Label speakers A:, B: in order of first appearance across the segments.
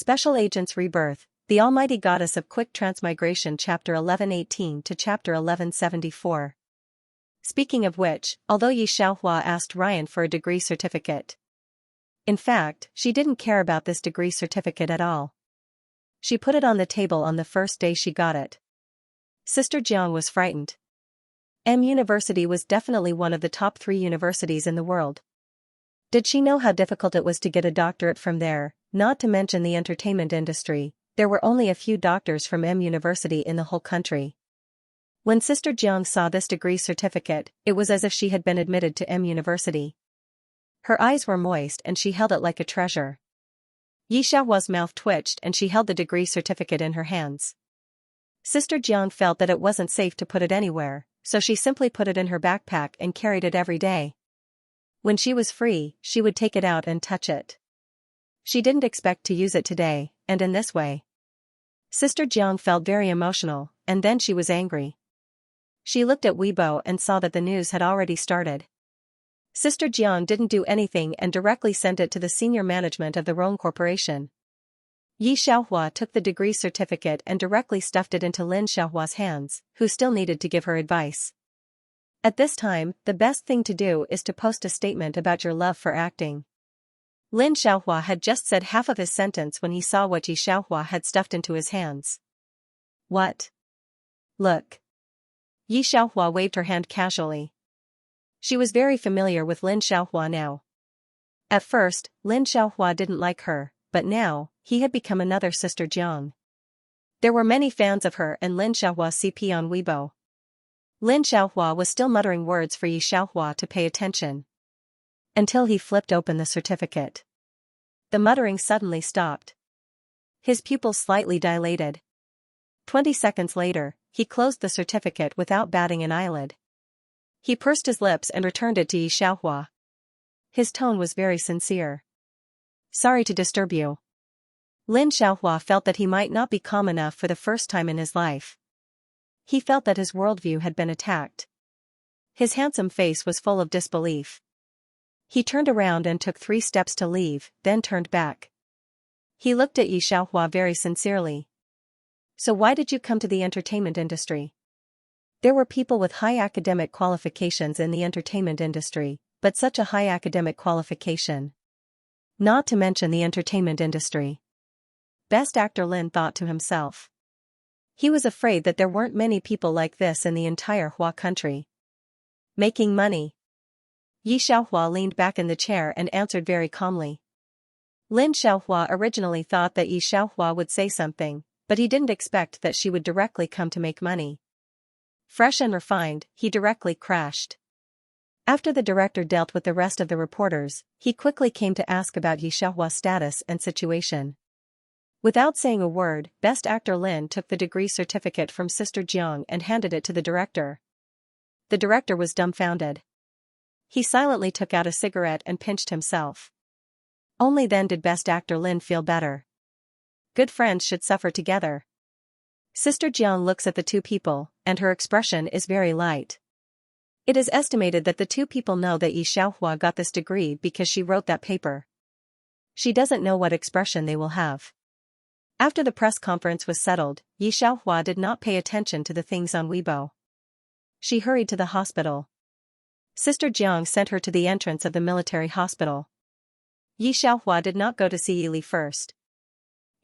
A: Special Agents Rebirth, the Almighty Goddess of Quick Transmigration Chapter 1118 to Chapter 1174. Speaking of which, although Xianxia asked Ryan for a degree certificate. In fact, she didn't care about this degree certificate at all. She put it on the table on the first day she got it. Sister Jiang was frightened. University was definitely one of the top 3 universities in the world. Did she know how difficult it was to get a doctorate from there? Not to mention the entertainment industry, there were only a few doctors from University in the whole country. When Sister Jiang saw this degree certificate, it was as if she had been admitted to University. Her eyes were moist and she held it like a treasure. Xiaohua's mouth twitched and she held the degree certificate in her hands. Sister Jiang felt that it wasn't safe to put it anywhere, so she simply put it in her backpack and carried it every day. When she was free, she would take it out and touch it. She didn't expect to use it today, and in this way. Sister Jiang felt very emotional, and then she was angry. She looked at Weibo and saw that the news had already started. Sister Jiang didn't do anything and directly sent it to the senior management of the Rong Corporation. Xiaohua took the degree certificate and directly stuffed it into Lin Xiaohua's hands, who still needed to give her advice. At this time, the best thing to do is to post a statement about your love for acting. Lin Xiaohua had just said half of his sentence when he saw what Xiaohua had stuffed into his hands. What? Look. Xiaohua waved her hand casually. She was very familiar with Lin Xiaohua now. At first, Lin Xiaohua didn't like her, but now, he had become another Sister Jiang. There were many fans of her and Lin Xiaohua's CP on Weibo. Lin Xiaohua was still muttering words for Xiaohua to pay attention. Until he flipped open the certificate. The muttering suddenly stopped. His pupils slightly dilated. 20 seconds later, he closed the certificate without batting an eyelid. He pursed his lips and returned it to Xiaohua. His tone was very sincere. Sorry to disturb you. Lin Xiaohua felt that he might not be calm enough for the first time in his life. He felt that his worldview had been attacked. His handsome face was full of disbelief. He turned around and took 3 steps to leave, then turned back. He looked at Xiaohua very sincerely. So why did you come to the entertainment industry? There were people with high academic qualifications in the entertainment industry, but such a high academic qualification. Not to mention the entertainment industry. Best actor Lin thought to himself. He was afraid that there weren't many people like this in the entire Hua country. Making money. Xiaohua leaned back in the chair and answered very calmly. Lin Xiaohua originally thought that Xiaohua would say something, but he didn't expect that she would directly come to make money. Fresh and refined, he directly crashed. After the director dealt with the rest of the reporters, he quickly came to ask about Xiaohua's status and situation. Without saying a word, Best Actor Lin took the degree certificate from Sister Jiang and handed it to the director. The director was dumbfounded. He silently took out a cigarette and pinched himself. Only then did Best Actor Lin feel better. Good friends should suffer together. Sister Jiang looks at the 2 people, and her expression is very light. It is estimated that the 2 people know that Xiaohua got this degree because she wrote that paper. She doesn't know what expression they will have. After the press conference was settled, Xiaohua did not pay attention to the things on Weibo. She hurried to the hospital. Sister Jiang sent her to the entrance of the military hospital. Xiaohua did not go to see Yili first.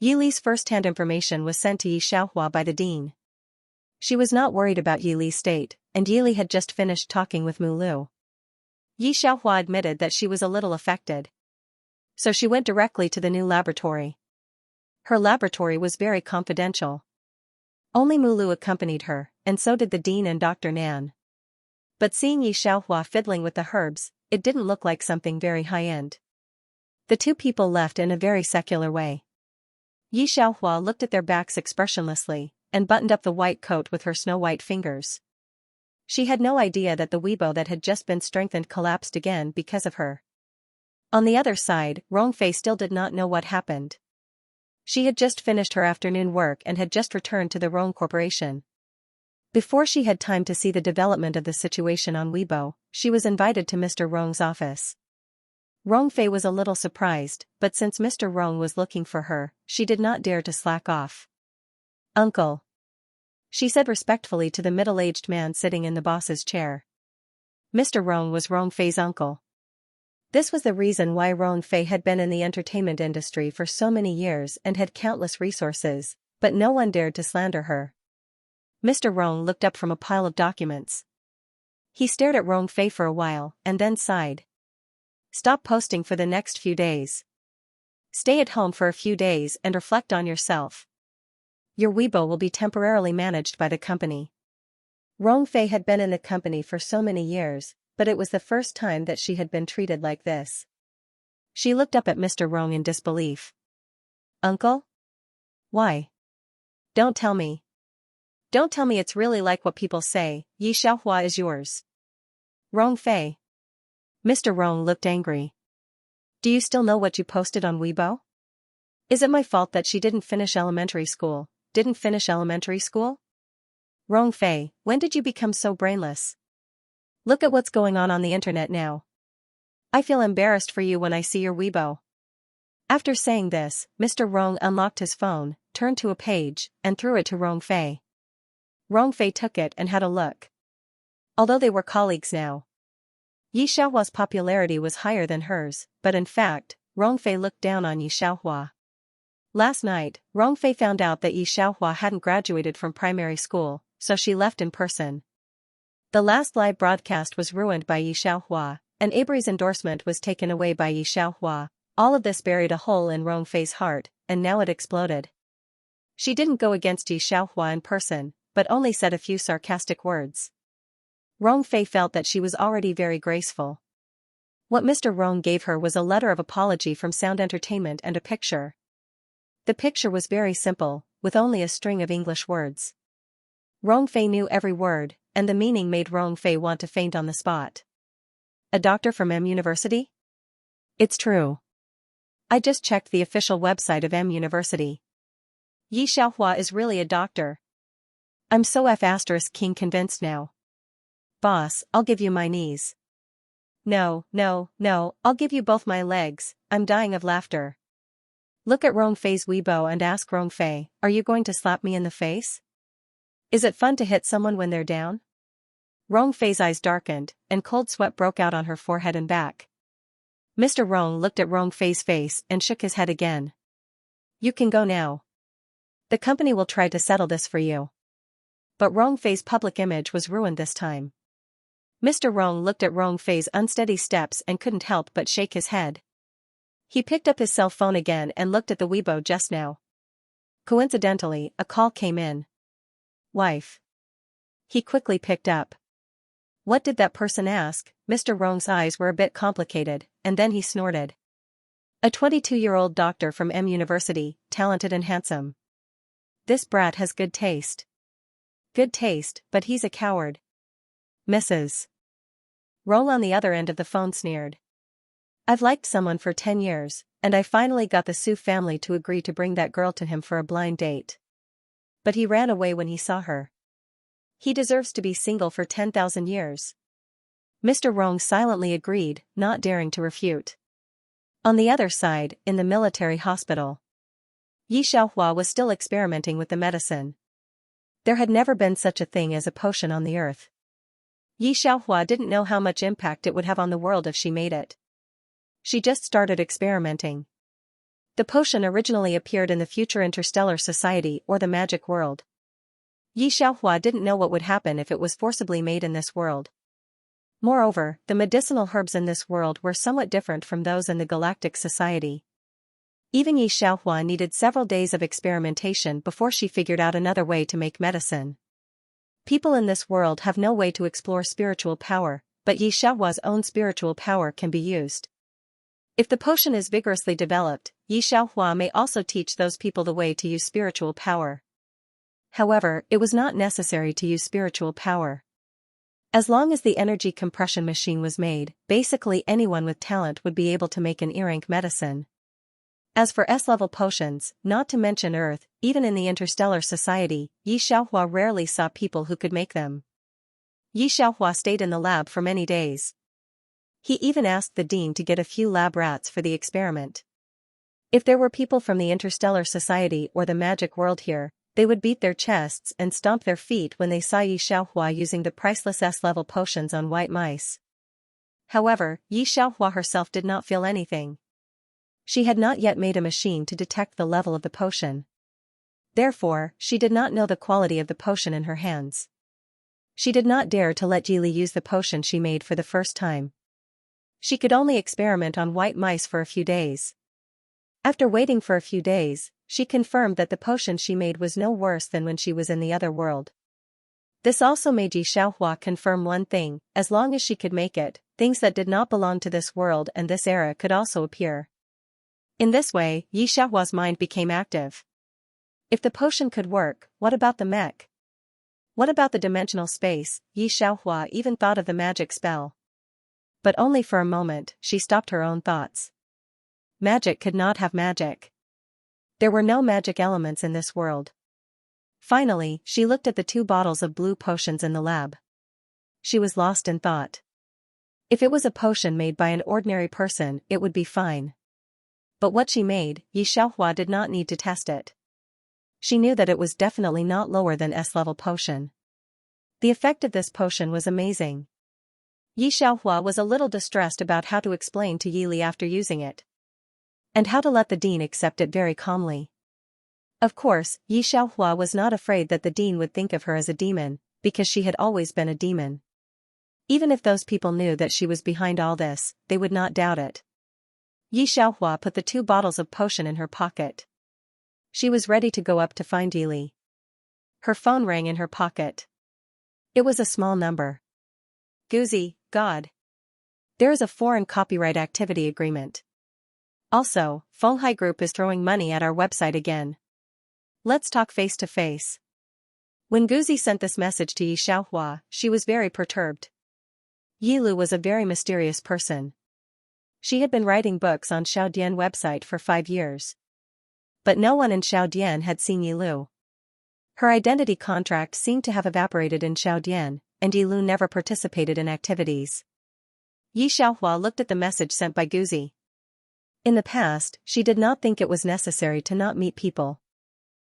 A: Yili's first-hand information was sent to Xiaohua by the dean. She was not worried about Yili's state, and Yili had just finished talking with Mulu. Xiaohua admitted that she was a little affected. So she went directly to the new laboratory. Her laboratory was very confidential. Only Mulu accompanied her, and so did the dean and Dr. Nan. But seeing Xiaohua fiddling with the herbs, it didn't look like something very high-end. The 2 people left in a very secular way. Xiaohua looked at their backs expressionlessly, and buttoned up the white coat with her snow-white fingers. She had no idea that the Weibo that had just been strengthened collapsed again because of her. On the other side, Rongfei still did not know what happened. She had just finished her afternoon work and had just returned to the Rong Corporation. Before she had time to see the development of the situation on Weibo, she was invited to Mr. Rong's office. Rongfei was a little surprised, but since Mr. Rong was looking for her, she did not dare to slack off. "Uncle," she said respectfully to the middle-aged man sitting in the boss's chair. Mr. Rong was Rongfei's uncle. This was the reason why Rongfei had been in the entertainment industry for so many years and had countless resources, but no one dared to slander her. Mr. Rong looked up from a pile of documents. He stared at Rongfei for a while, and then sighed. "Stop posting for the next few days. Stay at home for a few days and reflect on yourself. Your Weibo will be temporarily managed by the company." Rongfei had been in the company for so many years, but it was the first time that she had been treated like this. She looked up at Mr. Rong in disbelief. "Uncle? Why? Don't tell me. Don't tell me it's really like what people say, Yi Xiaohua is yours." "Rongfei." Mr. Rong looked angry. "Do you still know what you posted on Weibo? Is it my fault that she didn't finish elementary school? Rongfei, when did you become so brainless? Look at what's going on the internet now. I feel embarrassed for you when I see your Weibo." After saying this, Mr. Rong unlocked his phone, turned to a page, and threw it to Rongfei. Rongfei took it and had a look. Although they were colleagues now, Yi Xiaohua's popularity was higher than hers, but in fact, Rongfei looked down on Yi Xiaohua. Last night, Rongfei found out that Yi Xiaohua hadn't graduated from primary school, so she left in person. The last live broadcast was ruined by Yi Xiaohua, and Avery's endorsement was taken away by Yi Xiaohua. All of this buried a hole in Rongfei's heart, and now it exploded. She didn't go against Yi Xiaohua in person, but only said a few sarcastic words. Rongfei felt that she was already very graceful. What Mr. Rong gave her was a letter of apology from Sound Entertainment and a picture. The picture was very simple, with only a string of English words. Rongfei knew every word, and the meaning made Rongfei want to faint on the spot. "A doctor from M University? It's true. I just checked the official website of M University. Yi Xiaohua is really a doctor. I'm so F***king convinced now. Boss, I'll give you my knees." No, I'll give you both my legs, I'm dying of laughter." Look at Rongfei's Weibo and ask Rongfei, "Are you going to slap me in the face? Is it fun to hit someone when they're down?" Rongfei's eyes darkened, and cold sweat broke out on her forehead and back. Mr. Rong looked at Rongfei's face and shook his head again. "You can go now. The company will try to settle this for you." But Rongfei's public image was ruined this time. Mr. Rong looked at Rongfei's unsteady steps and couldn't help but shake his head. He picked up his cell phone again and looked at the Weibo just now. Coincidentally, a call came in. "Wife." He quickly picked up. What did that person ask? Mr. Rong's eyes were a bit complicated, and then he snorted. "A 22-year-old doctor from M University, talented and handsome. This brat has good taste." "Good taste, but he's a coward." Mrs. Rong on the other end of the phone sneered. "I've liked someone for 10 years, and I finally got the Su family to agree to bring that girl to him for a blind date. But he ran away when he saw her. He deserves to be single for 10,000 years. Mr. Rong silently agreed, not daring to refute. On the other side, in the military hospital, Yi Xiaohua was still experimenting with the medicine. There had never been such a thing as a potion on the earth. Yi Xiaohua didn't know how much impact it would have on the world if she made it. She just started experimenting. The potion originally appeared in the future interstellar society or the magic world. Yi Xiaohua didn't know what would happen if it was forcibly made in this world. Moreover, the medicinal herbs in this world were somewhat different from those in the galactic society. Even Yi Xiaohua needed several days of experimentation before she figured out another way to make medicine. People in this world have no way to explore spiritual power, but Yi Xiaohua's own spiritual power can be used. If the potion is vigorously developed, Yi Xiaohua may also teach those people the way to use spiritual power. However, it was not necessary to use spiritual power. As long as the energy compression machine was made, basically anyone with talent would be able to make an E-rank medicine. As for S-level potions, not to mention Earth, even in the interstellar society, Yi Xiaohua rarely saw people who could make them. Yi Xiaohua stayed in the lab for many days. He even asked the dean to get a few lab rats for the experiment. If there were people from the Interstellar Society or the magic world here, they would beat their chests and stomp their feet when they saw Xianxia using the priceless S-level potions on white mice. However, Xianxia herself did not feel anything. She had not yet made a machine to detect the level of the potion. Therefore, she did not know the quality of the potion in her hands. She did not dare to let Yili use the potion she made for the first time. She could only experiment on white mice for a few days. After waiting for a few days, she confirmed that the potion she made was no worse than when she was in the other world. This also made Xianxia confirm one thing: as long as she could make it, things that did not belong to this world and this era could also appear. In this way, Xianxia's mind became active. If the potion could work, what about the mech? What about the dimensional space? Xianxia even thought of the magic spell. But only for a moment, she stopped her own thoughts. Magic could not have magic. There were no magic elements in this world. Finally, she looked at the 2 bottles of blue potions in the lab. She was lost in thought. If it was a potion made by an ordinary person, it would be fine. But what she made, Xianxia did not need to test it. She knew that it was definitely not lower than S-level potion. The effect of this potion was amazing. Xianxia was a little distressed about how to explain to Yili after using it. And how to let the dean accept it very calmly. Of course, Xianxia was not afraid that the dean would think of her as a demon, because she had always been a demon. Even if those people knew that she was behind all this, they would not doubt it. Xianxia put the 2 bottles of potion in her pocket. She was ready to go up to find Yili. Her phone rang in her pocket. It was a small number. Guzi, God. There is a foreign copyright activity agreement. Also, Fenghai Group is throwing money at our website again. Let's talk face to face. When Guzi sent this message to Xianxia, she was very perturbed. Yilu was a very mysterious person. She had been writing books on Xiaodian website for 5 years. But no one in Xiaodian had seen Yilu. Her identity contract seemed to have evaporated in Xiaodian, and Yilu never participated in activities. Xianxia looked at the message sent by Guzi. In the past, she did not think it was necessary to not meet people.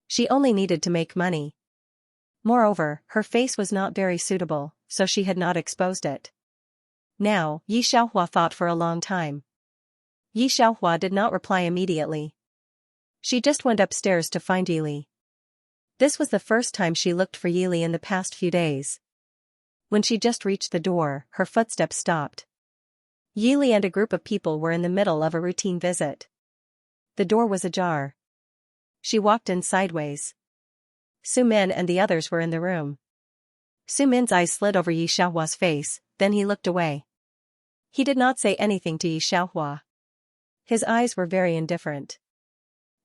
A: She only needed to make money. Moreover, her face was not very suitable, so she had not exposed it. Now, Xianxia thought for a long time. Xianxia did not reply immediately. She just went upstairs to find Yili. This was the first time she looked for Yili in the past few days. When she just reached the door, her footsteps stopped. Yili and a group of people were in the middle of a routine visit. The door was ajar. She walked in sideways. Su Min and the others were in the room. Su Min's eyes slid over Xianxia's face, then he looked away. He did not say anything to Xianxia. His eyes were very indifferent.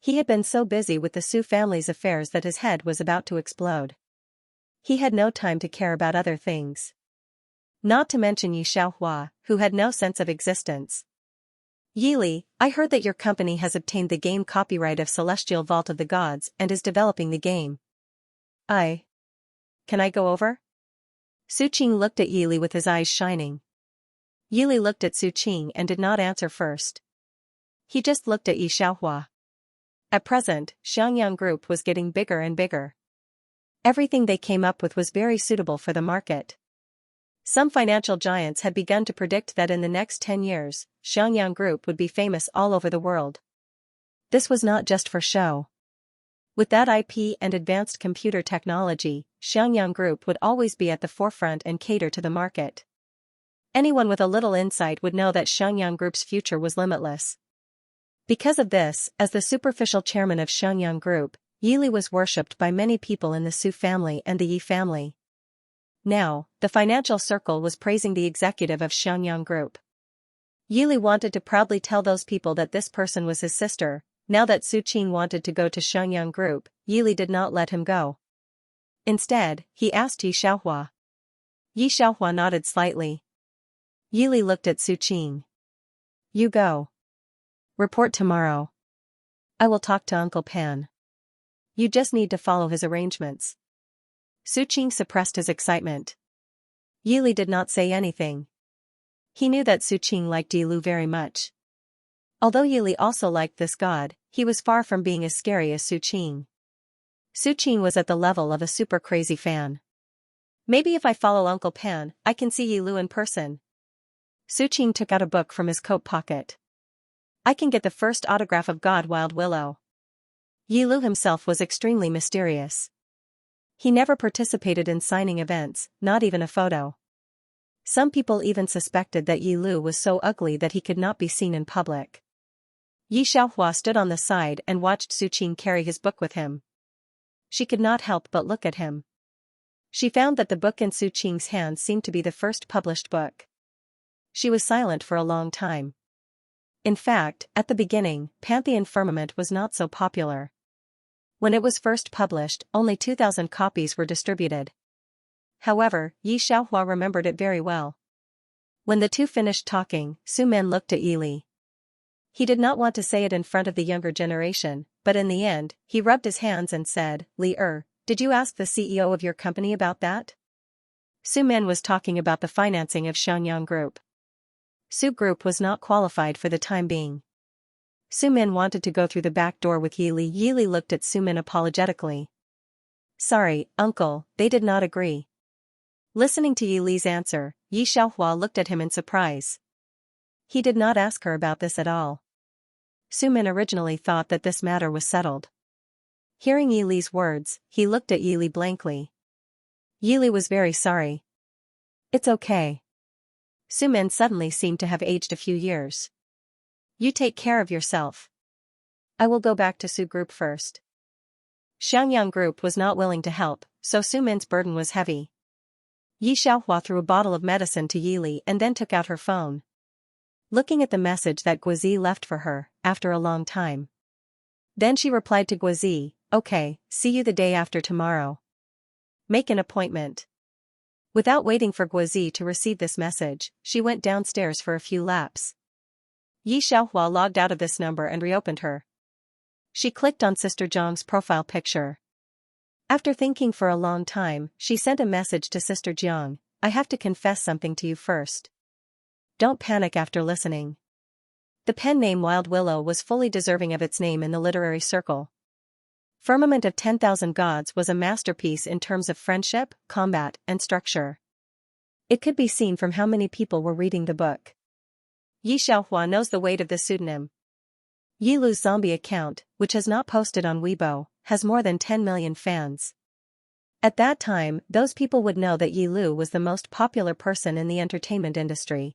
A: He had been so busy with the Su family's affairs that his head was about to explode. He had no time to care about other things. Not to mention Xianxia, who had no sense of existence. Yili, I heard that your company has obtained the game copyright of Celestial Vault of the Gods and is developing the game. Can I go over? Su Qing looked at Yili with his eyes shining. Yili looked at Su Qing and did not answer first. He just looked at Xianxia. At present, Xiangyang Group was getting bigger and bigger. Everything they came up with was very suitable for the market. Some financial giants had begun to predict that in the next 10 years, Xiangyang Group would be famous all over the world. This was not just for show. With that IP and advanced computer technology, Xiangyang Group would always be at the forefront and cater to the market. Anyone with a little insight would know that Xiangyang Group's future was limitless. Because of this, as the superficial chairman of Xiangyang Group, Yili was worshipped by many people in the Su family and the Yi family. Now, the financial circle was praising the executive of Xiangyang Group. Yili wanted to proudly tell those people that this person was his sister. Now that Su Qing wanted to go to Xiangyang Group, Yili did not let him go. Instead, he asked Xianxia. Xianxia nodded slightly. Yili looked at Su Qing. You go. Report tomorrow. I will talk to Uncle Pan. You just need to follow his arrangements. Su Qing suppressed his excitement. Yili did not say anything. He knew that Su Qing liked Yi Lu very much. Although Yi Li also liked this god, he was far from being as scary as Su Qing. Su Qing was at the level of a super crazy fan. Maybe if I follow Uncle Pan, I can see Yi Lu in person. Su Qing took out a book from his coat pocket. I can get the first autograph of God Wild Willow. Yi Lu himself was extremely mysterious. He never participated in signing events, not even a photo. Some people even suspected that Yi Lu was so ugly that he could not be seen in public. Yi Xiaohua stood on the side and watched Su Qing carry his book with him. She could not help but look at him. She found that the book in Su Qing's hand seemed to be the first published book. She was silent for a long time. In fact, at the beginning, Pantheon Firmament was not so popular. When it was first published, only 2,000 copies were distributed. However, Yi Xiaohua remembered it very well. When the two finished talking, Su Men looked at Yi Li. He did not want to say it in front of the younger generation, but in the end, he rubbed his hands and said, Li did you ask the CEO of your company about that? Su Men was talking about the financing of Xianxia Group. Su Group was not qualified for the time being. Su Men wanted to go through the back door with Yi Li. Yi Li looked at Su Men apologetically. Sorry, uncle, they did not agree. Listening to Yi Li's answer, Yi Xiaohua looked at him in surprise. He did not ask her about this at all. Su Men originally thought that this matter was settled. Hearing Yi Li's words, he looked at Yi Li blankly. Yi Li was very sorry. It's okay. Su Men suddenly seemed to have aged a few years. You take care of yourself. I will go back to Su Group first. Xianxia Group was not willing to help, so Su Men's burden was heavy. Yi Xiaohua threw a bottle of medicine to Yi Li and then took out her phone. Looking at the message that Guozi left for her, after a long time. Then she replied to Guozi, okay, see you the day after tomorrow. Make an appointment. Without waiting for Guozi to receive this message, she went downstairs for a few laps. Yi Xiaohua logged out of this number and reopened her. She clicked on Sister Jiang's profile picture. After thinking for a long time, she sent a message to Sister Jiang, I have to confess something to you first. Don't panic after listening. The pen name Wild Willow was fully deserving of its name in the literary circle. Firmament of 10,000 Gods was a masterpiece in terms of friendship, combat, and structure. It could be seen from how many people were reading the book. Yi Xiaohua knows the weight of this pseudonym. Yi Lu's zombie account, which has not posted on Weibo, has more than 10 million fans. At that time, those people would know that Yi Lu was the most popular person in the entertainment industry.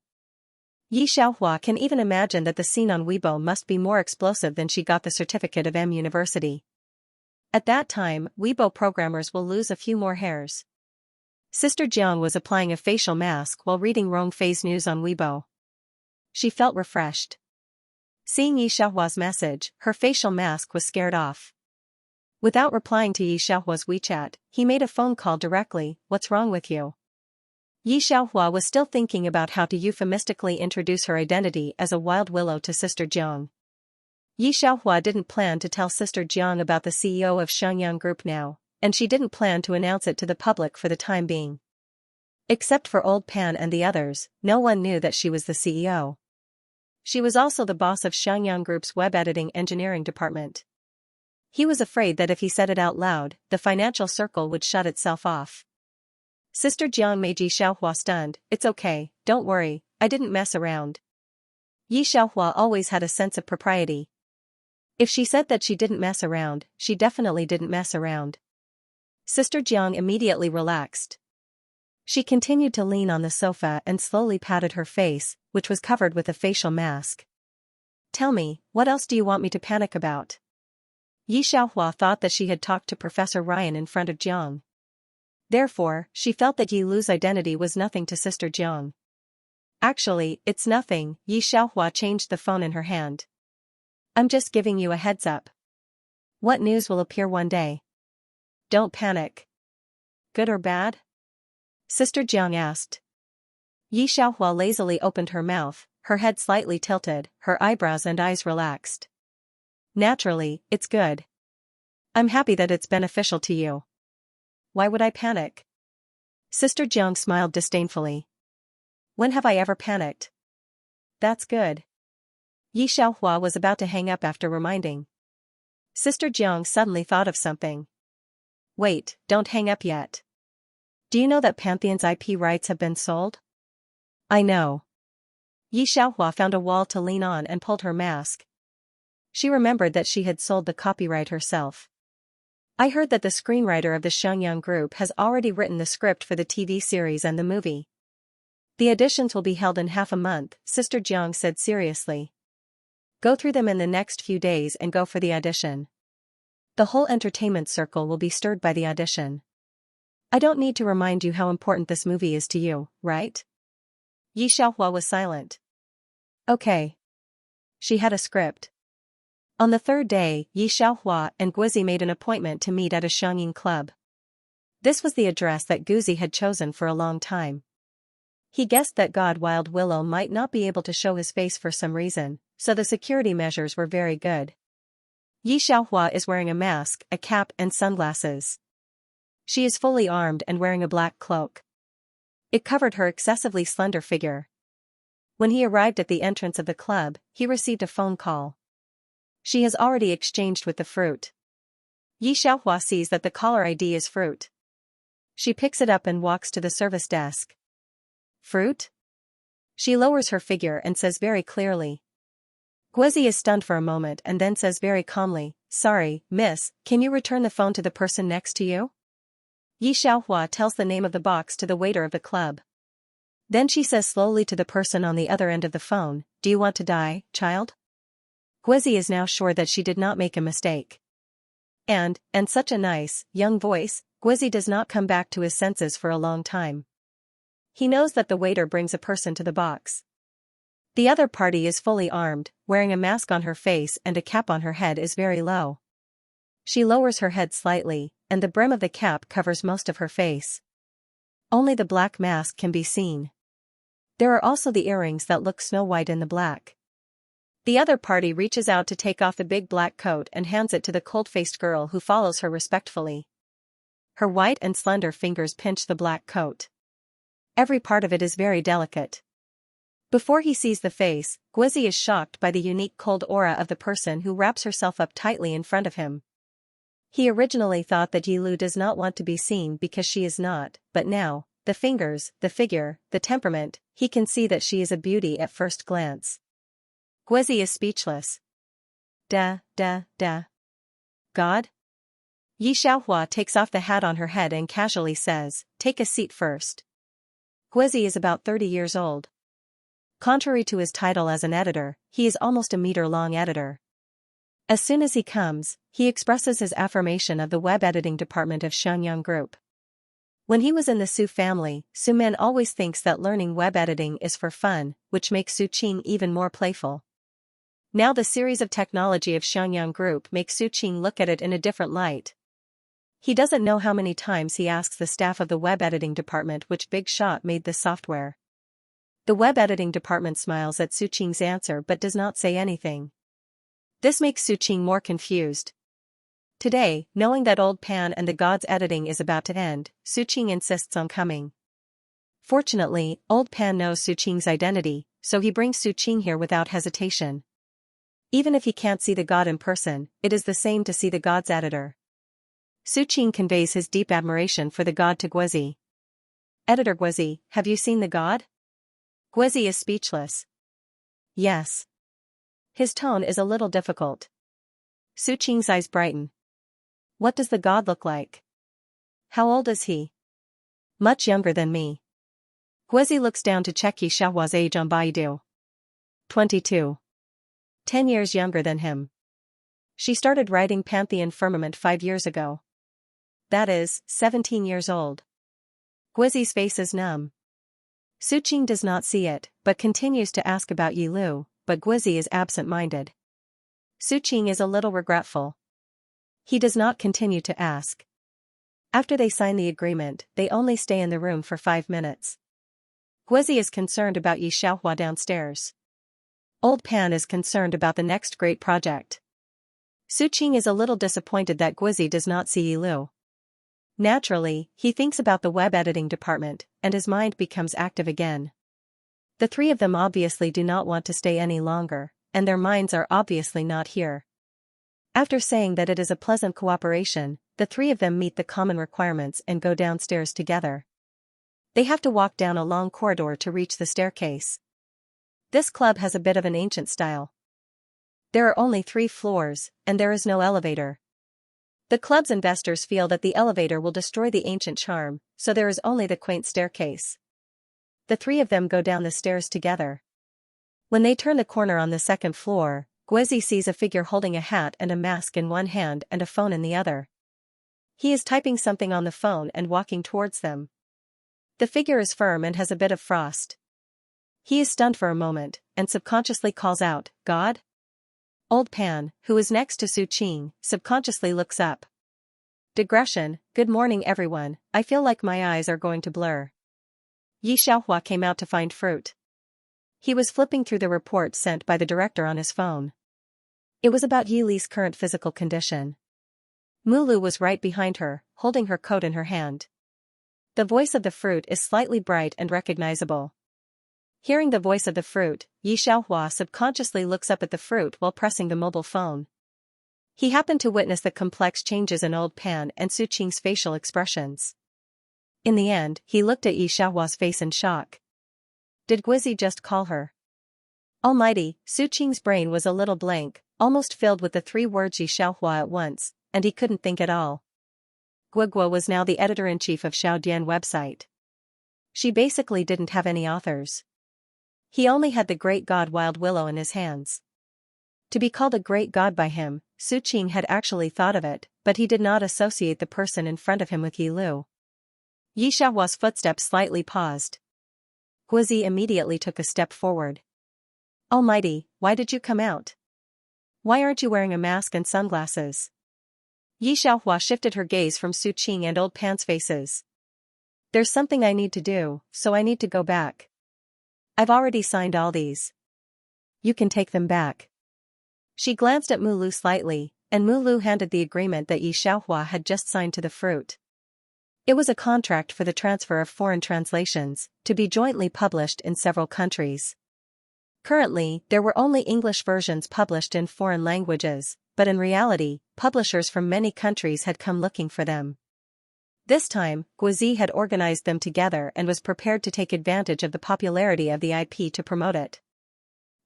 A: Yi Xiaohua can even imagine that the scene on Weibo must be more explosive than she got the certificate of M University. At that time, Weibo programmers will lose a few more hairs. Sister Jiang was applying a facial mask while reading Rong Fei's news on Weibo. She felt refreshed. Seeing Yi Xiaohua's message, her facial mask was scared off. Without replying to Yi Xiaohua's WeChat, he made a phone call directly, what's wrong with you? Yi Xiaohua was still thinking about how to euphemistically introduce her identity as a wild willow to Sister Jiang. Yi Xiaohua didn't plan to tell Sister Jiang about the CEO of Xianxia Group now, and she didn't plan to announce it to the public for the time being. Except for Old Pan and the others, no one knew that she was the CEO. She was also the boss of Xianxia Group's web editing engineering department. He was afraid that if he said it out loud, the financial circle would shut itself off. Sister Jiang made Yi Xiaohua stunned. It's okay, don't worry, I didn't mess around. Yi Xiaohua always had a sense of propriety. If she said that she didn't mess around, she definitely didn't mess around. Sister Jiang immediately relaxed. She continued to lean on the sofa and slowly patted her face, which was covered with a facial mask. Tell me, what else do you want me to panic about? Yi Xiaohua thought that she had talked to Professor Ryan in front of Jiang. Therefore, she felt that Yi Lu's identity was nothing to Sister Jiang. Actually, it's nothing. Yi Xiaohua changed the phone in her hand. I'm just giving you a heads up. What news will appear one day? Don't panic. Good or bad? Sister Jiang asked. Yi Xiaohua lazily opened her mouth, her head slightly tilted, her eyebrows and eyes relaxed. Naturally, it's good. I'm happy that it's beneficial to you. Why would I panic? Sister Jiang smiled disdainfully. When have I ever panicked? That's good. Yi Xiaohua was about to hang up after reminding. Sister Jiang suddenly thought of something. Wait, don't hang up yet. Do you know that Pantheon's IP rights have been sold? I know. Yi Xiaohua found a wall to lean on and pulled her mask. She remembered that she had sold the copyright herself. I heard that the screenwriter of the Xianxia group has already written the script for the TV series and the movie. The auditions will be held in half a month, Sister Jiang said seriously. Go through them in the next few days and go for the audition. The whole entertainment circle will be stirred by the audition. I don't need to remind you how important this movie is to you, right? Yi Xiaohua was silent. Okay. She had a script. On the third day, Yi Xiaohua and Guizi made an appointment to meet at a Xiangyin club. This was the address that Guizi had chosen for a long time. He guessed that God Wild Willow might not be able to show his face for some reason, so the security measures were very good. Yi Xiaohua is wearing a mask, a cap and sunglasses. She is fully armed and wearing a black cloak. It covered her excessively slender figure. When he arrived at the entrance of the club, he received a phone call. She has already exchanged with the fruit. Yi Xiaohua sees that the caller ID is fruit. She picks it up and walks to the service desk. Fruit? She lowers her figure and says very clearly. Guizi is stunned for a moment and then says very calmly, Sorry, miss, can you return the phone to the person next to you? Yi Xiaohua tells the name of the box to the waiter of the club. Then she says slowly to the person on the other end of the phone, Do you want to die, child? Guizi is now sure that she did not make a mistake. And such a nice, young voice, Guizi does not come back to his senses for a long time. He knows that the waiter brings a person to the box. The other party is fully armed, wearing a mask on her face and a cap on her head is very low. She lowers her head slightly, and the brim of the cap covers most of her face. Only the black mask can be seen. There are also the earrings that look snow-white in the black. The other party reaches out to take off the big black coat and hands it to the cold-faced girl who follows her respectfully. Her white and slender fingers pinch the black coat. Every part of it is very delicate. Before he sees the face, Guizi is shocked by the unique cold aura of the person who wraps herself up tightly in front of him. He originally thought that Yi Lu does not want to be seen because she is not, but now, the fingers, the figure, the temperament, he can see that she is a beauty at first glance. Guizi is speechless. God? Yi Xiaohua takes off the hat on her head and casually says, Take a seat first. Guizi is about 30 years old. Contrary to his title as an editor, he is almost a meter-long editor. As soon as he comes, he expresses his affirmation of the web editing department of Xianxia Group. When he was in the Su family, Su Men always thinks that learning web editing is for fun, which makes Su Qing even more playful. Now the series of technology of Xianxia Group makes Su Qing look at it in a different light. He doesn't know how many times he asks the staff of the web editing department which big shot made this software. The web editing department smiles at Su Qing's answer but does not say anything. This makes Su Qing more confused. Today, knowing that Old Pan and the Gods editing is about to end, Su Qing insists on coming. Fortunately, Old Pan knows Su Qing's identity, so he brings Su Qing here without hesitation. Even if he can't see the God in person, it is the same to see the God's editor. Su Qing conveys his deep admiration for the God to Guizi. Editor Guizi, have you seen the God? Guizi is speechless. Yes. His tone is a little difficult. Su Qing's eyes brighten. What does the God look like? How old is he? Much younger than me. Guizi looks down to check Yi Xiaohua's age on Baidu. 22. 10 years younger than him. She started writing Pantheon Firmament 5 years ago. That is, 17 years old. Guizi's face is numb. Su Qing does not see it, but continues to ask about Yi Lu, but Guizi is absent-minded. Su Qing is a little regretful. He does not continue to ask. After they sign the agreement, they only stay in the room for 5 minutes. Guizi is concerned about Yi Xiaohua downstairs. Old Pan is concerned about the next great project. Su Qing is a little disappointed that Guizi does not see Yi Lu. Naturally, he thinks about the web editing department, and his mind becomes active again. The three of them obviously do not want to stay any longer, and their minds are obviously not here. After saying that it is a pleasant cooperation, the three of them meet the common requirements and go downstairs together. They have to walk down a long corridor to reach the staircase. This club has a bit of an ancient style. There are only 3 floors, and there is no elevator. The club's investors feel that the elevator will destroy the ancient charm, so there is only the quaint staircase. The three of them go down the stairs together. When they turn the corner on the 2nd floor, Guizi sees a figure holding a hat and a mask in one hand and a phone in the other. He is typing something on the phone and walking towards them. The figure is firm and has a bit of frost. He is stunned for a moment, and subconsciously calls out, "God?" Old Pan, who is next to Su Qing, subconsciously looks up. Digression, good morning everyone, I feel like my eyes are going to blur. Xianxia came out to find fruit. He was flipping through the report sent by the director on his phone. It was about Yi Li's current physical condition. Mulu was right behind her, holding her coat in her hand. The voice of the fruit is slightly bright and recognizable. Hearing the voice of the fruit, Xianxia subconsciously looks up at the fruit while pressing the mobile phone. He happened to witness the complex changes in Old Pan and Su Qing's facial expressions. In the end, he looked at Xiaohua's face in shock. Did Guizi just call her? Almighty, Su Qing's brain was a little blank, almost filled with the 3 words Xiaohua at once, and he couldn't think at all. Guigua was now the editor-in-chief of Xiaodian website. She basically didn't have any authors. He only had the great god Wild Willow in his hands. To be called a great god by him, Su Qing had actually thought of it, but he did not associate the person in front of him with Yi Lu. Xiaohua's footsteps slightly paused. Guizi immediately took a step forward. Almighty, why did you come out? Why aren't you wearing a mask and sunglasses? Xiaohua shifted her gaze from Su Qing and Old Pan's faces. There's something I need to do, so I need to go back. I've already signed all these. You can take them back. She glanced at Mulu slightly, and Mulu handed the agreement that Xiaohua had just signed to the fruit. It was a contract for the transfer of foreign translations, to be jointly published in several countries. Currently, there were only English versions published in foreign languages, but in reality, publishers from many countries had come looking for them. This time, Guizi had organized them together and was prepared to take advantage of the popularity of the IP to promote it.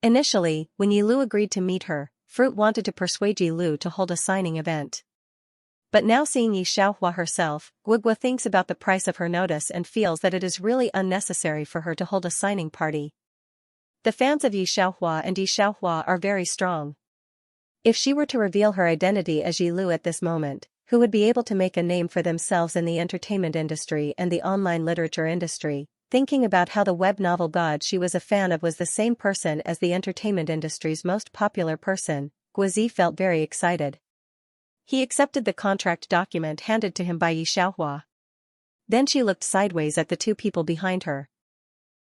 A: Initially, when Yi Lu agreed to meet her, Fruit wanted to persuade Yi Lu to hold a signing event. But now seeing Xiaohua herself, Guigua thinks about the price of her notice and feels that it is really unnecessary for her to hold a signing party. The fans of Xiaohua and Xiaohua are very strong. If she were to reveal her identity as Yi Lu at this moment, who would be able to make a name for themselves in the entertainment industry and the online literature industry, thinking about how the web novel god she was a fan of was the same person as the entertainment industry's most popular person, Guizi felt very excited. He accepted the contract document handed to him by Xiaohua. Then she looked sideways at the 2 people behind her.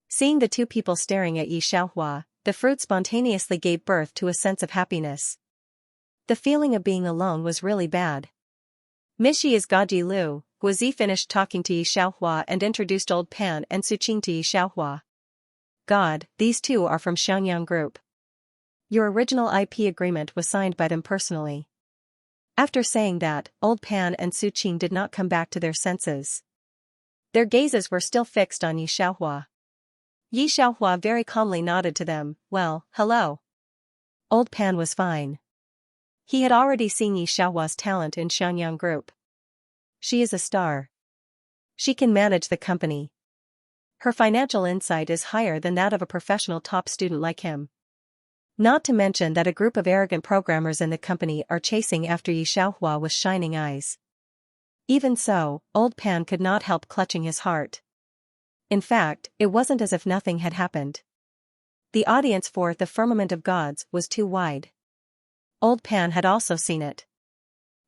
A: Seeing the 2 people staring at Xiaohua, the fruit spontaneously gave birth to a sense of happiness. The feeling of being alone was really bad. Mishi is God Yi Lu. Guizi finished talking to Xiaohua and introduced Old Pan and Su Qing to Xiaohua. God, these 2 are from Xianxia Group. Your original IP agreement was signed by them personally. After saying that, Old Pan and Su Qing did not come back to their senses. Their gazes were still fixed on Xiaohua. Xiaohua very calmly nodded to them, well, hello. Old Pan was fine. He had already seen Xiaohua's talent in Xianxia Group. She is a star. She can manage the company. Her financial insight is higher than that of a professional top student like him. Not to mention that a group of arrogant programmers in the company are chasing after Xiaohua with shining eyes. Even so, Old Pan could not help clutching his heart. In fact, it wasn't as if nothing had happened. The audience for The Firmament of Gods was too wide. Old Pan had also seen it.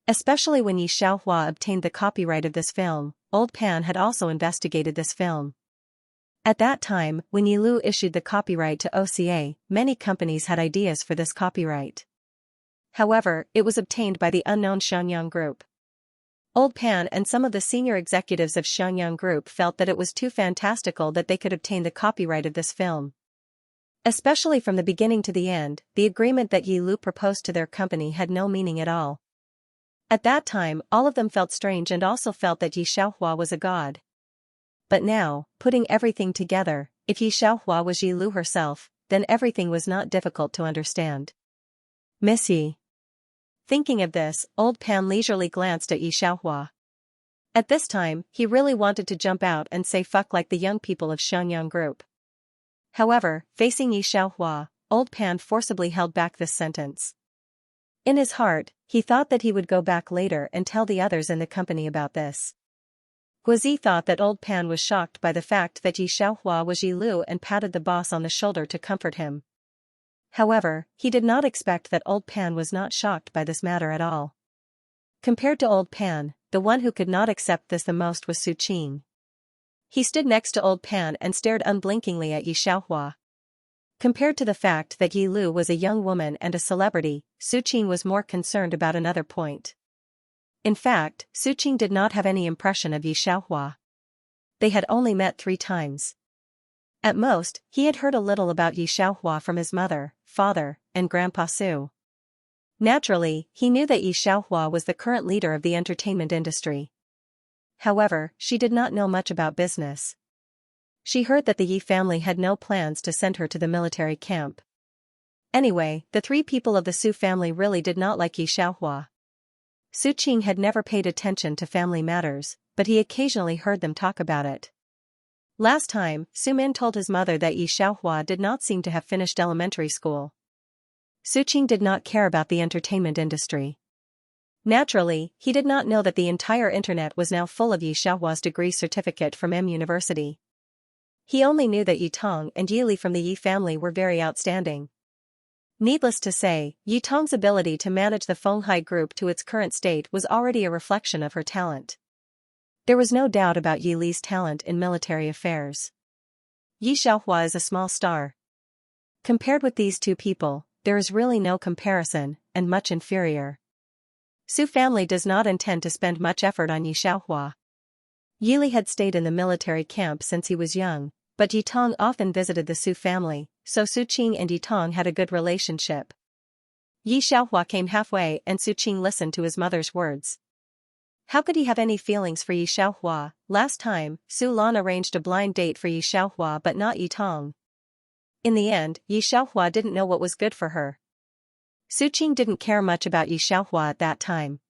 A: Especially when Xiaohua obtained the copyright of this film, Old Pan had also investigated this film. At that time, when Yi Lu issued the copyright to OCA, many companies had ideas for this copyright. However, it was obtained by the unknown Xianxia Group. Old Pan and some of the senior executives of Xianxia Group felt that it was too fantastical that they could obtain the copyright of this film, Especially from the beginning to the end, the agreement that Yi Lu proposed to their company had no meaning at all. At that time, all of them felt strange and also felt that Yi Xiaohua was a god. But now, putting everything together, if Yi Xiaohua was Yi Lu herself, then everything was not difficult to understand. Miss Yi. Thinking of this, old Pan leisurely glanced at Yi Xiaohua. At this time, he really wanted to jump out and say fuck like the young people of Xianxia group. However, facing Yi Xiaohua, old Pan forcibly held back this sentence. In his heart, he thought that he would go back later and tell the others in the company about this. Guozi thought that old Pan was shocked by the fact that Yi Xiaohua was Yi Lu and patted the boss on the shoulder to comfort him. However, he did not expect that old Pan was not shocked by this matter at all. Compared to old Pan, the one who could not accept this the most was Su Qing. He stood next to old Pan and stared unblinkingly at Yi Xiaohua. Compared to the fact that Yi Lu was a young woman and a celebrity, Su Qing was more concerned about another point. In fact, Su Qing did not have any impression of Yi Xiaohua. They had only met 3 times. At most, he had heard a little about Yi Xiaohua from his mother, father, and Grandpa Su. Naturally, he knew that Yi Xiaohua was the current leader of the entertainment industry. However, she did not know much about business. She heard that the Yi family had no plans to send her to the military camp. Anyway, the 3 people of the Su family really did not like Yi Xiaohua. Su Qing had never paid attention to family matters, but he occasionally heard them talk about it. Last time, Su Min told his mother that Yi Xiaohua did not seem to have finished elementary school. Su Qing did not care about the entertainment industry. Naturally, he did not know that the entire internet was now full of Yi Xiaohua's degree certificate from M University. He only knew that Yi Tong and Yi Li from the Yi family were very outstanding. Needless to say, Yi Tong's ability to manage the Fenghai group to its current state was already a reflection of her talent. There was no doubt about Yi Li's talent in military affairs. Yi Xiaohua is a small star. Compared with these 2 people, there is really no comparison, and much inferior. Su family does not intend to spend much effort on Yi Xiaohua. Yi Li had stayed in the military camp since he was young, but Yi Tong often visited the Su family, so Su Qing and Yi Tong had a good relationship. Yi Xiaohua came halfway and Su Qing listened to his mother's words. How could he have any feelings for Yi Xiaohua? Last time, Su Lan arranged a blind date for Yi Xiaohua but not Yi Tong. In the end, Yi Xiaohua didn't know what was good for her. Su Qing didn't care much about Yi Xiaohua at that time.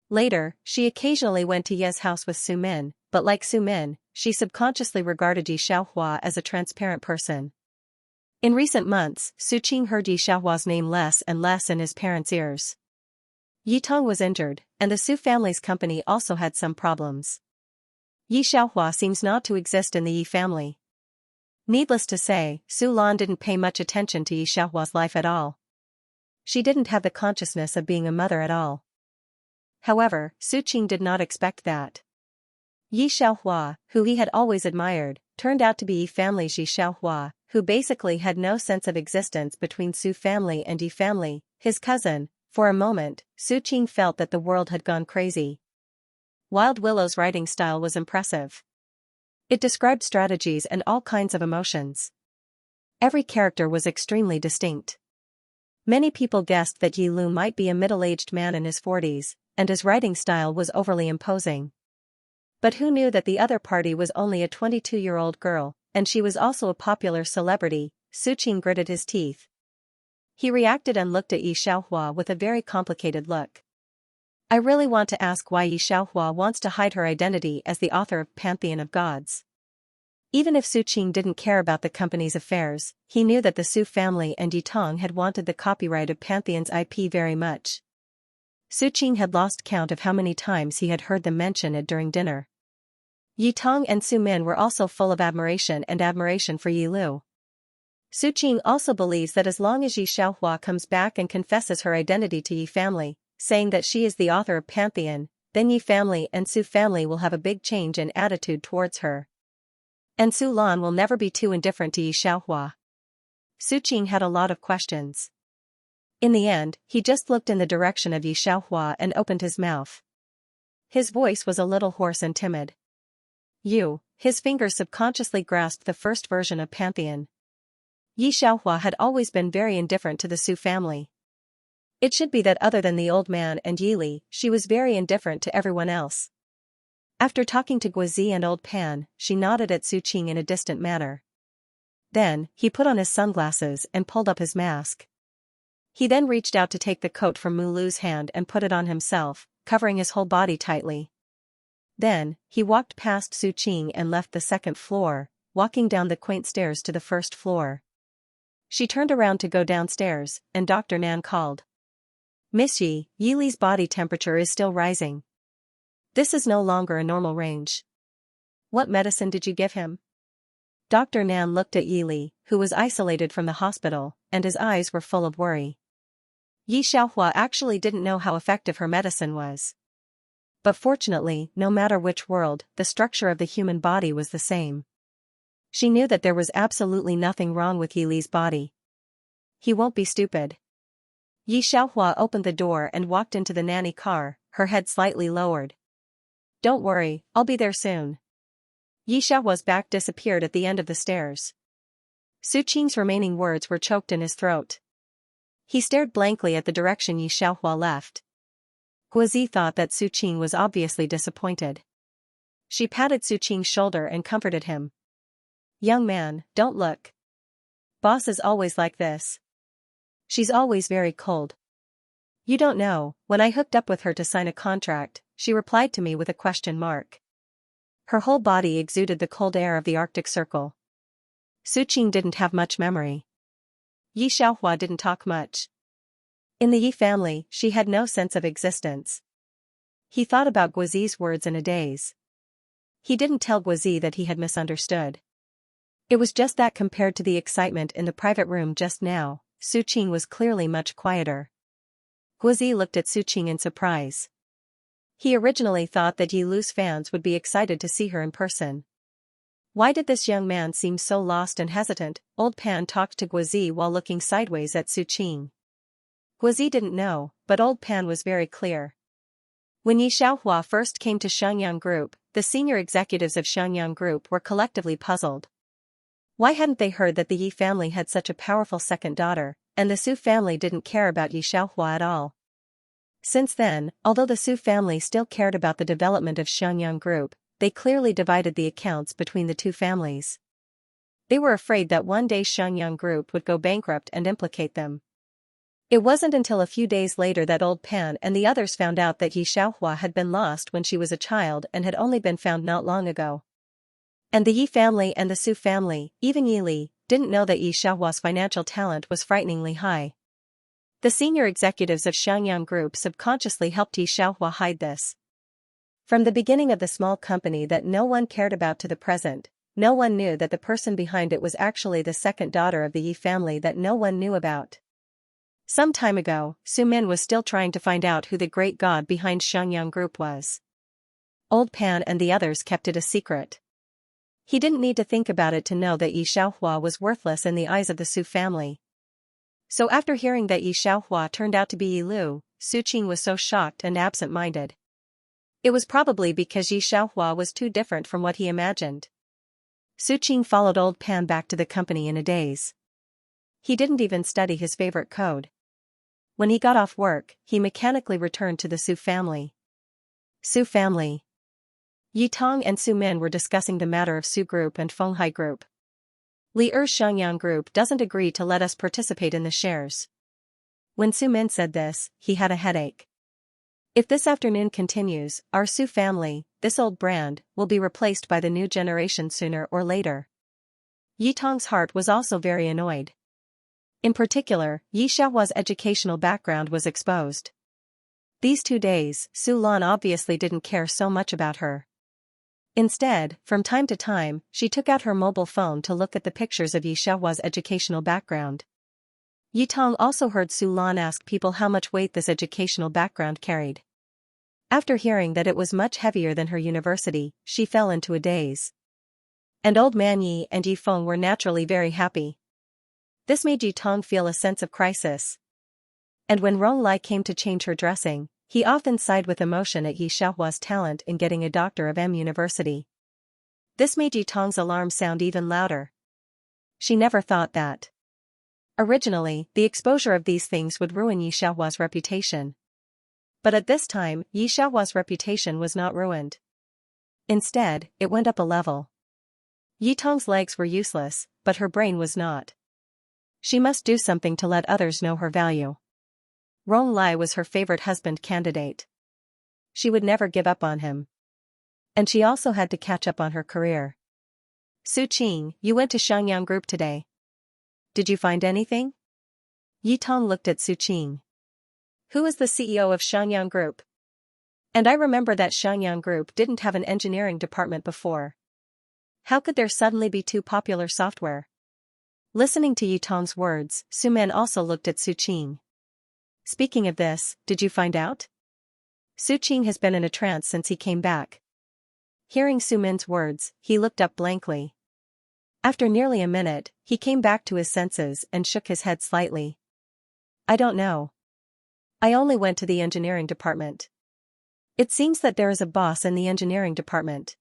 A: Later, she occasionally went to Ye's house with Su Min, but like Su Min, she subconsciously regarded Yi Xiaohua as a transparent person. In recent months, Su Qing heard Yi Xiaohua's name less and less in his parents' ears. Yi Tong was injured, and the Su family's company also had some problems. Yi Xiaohua seems not to exist in the Yi family. Needless to say, Su Lan didn't pay much attention to Yi Xiaohua's life at all. She didn't have the consciousness of being a mother at all. However, Su Qing did not expect that. Yi Xiaohua, who he had always admired, turned out to be Yi family's Yi Xiaohua, who basically had no sense of existence between Su family and Yi family, his cousin. For a moment, Su Qing felt that the world had gone crazy. Wild Willow's writing style was impressive. It described strategies and all kinds of emotions. Every character was extremely distinct. Many people guessed that Yi Lu might be a middle-aged man in his 40s, and his writing style was overly imposing. But who knew that the other party was only a 22-year-old girl, and she was also a popular celebrity? Su Qing gritted his teeth. He reacted and looked at Yi Xiaohua with a very complicated look. I really want to ask why Yi Xiaohua wants to hide her identity as the author of Pantheon of Gods. Even if Su Qing didn't care about the company's affairs, he knew that the Su family and Yi Tong had wanted the copyright of Pantheon's IP very much. Su Qing had lost count of how many times he had heard them mention it during dinner. Yi Tong and Su Min were also full of admiration for Yi Lu. Su Qing also believes that as long as Yi Xiaohua comes back and confesses her identity to Yi family, saying that she is the author of Pantheon, then Yi family and Su family will have a big change in attitude towards her. And Su Lan will never be too indifferent to Yi Xiaohua. Su Qing had a lot of questions. In the end, he just looked in the direction of Yi Xiaohua and opened his mouth. His voice was a little hoarse and timid. His fingers subconsciously grasped the first version of Pantheon. Yi Xiaohua had always been very indifferent to the Su family. It should be that other than the old man and Yi Li, she was very indifferent to everyone else. After talking to Guozi and old Pan, she nodded at Su Qing in a distant manner. Then, he put on his sunglasses and pulled up his mask. He then reached out to take the coat from Mu Lu's hand and put it on himself, covering his whole body tightly. Then, he walked past Su Qing and left the second floor, walking down the quaint stairs to the first floor. She turned around to go downstairs, and Dr. Nan called. Miss Yi, Yi Li's body temperature is still rising. This is no longer a normal range. What medicine did you give him? Dr. Nan looked at Yi Li, who was isolated from the hospital, and his eyes were full of worry. Yi Xiaohua actually didn't know how effective her medicine was. But fortunately, no matter which world, the structure of the human body was the same. She knew that there was absolutely nothing wrong with Yi Li's body. He won't be stupid. Yi Xiaohua opened the door and walked into the nanny car, her head slightly lowered. Don't worry, I'll be there soon. Yi Xiaohua's back disappeared at the end of the stairs. Su Qing's remaining words were choked in his throat. He stared blankly at the direction Yi Xiaohua left. Guozi thought that Su Qing was obviously disappointed. She patted Su Qing's shoulder and comforted him. Young man, don't look. Boss is always like this. She's always very cold. You don't know, when I hooked up with her to sign a contract, she replied to me with a question mark. Her whole body exuded the cold air of the Arctic Circle. Su Qing didn't have much memory. Yi Xiaohua didn't talk much. In the Yi family, she had no sense of existence. He thought about Guozi's words in a daze. He didn't tell Guozi that he had misunderstood. It was just that compared to the excitement in the private room just now, Su Qing was clearly much quieter. Guozi looked at Su Qing in surprise. He originally thought that Yi Lu's fans would be excited to see her in person. Why did this young man seem so lost and hesitant? Old Pan talked to Guozi while looking sideways at Su Qing. Guozi didn't know, but Old Pan was very clear. When Yi Xiaohua first came to Xianxia Group, the senior executives of Xianxia Group were collectively puzzled. Why hadn't they heard that the Yi family had such a powerful second daughter, and the Su family didn't care about Yi Xiaohua at all? Since then, although the Su family still cared about the development of Xianxia Group, they clearly divided the accounts between the two families. They were afraid that one day Xianxia Group would go bankrupt and implicate them. It wasn't until a few days later that Old Pan and the others found out that Yi Xiaohua had been lost when she was a child and had only been found not long ago. And the Yi family and the Su family, even Yi Li, didn't know that Yi Xiaohua's financial talent was frighteningly high. The senior executives of Xianxia Group subconsciously helped Yi Xiaohua hide this. From the beginning of the small company that no one cared about to the present, no one knew that the person behind it was actually the second daughter of the Yi family that no one knew about. Some time ago, Su Min was still trying to find out who the great god behind Xianxia Group was. Old Pan and the others kept it a secret. He didn't need to think about it to know that Yi Xiaohua was worthless in the eyes of the Su family. So after hearing that Yi Xiaohua turned out to be Yi Lu, Su Qing was so shocked and absent-minded. It was probably because Yi Xiaohua was too different from what he imagined. Su Qing followed Old Pan back to the company in a daze. He didn't even study his favorite code. When he got off work, he mechanically returned to the Su family. Su family. Yi Tong and Su Min were discussing the matter of Su Group and Fenghai Group. Li Er's Xiangyang Group doesn't agree to let us participate in the shares. When Su Min said this, he had a headache. If this afternoon continues, our Su family, this old brand, will be replaced by the new generation sooner or later. Yi Tong's heart was also very annoyed. In particular, Yi Xiaohua's educational background was exposed. These 2 days, Su Lan obviously didn't care so much about her. Instead, from time to time, she took out her mobile phone to look at the pictures of Yi Xiaohua's educational background. Yi Tong also heard Su Lan ask people how much weight this educational background carried. After hearing that it was much heavier than her university, she fell into a daze. And Old Man Yi and Yi Feng were naturally very happy. This made Yi Tong feel a sense of crisis. And when Rong Lai came to change her dressing, he often sighed with emotion at Yi Xiaohua's talent in getting a doctor of M University. This made Yi Tong's alarm sound even louder. She never thought that. Originally, the exposure of these things would ruin Yi Xiaohua's reputation. But at this time, Yi Xiaohua's reputation was not ruined. Instead, it went up a level. Yi Tong's legs were useless, but her brain was not. She must do something to let others know her value. Rong Lai was her favorite husband candidate. She would never give up on him. And she also had to catch up on her career. Su Qing, you went to Xianxia Group today. Did you find anything? Yi Tong looked at Su Qing. Who is the CEO of Xianxia Group? And I remember that Xianxia Group didn't have an engineering department before. How could there suddenly be two popular software? Listening to Yi Tong's words, Su Men also looked at Su Qing. Speaking of this, did you find out? Su Qing has been in a trance since he came back. Hearing Su Men's words, he looked up blankly. After nearly a minute, he came back to his senses and shook his head slightly. I don't know. I only went to the engineering department. It seems that there is a boss in the engineering department.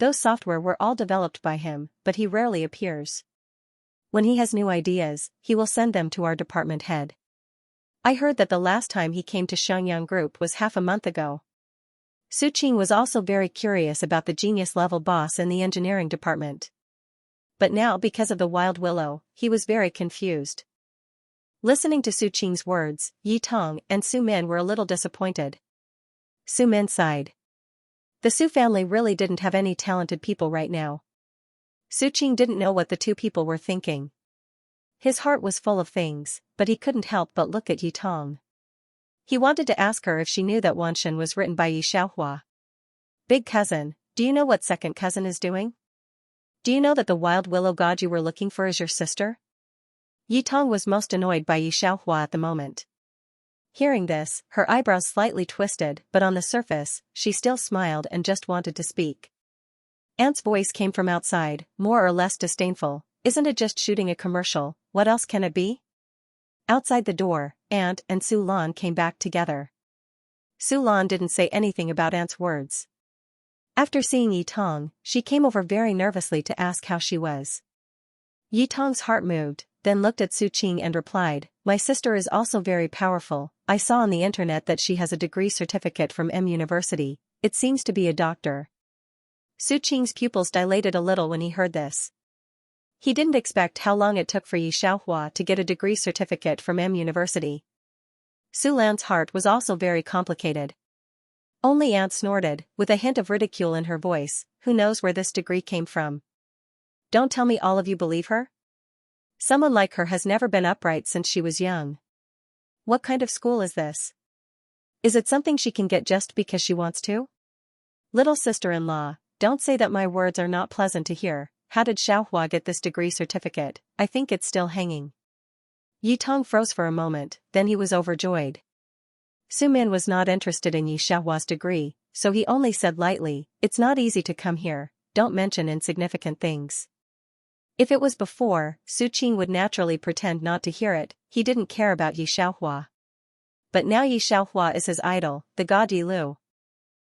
A: Those software were all developed by him, but he rarely appears. When he has new ideas, he will send them to our department head. I heard that the last time he came to Xianxia Group was half a month ago. Su Qing was also very curious about the genius-level boss in the engineering department. But now, because of the wild willow, he was very confused. Listening to Su Qing's words, Yi Tong and Su Men were a little disappointed. Su Men sighed. The Su family really didn't have any talented people right now. Su Qing didn't know what the two people were thinking. His heart was full of things, but he couldn't help but look at Yi Tong. He wanted to ask her if she knew that Wanshan was written by Yi Xiaohua. Big cousin, do you know what second cousin is doing? Do you know that the wild willow god you were looking for is your sister? Yi Tong was most annoyed by Yi Xiaohua at the moment. Hearing this, her eyebrows slightly twisted, but on the surface, she still smiled and just wanted to speak. Aunt's voice came from outside, more or less disdainful. Isn't it just shooting a commercial, what else can it be? Outside the door, Aunt and Su Lan came back together. Su Lan didn't say anything about Aunt's words. After seeing Yi Tong, she came over very nervously to ask how she was. Yi Tong's heart moved, then looked at Su Qing and replied, My sister is also very powerful. I saw on the internet that she has a degree certificate from M University. It seems to be a doctor. Su Qing's pupils dilated a little when he heard this. He didn't expect how long it took for Yi Xiaohua to get a degree certificate from M University. Su Lan's heart was also very complicated. Only Aunt snorted, with a hint of ridicule in her voice, who knows where this degree came from? Don't tell me all of you believe her? Someone like her has never been upright since she was young. What kind of school is this? Is it something she can get just because she wants to? Little sister-in-law, don't say that my words are not pleasant to hear. How did Xiaohua get this degree certificate? I think it's still hanging. Yi Tong froze for a moment, then he was overjoyed. Su Min was not interested in Yi Xiaohua's degree, so he only said lightly, It's not easy to come here, don't mention insignificant things. If it was before, Su Qing would naturally pretend not to hear it, he didn't care about Yi Xiaohua. But now Yi Xiaohua is his idol, the god Yi Lu.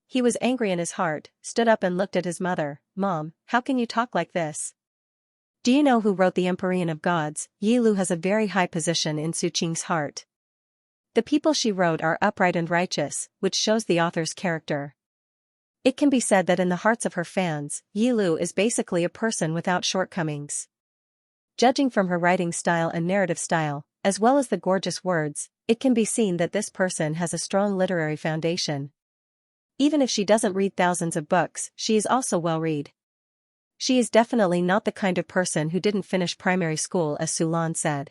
A: He was angry in his heart, stood up and looked at his mother. Mom, how can you talk like this? Do you know who wrote the Empyrean of Gods? Yi Lu has a very high position in Su Qing's heart. The people she wrote are upright and righteous, which shows the author's character. It can be said that in the hearts of her fans, Yi Lu is basically a person without shortcomings. Judging from her writing style and narrative style, as well as the gorgeous words, it can be seen that this person has a strong literary foundation. Even if she doesn't read thousands of books, she is also well-read. She is definitely not the kind of person who didn't finish primary school, as Su Lan said.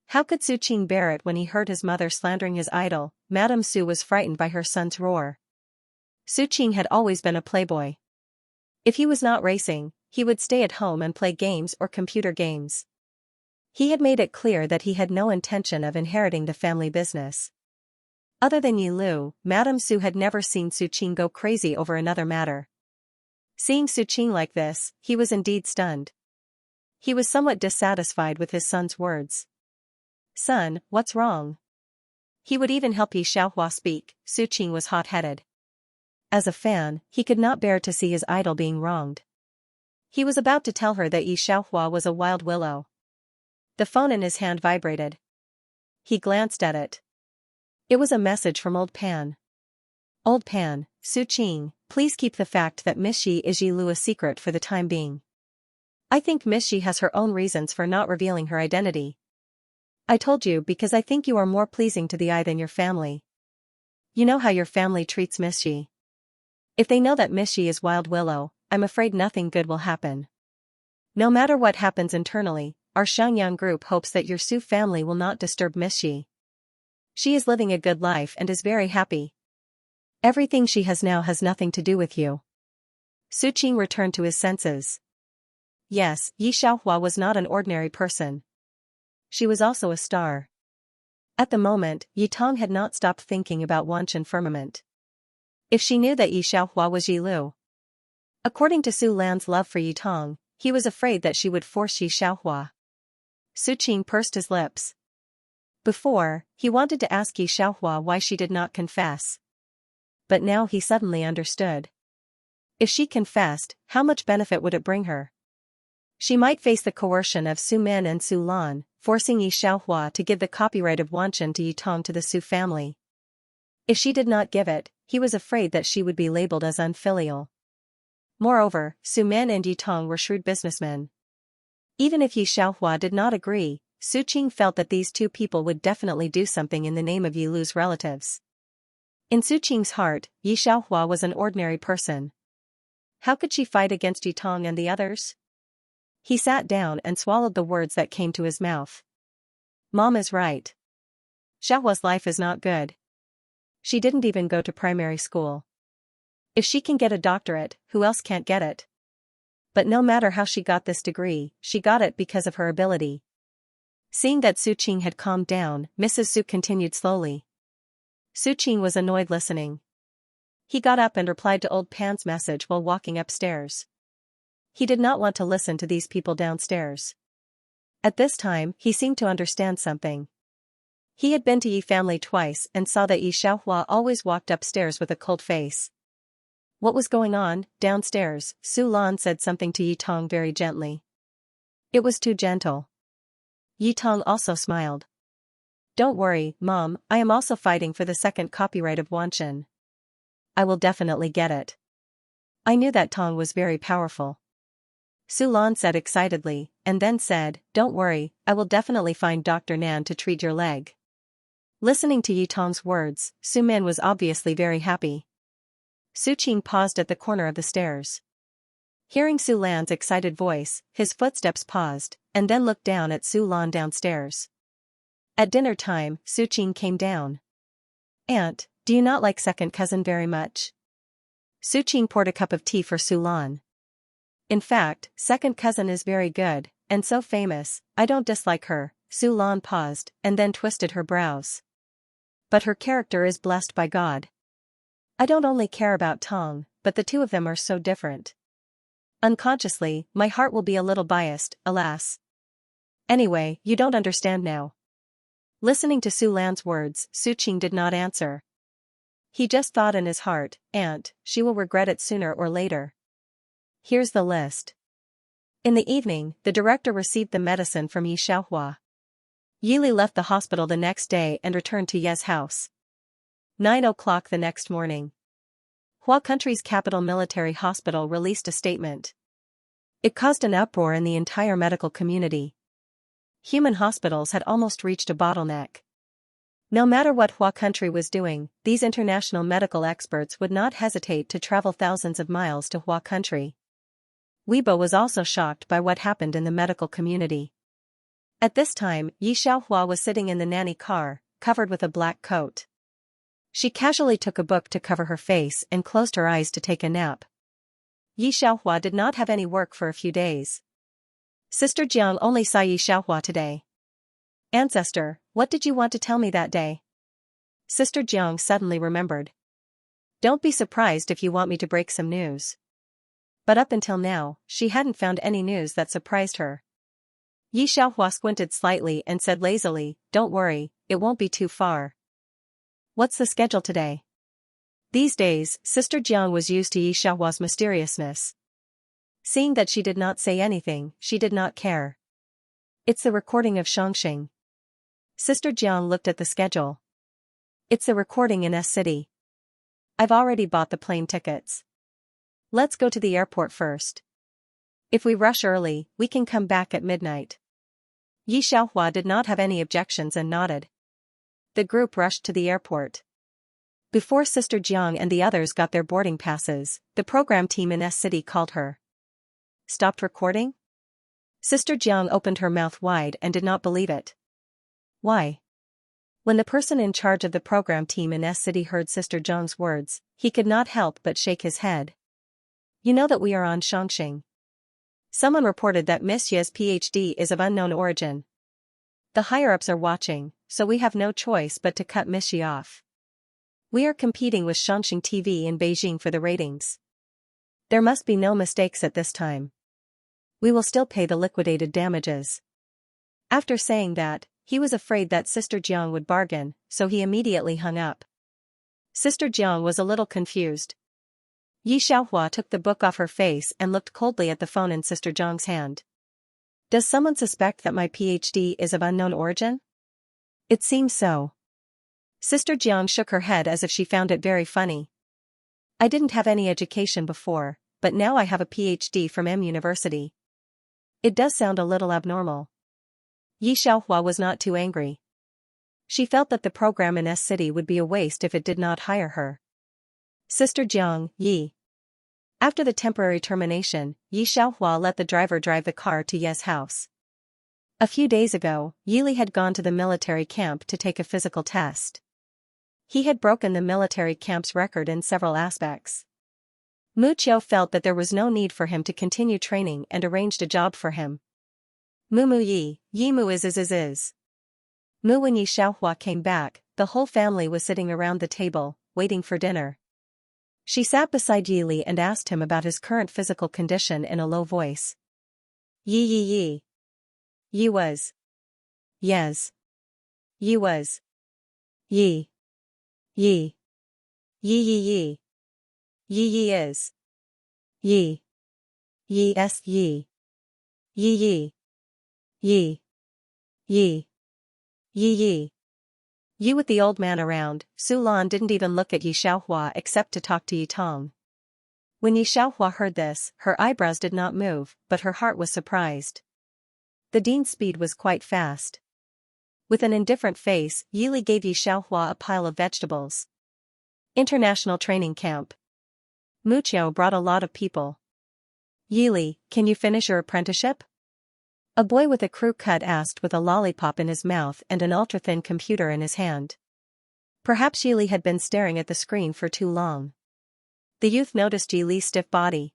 A: How could Su Qing bear it when he heard his mother slandering his idol? Madame Su was frightened by her son's roar. Su Qing had always been a playboy. If he was not racing, he would stay at home and play games or computer games. He had made it clear that he had no intention of inheriting the family business. Other than Yi Lu, Madame Su had never seen Su Qing go crazy over another matter. Seeing Su Qing like this, he was indeed stunned. He was somewhat dissatisfied with his son's words. Son, what's wrong? He would even help Yi Xiaohua speak. Su Qing was hot-headed. As a fan, he could not bear to see his idol being wronged. He was about to tell her that Yi Xiaohua was a wild willow. The phone in his hand vibrated. He glanced at it. It was a message from Old Pan. Old Pan, Su Qing, please keep the fact that Miss Xi is Yi Lu a secret for the time being. I think Miss Xi has her own reasons for not revealing her identity. I told you because I think you are more pleasing to the eye than your family. You know how your family treats Miss Xi. If they know that Miss Xi is Wild Willow, I'm afraid nothing good will happen. No matter what happens internally, our Xianxia group hopes that your Su family will not disturb Miss Xi. She is living a good life and is very happy. Everything she has now has nothing to do with you. Su Qing returned to his senses. Yes, Yi Xiaohua was not an ordinary person. She was also a star. At the moment, Yi Tong had not stopped thinking about Wanchen firmament. If she knew that Yi Xiaohua was Yi Lu. According to Su Lan's love for Yi Tong, he was afraid that she would force Yi Xiaohua. Su Qing pursed his lips. Before, he wanted to ask Yi Xiaohua why she did not confess. But now he suddenly understood. If she confessed, how much benefit would it bring her? She might face the coercion of Su Min and Su Lan, forcing Yi Xiaohua to give the copyright of Wanchen to Yi Tong to the Su family. If she did not give it, he was afraid that she would be labeled as unfilial. Moreover, Su Min and Yi Tong were shrewd businessmen. Even if Yi Xiaohua did not agree, Su Qing felt that these two people would definitely do something in the name of Yi Lu's relatives. In Su Qing's heart, Yi Xiaohua was an ordinary person. How could she fight against Yi Tong and the others? He sat down and swallowed the words that came to his mouth. Mom is right. Xiaohua's life is not good. She didn't even go to primary school. If she can get a doctorate, who else can't get it? But no matter how she got this degree, she got it because of her ability. Seeing that Su Qing had calmed down, Mrs. Su continued slowly. Su Qing was annoyed listening. He got up and replied to Old Pan's message while walking upstairs. He did not want to listen to these people downstairs. At this time, he seemed to understand something. He had been to Yi family twice and saw that Yi Xiaohua always walked upstairs with a cold face. What was going on? Downstairs, Su Lan said something to Yi Tong very gently. It was too gentle. Yi Tong also smiled. Don't worry, Mom, I am also fighting for the second copyright of Wanchen. I will definitely get it. I knew that Tong was very powerful. Su Lan said excitedly, and then said, Don't worry, I will definitely find Dr. Nan to treat your leg. Listening to Yi Tong's words, Su Min was obviously very happy. Su Qing paused at the corner of the stairs. Hearing Su Lan's excited voice, his footsteps paused, and then looked down at Su Lan downstairs. At dinner time, Su Qing came down. Aunt, do you not like second cousin very much? Su Qing poured a cup of tea for Su Lan. In fact, second cousin is very good, and so famous, I don't dislike her. Su Lan paused, and then twisted her brows. But her character is blessed by God. I don't only care about Tong, but the two of them are so different. Unconsciously, my heart will be a little biased, alas. Anyway, you don't understand now. Listening to Su Lan's words, Su Qing did not answer. He just thought in his heart, Aunt, she will regret it sooner or later. Here's the list. In the evening, the director received the medicine from Yi Xiaohua. Yi Li left the hospital the next day and returned to Ye's house. 9 o'clock the next morning. Hua country's capital military hospital released a statement. It caused an uproar in the entire medical community. Human hospitals had almost reached a bottleneck. No matter what Hua country was doing, these international medical experts would not hesitate to travel thousands of miles to Hua country. Weibo was also shocked by what happened in the medical community. At this time, Yi Xiaohua was sitting in the nanny car, covered with a black coat. She casually took a book to cover her face and closed her eyes to take a nap. Yi Xiaohua did not have any work for a few days. Sister Jiang only saw Yi Xiaohua today. Ancestor, what did you want to tell me that day? Sister Jiang suddenly remembered. Don't be surprised if you want me to break some news. But up until now, she hadn't found any news that surprised her. Yi Xiaohua squinted slightly and said lazily, Don't worry, it won't be too far. What's the schedule today? These days, Sister Jiang was used to Yi Xiaohua's mysteriousness. Seeing that she did not say anything, she did not care. It's the recording of Xianxia. Sister Jiang looked at the schedule. It's the recording in S City. I've already bought the plane tickets. Let's go to the airport first. If we rush early, we can come back at midnight. Yi Xiaohua did not have any objections and nodded. The group rushed to the airport. Before Sister Jiang and the others got their boarding passes, the program team in S City called her. Stopped recording? Sister Jiang opened her mouth wide and did not believe it. Why? When the person in charge of the program team in S City heard Sister Jiang's words, he could not help but shake his head. You know that we are on Xianxia. Someone reported that Miss Ye's PhD is of unknown origin. The higher-ups are watching, so we have no choice but to cut Miss Ye off. We are competing with Xianxia TV in Beijing for the ratings. There must be no mistakes at this time. We will still pay the liquidated damages. After saying that, he was afraid that Sister Jiang would bargain, so he immediately hung up. Sister Jiang was a little confused. Yi Xiaohua took the book off her face and looked coldly at the phone in Sister Jiang's hand. Does someone suspect that my PhD is of unknown origin? It seems so. Sister Jiang shook her head as if she found it very funny. I didn't have any education before, but now I have a PhD from M University. It does sound a little abnormal. Yi Xiaohua was not too angry. She felt that the program in S City would be a waste if it did not hire her. Sister Jiang, Yi. After the temporary termination, Yi Xiaohua let the driver drive the car to Ye's house. A few days ago, Yili had gone to the military camp to take a physical test. He had broken the military camp's record in several aspects. Mu Qiu felt that there was no need for him to continue training and arranged a job for him. Mu Yi, Yi Mu is. Mu when Yi Xiaohua came back, the whole family was sitting around the table, waiting for dinner. She sat beside Yili and asked him about his current physical condition in a low voice. Yi. Yi was. Yes. Yi was. Yi. Yi. Yi. Yi is. Yi. Yi s yi. Yi. Yi. Yi. Yi with the old man around, Su Lan didn't even look at Yi Xiaohua except to talk to Yi Tong. When Yi Xiaohua heard this, her eyebrows did not move, but her heart was surprised. The dean's speed was quite fast. With an indifferent face, Yili gave Yi Xiaohua a pile of vegetables. International training camp. Mu Qiu brought a lot of people. Yili, can you finish your apprenticeship? A boy with a crew cut asked with a lollipop in his mouth and an ultra-thin computer in his hand. Perhaps Yili had been staring at the screen for too long. The youth noticed Yili's stiff body.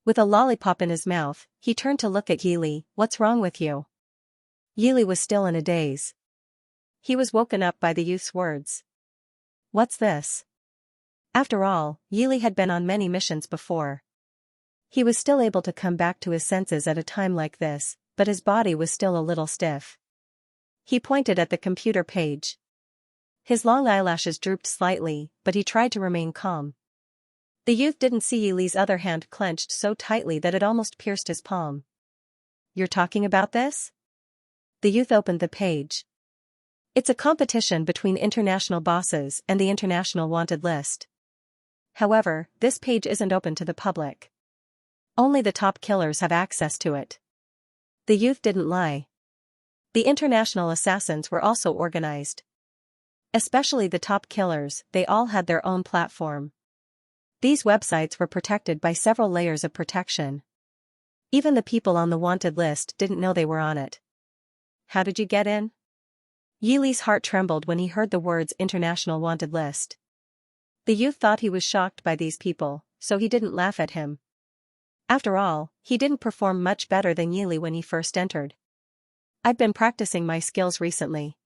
A: With a lollipop in his mouth, he turned to look at Yili. What's wrong with you? Yili was still in a daze. He was woken up by the youth's words. What's this? After all, Yili had been on many missions before. He was still able to come back to his senses at a time like this, but his body was still a little stiff. He pointed at the computer page. His long eyelashes drooped slightly, but he tried to remain calm. The youth didn't see Yili's other hand clenched so tightly that it almost pierced his palm. You're talking about this? The youth opened the page. It's a competition between international bosses and the international wanted list. However, this page isn't open to the public. Only the top killers have access to it. The youth didn't lie. The international assassins were also organized. Especially the top killers, they all had their own platform. These websites were protected by several layers of protection. Even the people on the wanted list didn't know they were on it. How did you get in? Yili's heart trembled when he heard the words international wanted list. The youth thought he was shocked by these people, so he didn't laugh at him. After all, he didn't perform much better than Yili when he first entered. I've been practicing my skills recently.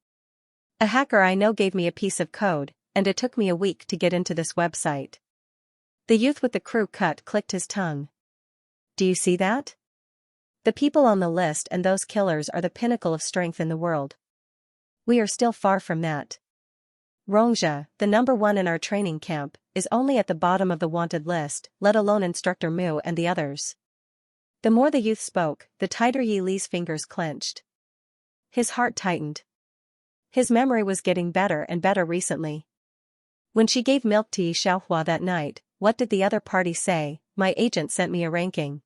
A: A hacker I know gave me a piece of code, and it took me a week to get into this website. The youth with the crew cut clicked his tongue. Do you see that? The people on the list and those killers are the pinnacle of strength in the world. We are still far from that. Rongxia, the number one in our training camp, is only at the bottom of the wanted list, let alone Instructor Mu and the others. The more the youth spoke, the tighter Yi Li's fingers clenched. His heart tightened. His memory was getting better and better recently. When she gave milk to Xianxia that night, what did the other party say? My agent sent me a ranking.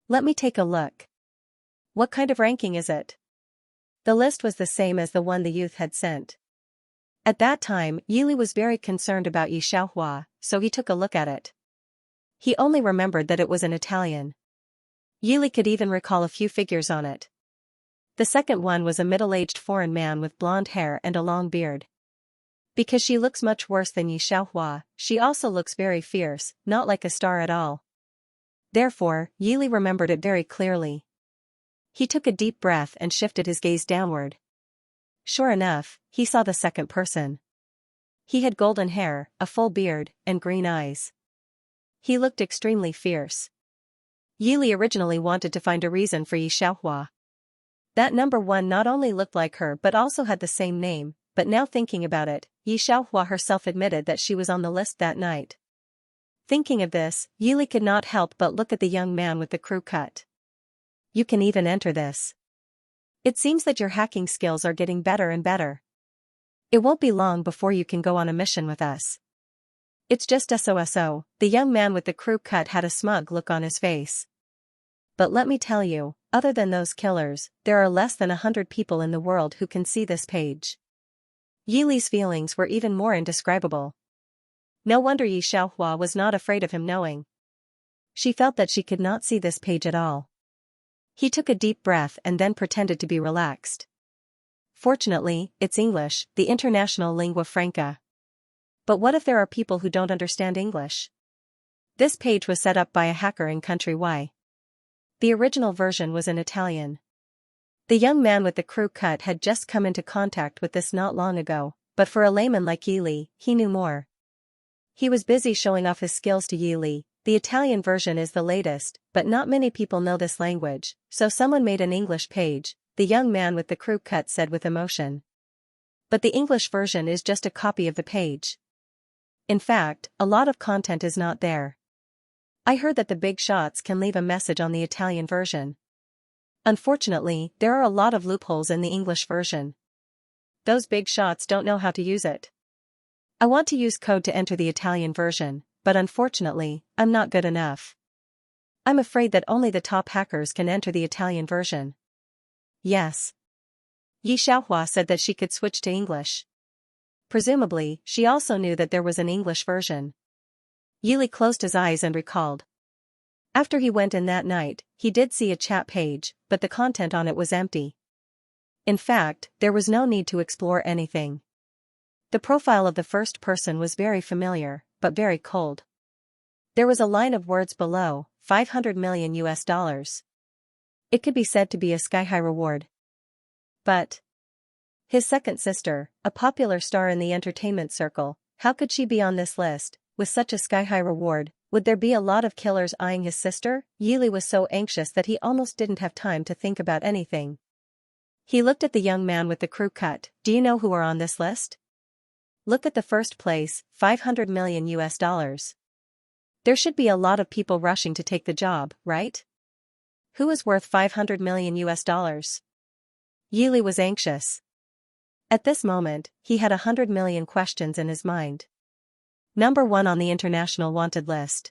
A: Let me take a look. What kind of ranking is it? The list was the same as the one the youth had sent. At that time, Yili was very concerned about Xianxia, so he took a look at it. He only remembered that it was in Italian. Yili could even recall a few figures on it. The second one was a middle-aged foreign man with blonde hair and a long beard. Because she looks much worse than Xianxia, she also looks very fierce, not like a star at all. Therefore, Yili remembered it very clearly. He took a deep breath and shifted his gaze downward. Sure enough, he saw the second person. He had golden hair, a full beard, and green eyes. He looked extremely fierce. Yili originally wanted to find a reason for Xianxia. That number one not only looked like her but also had the same name, but now thinking about it, Xianxia herself admitted that she was on the list that night. Thinking of this, Yili could not help but look at the young man with the crew cut. You can even enter this. It seems that your hacking skills are getting better and better. It won't be long before you can go on a mission with us. It's just SOSO, the young man with the crew cut had a smug look on his face. But let me tell you, other than those killers, there are less than 100 people in the world who can see this page. Yili's feelings were even more indescribable. No wonder Xianxia was not afraid of him knowing. She felt that she could not see this page at all. He took a deep breath and then pretended to be relaxed. Fortunately, it's English, the international lingua franca. But what if there are people who don't understand English? This page was set up by a hacker in country Y. The original version was in Italian. The young man with the crew cut had just come into contact with this not long ago, but for a layman like Yili, he knew more. He was busy showing off his skills to Yili. The Italian version is the latest, but not many people know this language, so someone made an English page, the young man with the crew cut said with emotion. But the English version is just a copy of the page. In fact, a lot of content is not there. I heard that the big shots can leave a message on the Italian version. Unfortunately, there are a lot of loopholes in the English version. Those big shots don't know how to use it. I want to use code to enter the Italian version, but unfortunately, I'm not good enough. I'm afraid that only the top hackers can enter the Italian version. Yes. Xianxia said that she could switch to English. Presumably, she also knew that there was an English version. Yili closed his eyes and recalled. After he went in that night, he did see a chat page, but the content on it was empty. In fact, there was no need to explore anything. The profile of the first person was very familiar, but very cold. There was a line of words below, $500 million. It could be said to be a sky-high reward. But his second sister, a popular star in the entertainment circle, how could she be on this list, with such a sky-high reward? Would there be a lot of killers eyeing his sister? Yili was so anxious that he almost didn't have time to think about anything. He looked at the young man with the crew cut. Do you know who are on this list? Look at the first place, $500 million. There should be a lot of people rushing to take the job, right? Who is worth $500 million? Yili was anxious. At this moment, he had 100 million questions in his mind. Number 1 on the international wanted list.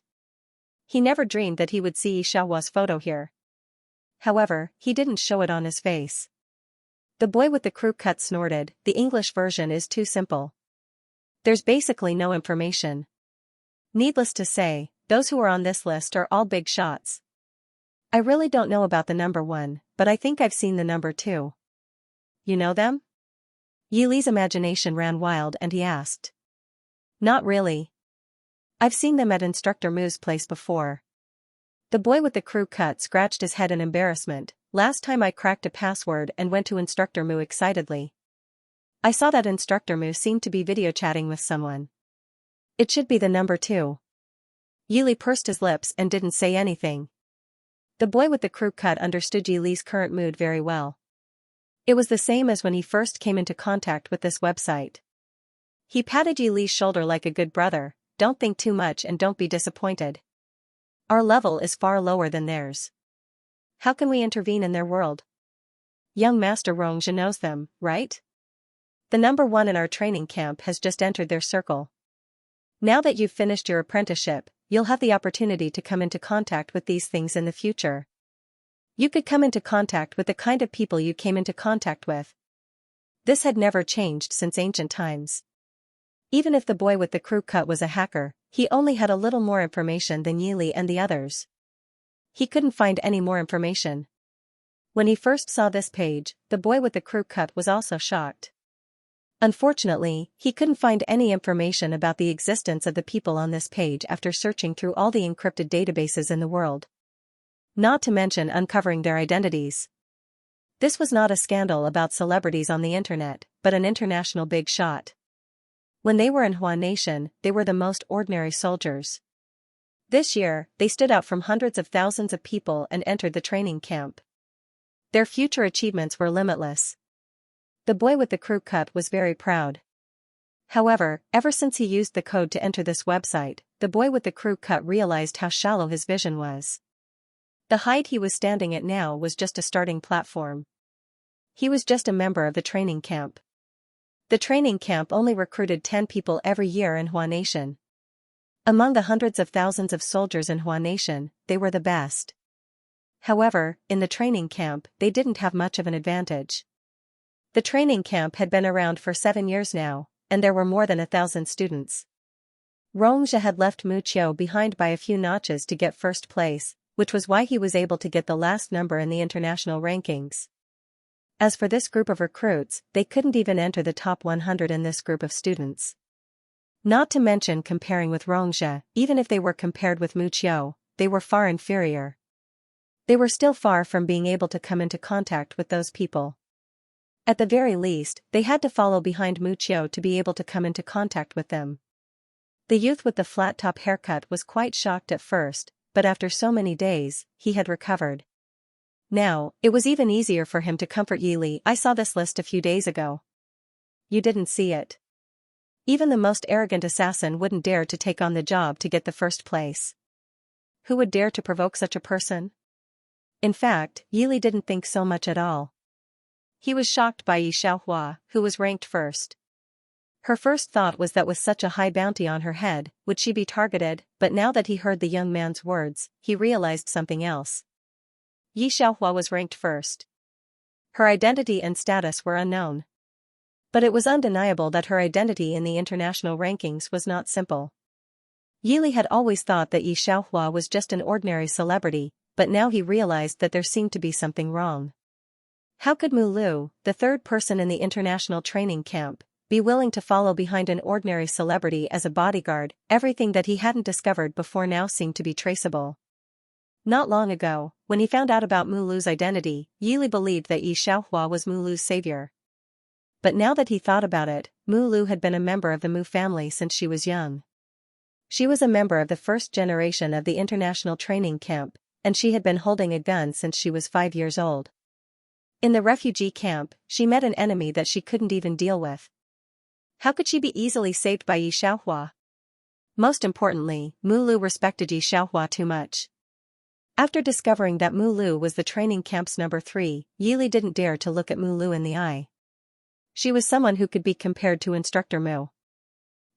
A: He never dreamed that he would see Xianxia's photo here. However, he didn't show it on his face. The boy with the crew cut snorted. The English version is too simple. There's basically no information. Needless to say, those who are on this list are all big shots. I really don't know about the number 1, but I think I've seen the number 2. You know them? Yili's imagination ran wild and he asked. Not really. I've seen them at Instructor Mu's place before. The boy with the crew cut scratched his head in embarrassment. Last time I cracked a password and went to Instructor Mu excitedly. I saw that Instructor Mu seemed to be video chatting with someone. It should be the number 2. Yili pursed his lips and didn't say anything. The boy with the crew cut understood Yili's current mood very well. It was the same as when he first came into contact with this website. He patted Yili's shoulder like a good brother. Don't think too much and don't be disappointed. Our level is far lower than theirs. How can we intervene in their world? young Master Rongjia knows them, right? The number one in our training camp has just entered their circle. Now that you've finished your apprenticeship, you'll have the opportunity to come into contact with these things in the future. You could come into contact with the kind of people you came into contact with. This had never changed since ancient times. Even if the boy with the crew cut was a hacker, he only had a little more information than Yili and the others. He couldn't find any more information. When he first saw this page, the boy with the crew cut was also shocked. Unfortunately, he couldn't find any information about the existence of the people on this page after searching through all the encrypted databases in the world. Not to mention uncovering their identities. This was not a scandal about celebrities on the internet, but an international big shot. When they were in Hua Nation, they were the most ordinary soldiers. This year, they stood out from hundreds of thousands of people and entered the training camp. Their future achievements were limitless. The boy with the crew cut was very proud. However, ever since he used the code to enter this website, the boy with the crew cut realized how shallow his vision was. The height he was standing at now was just a starting platform. He was just a member of the training camp. The training camp only recruited 10 people every year in Hua Nation. Among the hundreds of thousands of soldiers in Hua Nation, they were the best. However, in the training camp, they didn't have much of an advantage. The training camp had been around for 7 years now, and there were more than 1,000 students. Rongjia had left Mu Qiu behind by a few notches to get first place, which was why he was able to get the last number in the international rankings. As for this group of recruits, they couldn't even enter the top 100 in this group of students. Not to mention comparing with Rongjia, even if they were compared with Mu Qiu, they were far inferior. They were still far from being able to come into contact with those people. At the very least, they had to follow behind Mu Qiu to be able to come into contact with them. The youth with the flat-top haircut was quite shocked at first, but after so many days, he had recovered. Now, it was even easier for him to comfort Yili. I saw this list a few days ago. You didn't see it. Even the most arrogant assassin wouldn't dare to take on the job to get the first place. Who would dare to provoke such a person? In fact, Yili didn't think so much at all. He was shocked by Xianxia, who was ranked first. Her first thought was that with such a high bounty on her head, would she be targeted, but now that he heard the young man's words, he realized something else. Xianxia was ranked first. Her identity and status were unknown. But it was undeniable that her identity in the international rankings was not simple. Yili had always thought that Xianxia was just an ordinary celebrity, but now he realized that there seemed to be something wrong. How could Mu Lu, the third person in the international training camp, be willing to follow behind an ordinary celebrity as a bodyguard? Everything that he hadn't discovered before now seemed to be traceable. Not long ago, when he found out about Mu Lu's identity, Yili believed that Xianxia was Mu Lu's savior. But now that he thought about it, Mu Lu had been a member of the Mu family since she was young. She was a member of the first generation of the international training camp, and she had been holding a gun since she was 5 years old. In the refugee camp, she met an enemy that she couldn't even deal with. How could she be easily saved by Xianxia? Most importantly, Mu Lu respected Xianxia too much. After discovering that Mu Lu was the training camp's number 3, Yili didn't dare to look at Mu Lu in the eye. She was someone who could be compared to Instructor Mu.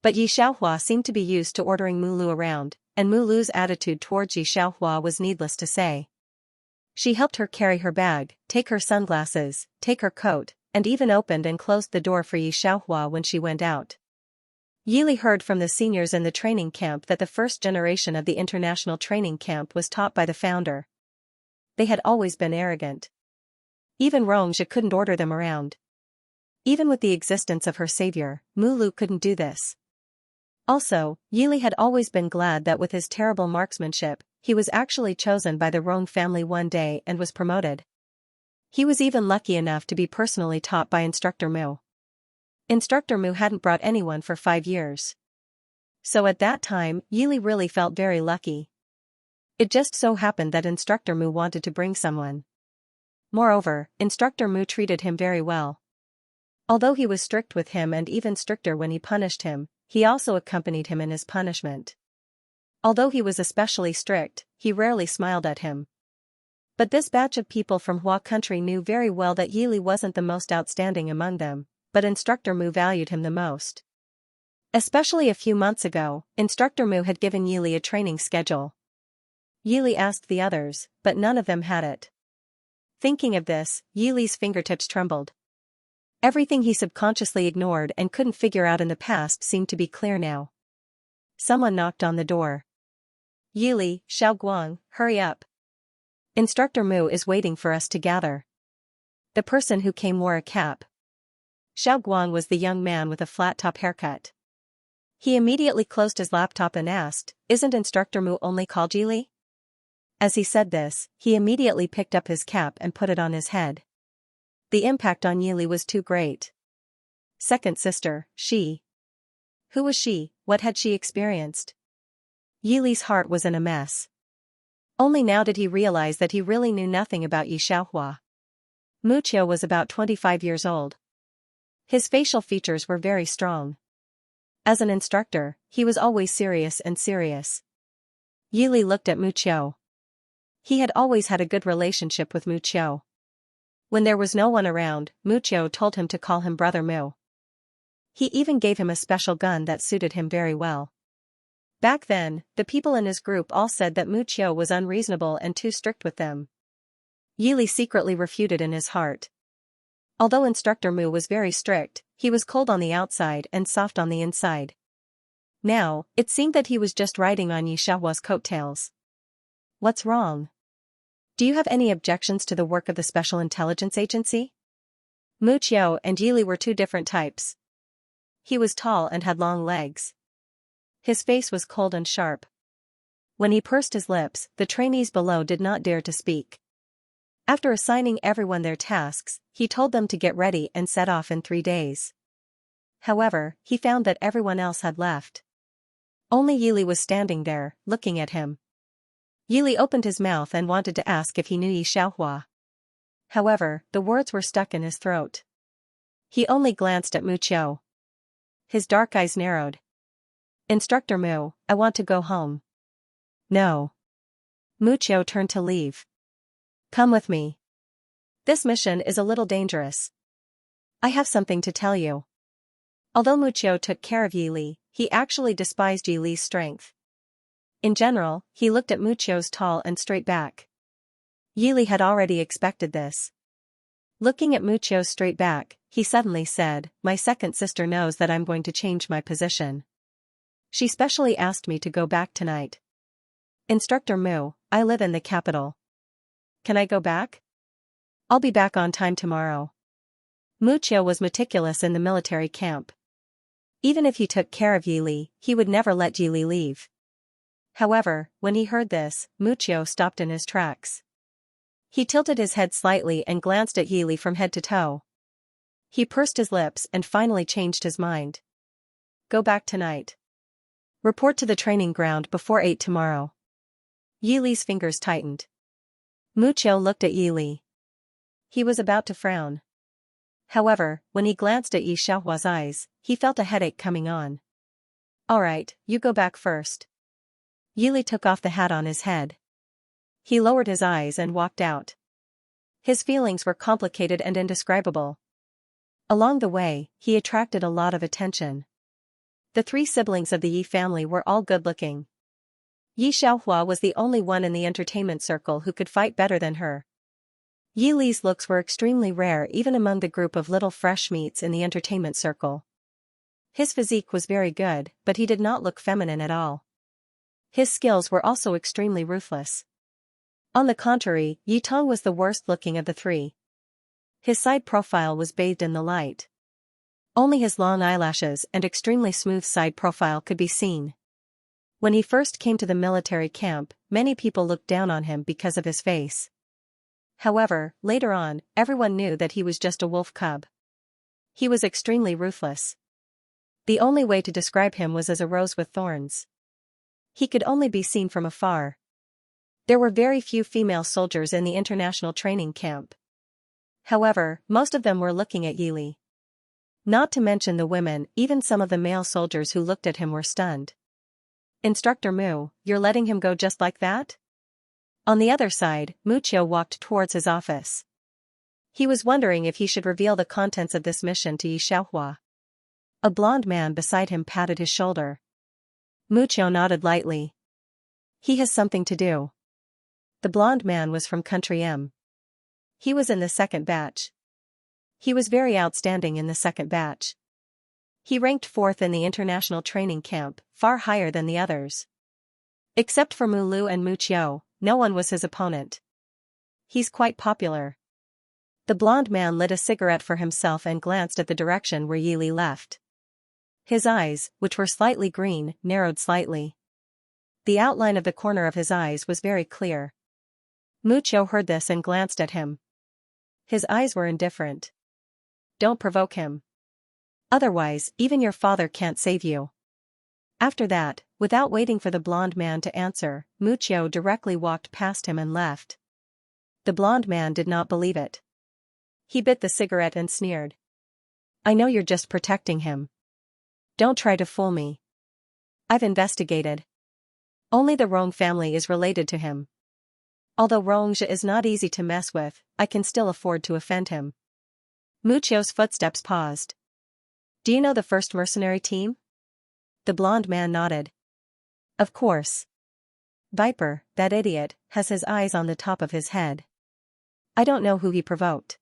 A: But Xianxia seemed to be used to ordering Mu Lu around, and Mu Lu's attitude towards Xianxia was needless to say. She helped her carry her bag, take her sunglasses, take her coat, and even opened and closed the door for Xianxia when she went out. Yili heard from the seniors in the training camp that the first generation of the international training camp was taught by the founder. They had always been arrogant. Even Rongjia couldn't order them around. Even with the existence of her savior, Mu Lu couldn't do this. Also, Yili had always been glad that with his terrible marksmanship, he was actually chosen by the Rong family one day and was promoted. He was even lucky enough to be personally taught by Instructor Mu. Instructor Mu hadn't brought anyone for 5 years. So at that time, Yili really felt very lucky. It just so happened that Instructor Mu wanted to bring someone. Moreover, Instructor Mu treated him very well. Although he was strict with him and even stricter when he punished him, he also accompanied him in his punishment. Although he was especially strict, he rarely smiled at him. But this batch of people from Hua country knew very well that Yili wasn't the most outstanding among them, but Instructor Mu valued him the most. Especially a few months ago, Instructor Mu had given Yili a training schedule. Yili asked the others, but none of them had it. Thinking of this, Yili's fingertips trembled. Everything he subconsciously ignored and couldn't figure out in the past seemed to be clear now. Someone knocked on the door. Yili, Xiaoguang, hurry up. Instructor Mu is waiting for us to gather. The person who came wore a cap. Xiaoguang was the young man with a flat-top haircut. He immediately closed his laptop and asked, "Isn't Instructor Mu only called Yili?" As he said this, he immediately picked up his cap and put it on his head. The impact on Yili was too great. Second sister, she. Who was she? What had she experienced? Yili's heart was in a mess. Only now did he realize that he really knew nothing about Yi Xiaohua. Mu Qiu was about 25 years old. His facial features were very strong. As an instructor, he was always serious. Yili looked at Mu Qiu. He had always had a good relationship with Mu Qiu. When there was no one around, Mu Qiu told him to call him Brother Mu. He even gave him a special gun that suited him very well. Back then, the people in his group all said that Mu Qiu was unreasonable and too strict with them. Yili secretly refuted in his heart. Although Instructor Mu was very strict, he was cold on the outside and soft on the inside. Now, it seemed that he was just riding on Yi Xiaohua's coattails. What's wrong? Do you have any objections to the work of the Special Intelligence Agency? Mu Qiu and Yili were two different types. He was tall and had long legs. His face was cold and sharp. When he pursed his lips, the trainees below did not dare to speak. After assigning everyone their tasks, he told them to get ready and set off in 3 days. However, he found that everyone else had left. Only Yili was standing there, looking at him. Yili opened his mouth and wanted to ask if he knew Yi Xiaohua. However, the words were stuck in his throat. He only glanced at Mu Qiu. His dark eyes narrowed. Instructor Mu, I want to go home. No. Mu Qiu turned to leave. Come with me. This mission is a little dangerous. I have something to tell you. Although Mu Qiu took care of Yili, he actually despised Yili's strength. In general, he looked at Mu Qiu's tall and straight back. Yili had already expected this. Looking at Mu Qiu's straight back, he suddenly said, "My second sister knows that I'm going to change my position. She specially asked me to go back tonight. Instructor Mu, I live in the capital. Can I go back? I'll be back on time tomorrow." Mu Qiu was meticulous in the military camp. Even if he took care of Yili, he would never let Yili leave. However, when he heard this, Mu Qiu stopped in his tracks. He tilted his head slightly and glanced at Yili from head to toe. He pursed his lips and finally changed his mind. Go back tonight. Report to the training ground before 8 tomorrow. Yili's fingers tightened. Mu Qiu looked at Yili. He was about to frown. However, when he glanced at Yi Xiaohua's eyes, he felt a headache coming on. All right, you go back first. Yili took off the hat on his head. He lowered his eyes and walked out. His feelings were complicated and indescribable. Along the way, he attracted a lot of attention. The 3 siblings of the Yi family were all good-looking. Yi Xiaohua was the only one in the entertainment circle who could fight better than her. Yili's looks were extremely rare even among the group of little fresh meats in the entertainment circle. His physique was very good, but he did not look feminine at all. His skills were also extremely ruthless. On the contrary, Yi Tong was the worst-looking of the 3. His side profile was bathed in the light. Only his long eyelashes and extremely smooth side profile could be seen. When he first came to the military camp, many people looked down on him because of his face. However, later on, everyone knew that he was just a wolf cub. He was extremely ruthless. The only way to describe him was as a rose with thorns. He could only be seen from afar. There were very few female soldiers in the international training camp. However, most of them were looking at Yili. Not to mention the women, even some of the male soldiers who looked at him were stunned. Instructor Mu, you're letting him go just like that? On the other side, Mucho walked towards his office. He was wondering if he should reveal the contents of this mission to Xianxia. A blond man beside him patted his shoulder. Mucho nodded lightly. He has something to do. The blond man was from Country M. He was in the second batch. He was very outstanding in the second batch. He ranked fourth in the international training camp, far higher than the others. Except for Mulu and Mucho, no one was his opponent. He's quite popular. The blond man lit a cigarette for himself and glanced at the direction where Yili left. His eyes, which were slightly green, narrowed slightly. The outline of the corner of his eyes was very clear. Mucho heard this and glanced at him. His eyes were indifferent. Don't provoke him. Otherwise, even your father can't save you. After that, without waiting for the blond man to answer, Mucho directly walked past him and left. The blond man did not believe it. He bit the cigarette and sneered. I know you're just protecting him. Don't try to fool me. I've investigated. Only the Rong family is related to him. Although Rongja is not easy to mess with, I can still afford to offend him. Mucho's footsteps paused. Do you know the first mercenary team? The blond man nodded. Of course. Viper, that idiot, has his eyes on the top of his head. I don't know who he provoked.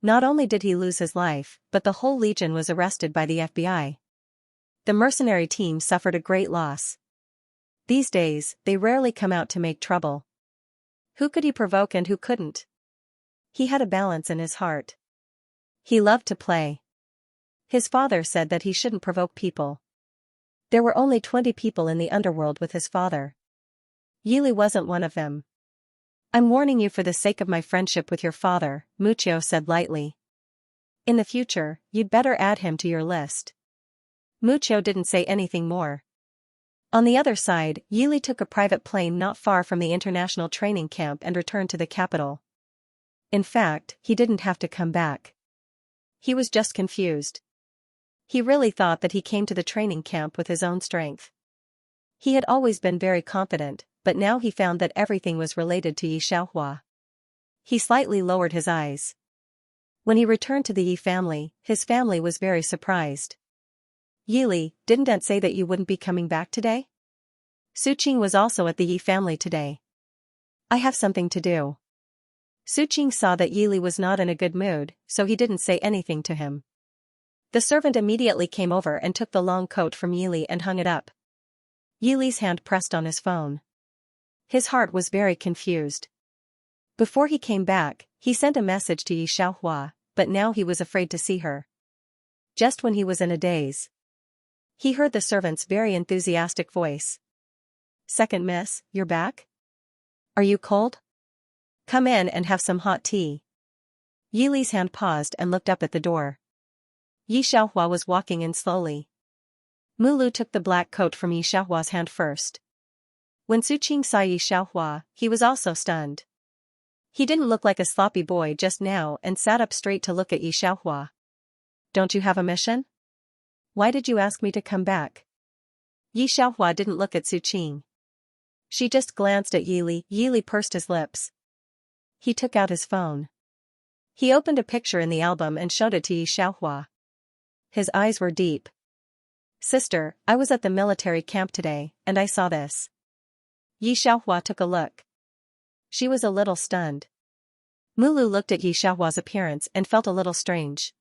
A: Not only did he lose his life, but the whole legion was arrested by the FBI. The mercenary team suffered a great loss. These days, they rarely come out to make trouble. Who could he provoke and who couldn't? He had a balance in his heart. He loved to play. His father said that he shouldn't provoke people. There were only 20 people in the underworld with his father. Yili wasn't one of them. I'm warning you for the sake of my friendship with your father, Mucho said lightly. In the future, you'd better add him to your list. Mucho didn't say anything more. On the other side, Yili took a private plane not far from the international training camp and returned to the capital. In fact, he didn't have to come back. He was just confused. He really thought that he came to the training camp with his own strength. He had always been very confident, but now he found that everything was related to Xianxia. He slightly lowered his eyes. When he returned to the Yi family, his family was very surprised. Yili, didn't Aunt say that you wouldn't be coming back today? Suqing was also at the Yi family today. I have something to do. Suqing saw that Yili was not in a good mood, so he didn't say anything to him. The servant immediately came over and took the long coat from Yili and hung it up. Yili's hand pressed on his phone. His heart was very confused. Before he came back, he sent a message to Xianxia, but now he was afraid to see her. Just when he was in a daze, he heard the servant's very enthusiastic voice. Second miss, you're back? Are you cold? Come in and have some hot tea. Yili's hand paused and looked up at the door. Xianxia was walking in slowly. Mulu took the black coat from Xianxia's hand first. When Suqing saw Xianxia, he was also stunned. He didn't look like a sloppy boy just now and sat up straight to look at Xianxia. Don't you have a mission? Why did you ask me to come back? Xianxia didn't look at Suqing. She just glanced at Yili. Yili pursed his lips. He took out his phone. He opened a picture in the album and showed it to Xianxia. His eyes were deep. Sister, I was at the military camp today, and I saw this. Xianxia took a look. She was a little stunned. Mulu looked at Xianxia's appearance and felt a little strange.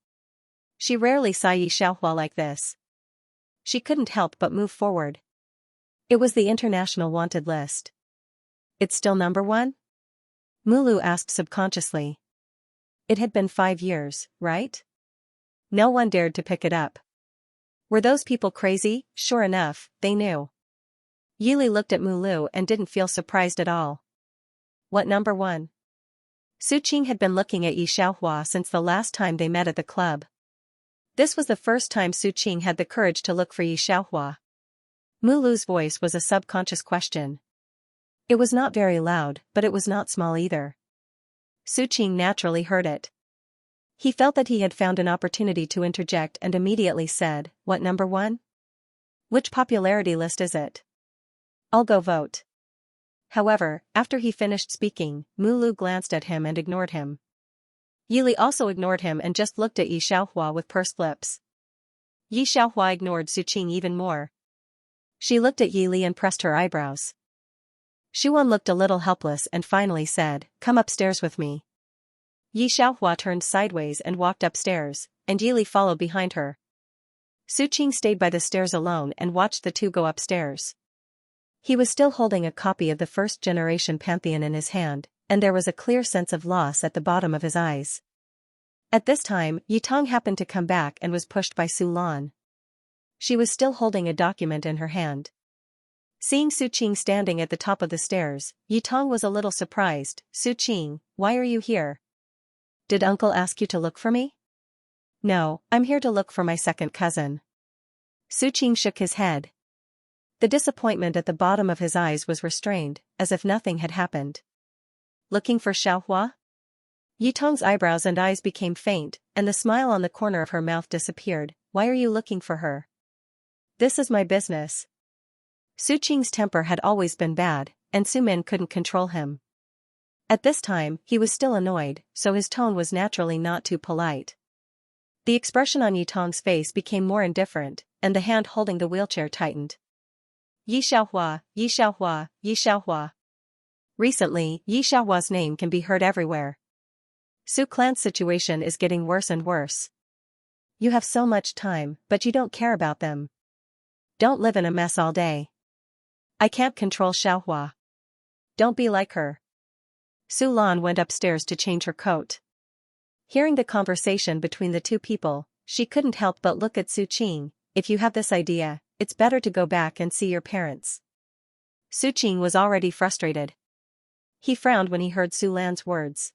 A: She rarely saw Xianxia like this. She couldn't help but move forward. It was the international wanted list. It's still number 1? Mulu asked subconsciously. It had been 5 years, right? No one dared to pick it up. Were those people crazy? Sure enough, they knew. Yili looked at Mulu and didn't feel surprised at all. What number 1? Suqing had been looking at Xianxia since the last time they met at the club. This was the first time Suqing had the courage to look for Xianxia. Mulu's voice was a subconscious question. It was not very loud, but it was not small either. Suqing naturally heard it. He felt that he had found an opportunity to interject and immediately said, What number 1? Which popularity list is it? I'll go vote. However, after he finished speaking, Mulu glanced at him and ignored him. Yili also ignored him and just looked at Yi Xiaohua with pursed lips. Yi Xiaohua ignored Su Qing even more. She looked at Yili and pressed her eyebrows. Shuan looked a little helpless and finally said, "Come upstairs with me." Yi Xiaohua turned sideways and walked upstairs, and Yili followed behind her. Su Qing stayed by the stairs alone and watched the two go upstairs. He was still holding a copy of the first-generation Pantheon in his hand, and there was a clear sense of loss at the bottom of his eyes. At this time, Yitong happened to come back and was pushed by Su Lan. She was still holding a document in her hand. Seeing Su Qing standing at the top of the stairs, Yitong was a little surprised. "Su Qing, why are you here? Did uncle ask you to look for me?" "No, I'm here to look for my second cousin." Su Qing shook his head. The disappointment at the bottom of his eyes was restrained, as if nothing had happened. "Looking for Xiaohua?" Yitong's eyebrows and eyes became faint, and the smile on the corner of her mouth disappeared. "Why are you looking for her?" "This is my business." Su Qing's temper had always been bad, and Su Min couldn't control him. At this time, he was still annoyed, so his tone was naturally not too polite. The expression on Yitong's face became more indifferent, and the hand holding the wheelchair tightened. "Yi Xiaohua, Yi Xiaohua, Yi Xiaohua." Recently, Yi Xiaohua's name can be heard everywhere. Su Clan's situation is getting worse and worse. You have so much time, but you don't care about them. Don't live in a mess all day. I can't control Xiaohua. Don't be like her. Su Lan went upstairs to change her coat. Hearing the conversation between the two people, she couldn't help but look at Su Qing. "If you have this idea, it's better to go back and see your parents." Su Qing was already frustrated. He frowned when he heard Su Lan's words.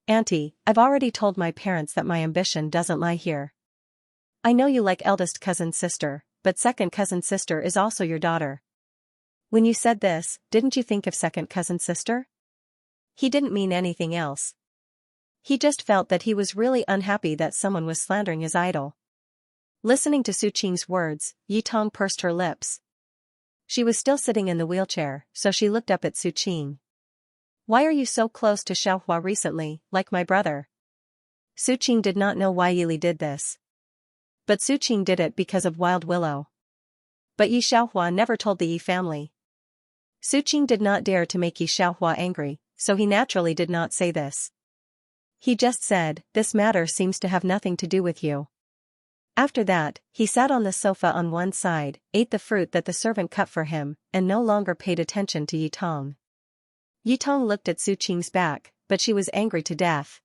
A: "Auntie, I've already told my parents that my ambition doesn't lie here. I know you like eldest cousin's sister, but second cousin's sister is also your daughter." "When you said this, didn't you think of second cousin's sister?" He didn't mean anything else. He just felt that he was really unhappy that someone was slandering his idol. Listening to Su Qing's words, Yitong pursed her lips. She was still sitting in the wheelchair, so she looked up at Su Qing. "Why are you so close to Xiaohua recently, like my brother?" Su Qing did not know why Yili did this. But Su Qing did it because of Wild Willow. But Yi Xiaohua never told the Yi family. Su Qing did not dare to make Yi Xiaohua angry, so he naturally did not say this. He just said, "This matter seems to have nothing to do with you." After that, he sat on the sofa on one side, ate the fruit that the servant cut for him, and no longer paid attention to Yitong. Yitong looked at Su Qing's back, but she was angry to death.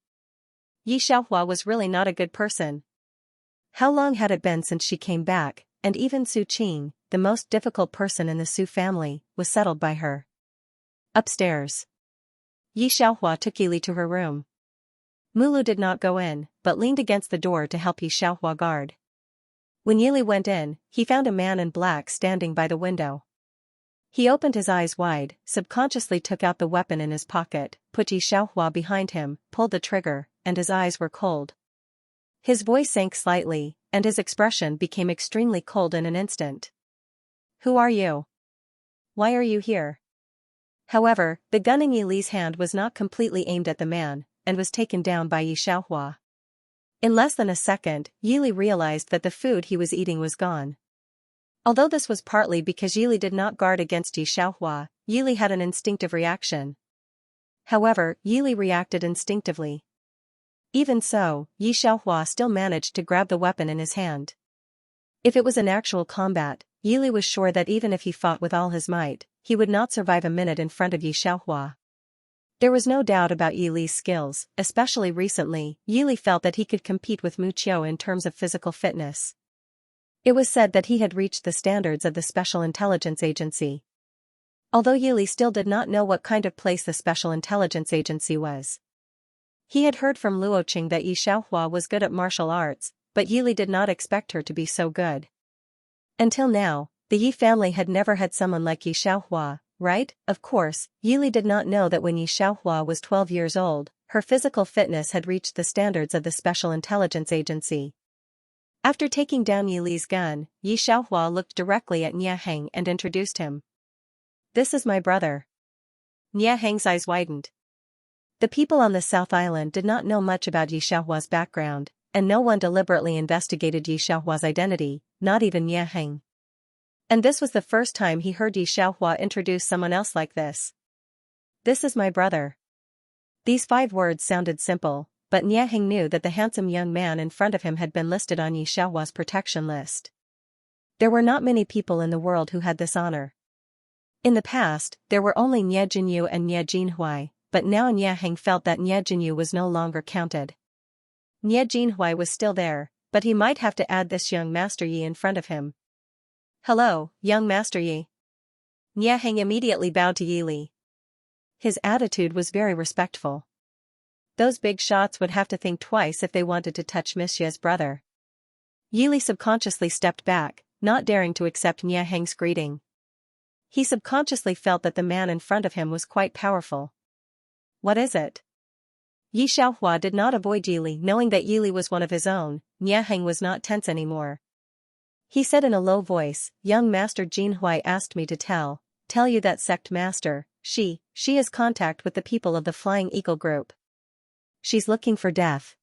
A: Yi Xiaohua was really not a good person. How long had it been since she came back, and even Su Qing, the most difficult person in the Su family, was settled by her. Upstairs. Yi Xiaohua took Yili to her room. Mulu did not go in, but leaned against the door to help Yi Xiaohua guard. When Yili went in, he found a man in black standing by the window. He opened his eyes wide, subconsciously took out the weapon in his pocket, put Yi Xiaohua behind him, pulled the trigger, and his eyes were cold. His voice sank slightly, and his expression became extremely cold in an instant. "Who are you? Why are you here?" However, the gun in Yili's hand was not completely aimed at the man, and was taken down by Yi Xiaohua. In less than a second, Yili realized that the food he was eating was gone. Although this was partly because Yili did not guard against Yi Xiaohua, Yili had an instinctive reaction. However, Yili reacted instinctively. Even so, Yi Xiaohua still managed to grab the weapon in his hand. If it was an actual combat, Yili was sure that even if he fought with all his might, he would not survive a minute in front of Yi Xiaohua. There was no doubt about Yili's skills, especially recently. Yili felt that he could compete with Mu Qiu in terms of physical fitness. It was said that he had reached the standards of the Special Intelligence Agency. Although Yili still did not know what kind of place the Special Intelligence Agency was. He had heard from Luoqing that Yi Xiaohua was good at martial arts, but Yili did not expect her to be so good. Until now, the Yi family had never had someone like Yi Xiaohua, right? Of course, Yili did not know that when Yi Xiaohua was 12 years old, her physical fitness had reached the standards of the Special Intelligence Agency. After taking down Yili's gun, Yi Xiaohua looked directly at Nia Heng and introduced him. "This is my brother. Nie Heng's eyes widened. The people on the South Island did not know much about Yi Xiaohua's background, and no one deliberately investigated Yi Xiaohua's identity, not even Nie Heng. And this was the first time he heard Yi Xiaohua introduce someone else like this. "This is my brother." These 5 words sounded simple, but Nie Heng knew that the handsome young man in front of him had been listed on Yi Xiaohua's protection list. There were not many people in the world who had this honor. In the past, there were only Nie Jinyu and Nie Jinhui, but now Nie Heng felt that Nie Jinyu was no longer counted. Nie Jinhui was still there, but he might have to add this young Master Yi in front of him. "Hello, young Master Yi." Nie Heng immediately bowed to Yi Li. His attitude was very respectful. Those big shots would have to think twice if they wanted to touch Miss Ye's brother. Yi Li subconsciously stepped back, not daring to accept Nie Heng's greeting. He subconsciously felt that the man in front of him was quite powerful. "What is it?" Yi Xiaohua did not avoid Yi Li, knowing that Yi Li was one of his own. Nie Heng was not tense anymore. He said in a low voice, "Young Master Jinhui asked me to tell you that sect master, she has contact with the people of the Flying Eagle group. She's looking for death."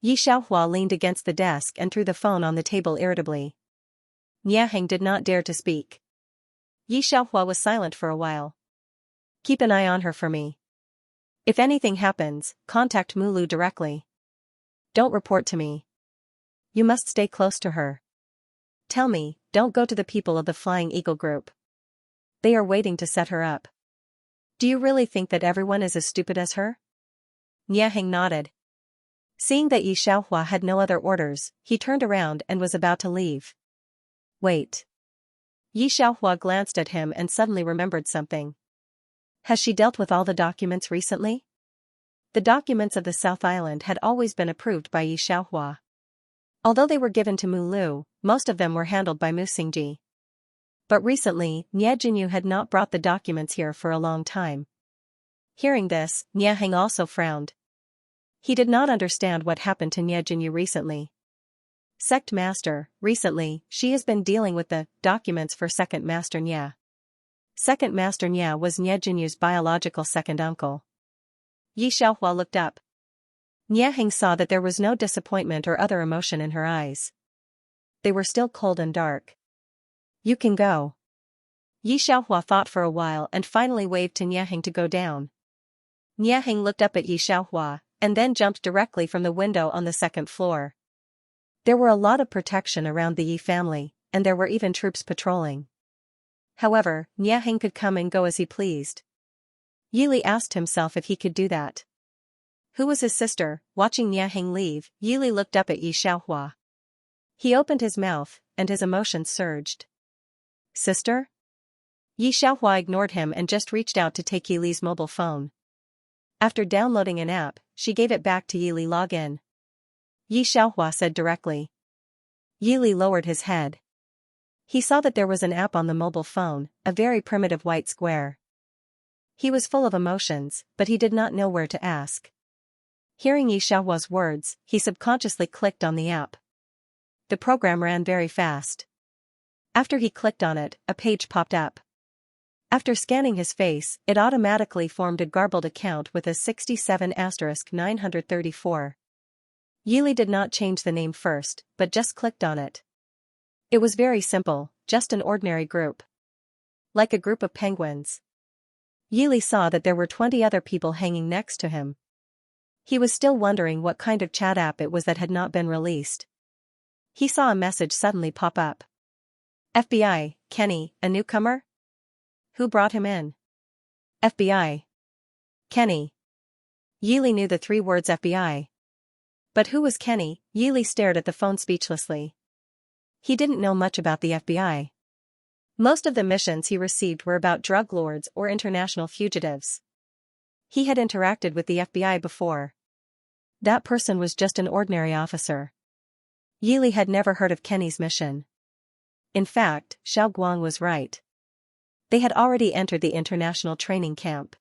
A: Yi Xiaohua leaned against the desk and threw the phone on the table irritably. Nie Heng did not dare to speak. Yi Xiaohua was silent for a while. "Keep an eye on her for me. If anything happens, contact Mulu directly. Don't report to me. You must stay close to her. Tell me, don't go to the people of the Flying Eagle group. They are waiting to set her up." "Do you really think that everyone is as stupid as her?" Nie Heng nodded. Seeing that Yi Xiaohua had no other orders, he turned around and was about to leave. "Wait." Yi Xiaohua glanced at him and suddenly remembered something. "Has she dealt with all the documents recently?" The documents of the South Island had always been approved by Yi Xiaohua. Although they were given to Mulu, most of them were handled by Mu Xingji. But recently, Nie Jinyu had not brought the documents here for a long time. Hearing this, Nie Heng also frowned. He did not understand what happened to Nie Jinyu recently. Sect Master, recently, she has been dealing with the documents for Second Master Nie. Second Master Nie was Nie Jinyu's biological second uncle. Yi Xiaohua looked up. Nie Heng saw that there was no disappointment or other emotion in her eyes. They were still cold and dark. "You can go." Yi Xiaohua thought for a while and finally waved to Nie Heng to go down. Nie Heng looked up at Yi Xiaohua, and then jumped directly from the window on the second floor. There were a lot of protection around the Yi family, and there were even troops patrolling. However, Nie Heng could come and go as he pleased. Yi Li asked himself if he could do that. Who was his sister? Watching Nie Heng leave, Yi Li looked up at Yi Xiaohua. He opened his mouth, and his emotions surged. "Sister?" Yi Xiaohua ignored him and just reached out to take Yi Li's mobile phone. After downloading an app, she gave it back to Yi Li. "Log in," Yi Xiaohua said directly. Yi Li lowered his head. He saw that there was an app on the mobile phone, a very primitive white square. He was full of emotions, but he did not know where to ask. Hearing Yi Xiaohua's words, he subconsciously clicked on the app. The program ran very fast. After he clicked on it, a page popped up. After scanning his face, it automatically formed a garbled account with a 67*934. Yi Li did not change the name first, but just clicked on it. It was very simple, just an ordinary group. Like a group of penguins. Yi Li saw that there were 20 other people hanging next to him. He was still wondering what kind of chat app it was that had not been released. He saw a message suddenly pop up. "FBI, Kenny, a newcomer? Who brought him in?" "FBI. Kenny." Yi Li knew the 3 words FBI. But who was Kenny? Yi Li stared at the phone speechlessly. He didn't know much about the FBI. Most of the missions he received were about drug lords or international fugitives. He had interacted with the FBI before. That person was just an ordinary officer. Yi Li had never heard of Kenny's mission. In fact, Xiao Guang was right. They had already entered the international training camp.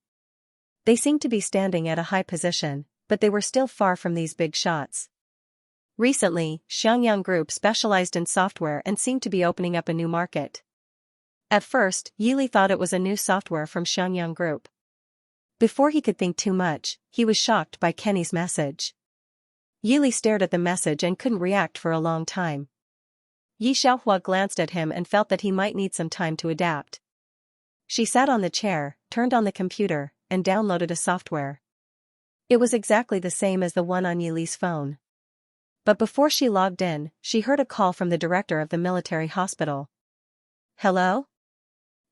A: They seemed to be standing at a high position, but they were still far from these big shots. Recently, Xianxia Group specialized in software and seemed to be opening up a new market. At first, Yi Li thought it was a new software from Xianxia Group. Before he could think too much, he was shocked by Kenny's message. Yili stared at the message and couldn't react for a long time. Yi Xiaohua glanced at him and felt that he might need some time to adapt. She sat on the chair, turned on the computer, and downloaded a software. It was exactly the same as the one on Yili's phone. But before she logged in, she heard a call from the director of the military hospital. Hello?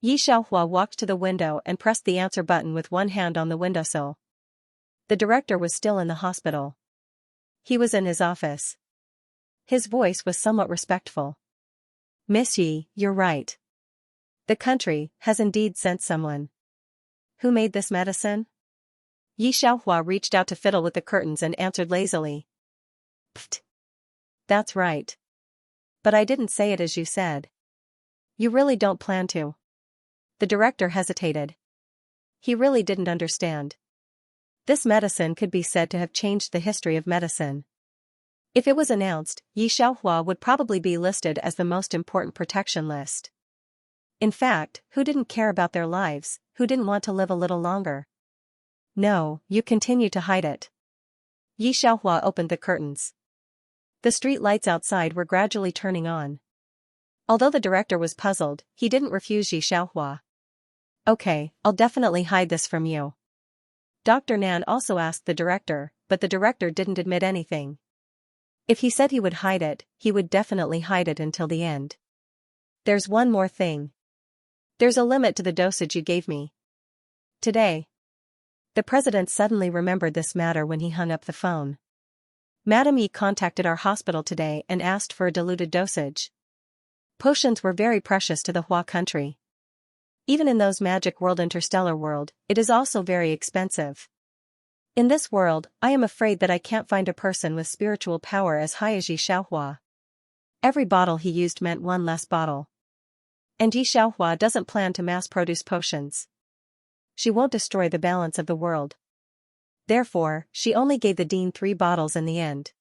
A: Yi Xiaohua walked to the window and pressed the answer button with one hand on the windowsill. The director was still in the hospital. He was in his office. His voice was somewhat respectful. Miss Yi, you're right. The country has indeed sent someone. Who made this medicine? Yi Xiaohua reached out to fiddle with the curtains and answered lazily. Pfft. That's right. But I didn't say it as you said. You really don't plan to? The director hesitated. He really didn't understand. This medicine could be said to have changed the history of medicine. If it was announced, Yi Xiaohua would probably be listed as the most important protection list. In fact, who didn't care about their lives, who didn't want to live a little longer? No, you continue to hide it. Yi Xiaohua opened the curtains. The street lights outside were gradually turning on. Although the director was puzzled, he didn't refuse Yi Xiaohua. Okay, I'll definitely hide this from you. Dr. Nan also asked the director, but the director didn't admit anything. If he said he would hide it, he would definitely hide it until the end. There's one more thing. There's a limit to the dosage you gave me. Today. The president suddenly remembered this matter when he hung up the phone. Madam Yi contacted our hospital today and asked for a diluted dosage. Potions were very precious to the Hua country. Even in those magic world interstellar world, it is also very expensive. In this world, I am afraid that I can't find a person with spiritual power as high as Yi Xiaohua. Every bottle he used meant one less bottle. And Yi Xiaohua doesn't plan to mass-produce potions. She won't destroy the balance of the world. Therefore, she only gave the dean 3 bottles in the end.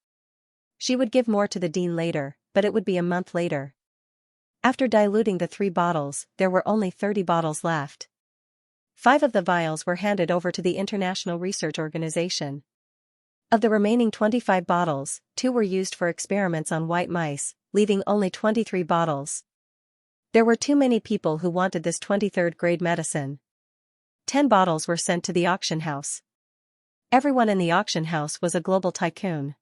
A: She would give more to the dean later, but it would be a month later. After diluting the 3 bottles, there were only 30 bottles left. 5 of the vials were handed over to the International Research Organization. Of the remaining 25 bottles, 2 were used for experiments on white mice, leaving only 23 bottles. There were too many people who wanted this 23rd grade medicine. 10 bottles were sent to the auction house. Everyone in the auction house was a global tycoon.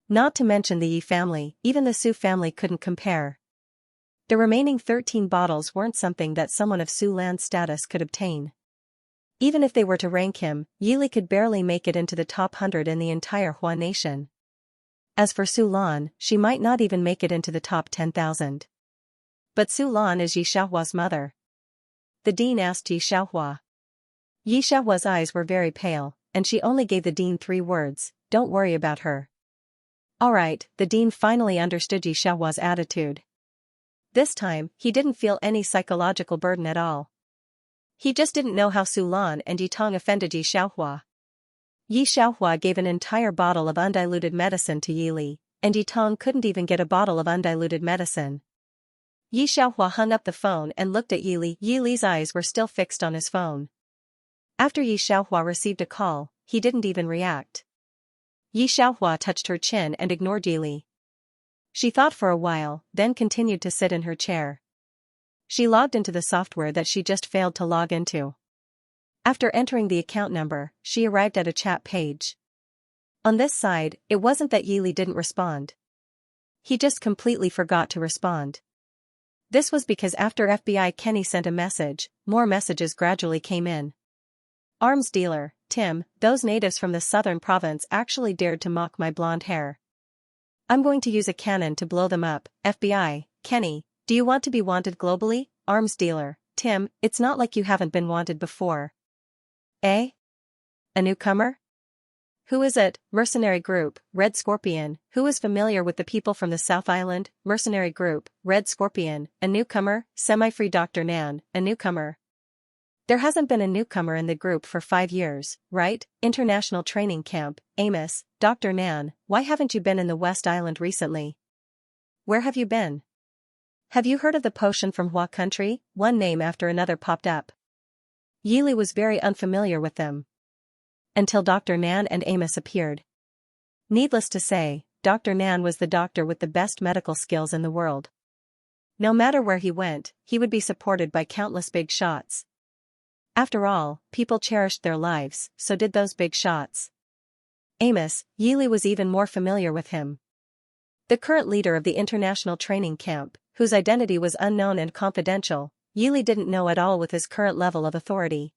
A: Not to mention the Yi family, even the Su family couldn't compare. The remaining 13 bottles weren't something that someone of Su Lan's status could obtain. Even if they were to rank him, Yili could barely make it into the top 100 in the entire Hua nation. As for Su Lan, she might not even make it into the top 10,000. But Su Lan is Yi Xiaohua's mother. The dean asked Yi Xiaohua. Yi Xiaohua's eyes were very pale, and she only gave the dean 3 words, "Don't worry about her." Alright, the dean finally understood Yi Xiaohua's attitude. This time, he didn't feel any psychological burden at all. He just didn't know how Su Lan and Yi Tong offended Yi Xiaohua. Yi Xiaohua gave an entire bottle of undiluted medicine to Yili, and Yi Tong couldn't even get a bottle of undiluted medicine. Yi Xiaohua hung up the phone and looked at Yili. Yili's eyes were still fixed on his phone. After Yi Xiaohua received a call, he didn't even react. Yi Xiaohua touched her chin and ignored Yili. She thought for a while, then continued to sit in her chair. She logged into the software that she just failed to log into. After entering the account number, she arrived at a chat page. On this side, it wasn't that Yili didn't respond. He just completely forgot to respond. This was because after FBI Kenny sent a message, more messages gradually came in. Arms dealer, Tim, those natives from the southern province actually dared to mock my blonde hair. I'm going to use a cannon to blow them up. FBI, Kenny, do you want to be wanted globally? Arms dealer, Tim, it's not like you haven't been wanted before. Eh? A newcomer? Who is it? Mercenary group, Red Scorpion. Who is familiar with the people from the South Island? Mercenary group, Red Scorpion. A newcomer? Semi-free Dr. Nan, a newcomer. There hasn't been a newcomer in the group for 5 years, right? International Training Camp, Amos, Dr. Nan, why haven't you been in the West Island recently? Where have you been? Have you heard of the potion from Hua country? One name after another popped up. Yili was very unfamiliar with them. Until Dr. Nan and Amos appeared. Needless to say, Dr. Nan was the doctor with the best medical skills in the world. No matter where he went, he would be supported by countless big shots. After all, people cherished their lives, so did those big shots. Amos, Yili was even more familiar with him. The current leader of the international training camp, whose identity was unknown and confidential, Yili didn't know at all with his current level of authority.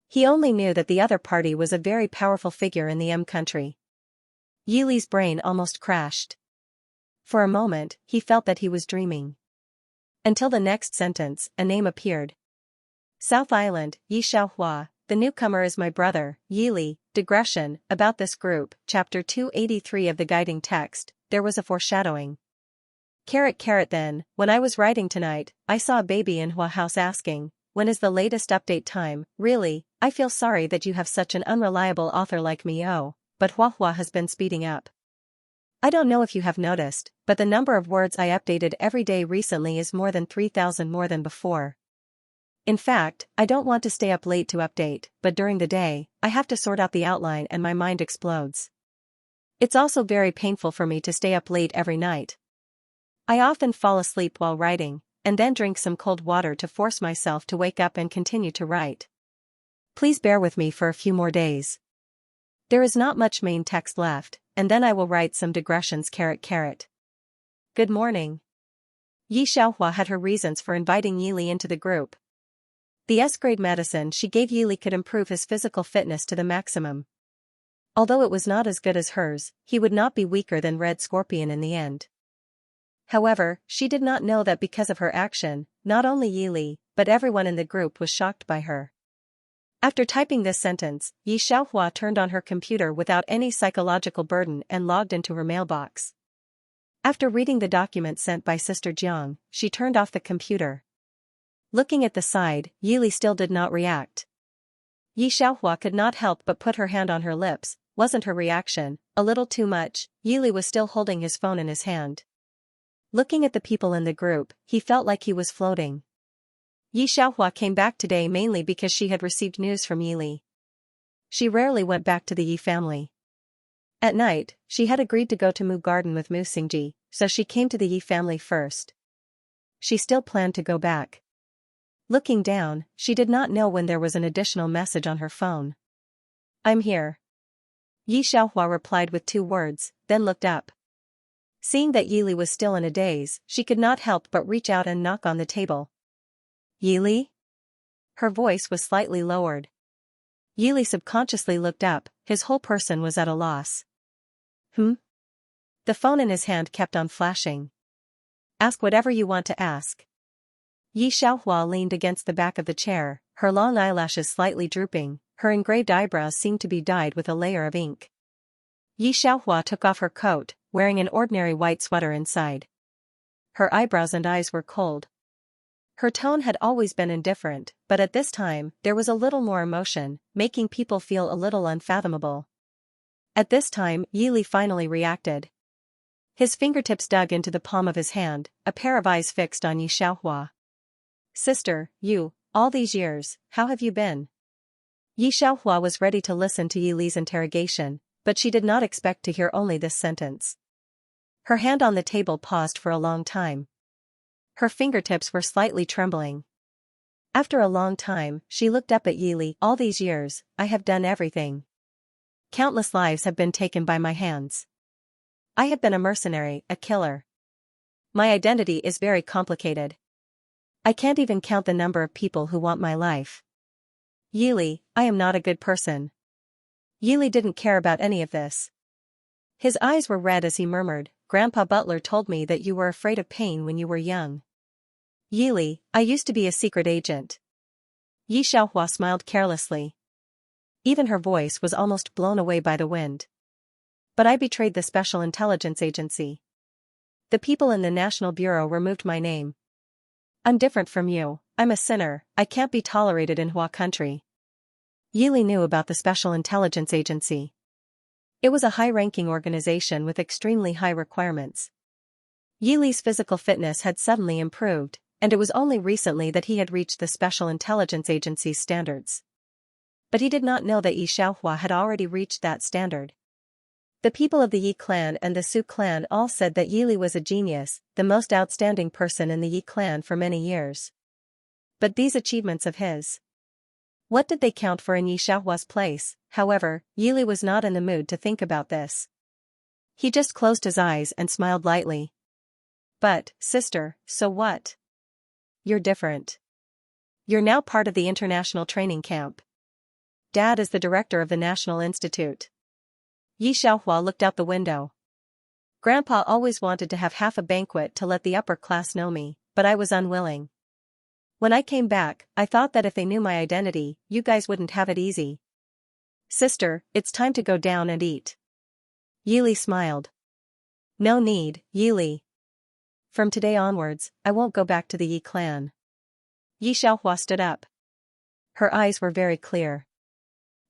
A: He only knew that the other party was a very powerful figure in the M country. Yili's brain almost crashed. For a moment, he felt that he was dreaming. Until the next sentence, a name appeared. South Island, Xianxia, the newcomer is my brother, Yili. Digression, about this group, Chapter 283 of the guiding text, there was a foreshadowing. Then, when I was writing tonight, I saw a baby in Hua house asking, when is the latest update time? Really, I feel sorry that you have such an unreliable author like me. Oh, but Hua has been speeding up. I don't know if you have noticed, but the number of words I updated every day recently is more than 3,000 more than before. In fact, I don't want to stay up late to update, but during the day, I have to sort out the outline and my mind explodes. It's also very painful for me to stay up late every night. I often fall asleep while writing, and then drink some cold water to force myself to wake up and continue to write. Please bear with me for a few more days. There is not much main text left, and then I will write some digressions. Good morning. Xianxia had her reasons for inviting Yili into the group. The S-grade medicine she gave Yili could improve his physical fitness to the maximum. Although it was not as good as hers, he would not be weaker than Red Scorpion in the end. However, she did not know that because of her action, not only Yili, but everyone in the group was shocked by her. After typing this sentence, Xianxia turned on her computer without any psychological burden and logged into her mailbox. After reading the document sent by Sister Jiang, she turned off the computer. Looking at the side, Yili still did not react. Xianxia could not help but put her hand on her lips. Wasn't her reaction a little too much? Yili was still holding his phone in his hand. Looking at the people in the group, he felt like he was floating. Xianxia came back today mainly because she had received news from Yili. She rarely went back to the Yi family. At night, she had agreed to go to Mu Garden with Mu Xingji, so she came to the Yi family first. She still planned to go back. Looking down, she did not know when there was an additional message on her phone. I'm here. Xianxia replied with 2 words, then looked up. Seeing that Yili was still in a daze, she could not help but reach out and knock on the table. Yili? Her voice was slightly lowered. Yili subconsciously looked up, his whole person was at a loss. The phone in his hand kept on flashing. Ask whatever you want to ask. Xianxia leaned against the back of the chair, her long eyelashes slightly drooping, her engraved eyebrows seemed to be dyed with a layer of ink. Xianxia took off her coat, wearing an ordinary white sweater inside. Her eyebrows and eyes were cold. Her tone had always been indifferent, but at this time, there was a little more emotion, making people feel a little unfathomable. At this time, Yili finally reacted. His fingertips dug into the palm of his hand, a pair of eyes fixed on Xianxia. Sister, all these years, how have you been? Xianxia was ready to listen to Yili's interrogation, but she did not expect to hear only this sentence. Her hand on the table paused for a long time. Her fingertips were slightly trembling. After a long time, she looked up at Yili. All these years, I have done everything. Countless lives have been taken by my hands. I have been a mercenary, a killer. My identity is very complicated. I can't even count the number of people who want my life. Yili, I am not a good person. Yili didn't care about any of this. His eyes were red as he murmured, Grandpa Butler told me that you were afraid of pain when you were young. Yili, I used to be a secret agent. Xianxia smiled carelessly. Even her voice was almost blown away by the wind. But I betrayed the Special Intelligence Agency. The people in the National Bureau removed my name. I'm different from you, I'm a sinner, I can't be tolerated in Hua country. Yili knew about the Special Intelligence Agency. It was a high-ranking organization with extremely high requirements. Yili's physical fitness had suddenly improved, and it was only recently that he had reached the Special Intelligence Agency's standards. But he did not know that Yi Xiaohua had already reached that standard. The people of the Yi clan and the Su clan all said that Yi Li was a genius, the most outstanding person in the Yi clan for many years. But these achievements of his, what did they count for in Yi Xiaohua's place? However, Yi Li was not in the mood to think about this. He just closed his eyes and smiled lightly. But, sister, so what? You're different. You're now part of the international training camp. Dad is the director of the National Institute. Yi Xiaohua looked out the window. Grandpa always wanted to have half a banquet to let the upper class know me, but I was unwilling. When I came back, I thought that if they knew my identity, you guys wouldn't have it easy. Sister, it's time to go down and eat. Yi Li smiled. No need, Yi Li. From today onwards, I won't go back to the Yi clan. Yi Xiaohua stood up. Her eyes were very clear.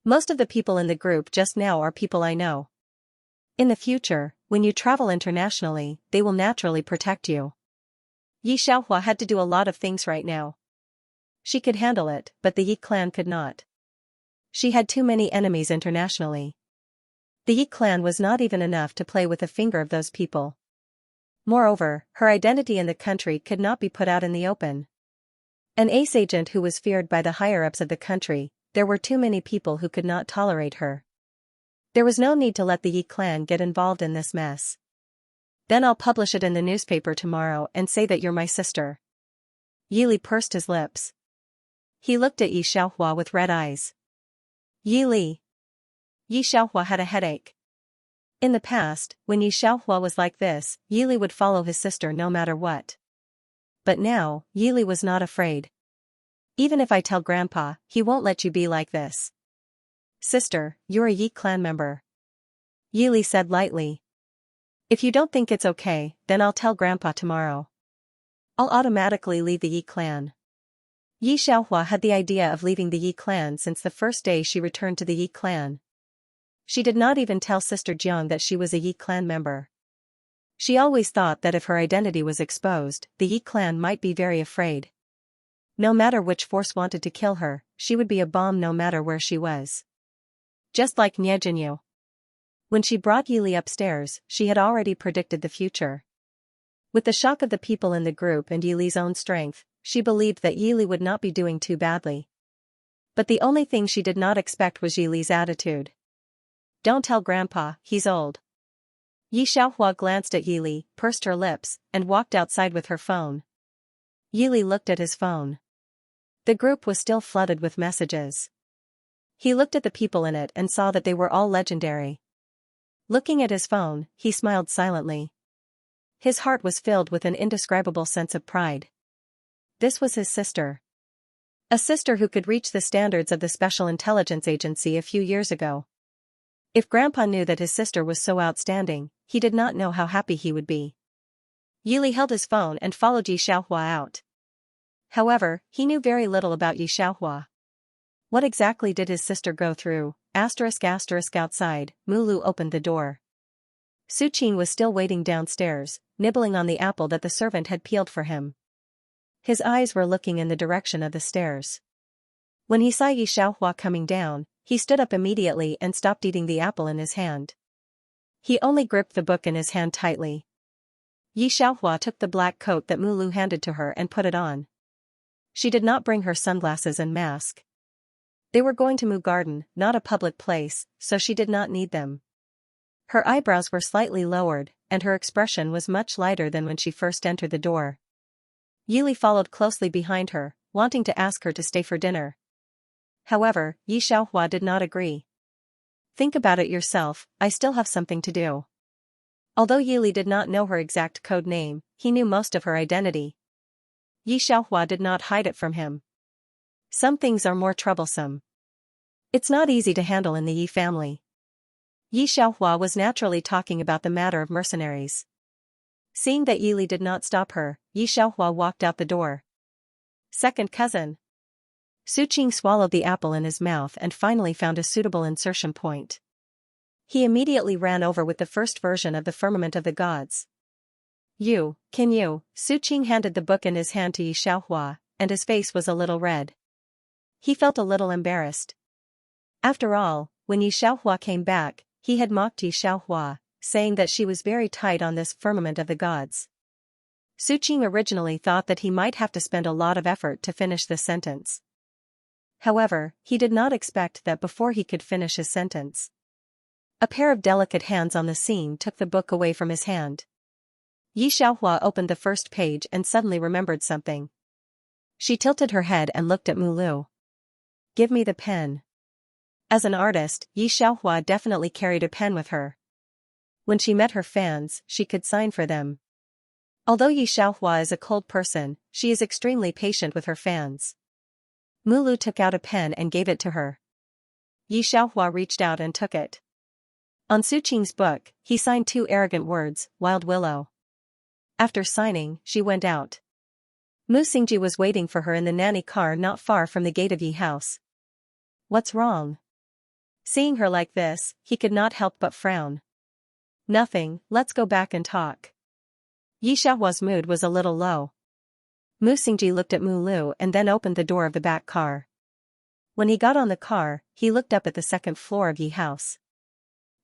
A: Most of the people in the group just now are people I know. In the future, when you travel internationally, they will naturally protect you. Yi Xiaohua had to do a lot of things right now. She could handle it, but the Yi clan could not. She had too many enemies internationally. The Yi clan was not even enough to play with a finger of those people. Moreover, her identity in the country could not be put out in the open. An ace agent who was feared by the higher-ups of the country, there were too many people who could not tolerate her. There was no need to let the Yi clan get involved in this mess. Then I'll publish it in the newspaper tomorrow and say that you're my sister. Yi Li pursed his lips. He looked at Yi Xiaohua with red eyes. Yi Li. Yi Xiaohua had a headache. In the past, when Yi Xiaohua was like this, Yi Li would follow his sister no matter what. But now, Yi Li was not afraid. Even if I tell Grandpa, he won't let you be like this. Sister, you're a Yi clan member. Yi Li said lightly. If you don't think it's okay, then I'll tell Grandpa tomorrow. I'll automatically leave the Yi clan. Yi Xiaohua had the idea of leaving the Yi clan since the first day she returned to the Yi clan. She did not even tell Sister Jiang that she was a Yi clan member. She always thought that if her identity was exposed, the Yi clan might be very afraid. No matter which force wanted to kill her, she would be a bomb no matter where she was. Just like Nie Jinyu. When she brought Yi Li upstairs, she had already predicted the future. With the shock of the people in the group and Yi Li's own strength, she believed that Yi Li would not be doing too badly. But the only thing she did not expect was Yi Li's attitude. Don't tell Grandpa, he's old. Yi Xiaohua glanced at Yi Li, pursed her lips, and walked outside with her phone. Yi Li looked at his phone. The group was still flooded with messages. He looked at the people in it and saw that they were all legendary. Looking at his phone, he smiled silently. His heart was filled with an indescribable sense of pride. This was his sister. A sister who could reach the standards of the Special Intelligence Agency a few years ago. If Grandpa knew that his sister was so outstanding, he did not know how happy he would be. Yi Li held his phone and followed Yi Xiaohua out. However, he knew very little about Yi Xiaohua. What exactly did his sister go through? Outside, Mulu opened the door. Su Qing was still waiting downstairs, nibbling on the apple that the servant had peeled for him. His eyes were looking in the direction of the stairs. When he saw Yi Xiaohua coming down, he stood up immediately and stopped eating the apple in his hand. He only gripped the book in his hand tightly. Yi Xiaohua took the black coat that Mulu handed to her and put it on. She did not bring her sunglasses and mask. They were going to Mu Garden, not a public place, so she did not need them. Her eyebrows were slightly lowered, and her expression was much lighter than when she first entered the door. Yi Li followed closely behind her, wanting to ask her to stay for dinner. However, Yi Xiaohua did not agree. Think about it yourself, I still have something to do. Although Yi Li did not know her exact code name, he knew most of her identity. Yi Xiaohua did not hide it from him. Some things are more troublesome. It's not easy to handle in the Yi family. Yi Xiaohua was naturally talking about the matter of mercenaries. Seeing that Yi Li did not stop her, Yi Xiaohua walked out the door. Second cousin. Su Qing swallowed the apple in his mouth and finally found a suitable insertion point. He immediately ran over with the first version of the Firmament of the Gods. Can you? Su Qing handed the book in his hand to Yi Xiaohua, and his face was a little red. He felt a little embarrassed. After all, when Yi Xiaohua came back, he had mocked Yi Xiaohua, saying that she was very tight on this firmament of the gods. Su Qing originally thought that he might have to spend a lot of effort to finish this sentence. However, he did not expect that before he could finish his sentence, a pair of delicate hands on the scene took the book away from his hand. Yi Xiaohua opened the first page and suddenly remembered something. She tilted her head and looked at Mulu. "Give me the pen." As an artist, Yi Xiaohua definitely carried a pen with her. When she met her fans, she could sign for them. Although Yi Xiaohua is a cold person, she is extremely patient with her fans. Mulu took out a pen and gave it to her. Yi Xiaohua reached out and took it. On Su Qing's book, he signed 2 arrogant words, Wild Willow. After signing, she went out. Mu Xingji was waiting for her in the nanny car not far from the gate of Yi house. "What's wrong?" Seeing her like this, he could not help but frown. "Nothing, let's go back and talk." Yi Xiaohua's mood was a little low. Mu Xingji looked at Mulu and then opened the door of the back car. When he got on the car, he looked up at the 2nd floor of Yi house.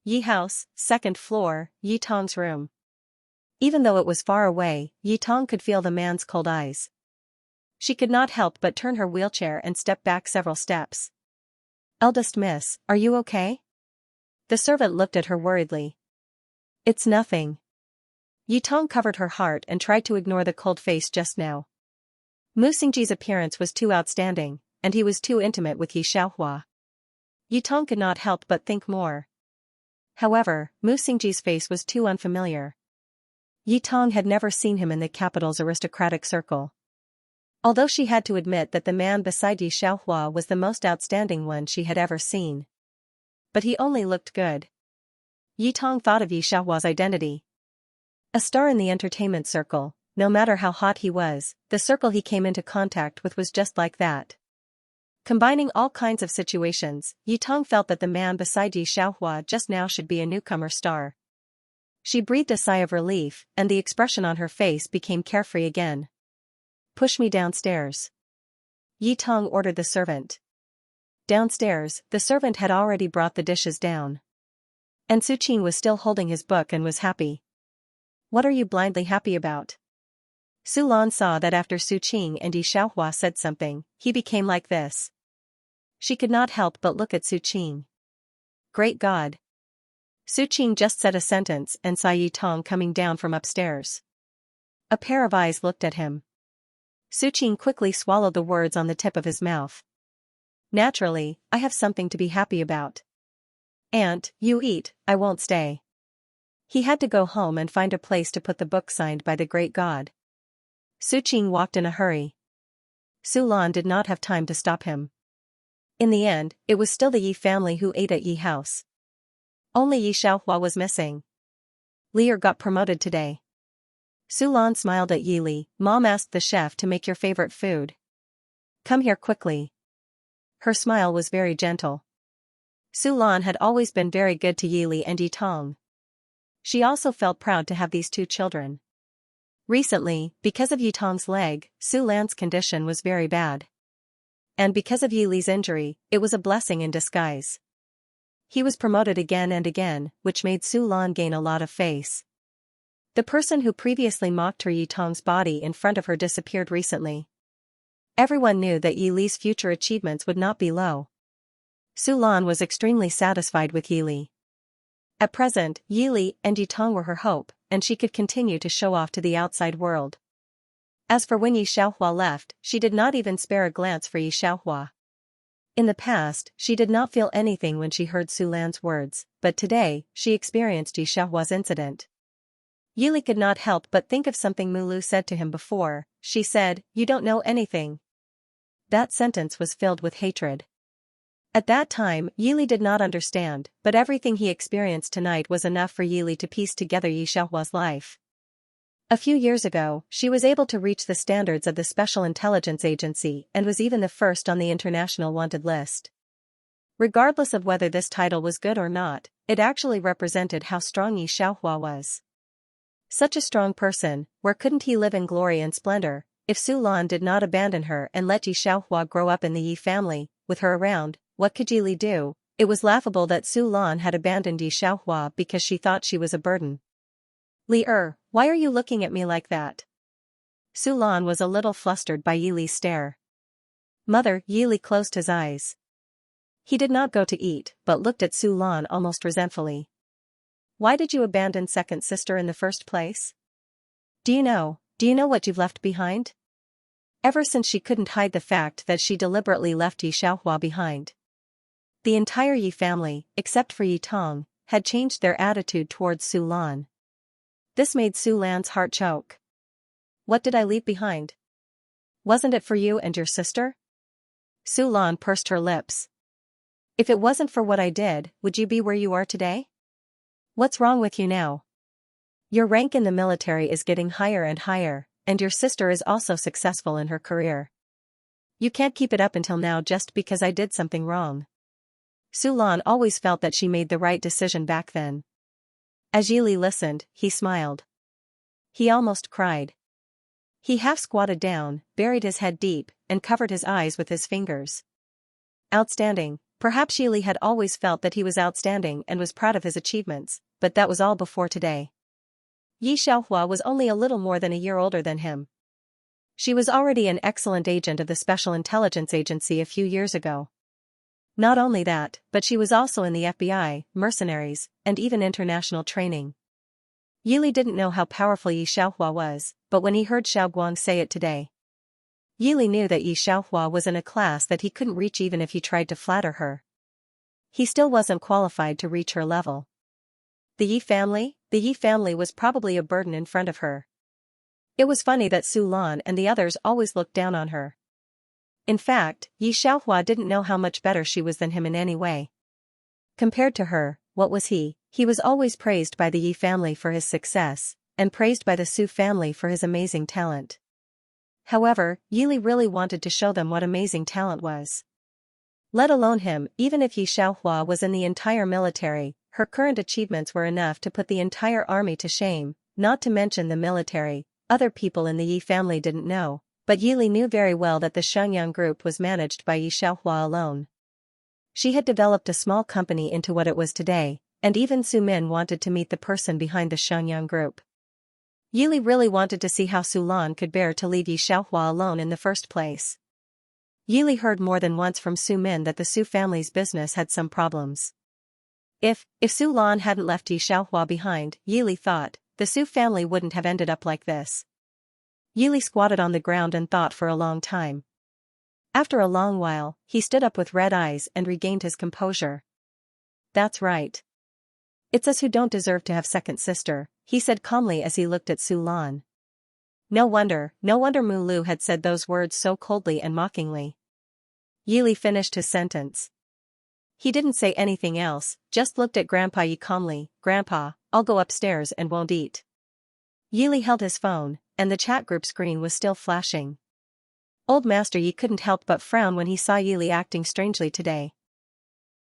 A: Yi house, 2nd floor, Yi Tong's room. Even though it was far away, Yi Tong could feel the man's cold eyes. She could not help but turn her wheelchair and step back several steps. "Eldest miss, are you okay?" The servant looked at her worriedly. "It's nothing." Yi Tong covered her heart and tried to ignore the cold face just now. Mu Xingji's appearance was too outstanding, and he was too intimate with Yi Xiaohua. Yi Tong could not help but think more. However, Mu Xingji's face was too unfamiliar. Yi Tong had never seen him in the capital's aristocratic circle. Although she had to admit that the man beside Yi Xiaohua was the most outstanding one she had ever seen. But he only looked good. Yi Tong thought of Yi Xiaohua's identity. A star in the entertainment circle, no matter how hot he was, the circle he came into contact with was just like that. Combining all kinds of situations, Yi Tong felt that the man beside Yi Xiaohua just now should be a newcomer star. She breathed a sigh of relief, and the expression on her face became carefree again. "Push me downstairs." Yi Tong ordered the servant. Downstairs, the servant had already brought the dishes down. And Su Qing was still holding his book and was happy. "What are you blindly happy about?" Su Lan saw that after Su Qing and Yi Xiaohua said something, he became like this. She could not help but look at Su Qing. Great God! Su Qing just said a sentence and saw Yi Tong coming down from upstairs. A pair of eyes looked at him. Su Qing quickly swallowed the words on the tip of his mouth. "Naturally, I have something to be happy about." "Aunt, you eat, I won't stay." He had to go home and find a place to put the book signed by the great god. Su Qing walked in a hurry. Su Lan did not have time to stop him. In the end, it was still the Yi family who ate at Yi house. Only Yi Xiaohua was missing. "Lier got promoted today." Su Lan smiled at Yi Li. "Mom asked the chef to make your favorite food. Come here quickly." Her smile was very gentle. Su Lan had always been very good to Yi Li and Yi Tong. She also felt proud to have these 2 children. Recently, because of Yi Tong's leg, Su Lan's condition was very bad. And because of Yi Li's injury, it was a blessing in disguise. He was promoted again and again, which made Su Lan gain a lot of face. The person who previously mocked her Yi Tong's body in front of her disappeared recently. Everyone knew that Yi Li's future achievements would not be low. Su Lan was extremely satisfied with Yi Li. At present, Yi Li and Yi Tong were her hope, and she could continue to show off to the outside world. As for when Yi Xiaohua left, she did not even spare a glance for Yi Xiaohua. In the past, she did not feel anything when she heard Su Lan's words, but today, she experienced Yi Xiaohua's incident. Yi Li could not help but think of something Mulu said to him before. She said, "You don't know anything." That sentence was filled with hatred. At that time, Yi Li did not understand, but everything he experienced tonight was enough for Yi Li to piece together Yi Xiaohua's life. A few years ago, she was able to reach the standards of the Special Intelligence Agency and was even the first on the international wanted list. Regardless of whether this title was good or not, it actually represented how strong Yi Xiaohua was. Such a strong person, where couldn't he live in glory and splendor, if Su Lan did not abandon her and let Yi Xiaohua grow up in the Yi family, with her around, what could Yi Li do? It was laughable that Su Lan had abandoned Yi Xiaohua because she thought she was a burden. Li why are you looking at me like that? Su Lan was a little flustered by Yi Li's stare. Mother, Yi Li closed his eyes. He did not go to eat, but looked at Su Lan almost resentfully. Why did you abandon second sister in the first place? Do you know what you've left behind? Ever since she couldn't hide the fact that she deliberately left Yi Xiaohua behind. The entire Yi family, except for Yi Tong, had changed their attitude towards Su Lan. This made Su Lan's heart choke. What did I leave behind? Wasn't it for you and your sister? Su Lan pursed her lips. If it wasn't for what I did, would you be where you are today? What's wrong with you now? Your rank in the military is getting higher and higher, and your sister is also successful in her career. You can't keep it up until now just because I did something wrong. Su Lan always felt that she made the right decision back then. As Yi Li listened, he smiled. He almost cried. He half squatted down, buried his head deep, and covered his eyes with his fingers. Outstanding. Perhaps Yi Li had always felt that he was outstanding and was proud of his achievements, but that was all before today. Yi Xiaohua was only a little more than a year older than him. She was already an excellent agent of the Special Intelligence Agency a few years ago. Not only that, but she was also in the FBI, mercenaries, and even international training. Yi Li didn't know how powerful Yi Xiaohua was, but when he heard Xiaoguang say it today, Yi Li knew that Yi Xiaohua was in a class that he couldn't reach even if he tried to flatter her. He still wasn't qualified to reach her level. The Yi family was probably a burden in front of her. It was funny that Su Lan and the others always looked down on her. In fact, Yi Xiaohua didn't know how much better she was than him in any way. Compared to her, what was he? He was always praised by the Yi family for his success, and praised by the Su family for his amazing talent. However, Yi Li really wanted to show them what amazing talent was. Let alone him, even if Yi Xiaohua was in the entire military, her current achievements were enough to put the entire army to shame, not to mention the military. Other people in the Yi family didn't know, but Yi Li knew very well that the Xianxia group was managed by Yi Xiaohua alone. She had developed a small company into what it was today, and even Su Min wanted to meet the person behind the Xianxia group. Yi Li really wanted to see how Su Lan could bear to leave Yi Xiaohua alone in the first place. Yi Li heard more than once from Su Min that the Su family's business had some problems. If Su Lan hadn't left Yi Xiaohua behind, Yi Li thought, the Su family wouldn't have ended up like this. Yi Li squatted on the ground and thought for a long time. After a long while, he stood up with red eyes and regained his composure. That's right. It's us who don't deserve to have second sister, he said calmly as he looked at Su Lan. No wonder Mu Lu had said those words so coldly and mockingly. Yi Li finished his sentence. He didn't say anything else, just looked at Grandpa Yi calmly. Grandpa, I'll go upstairs and won't eat. Yi Li held his phone, and the chat group screen was still flashing. Old Master Yi couldn't help but frown when he saw Yi Li acting strangely today.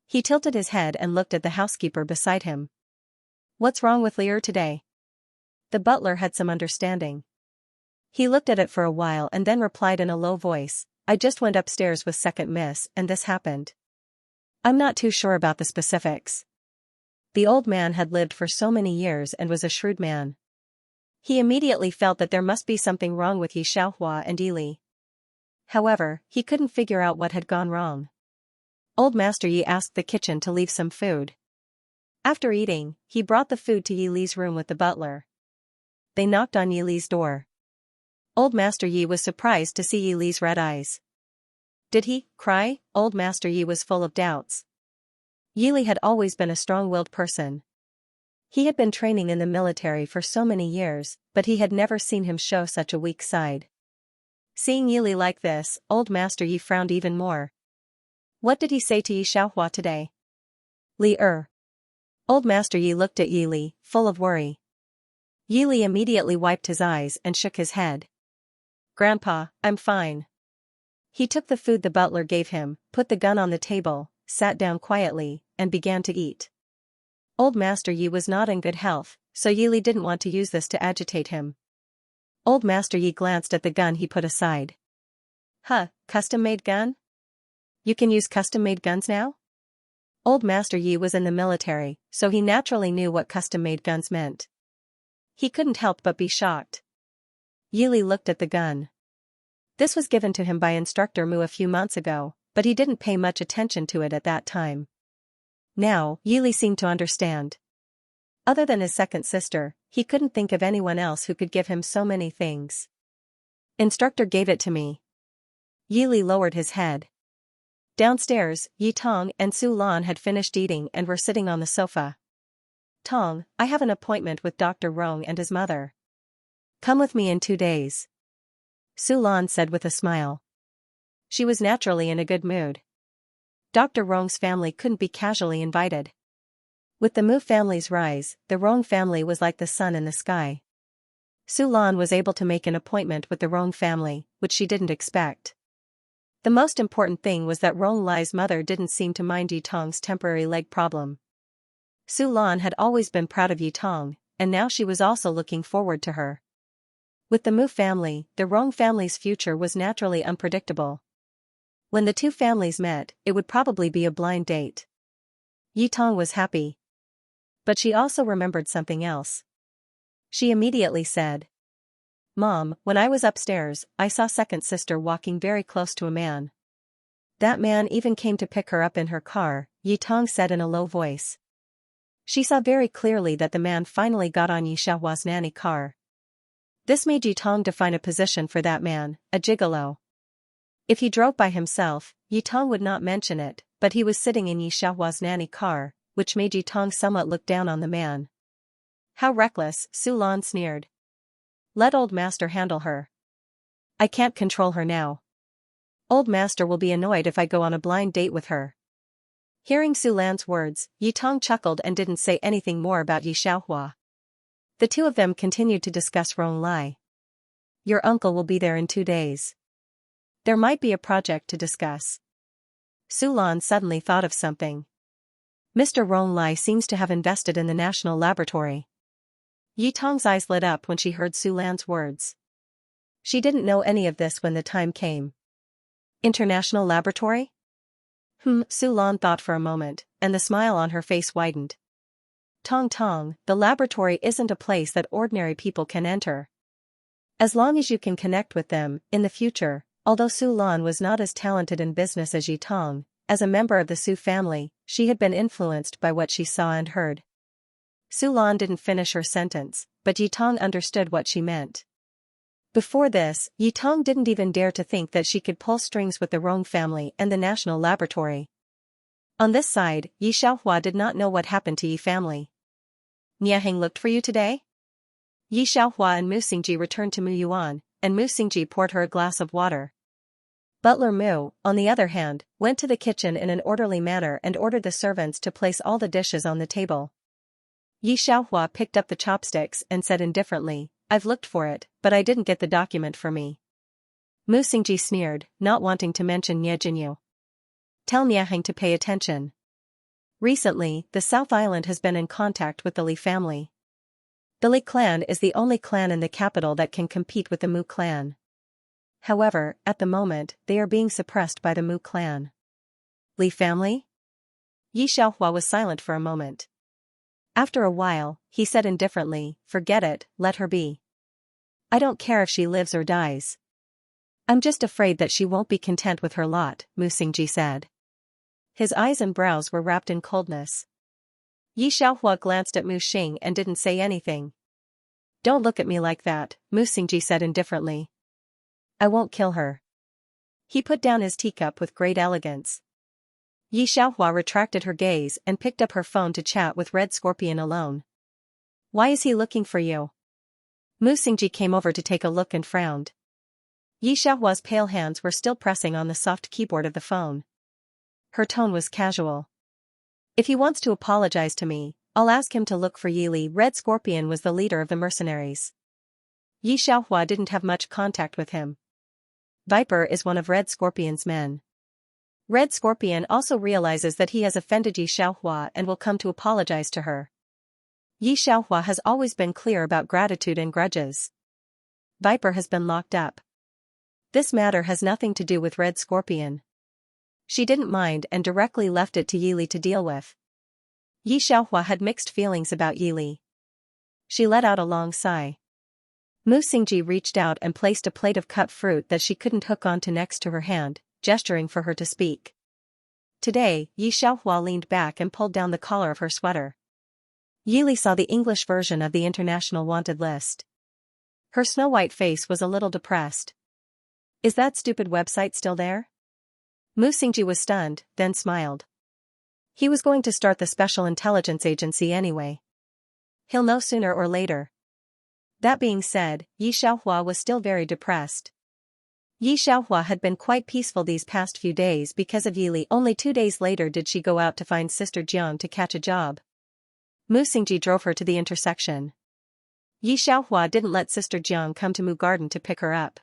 A: He tilted his head and looked at the housekeeper beside him. What's wrong with Li today? The butler had some understanding. He looked at it for a while and then replied in a low voice, I just went upstairs with second miss and this happened. I'm not too sure about the specifics. The old man had lived for so many years and was a shrewd man. He immediately felt that there must be something wrong with Yi Xiaohua and Yi Li. However, he couldn't figure out what had gone wrong. Old Master Yi asked the kitchen to leave some food. After eating, he brought the food to Yi Li's room with the butler. They knocked on Yi Li's door. Old Master Yi was surprised to see Yi Li's red eyes. Did he cry? Old Master Yi was full of doubts. Yi Li had always been a strong-willed person. He had been training in the military for so many years, but he had never seen him show such a weak side. Seeing Yi Li like this, Old Master Yi frowned even more. What did he say to Yi Xiaohua today? Li Old Master Yi looked at Yi Li, full of worry. Yi Li immediately wiped his eyes and shook his head. Grandpa, I'm fine. He took the food the butler gave him, put the gun on the table, sat down quietly, and began to eat. Old Master Yi was not in good health, so Yi didn't want to use this to agitate him. Old Master Yi glanced at the gun he put aside. Huh, custom-made gun? You can use custom-made guns now? Old Master Yi was in the military, so he naturally knew what custom-made guns meant. He couldn't help but be shocked. Yi looked at the gun. This was given to him by Instructor Mu a few months ago, but he didn't pay much attention to it at that time. Now, Yi seemed to understand. Other than his second sister, he couldn't think of anyone else who could give him so many things. Instructor gave it to me. Yi lowered his head. Downstairs, Yi Tong and Su Lan had finished eating and were sitting on the sofa. Tong, I have an appointment with Dr. Rong and his mother. Come with me in 2 days. Su Lan said with a smile. She was naturally in a good mood. Dr. Rong's family couldn't be casually invited. With the Mu family's rise, the Rong family was like the sun in the sky. Su Lan was able to make an appointment with the Rong family, which she didn't expect. The most important thing was that Rong Lai's mother didn't seem to mind Yi Tong's temporary leg problem. Su Lan had always been proud of Yi Tong, and now she was also looking forward to her. With the Mu family, the Rong family's future was naturally unpredictable. When the two families met, it would probably be a blind date. Yi Tong was happy. But she also remembered something else. She immediately said, Mom, when I was upstairs, I saw second sister walking very close to a man. That man even came to pick her up in her car, Yi Tong said in a low voice. She saw very clearly that the man finally got on Yi Xiaohua's nanny car. This made Yi Tong define a position for that man, a gigolo. If he drove by himself, Yi Tong would not mention it, but he was sitting in Yi Xiaohua's nanny car, which made Yi Tong somewhat look down on the man. How reckless, Su Lan sneered. Let Old Master handle her. I can't control her now. Old Master will be annoyed if I go on a blind date with her. Hearing Su Lan's words, Yi Tong chuckled and didn't say anything more about Yi Xiaohua. The two of them continued to discuss Rong Lai. Your uncle will be there in 2 days. There might be a project to discuss. Su Lan suddenly thought of something. Mr. Rong Lai seems to have invested in the National Laboratory. Yi Tong's eyes lit up when she heard Su Lan's words. She didn't know any of this when the time came. International Laboratory? Su Lan thought for a moment, and the smile on her face widened. Tong, the laboratory isn't a place that ordinary people can enter. As long as you can connect with them, in the future, although Su Lan was not as talented in business as Yi Tong, as a member of the Su family, she had been influenced by what she saw and heard. Su Lan didn't finish her sentence, but Yi Tong understood what she meant. Before this, Yi Tong didn't even dare to think that she could pull strings with the Rong family and the National Laboratory. On this side, Yi Xiaohua did not know what happened to Yi family. Niaheng looked for you today? Yi Xiaohua and Mu Xingji returned to Mu Yuan, and Mu Xingji poured her a glass of water. Butler Mu, on the other hand, went to the kitchen in an orderly manner and ordered the servants to place all the dishes on the table. Yi Xiaohua picked up the chopsticks and said indifferently, I've looked for it, but I didn't get the document for me. Mu Xingji sneered, not wanting to mention Nie Jinyu. Tell Niaheng to pay attention. Recently, the South Island has been in contact with the Li family. The Li clan is the only clan in the capital that can compete with the Mu clan. However, at the moment, they are being suppressed by the Mu clan. Li family? Yi Xiaohua was silent for a moment. After a while, he said indifferently, forget it, let her be. I don't care if she lives or dies. I'm just afraid that she won't be content with her lot, Mu Xingji said. His eyes and brows were wrapped in coldness. Yi Xiaohua glanced at Mu Xing and didn't say anything. Don't look at me like that, Mu Xingji said indifferently. I won't kill her. He put down his teacup with great elegance. Yi Xiaohua retracted her gaze and picked up her phone to chat with Red Scorpion alone. Why is he looking for you? Mu Xingji came over to take a look and frowned. Yi Xiaohua's pale hands were still pressing on the soft keyboard of the phone. Her tone was casual. If he wants to apologize to me, I'll ask him to look for Yi Li. Red Scorpion was the leader of the mercenaries. Yi Xiaohua didn't have much contact with him. Viper is one of Red Scorpion's men. Red Scorpion also realizes that he has offended Yi Xiaohua and will come to apologize to her. Yi Xiaohua has always been clear about gratitude and grudges. Viper has been locked up. This matter has nothing to do with Red Scorpion. She didn't mind and directly left it to Yili to deal with. Yi Xiaohua had mixed feelings about Yili. She let out a long sigh. Mu Xingji reached out and placed a plate of cut fruit that she couldn't hook onto next to her hand, gesturing for her to speak. Today, Yi Xiaohua leaned back and pulled down the collar of her sweater. Yili saw the English version of the international wanted list. Her snow-white face was a little depressed. Is that stupid website still there? Mu Xingji was stunned, then smiled. He was going to start the Special Intelligence Agency anyway. He'll know sooner or later. That being said, Yi Xiaohua was still very depressed. Yi Xiaohua had been quite peaceful these past few days because of Yili. Only 2 days later did she go out to find Sister Jiang to catch a job. Mu Xingji drove her to the intersection. Yi Xiaohua didn't let Sister Jiang come to Mu Garden to pick her up.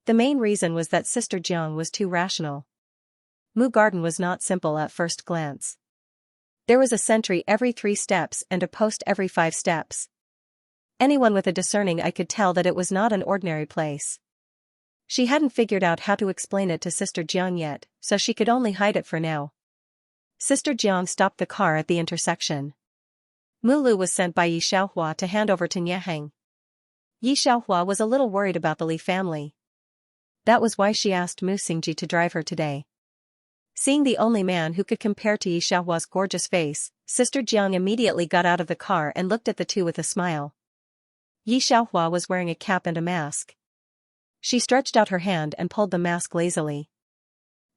A: The main reason was that Sister Jiang was too rational. Mu Garden was not simple at first glance. There was a sentry every 3 steps and a post every 5 steps. Anyone with a discerning eye could tell that it was not an ordinary place. She hadn't figured out how to explain it to Sister Jiang yet, so she could only hide it for now. Sister Jiang stopped the car at the intersection. Mu Lu was sent by Yi Xiaohua to hand over to Nieheng. Yi Xiaohua was a little worried about the Li family. That was why she asked Mu Xingji to drive her today. Seeing the only man who could compare to Yi Xiaohua's gorgeous face, Sister Jiang immediately got out of the car and looked at the two with a smile. Yi Xiaohua was wearing a cap and a mask. She stretched out her hand and pulled the mask lazily.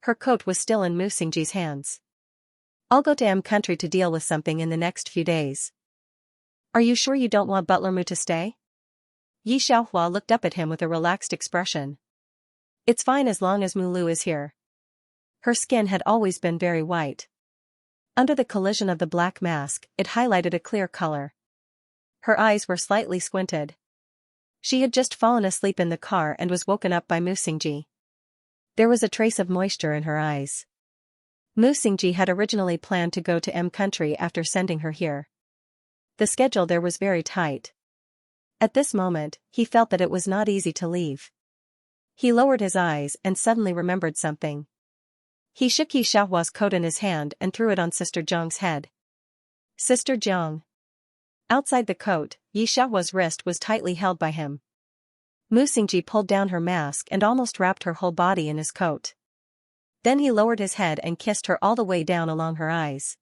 A: Her coat was still in Mu Xingji's hands. I'll go to M Country to deal with something in the next few days. Are you sure you don't want Butler Mu to stay? Yi Xiaohua looked up at him with a relaxed expression. It's fine as long as Mu Lu is here. Her skin had always been very white. Under the collision of the black mask, it highlighted a clear color. Her eyes were slightly squinted. She had just fallen asleep in the car and was woken up by Mu Xingji. There was a trace of moisture in her eyes. Mu Xingji had originally planned to go to M Country after sending her here. The schedule there was very tight. At this moment, he felt that it was not easy to leave. He lowered his eyes and suddenly remembered something. He shook Yi Xiaohua's coat in his hand and threw it on Sister Jiang's head. Sister Jiang. Outside the coat, Yi Xiaohua's wrist was tightly held by him. Mu Xingji pulled down her mask and almost wrapped her whole body in his coat. Then he lowered his head and kissed her all the way down along her eyes.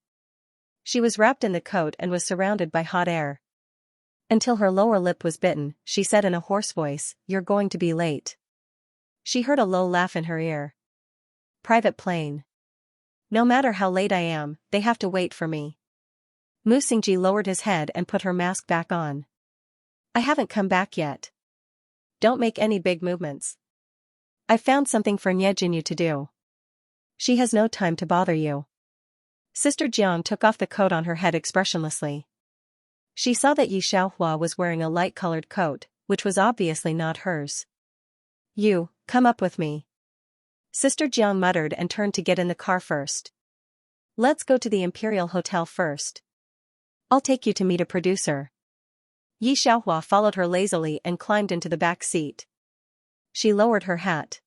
A: She was wrapped in the coat and was surrounded by hot air. Until her lower lip was bitten, she said in a hoarse voice, "You're going to be late." She heard a low laugh in her ear. Private plane. No matter how late I am, they have to wait for me. Mu Xingji lowered his head and put her mask back on. I haven't come back yet. Don't make any big movements. I found something for Nie Jinyu to do. She has no time to bother you. Sister Jiang took off the coat on her head expressionlessly. She saw that Yi Xiaohua was wearing a light-colored coat, which was obviously not hers. You, come up with me. Sister Jiang muttered and turned to get in the car first. Let's go to the Imperial Hotel first. I'll take you to meet a producer. Yi Xiaohua followed her lazily and climbed into the back seat. She lowered her hat.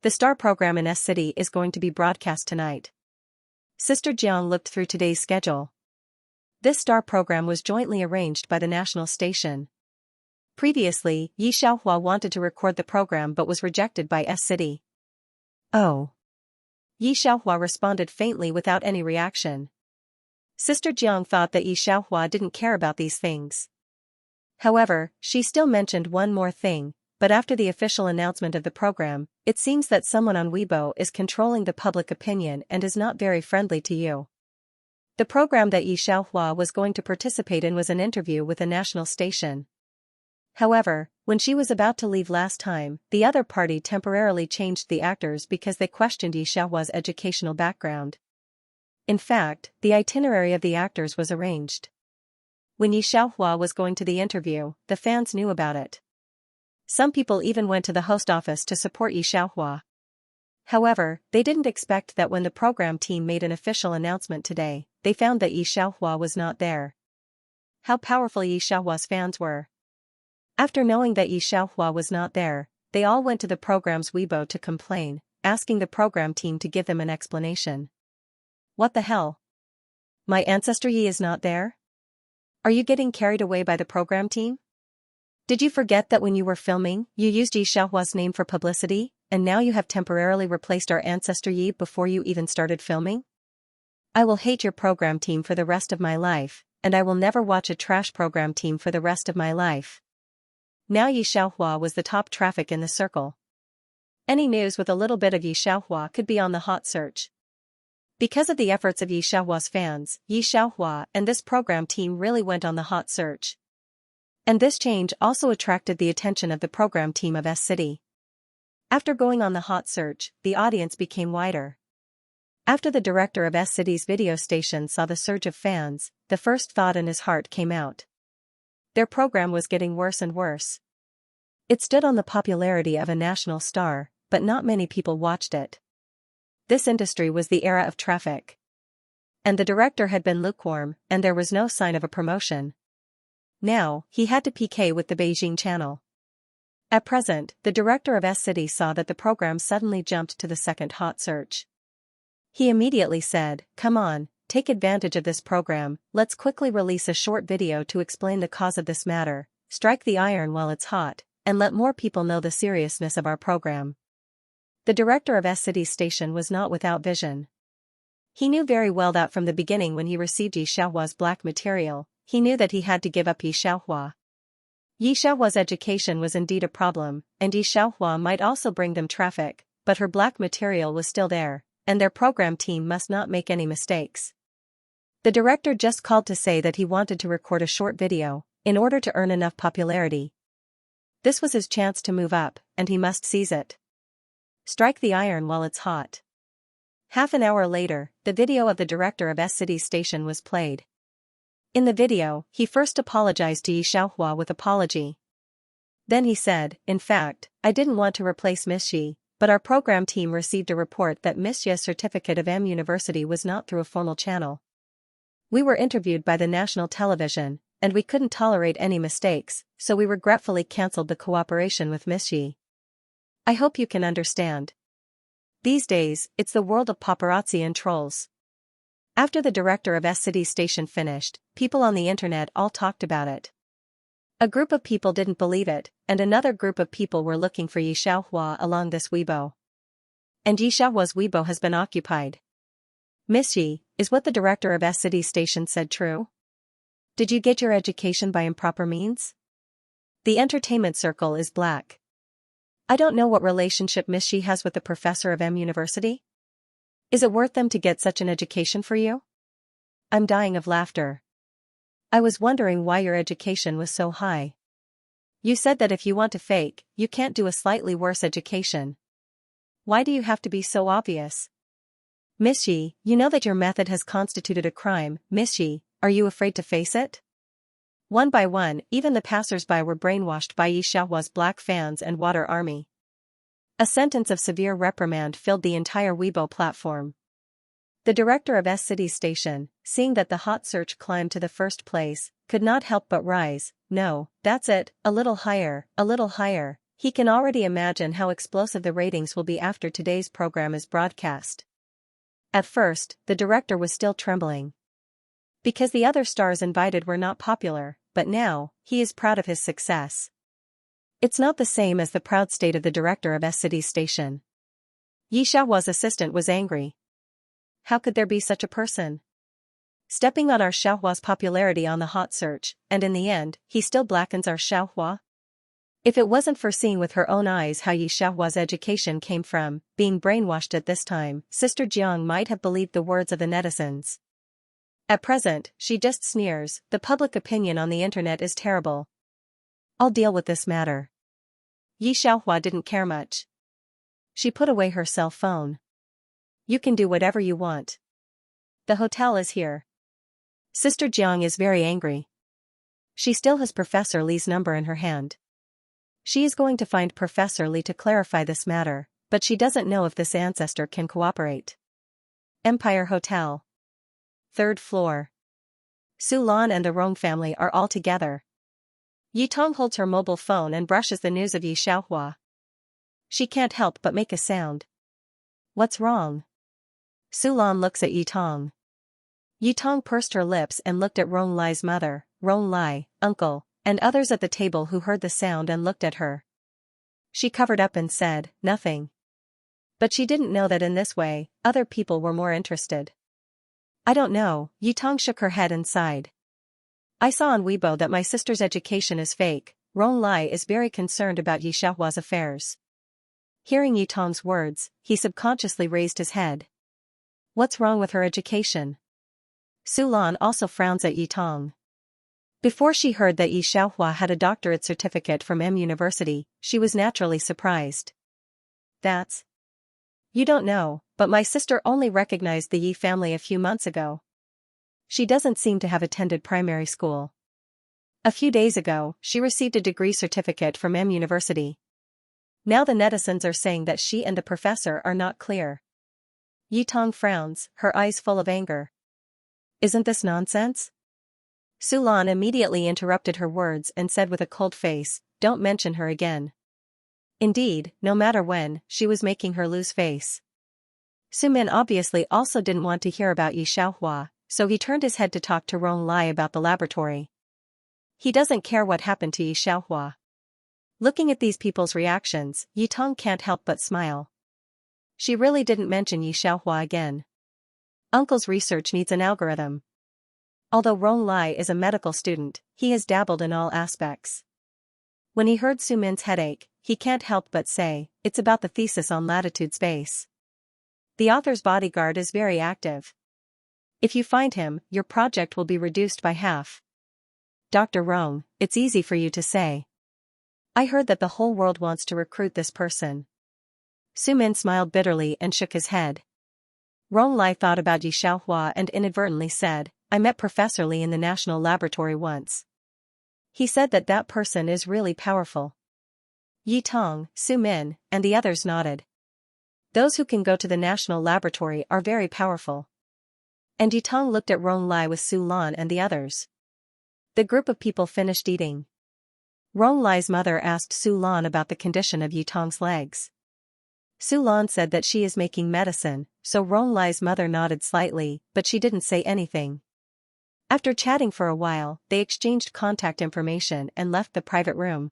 A: The star program in S-City is going to be broadcast tonight. Sister Jiang looked through today's schedule. This star program was jointly arranged by the national station. Previously, Yi Xiaohua wanted to record the program but was rejected by S-City. Oh. Yi Xiaohua responded faintly without any reaction. Sister Jiang thought that Yi Xiaohua didn't care about these things. However, she still mentioned one more thing, but after the official announcement of the program, it seems that someone on Weibo is controlling the public opinion and is not very friendly to you. The program that Yi Xiaohua was going to participate in was an interview with a national station. However, when she was about to leave last time, the other party temporarily changed the actors because they questioned Yi Xiaohua's educational background. In fact, the itinerary of the actors was arranged. When Yi Xiaohua was going to the interview, the fans knew about it. Some people even went to the host office to support Yi Xiaohua. However, they didn't expect that when the program team made an official announcement today, they found that Yi Xiaohua was not there. how powerful Yi Xiaohua's fans were. After knowing that Yi Xiaohua was not there, they all went to the program's Weibo to complain, asking the program team to give them an explanation. What the hell? My ancestor Yi is not there? Are you getting carried away by the program team? Did you forget that when you were filming, you used Yi Xiaohua's name for publicity, and now you have temporarily replaced our ancestor Yi before you even started filming? I will hate your program team for the rest of my life, and I will never watch a trash program team for the rest of my life. Now Yi Xiaohua was the top traffic in the circle. Any news with a little bit of Yi Xiaohua could be on the hot search. Because of the efforts of Yi Xiaohua's fans, Yi Xiaohua and this program team really went on the hot search. And this change also attracted the attention of the program team of S-City. After going on the hot search, the audience became wider. After the director of S-City's video station saw the surge of fans, the first thought in his heart came out. Their program was getting worse and worse. It stood on the popularity of a national star, but not many people watched it. This industry was the era of traffic. And the director had been lukewarm, and there was no sign of a promotion. Now, he had to PK with the Beijing channel. At present, the director of S-City saw that the program suddenly jumped to the second hot search. He immediately said, "Come on, take advantage of this program, let's quickly release a short video to explain the cause of this matter, strike the iron while it's hot, and let more people know the seriousness of our program." The director of S-City's station was not without vision. He knew very well that from the beginning when he received Yi Xiaohua's black material, he knew that he had to give up Yi Xiaohua. Yi Xiaohua's education was indeed a problem, and Yi Xiaohua might also bring them traffic, but her black material was still there, and their program team must not make any mistakes. The director just called to say that he wanted to record a short video, in order to earn enough popularity. This was his chance to move up, and he must seize it. Strike the iron while it's hot. Half an hour later, the video of the director of S-City's station was played. In the video, he first apologized to Yi Xiaohua with apology. Then he said, "In fact, I didn't want to replace Miss Yi, but our program team received a report that Miss Yi's certificate of M University was not through a formal channel. We were interviewed by the national television, and we couldn't tolerate any mistakes, so we regretfully cancelled the cooperation with Miss Yi. I hope you can understand. These days, it's the world of paparazzi and trolls." After the director of S-City's station finished, people on the internet all talked about it. A group of people didn't believe it, and another group of people were looking for Yi Xiaohua along this Weibo. And Yi Xiaohua's Weibo has been occupied. "Miss Yi, is what the director of S-City's station said true? Did you get your education by improper means? The entertainment circle is black. I don't know what relationship Miss Yi has with the professor of M University. Is it worth them to get such an education for you? I'm dying of laughter. I was wondering why your education was so high. You said that if you want to fake, you can't do a slightly worse education. Why do you have to be so obvious? Miss Yi, you know that your method has constituted a crime. Miss Yi, are you afraid to face it?" One by one, even the passers-by were brainwashed by Yi Xiaohua's black fans and water army. A sentence of severe reprimand filled the entire Weibo platform. The director of S-City's station, seeing that the hot search climbed to the first place, could not help but rise. "No, that's it, a little higher, a little higher." He can already imagine how explosive the ratings will be after today's program is broadcast. At first, the director was still trembling. Because the other stars invited were not popular, but now, he is proud of his success. It's not the same as the proud state of the director of S-City's station. Yi Xiaohua's assistant was angry. How could there be such a person? Stepping on our Xiaohua's popularity on the hot search, and in the end, he still blackens our Xiaohua? If it wasn't for seeing with her own eyes how Yi Xiaohua's education came from, being brainwashed at this time, Sister Jiang might have believed the words of the netizens. At present, she just sneers. The public opinion on the internet is terrible. I'll deal with this matter. Yi Xiaohua didn't care much. She put away her cell phone. You can do whatever you want. The hotel is here. Sister Jiang is very angry. She still has Professor Li's number in her hand. She is going to find Professor Li to clarify this matter, but she doesn't know if this ancestor can cooperate. Empire Hotel. 3rd floor. Su Lan and the Rong family are all together. Yi Tong holds her mobile phone and brushes the news of Yi Xiaohua. She can't help but make a sound. What's wrong? Su Lan looks at Yi Tong. Yi Tong pursed her lips and looked at Rong Lai's mother, Rong Lai, uncle, and others at the table who heard the sound and looked at her. She covered up and said, nothing. But she didn't know that in this way, other people were more interested. I don't know, Yi Tong shook her head and sighed. I saw on Weibo that my sister's education is fake. Rong Lai is very concerned about Yi Xiaohua's affairs. Hearing Yi Tong's words, he subconsciously raised his head. What's wrong with her education? Su Lan also frowns at Yi Tong. Before she heard that Yi Xiaohua had a doctorate certificate from M University, she was naturally surprised. That's... You don't know, but my sister only recognized the Yi family a few months ago. She doesn't seem to have attended primary school. A few days ago, she received a degree certificate from M University. Now the netizens are saying that she and the professor are not clear. Yi Tong frowns, her eyes full of anger. Isn't this nonsense? Su Lan immediately interrupted her words and said with a cold face, don't mention her again. Indeed, no matter when, she was making her lose face. Su Min obviously also didn't want to hear about Yi Xiaohua, so he turned his head to talk to Rong Lai about the laboratory. He doesn't care what happened to Yi Xiaohua. Looking at these people's reactions, Yi Tong can't help but smile. She really didn't mention Yi Xiaohua again. Uncle's research needs an algorithm. Although Rong Lai is a medical student, he has dabbled in all aspects. When he heard Su Min's headache, he can't help but say, it's about the thesis on latitude space. The author's bodyguard is very active. If you find him, your project will be reduced by half. Dr. Rong, it's easy for you to say. I heard that the whole world wants to recruit this person. Su Min smiled bitterly and shook his head. Rong Lai thought about Yi Xiaohua and inadvertently said, I met Professor Li in the National Laboratory once. He said that that person is really powerful. Yi Tong, Su Min, and the others nodded. Those who can go to the National Laboratory are very powerful. And Yi Tong looked at Rong Lai with Su Lan and the others. The group of people finished eating. Rong Lai's mother asked Su Lan about the condition of Yi Tong's legs. Su Lan said that she is making medicine, so Rong Lai's mother nodded slightly, but she didn't say anything. After chatting for a while, they exchanged contact information and left the private room.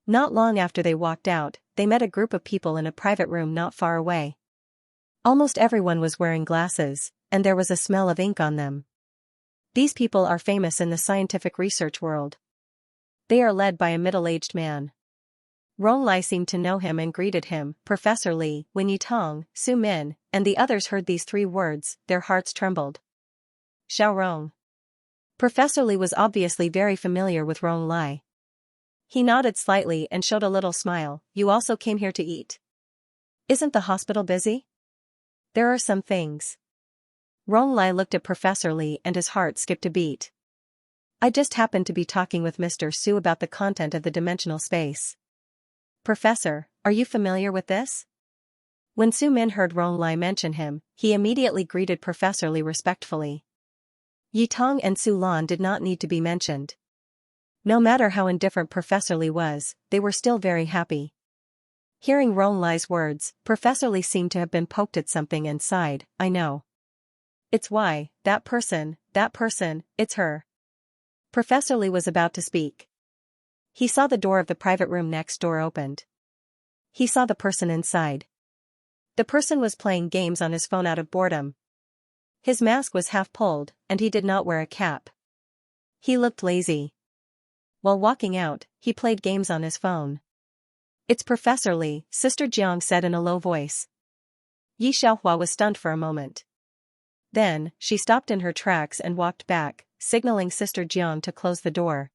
A: Not long after they walked out, they met a group of people in a private room not far away. Almost everyone was wearing glasses, and there was a smell of ink on them. These people are famous in the scientific research world. They are led by a middle-aged man. Rong Lai seemed to know him and greeted him, Professor Li. When Yi Tong, Su Min, and the others heard these three words, their hearts trembled. Xiao Rong. Professor Li was obviously very familiar with Rong Lai. He nodded slightly and showed a little smile. You also came here to eat. Isn't the hospital busy? There are some things. Rong Lai looked at Professor Li and his heart skipped a beat. I just happened to be talking with Mr. Su about the content of the dimensional space. Professor, are you familiar with this? When Su Min heard Rong Lai mention him, he immediately greeted Professor Li respectfully. Yi Tong and Su Lan did not need to be mentioned. No matter how indifferent Professor Li was, they were still very happy. Hearing Rong Lai's words, Professor Li seemed to have been poked at something and sighed, I know. It's why, that person, it's her. Professor Li was about to speak. He saw the door of the private room next door opened. He saw the person inside. The person was playing games on his phone out of boredom. His mask was half pulled, and he did not wear a cap. He looked lazy. While walking out, he played games on his phone. It's Professor Li, Sister Jiang said in a low voice. Yi Xiaohua was stunned for a moment. Then, she stopped in her tracks and walked back, signaling Sister Jiang to close the door.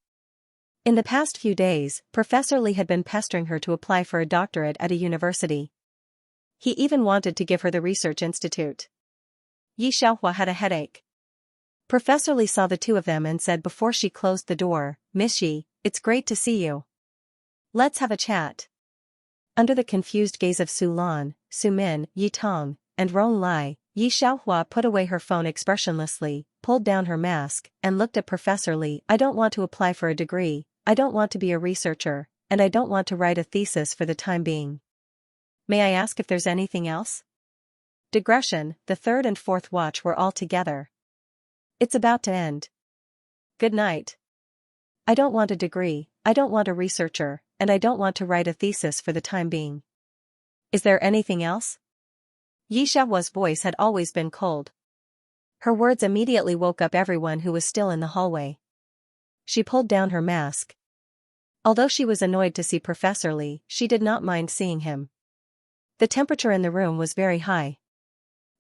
A: In the past few days, Professor Li had been pestering her to apply for a doctorate at a university. He even wanted to give her the research institute. Yi Xiaohua had a headache. Professor Li saw the two of them and said before she closed the door, Miss Yi, it's great to see you. Let's have a chat. Under the confused gaze of Su Lan, Su Min, Yi Tong, and Rong Lai, Yi Xiaohua put away her phone expressionlessly, pulled down her mask, and looked at Professor Li. I don't want to apply for a degree, I don't want to be a researcher, and I don't want to write a thesis for the time being. May I ask if there's anything else? Digression, the third and fourth watch were all together. It's about to end. Good night. I don't want a degree, I don't want a researcher, and I don't want to write a thesis for the time being. Is there anything else? Yi Xiaohua's voice had always been cold. Her words immediately woke up everyone who was still in the hallway. She pulled down her mask. Although she was annoyed to see Professor Li, she did not mind seeing him. The temperature in the room was very high.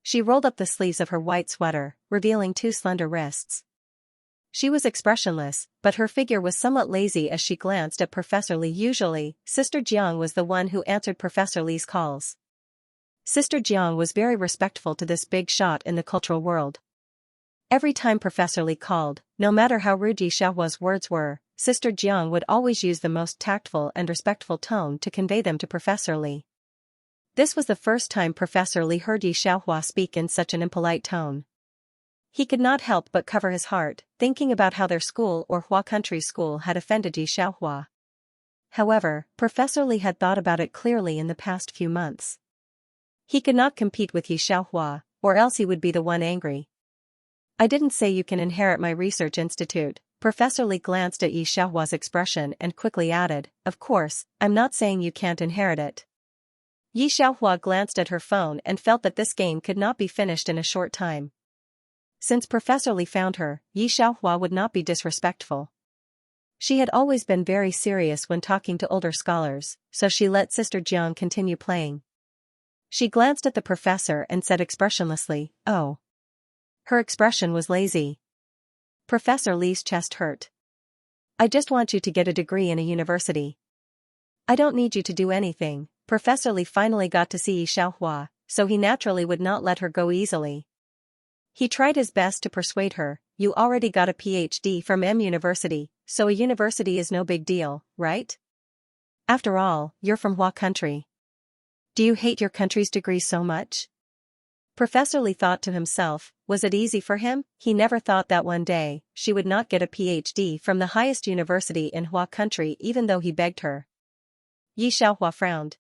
A: She rolled up the sleeves of her white sweater, revealing 2 slender wrists. She was expressionless, but her figure was somewhat lazy as she glanced at Professor Li. Usually, Sister Jiang was the one who answered Professor Li's calls. Sister Jiang was very respectful to this big shot in the cultural world. Every time Professor Li called, no matter how rude Yi Xiaohua's words were, Sister Jiang would always use the most tactful and respectful tone to convey them to Professor Li. This was the first time Professor Li heard Yi Xiaohua speak in such an impolite tone. He could not help but cover his heart, thinking about how their school or Hua Country's school had offended Yi Xiaohua. However, Professor Li had thought about it clearly in the past few months. He could not compete with Yi Xiaohua, or else he would be the one angry. I didn't say you can inherit my research institute. Professor Li glanced at Yi Xiaohua's expression and quickly added, of course, I'm not saying you can't inherit it. Yi Xiaohua glanced at her phone and felt that this game could not be finished in a short time. Since Professor Li found her, Yi Xiaohua would not be disrespectful. She had always been very serious when talking to older scholars, so she let Sister Jiang continue playing. She glanced at the professor and said expressionlessly, oh. Her expression was lazy. Professor Li's chest hurt. I just want you to get a degree in a university. I don't need you to do anything. Professor Li finally got to see Yi Xiaohua, so he naturally would not let her go easily. He tried his best to persuade her, you already got a PhD from M University, so a university is no big deal, right? After all, you're from Hua Country. Do you hate your country's degree so much? Professor Li thought to himself, was it easy for him? He never thought that one day, she would not get a PhD from the highest university in Hua Country even though he begged her. Yi Xiaohua frowned.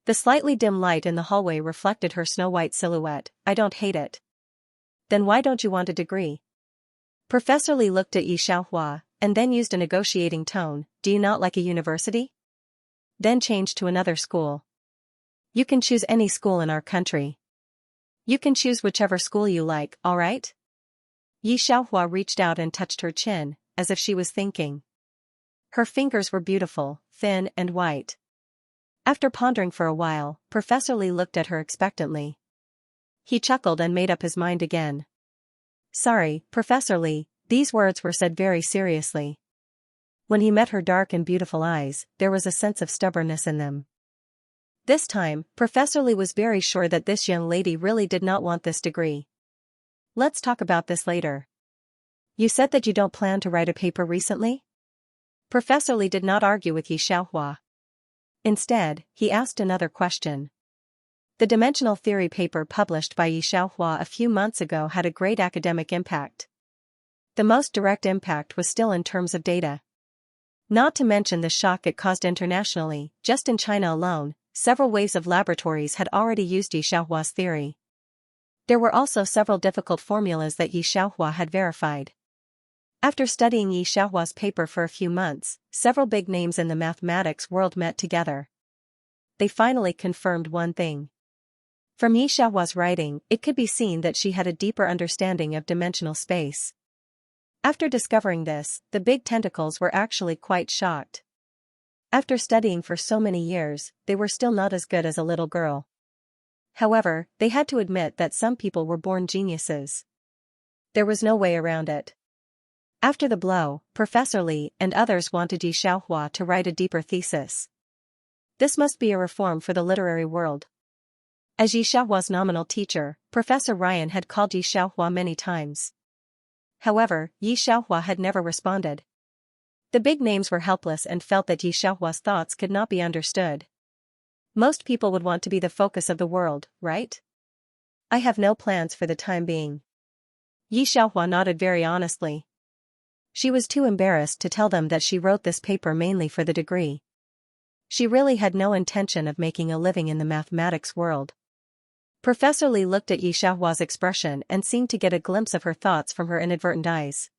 A: The slightly dim light in the hallway reflected her snow-white silhouette. I don't hate it. Then why don't you want a degree? Professor Li looked at Yi Xiaohua, and then used a negotiating tone, do you not like a university? Then changed to another school. You can choose any school in our country. You can choose whichever school you like, alright? Yi Xiaohua reached out and touched her chin, as if she was thinking. Her fingers were beautiful, thin and white. After pondering for a while, Professor Li looked at her expectantly. He chuckled and made up his mind again. Sorry, Professor Li, these words were said very seriously. When he met her dark and beautiful eyes, there was a sense of stubbornness in them. This time, Professor Li was very sure that this young lady really did not want this degree. Let's talk about this later. You said that you don't plan to write a paper recently? Professor Li did not argue with Yi Xiaohua. Instead, he asked another question. The dimensional theory paper published by Yi Xiaohua a few months ago had a great academic impact. The most direct impact was still in terms of data. Not to mention the shock it caused internationally, just in China alone. Several waves of laboratories had already used Yi Xiaohua's theory. There were also several difficult formulas that Yi Xiaohua had verified. After studying Yi Xiaohua's paper for a few months, several big names in the mathematics world met together. They finally confirmed one thing. From Yi Xiaohua's writing, it could be seen that she had a deeper understanding of dimensional space. After discovering this, the big tentacles were actually quite shocked. After studying for so many years, they were still not as good as a little girl. However, they had to admit that some people were born geniuses. There was no way around it. After the blow, Professor Li and others wanted Yi Xiaohua to write a deeper thesis. This must be a reform for the literary world. As Yi Xiaohua's nominal teacher, Professor Ryan had called Yi Xiaohua many times. However, Yi Xiaohua had never responded. The big names were helpless and felt that Yi Xiaohua's thoughts could not be understood. Most people would want to be the focus of the world, right? I have no plans for the time being. Yi Xiaohua nodded very honestly. She was too embarrassed to tell them that she wrote this paper mainly for the degree. She really had no intention of making a living in the mathematics world. Professor Li looked at Yi Xiaohua's expression and seemed to get a glimpse of her thoughts from her inadvertent eyes.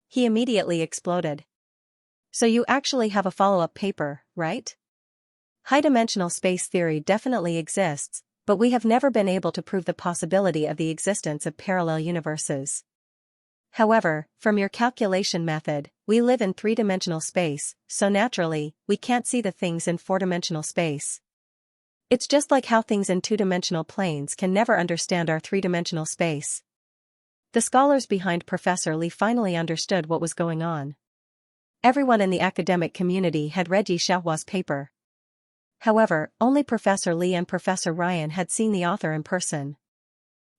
A: He immediately exploded. So you actually have a follow-up paper, right? High-dimensional space theory definitely exists, but we have never been able to prove the possibility of the existence of parallel universes. However, from your calculation method, we live in three-dimensional space, so naturally, we can't see the things in four-dimensional space. It's just like how things in two-dimensional planes can never understand our three-dimensional space. The scholars behind Professor Li finally understood what was going on. Everyone in the academic community had read Yi Xiaohua's paper. However, only Professor Li and Professor Ryan had seen the author in person.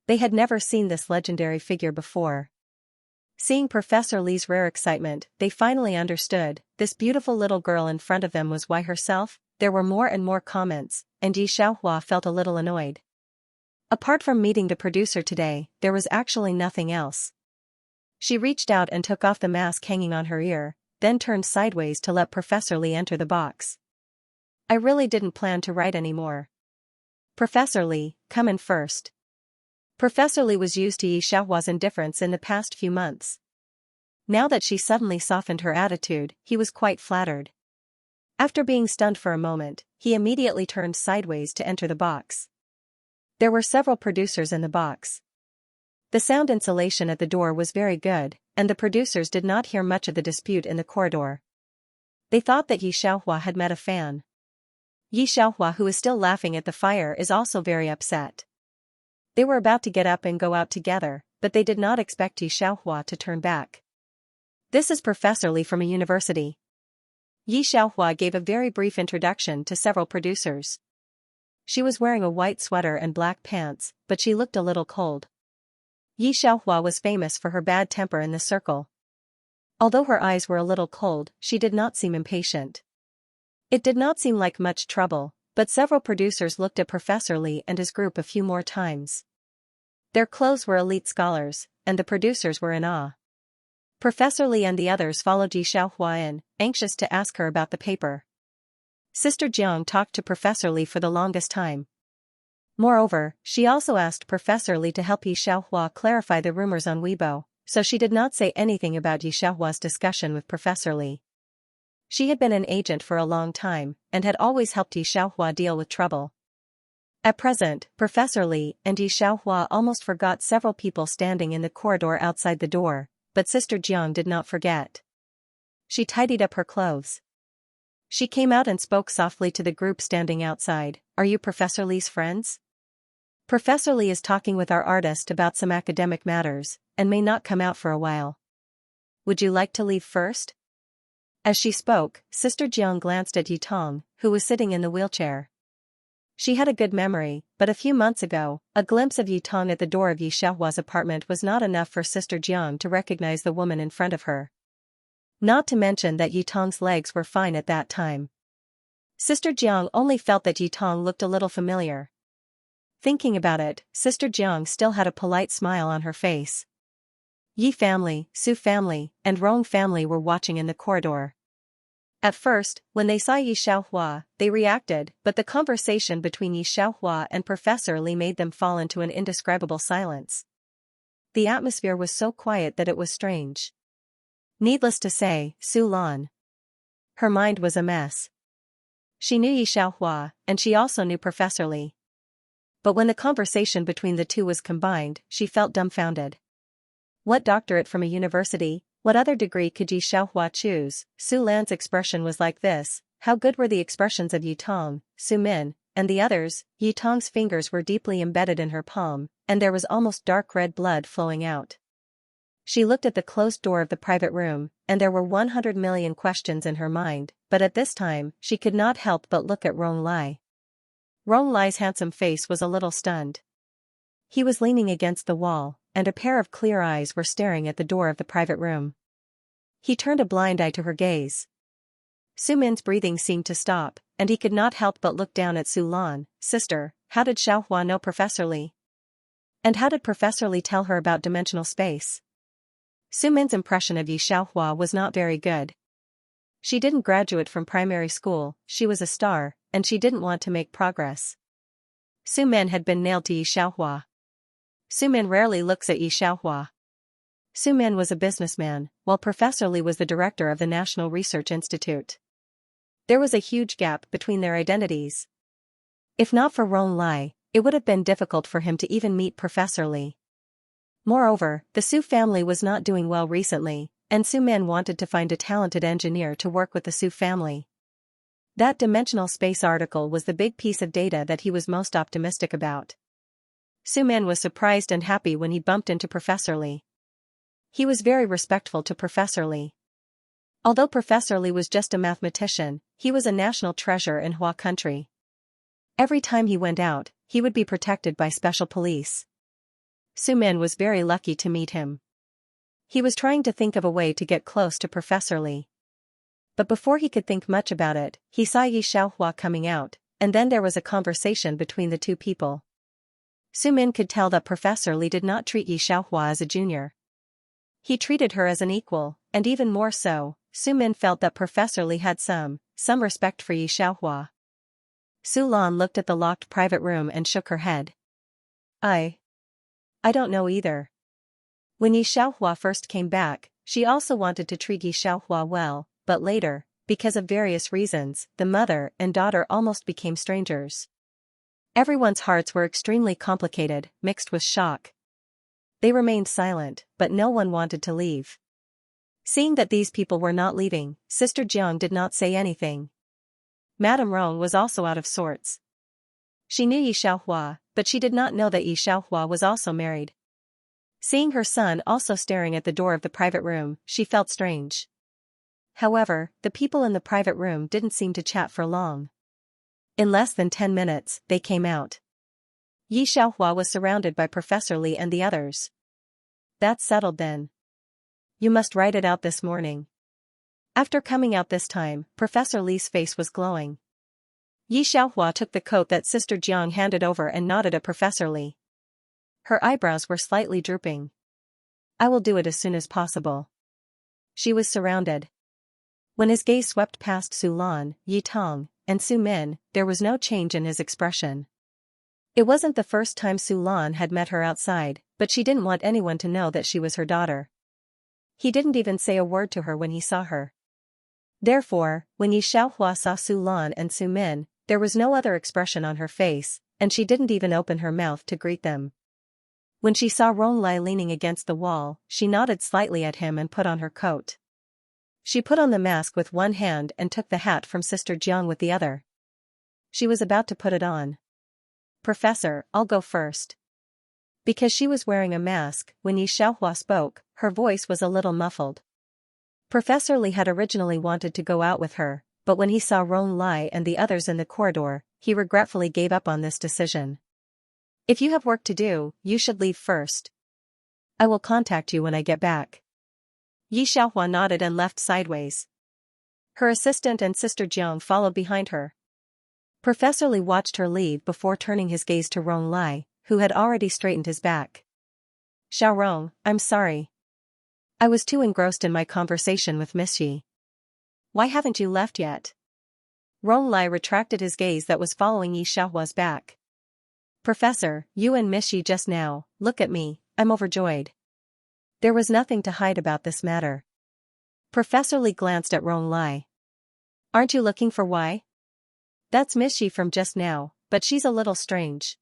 A: They had never seen this legendary figure before. Seeing Professor Li's rare excitement, they finally understood, this beautiful little girl in front of them was Y herself. There were more and more comments, and Yi Xiaohua felt a little annoyed. Apart from meeting the producer today, there was actually nothing else. She reached out and took off the mask hanging on her ear, then turned sideways to let Professor Li enter the box. I really didn't plan to write anymore. Professor Li, come in first. Professor Li was used to Yi Xiaohua's indifference in the past few months. Now that she suddenly softened her attitude, he was quite flattered. After being stunned for a moment, he immediately turned sideways to enter the box. There were several producers in the box. The sound insulation at the door was very good, and the producers did not hear much of the dispute in the corridor. They thought that Yi Xiaohua had met a fan. Yi Xiaohua, who is still laughing at the fire, is also very upset. They were about to get up and go out together, but they did not expect Yi Xiaohua to turn back. This is Professor Li from a university. Yi Xiaohua gave a very brief introduction to several producers. She was wearing a white sweater and black pants, but she looked a little cold. Yi Xiaohua was famous for her bad temper in the circle. Although her eyes were a little cold, she did not seem impatient. It did not seem like much trouble, but several producers looked at Professor Li and his group a few more times. Their clothes were elite scholars, and the producers were in awe. Professor Li and the others followed Yi Xiaohua in, anxious to ask her about the paper. Sister Jiang talked to Professor Li for the longest time. Moreover, she also asked Professor Li to help Yi Xiaohua clarify the rumors on Weibo, so she did not say anything about Yi Xiaohua's discussion with Professor Li. She had been an agent for a long time, and had always helped Yi Xiaohua deal with trouble. At present, Professor Li and Yi Xiaohua almost forgot several people standing in the corridor outside the door, but Sister Jiang did not forget. She tidied up her clothes. She came out and spoke softly to the group standing outside. Are you Professor Li's friends? Professor Li is talking with our artist about some academic matters, and may not come out for a while. Would you like to leave first? As she spoke, Sister Jiang glanced at Yitong, who was sitting in the wheelchair. She had a good memory, but a few months ago, a glimpse of Yitong at the door of Yi Xiaohua's apartment was not enough for Sister Jiang to recognize the woman in front of her. Not to mention that Yitong's legs were fine at that time. Sister Jiang only felt that Yitong looked a little familiar. Thinking about it, Sister Jiang still had a polite smile on her face. Yi family, Su family, and Rong family were watching in the corridor. At first, when they saw Yi Xiaohua, they reacted, but the conversation between Yi Xiaohua and Professor Li made them fall into an indescribable silence. The atmosphere was so quiet that it was strange. Needless to say, Su Lan. Her mind was a mess. She knew Yi Xiaohua, and she also knew Professor Li. But when the conversation between the two was combined, she felt dumbfounded. What doctorate from a university? What other degree could Yi Xiaohua choose? Su Lan's expression was like this. How good were the expressions of Yitong, Su Min, and the others? Yitong's fingers were deeply embedded in her palm, and there was almost dark red blood flowing out. She looked at the closed door of the private room, and there were 100 million questions in her mind, but at this time, she could not help but look at Rong Lai. Rong Lai's handsome face was a little stunned. He was leaning against the wall, and a pair of clear eyes were staring at the door of the private room. He turned a blind eye to her gaze. Su Min's breathing seemed to stop, and he could not help but look down at Su Lan. Sister, how did Xiaohua know Professor Li? And how did Professor Li tell her about dimensional space? Su Min's impression of Yi Xiaohua was not very good. She didn't graduate from primary school, she was a star, and she didn't want to make progress. Su Min had been nailed to Yi Xiaohua. Su Min rarely looks at Yi Xiaohua. Su Min was a businessman, while Professor Li was the director of the National Research Institute. There was a huge gap between their identities. If not for Ron Lai, it would have been difficult for him to even meet Professor Li. Moreover, the Su family was not doing well recently, and Su Min wanted to find a talented engineer to work with the Su family. That dimensional space article was the big piece of data that he was most optimistic about. Su Min was surprised and happy when he bumped into Professor Li. He was very respectful to Professor Li. Although Professor Li was just a mathematician, he was a national treasure in Hua country. Every time he went out, he would be protected by special police. Su Min was very lucky to meet him. He was trying to think of a way to get close to Professor Li. But before he could think much about it, he saw Yi Xiaohua coming out, and then there was a conversation between the two people. Su Min could tell that Professor Li did not treat Yi Xiaohua as a junior. He treated her as an equal, and even more so, Su Min felt that Professor Li had some respect for Yi Xiaohua. Su Lan looked at the locked private room and shook her head. I don't know either. When Yi Xiaohua first came back, she also wanted to treat Yi Xiaohua well, but later, because of various reasons, the mother and daughter almost became strangers. Everyone's hearts were extremely complicated, mixed with shock. They remained silent, but no one wanted to leave. Seeing that these people were not leaving, Sister Jiang did not say anything. Madame Rong was also out of sorts. She knew Yi Xiaohua, but she did not know that Yi Xiaohua was also married. Seeing her son also staring at the door of the private room, she felt strange. However, the people in the private room didn't seem to chat for long. In less than 10 minutes, they came out. Yi Xiaohua was surrounded by Professor Li and the others. That's settled then. You must write it out this morning. After coming out this time, Professor Li's face was glowing. Yi Xiaohua took the coat that Sister Jiang handed over and nodded at Professor Li. Her eyebrows were slightly drooping. I will do it as soon as possible. She was surrounded. When his gaze swept past Su Lan, Yi Tong, and Su Min, there was no change in his expression. It wasn't the first time Su Lan had met her outside, but she didn't want anyone to know that she was her daughter. He didn't even say a word to her when he saw her. Therefore, when Yi Xiaohua saw Su Lan and Su Min, there was no other expression on her face, and she didn't even open her mouth to greet them. When she saw Ron Lai leaning against the wall, she nodded slightly at him and put on her coat. She put on the mask with one hand and took the hat from Sister Jiang with the other. She was about to put it on. Professor, I'll go first. Because she was wearing a mask, when Yi Xiaohua spoke, her voice was a little muffled. Professor Li had originally wanted to go out with her, but when he saw Ron Lai and the others in the corridor, he regretfully gave up on this decision. If you have work to do, you should leave first. I will contact you when I get back. Yi Xiaohua nodded and left sideways. Her assistant and Sister Jiang followed behind her. Professor Li watched her leave before turning his gaze to Ron Lai, who had already straightened his back. Xiaorong, I'm sorry. I was too engrossed in my conversation with Miss Yi. Why haven't you left yet? Ron Lai retracted his gaze that was following Yi Xiaohua's back. Professor, you and Miss Yi just now, look at me, I'm overjoyed. There was nothing to hide about this matter. Professor Li glanced at Ron Lai. Aren't you looking for why? That's Miss Yi from just now, but she's a little strange.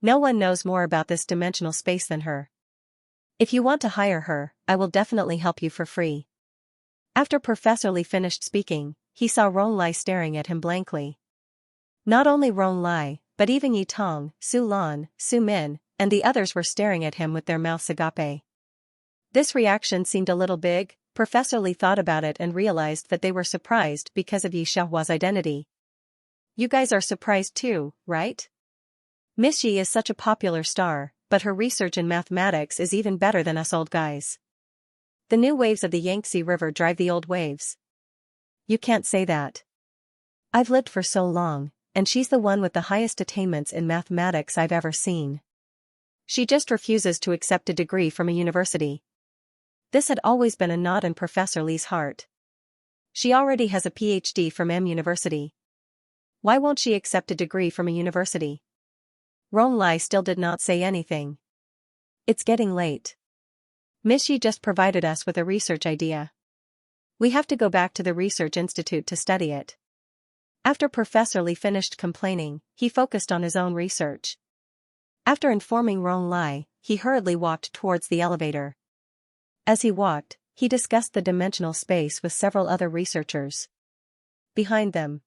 A: No one knows more about this dimensional space than her. If you want to hire her, I will definitely help you for free. After Professor Li finished speaking, he saw Ron Lai staring at him blankly. Not only Ron Lai, but even Yi Tong, Su Lan, Su Min, and the others were staring at him with their mouths agape. This reaction seemed a little big. Professor Li thought about it and realized that they were surprised because of Yi Xiaohua's identity. You guys are surprised too, right? Miss Yi is such a popular star, but her research in mathematics is even better than us old guys. The new waves of the Yangtze River drive the old waves. You can't say that. I've lived for so long, and she's the one with the highest attainments in mathematics I've ever seen. She just refuses to accept a degree from a university. This had always been a knot in Professor Li's heart. She already has a PhD from M University. Why won't she accept a degree from a university? Rong Lai still did not say anything. It's getting late. Miss Yi just provided us with a research idea. We have to go back to the research institute to study it. After Professor Li finished complaining, he focused on his own research. After informing Rong Lai, he hurriedly walked towards the elevator. As he walked, he discussed the dimensional space with several other researchers. Behind them,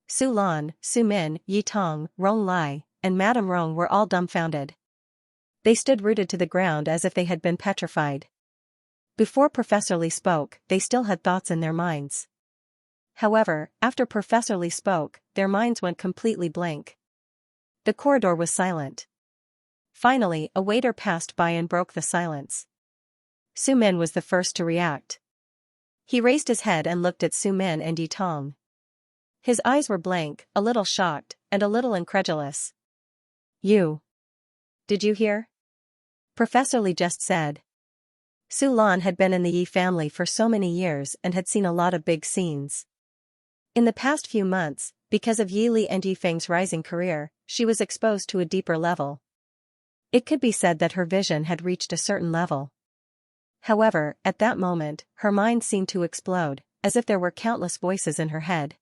A: Su Lan, Su Min, Yi Tong, Rong Lai, and Madame Rong were all dumbfounded. They stood rooted to the ground as if they had been petrified. Before Professor Li spoke, they still had thoughts in their minds. However, after Professor Li spoke, their minds went completely blank. The corridor was silent. Finally, a waiter passed by and broke the silence. Su Min was the first to react. He raised his head and looked at Su Min and Yi Tong. His eyes were blank, a little shocked, and a little incredulous. You. Did you hear? Professor Li just said. Su Lan had been in the Yi family for so many years and had seen a lot of big scenes. In the past few months, because of Yi Li and Yi Feng's rising career, she was exposed to a deeper level. It could be said that her vision had reached a certain level. However, at that moment, her mind seemed to explode, as if there were countless voices in her head.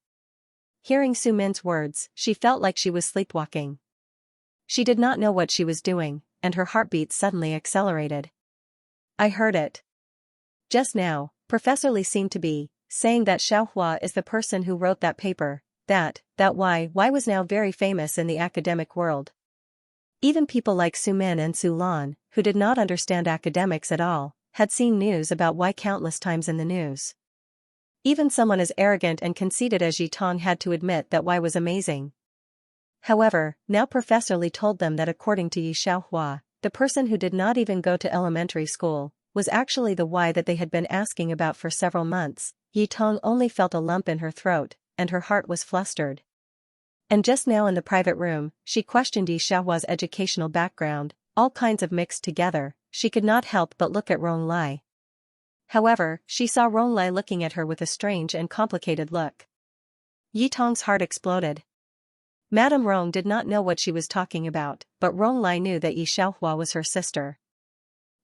A: Hearing Su Min's words, she felt like she was sleepwalking. She did not know what she was doing, and her heartbeat suddenly accelerated. I heard it. Just now, Professor Li seemed to be saying that Xianxia is the person who wrote that paper, that Y was now very famous in the academic world. Even people like Su Min and Su Lan, who did not understand academics at all, had seen news about Y countless times in the news. Even someone as arrogant and conceited as Yi Tong had to admit that Y was amazing. However, now Professor Li told them that according to Yi Xiaohua, the person who did not even go to elementary school, was actually the Y that they had been asking about for several months. Yi Tong only felt a lump in her throat, and her heart was flustered. And just now in the private room, she questioned Yi Xiaohua's educational background, all kinds of mixed together. She could not help but look at Rong Lai. However, she saw Rong Lai looking at her with a strange and complicated look. Yi Tong's heart exploded. Madame Rong did not know what she was talking about, but Rong Lai knew that Yi Xiaohua was her sister.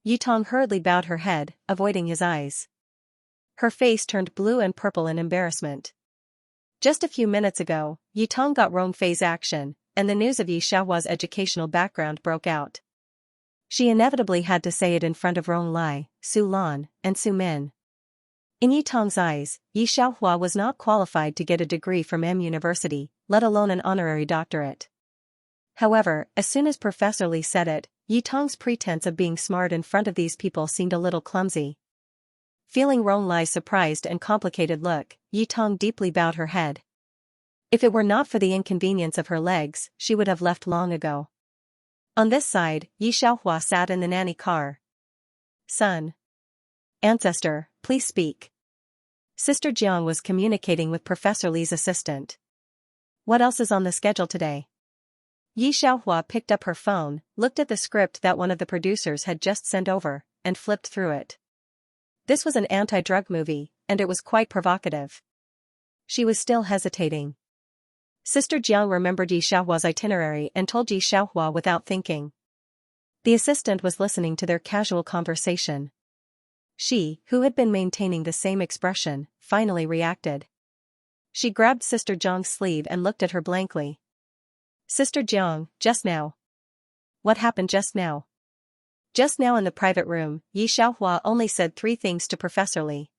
A: Yi Tong hurriedly bowed her head, avoiding his eyes. Her face turned blue and purple in embarrassment. Just a few minutes ago, Yi Tong got Rong Fei's action, and the news of Yi Xiaohua's educational background broke out. She inevitably had to say it in front of Rong Lai, Su Lan, and Su Min. In Yi Tong's eyes, Yi Xiaohua was not qualified to get a degree from M University, let alone an honorary doctorate. However, as soon as Professor Li said it, Yi Tong's pretense of being smart in front of these people seemed a little clumsy. Feeling Rong Lai's surprised and complicated look, Yi Tong deeply bowed her head. If it were not for the inconvenience of her legs, she would have left long ago. On this side, Yi Xiaohua sat in the nanny car. Son. Ancestor, please speak. Sister Jiang was communicating with Professor Li's assistant. What else is on the schedule today? Yi Xiaohua picked up her phone, looked at the script that one of the producers had just sent over, and flipped through it. This was an anti-drug movie, and it was quite provocative. She was still hesitating. Sister Jiang remembered Yi Xiaohua's itinerary and told Yi Xiaohua without thinking. The assistant was listening to their casual conversation. She, who had been maintaining the same expression, finally reacted. She grabbed Sister Jiang's sleeve and looked at her blankly. Sister Jiang, just now. What happened just now? Just now in the private room, Yi Xiaohua only said 3 things to Professor Li.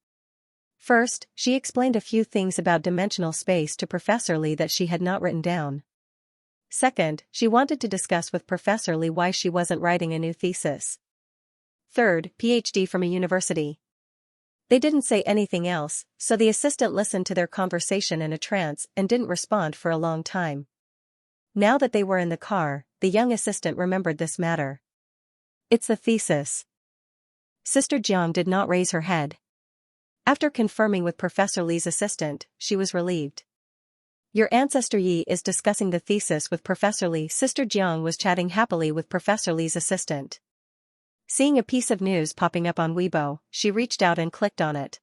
A: First, she explained a few things about dimensional space to Professor Li that she had not written down. Second, she wanted to discuss with Professor Li why she wasn't writing a new thesis. Third, PhD from a university. They didn't say anything else, so the assistant listened to their conversation in a trance and didn't respond for a long time. Now that they were in the car, the young assistant remembered this matter. It's the thesis. Sister Jiang did not raise her head. After confirming with Professor Li's assistant, she was relieved. Your ancestor Yi is discussing the thesis with Professor Li. Sister Jiang was chatting happily with Professor Li's assistant. Seeing a piece of news popping up on Weibo, she reached out and clicked on it.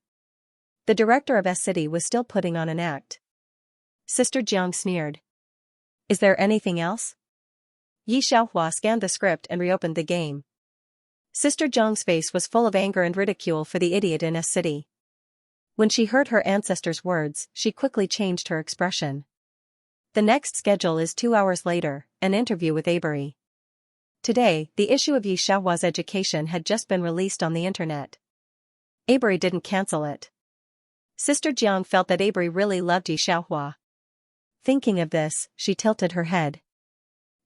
A: The director of S-City was still putting on an act. Sister Jiang sneered. Is there anything else? Yi Xiaohua scanned the script and reopened the game. Sister Jiang's face was full of anger and ridicule for the idiot in S-City. When she heard her ancestor's words, she quickly changed her expression. The next schedule is 2 hours later, an interview with Avery. Today, the issue of Yi Xiaohua's education had just been released on the internet. Avery didn't cancel it. Sister Jiang felt that Avery really loved Yi Xiaohua. Thinking of this, she tilted her head.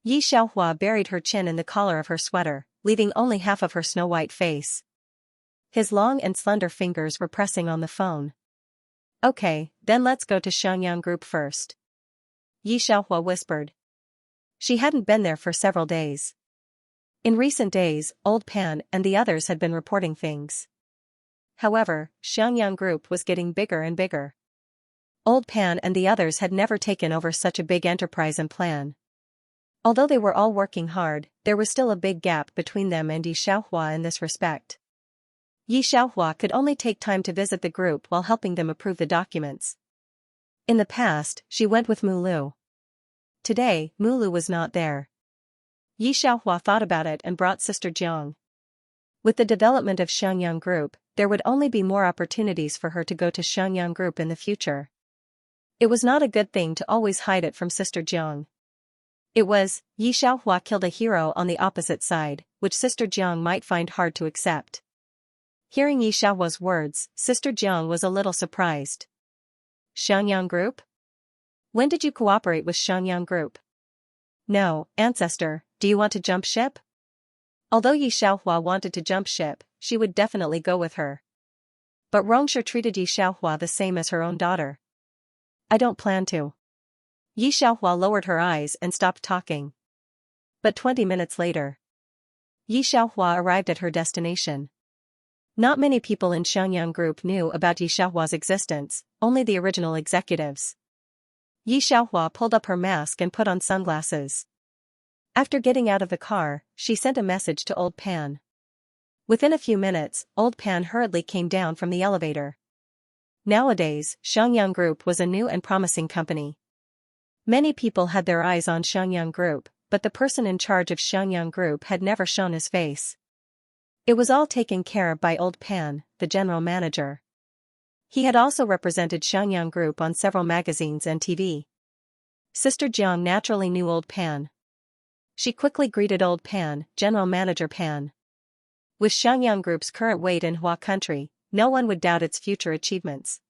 A: Yi Xiaohua buried her chin in the collar of her sweater, leaving only half of her snow-white face. His long and slender fingers were pressing on the phone. Okay, then let's go to Xianxia Group first. Yi Xiaohua whispered. She hadn't been there for several days. In recent days, Old Pan and the others had been reporting things. However, Xianxia Group was getting bigger and bigger. Old Pan and the others had never taken over such a big enterprise and plan. Although they were all working hard, there was still a big gap between them and Yi Xiaohua in this respect. Yi Xiaohua could only take time to visit the group while helping them approve the documents. In the past, she went with Mulu. Today, Mulu was not there. Yi Xiaohua thought about it and brought Sister Jiang. With the development of Xianxia Group, there would only be more opportunities for her to go to Xianxia Group in the future. It was not a good thing to always hide it from Sister Jiang. It was, Yi Xiaohua killed a hero on the opposite side, which Sister Jiang might find hard to accept. Hearing Yi Xiaohua's words, Sister Jiang was a little surprised. Xianxia Group? When did you cooperate with Xianxia Group? No, ancestor, do you want to jump ship? Although Yi Xiaohua wanted to jump ship, she would definitely go with her. But Rongsha treated Yi Xiaohua the same as her own daughter. I don't plan to. Yi Xiaohua lowered her eyes and stopped talking. But 20 minutes later, Yi Xiaohua arrived at her destination. Not many people in Xianxia Group knew about Yi Xiaohua's existence, only the original executives. Yi Xiaohua pulled up her mask and put on sunglasses. After getting out of the car, she sent a message to Old Pan. Within a few minutes, Old Pan hurriedly came down from the elevator. Nowadays, Xianxia Group was a new and promising company. Many people had their eyes on Xianxia Group, but the person in charge of Xianxia Group had never shown his face. It was all taken care of by Old Pan, the general manager. He had also represented Xianxia Group on several magazines and TV. Sister Jiang naturally knew Old Pan. She quickly greeted Old Pan, General Manager Pan. With Xianxia Group's current weight in Hua country, no one would doubt its future achievements.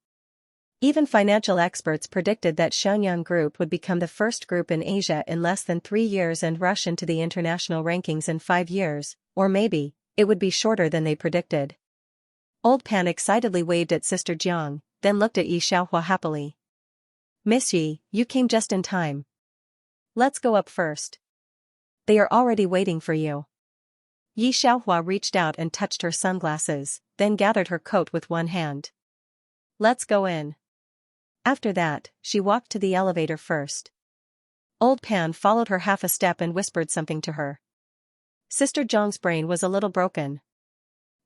A: Even financial experts predicted that Xianxia Group would become the first group in Asia in less than 3 years and rush into the international rankings in 5 years, or maybe, it would be shorter than they predicted. Old Pan excitedly waved at Sister Jiang, then looked at Yi Xiaohua happily. Miss Yi, you came just in time. Let's go up first. They are already waiting for you. Yi Xiaohua reached out and touched her sunglasses, then gathered her coat with one hand. Let's go in. After that, she walked to the elevator first. Old Pan followed her half a step and whispered something to her. Sister Jiang's brain was a little broken.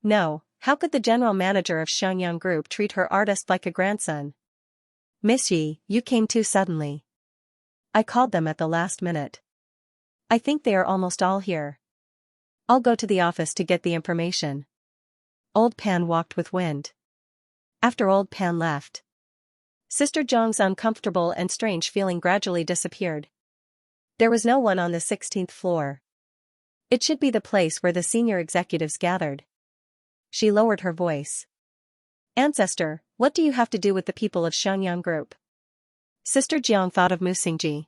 A: No, how could the general manager of Xianxia Group treat her artist like a grandson? Miss Yi, you came too suddenly. I called them at the last minute. I think they are almost all here. I'll go to the office to get the information. Old Pan walked with wind. After Old Pan left, Sister Jiang's uncomfortable and strange feeling gradually disappeared. There was no one on the 16th floor. It should be the place where the senior executives gathered. She lowered her voice. Ancestor, what do you have to do with the people of Xianxia Group? Sister Jiang thought of Mu Xingji.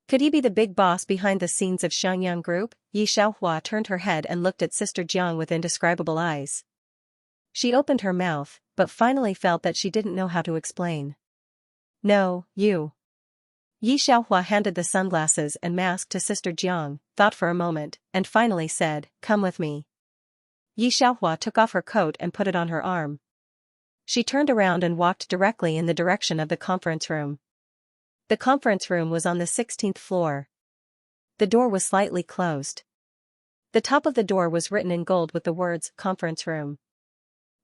A: Could he be the big boss behind the scenes of Xianxia Group? Yi Xiaohua turned her head and looked at Sister Jiang with indescribable eyes. She opened her mouth, but finally felt that she didn't know how to explain. No, you. Yi Xiaohua handed the sunglasses and mask to Sister Jiang, thought for a moment, and finally said, "Come with me." Yi Xiaohua took off her coat and put it on her arm. She turned around and walked directly in the direction of the conference room. The conference room was on the 16th floor. The door was slightly closed. The top of the door was written in gold with the words, "Conference Room."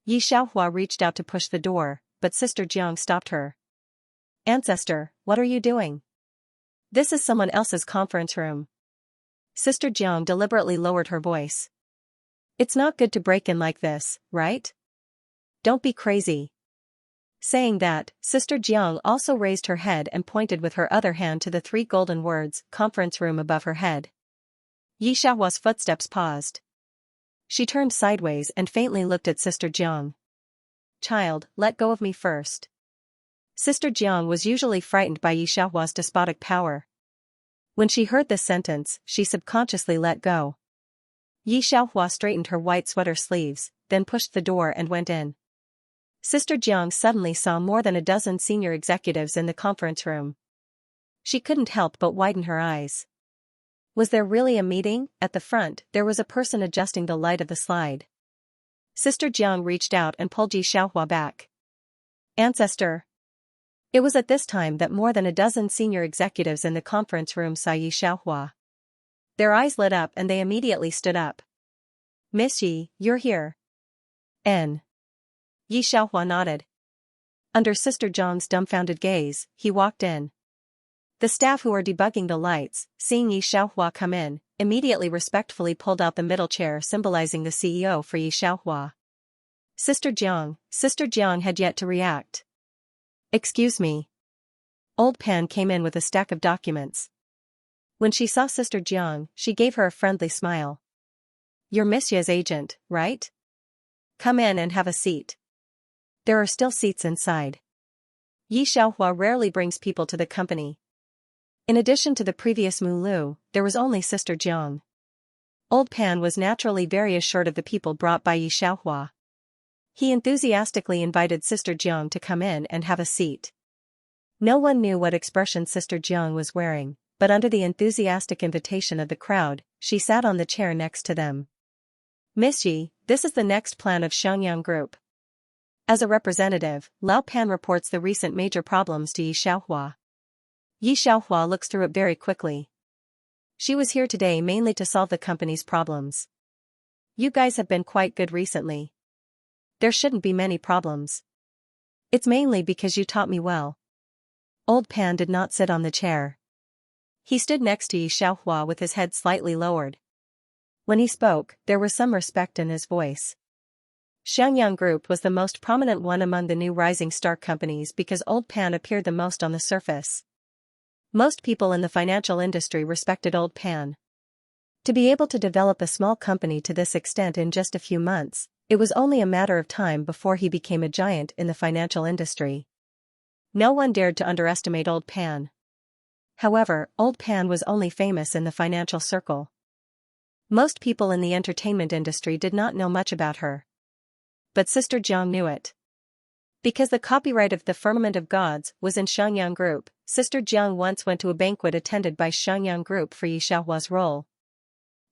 A: Yi Xiaohua reached out to push the door, but Sister Jiang stopped her. "Ancestor, what are you doing? This is someone else's conference room." Sister Jiang deliberately lowered her voice. "It's not good to break in like this, right? Don't be crazy." Saying that, Sister Jiang also raised her head and pointed with her other hand to the 3 golden words, "Conference Room" above her head. Yi Xiaohua's footsteps paused. She turned sideways and faintly looked at Sister Jiang. "Child, let go of me first." Sister Jiang was usually frightened by Yi Xiaohua's despotic power. When she heard this sentence, she subconsciously let go. Yi Xiaohua straightened her white sweater sleeves, then pushed the door and went in. Sister Jiang suddenly saw more than a dozen senior executives in the conference room. She couldn't help but widen her eyes. Was there really a meeting? At the front, there was a person adjusting the light of the slide. Sister Jiang reached out and pulled Yi Xiaohua back. "Ancestor." It was at this time that more than a dozen senior executives in the conference room saw Yi Xiaohua. Their eyes lit up and they immediately stood up. "Miss Yi, you're here." N. Yi Xiaohua nodded. Under Sister Jiang's dumbfounded gaze, he walked in. The staff who were debugging the lights, seeing Yi Xiaohua come in, immediately respectfully pulled out the middle chair symbolizing the CEO for Yi Xiaohua. Sister Jiang had yet to react. "Excuse me." Old Pan came in with a stack of documents. When she saw Sister Jiang, she gave her a friendly smile. "You're Miss Ye's agent, right? Come in and have a seat. There are still seats inside." Yi Xiaohua rarely brings people to the company. In addition to the previous Mulu, there was only Sister Jiang. Old Pan was naturally very assured of the people brought by Yi Xiaohua. He enthusiastically invited Sister Jiang to come in and have a seat. No one knew what expression Sister Jiang was wearing, but under the enthusiastic invitation of the crowd, she sat on the chair next to them. "Miss Yi, this is the next plan of Xianxia Group." As a representative, Lao Pan reports the recent major problems to Yi Xiaohua. Yi Xiaohua looks through it very quickly. She was here today mainly to solve the company's problems. "You guys have been quite good recently. There shouldn't be many problems. It's mainly because you taught me well." Old Pan did not sit on the chair. He stood next to Yi Xiaohua with his head slightly lowered. When he spoke, there was some respect in his voice. Xianxia Group was the most prominent one among the new rising star companies because Old Pan appeared the most on the surface. Most people in the financial industry respected Old Pan. To be able to develop a small company to this extent in just a few months, it was only a matter of time before he became a giant in the financial industry. No one dared to underestimate Old Pan. However, Old Pan was only famous in the financial circle. Most people in the entertainment industry did not know much about her. But Sister Jiang knew it. Because the copyright of The Firmament of Gods was in Xianxia Group, Sister Jiang once went to a banquet attended by Xianxia Group for Yi Xiaohua's role.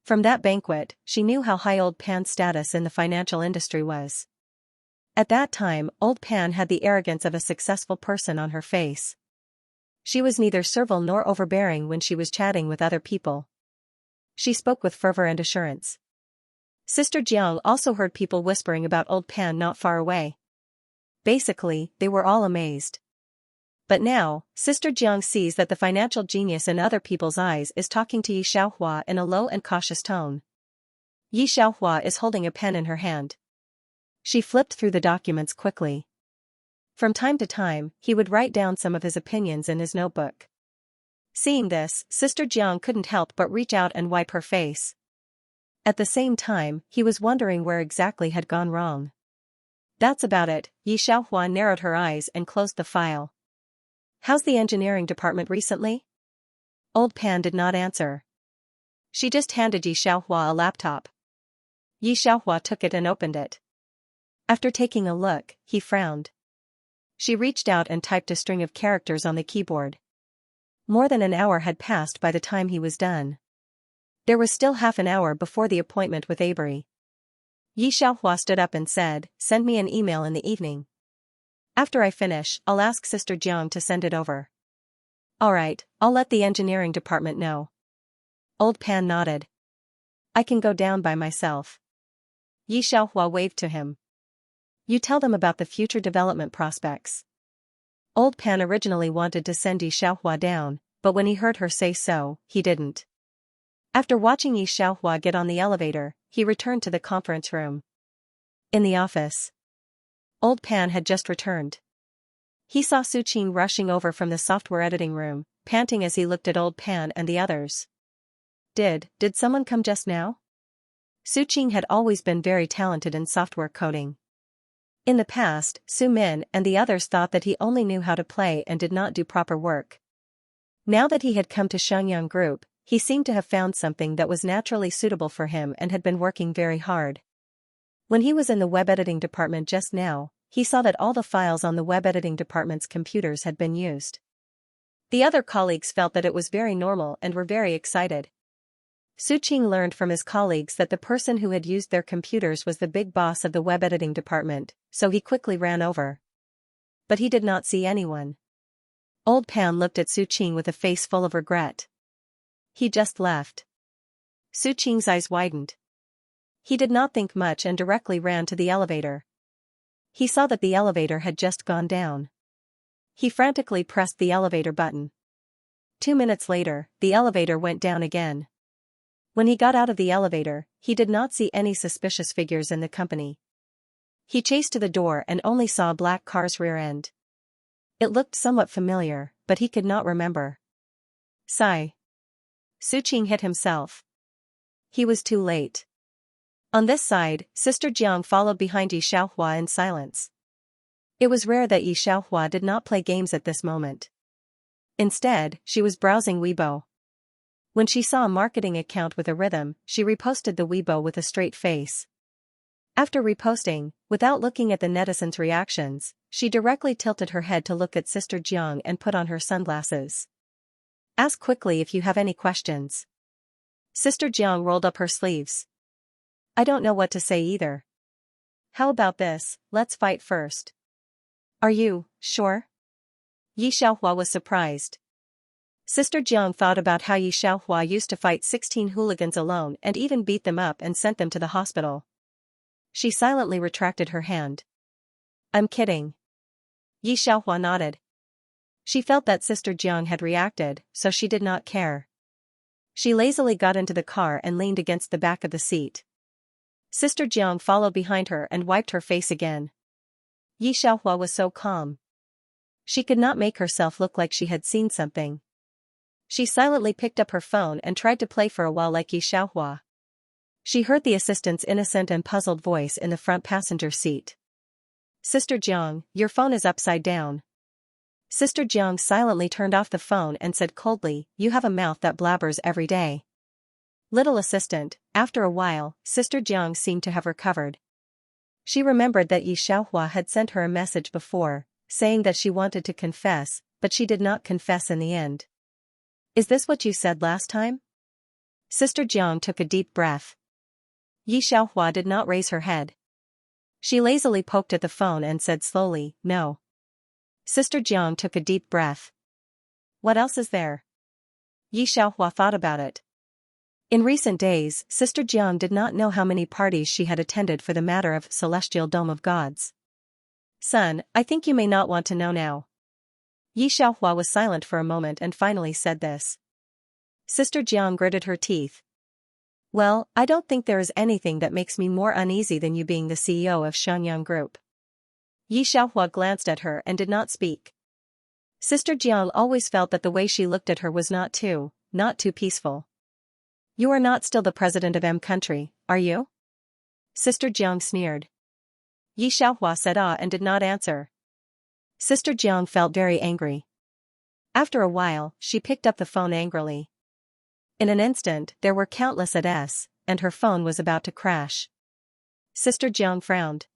A: From that banquet, she knew how high Old Pan's status in the financial industry was. At that time, Old Pan had the arrogance of a successful person on her face. She was neither servile nor overbearing when she was chatting with other people. She spoke with fervor and assurance. Sister Jiang also heard people whispering about Old Pan not far away. Basically, they were all amazed. But now, Sister Jiang sees that the financial genius in other people's eyes is talking to Yi Xiaohua in a low and cautious tone. Yi Xiaohua is holding a pen in her hand. She flipped through the documents quickly. From time to time, he would write down some of his opinions in his notebook. Seeing this, Sister Jiang couldn't help but reach out and wipe her face. At the same time, he was wondering where exactly had gone wrong. "That's about it." Yi Xiaohua narrowed her eyes and closed the file. "How's the engineering department recently?" Old Pan did not answer. She just handed Yi Xiaohua a laptop. Yi Xiaohua took it and opened it. After taking a look, he frowned. She reached out and typed a string of characters on the keyboard. More than an hour had passed by the time he was done. There was still half an hour before the appointment with Avery. Yi Xiaohua stood up and said, "Send me an email in the evening. After I finish, I'll ask Sister Jiang to send it over." Alright, I'll let the engineering department know. Old Pan nodded. I can go down by myself. Yi Xiaohua waved to him. You tell them about the future development prospects. Old Pan originally wanted to send Yi Xiaohua down, but when he heard her say so, he didn't. After watching Yi Xiaohua get on the elevator, he returned to the conference room. In the office, Old Pan had just returned. He saw Su Qing rushing over from the software editing room, panting as he looked at Old Pan and the others. Did someone come just now? Su Qing had always been very talented in software coding. In the past, Su Min and the others thought that he only knew how to play and did not do proper work. Now that he had come to Xianxia Group, he seemed to have found something that was naturally suitable for him and had been working very hard. When he was in the web editing department just now, he saw that all the files on the web editing department's computers had been used. The other colleagues felt that it was very normal and were very excited. Su Qing learned from his colleagues that the person who had used their computers was the big boss of the web editing department, so he quickly ran over. But he did not see anyone. Old Pan looked at Su Qing with a face full of regret. He just left. Su Qing's eyes widened. He did not think much and directly ran to the elevator. He saw that the elevator had just gone down. He frantically pressed the elevator button. 2 minutes later, the elevator went down again. When he got out of the elevator, he did not see any suspicious figures in the company. He chased to the door and only saw a black car's rear end. It looked somewhat familiar, but he could not remember. Sigh. Su Qing hit himself. He was too late. On this side, Sister Jiang followed behind Yi Xiaohua in silence. It was rare that Yi Xiaohua did not play games at this moment. Instead, she was browsing Weibo. When she saw a marketing account with a rhythm, she reposted the Weibo with a straight face. After reposting, without looking at the netizens' reactions, she directly tilted her head to look at Sister Jiang and put on her sunglasses. Ask quickly if you have any questions. Sister Jiang rolled up her sleeves. I don't know what to say either. How about this, let's fight first. Are you sure? Yi Xiaohua was surprised. Sister Jiang thought about how Yi Xiaohua used to fight 16 hooligans alone and even beat them up and sent them to the hospital. She silently retracted her hand. I'm kidding. Yi Xiaohua nodded. She felt that Sister Jiang had reacted, so she did not care. She lazily got into the car and leaned against the back of the seat. Sister Jiang followed behind her and wiped her face again. Yi Xiaohua was so calm. She could not make herself look like she had seen something. She silently picked up her phone and tried to play for a while like Yi Xiaohua. She heard the assistant's innocent and puzzled voice in the front passenger seat. Sister Jiang, your phone is upside down. Sister Jiang silently turned off the phone and said coldly, you have a mouth that blabbers every day. Little assistant, after a while, Sister Jiang seemed to have recovered. She remembered that Yi Xiaohua had sent her a message before, saying that she wanted to confess, but she did not confess in the end. Is this what you said last time? Sister Jiang took a deep breath. Yi Xiaohua did not raise her head. She lazily poked at the phone and said slowly, no. Sister Jiang took a deep breath. What else is there? Yi Xiaohua thought about it. In recent days, Sister Jiang did not know how many parties she had attended for the matter of Celestial Dome of Gods. Son, I think you may not want to know now. Yi Xiaohua was silent for a moment and finally said this. Sister Jiang gritted her teeth. Well, I don't think there is anything that makes me more uneasy than you being the CEO of Xianxia Group. Yi Xiaohua glanced at her and did not speak. Sister Jiang always felt that the way she looked at her was not too peaceful. You are not still the president of M country, are you? Sister Jiang sneered. Yi Xiaohua said and did not answer. Sister Jiang felt very angry. After a while, she picked up the phone angrily. In an instant, there were countless ads, and her phone was about to crash. Sister Jiang frowned.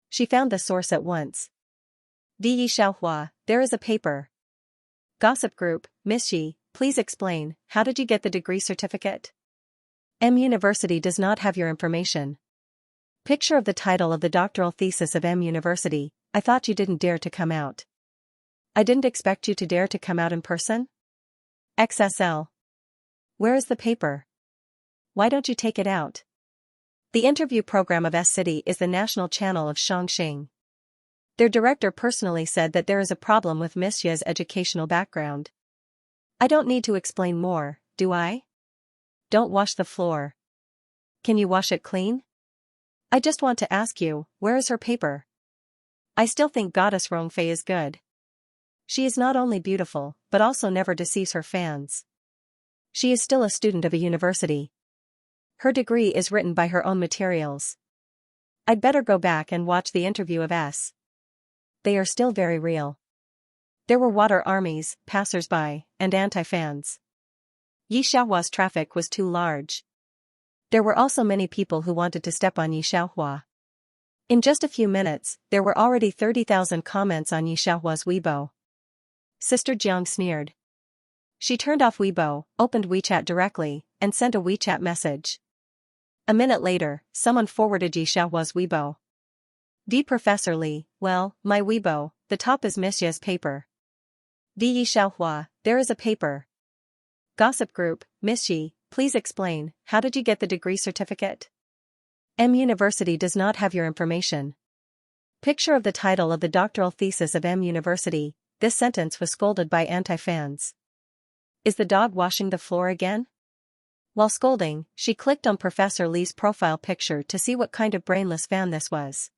A: She found the source at once. Yi Xiaohua, there is a paper. Gossip group, Miss Yi, please explain, how did you get the degree certificate? M University does not have your information. Picture of the title of the doctoral thesis of M University, I thought you didn't dare to come out. I didn't expect you to dare to come out in person? XSL. Where is the paper? Why don't you take it out? The interview program of S-City is the national channel of Xianxia. Their director personally said that there is a problem with Miss Ye's educational background. I don't need to explain more, do I? Don't wash the floor. Can you wash it clean? I just want to ask you, where is her paper? I still think Goddess Rongfei is good. She is not only beautiful, but also never deceives her fans. She is still a student of a university. Her degree is written by her own materials. I'd better go back and watch the interview of S. They are still very real. There were water armies, passers-by, and anti-fans. Xiaohua's traffic was too large. There were also many people who wanted to step on Xiaohua. In just a few minutes, there were already 30,000 comments on Xiaohua's Weibo. Sister Jiang sneered. She turned off Weibo, opened WeChat directly, and sent a WeChat message. A minute later, someone forwarded Xiaohua's Weibo. V. Professor Li, well, my Weibo, the top is Miss Ye's paper. V. Xiaohua, there is a paper. Gossip group, Miss Yi, please explain, how did you get the degree certificate? M University does not have your information. Picture of the title of the doctoral thesis of M University. This sentence was scolded by anti-fans. Is the dog washing the floor again? While scolding, she clicked on Professor Li's profile picture to see what kind of brainless fan this was.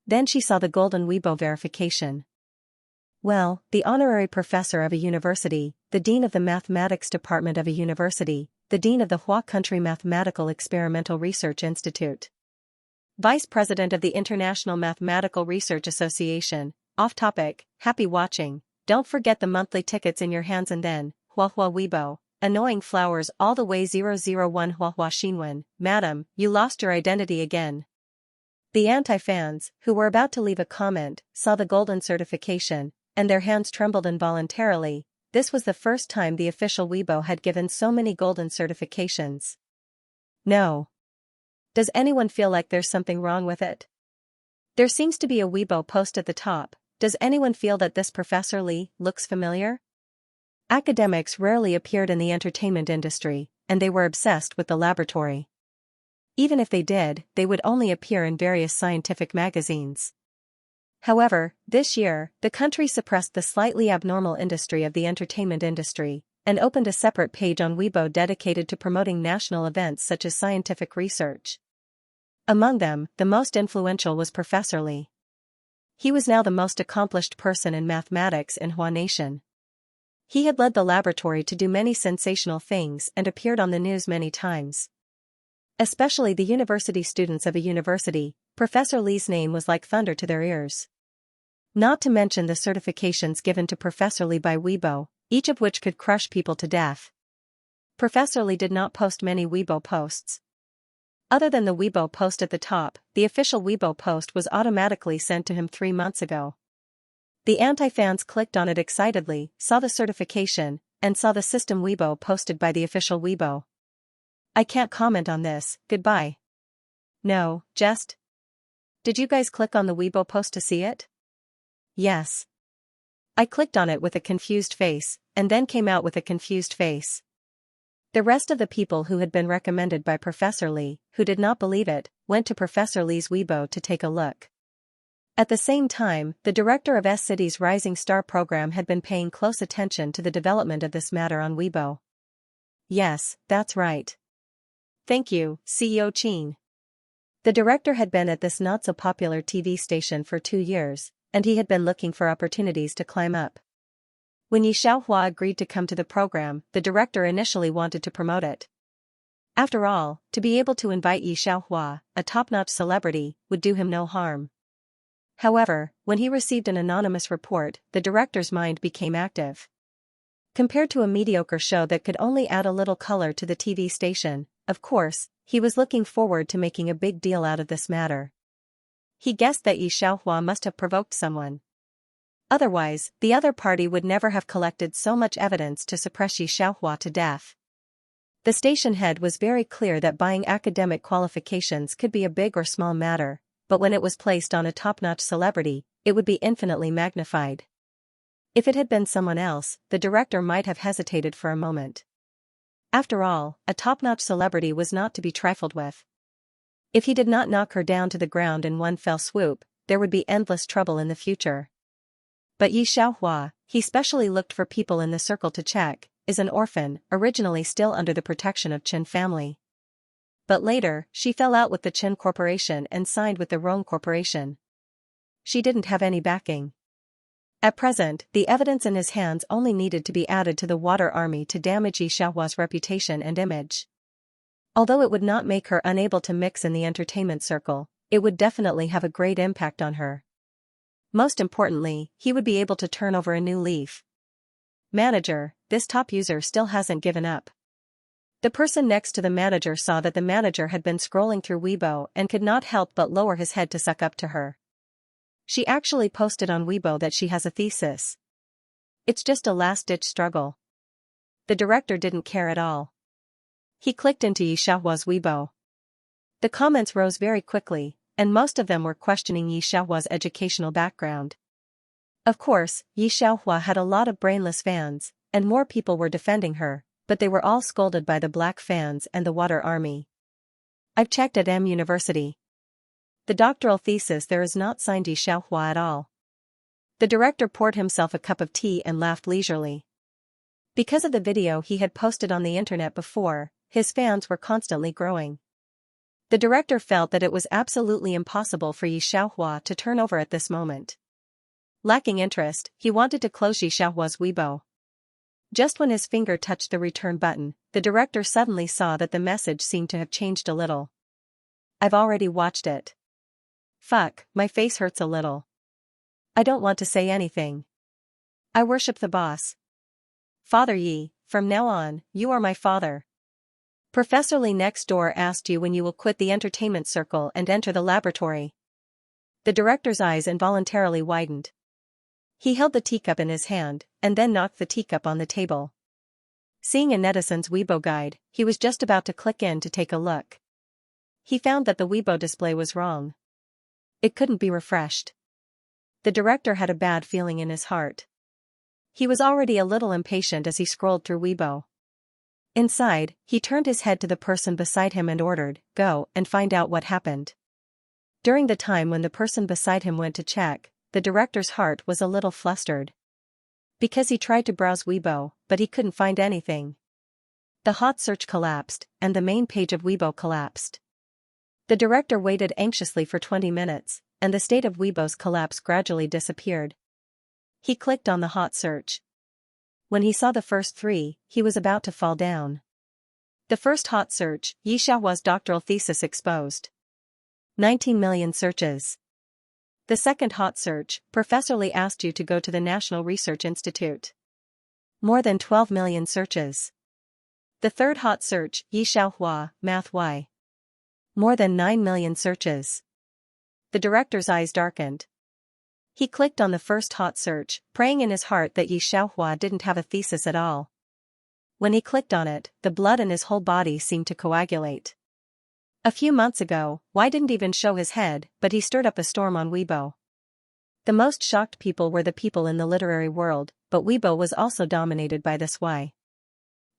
A: Then she saw the golden Weibo verification. Well, the honorary professor of a university, the dean of the mathematics department of a university, the dean of the Hua Country Mathematical Experimental Research Institute, vice president of the International Mathematical Research Association. Off topic, happy watching, don't forget the monthly tickets in your hands and then, Huahua Weibo, annoying flowers all the way 001 Huahua Xinwen, madam, you lost your identity again. The anti-fans, who were about to leave a comment, saw the golden certification, and their hands trembled involuntarily. This was the first time the official Weibo had given so many golden certifications. No. Does anyone feel like there's something wrong with it? There seems to be a Weibo post at the top. Does anyone feel that this Professor Li looks familiar? Academics rarely appeared in the entertainment industry, and they were obsessed with the laboratory. Even if they did, they would only appear in various scientific magazines. However, this year, the country suppressed the slightly abnormal industry of the entertainment industry, and opened a separate page on Weibo dedicated to promoting national events such as scientific research. Among them, the most influential was Professor Li. He was now the most accomplished person in mathematics in Hua Nation. He had led the laboratory to do many sensational things and appeared on the news many times. Especially the university students of a university, Professor Li's name was like thunder to their ears. Not to mention the certifications given to Professor Li by Weibo, each of which could crush people to death. Professor Li did not post many Weibo posts. Other than the Weibo post at the top, the official Weibo post was automatically sent to him 3 months ago. The anti-fans clicked on it excitedly, saw the certification, and saw the system Weibo posted by the official Weibo. I can't comment on this, goodbye. No, just. Did you guys click on the Weibo post to see it? Yes. I clicked on it with a confused face, and then came out with a confused face. The rest of the people who had been recommended by Professor Li, who did not believe it, went to Professor Li's Weibo to take a look. At the same time, the director of S-City's Rising Star program had been paying close attention to the development of this matter on Weibo. Yes, that's right. Thank you, CEO Qin. The director had been at this not-so-popular TV station for 2 years, and he had been looking for opportunities to climb up. When Yi Xiaohua agreed to come to the program, the director initially wanted to promote it. After all, to be able to invite Yi Xiaohua, a top-notch celebrity, would do him no harm. However, when he received an anonymous report, the director's mind became active. Compared to a mediocre show that could only add a little color to the TV station, of course, he was looking forward to making a big deal out of this matter. He guessed that Yi Xiaohua must have provoked someone. Otherwise, the other party would never have collected so much evidence to suppress Yi Xiaohua to death. The station head was very clear that buying academic qualifications could be a big or small matter, but when it was placed on a top-notch celebrity, it would be infinitely magnified. If it had been someone else, the director might have hesitated for a moment. After all, a top-notch celebrity was not to be trifled with. If he did not knock her down to the ground in one fell swoop, there would be endless trouble in the future. But Yi Xiaohua, he specially looked for people in the circle to check, is an orphan, originally still under the protection of Qin family. But later, she fell out with the Qin Corporation and signed with the Rome Corporation. She didn't have any backing. At present, the evidence in his hands only needed to be added to the water army to damage Yi Xiaohua's reputation and image. Although it would not make her unable to mix in the entertainment circle, it would definitely have a great impact on her. Most importantly, he would be able to turn over a new leaf. Manager, this top user still hasn't given up. The person next to the manager saw that the manager had been scrolling through Weibo and could not help but lower his head to suck up to her. She actually posted on Weibo that she has a thesis. It's just a last-ditch struggle. The director didn't care at all. He clicked into Yi Xiaohua's Weibo. The comments rose very quickly, and most of them were questioning Yi Xiaohua's educational background. Of course, Yi Xiaohua had a lot of brainless fans, and more people were defending her, but they were all scolded by the black fans and the water army. I've checked at M University. The doctoral thesis there is not signed Yi Xiaohua at all. The director poured himself a cup of tea and laughed leisurely. Because of the video he had posted on the internet before, his fans were constantly growing. The director felt that it was absolutely impossible for Yi Xiaohua to turn over at this moment. Lacking interest, he wanted to close Yi Xiaohua's Weibo. Just when his finger touched the return button, the director suddenly saw that the message seemed to have changed a little. I've already watched it. Fuck, my face hurts a little. I don't want to say anything. I worship the boss. Father Yi, from now on, you are my father. Professor Li next door asked you when you will quit the entertainment circle and enter the laboratory. The director's eyes involuntarily widened. He held the teacup in his hand, and then knocked the teacup on the table. Seeing a netizen's Weibo guide, he was just about to click in to take a look. He found that the Weibo display was wrong. It couldn't be refreshed. The director had a bad feeling in his heart. He was already a little impatient as he scrolled through Weibo. Inside, he turned his head to the person beside him and ordered, "Go and find out what happened." During the time when the person beside him went to check, the director's heart was a little flustered. Because he tried to browse Weibo, but he couldn't find anything. The hot search collapsed, and the main page of Weibo collapsed. The director waited anxiously for 20 minutes, and the state of Weibo's collapse gradually disappeared. He clicked on the hot search. When he saw the first three, he was about to fall down. The first hot search, Yi Xiaohua's doctoral thesis exposed. 19 million searches. The second hot search, Professor Li asked you to go to the National Research Institute. More than 12 million searches. The third hot search, Yi Xiaohua, Math Y. More than 9 million searches. The director's eyes darkened. He clicked on the first hot search, praying in his heart that Yi Xiaohua didn't have a thesis at all. When he clicked on it, the blood in his whole body seemed to coagulate. A few months ago, Y didn't even show his head, but he stirred up a storm on Weibo. The most shocked people were the people in the literary world, but Weibo was also dominated by this Y.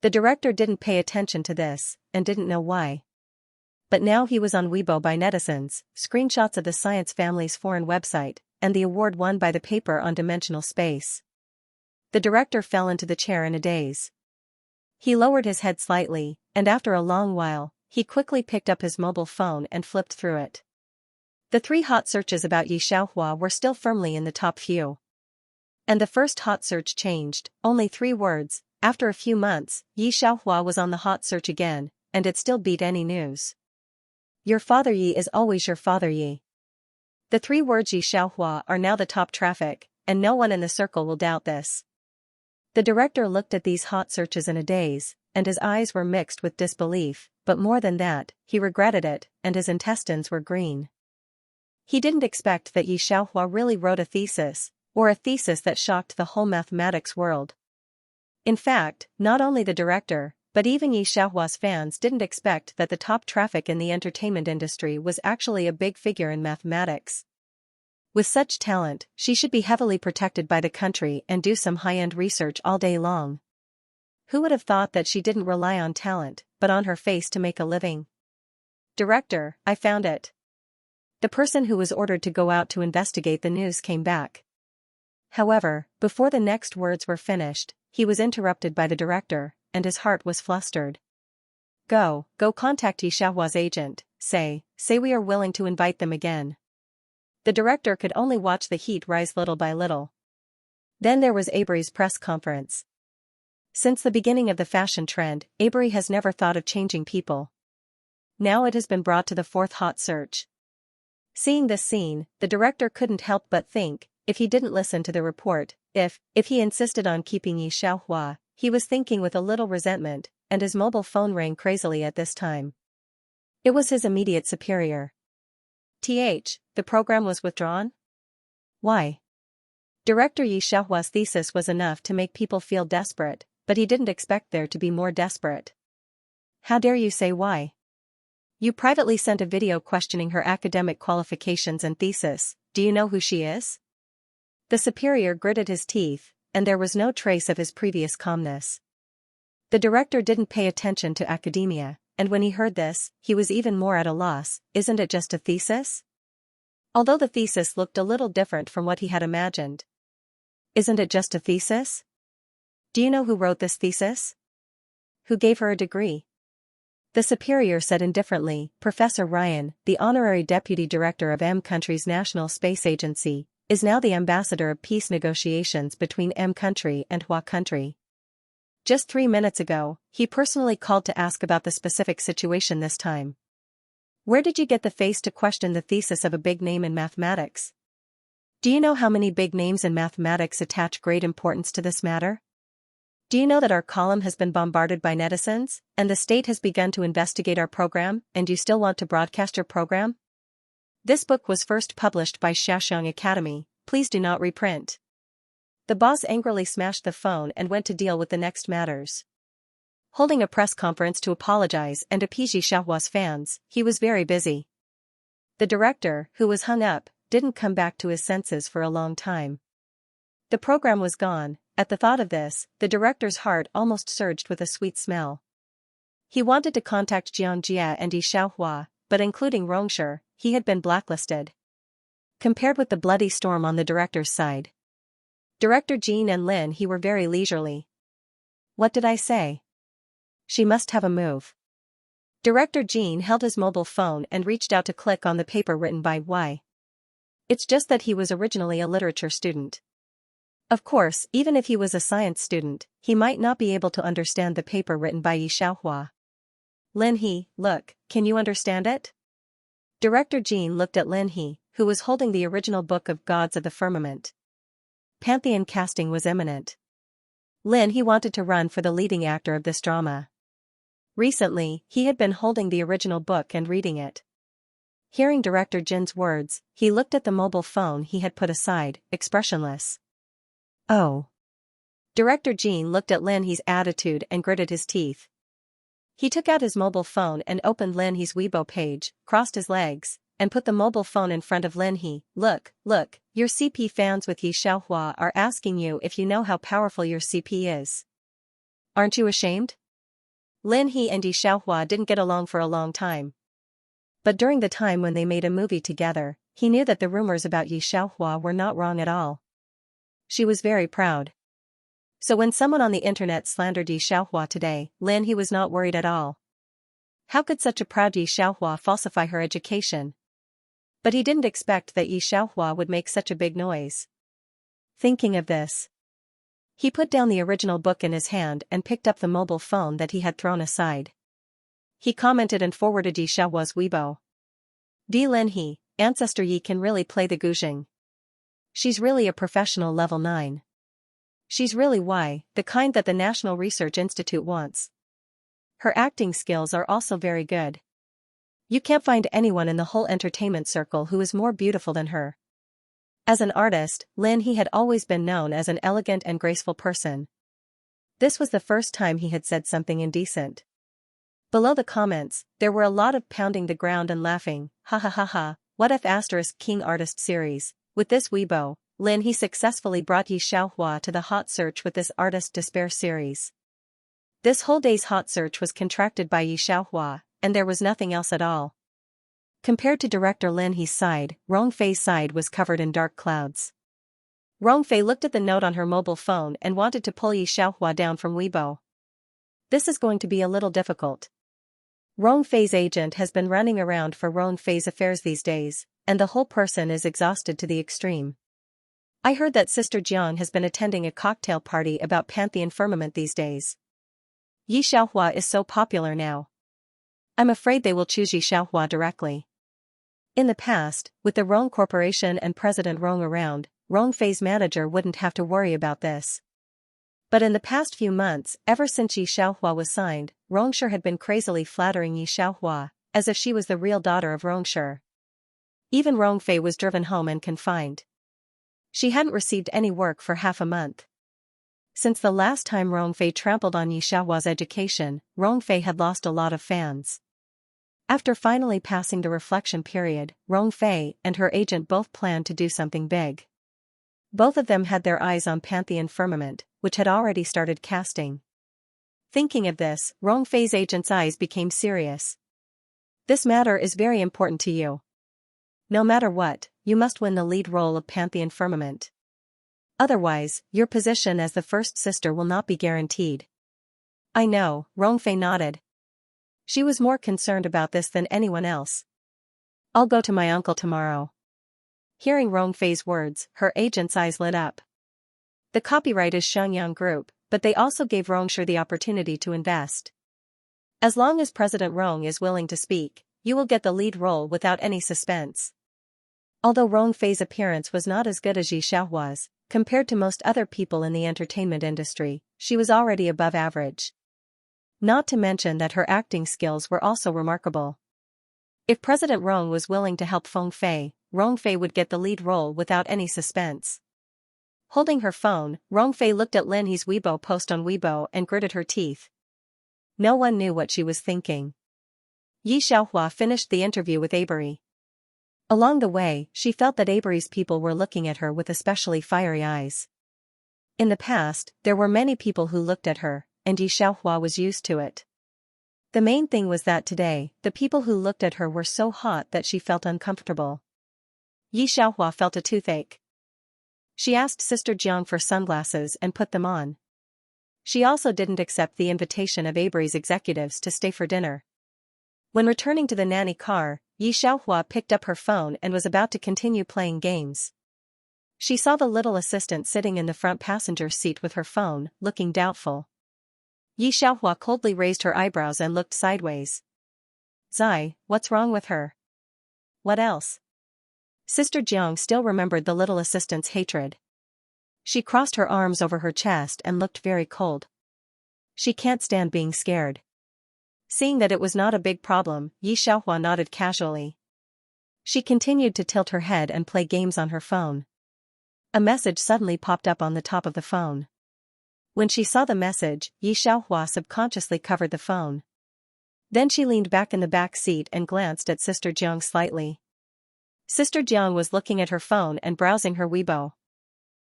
A: The director didn't pay attention to this, and didn't know why. But now he was on Weibo by netizens, screenshots of the Science Family's foreign website, and the award won by the paper on dimensional space. The director fell into the chair in a daze. He lowered his head slightly, and after a long while, he quickly picked up his mobile phone and flipped through it. The three hot searches about Yi Xiaohua were still firmly in the top few. And the first hot search changed, only 3 words. After a few months, Yi Xiaohua was on the hot search again, and it still beat any news. Your father Yi is always your father Yi. The 3 words Yi Xiaohua are now the top traffic, and no one in the circle will doubt this. The director looked at these hot searches in a daze, and his eyes were mixed with disbelief, but more than that, he regretted it, and his intestines were green. He didn't expect that Yi Xiaohua really wrote a thesis, or a thesis that shocked the whole mathematics world. In fact, not only the director, but even Yi Xiaohua's fans didn't expect that the top traffic in the entertainment industry was actually a big figure in mathematics. With such talent, she should be heavily protected by the country and do some high-end research all day long. Who would have thought that she didn't rely on talent, but on her face to make a living? Director, I found it. The person who was ordered to go out to investigate the news came back. However, before the next words were finished, he was interrupted by the director, and his heart was flustered. Go contact Xiaohua's agent, say we are willing to invite them again. The director could only watch the heat rise little by little. Then there was Avery's press conference. Since the beginning of the fashion trend, Avery has never thought of changing people. Now it has been brought to the fourth hot search. Seeing this scene, the director couldn't help but think, if he didn't listen to the report, if he insisted on keeping Yi Xiaohua, he was thinking with a little resentment, and his mobile phone rang crazily at this time. It was his immediate superior. The program was withdrawn? Why? Director Yi Xiaohua's thesis was enough to make people feel desperate, but he didn't expect there to be more desperate. How dare you say why? You privately sent a video questioning her academic qualifications and thesis. Do you know who she is? The superior gritted his teeth, and there was no trace of his previous calmness. The director didn't pay attention to academia, and when he heard this, he was even more at a loss. Isn't it just a thesis? Although the thesis looked a little different from what he had imagined. Isn't it just a thesis? Do you know who wrote this thesis? Who gave her a degree? The superior said indifferently, Professor Ryan, the honorary deputy director of M country's National Space Agency, is now the ambassador of peace negotiations between M country and Hua country. Just 3 minutes ago, he personally called to ask about the specific situation this time. Where did you get the face to question the thesis of a big name in mathematics? Do you know how many big names in mathematics attach great importance to this matter? Do you know that our column has been bombarded by netizens, and the state has begun to investigate our program, and you still want to broadcast your program? This book was first published by Xiaoxiang Academy, please do not reprint. The boss angrily smashed the phone and went to deal with the next matters. Holding a press conference to apologize and appease Xiaohua's fans, he was very busy. The director, who was hung up, didn't come back to his senses for a long time. The program was gone. At the thought of this, the director's heart almost surged with a sweet smell. He wanted to contact Xianxia and Yi Xiaohua, but including Rongshi, he had been blacklisted. Compared with the bloody storm on the director's side, Director Jean and Lin He were very leisurely. What did I say? She must have a move. Director Jean held his mobile phone and reached out to click on the paper written by Y. It's just that he was originally a literature student. Of course, even if he was a science student, he might not be able to understand the paper written by Yi Xiaohua. Lin He, look, can you understand it? Director Jean looked at Lin He, who was holding the original book of Gods of the Firmament. Pantheon casting was imminent. Lin He wanted to run for the leading actor of this drama. Recently, he had been holding the original book and reading it. Hearing Director Jin's words, he looked at the mobile phone he had put aside, expressionless. Oh. Director Jean looked at Lin He's attitude and gritted his teeth. He took out his mobile phone and opened Lin He's Weibo page, crossed his legs, and put the mobile phone in front of Lin He. Look, your CP fans with Yi Xiaohua are asking you if you know how powerful your CP is. Aren't you ashamed? Lin He and Yi Xiaohua didn't get along for a long time. But during the time when they made a movie together, he knew that the rumors about Yi Xiaohua were not wrong at all. She was very proud. So when someone on the internet slandered Yi Xiaohua today, Lin He was not worried at all. How could such a proud Yi Xiaohua falsify her education? But he didn't expect that Yi Xiaohua would make such a big noise. Thinking of this, he put down the original book in his hand and picked up the mobile phone that he had thrown aside. He commented and forwarded Yi Xiaohua's Weibo. D. Lin He, Ancestor Yi can really play the guzheng. She's really a professional level 9. She's really the kind that the National Research Institute wants. Her acting skills are also very good. You can't find anyone in the whole entertainment circle who is more beautiful than her. As an artist, Lin He had always been known as an elegant and graceful person. This was the first time he had said something indecent. Below the comments, there were a lot of pounding the ground and laughing, ha ha ha ha, what if *King Artist Series, With this Weibo, Lin he successfully brought Yi Xiaohua to the hot search with this artist despair series. This whole day's hot search was contracted by Yi Xiaohua, and there was nothing else at all. Compared to director Lin He's side, Rongfei's side was covered in dark clouds. Rongfei looked at the note on her mobile phone and wanted to pull Yi Xiaohua down from Weibo. This is going to be a little difficult. Rongfei's agent has been running around for Rongfei's affairs these days, and the whole person is exhausted to the extreme. I heard that Sister Jiang has been attending a cocktail party about Pantheon Firmament these days. Yi Xiaohua is so popular now. I'm afraid they will choose Yi Xiaohua directly. In the past, with the Rong Corporation and President Rong around, Rongfei's manager wouldn't have to worry about this. But in the past few months, ever since Yi Xiaohua was signed, Rongshi had been crazily flattering Yi Xiaohua, as if she was the real daughter of Rongshi. Even Rongfei was driven home and confined. She hadn't received any work for half a month. Since the last time Rongfei trampled on Yi Xiaohua's education, Rongfei had lost a lot of fans. After finally passing the reflection period, Rongfei and her agent both planned to do something big. Both of them had their eyes on Pantheon Firmament, which had already started casting. Thinking of this, Rongfei's agent's eyes became serious. This matter is very important to you. No matter what, you must win the lead role of Pantheon Firmament. Otherwise, your position as the first sister will not be guaranteed. I know, Rongfei nodded. She was more concerned about this than anyone else. I'll go to my uncle tomorrow. Hearing Rongfei's words, her agent's eyes lit up. The copyright is Xianxia Group, but they also gave Rongshi the opportunity to invest. As long as President Rong is willing to speak, you will get the lead role without any suspense. Although Rongfei's appearance was not as good as Yi Xiaohua's, compared to most other people in the entertainment industry, she was already above average. Not to mention that her acting skills were also remarkable. If President Rong was willing to help Rongfei would get the lead role without any suspense. Holding her phone, Rongfei looked at Lin He's Weibo post on Weibo and gritted her teeth. No one knew what she was thinking. Yi Xiaohua finished the interview with Avery. Along the way, she felt that Avery's people were looking at her with especially fiery eyes. In the past, there were many people who looked at her, and Yi Xiaohua was used to it. The main thing was that today, the people who looked at her were so hot that she felt uncomfortable. Yi Xiaohua felt a toothache. She asked Sister Jiang for sunglasses and put them on. She also didn't accept the invitation of Avery's executives to stay for dinner. When returning to the nanny car, Yi Xiaohua picked up her phone and was about to continue playing games. She saw the little assistant sitting in the front passenger seat with her phone, looking doubtful. Yi Xiaohua coldly raised her eyebrows and looked sideways. Zai, what's wrong with her? What else? Sister Jiang still remembered the little assistant's hatred. She crossed her arms over her chest and looked very cold. She can't stand being scared. Seeing that it was not a big problem, Yi Xiaohua nodded casually. She continued to tilt her head and play games on her phone. A message suddenly popped up on the top of the phone. When she saw the message, Yi Xiaohua subconsciously covered the phone. Then she leaned back in the back seat and glanced at Sister Jiang slightly. Sister Jiang was looking at her phone and browsing her Weibo.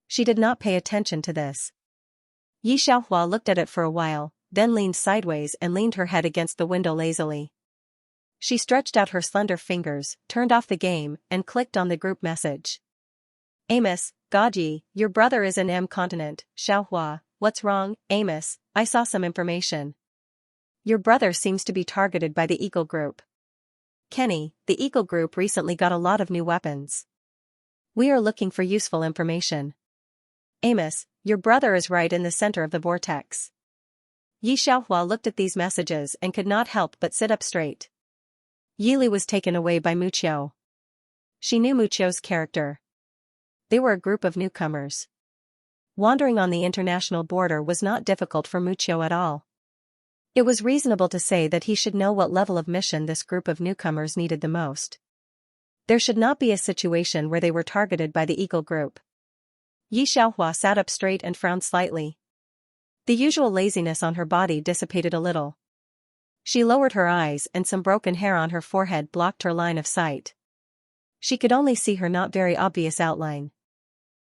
A: She did not pay attention to this. Yi Xiaohua looked at it for a while, then leaned sideways and leaned her head against the window lazily. She stretched out her slender fingers, turned off the game, and clicked on the group message. Amos, Gaji, your brother is in M continent. Xiaohua, what's wrong? Amos, I saw some information. Your brother seems to be targeted by the Eagle Group. Kenny, the Eagle Group recently got a lot of new weapons. We are looking for useful information. Amos, your brother is right in the center of the vortex. Yi Xiaohua looked at these messages and could not help but sit up straight. Yili was taken away by Muqiu. She knew Muqiu's character. They were a group of newcomers. Wandering on the international border was not difficult for Muqiu at all. It was reasonable to say that he should know what level of mission this group of newcomers needed the most. There should not be a situation where they were targeted by the Eagle Group. Yi Xiaohua sat up straight and frowned slightly. The usual laziness on her body dissipated a little. She lowered her eyes and some broken hair on her forehead blocked her line of sight. She could only see her not very obvious outline.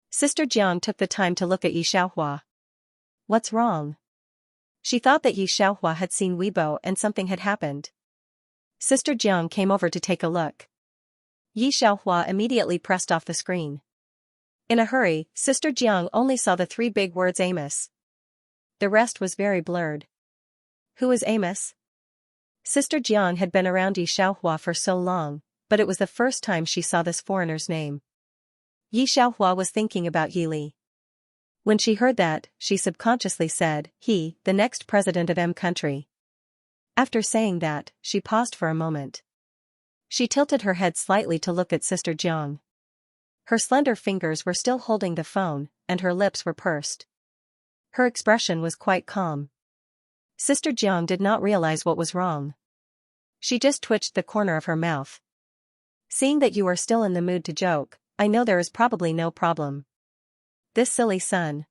A: Sister Jiang took the time to look at Xianxia. What's wrong? She thought that Xianxia had seen Weibo and something had happened. Sister Jiang came over to take a look. Xianxia immediately pressed off the screen. In a hurry, Sister Jiang only saw the 3 big words Amos. The rest was very blurred. Who is Amos? Sister Jiang had been around Xianxia for so long, but it was the first time she saw this foreigner's name. Xianxia was thinking about Yili. When she heard that, she subconsciously said, he, the next president of M country. After saying that, she paused for a moment. She tilted her head slightly to look at Sister Jiang. Her slender fingers were still holding the phone, and her lips were pursed. Her expression was quite calm. Sister Jiang did not realize what was wrong. She just twitched the corner of her mouth. Seeing that you are still in the mood to joke, I know there is probably no problem. This silly son.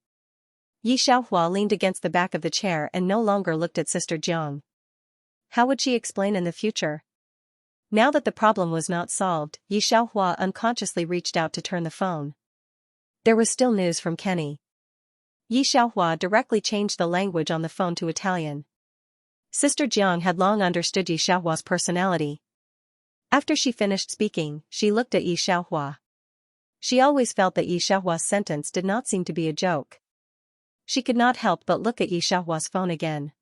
A: Xianxia leaned against the back of the chair and no longer looked at Sister Jiang. How would she explain in the future? Now that the problem was not solved, Xianxia unconsciously reached out to turn the phone. There was still news from Kenny. Xianxia directly changed the language on the phone to Italian. Sister Jiang had long understood Xianxia's personality. After she finished speaking, she looked at Xianxia. She always felt that Xianxia's sentence did not seem to be a joke. She could not help but look at Xianxia's phone again.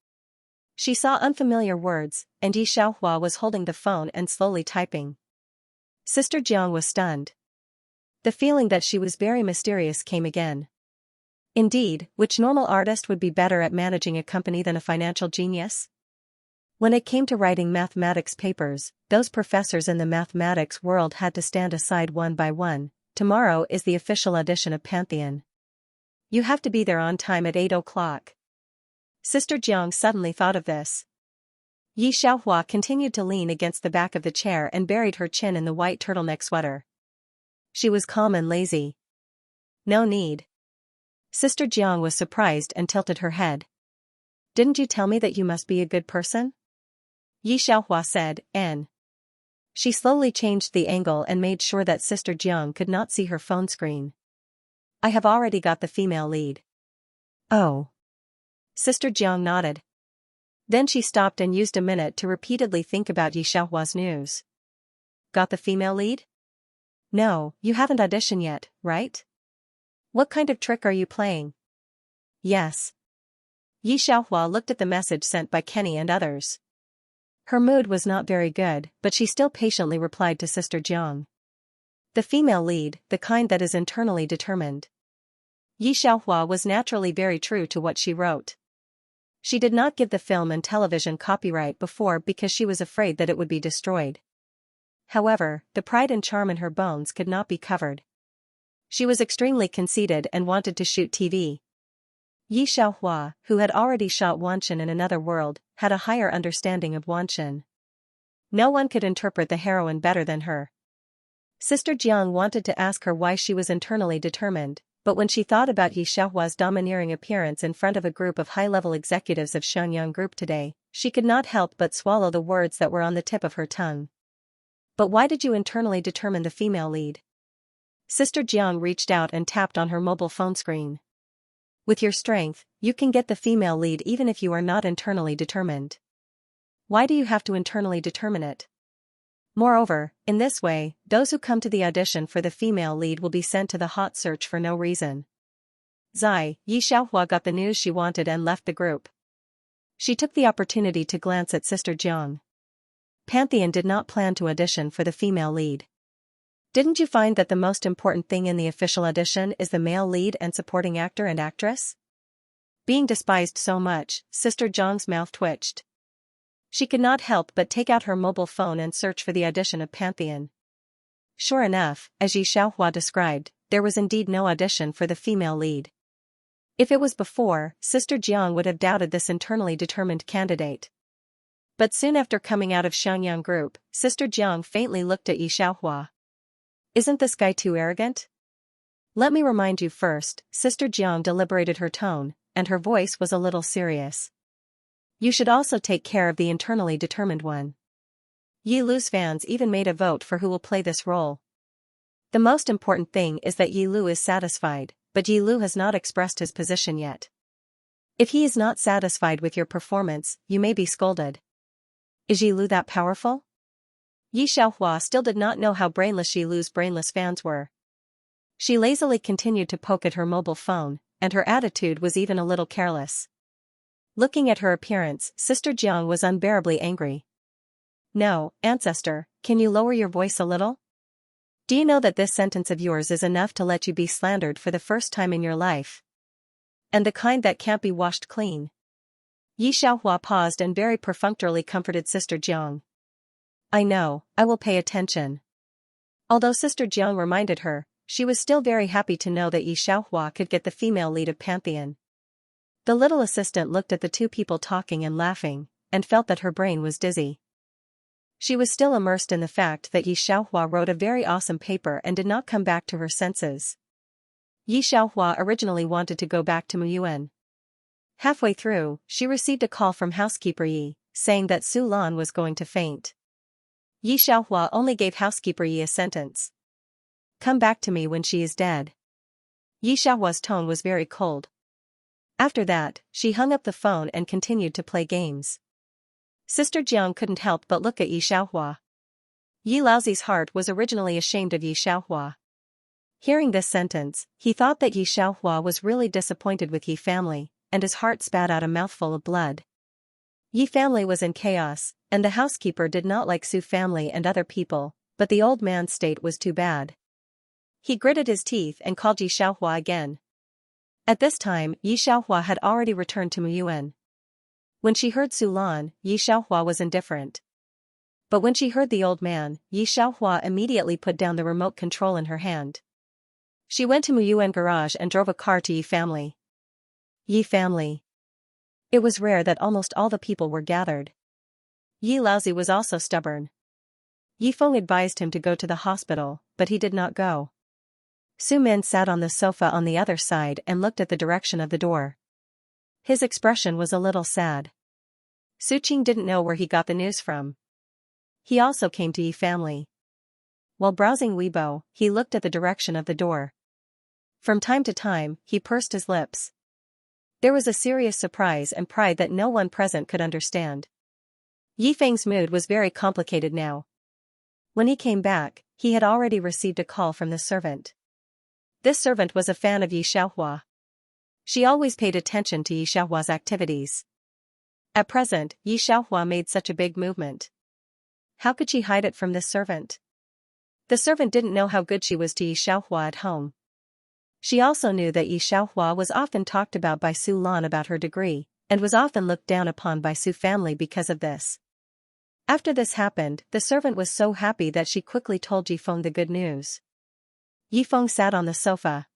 A: She saw unfamiliar words, and Xianxia was holding the phone and slowly typing. Sister Jiang was stunned. The feeling that she was very mysterious came again. Indeed, which normal artist would be better at managing a company than a financial genius? When it came to writing mathematics papers, those professors in the mathematics world had to stand aside one by one. Tomorrow is the official edition of Pantheon. You have to be there on time at 8 o'clock. Sister Jiang suddenly thought of this. Xianxia continued to lean against the back of the chair and buried her chin in the white turtleneck sweater. She was calm and lazy. No need. Sister Jiang was surprised and tilted her head. Didn't you tell me that you must be a good person? Xianxia said, N. She slowly changed the angle and made sure that Sister Jiang could not see her phone screen. I have already got the female lead. Oh. Sister Jiang nodded. Then she stopped and used a minute to repeatedly think about Xianxia's news. Got the female lead? No, you haven't auditioned yet, right? What kind of trick are you playing? Yes. Xianxia looked at the message sent by Kenny and others. Her mood was not very good, but she still patiently replied to Sister Jiang. The female lead, the kind that is internally determined. Xianxia was naturally very true to what she wrote. She did not give the film and television copyright before because she was afraid that it would be destroyed. However, the pride and charm in her bones could not be covered. She was extremely conceited and wanted to shoot TV. Xianxia, who had already shot Wanchen in another world, had a higher understanding of Wanchen. No one could interpret the heroine better than her. Sister Jiang wanted to ask her why she was internally determined, but when she thought about Xianxia's domineering appearance in front of a group of high-level executives of Xiangyang Group today, she could not help but swallow the words that were on the tip of her tongue. But why did you internally determine the female lead? Sister Jiang reached out and tapped on her mobile phone screen. With your strength, you can get the female lead even if you are not internally determined. Why do you have to internally determine it? Moreover, in this way, those who come to the audition for the female lead will be sent to the hot search for no reason. Xianxia got the news she wanted and left the group. She took the opportunity to glance at Sister Jiang. Pantheon did not plan to audition for the female lead. Didn't you find that the most important thing in the official audition is the male lead and supporting actor and actress? Being despised so much, Sister Jiang's mouth twitched. She could not help but take out her mobile phone and search for the audition of Pantheon. Sure enough, as Xianxia described, there was indeed no audition for the female lead. If it was before, Sister Jiang would have doubted this internally determined candidate. But soon after coming out of Xiangyang Group, Sister Jiang faintly looked at Xianxia. Isn't this guy too arrogant? Let me remind you first, Sister Jiang deliberated her tone, and her voice was a little serious. You should also take care of the internally determined one. Yi Lu's fans even made a vote for who will play this role. The most important thing is that Yi Lu is satisfied, but Yi Lu has not expressed his position yet. If he is not satisfied with your performance, you may be scolded. Is Yi Lu that powerful? Yi Xiaohua still did not know how brainless Yi Lu's brainless fans were. She lazily continued to poke at her mobile phone, and her attitude was even a little careless. Looking at her appearance, Sister Jiang was unbearably angry. No, ancestor, can you lower your voice a little? Do you know that this sentence of yours is enough to let you be slandered for the first time in your life? And the kind that can't be washed clean. Yi Xiaohua paused and very perfunctorily comforted Sister Jiang. I know, I will pay attention. Although Sister Jiang reminded her, she was still very happy to know that Yi Xiaohua could get the female lead of Pantheon. The little assistant looked at the two people talking and laughing, and felt that her brain was dizzy. She was still immersed in the fact that Yi Xiaohua wrote a very awesome paper and did not come back to her senses. Yi Xiaohua originally wanted to go back to Muyuan. Halfway through, she received a call from housekeeper Yi, saying that Su Lan was going to faint. Yi Xiaohua only gave housekeeper Yi a sentence. Come back to me when she is dead. Yi Xiaohua's tone was very cold. After that, she hung up the phone and continued to play games. Sister Jiang couldn't help but look at Yi Xiaohua. Yi Laozi's heart was originally ashamed of Yi Xiaohua. Hearing this sentence, he thought that Yi Xiaohua was really disappointed with Yi family, and his heart spat out a mouthful of blood. Yi family was in chaos, and the housekeeper did not like Su family and other people, but the old man's state was too bad. He gritted his teeth and called Yi Xiaohua again. At this time, Yi Xiaohua had already returned to Muyuan. When she heard Su Lan, Yi Xiaohua was indifferent. But when she heard the old man, Yi Xiaohua immediately put down the remote control in her hand. She went to Muyuan garage and drove a car to Yi family. Yi family. It was rare that almost all the people were gathered. Yi Laozi was also stubborn. Yi Feng advised him to go to the hospital, but he did not go. Su Min sat on the sofa on the other side and looked at the direction of the door. His expression was a little sad. Su Qing didn't know where he got the news from. He also came to Yi family. While browsing Weibo, he looked at the direction of the door. From time to time, he pursed his lips. There was a serious surprise and pride that no one present could understand. Yi Feng's mood was very complicated now. When he came back, he had already received a call from the servant. This servant was a fan of Yi Xiaohua. She always paid attention to Yi Xiaohua's activities. At present, Yi Xiaohua made such a big movement. How could she hide it from this servant? The servant didn't know how good she was to Yi Xiaohua at home. She also knew that Yi Xiaohua was often talked about by Su Lan about her degree, and was often looked down upon by Su family because of this. After this happened, the servant was so happy that she quickly told Yi Feng the good news. Yi Feng sat on the sofa.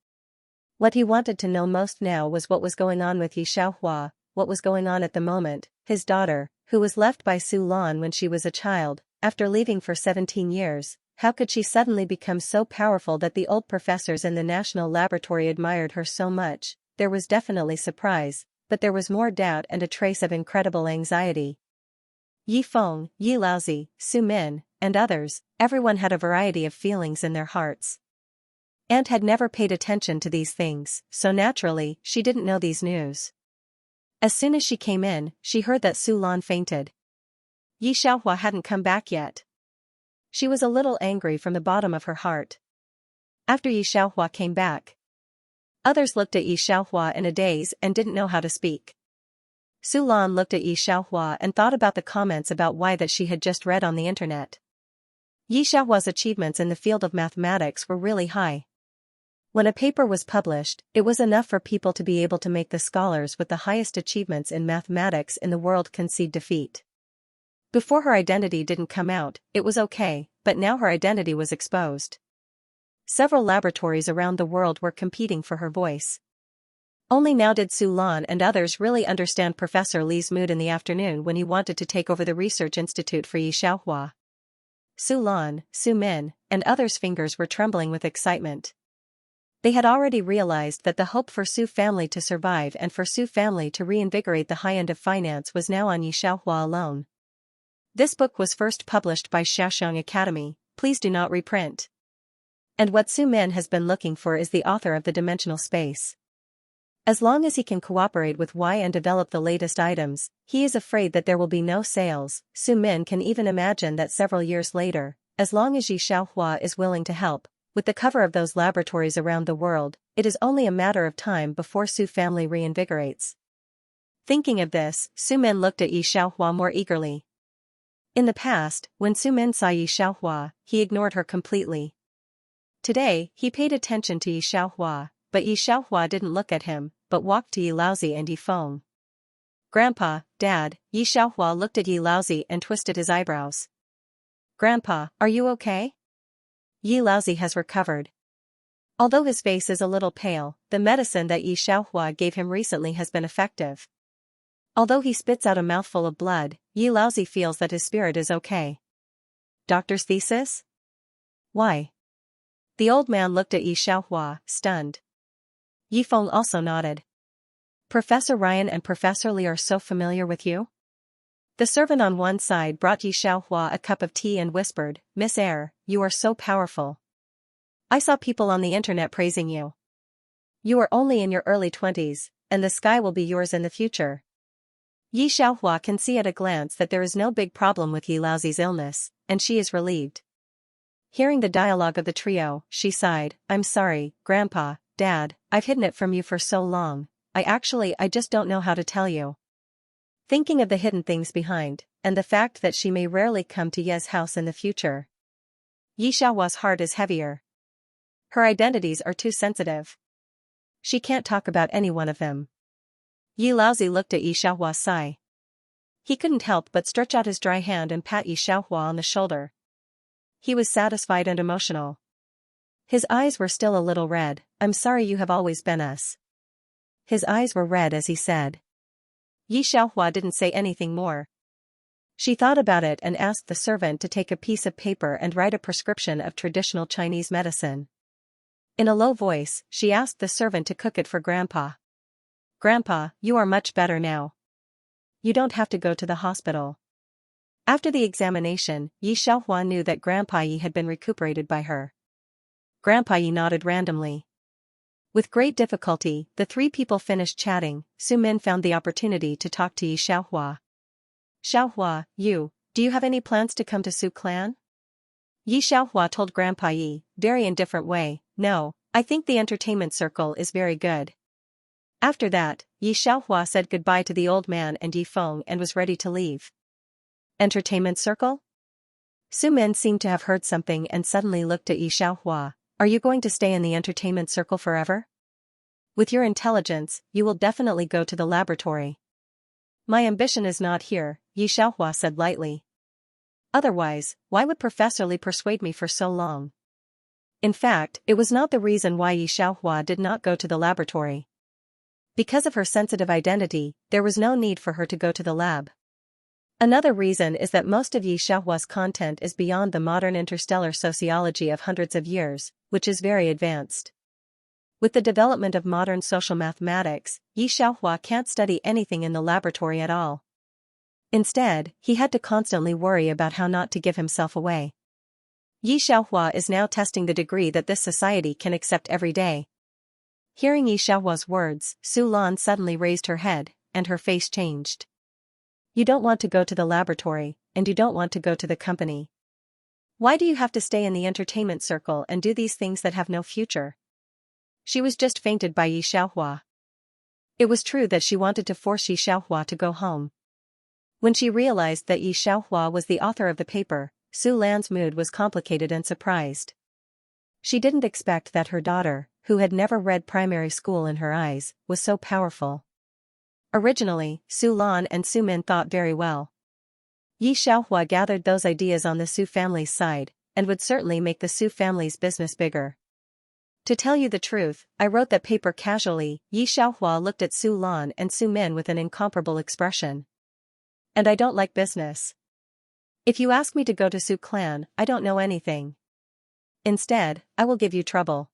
A: What he wanted to know most now was what was going on with Yi Xiaohua, what was going on at the moment. His daughter, who was left by Su Lan when she was a child, after leaving for 17 years, how could she suddenly become so powerful that the old professors in the National Laboratory admired her so much? There was definitely surprise, but there was more doubt and a trace of incredible anxiety. Yi Feng, Yi Laozi, Su Min, and others, everyone had a variety of feelings in their hearts. Aunt had never paid attention to these things, so naturally, she didn't know these news. As soon as she came in, she heard that Su Lan fainted. Yi Xiaohua hadn't come back yet. She was a little angry from the bottom of her heart. After Yi Xiaohua came back, others looked at Yi Xiaohua in a daze and didn't know how to speak. Su Lan looked at Yi Xiaohua and thought about the comments about why that she had just read on the internet. Yi Xiaohua's achievements in the field of mathematics were really high. When a paper was published, it was enough for people to be able to make the scholars with the highest achievements in mathematics in the world concede defeat. Before her identity didn't come out, it was okay, but now her identity was exposed. Several laboratories around the world were competing for her voice. Only now did Su Lan and others really understand Professor Li's mood in the afternoon when he wanted to take over the research institute for Yi Xiaohua. Su Lan, Su Min, and others' fingers were trembling with excitement. They had already realized that the hope for Su family to survive and for Su family to reinvigorate the high end of finance was now on Yi Xiaohua alone. This book was first published by Xiaoxiang Academy, please do not reprint. And what Su Min has been looking for is the author of the dimensional space. As long as he can cooperate with Y and develop the latest items, he is afraid that there will be no sales. Su Min can even imagine that several years later, as long as Yi Xiaohua is willing to help, with the cover of those laboratories around the world, it is only a matter of time before Su family reinvigorates. Thinking of this, Su Min looked at Yi Xiaohua more eagerly. In the past, when Su Min saw Yi Xiaohua, he ignored her completely. Today, he paid attention to Yi Xiaohua, but Yi Xiaohua didn't look at him, but walked to Yi Laozi and Yi Feng. Grandpa, Dad, Yi Xiaohua looked at Yi Laozi and twisted his eyebrows. Grandpa, are you okay? Yi Laozi has recovered. Although his face is a little pale, the medicine that Yi Xiaohua gave him recently has been effective. Although he spits out a mouthful of blood, Yi Laozi feels that his spirit is okay. Doctor's thesis? Why? The old man looked at Yi Xiaohua, stunned. Yi Feng also nodded. Professor Ryan and Professor Li are so familiar with you? The servant on one side brought Yi Xiaohua a cup of tea and whispered, Miss Eyre, you are so powerful. I saw people on the internet praising you. You are only in your early 20s, and the sky will be yours in the future. Yi Xiaohua can see at a glance that there is no big problem with Yi Laozi's illness, and she is relieved. Hearing the dialogue of the trio, she sighed, I'm sorry, Grandpa, Dad, I've hidden it from you for so long, I just don't know how to tell you. Thinking of the hidden things behind, and the fact that she may rarely come to Ye's house in the future. Yi Xiaohua's heart is heavier. Her identities are too sensitive. She can't talk about any one of them. Yi Laozi looked at Yi Xiaohua's sigh. He couldn't help but stretch out his dry hand and pat Yi Xiaohua on the shoulder. He was satisfied and emotional. His eyes were still a little red, I'm sorry you have always been us. His eyes were red as he said. Yi Xiaohua didn't say anything more. She thought about it and asked the servant to take a piece of paper and write a prescription of traditional Chinese medicine. In a low voice, she asked the servant to cook it for Grandpa. Grandpa, you are much better now. You don't have to go to the hospital. After the examination, Yi Xiaohua knew that Grandpa Yi had been recuperated by her. Grandpa Yi nodded randomly. With great difficulty, the three people finished chatting. Su Min found the opportunity to talk to Yi Xiaohua. Xiaohua, do you have any plans to come to Su Clan? Yi Xiaohua told Grandpa Yi, very indifferent way, no, I think the entertainment circle is very good. After that, Yi Xiaohua said goodbye to the old man and Yi Feng and was ready to leave. Entertainment circle? Su Min seemed to have heard something and suddenly looked at Yi Xiaohua. Are you going to stay in the entertainment circle forever? With your intelligence, you will definitely go to the laboratory. My ambition is not here, Yi Xiaohua said lightly. Otherwise, why would Professor Li persuade me for so long? In fact, it was not the reason why Yi Xiaohua did not go to the laboratory. Because of her sensitive identity, there was no need for her to go to the lab. Another reason is that most of Yi Xiaohua's content is beyond the modern interstellar sociology of hundreds of years, which is very advanced. With the development of modern social mathematics, Yi Xiaohua can't study anything in the laboratory at all. Instead, he had to constantly worry about how not to give himself away. Yi Xiaohua is now testing the degree that this society can accept every day. Hearing Yi Xiaohua's words, Su Lan suddenly raised her head, and her face changed. You don't want to go to the laboratory, and you don't want to go to the company. Why do you have to stay in the entertainment circle and do these things that have no future? She was just fainted by Yi Xiaohua. It was true that she wanted to force Yi Xiaohua to go home. When she realized that Yi Xiaohua was the author of the paper, Su Lan's mood was complicated and surprised. She didn't expect that her daughter, who had never read primary school in her eyes, was so powerful. Originally, Su Lan and Su Min thought very well. Yi Xiaohua gathered those ideas on the Su family's side, and would certainly make the Su family's business bigger. To tell you the truth, I wrote that paper casually. Yi Xiaohua looked at Su Lan and Su Min with an incomparable expression. And I don't like business. If you ask me to go to Su Clan, I don't know anything. Instead, I will give you trouble.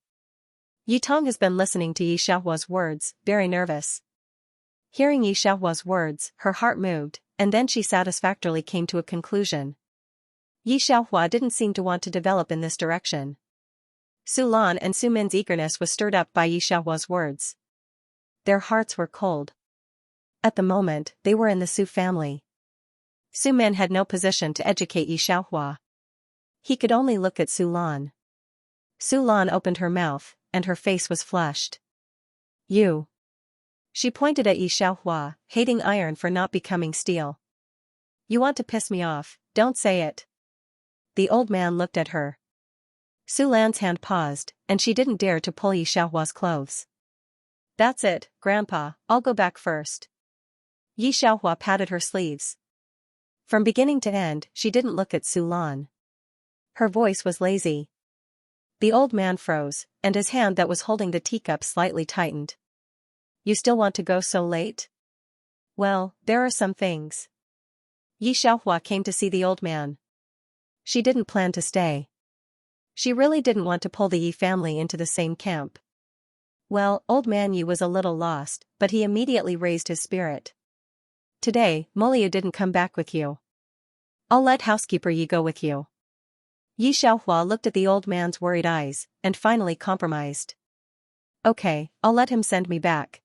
A: Yi Tong has been listening to Yi Xiaohua's words, very nervous. Hearing Yi Xiaohua's words, her heart moved, and then she satisfactorily came to a conclusion. Yi Xiaohua didn't seem to want to develop in this direction. Su Lan and Su Min's eagerness was stirred up by Yi Xiaohua's words. Their hearts were cold. At the moment, they were in the Su family. Su Min had no position to educate Yi Xiaohua. He could only look at Su Lan. Su Lan opened her mouth, and her face was flushed. You. She pointed at Yi Xiaohua, hating iron for not becoming steel. You want to piss me off, don't say it. The old man looked at her. Su Lan's hand paused, and she didn't dare to pull Yi Xiaohua's clothes. That's it, Grandpa, I'll go back first. Yi Xiaohua patted her sleeves. From beginning to end, she didn't look at Su Lan. Her voice was lazy. The old man froze, and his hand that was holding the teacup slightly tightened. You still want to go so late? Well, there are some things. Yi Xiaohua came to see the old man. She didn't plan to stay. She really didn't want to pull the Yi family into the same camp. Well, old man Yi was a little lost, but he immediately raised his spirit. Today, Muliu didn't come back with you. I'll let housekeeper Yi go with you. Yi Xiaohua looked at the old man's worried eyes, and finally compromised. Okay, I'll let him send me back.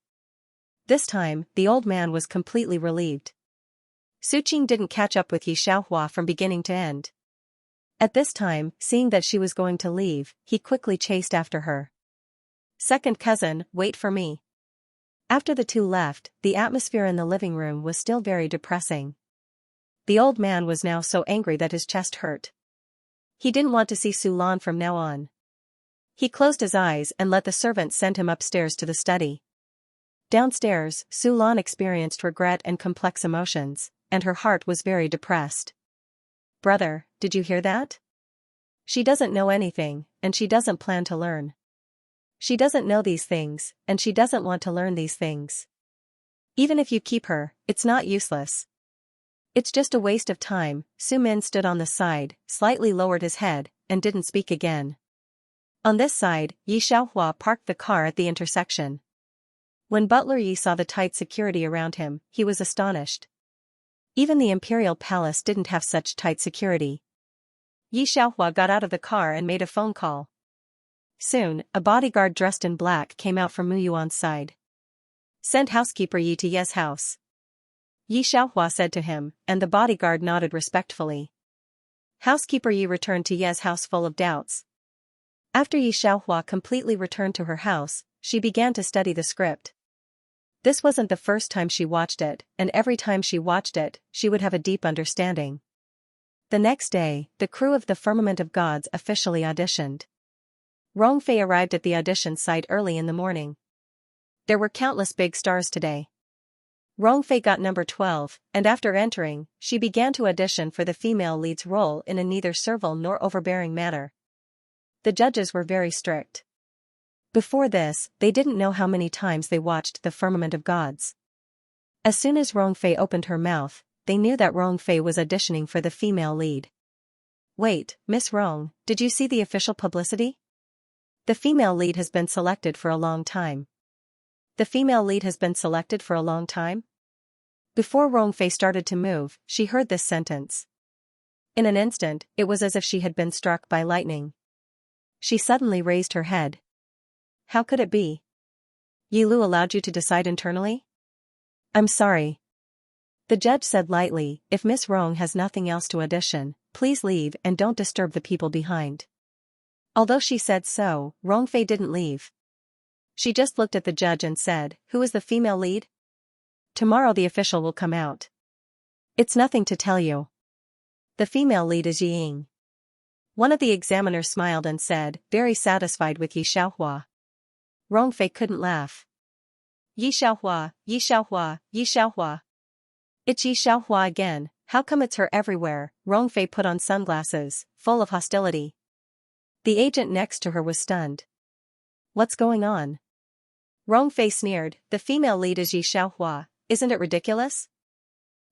A: This time, the old man was completely relieved. Su Qing didn't catch up with Yi Xiaohua from beginning to end. At this time, seeing that she was going to leave, he quickly chased after her. Second cousin, wait for me. After the two left, the atmosphere in the living room was still very depressing. The old man was now so angry that his chest hurt. He didn't want to see Su Lan from now on. He closed his eyes and let the servant send him upstairs to the study. Downstairs, Su Lan experienced regret and complex emotions, and her heart was very depressed. Brother, did you hear that? She doesn't know anything, and she doesn't plan to learn. She doesn't know these things, and she doesn't want to learn these things. Even if you keep her, it's not useless. It's just a waste of time. Su Min stood on the side, slightly lowered his head, and didn't speak again. On this side, Yi Xiaohua parked the car at the intersection. When Butler Yi saw the tight security around him, he was astonished. Even the imperial palace didn't have such tight security. Yi Xiaohua got out of the car and made a phone call. Soon, a bodyguard dressed in black came out from Mu Yuan's side. Send housekeeper Yi to Ye's house. Yi Xiaohua said to him, and the bodyguard nodded respectfully. Housekeeper Yi returned to Ye's house full of doubts. After Yi Xiaohua completely returned to her house, she began to study the script. This wasn't the first time she watched it, and every time she watched it, she would have a deep understanding. The next day, the crew of the Firmament of Gods officially auditioned. Rongfei arrived at the audition site early in the morning. There were countless big stars today. Rongfei got number 12, and after entering, she began to audition for the female lead's role in a neither servile nor overbearing manner. The judges were very strict. Before this, they didn't know how many times they watched the Firmament of Gods. As soon as Rongfei opened her mouth, they knew that Rongfei was auditioning for the female lead. Wait, Miss Rong, did you see the official publicity? The female lead has been selected for a long time. The female lead has been selected for a long time? Before Rongfei started to move, she heard this sentence. In an instant, it was as if she had been struck by lightning. She suddenly raised her head. How could it be? Yi Lu allowed you to decide internally? I'm sorry. The judge said lightly, if Miss Rong has nothing else to audition, please leave and don't disturb the people behind. Although she said so, Rongfei didn't leave. She just looked at the judge and said, who is the female lead? Tomorrow the official will come out. It's nothing to tell you. The female lead is Ying. One of the examiners smiled and said, very satisfied with Yi Xiaohua. Rongfei couldn't laugh. Yi Xiaohua, Yi Xiaohua, Yi Xiaohua. It's Yi Xiaohua again, how come it's her everywhere? Rongfei put on sunglasses, full of hostility. The agent next to her was stunned. What's going on? Rongfei sneered, the female lead is Yi Xiaohua, isn't it ridiculous?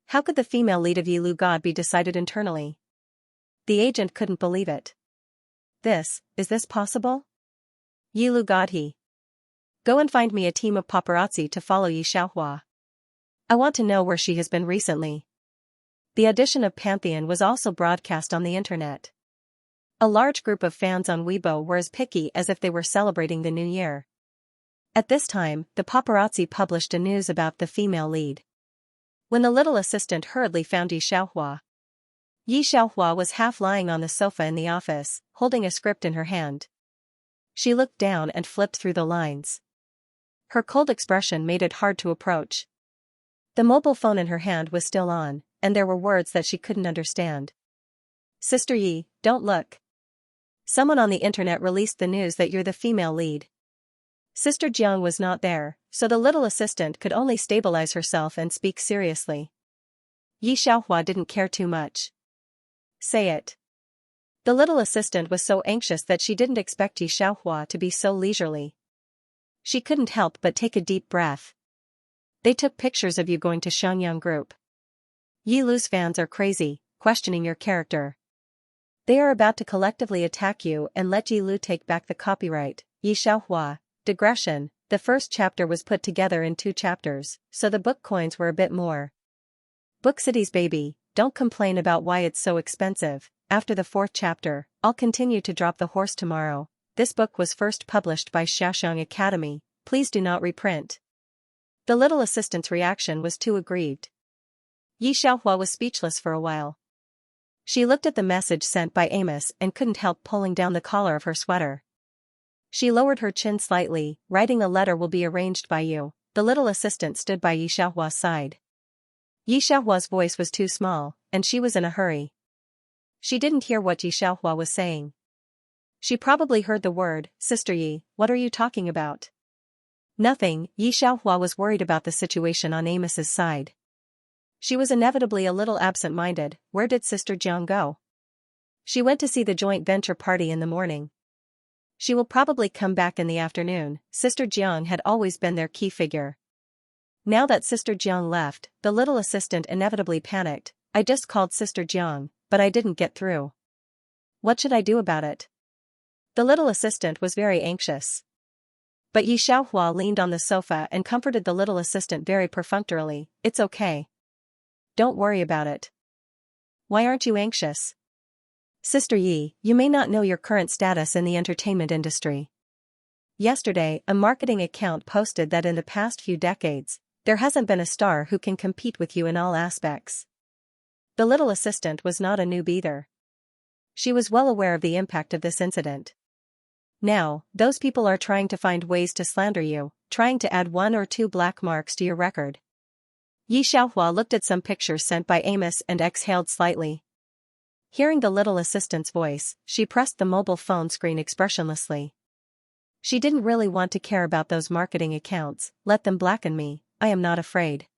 A: How could the female lead of Yi Lu God be decided internally? The agent couldn't believe it. Is this possible? Yi Lu God he. Go and find me a team of paparazzi to follow Yi Xiaohua. I want to know where she has been recently. The audition of Pantheon was also broadcast on the internet. A large group of fans on Weibo were as picky as if they were celebrating the new year. At this time, the paparazzi published a news about the female lead. When the little assistant hurriedly found Yi Xiaohua was half lying on the sofa in the office, holding a script in her hand. She looked down and flipped through the lines. Her cold expression made it hard to approach. The mobile phone in her hand was still on, and there were words that she couldn't understand. Sister Yi, don't look. Someone on the internet released the news that you're the female lead. Sister Jiang was not there, so the little assistant could only stabilize herself and speak seriously. Yi Xiaohua didn't care too much. Say it. The little assistant was so anxious that she didn't expect Yi Xiaohua to be so leisurely. She couldn't help but take a deep breath. They took pictures of you going to Xianxia group. Yi Lu's fans are crazy, questioning your character. They are about to collectively attack you and let Yi Lu take back the copyright. Yi Xiaohua, digression, the first chapter was put together in 2 chapters, so the book coins were a bit more. Book City's baby, don't complain about why it's so expensive. After the 4th chapter, I'll continue to drop the horse tomorrow. This book was first published by Xiaxia Academy, please do not reprint. The little assistant's reaction was too aggrieved. Yi Xiaohua was speechless for a while. She looked at the message sent by Amos and couldn't help pulling down the collar of her sweater. She lowered her chin slightly, writing a letter will be arranged by you. The little assistant stood by Yi Xiaohua's side. Yi Xiaohua's voice was too small, and she was in a hurry. She didn't hear what Yi Xiaohua was saying. She probably heard the word, Sister Yi, what are you talking about? Nothing. Yi Xiaohua was worried about the situation on Amos's side. She was inevitably a little absent-minded. Where did Sister Jiang go? She went to see the joint venture party in the morning. She will probably come back in the afternoon. Sister Jiang had always been their key figure. Now that Sister Jiang left, the little assistant inevitably panicked. I just called Sister Jiang, but I didn't get through. What should I do about it? The little assistant was very anxious. But Yi Xiaohua leaned on the sofa and comforted the little assistant very perfunctorily. It's okay. Don't worry about it. Why aren't you anxious? Sister Yi, you may not know your current status in the entertainment industry. Yesterday, a marketing account posted that in the past few decades, there hasn't been a star who can compete with you in all aspects. The little assistant was not a noob either. She was well aware of the impact of this incident. Now, those people are trying to find ways to slander you, trying to add 1 or 2 black marks to your record. Yi Xiaohua looked at some pictures sent by Amos and exhaled slightly. Hearing the little assistant's voice, she pressed the mobile phone screen expressionlessly. She didn't really want to care about those marketing accounts. Let them blacken me, I am not afraid.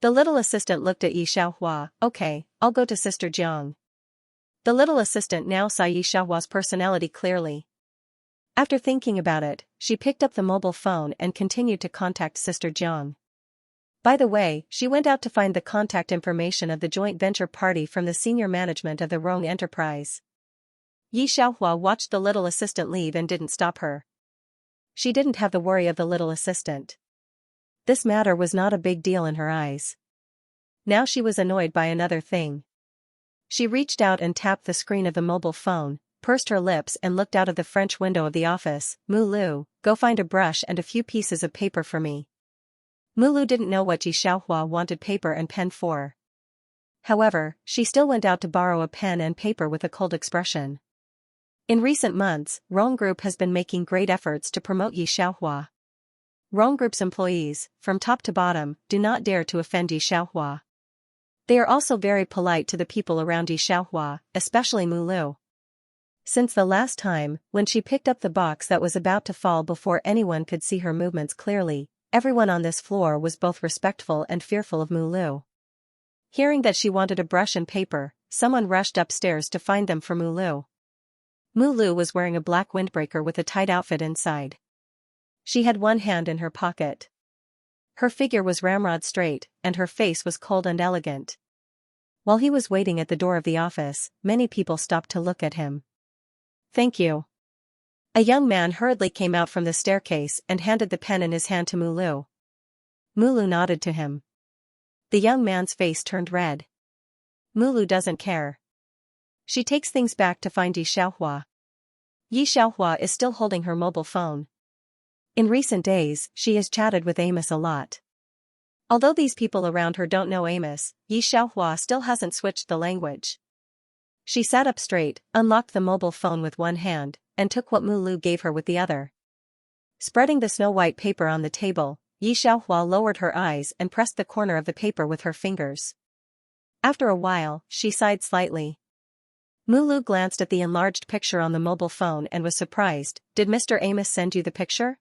A: The little assistant looked at Yi Xiaohua. Okay, I'll go to Sister Jiang. The little assistant now saw Yi Xiaohua's personality clearly. After thinking about it, she picked up the mobile phone and continued to contact Sister Jiang. By the way, she went out to find the contact information of the joint venture party from the senior management of the Rong Enterprise. Yi Xiaohua watched the little assistant leave and didn't stop her. She didn't have the worry of the little assistant. This matter was not a big deal in her eyes. Now she was annoyed by another thing. She reached out and tapped the screen of the mobile phone, pursed her lips and looked out of the French window of the office. Mulu, go find a brush and a few pieces of paper for me. Mulu didn't know what Yi Xiaohua wanted paper and pen for. However, she still went out to borrow a pen and paper with a cold expression. In recent months, Rong Group has been making great efforts to promote Yi Xiaohua. Rong Group's employees, from top to bottom, do not dare to offend Yi Xiaohua. They are also very polite to the people around Yi Xiaohua, especially Mulu. Since the last time, when she picked up the box that was about to fall before anyone could see her movements clearly, everyone on this floor was both respectful and fearful of Mulu. Hearing that she wanted a brush and paper, someone rushed upstairs to find them for Mulu. Mulu was wearing a black windbreaker with a tight outfit inside. She had one hand in her pocket. Her figure was ramrod straight, and her face was cold and elegant. While he was waiting at the door of the office, many people stopped to look at him. Thank you. A young man hurriedly came out from the staircase and handed the pen in his hand to Mulu. Mulu nodded to him. The young man's face turned red. Mulu doesn't care. She takes things back to find Yi Xiaohua. Yi Xiaohua is still holding her mobile phone. In recent days, she has chatted with Amos a lot. Although these people around her don't know Amos, Yi Xiaohua still hasn't switched the language. She sat up straight, unlocked the mobile phone with one hand, and took what Mulu gave her with the other. Spreading the snow-white paper on the table, Yi Xiaohua lowered her eyes and pressed the corner of the paper with her fingers. After a while, she sighed slightly. Mulu glanced at the enlarged picture on the mobile phone and was surprised. Did Mr. Amos send you the picture?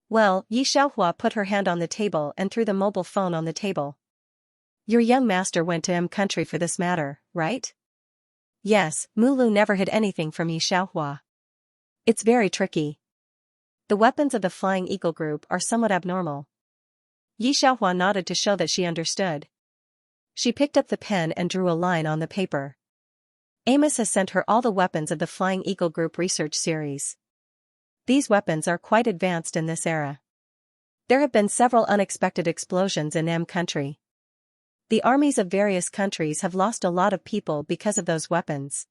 A: Well, Yi Xiaohua put her hand on the table and threw the mobile phone on the table. Your young master went to country for this matter, right? Yes, Mulu never hid anything from Yi Xiaohua. It's very tricky. The weapons of the Flying Eagle group are somewhat abnormal. Yi Xiaohua nodded to show that she understood. She picked up the pen and drew a line on the paper. Amos has sent her all the weapons of the Flying Eagle Group research series. These weapons are quite advanced in this era. There have been several unexpected explosions in country. The armies of various countries have lost a lot of people because of those weapons.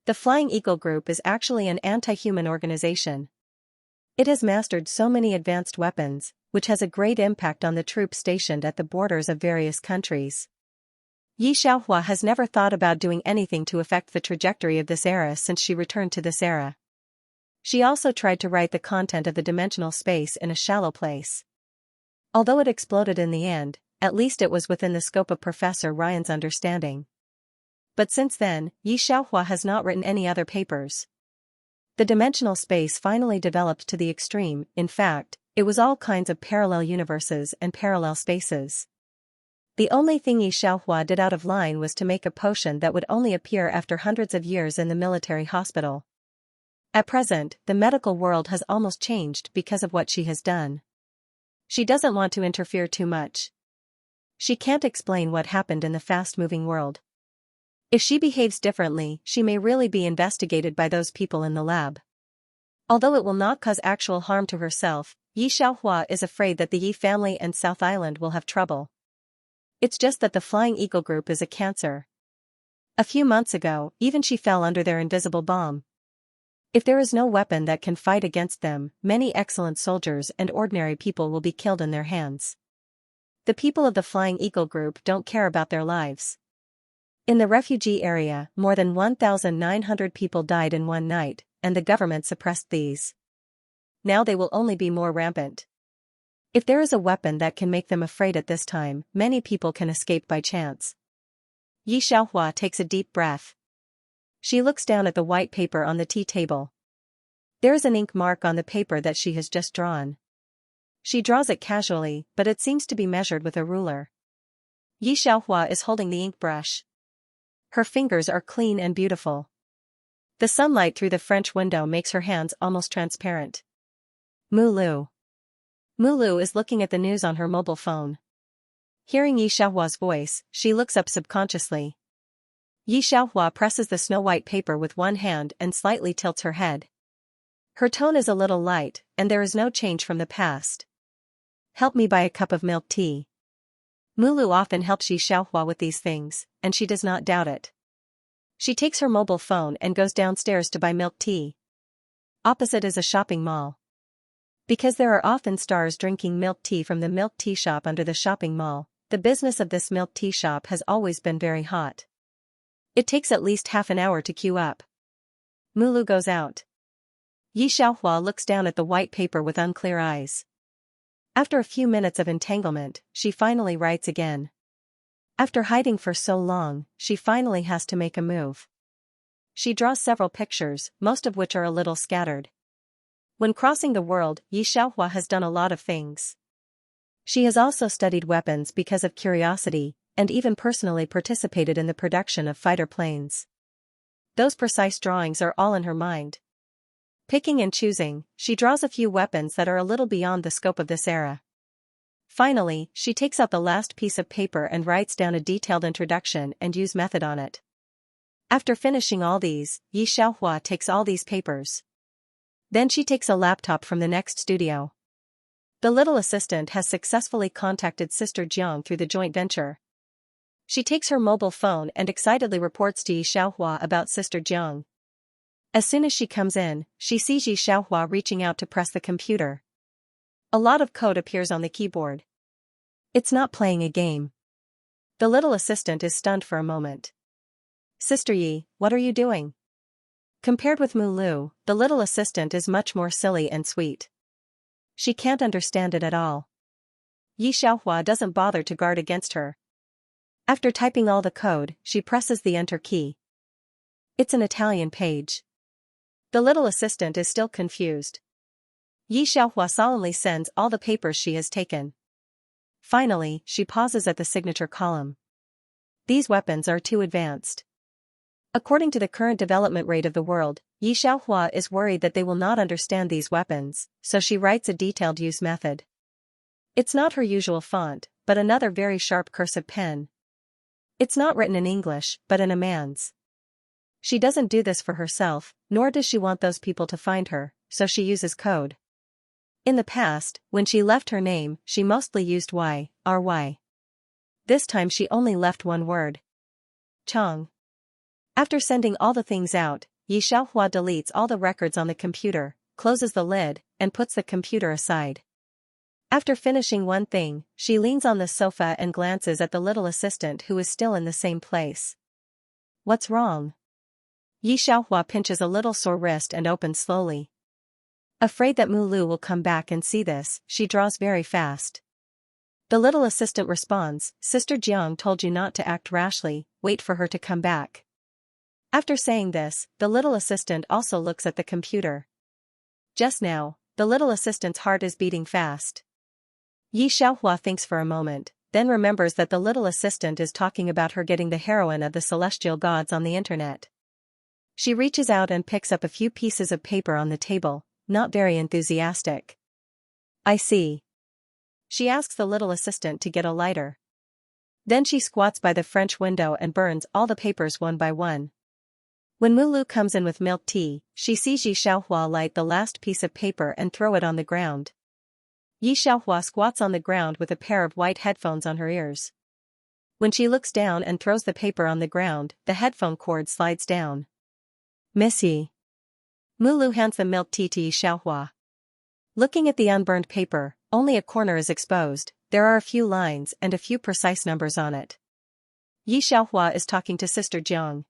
A: The Flying Eagle Group is actually an anti-human organization. It has mastered so many advanced weapons, which has a great impact on the troops stationed at the borders of various countries. Yi Xiaohua has never thought about doing anything to affect the trajectory of this era since she returned to this era. She also tried to write the content of the dimensional space in a shallow place. Although it exploded in the end, at least it was within the scope of Professor Ryan's understanding. But since then, Yi Xiaohua has not written any other papers. The dimensional space finally developed to the extreme. In fact, it was all kinds of parallel universes and parallel spaces. The only thing Yi Xiaohua did out of line was to make a potion that would only appear after hundreds of years in the military hospital. At present, the medical world has almost changed because of what she has done. She doesn't want to interfere too much. She can't explain what happened in the fast-moving world. If she behaves differently, she may really be investigated by those people in the lab. Although it will not cause actual harm to herself, Yi Xiaohua is afraid that the Yi family and South Island will have trouble. It's just that the Flying Eagle Group is a cancer. A few months ago, even she fell under their invisible bomb. If there is no weapon that can fight against them, many excellent soldiers and ordinary people will be killed in their hands. The people of the Flying Eagle Group don't care about their lives. In the refugee area, more than 1,900 people died in one night, and the government suppressed these. Now they will only be more rampant. If there is a weapon that can make them afraid at this time, many people can escape by chance. Yi Xiaohua takes a deep breath. She looks down at the white paper on the tea table. There is an ink mark on the paper that she has just drawn. She draws it casually, but it seems to be measured with a ruler. Yi Xiaohua is holding the ink brush. Her fingers are clean and beautiful. The sunlight through the French window makes her hands almost transparent. Mulu. Mulu is looking at the news on her mobile phone. Hearing Yi Xiaohua's voice, she looks up subconsciously. Yi Xiaohua presses the snow-white paper with one hand and slightly tilts her head. Her tone is a little light, and there is no change from the past. Help me buy a cup of milk tea. Mulu often helps Yi Xiaohua with these things, and she does not doubt it. She takes her mobile phone and goes downstairs to buy milk tea. Opposite is a shopping mall. Because there are often stars drinking milk tea from the milk tea shop under the shopping mall, the business of this milk tea shop has always been very hot. It takes at least half an hour to queue up. Mulu goes out. Yi Xiaohua looks down at the white paper with unclear eyes. After a few minutes of entanglement, she finally writes again. After hiding for so long, she finally has to make a move. She draws several pictures, most of which are a little scattered. When crossing the world, Yi Xiaohua has done a lot of things. She has also studied weapons because of curiosity, and even personally participated in the production of fighter planes. Those precise drawings are all in her mind. Picking and choosing, she draws a few weapons that are a little beyond the scope of this era. Finally, she takes out the last piece of paper and writes down a detailed introduction and use method on it. After finishing all these, Yi Xiaohua takes all these papers. Then she takes a laptop from the next studio. The little assistant has successfully contacted Sister Jiang through the joint venture. She takes her mobile phone and excitedly reports to Yi Xiaohua about Sister Jiang. As soon as she comes in, she sees Yi Xiaohua reaching out to press the computer. A lot of code appears on the keyboard. It's not playing a game. The little assistant is stunned for a moment. Sister Yi, what are you doing? Compared with Mulu, the little assistant is much more silly and sweet. She can't understand it at all. Yi Xiaohua doesn't bother to guard against her. After typing all the code, she presses the enter key. It's an Italian page. The little assistant is still confused. Yi Xiaohua solemnly sends all the papers she has taken. Finally, she pauses at the signature column. These weapons are too advanced. According to the current development rate of the world, Yi Xiaohua is worried that they will not understand these weapons, so she writes a detailed use method. It's not her usual font, but another very sharp cursive pen. It's not written in English, but in a man's. She doesn't do this for herself, nor does she want those people to find her, so she uses code. In the past, when she left her name, she mostly used Y. This time she only left one word. Chong. After sending all the things out, Yi Xiaohua deletes all the records on the computer, closes the lid, and puts the computer aside. After finishing one thing, she leans on the sofa and glances at the little assistant who is still in the same place. What's wrong? Yi Xiaohua pinches a little sore wrist and opens slowly. Afraid that Mulu will come back and see this, she draws very fast. The little assistant responds, Sister Jiang told you not to act rashly, wait for her to come back. After saying this, the little assistant also looks at the computer. Just now, the little assistant's heart is beating fast. Yi Xiaohua thinks for a moment, then remembers that the little assistant is talking about her getting the heroine of the celestial gods on the internet. She reaches out and picks up a few pieces of paper on the table, not very enthusiastic. I see. She asks the little assistant to get a lighter. Then she squats by the French window and burns all the papers one by one. When Mulu comes in with milk tea, she sees Yi Xiaohua light the last piece of paper and throw it on the ground. Yi Xiaohua squats on the ground with a pair of white headphones on her ears. When she looks down and throws the paper on the ground, the headphone cord slides down. Miss Yi. Mulu hands the milk tea to Yi Xiaohua. Looking at the unburned paper, only a corner is exposed, there are a few lines and a few precise numbers on it. Yi Xiaohua is talking to Sister Jiang.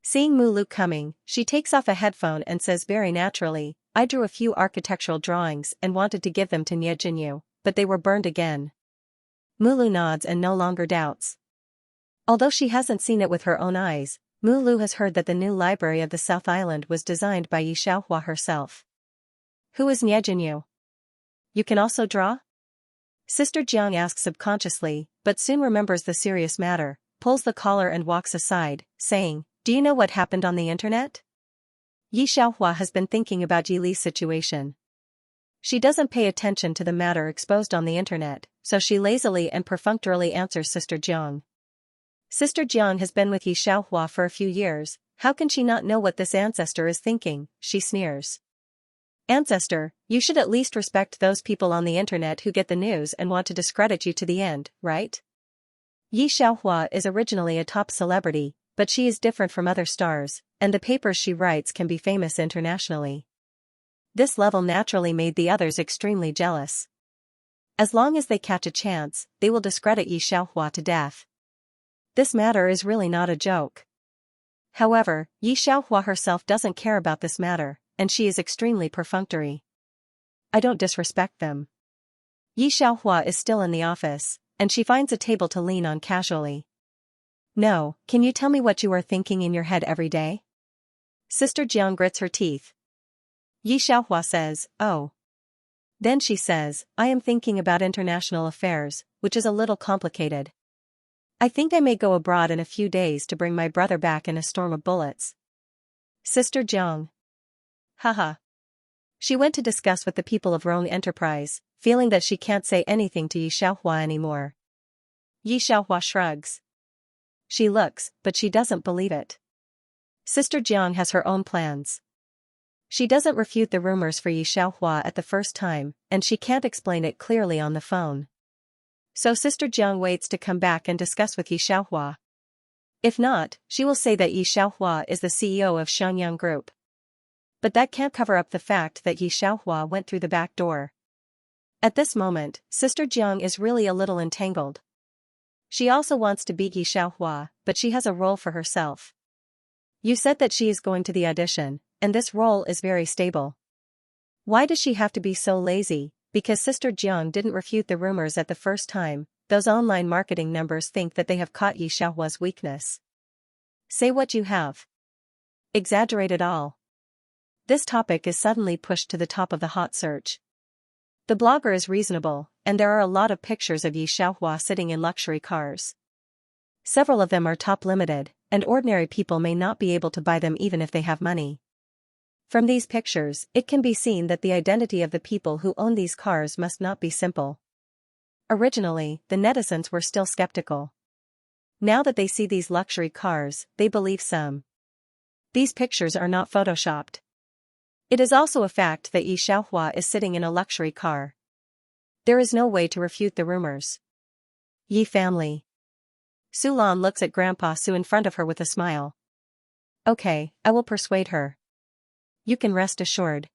A: Seeing Mulu coming, she takes off a headphone and says very naturally, I drew a few architectural drawings and wanted to give them to Nie Jinyu, but they were burned again. Mulu nods and no longer doubts. Although she hasn't seen it with her own eyes, Mulu has heard that the new library of the South Island was designed by Yi Xiaohua herself. Who is Nie Jinyu? You can also draw? Sister Jiang asks subconsciously, but soon remembers the serious matter, pulls the collar and walks aside, saying, Do you know what happened on the internet? Yi Xiaohua has been thinking about Yi Li's situation. She doesn't pay attention to the matter exposed on the internet, so she lazily and perfunctorily answers Sister Jiang. Sister Jiang has been with Yi Xiaohua for a few years, how can she not know what this ancestor is thinking, she sneers. Ancestor, you should at least respect those people on the internet who get the news and want to discredit you to the end, right? Yi Xiaohua is originally a top celebrity, but she is different from other stars, and the papers she writes can be famous internationally. This level naturally made the others extremely jealous. As long as they catch a chance, they will discredit Yi Xiaohua to death. This matter is really not a joke. However, Yi Xiaohua herself doesn't care about this matter, and she is extremely perfunctory. I don't disrespect them. Yi Xiaohua is still in the office, and she finds a table to lean on casually. No, can you tell me what you are thinking in your head every day? Sister Jiang grits her teeth. Yi Xiaohua says, oh. Then she says, I am thinking about international affairs, which is a little complicated. I think I may go abroad in a few days to bring my brother back in a storm of bullets. Sister Jiang. Haha. She went to discuss with the people of Rong Enterprise, feeling that she can't say anything to Yi Xiaohua anymore. Yi Xiaohua shrugs. She looks, but she doesn't believe it. Sister Jiang has her own plans. She doesn't refute the rumors for Yi Xiaohua at the first time, and she can't explain it clearly on the phone. So Sister Jiang waits to come back and discuss with Yi Xiaohua. If not, she will say that Yi Xiaohua is the CEO of Xianxia Group. But that can't cover up the fact that Yi Xiaohua went through the back door. At this moment, Sister Jiang is really a little entangled. She also wants to beat Yi Xiaohua, but she has a role for herself. You said that she is going to the audition, and this role is very stable. Why does she have to be so lazy? Because Sister Jiang didn't refute the rumors at the first time. Those online marketing numbers think that they have caught Yi Xiaohua's weakness. Say what you have. Exaggerate it all. This topic is suddenly pushed to the top of the hot search. The blogger is reasonable, and there are a lot of pictures of Yi Xiaohua sitting in luxury cars. Several of them are top limited, and ordinary people may not be able to buy them even if they have money. From these pictures, it can be seen that the identity of the people who own these cars must not be simple. Originally, the netizens were still skeptical. Now that they see these luxury cars, they believe some. These pictures are not photoshopped. It is also a fact that Yi Xiaohua is sitting in a luxury car. There is no way to refute the rumors. Yi family. Su Lan looks at Grandpa Su in front of her with a smile. Okay, I will persuade her. You can rest assured.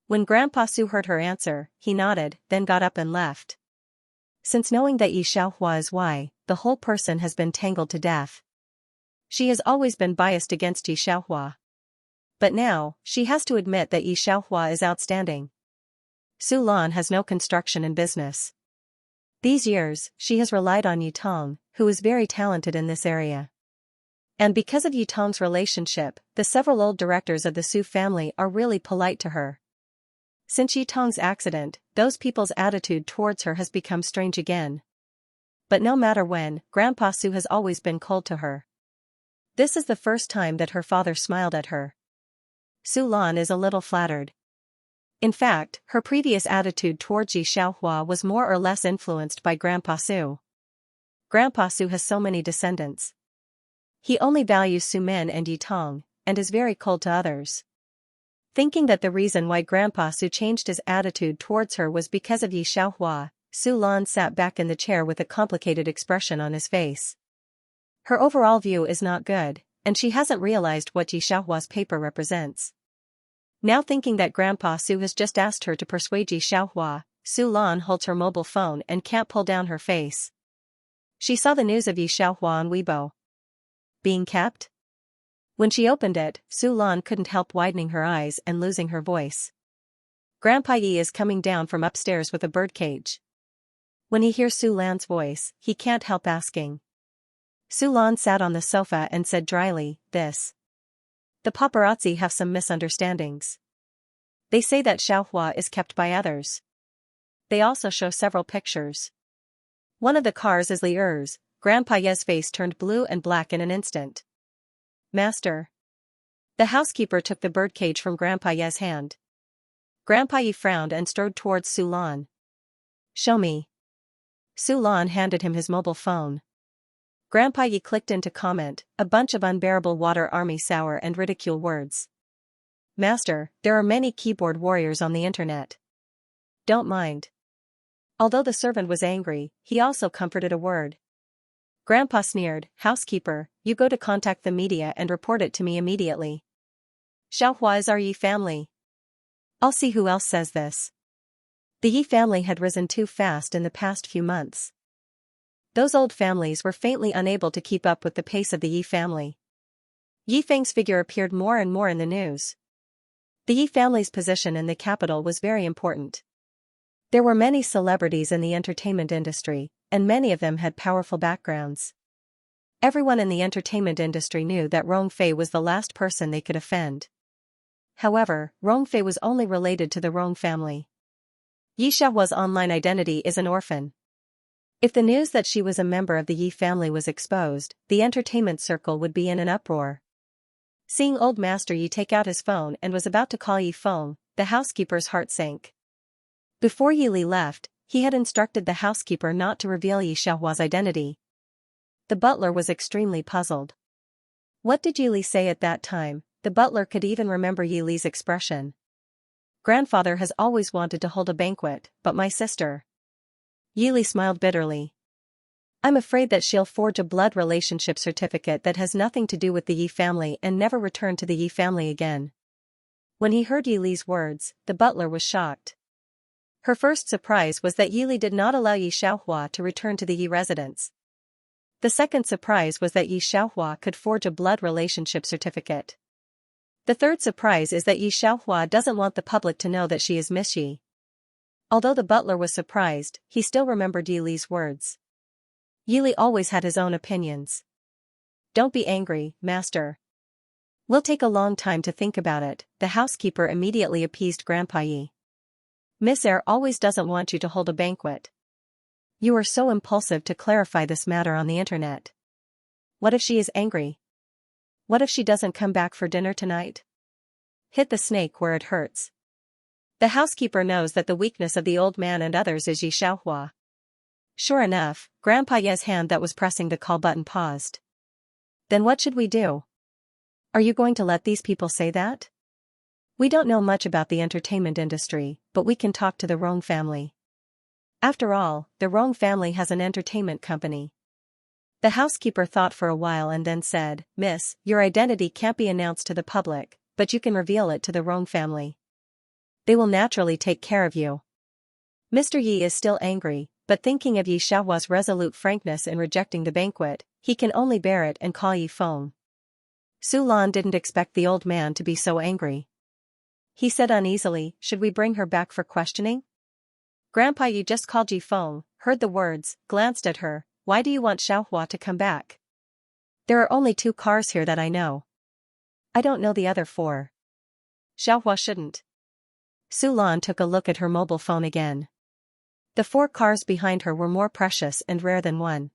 A: When Grandpa Su heard her answer, he nodded, then got up and left. Since knowing that Yi Xiaohua is why, the whole person has been tangled to death. She has always been biased against Yi Xiaohua. But now, she has to admit that Yi Xiaohua is outstanding. Su Lan has no construction in business. These years, she has relied on Yi Tong, who is very talented in this area. And because of Yi Tong's relationship, the several old directors of the Su family are really polite to her. Since Yi Tong's accident, those people's attitude towards her has become strange again. But no matter when, Grandpa Su has always been cold to her. This is the first time that her father smiled at her. Su Lan is a little flattered. In fact, her previous attitude towards Yi Xiaohua was more or less influenced by Grandpa Su. Grandpa Su has so many descendants. He only values Su Min and Yi Tong, and is very cold to others. Thinking that the reason why Grandpa Su changed his attitude towards her was because of Yi Xiaohua, Su Lan sat back in the chair with a complicated expression on his face. Her overall view is not good, and she hasn't realized what Yi Xiaohua's paper represents. Now thinking that Grandpa Su has just asked her to persuade Yi Xiaohua, Su Lan holds her mobile phone and can't pull down her face. She saw the news of Yi Xiaohua on Weibo. Being kept? When she opened it, Su Lan couldn't help widening her eyes and losing her voice. Grandpa Yi is coming down from upstairs with a birdcage. When he hears Su Lan's voice, he can't help asking. Su Lan sat on the sofa and said dryly, "This. The paparazzi have some misunderstandings. They say that Xiaohua is kept by others. They also show several pictures. One of the cars is Li Er's." Grandpa Ye's face turned blue and black in an instant. Master. The housekeeper took the birdcage from Grandpa Ye's hand. Grandpa Ye frowned and strode towards Su Lan. Show me. Su Lan handed him his mobile phone. Grandpa Ye clicked into comment, a bunch of unbearable water army sour and ridicule words. Master, there are many keyboard warriors on the internet. Don't mind. Although the servant was angry, he also comforted a word. Grandpa sneered, housekeeper, you go to contact the media and report it to me immediately. Xiaohua is our Yi family. I'll see who else says this. The Yi family had risen too fast in the past few months. Those old families were faintly unable to keep up with the pace of the Yi family. Yi Feng's figure appeared more and more in the news. The Yi family's position in the capital was very important. There were many celebrities in the entertainment industry, and many of them had powerful backgrounds. Everyone in the entertainment industry knew that Rongfei was the last person they could offend. However, Rongfei was only related to the Rong family. Yi Xiaohua's online identity is an orphan. If the news that she was a member of the Yi family was exposed, the entertainment circle would be in an uproar. Seeing old Master Yi take out his phone and was about to call Yi Feng, the housekeeper's heart sank. Before Yi Li left, he had instructed the housekeeper not to reveal Yi Xiaohua's identity. The butler was extremely puzzled. What did Yi Li say at that time? The butler could even remember Yi Li's expression. Grandfather has always wanted to hold a banquet, but my sister. Yili smiled bitterly. I'm afraid that she'll forge a blood relationship certificate that has nothing to do with the Yi family and never return to the Yi family again. When he heard Yili's words, the butler was shocked. Her first surprise was that Yili did not allow Yi Xiaohua to return to the Yi residence. The second surprise was that Yi Xiaohua could forge a blood relationship certificate. The third surprise is that Yi Xiaohua doesn't want the public to know that she is Miss Yi. Although the butler was surprised, he still remembered Yili's words. Yili always had his own opinions. Don't be angry, master. We'll take a long time to think about it, the housekeeper immediately appeased Grandpa Yi. Miss Eyre always doesn't want you to hold a banquet. You are so impulsive to clarify this matter on the internet. What if she is angry? What if she doesn't come back for dinner tonight? Hit the snake where it hurts. The housekeeper knows that the weakness of the old man and others is Yi Xiaohua. Sure enough, Grandpa Ye's hand that was pressing the call button paused. Then what should we do? Are you going to let these people say that? We don't know much about the entertainment industry, but we can talk to the Rong family. After all, the Rong family has an entertainment company. The housekeeper thought for a while and then said, Miss, your identity can't be announced to the public, but you can reveal it to the Rong family. They will naturally take care of you. Mr. Yi is still angry, but thinking of Yi Xiaohua's resolute frankness in rejecting the banquet, he can only bear it and call Yi Feng. Su Lan didn't expect the old man to be so angry. He said uneasily, should we bring her back for questioning? Grandpa Yi just called Yi Feng, heard the words, glanced at her. Why do you want Xiaohua to come back? There are only 2 cars here that I know. I don't know the other 4. Xiaohua shouldn't. Su Lan took a look at her mobile phone again. The 4 cars behind her were more precious and rare than one.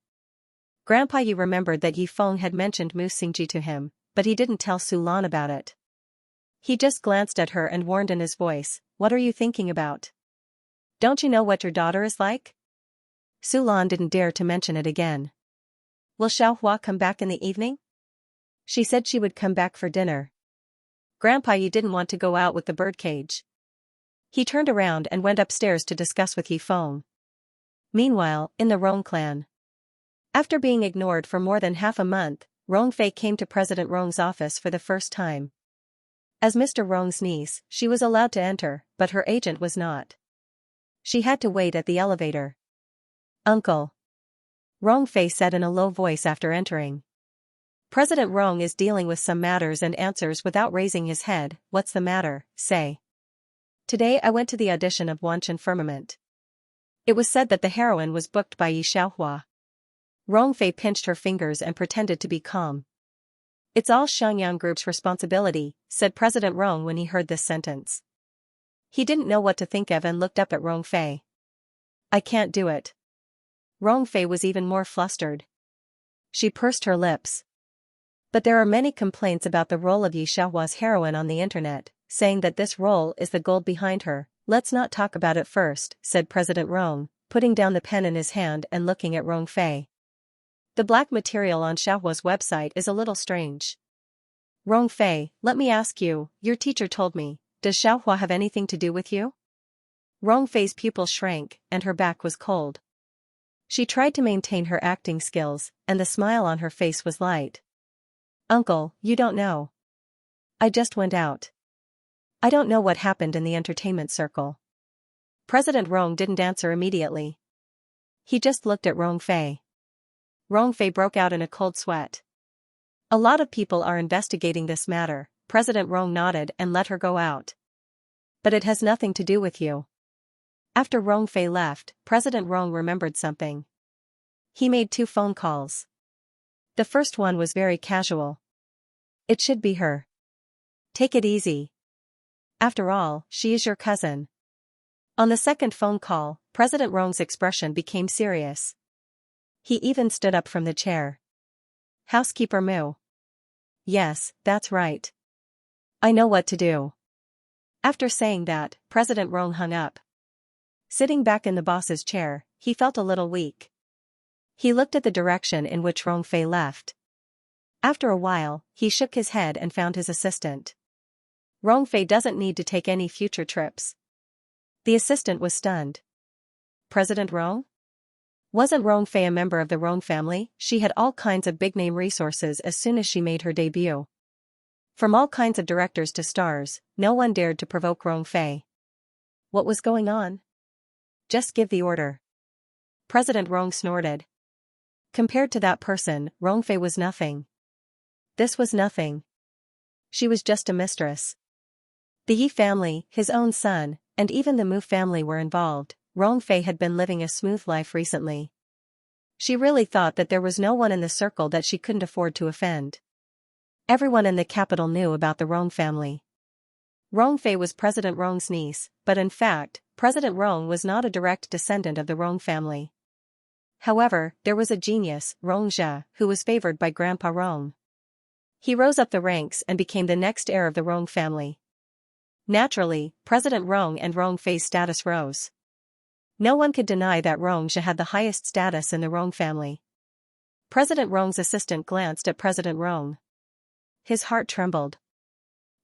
A: Grandpa Yi remembered that Yi Feng had mentioned Mu Xingji to him, but he didn't tell Su Lan about it. He just glanced at her and warned in his voice, what are you thinking about? Don't you know what your daughter is like? Su Lan didn't dare to mention it again. Will Xiaohua come back in the evening? She said she would come back for dinner. Grandpa Yi didn't want to go out with the birdcage. He turned around and went upstairs to discuss with Yi Feng. Meanwhile, in the Rong clan. After being ignored for more than half a month, Rong Fei came to President Rong's office for the first time. As Mr. Rong's niece, she was allowed to enter, but her agent was not. She had to wait at the elevator. Uncle. Rong Fei said in a low voice after entering. President Rong is dealing with some matters and answers without raising his head. What's the matter, say? Today I went to the audition of Wanchen Firmament. It was said that the heroine was booked by Yi Xiaohua. Rong Fei pinched her fingers and pretended to be calm. It's all Xiangyang Group's responsibility, said President Rong when he heard this sentence. He didn't know what to think of and looked up at Rong Fei. I can't do it. Rong Fei was even more flustered. She pursed her lips. But there are many complaints about the role of Yi Xiaohua's heroine on the internet, saying that this role is the gold behind her. Let's not talk about it first, said President Rong, putting down the pen in his hand and looking at Rong Fei. The black material on Xiaohua's website is a little strange. Rong Fei, let me ask you, your teacher told me, does Xiaohua have anything to do with you? Rong Fei's pupil shrank, and her back was cold. She tried to maintain her acting skills, and the smile on her face was light. Uncle, you don't know. I just went out. I don't know what happened in the entertainment circle. President Rong didn't answer immediately. He just looked at Rong Fei. Rong Fei broke out in a cold sweat. A lot of people are investigating this matter. President Rong nodded and let her go out. But it has nothing to do with you. After Rong Fei left, President Rong remembered something. He made 2 phone calls. The first one was very casual. It should be her. Take it easy. After all, she is your cousin. On the second phone call, President Rong's expression became serious. He even stood up from the chair. Housekeeper Mu. Yes, that's right. I know what to do. After saying that, President Rong hung up. Sitting back in the boss's chair, he felt a little weak. He looked at the direction in which Rong Fei left. After a while, he shook his head and found his assistant. Rong Fei doesn't need to take any future trips. The assistant was stunned. President Rong? Wasn't Rongfei a member of the Rong family? She had all kinds of big-name resources as soon as she made her debut. From all kinds of directors to stars, no one dared to provoke Rongfei. What was going on? Just give the order. President Rong snorted. Compared to that person, Rongfei was nothing. This was nothing. She was just a mistress. The Yi family, his own son, and even the Mu family were involved. Rongfei had been living a smooth life recently. She really thought that there was no one in the circle that she couldn't afford to offend. Everyone in the capital knew about the Rong family. Rongfei was President Rong's niece, but in fact, President Rong was not a direct descendant of the Rong family. However, there was a genius, Rongjia, who was favored by Grandpa Rong. He rose up the ranks and became the next heir of the Rong family. Naturally, President Rong and Rongfei's status rose. No one could deny that Rongjia had the highest status in the Rong family. President Rong's assistant glanced at President Rong. His heart trembled.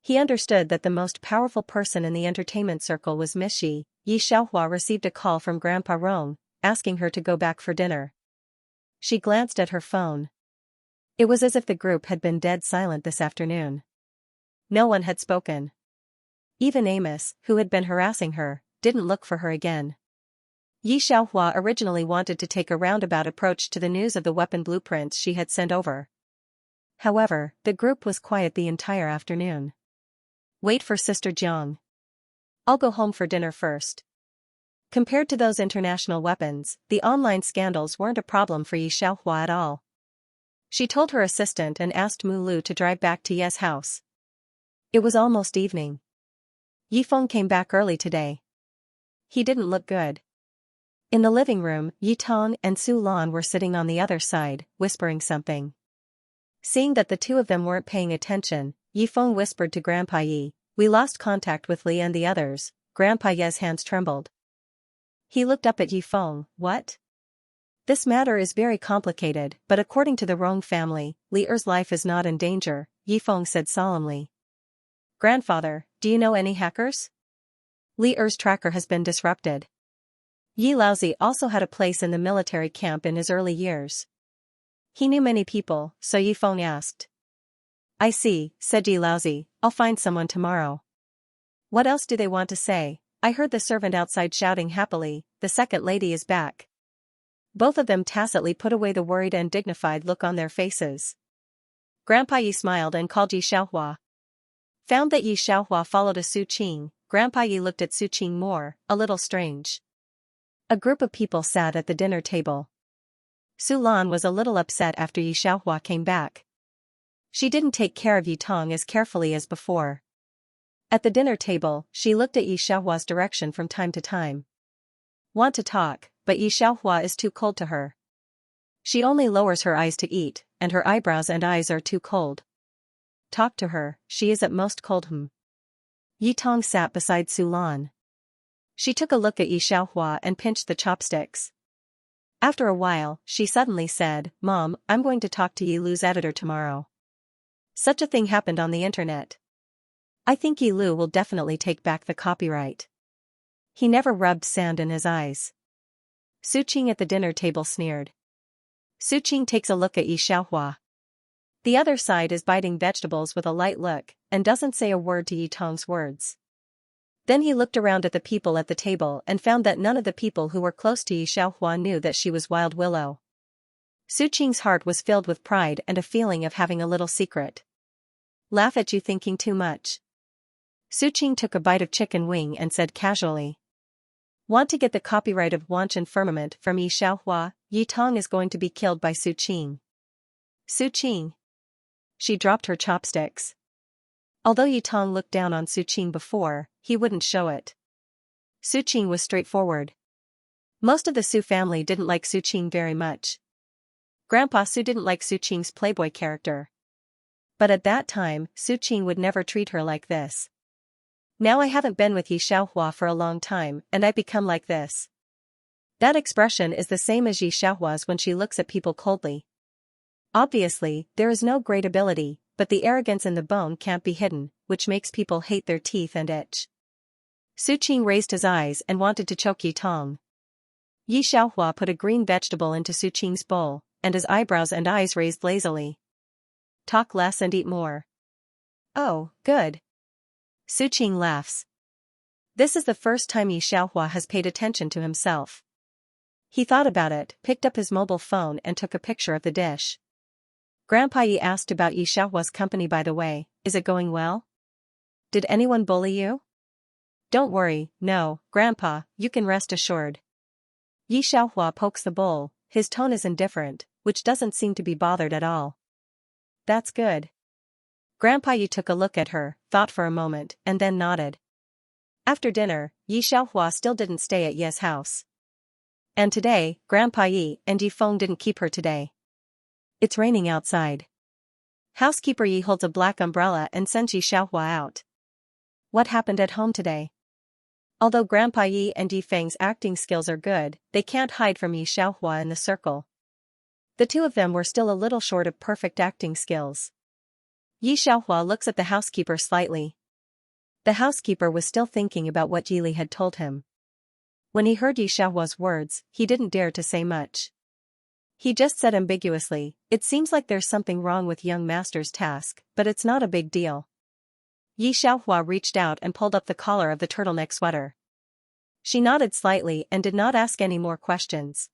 A: He understood that the most powerful person in the entertainment circle was Miss Yi. Yi Xiaohua received a call from Grandpa Rong, asking her to go back for dinner. She glanced at her phone. It was as if the group had been dead silent this afternoon. No one had spoken. Even Amos, who had been harassing her, didn't look for her again. Yi Xiaohua originally wanted to take a roundabout approach to the news of the weapon blueprints she had sent over. However, the group was quiet the entire afternoon. Wait for Sister Jiang. I'll go home for dinner first. Compared to those international weapons, the online scandals weren't a problem for Yi Xiaohua at all. She told her assistant and asked Mu Lu to drive back to Ye's house. It was almost evening. Yi Feng came back early today. He didn't look good. In the living room, Yi Tong and Su Lan were sitting on the other side, whispering something. Seeing that the two of them weren't paying attention, Yi Feng whispered to Grandpa Yi, "We lost contact with Li and the others." Grandpa Ye's hands trembled. He looked up at Yi Feng. What? This matter is very complicated, but according to the Rong family, Li Er's life is not in danger, Yi Feng said solemnly. Grandfather, do you know any hackers? Li Er's tracker has been disrupted. Yi Laozi also had a place in the military camp in his early years. He knew many people, so Yi Feng asked. I see, said Yi Laozi, I'll find someone tomorrow. What else do they want to say? I heard the servant outside shouting happily, the second lady is back. Both of them tacitly put away the worried and dignified look on their faces. Grandpa Yi smiled and called Yi Xiaohua. Found that Yi Xiaohua followed a Su Qing, Grandpa Yi looked at Su Qing more, a little strange. A group of people sat at the dinner table. Su Lan was a little upset after Yi Xiaohua came back. She didn't take care of Yi Tong as carefully as before. At the dinner table, she looked at Yi Xiaohua's direction from time to time. Want to talk, but Yi Xiaohua is too cold to her. She only lowers her eyes to eat, and her eyebrows and eyes are too cold. Talk to her, she is at most cold. Yi Tong sat beside Su Lan. She took a look at Yi Xiaohua and pinched the chopsticks. After a while, she suddenly said, Mom, I'm going to talk to Yi Lu's editor tomorrow. Such a thing happened on the internet. I think Yi Lu will definitely take back the copyright. He never rubbed sand in his eyes. Su Qing at the dinner table sneered. Su Qing takes a look at Yi Xiaohua. The other side is biting vegetables with a light look, and doesn't say a word to Yi Tong's words. Then he looked around at the people at the table and found that none of the people who were close to Yi Xiaohua knew that she was Wild Willow. Su Qing's heart was filled with pride and a feeling of having a little secret. Laugh at you thinking too much. Su Qing took a bite of chicken wing and said casually. Want to get the copyright of Wanchen Firmament from Yi Xiaohua? Yi Tong is going to be killed by Su Qing. Su Qing. She dropped her chopsticks. Although Yi Tong looked down on Su Qing before, he wouldn't show it. Su Qing was straightforward. Most of the Su family didn't like Su Qing very much. Grandpa Su didn't like Su Qing's playboy character. But at that time, Su Qing would never treat her like this. Now I haven't been with Yi Xiaohua for a long time, and I become like this. That expression is the same as Yi Xiaohua's when she looks at people coldly. Obviously, there is no great ability, but the arrogance in the bone can't be hidden, which makes people hate their teeth and itch. Su Qing raised his eyes and wanted to choke Yi Tong. Yi Xiaohua put a green vegetable into Su Qing's bowl, and his eyebrows and eyes raised lazily. Talk less and eat more. Oh, good. Su Qing laughs. This is the first time Yi Xiaohua has paid attention to himself. He thought about it, picked up his mobile phone and took a picture of the dish. Grandpa Yi asked about Yi Xiaohua's company by the way, is it going well? Did anyone bully you? Don't worry, no, Grandpa, you can rest assured. Yi Xiaohua pokes the bowl, his tone is indifferent, which doesn't seem to be bothered at all. That's good. Grandpa Yi took a look at her, thought for a moment, and then nodded. After dinner, Yi Xiaohua still didn't stay at Ye's house. And today, Grandpa Yi and Yi Feng didn't keep her today. It's raining outside. Housekeeper Yi holds a black umbrella and sends Yi Xiaohua out. What happened at home today? Although Grandpa Yi and Yi Feng's acting skills are good, they can't hide from Yi Xiaohua in the circle. The two of them were still a little short of perfect acting skills. Yi Xiaohua looks at the housekeeper slightly. The housekeeper was still thinking about what Yi Li had told him. When he heard Yi Xiaohua's words, he didn't dare to say much. He just said ambiguously, it seems like there's something wrong with young master's task, but it's not a big deal. Yi Xiaohua reached out and pulled up the collar of the turtleneck sweater. She nodded slightly and did not ask any more questions.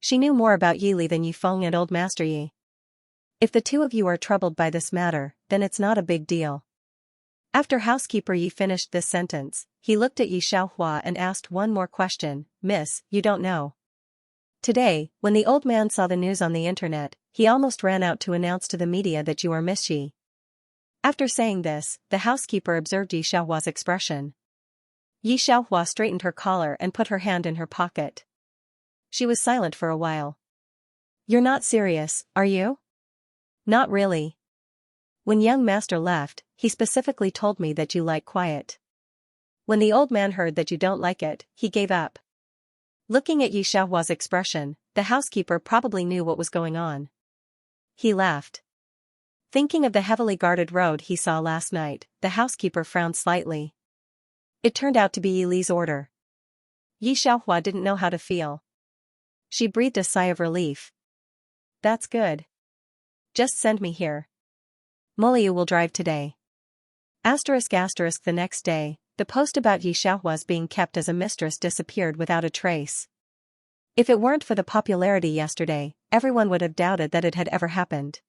A: She knew more about Yi Li than Yi Feng and old Master Yi. If the two of you are troubled by this matter, then it's not a big deal. After housekeeper Yi finished this sentence, he looked at Yi Xiaohua and asked one more question, Miss, you don't know. Today, when the old man saw the news on the internet, he almost ran out to announce to the media that you are Miss Yi. After saying this, the housekeeper observed Yi Xiaohua's expression. Yi Xiaohua straightened her collar and put her hand in her pocket. She was silent for a while. You're not serious, are you? Not really. When young master left, he specifically told me that you like quiet. When the old man heard that you don't like it, he gave up. Looking at Yi Xiaohua's expression, the housekeeper probably knew what was going on. He laughed. Thinking of the heavily guarded road he saw last night, the housekeeper frowned slightly. It turned out to be Yi Li's order. Yi Xiaohua didn't know how to feel. She breathed a sigh of relief. That's good. Just send me here. Moliu will drive today. The next day, the post about Yi Xiaohua's being kept as a mistress disappeared without a trace. If it weren't for the popularity yesterday, everyone would have doubted that it had ever happened.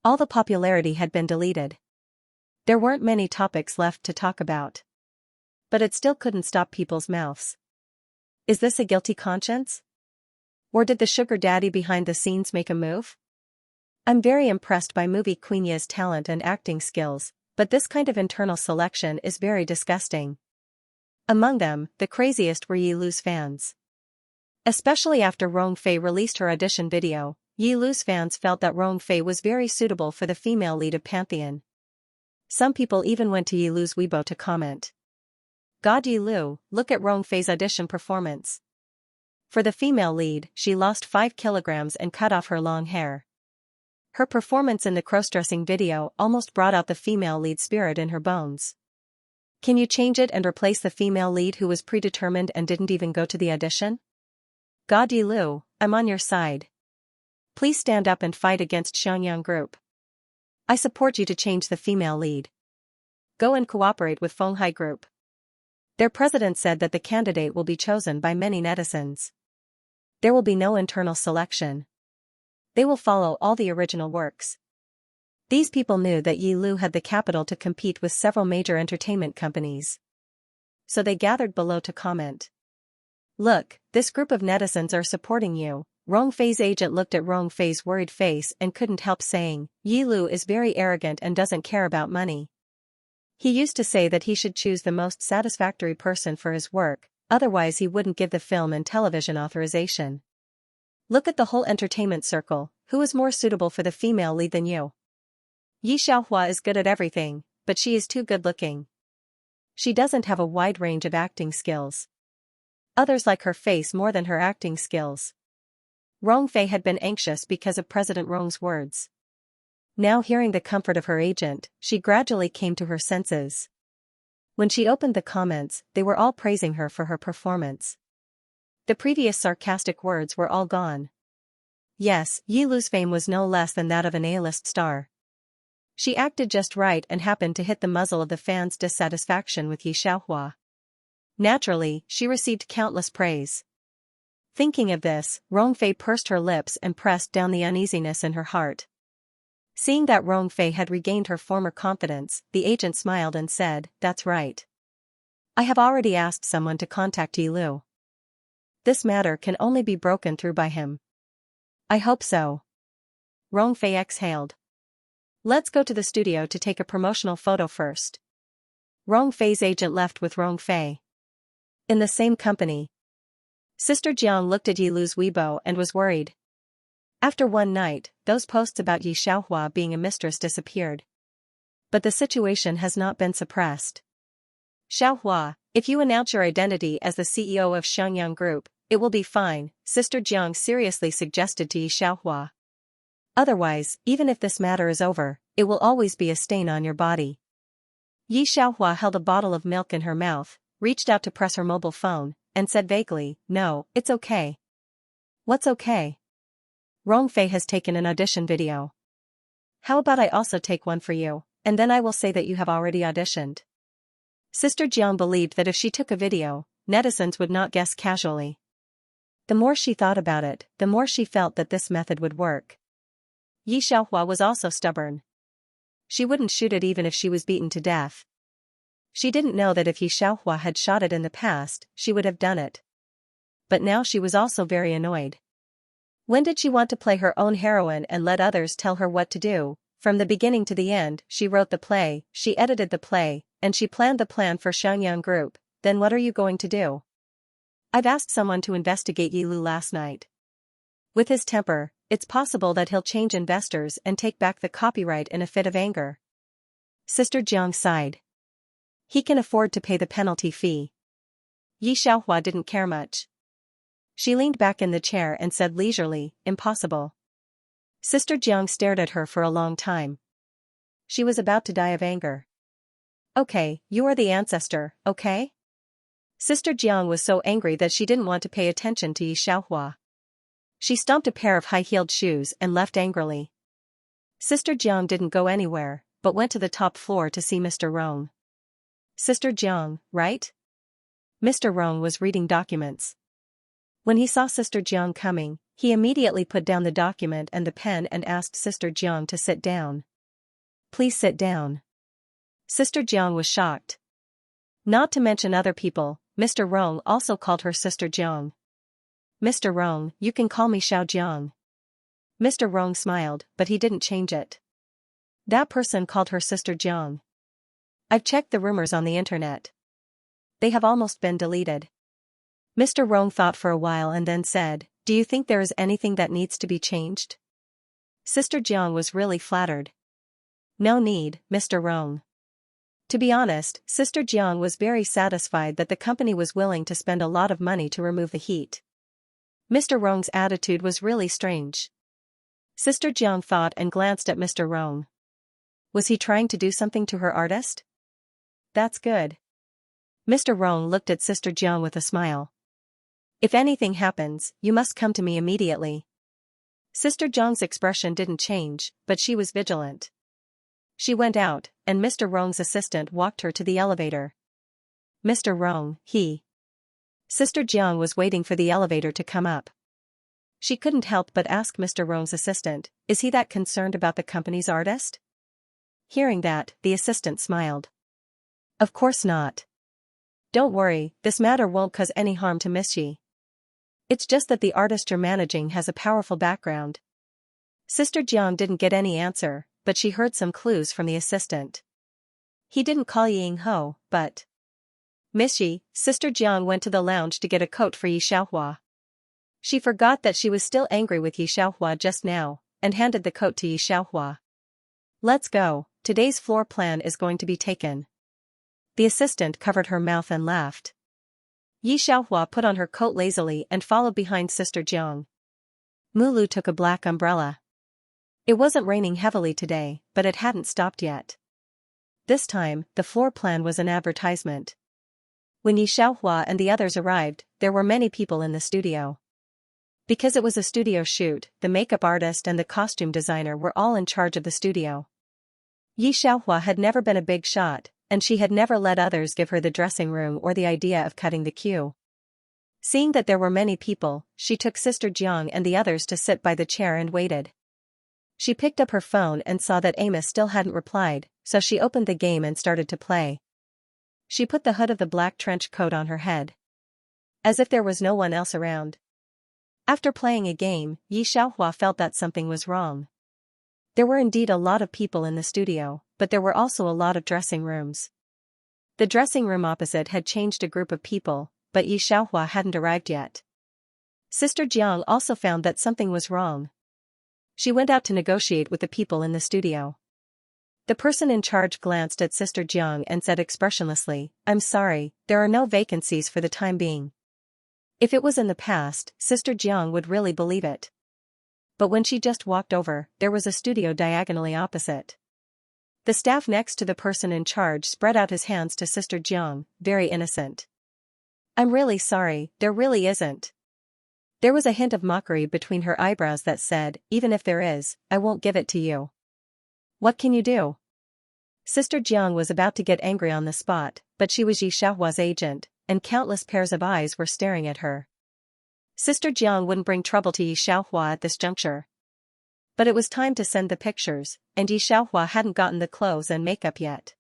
A: All the popularity had been deleted. There weren't many topics left to talk about. But it still couldn't stop people's mouths. Is this a guilty conscience? Or did the sugar daddy behind the scenes make a move? I'm very impressed by movie queen Ye's talent and acting skills, but this kind of internal selection is very disgusting. Among them, the craziest were Yi Lu's fans. Especially after Rong Fei released her audition video, Yi Lu's fans felt that Rong Fei was very suitable for the female lead of Pantheon. Some people even went to Yi Lu's Weibo to comment. God Yi Lu, look at Rong Fei's audition performance. For the female lead, she lost 5 kilograms and cut off her long hair. Her performance in the cross-dressing video almost brought out the female lead spirit in her bones. Can you change it and replace the female lead who was predetermined and didn't even go to the audition? God Yi Lu, I'm on your side. Please stand up and fight against Xianxia group. I support you to change the female lead. Go and cooperate with Fenghai group. Their president said that the candidate will be chosen by many netizens. There will be no internal selection. They will follow all the original works. These people knew that Yi Lu had the capital to compete with several major entertainment companies. So they gathered below to comment. Look, this group of netizens are supporting you. Rong Fei's agent looked at Rong Fei's worried face and couldn't help saying, Yi Lu is very arrogant and doesn't care about money. He used to say that he should choose the most satisfactory person for his work, otherwise he wouldn't give the film and television authorization. Look at the whole entertainment circle, who is more suitable for the female lead than you? Yi Xiaohua is good at everything, but she is too good-looking. She doesn't have a wide range of acting skills. Others like her face more than her acting skills. Rong Fei had been anxious because of President Rong's words. Now hearing the comfort of her agent, she gradually came to her senses. When she opened the comments, they were all praising her for her performance. The previous sarcastic words were all gone. Yes, Yi Lu's fame was no less than that of an A-list star. She acted just right and happened to hit the muzzle of the fans' dissatisfaction with Yi Xiaohua. Naturally, she received countless praise. Thinking of this, Rongfei pursed her lips and pressed down the uneasiness in her heart. Seeing that Rongfei had regained her former confidence, the agent smiled and said, "That's right. I have already asked someone to contact Yi Lu. This matter can only be broken through by him." "I hope so." Rongfei exhaled. "Let's go to the studio to take a promotional photo first." Rongfei's agent left with Rongfei. In the same company, Sister Jiang looked at Yi Lu's Weibo and was worried. After one night, those posts about Yi Xiaohua being a mistress disappeared. But the situation has not been suppressed. "Xiaohua, if you announce your identity as the CEO of Xianxia Group, it will be fine," Sister Jiang seriously suggested to Yi Xiaohua. "Otherwise, even if this matter is over, it will always be a stain on your body." Yi Xiaohua held a bottle of milk in her mouth, reached out to press her mobile phone, and said vaguely, "No, it's okay." "What's okay?" "Rongfei has taken an audition video. How about I also take one for you, and then I will say that you have already auditioned." Sister Jiang believed that if she took a video, netizens would not guess casually. The more she thought about it, the more she felt that this method would work. Yi Xiaohua was also stubborn. She wouldn't shoot it even if she was beaten to death. She didn't know that if Yi Xiaohua had shot it in the past, she would have done it. But now she was also very annoyed. When did she want to play her own heroine and let others tell her what to do? From the beginning to the end, she wrote the play, she edited the play, and she planned the plan for Xianxia Group. Then what are you going to do? "I've asked someone to investigate Yi Lu last night. With his temper, it's possible that he'll change investors and take back the copyright in a fit of anger." Sister Jiang sighed. "He can afford to pay the penalty fee." Yi Xiaohua didn't care much. She leaned back in the chair and said leisurely, "Impossible." Sister Jiang stared at her for a long time. She was about to die of anger. "Okay, you are the ancestor, okay?" Sister Jiang was so angry that she didn't want to pay attention to Yi Xiaohua. She stomped a pair of high-heeled shoes and left angrily. Sister Jiang didn't go anywhere, but went to the top floor to see Mr. Rong. "Sister Jiang, right?" Mr. Rong was reading documents. When he saw Sister Jiang coming, he immediately put down the document and the pen and asked Sister Jiang to sit down. "Please sit down." Sister Jiang was shocked. Not to mention other people, Mr. Rong also called her Sister Jiang. "Mr. Rong, you can call me Xiao Jiang." Mr. Rong smiled, but he didn't change it. "That person called her Sister Jiang. I've checked the rumors on the internet. They have almost been deleted." Mr. Rong thought for a while and then said, "Do you think there is anything that needs to be changed?" Sister Jiang was really flattered. "No need, Mr. Rong." To be honest, Sister Jiang was very satisfied that the company was willing to spend a lot of money to remove the heat. Mr. Rong's attitude was really strange. Sister Jiang thought and glanced at Mr. Rong. Was he trying to do something to her artist? That's good. Mr. Rong looked at Sister Jiang with a smile. "If anything happens, you must come to me immediately." Sister Jiang's expression didn't change, but she was vigilant. She went out, and Mr. Rong's assistant walked her to the elevator. "Mr. Rong, he." Sister Jiang was waiting for the elevator to come up. She couldn't help but ask Mr. Rong's assistant, "Is he that concerned about the company's artist?" Hearing that, the assistant smiled. "Of course not. Don't worry, this matter won't cause any harm to Miss Yi. It's just that the artist you're managing has a powerful background." Sister Jiang didn't get any answer, but she heard some clues from the assistant. "He didn't call Ying Ho, but..." "Miss Yi." Sister Jiang went to the lounge to get a coat for Yi Xiaohua. She forgot that she was still angry with Yi Xiaohua just now, and handed the coat to Yi Xiaohua. "Let's go, today's floor plan is going to be taken." The assistant covered her mouth and laughed. Yi Xiaohua put on her coat lazily and followed behind Sister Jiang. Mulu took a black umbrella. It wasn't raining heavily today, but it hadn't stopped yet. This time, the floor plan was an advertisement. When Yi Xiaohua and the others arrived, there were many people in the studio. Because it was a studio shoot, the makeup artist and the costume designer were all in charge of the studio. Yi Xiaohua had never been a big shot, and she had never let others give her the dressing room or the idea of cutting the queue. Seeing that there were many people, she took Sister Jiang and the others to sit by the chair and waited. She picked up her phone and saw that Amos still hadn't replied, so she opened the game and started to play. She put the hood of the black trench coat on her head, as if there was no one else around. After playing a game, Yi Xiaohua felt that something was wrong. There were indeed a lot of people in the studio, but there were also a lot of dressing rooms. The dressing room opposite had changed a group of people, but Yi Xiaohua hadn't arrived yet. Sister Jiang also found that something was wrong. She went out to negotiate with the people in the studio. The person in charge glanced at Sister Jiang and said expressionlessly, "I'm sorry, there are no vacancies for the time being." If it was in the past, Sister Jiang would really believe it. But when she just walked over, there was a studio diagonally opposite. The staff next to the person in charge spread out his hands to Sister Jiang, very innocent. "I'm really sorry, there really isn't." There was a hint of mockery between her eyebrows that said, "Even if there is, I won't give it to you." "What can you do?" Sister Jiang was about to get angry on the spot, but she was Yi Xiaohua's agent, and countless pairs of eyes were staring at her. Sister Jiang wouldn't bring trouble to Yi Xiaohua at this juncture. But it was time to send the pictures, and Yi Xiaohua hadn't gotten the clothes and makeup yet.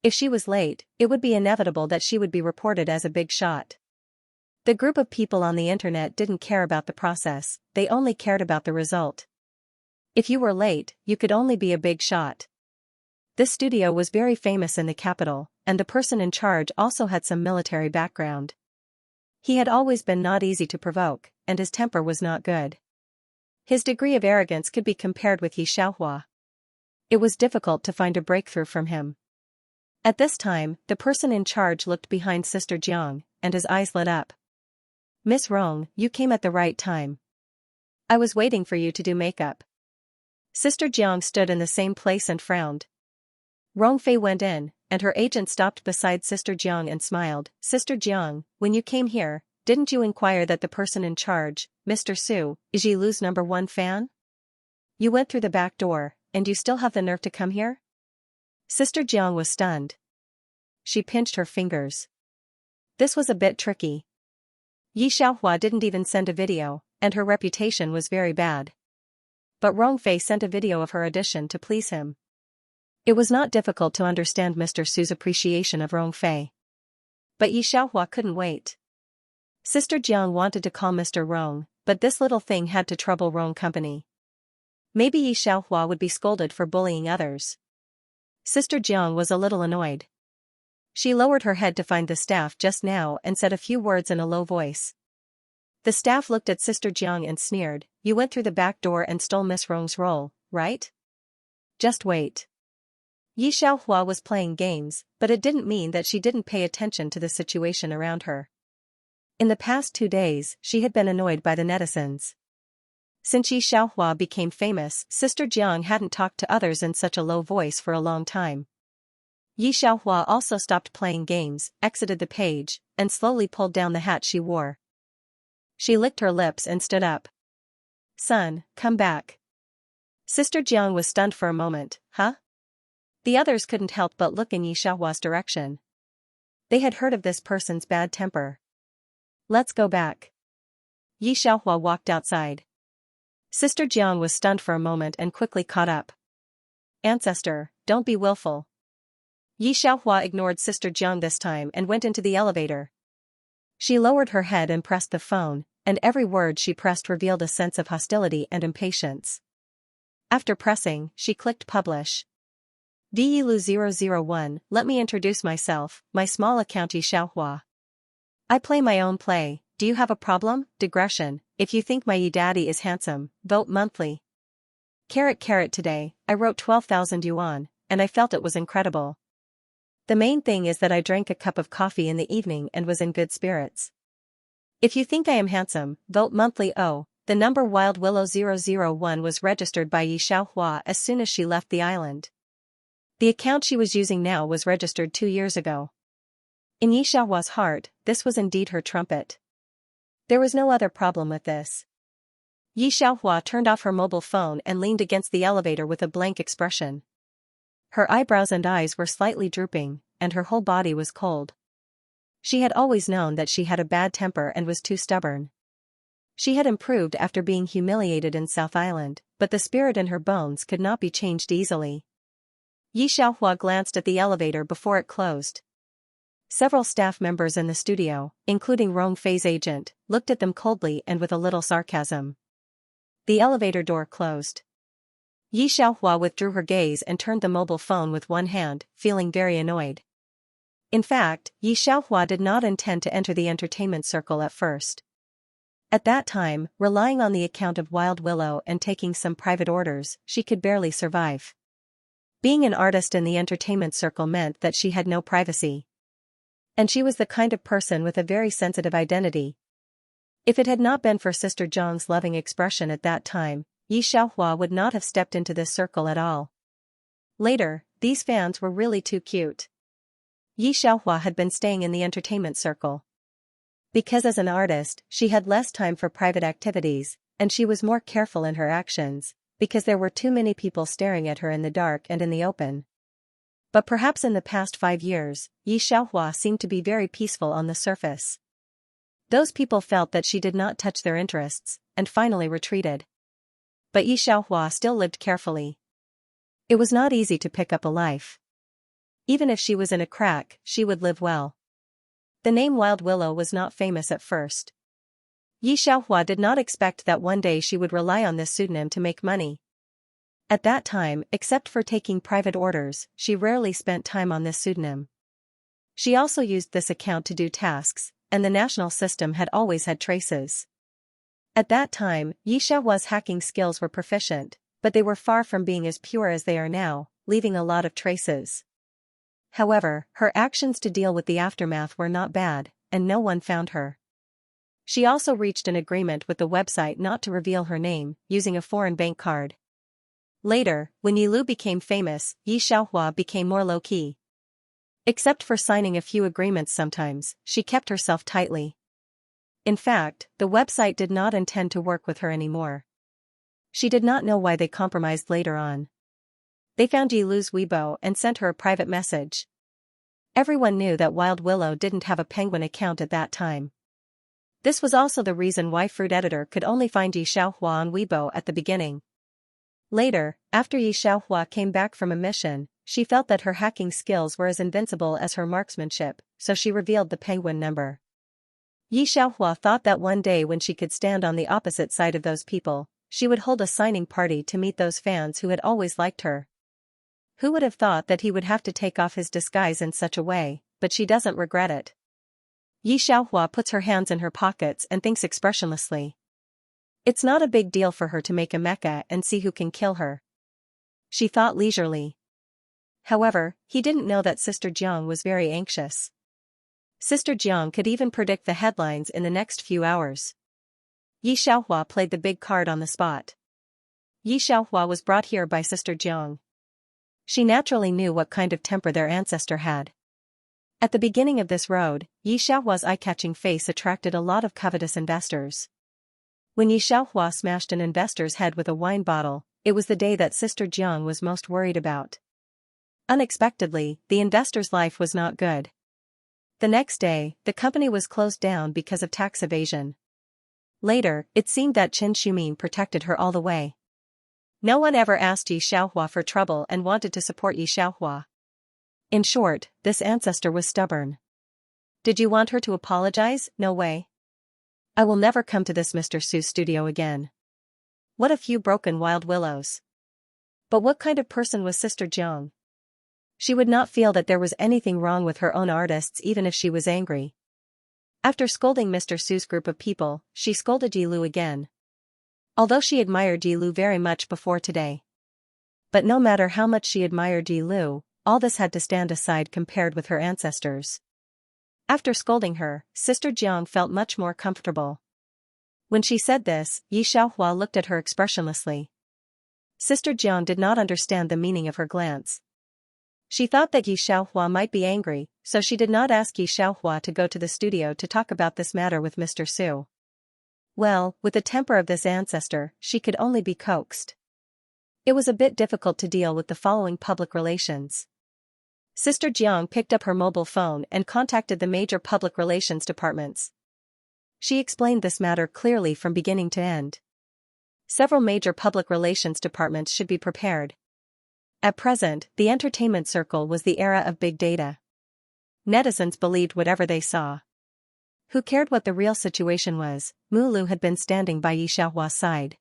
A: If she was late, it would be inevitable that she would be reported as a big shot. The group of people on the internet didn't care about the process, they only cared about the result. If you were late, you could only be a big shot. This studio was very famous in the capital, and the person in charge also had some military background. He had always been not easy to provoke, and his temper was not good. His degree of arrogance could be compared with Yi Xiaohua. It was difficult to find a breakthrough from him. At this time, the person in charge looked behind Sister Jiang, and his eyes lit up. "Miss Rong, you came at the right time. I was waiting for you to do makeup." Sister Jiang stood in the same place and frowned. Rong Fei went in, and her agent stopped beside Sister Jiang and smiled. "Sister Jiang, when you came here, didn't you inquire that the person in charge, Mr. Su, is Yi Lu's #1 fan? You went through the back door, and you still have the nerve to come here?" Sister Jiang was stunned. She pinched her fingers. This was a bit tricky. Yi Xiaohua didn't even send a video, and her reputation was very bad. But Rong Fei sent a video of her audition to please him. It was not difficult to understand Mr. Su's appreciation of Rong Fei. But Yi Xiaohua couldn't wait. Sister Jiang wanted to call Mr. Rong, but this little thing had to trouble Rong Company. Maybe Yi Xiaohua would be scolded for bullying others. Sister Jiang was a little annoyed. She lowered her head to find the staff just now and said a few words in a low voice. The staff looked at Sister Jiang and sneered, "You went through the back door and stole Miss Rong's role, right? Just wait." Yi Xiaohua was playing games, but it didn't mean that she didn't pay attention to the situation around her. In the past 2 days, she had been annoyed by the netizens. Since Yi Xiaohua became famous, Sister Jiang hadn't talked to others in such a low voice for a long time. Yi Xiaohua also stopped playing games, exited the page, and slowly pulled down the hat she wore. She licked her lips and stood up. "Son, come back." Sister Jiang was stunned for a moment. "Huh?" The others couldn't help but look in Yi Xiaohua's direction. They had heard of this person's bad temper. "Let's go back." Yi Xiaohua walked outside. Sister Jiang was stunned for a moment and quickly caught up. "Ancestor, don't be willful." Yi Xiaohua ignored Sister Jiang this time and went into the elevator. She lowered her head and pressed the phone, and every word she pressed revealed a sense of hostility and impatience. After pressing, she clicked publish. "Yilu 001, let me introduce myself, my small account Yi Xiaohua. I play my own play, do you have a problem? Digression, if you think my Yi daddy is handsome, vote monthly. Today, I wrote 12,000 yuan, and I felt it was incredible. The main thing is that I drank a cup of coffee in the evening and was in good spirits. If you think I am handsome, vote monthly. Oh, the number Wild Willow 001 was registered by Yi Xiaohua as soon as she left the island. The account she was using now was registered 2 years ago. In Yi Xiaohua's heart, this was indeed her trumpet. There was no other problem with this. Yi Xiaohua turned off her mobile phone and leaned against the elevator with a blank expression. Her eyebrows and eyes were slightly drooping, and her whole body was cold. She had always known that she had a bad temper and was too stubborn. She had improved after being humiliated in South Island, but the spirit in her bones could not be changed easily. Yi Xiaohua glanced at the elevator before it closed. Several staff members in the studio, including Rong Fei's agent, looked at them coldly and with a little sarcasm. The elevator door closed. Yi Xiaohua withdrew her gaze and turned the mobile phone with one hand, feeling very annoyed. In fact, Yi Xiaohua did not intend to enter the entertainment circle at first. At that time, relying on the account of Wild Willow and taking some private orders, she could barely survive. Being an artist in the entertainment circle meant that she had no privacy. And she was the kind of person with a very sensitive identity. If it had not been for Sister Zhang's loving expression at that time, Yi Xiaohua would not have stepped into this circle at all. Later, these fans were really too cute. Yi Xiaohua had been staying in the entertainment circle. Because as an artist, she had less time for private activities, and she was more careful in her actions, because there were too many people staring at her in the dark and in the open. But perhaps in the past 5 years, Yi Xiaohua seemed to be very peaceful on the surface. Those people felt that she did not touch their interests, and finally retreated. But Yi Xiaohua still lived carefully. It was not easy to pick up a life. Even if she was in a crack, she would live well. The name Wild Willow was not famous at first. Yi Xiaohua did not expect that one day she would rely on this pseudonym to make money. At that time, except for taking private orders, she rarely spent time on this pseudonym. She also used this account to do tasks, and the national system had always had traces. At that time, Yi Xiaohua's hacking skills were proficient, but they were far from being as pure as they are now, leaving a lot of traces. However, her actions to deal with the aftermath were not bad, and no one found her. She also reached an agreement with the website not to reveal her name, using a foreign bank card. Later, when Yi Lu became famous, Yi Xiaohua became more low-key. Except for signing a few agreements sometimes, she kept herself tightly. In fact, the website did not intend to work with her anymore. She did not know why they compromised later on. They found Yi Lu's Weibo and sent her a private message. Everyone knew that Wild Willow didn't have a Penguin account at that time. This was also the reason why Fruit Editor could only find Yi Xiaohua on Weibo at the beginning. Later, after Yi Xiaohua came back from a mission, she felt that her hacking skills were as invincible as her marksmanship, so she revealed the Penguin number. Yi Xiaohua thought that one day when she could stand on the opposite side of those people, she would hold a signing party to meet those fans who had always liked her. Who would have thought that he would have to take off his disguise in such a way, but she doesn't regret it. Yi Xiaohua puts her hands in her pockets and thinks expressionlessly. It's not a big deal for her to make a mecha and see who can kill her. She thought leisurely. However, he didn't know that Sister Jiang was very anxious. Sister Jiang could even predict the headlines in the next few hours. Yi Xiaohua played the big card on the spot. Yi Xiaohua was brought here by Sister Jiang. She naturally knew what kind of temper their ancestor had. At the beginning of this road, Yi Xiaohua's eye-catching face attracted a lot of covetous investors. When Yi Xiaohua smashed an investor's head with a wine bottle, it was the day that Sister Jiang was most worried about. Unexpectedly, the investor's life was not good. The next day, the company was closed down because of tax evasion. Later, it seemed that Qin Shumin protected her all the way. No one ever asked Yi Xiaohua for trouble and wanted to support Yi Xiaohua. In short, this ancestor was stubborn. Did you want her to apologize? No way. I will never come to this Mr. Su's studio again. What a few broken wild willows. But what kind of person was Sister Jiang? She would not feel that there was anything wrong with her own artists even if she was angry. After scolding Mr. Su's group of people, she scolded Yi Lu again. Although she admired Yi Lu very much before today. But no matter how much she admired Yi Lu, all this had to stand aside compared with her ancestors. After scolding her, Sister Jiang felt much more comfortable. When she said this, Yi Xiaohua looked at her expressionlessly. Sister Jiang did not understand the meaning of her glance. She thought that Yi Xiaohua might be angry, so she did not ask Yi Xiaohua to go to the studio to talk about this matter with Mr. Su. Well, with the temper of this ancestor, she could only be coaxed. It was a bit difficult to deal with the following public relations. Sister Jiang picked up her mobile phone and contacted the major public relations departments. She explained this matter clearly from beginning to end. Several major public relations departments should be prepared. At present, the entertainment circle was the era of big data. Netizens believed whatever they saw. Who cared what the real situation was? Mulu had been standing by Yi Xiaohua's side.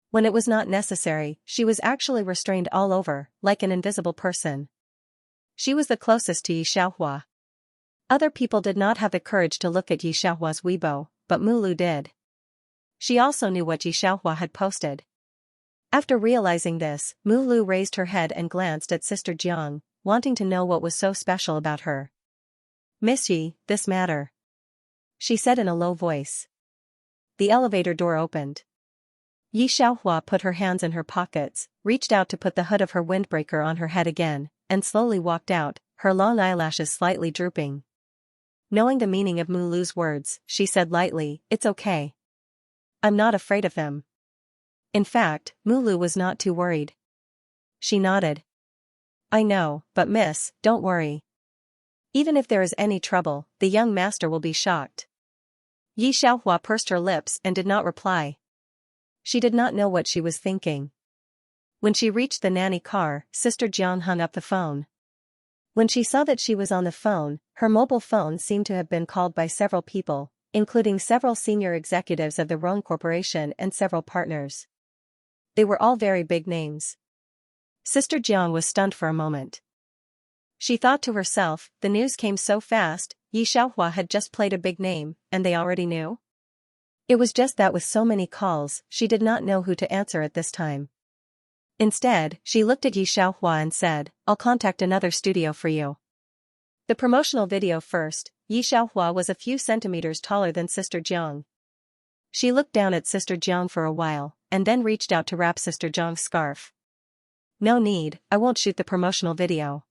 A: When it was not necessary, she was actually restrained all over, like an invisible person. She was the closest to Yi Xiaohua. Other people did not have the courage to look at Yi Xiaohua's Weibo, but Mulu did. She also knew what Yi Xiaohua had posted. After realizing this, Mulu raised her head and glanced at Sister Jiang, wanting to know what was so special about her. "Miss Yi, this matter," she said in a low voice. The elevator door opened. Yi Xiaohua put her hands in her pockets, reached out to put the hood of her windbreaker on her head again, and slowly walked out, her long eyelashes slightly drooping. Knowing the meaning of Mulu's words, she said lightly, "It's okay. I'm not afraid of them." In fact, Mulu was not too worried. She nodded. "I know, but miss, don't worry. Even if there is any trouble, the young master will be shocked." Yi Xiaohua pursed her lips and did not reply. She did not know what she was thinking. When she reached the nanny car, Sister Jiang hung up the phone. When she saw that she was on the phone, her mobile phone seemed to have been called by several people, including several senior executives of the Rong Corporation and several partners. They were all very big names. Sister Jiang was stunned for a moment. She thought to herself, the news came so fast, Yi Xiaohua had just played a big name, and they already knew? It was just that with so many calls, she did not know who to answer at this time. Instead, she looked at Yi Xiaohua and said, "I'll contact another studio for you." The promotional video first. Yi Xiaohua was a few centimeters taller than Sister Jiang. She looked down at Sister Jiang for a while, and then reached out to wrap Sister Jiang's scarf. "No need, I won't shoot the promotional video."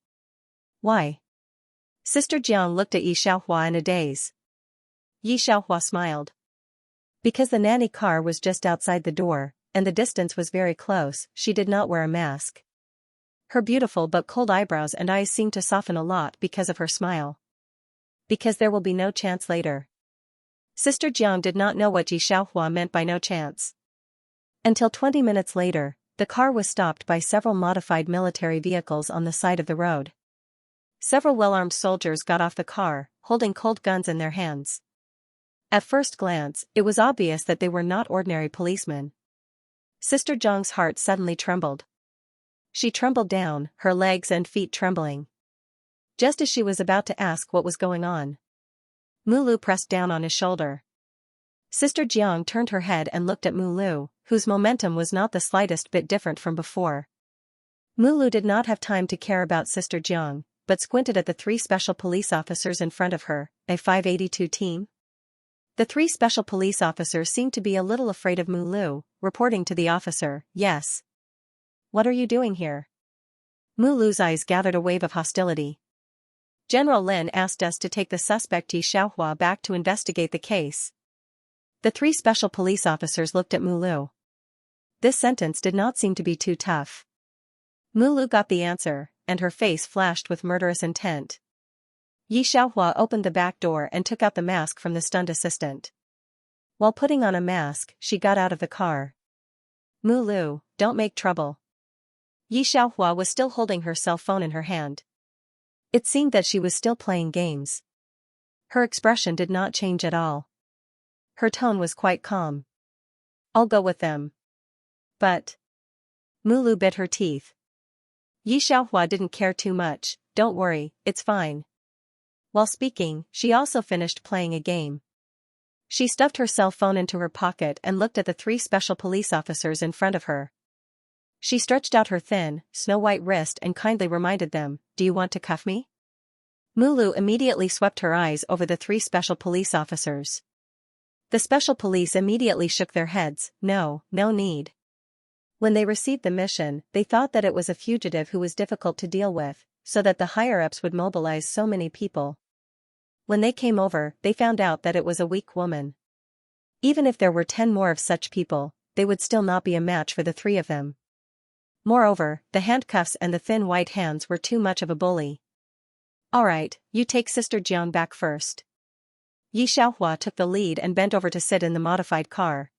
A: "Why?" Sister Jiang looked at Yi Xiaohua in a daze. Yi Xiaohua smiled. Because the nanny car was just outside the door, and the distance was very close, she did not wear a mask. Her beautiful but cold eyebrows and eyes seemed to soften a lot because of her smile. Because there will be no chance later. Sister Jiang did not know what Yi Xiaohua meant by no chance. Until 20 minutes later, the car was stopped by several modified military vehicles on the side of the road. Several well-armed soldiers got off the car, holding cold guns in their hands. At first glance, it was obvious that they were not ordinary policemen. Sister Jiang's heart suddenly trembled. She trembled down, her legs and feet trembling. Just as she was about to ask what was going on, Mulu pressed down on his shoulder. Sister Jiang turned her head and looked at Mulu, whose momentum was not the slightest bit different from before. Mulu did not have time to care about Sister Jiang, but squinted at the 3 special police officers in front of her, a 582 team. The 3 special police officers seemed to be a little afraid of Mulu, reporting to the officer, "Yes. What are you doing here?" Mulu's eyes gathered a wave of hostility. "General Lin asked us to take the suspect Yi Xiaohua back to investigate the case." The 3 special police officers looked at Mulu. This sentence did not seem to be too tough. Mulu got the answer, and her face flashed with murderous intent. Yi Xiaohua opened the back door and took out the mask from the stunned assistant. While putting on a mask, she got out of the car. "Mulu, don't make trouble." Yi Xiaohua was still holding her cell phone in her hand. It seemed that she was still playing games. Her expression did not change at all. Her tone was quite calm. "I'll go with them." "But..." Mulu bit her teeth. Yi Xiaohua didn't care too much. "Don't worry, it's fine." While speaking, she also finished playing a game. She stuffed her cell phone into her pocket and looked at the 3 special police officers in front of her. She stretched out her thin, snow-white wrist and kindly reminded them, "Do you want to cuff me?" Mulu immediately swept her eyes over the 3 special police officers. The special police immediately shook their heads. No need. When they received the mission, they thought that it was a fugitive who was difficult to deal with, so that the higher-ups would mobilize so many people. When they came over, they found out that it was a weak woman. Even if there were 10 more of such people, they would still not be a match for the 3 of them. Moreover, the handcuffs and the thin white hands were too much of a bully. "Alright, you take Sister Jiang back first." Yi Xiaohua took the lead and bent over to sit in the modified car.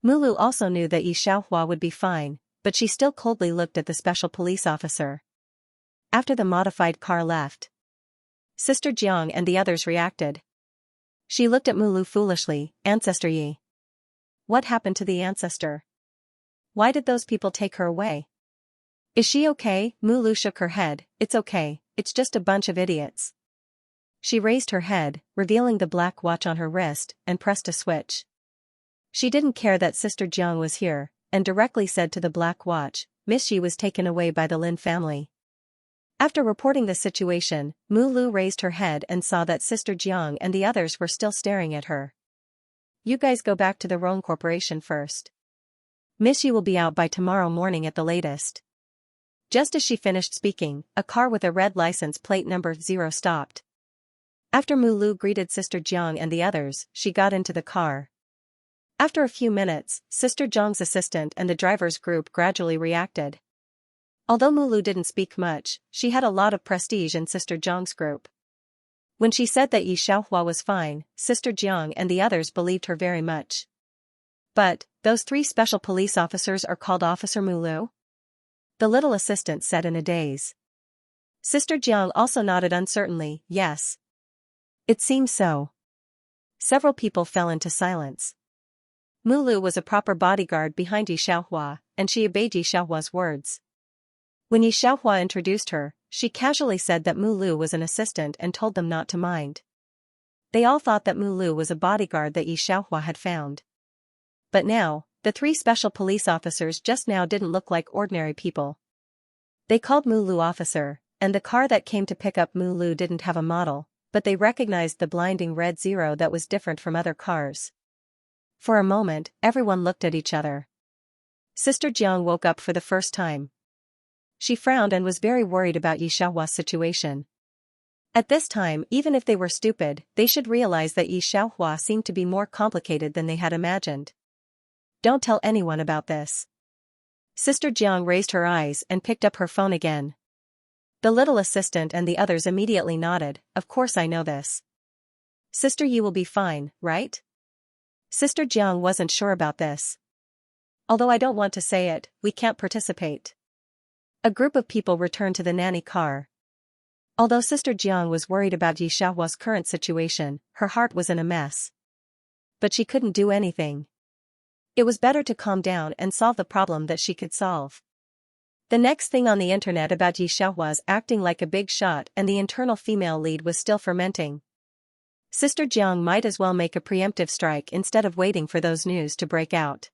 A: Mulu also knew that Yi Xiaohua would be fine, but she still coldly looked at the special police officer. After the modified car left, Sister Jiang and the others reacted. She looked at Mulu foolishly. "Ancestor Yi. What happened to the ancestor? Why did those people take her away? Is she okay?" Mulu shook her head. "It's okay, it's just a bunch of idiots." She raised her head, revealing the black watch on her wrist, and pressed a switch. She didn't care that Sister Jiang was here, and directly said to the black watch, "Miss Yi was taken away by the Lin family." After reporting the situation, Mulu raised her head and saw that Sister Jiang and the others were still staring at her. "You guys go back to the Rhone Corporation first. Miss Yi will be out by tomorrow morning at the latest." Just as she finished speaking, a car with a red license plate number 0 stopped. After Mulu greeted Sister Jiang and the others, she got into the car. After a few minutes, Sister Jiang's assistant and the driver's group gradually reacted. Although Mulu didn't speak much, she had a lot of prestige in Sister Jiang's group. When she said that Yi Xiaohua was fine, Sister Jiang and the others believed her very much. "But, those 3 special police officers are called Officer Mulu?" the little assistant said in a daze. Sister Jiang also nodded uncertainly. "Yes. It seems so." Several people fell into silence. Mulu was a proper bodyguard behind Yi Xiaohua, and she obeyed Yi Xiaohua's words. When Yi Xiaohua introduced her, she casually said that Mulu was an assistant and told them not to mind. They all thought that Mulu was a bodyguard that Yi Xiaohua had found. But now, the 3 special police officers just now didn't look like ordinary people. They called Mulu officer, and the car that came to pick up Mulu didn't have a model, but they recognized the blinding red 0 that was different from other cars. For a moment, everyone looked at each other. Sister Jiang woke up for the first time. She frowned and was very worried about Yi Xiaohua's situation. At this time, even if they were stupid, they should realize that Yi Xiaohua seemed to be more complicated than they had imagined. "Don't tell anyone about this." Sister Jiang raised her eyes and picked up her phone again. The little assistant and the others immediately nodded. "Of course I know this. Sister Yi will be fine, right?" Sister Jiang wasn't sure about this. "Although I don't want to say it, we can't participate." A group of people returned to the nanny car. Although Sister Jiang was worried about Yi Xiaohua's current situation, her heart was in a mess. But she couldn't do anything. It was better to calm down and solve the problem that she could solve. The next thing on the internet about Yi Xiaohua's acting like a big shot and the internal female lead was still fermenting. Sister Jiang might as well make a preemptive strike instead of waiting for those news to break out.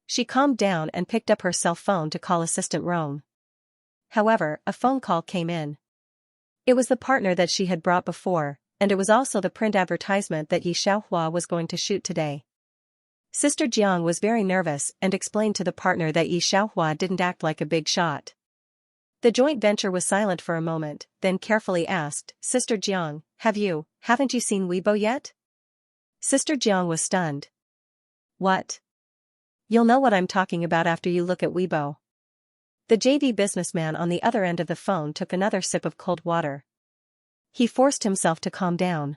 A: She calmed down and picked up her cell phone to call Assistant Rong. However, a phone call came in. It was the partner that she had brought before, and it was also the print advertisement that Yi Xiaohua was going to shoot today. Sister Jiang was very nervous and explained to the partner that Yi Xiaohua didn't act like a big shot. The joint venture was silent for a moment, then carefully asked, "Sister Jiang, haven't you seen Weibo yet?" Sister Jiang was stunned. "What?" "You'll know what I'm talking about after you look at Weibo." The JV businessman on the other end of the phone took another sip of cold water. He forced himself to calm down.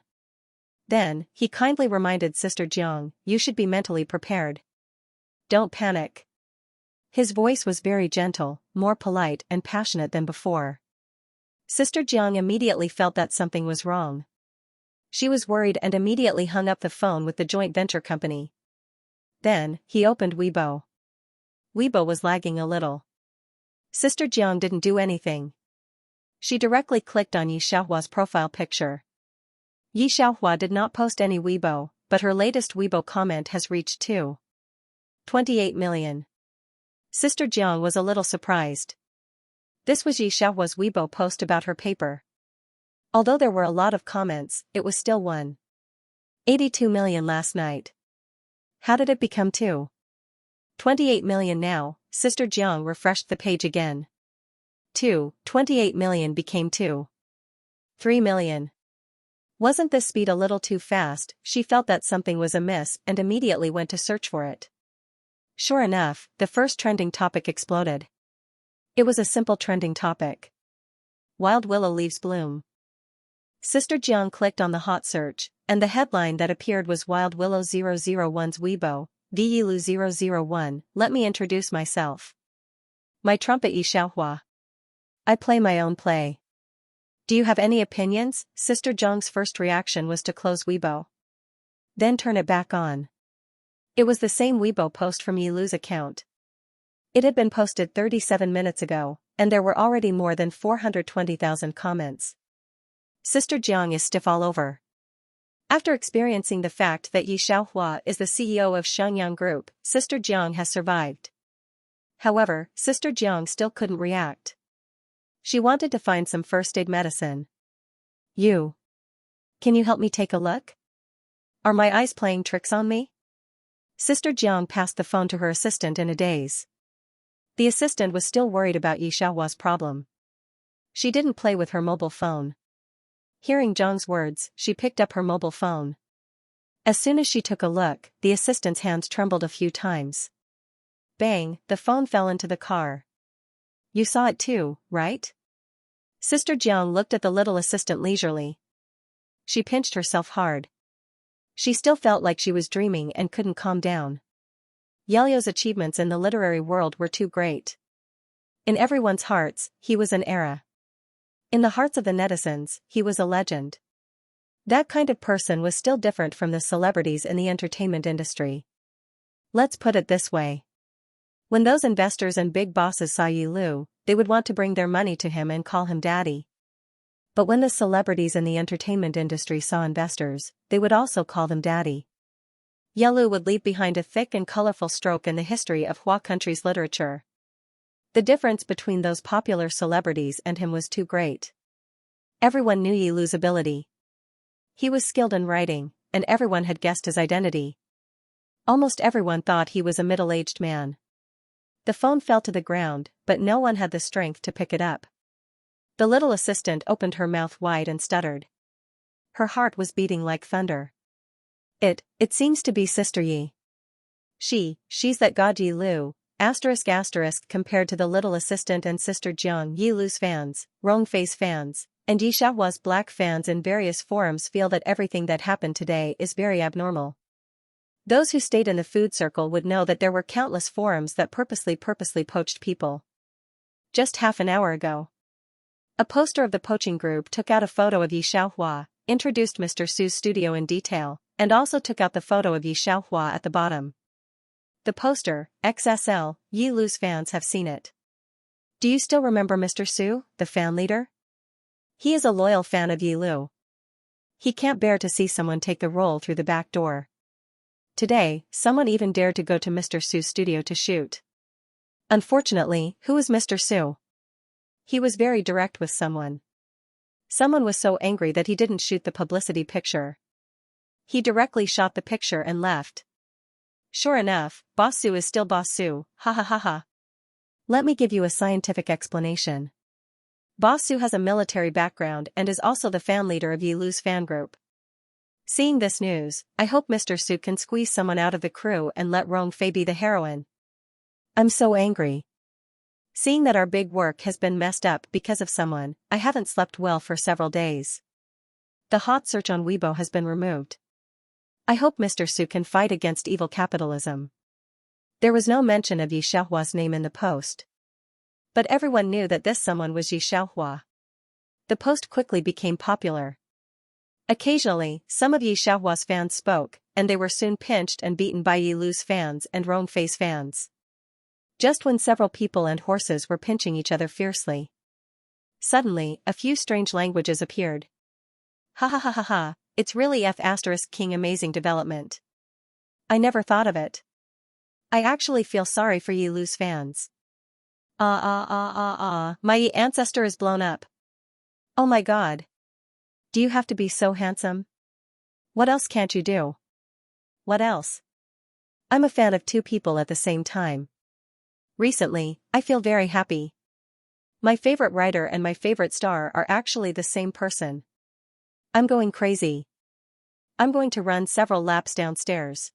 A: Then, he kindly reminded Sister Jiang, "You should be mentally prepared. Don't panic." His voice was very gentle, more polite and passionate than before. Sister Jiang immediately felt that something was wrong. She was worried and immediately hung up the phone with the joint venture company. Then, he opened Weibo. Weibo was lagging a little. Sister Jiang didn't do anything. She directly clicked on Yi Xiaohua's profile picture. Yi Xiaohua did not post any Weibo, but her latest Weibo comment has reached 2.28 million. Sister Jiang was a little surprised. This was Yi Xiaohua's Weibo post about her paper. Although there were a lot of comments, it was still 1.82 million last night. How did it become 2.28 million now? Sister Jiang refreshed the page again. 28 million became 3 million. Wasn't this speed a little too fast? She felt that something was amiss and immediately went to search for it. Sure enough, the first trending topic exploded. It was a simple trending topic. Wild willow leaves bloom. Sister Jiang clicked on the hot search, and the headline that appeared was Wild Willow 001's Weibo, Yilu 001, let me introduce myself. My trumpet Yi Xiaohua. I play my own play. Do you have any opinions? Sister Jiang's first reaction was to close Weibo. Then turn it back on. It was the same Weibo post from Yilu's account. It had been posted 37 minutes ago, and there were already more than 420,000 comments. Sister Jiang is stiff all over. After experiencing the fact that Yi Xiaohua is the CEO of Xianxia Group, Sister Jiang has survived. However, Sister Jiang still couldn't react. She wanted to find some first aid medicine. Can you help me take a look? Are my eyes playing tricks on me? Sister Jiang passed the phone to her assistant in a daze. The assistant was still worried about Yi Xiaohua's problem. She didn't play with her mobile phone. Hearing Jiang's words, she picked up her mobile phone. As soon as she took a look, the assistant's hands trembled a few times. Bang, the phone fell into the car. You saw it too, right? Sister Jiang looked at the little assistant leisurely. She pinched herself hard. She still felt like she was dreaming and couldn't calm down. Yelio's achievements in the literary world were too great. In everyone's hearts, he was an era. In the hearts of the netizens, he was a legend. That kind of person was still different from the celebrities in the entertainment industry. Let's put it this way. When those investors and big bosses saw Yi Lu, they would want to bring their money to him and call him daddy. But when the celebrities in the entertainment industry saw investors, they would also call them daddy. Yi Lu would leave behind a thick and colorful stroke in the history of Hua country's literature. The difference between those popular celebrities and him was too great. Everyone knew Yi Lu's ability. He was skilled in writing, and everyone had guessed his identity. Almost everyone thought he was a middle-aged man. The phone fell to the ground, but no one had the strength to pick it up. The little assistant opened her mouth wide and stuttered. Her heart was beating like thunder. It seems to be Sister Yi. She's that god Yi Lu, ***, compared to the little assistant and Sister Jiang. Yi Lu's fans, Rongfei's fans, and Yi Xiaohua's black fans in various forums feel that everything that happened today is very abnormal. Those who stayed in the food circle would know that there were countless forums that purposely poached people. Just half an hour ago, a poster of the poaching group took out a photo of Yi Xiaohua, introduced Mr. Su's studio in detail, and also took out the photo of Yi Xiaohua at the bottom. The poster, XSL, Yi Lu's fans have seen it. Do you still remember Mr. Su, the fan leader? He is a loyal fan of Yi Lu. He can't bear to see someone take the role through the back door. Today, someone even dared to go to Mr. Su's studio to shoot. Unfortunately, who was Mr. Su? He was very direct with someone. Someone was so angry that he didn't shoot the publicity picture. He directly shot the picture and left. Sure enough, Boss Su is still Boss Su, ha ha ha ha. Let me give you a scientific explanation. Boss Su has a military background and is also the fan leader of Yi Lu's fan group. Seeing this news, I hope Mr. Su can squeeze someone out of the crew and let Rongfei be the heroine. I'm so angry. Seeing that our big work has been messed up because of someone, I haven't slept well for several days. The hot search on Weibo has been removed. I hope Mr. Su can fight against evil capitalism. There was no mention of Yi Xiaohua's name in the post. But everyone knew that this someone was Yi Xiaohua. The post quickly became popular. Occasionally, some of Yi Xiaohua's fans spoke, and they were soon pinched and beaten by Yi Lu's fans and Rongfei's fans. Just when several people and horses were pinching each other fiercely, suddenly, a few strange languages appeared. Ha ha ha ha ha, it's really King amazing development. I never thought of it. I actually feel sorry for Yi Lu's fans. My Yi ancestor is blown up. Oh my god. Do you have to be so handsome? What else can't you do? What else? I'm a fan of two people at the same time. Recently, I feel very happy. My favorite writer and my favorite star are actually the same person. I'm going crazy. I'm going to run several laps downstairs.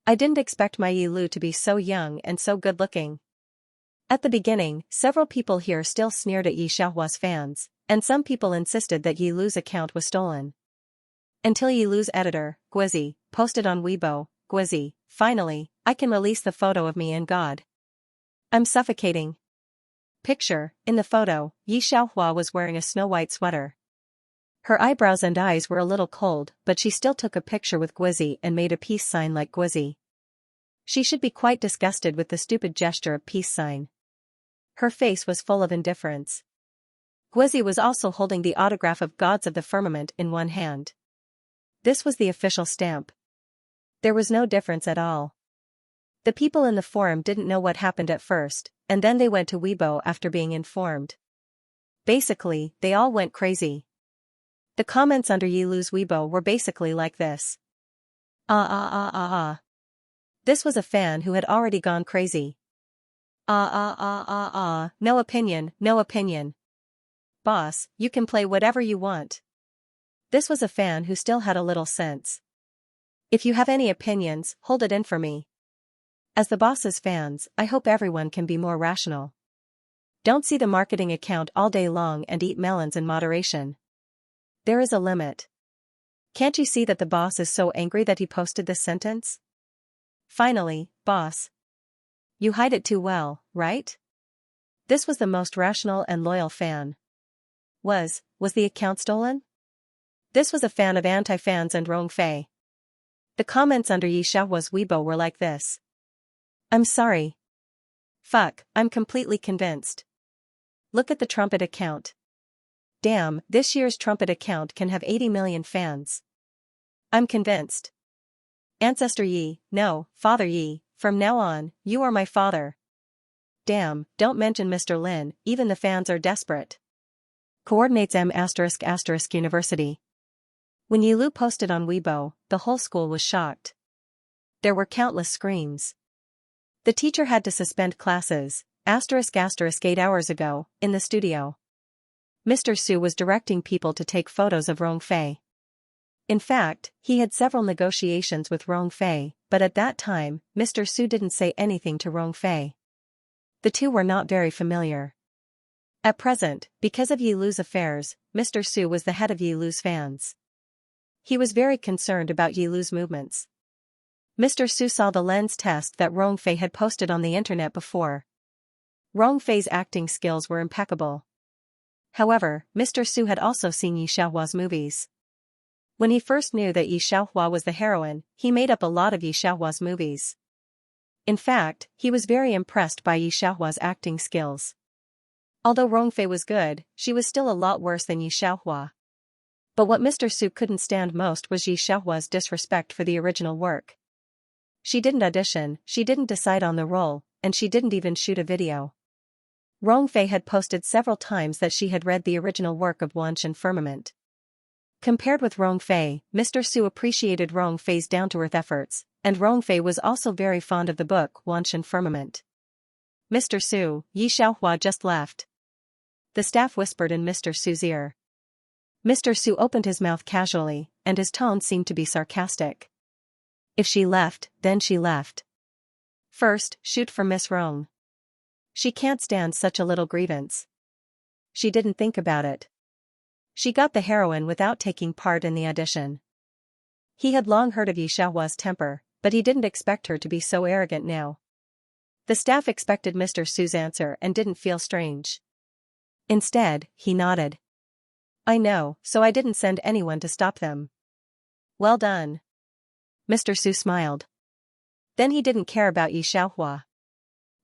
A: I didn't expect my Yi Lu to be so young and so good-looking. At the beginning, several people here still sneered at Yi Xiaohua's fans, and some people insisted that Yi Lu's account was stolen. Until Yi Lu's editor, Guizi, posted on Weibo, Guizi, finally, I can release the photo of me and God. I'm suffocating. Picture, in the photo, Yi Xiaohua was wearing a snow-white sweater. Her eyebrows and eyes were a little cold, but she still took a picture with Guizi and made a peace sign like Guizi. She should be quite disgusted with the stupid gesture of peace sign. Her face was full of indifference. Guizi was also holding the autograph of Gods of the Firmament in one hand. This was the official stamp. There was no difference at all. The people in the forum didn't know what happened at first, and then they went to Weibo after being informed. Basically, they all went crazy. The comments under Yi Lu's Weibo were basically like this. This was a fan who had already gone crazy. No opinion, no opinion. Boss, you can play whatever you want. This was a fan who still had a little sense. If you have any opinions, hold it in for me. As the boss's fans, I hope everyone can be more rational. Don't see the marketing account all day long and eat melons in moderation. There is a limit. Can't you see that the boss is so angry that he posted this sentence? Finally, boss. You hide it too well, right? This was the most rational and loyal fan. Was the account stolen? This was a fan of anti-fans and Rongfei. The comments under Yi Xiaohua's Weibo were like this. I'm sorry. Fuck, I'm completely convinced. Look at the trumpet account. Damn, this year's trumpet account can have 80 million fans. I'm convinced. Ancestor Yi, no, Father Yi, from now on, you are my father. Damn, don't mention Mr. Lin, even the fans are desperate. Coordinates M*** University. When Yi Lu posted on Weibo, the whole school was shocked. There were countless screams. The teacher had to suspend classes, *** 8 hours ago, in the studio. Mr. Su was directing people to take photos of Rongfei. In fact, he had several negotiations with Rongfei, but at that time, Mr. Su didn't say anything to Rongfei. The two were not very familiar. At present, because of Yi Lu's affairs, Mr. Su was the head of Yi Lu's fans. He was very concerned about Yi Lu's movements. Mr. Su saw the lens test that Rongfei had posted on the internet before. Rongfei's acting skills were impeccable. However, Mr. Su had also seen Yi Xiaohua's movies. When he first knew that Yi Xiaohua was the heroine, he made up a lot of Yi Xiaohua's movies. In fact, he was very impressed by Yi Xiaohua's acting skills. Although Rongfei was good, she was still a lot worse than Yi Xiaohua. But what Mr. Su couldn't stand most was Yi Xiaohua's disrespect for the original work. She didn't audition, she didn't decide on the role, and she didn't even shoot a video. Rongfei had posted several times that she had read the original work of Xianxia Firmament. Compared with Rongfei, Mr. Su appreciated Rongfei's down-to-earth efforts, and Rongfei was also very fond of the book Xianxia Firmament. Mr. Su, Yi Xiaohua just left. The staff whispered in Mr. Su's ear. Mr. Su opened his mouth casually, and his tone seemed to be sarcastic. If she left, then she left. First, shoot for Miss Rong. She can't stand such a little grievance. She didn't think about it. She got the heroine without taking part in the audition. He had long heard of Yi Xiaohua's temper, but he didn't expect her to be so arrogant now. The staff expected Mr. Su's answer and didn't feel strange. Instead, he nodded. I know, so I didn't send anyone to stop them. Well done. Mr. Su smiled. Then he didn't care about Yi Xiaohua.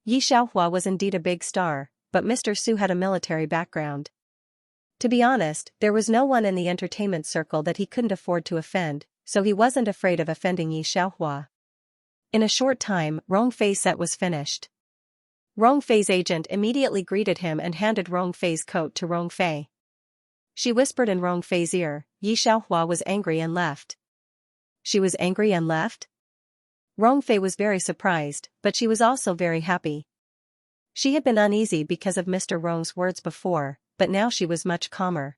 A: Yi Xiaohua was indeed a big star, but Mr. Su had a military background. To be honest, there was no one in the entertainment circle that he couldn't afford to offend, so he wasn't afraid of offending Yi Xiaohua. In a short time, Rongfei's set was finished. Rongfei's agent immediately greeted him and handed Rongfei's coat to Rongfei. She whispered in Rongfei's ear, Yi Xiaohua was angry and left. She was angry and left? Rongfei was very surprised, but she was also very happy. She had been uneasy because of Mr. Rong's words before, but now she was much calmer.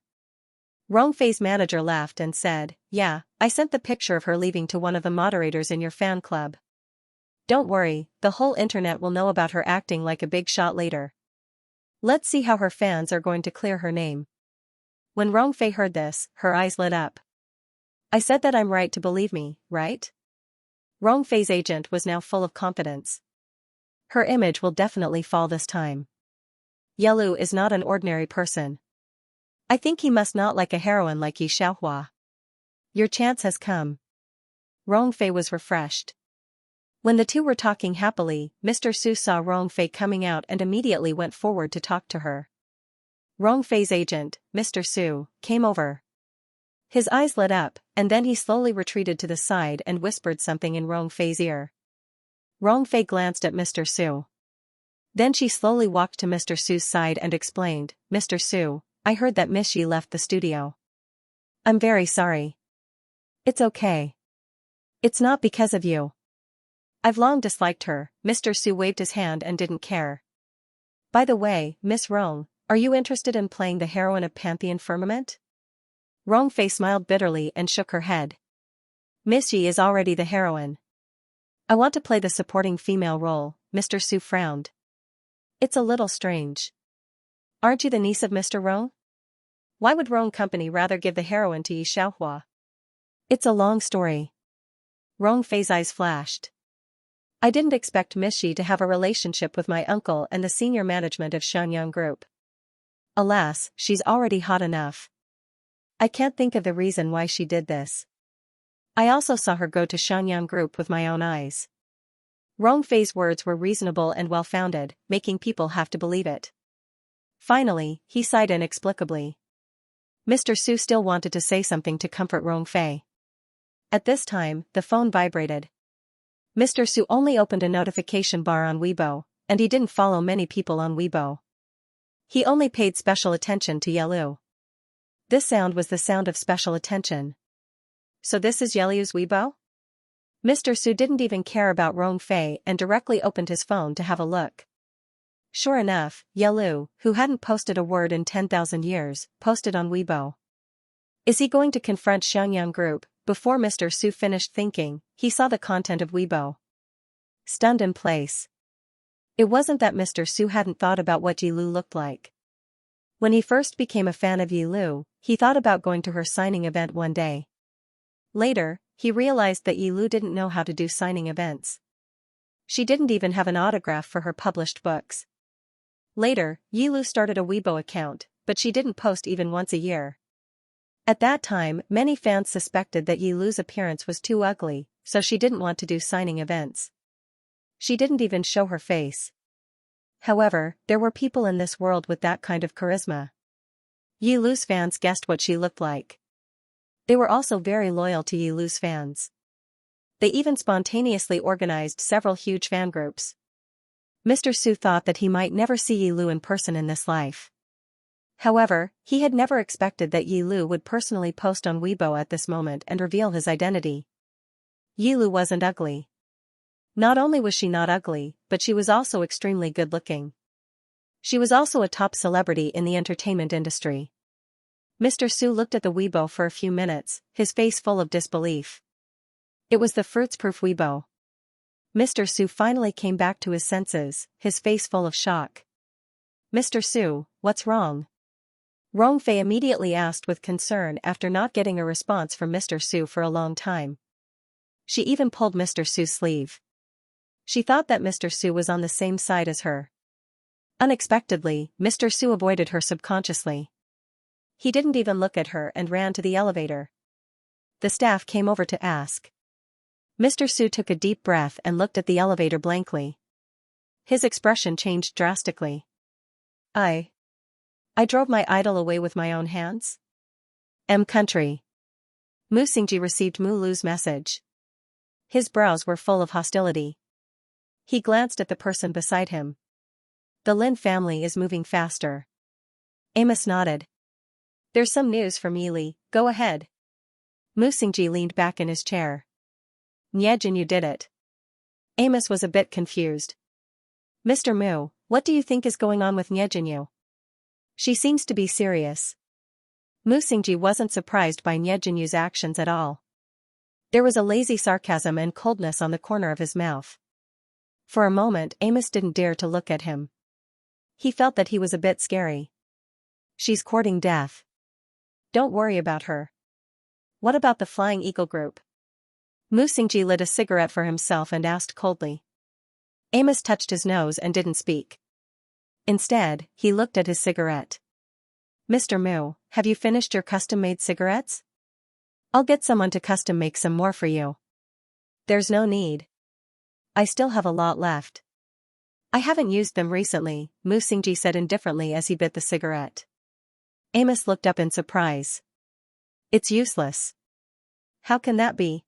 A: Rongfei's manager laughed and said, "Yeah, I sent the picture of her leaving to one of the moderators in your fan club. Don't worry, the whole internet will know about her acting like a big shot later. Let's see how her fans are going to clear her name." When Rongfei heard this, her eyes lit up. "I said that I'm right to believe me, right?" Rongfei's agent was now full of confidence. Her image will definitely fall this time. Yelu is not an ordinary person. I think he must not like a heroine like Yi Xiaohua. Your chance has come. Rongfei was refreshed. When the two were talking happily, Mr. Su saw Rongfei coming out and immediately went forward to talk to her. Rongfei's agent, Mr. Su, came over. His eyes lit up, and then he slowly retreated to the side and whispered something in Rongfei's ear. Rongfei glanced at Mr. Su. Then she slowly walked to Mr. Su's side and explained, "Mr. Su, I heard that Miss Yi left the studio. I'm very sorry." "It's okay. It's not because of you. I've long disliked her." Mr. Su waved his hand and didn't care. "By the way, Miss Rong, are you interested in playing the heroine of Pantheon Firmament?" Rongfei smiled bitterly and shook her head. "Miss Yi is already the heroine. I want to play the supporting female role." Mr. Su frowned. "It's a little strange. Aren't you the niece of Mr. Rong? Why would Rong Company rather give the heroine to Yi Xiaohua?" "It's a long story." Rongfei's eyes flashed. "I didn't expect Miss Yi to have a relationship with my uncle and the senior management of Xianxia Group. Alas, she's already hot enough. I can't think of the reason why she did this. I also saw her go to Xianxia Group with my own eyes." Rongfei's words were reasonable and well-founded, making people have to believe it. Finally, he sighed inexplicably. Mr. Su still wanted to say something to comfort Rongfei. At this time, the phone vibrated. Mr. Su only opened a notification bar on Weibo, and he didn't follow many people on Weibo. He only paid special attention to Yelu. This sound was the sound of special attention. So this is Yelu's Weibo? Mr. Su didn't even care about Rongfei and directly opened his phone to have a look. Sure enough, Yelu, who hadn't posted a word in 10,000 years, posted on Weibo. Is he going to confront Xianxia Group? Before Mr. Su finished thinking, he saw the content of Weibo. Stunned in place. It wasn't that Mr. Su hadn't thought about what Yi Lu looked like. When he first became a fan of Yi Lu, he thought about going to her signing event one day. Later, he realized that Yi Lu didn't know how to do signing events. She didn't even have an autograph for her published books. Later, Yi Lu started a Weibo account, but she didn't post even once a year. At that time, many fans suspected that Yi Lu's appearance was too ugly, so she didn't want to do signing events. She didn't even show her face. However, there were people in this world with that kind of charisma. Yi Lu's fans guessed what she looked like. They were also very loyal to Yi Lu's fans. They even spontaneously organized several huge fan groups. Mr. Su thought that he might never see Yi Lu in person in this life. However, he had never expected that Yi Lu would personally post on Weibo at this moment and reveal his identity. Yi Lu wasn't ugly. Not only was she not ugly, but she was also extremely good-looking. She was also a top celebrity in the entertainment industry. Mr. Su looked at the Weibo for a few minutes, his face full of disbelief. It was the fruits-proof Weibo. Mr. Su finally came back to his senses, his face full of shock. "Mr. Su, what's wrong?" Rongfei immediately asked with concern after not getting a response from Mr. Su for a long time. She even pulled Mr. Su's sleeve. She thought that Mr. Su was on the same side as her. Unexpectedly, Mr. Su avoided her subconsciously. He didn't even look at her and ran to the elevator. The staff came over to ask. Mr. Su took a deep breath and looked at the elevator blankly. His expression changed drastically. I drove my idol away with my own hands? Country. Mu Xingji received Mu Lu's message. His brows were full of hostility. He glanced at the person beside him. The Lin family is moving faster. Amos nodded. There's some news from Yili, go ahead. Mu Xingji leaned back in his chair. Nyejin, you did it. Amos was a bit confused. Mr. Mu, What do you think is going on with Nyejinyu? She seems to be serious. Musingji wasn't surprised by Nyejinyu's actions at all. There was a lazy sarcasm and coldness on the corner of his mouth. For a moment Amos didn't dare to look at him. He felt that he was a bit scary. She's courting death. Don't worry about her. What about the Flying Eagle group? Musingji lit a cigarette for himself and asked coldly. Amos touched his nose and didn't speak. Instead, he looked at his cigarette. Mr. Mu, have you finished your custom-made cigarettes? I'll get someone to custom make some more for you. There's no need. I still have a lot left. I haven't used them recently, Musingji said indifferently as he bit the cigarette. Amos looked up in surprise. It's useless. How can that be?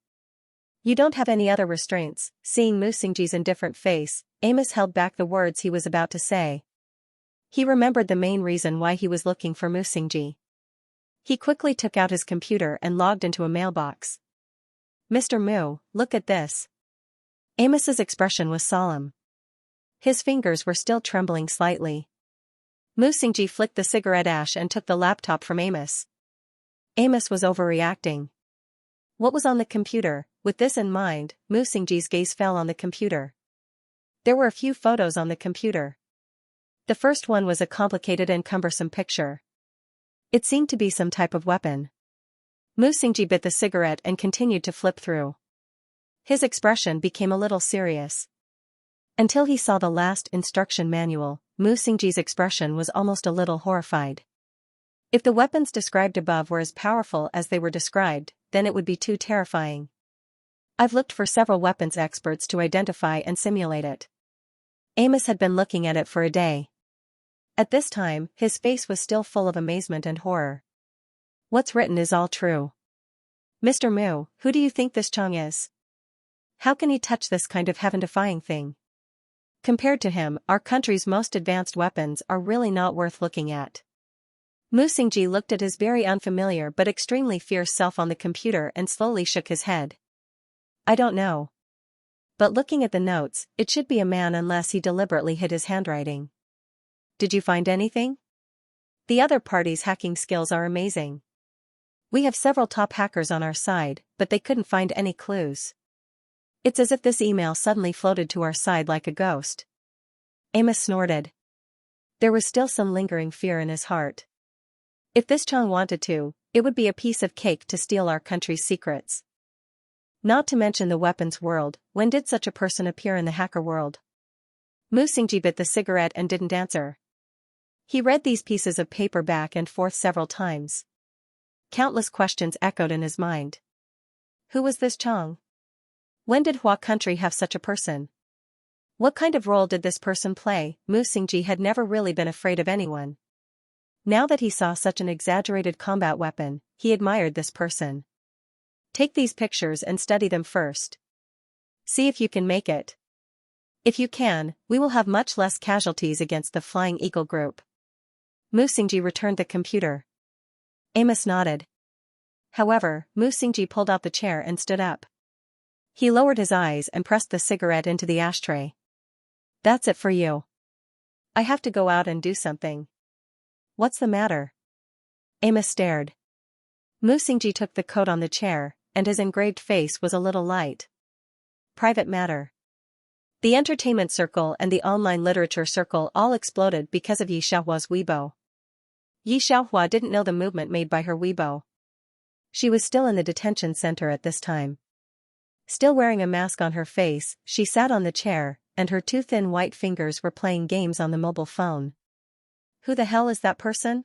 A: You don't have any other restraints. Seeing Musingji's indifferent face, Amos held back the words he was about to say. He remembered the main reason why he was looking for Musingji. He quickly took out his computer and logged into a mailbox. Mr. Mu, look at this. Amos's expression was solemn. His fingers were still trembling slightly. Musingji flicked the cigarette ash and took the laptop from Amos. Amos was overreacting. What was on the computer? With this in mind, Musingji's gaze fell on the computer. There were a few photos on the computer. The first one was a complicated and cumbersome picture. It seemed to be some type of weapon. Musingji bit the cigarette and continued to flip through. His expression became a little serious. Until he saw the last instruction manual, Musingji's expression was almost a little horrified. If the weapons described above were as powerful as they were described, then it would be too terrifying. I've looked for several weapons experts to identify and simulate it. Amos had been looking at it for a day. At this time, his face was still full of amazement and horror. What's written is all true. Mr. Mu, who do you think this Chang is? How can he touch this kind of heaven-defying thing? Compared to him, our country's most advanced weapons are really not worth looking at. Musingji looked at his very unfamiliar but extremely fierce self on the computer and slowly shook his head. I don't know. But looking at the notes, it should be a man unless he deliberately hid his handwriting. Did you find anything? The other party's hacking skills are amazing. We have several top hackers on our side, but they couldn't find any clues. It's as if this email suddenly floated to our side like a ghost. Amos snorted. There was still some lingering fear in his heart. If this Chang wanted to, it would be a piece of cake to steal our country's secrets. Not to mention the weapons world, when did such a person appear in the hacker world? Musingji bit the cigarette and didn't answer. He read these pieces of paper back and forth several times. Countless questions echoed in his mind. Who was this Chang? When did Hua country have such a person? What kind of role did this person play? Musingji had never really been afraid of anyone. Now that he saw such an exaggerated combat weapon, he admired this person. Take these pictures and study them first. See if you can make it. If you can, we will have much less casualties against the Flying Eagle group. Musingji returned the computer. Amos nodded. However, Musingji pulled out the chair and stood up. He lowered his eyes and pressed the cigarette into the ashtray. That's it for you. I have to go out and do something. What's the matter? Amos stared. Musingji took the coat on the chair, and his engraved face was a little light. Private matter. The entertainment circle and the online literature circle all exploded because of Yi Xiaohua's Weibo. Yi Xiaohua didn't know the movement made by her Weibo. She was still in the detention center at this time. Still wearing a mask on her face, she sat on the chair, and her two thin white fingers were playing games on the mobile phone. Who the hell is that person?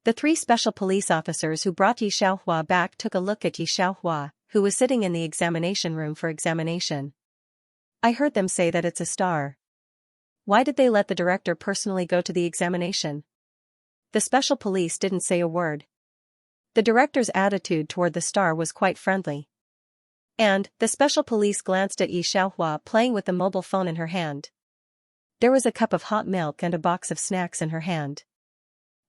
A: The three special police officers who brought Yi Xiaohua back took a look at Yi Xiaohua, who was sitting in the examination room for examination. I heard them say that it's a star. Why did they let the director personally go to the examination? The special police didn't say a word. The director's attitude toward the star was quite friendly. And, the special police glanced at Yi Xiaohua playing with the mobile phone in her hand. There was a cup of hot milk and a box of snacks in her hand.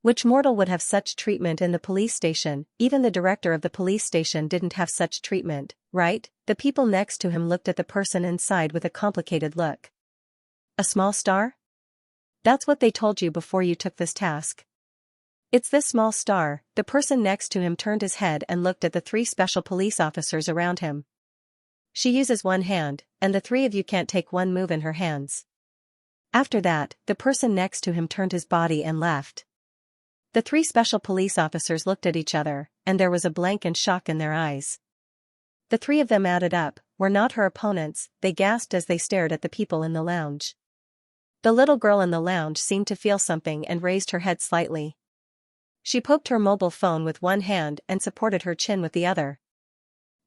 A: Which mortal would have such treatment in the police station? Even the director of the police station didn't have such treatment, right? The people next to him looked at the person inside with a complicated look. A small star? That's what they told you before you took this task. It's this small star. The person next to him turned his head and looked at the 3 special police officers around him. She uses one hand, and the 3 of you can't take one move in her hands. After that, the person next to him turned his body and left. The 3 special police officers looked at each other, and there was a blank and shock in their eyes. The 3 of them added up, were not her opponents, they gasped as they stared at the people in the lounge. The little girl in the lounge seemed to feel something and raised her head slightly. She poked her mobile phone with one hand and supported her chin with the other.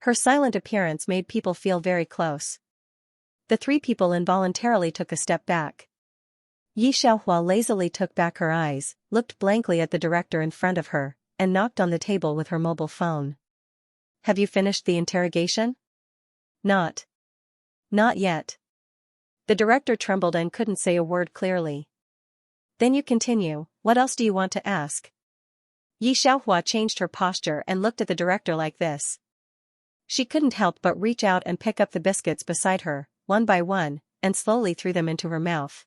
A: Her silent appearance made people feel very close. The 3 people involuntarily took a step back. Xianxia lazily took back her eyes, looked blankly at the director in front of her, and knocked on the table with her mobile phone. Have you finished the interrogation? Not yet. The director trembled and couldn't say a word clearly. Then you continue, what else do you want to ask? Xianxia changed her posture and looked at the director like this. She couldn't help but reach out and pick up the biscuits beside her, one by one, and slowly threw them into her mouth.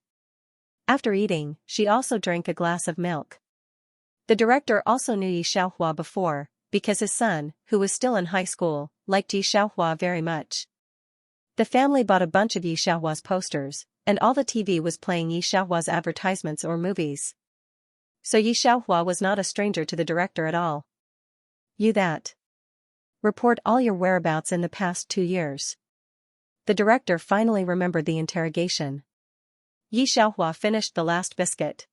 A: After eating, she also drank a glass of milk. The director also knew Xianxia before, because his son, who was still in high school, liked Xianxia very much. The family bought a bunch of Xianxia's posters, and all the TV was playing Xianxia's advertisements or movies. So Xianxia was not a stranger to the director at all. You that. Report all your whereabouts in the past 2 years. The director finally remembered the interrogation. Xianxia finished the last biscuit.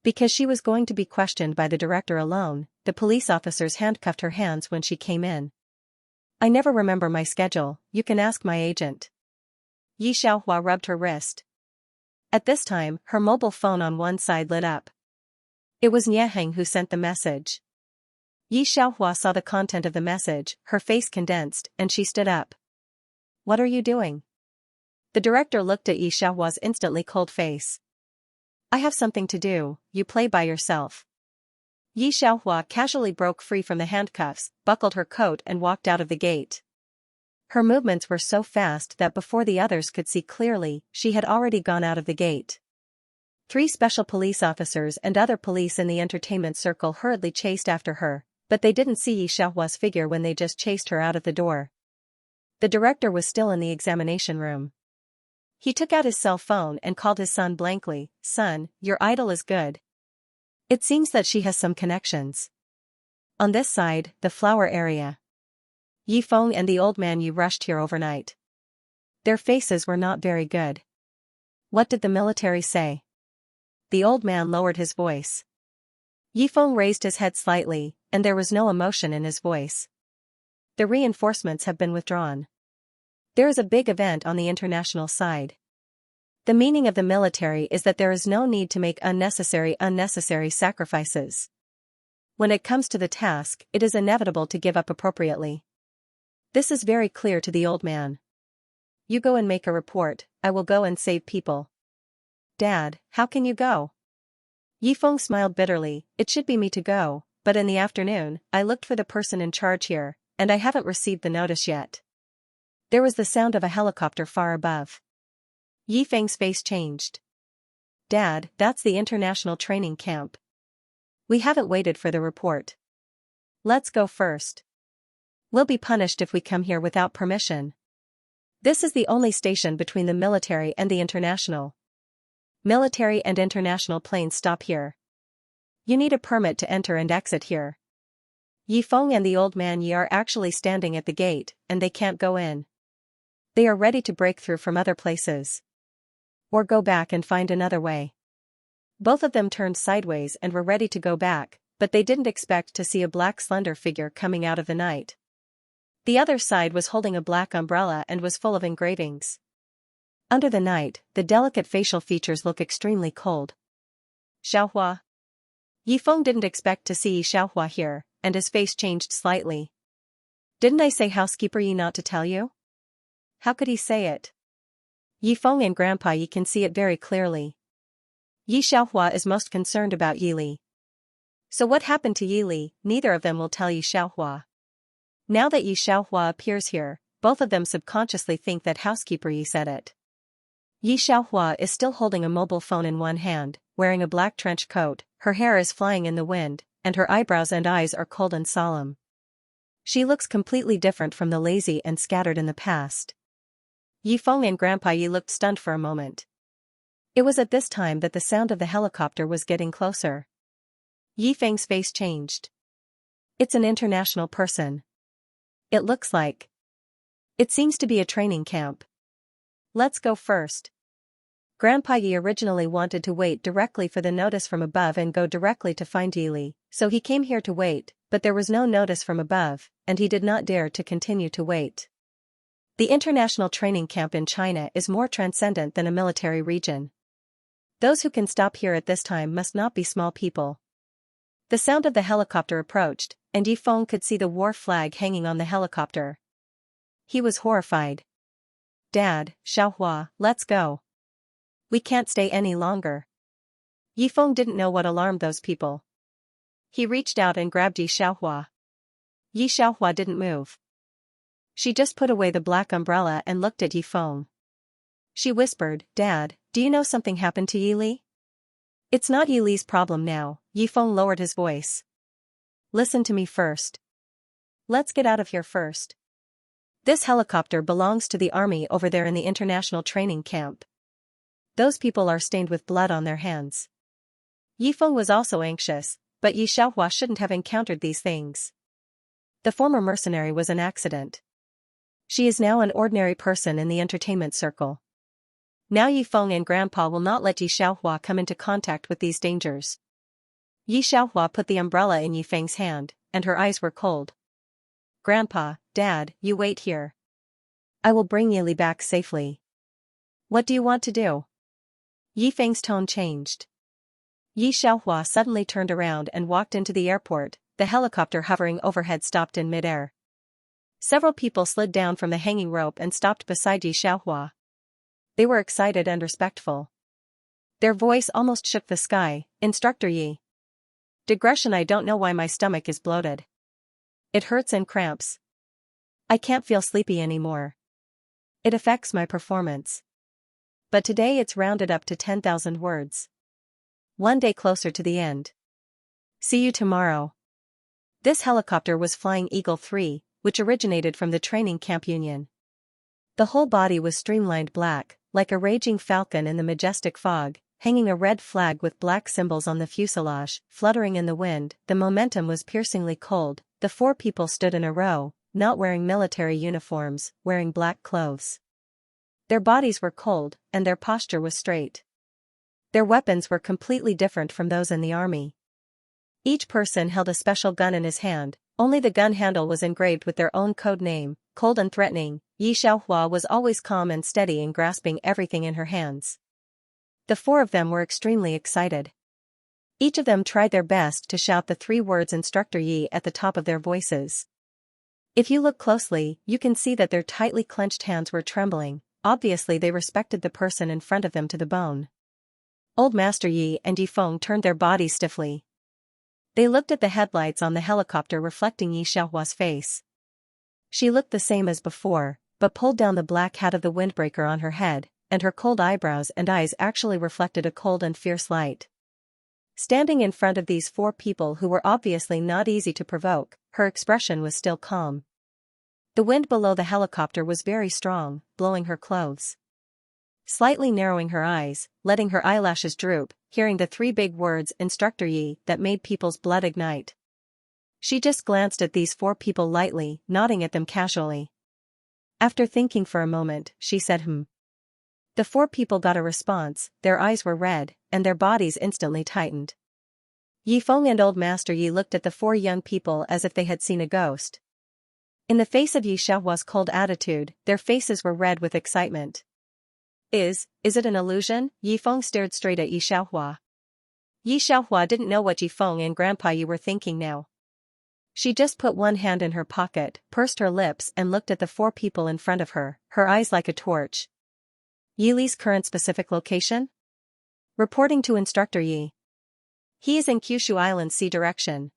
A: Because she was going to be questioned by the director alone, the police officers handcuffed her hands when she came in. I never remember my schedule, you can ask my agent. Xianxia rubbed her wrist. At this time, her mobile phone on one side lit up. It was Nieheng who sent the message. Xianxia saw the content of the message, her face condensed, and she stood up. What are you doing? The director looked at Xianxia's instantly cold face. I have something to do, you play by yourself. Xianxia casually broke free from the handcuffs, buckled her coat and walked out of the gate. Her movements were so fast that before the others could see clearly, she had already gone out of the gate. 3 special police officers and other police in the entertainment circle hurriedly chased after her, but they didn't see Xianxia's figure when they just chased her out of the door. The director was still in the examination room. He took out his cell phone and called his son blankly, Son, your idol is good. It seems that she has some connections. On this side, the flower area. Yifeng and the old man you rushed here overnight. Their faces were not very good. What did the military say? The old man lowered his voice. Yifeng raised his head slightly, and there was no emotion in his voice. The reinforcements have been withdrawn. There is a big event on the international side. The meaning of the military is that there is no need to make unnecessary sacrifices. When it comes to the task, it is inevitable to give up appropriately. This is very clear to the old man. You go and make a report, I will go and save people. Dad, how can you go? Yifeng smiled bitterly, it should be me to go, but in the afternoon, I looked for the person in charge here, and I haven't received the notice yet. There was the sound of a helicopter far above. Yifeng's face changed. Dad, that's the international training camp. We haven't waited for the report. Let's go first. We'll be punished if we come here without permission. This is the only station between the military and the international. Military and international planes stop here. You need a permit to enter and exit here. Yifeng and the old man Yi are actually standing at the gate, and they can't go in. They are ready to break through from other places. Or go back and find another way. Both of them turned sideways and were ready to go back, but they didn't expect to see a black slender figure coming out of the night. The other side was holding a black umbrella and was full of engravings. Under the night, the delicate facial features look extremely cold. Xiaohua. Yifeng didn't expect to see Xiaohua here, and his face changed slightly. Didn't I say housekeeper Yi not to tell you? How could he say it? Yifeng and Grandpa Yi can see it very clearly. Yi Xiaohua is most concerned about Yili. So what happened to Yili, neither of them will tell Yi Xiaohua. Now that Yi Xiaohua appears here, both of them subconsciously think that housekeeper Yi said it. Yi Xiaohua is still holding a mobile phone in one hand, wearing a black trench coat, her hair is flying in the wind, and her eyebrows and eyes are cold and solemn. She looks completely different from the lazy and scattered in the past. Yifeng and Grandpa Yi looked stunned for a moment. It was at this time that the sound of the helicopter was getting closer. Yifeng's face changed. It's an international person. It looks like. It seems to be a training camp. Let's go first. Grandpa Yi originally wanted to wait directly for the notice from above and go directly to find Yili, so he came here to wait, but there was no notice from above, and he did not dare to continue to wait. The international training camp in China is more transcendent than a military region. Those who can stop here at this time must not be small people. The sound of the helicopter approached, and Yifeng could see the war flag hanging on the helicopter. He was horrified. Dad, Xiaohua, let's go. We can't stay any longer. Yifeng didn't know what alarmed those people. He reached out and grabbed Yi Xiaohua. Yi Xiaohua didn't move. She just put away the black umbrella and looked at Yifeng. She whispered, Dad, do you know something happened to Yili? It's not Yili's problem now. Yifeng lowered his voice. Listen to me first. Let's get out of here first. This helicopter belongs to the army over there in the international training camp. Those people are stained with blood on their hands. Yifeng was also anxious, but Yi Xiaohua shouldn't have encountered these things. The former mercenary was an accident. She is now an ordinary person in the entertainment circle. Now Yifeng and Grandpa will not let Yi Xiaohua come into contact with these dangers. Yi Xiaohua put the umbrella in Yifeng's hand, and her eyes were cold. Grandpa, Dad, you wait here. I will bring Yili back safely. What do you want to do? Yifeng's tone changed. Yi Xiaohua suddenly turned around and walked into the airport. The helicopter hovering overhead stopped in midair. Several people slid down from the hanging rope and stopped beside Yi Xiaohua. They were excited and respectful. Their voice almost shook the sky. Instructor Yi. Digression. I don't know why my stomach is bloated. It hurts and cramps. I can't feel sleepy anymore. It affects my performance. But today it's rounded up to 10,000 words. One day closer to the end. See you tomorrow. This helicopter was flying Eagle 3, which originated from the training camp Union. The whole body was streamlined black, like a raging falcon in the majestic fog, hanging a red flag with black symbols on the fuselage, fluttering in the wind. The momentum was piercingly cold. The 4 people stood in a row, not wearing military uniforms, wearing black clothes. Their bodies were cold, and their posture was straight. Their weapons were completely different from those in the army. Each person held a special gun in his hand, only the gun handle was engraved with their own code name. Cold and threatening, Yi Xiaohua was always calm and steady in grasping everything in her hands. The 4 of them were extremely excited. Each of them tried their best to shout the 3 words Instructor Yi at the top of their voices. If you look closely, you can see that their tightly clenched hands were trembling. Obviously they respected the person in front of them to the bone. Old Master Yi and Yifeng turned their bodies stiffly. They looked at the headlights on the helicopter reflecting Yi Xiaohua's face. She looked the same as before, but pulled down the black hat of the windbreaker on her head, and her cold eyebrows and eyes actually reflected a cold and fierce light. Standing in front of these 4 people who were obviously not easy to provoke, her expression was still calm. The wind below the helicopter was very strong, blowing her clothes. Slightly narrowing her eyes, letting her eyelashes droop, hearing the 3 big words Instructor Yi that made people's blood ignite. She just glanced at these 4 people lightly, nodding at them casually. After thinking for a moment, she said The 4 people got a response, their eyes were red, and their bodies instantly tightened. Yifeng and Old Master Yi looked at the 4 young people as if they had seen a ghost. In the face of Yi Xiaohua's cold attitude, their faces were red with excitement. Is it an illusion? Yifeng stared straight at Yi Xiaohua. Yi Xiaohua didn't know what Yifeng and Grandpa Yi were thinking now. She just put one hand in her pocket, pursed her lips and looked at the 4 people in front of her, her eyes like a torch. Yili's current specific location? Reporting to Instructor Yi. He is in Kyushu Island Sea direction.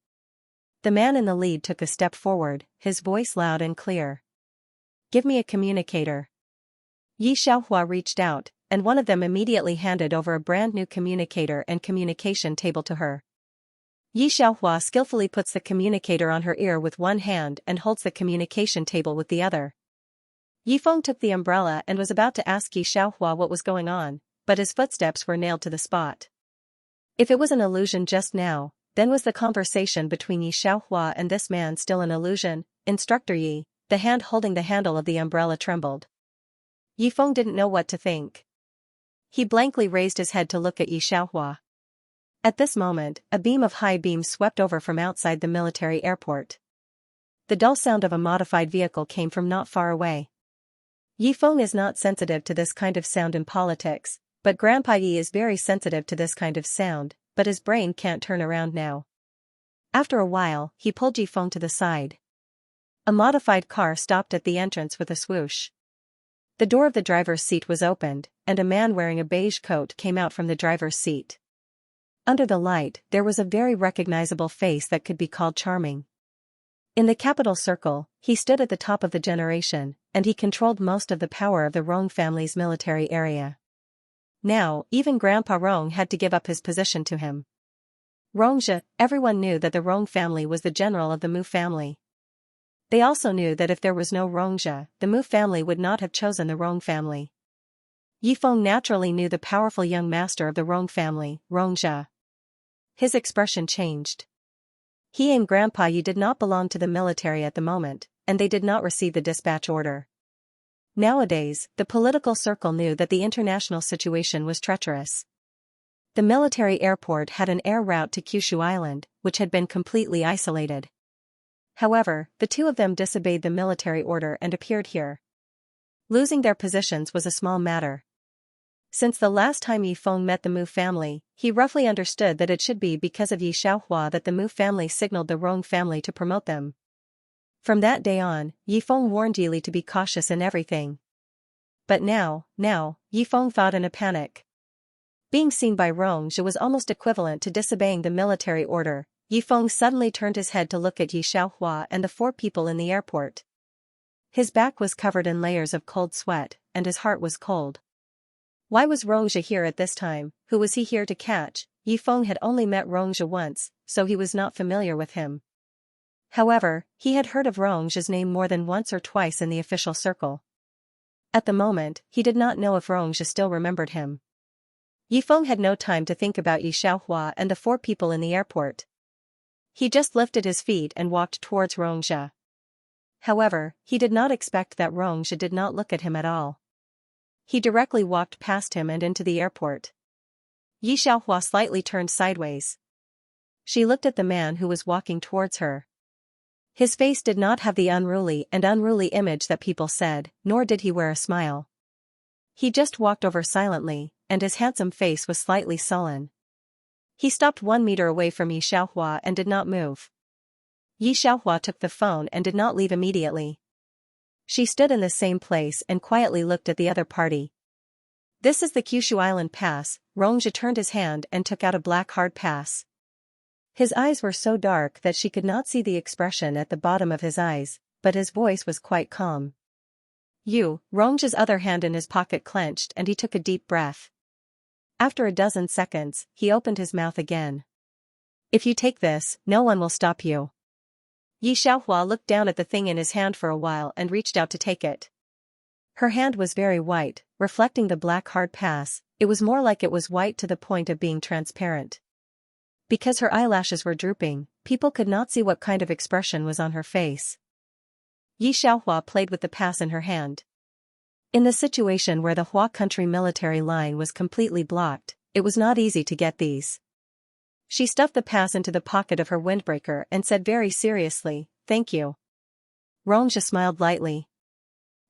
A: The man in the lead took a step forward, his voice loud and clear. Give me a communicator. Yi Xiaohua reached out, and one of them immediately handed over a brand new communicator and communication table to her. Yi Xiaohua skillfully puts the communicator on her ear with one hand and holds the communication table with the other. Yi Feng took the umbrella and was about to ask Yi Xiaohua what was going on, but his footsteps were nailed to the spot. If it was an illusion just now, then was the conversation between Yi Xiaohua and this man still an illusion? Instructor Yi, the hand holding the handle of the umbrella trembled. Yi Feng didn't know what to think. He blankly raised his head to look at Yi Xiaohua. At this moment, a beam of high beams swept over from outside the military airport. The dull sound of a modified vehicle came from not far away. Yi Feng is not sensitive to this kind of sound in politics, but Grandpa Yi is very sensitive to this kind of sound, but his brain can't turn around now. After a while, he pulled Yi Feng to the side. A modified car stopped at the entrance with a swoosh. The door of the driver's seat was opened, and a man wearing a beige coat came out from the driver's seat. Under the light, there was a very recognizable face that could be called charming. In the capital circle, he stood at the top of the generation, and he controlled most of the power of the Rong family's military area. Now, even Grandpa Rong had to give up his position to him. Rongzhe, everyone knew that the Rong family was the general of the Mu family. They also knew that if there was no Rongzhe, the Mu family would not have chosen the Rong family. Yi Feng naturally knew the powerful young master of the Rong family, Rongzhe. His expression changed. He and Grandpa Yi did not belong to the military at the moment, and they did not receive the dispatch order. Nowadays, the political circle knew that the international situation was treacherous. The military airport had an air route to Kyushu Island, which had been completely isolated. However, the two of them disobeyed the military order and appeared here. Losing their positions was a small matter. Since the last time Yi Feng met the Mu family, he roughly understood that it should be because of Yi Xiaohua that the Mu family signaled the Rong family to promote them. From that day on, Yi Feng warned Yi Li to be cautious in everything. But now, Yi Feng thought in a panic. Being seen by Rongzhe was almost equivalent to disobeying the military order. Yi Feng suddenly turned his head to look at Yi Xiaohua and the four people in the airport. His back was covered in layers of cold sweat, and his heart was cold. Why was Rongzhe here at this time? Who was he here to catch? Yi Feng had only met Rongzhe once, so he was not familiar with him. However, he had heard of Rongzhe's name more than once or twice in the official circle. At the moment, he did not know if Rongzhe still remembered him. Yi Feng had no time to think about Yi Xiaohua and the four people in the airport. He just lifted his feet and walked towards Rongzhe. However, he did not expect that Rongzhe did not look at him at all. He directly walked past him and into the airport. Yi Xiaohua slightly turned sideways. She looked at the man who was walking towards her. His face did not have the unruly image that people said, nor did he wear a smile. He just walked over silently, and his handsome face was slightly sullen. He stopped 1 meter away from Yi Xiaohua and did not move. Yi Xiaohua took the phone and did not leave immediately. She stood in the same place and quietly looked at the other party. This is the Kyushu Island pass. Rongzhe turned his hand and took out a black hard pass. His eyes were so dark that she could not see the expression at the bottom of his eyes, but his voice was quite calm. Rongzhe's other hand in his pocket clenched and he took a deep breath. After a dozen seconds, he opened his mouth again. If you take this, no one will stop you. Yi Xiaohua looked down at the thing in his hand for a while and reached out to take it. Her hand was very white, reflecting the black hard pass. It was more like it was white to the point of being transparent. Because her eyelashes were drooping, people could not see what kind of expression was on her face. Yi Xiaohua played with the pass in her hand. In the situation where the Hua country military line was completely blocked, it was not easy to get these. She stuffed the pass into the pocket of her windbreaker and said very seriously, "Thank you." Rongzhe smiled lightly.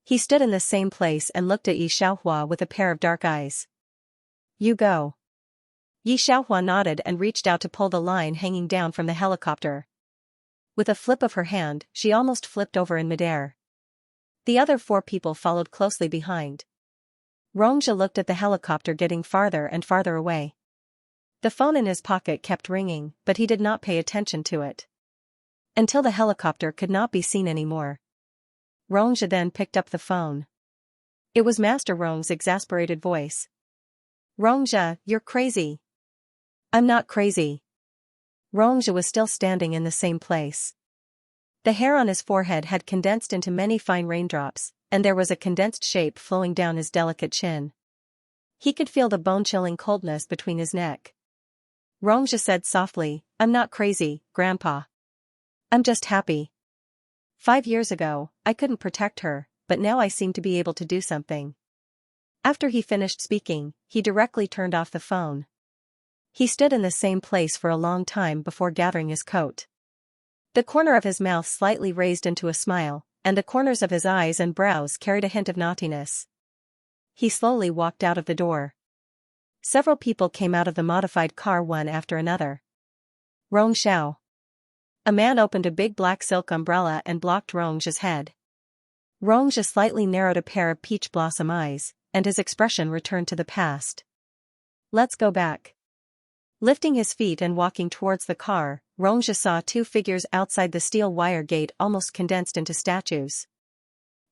A: He stood in the same place and looked at Yi Xiaohua with a pair of dark eyes. You go. Yi Xiaohua nodded and reached out to pull the line hanging down from the helicopter. With a flip of her hand, she almost flipped over in midair. The other four people followed closely behind. Rongzhe looked at the helicopter getting farther and farther away. The phone in his pocket kept ringing, but he did not pay attention to it. Until the helicopter could not be seen anymore. Rongzhe then picked up the phone. It was Master Rong's exasperated voice. Rongja, you're crazy. I'm not crazy. Rongja was still standing in the same place. The hair on his forehead had condensed into many fine raindrops, and there was a condensed shape flowing down his delicate chin. He could feel the bone-chilling coldness between his neck. Rongja said softly, I'm not crazy, Grandpa. I'm just happy. 5 years ago, I couldn't protect her, but now I seem to be able to do something. After he finished speaking, he directly turned off the phone. He stood in the same place for a long time before gathering his coat. The corner of his mouth slightly raised into a smile, and the corners of his eyes and brows carried a hint of naughtiness. He slowly walked out of the door. Several people came out of the modified car one after another. Rong Xiao. A man opened a big black silk umbrella and blocked Rongja's head. Rongja slightly narrowed a pair of peach blossom eyes, and his expression returned to the past. Let's go back. Lifting his feet and walking towards the car, Rongja saw 2 figures outside the steel wire gate almost condensed into statues.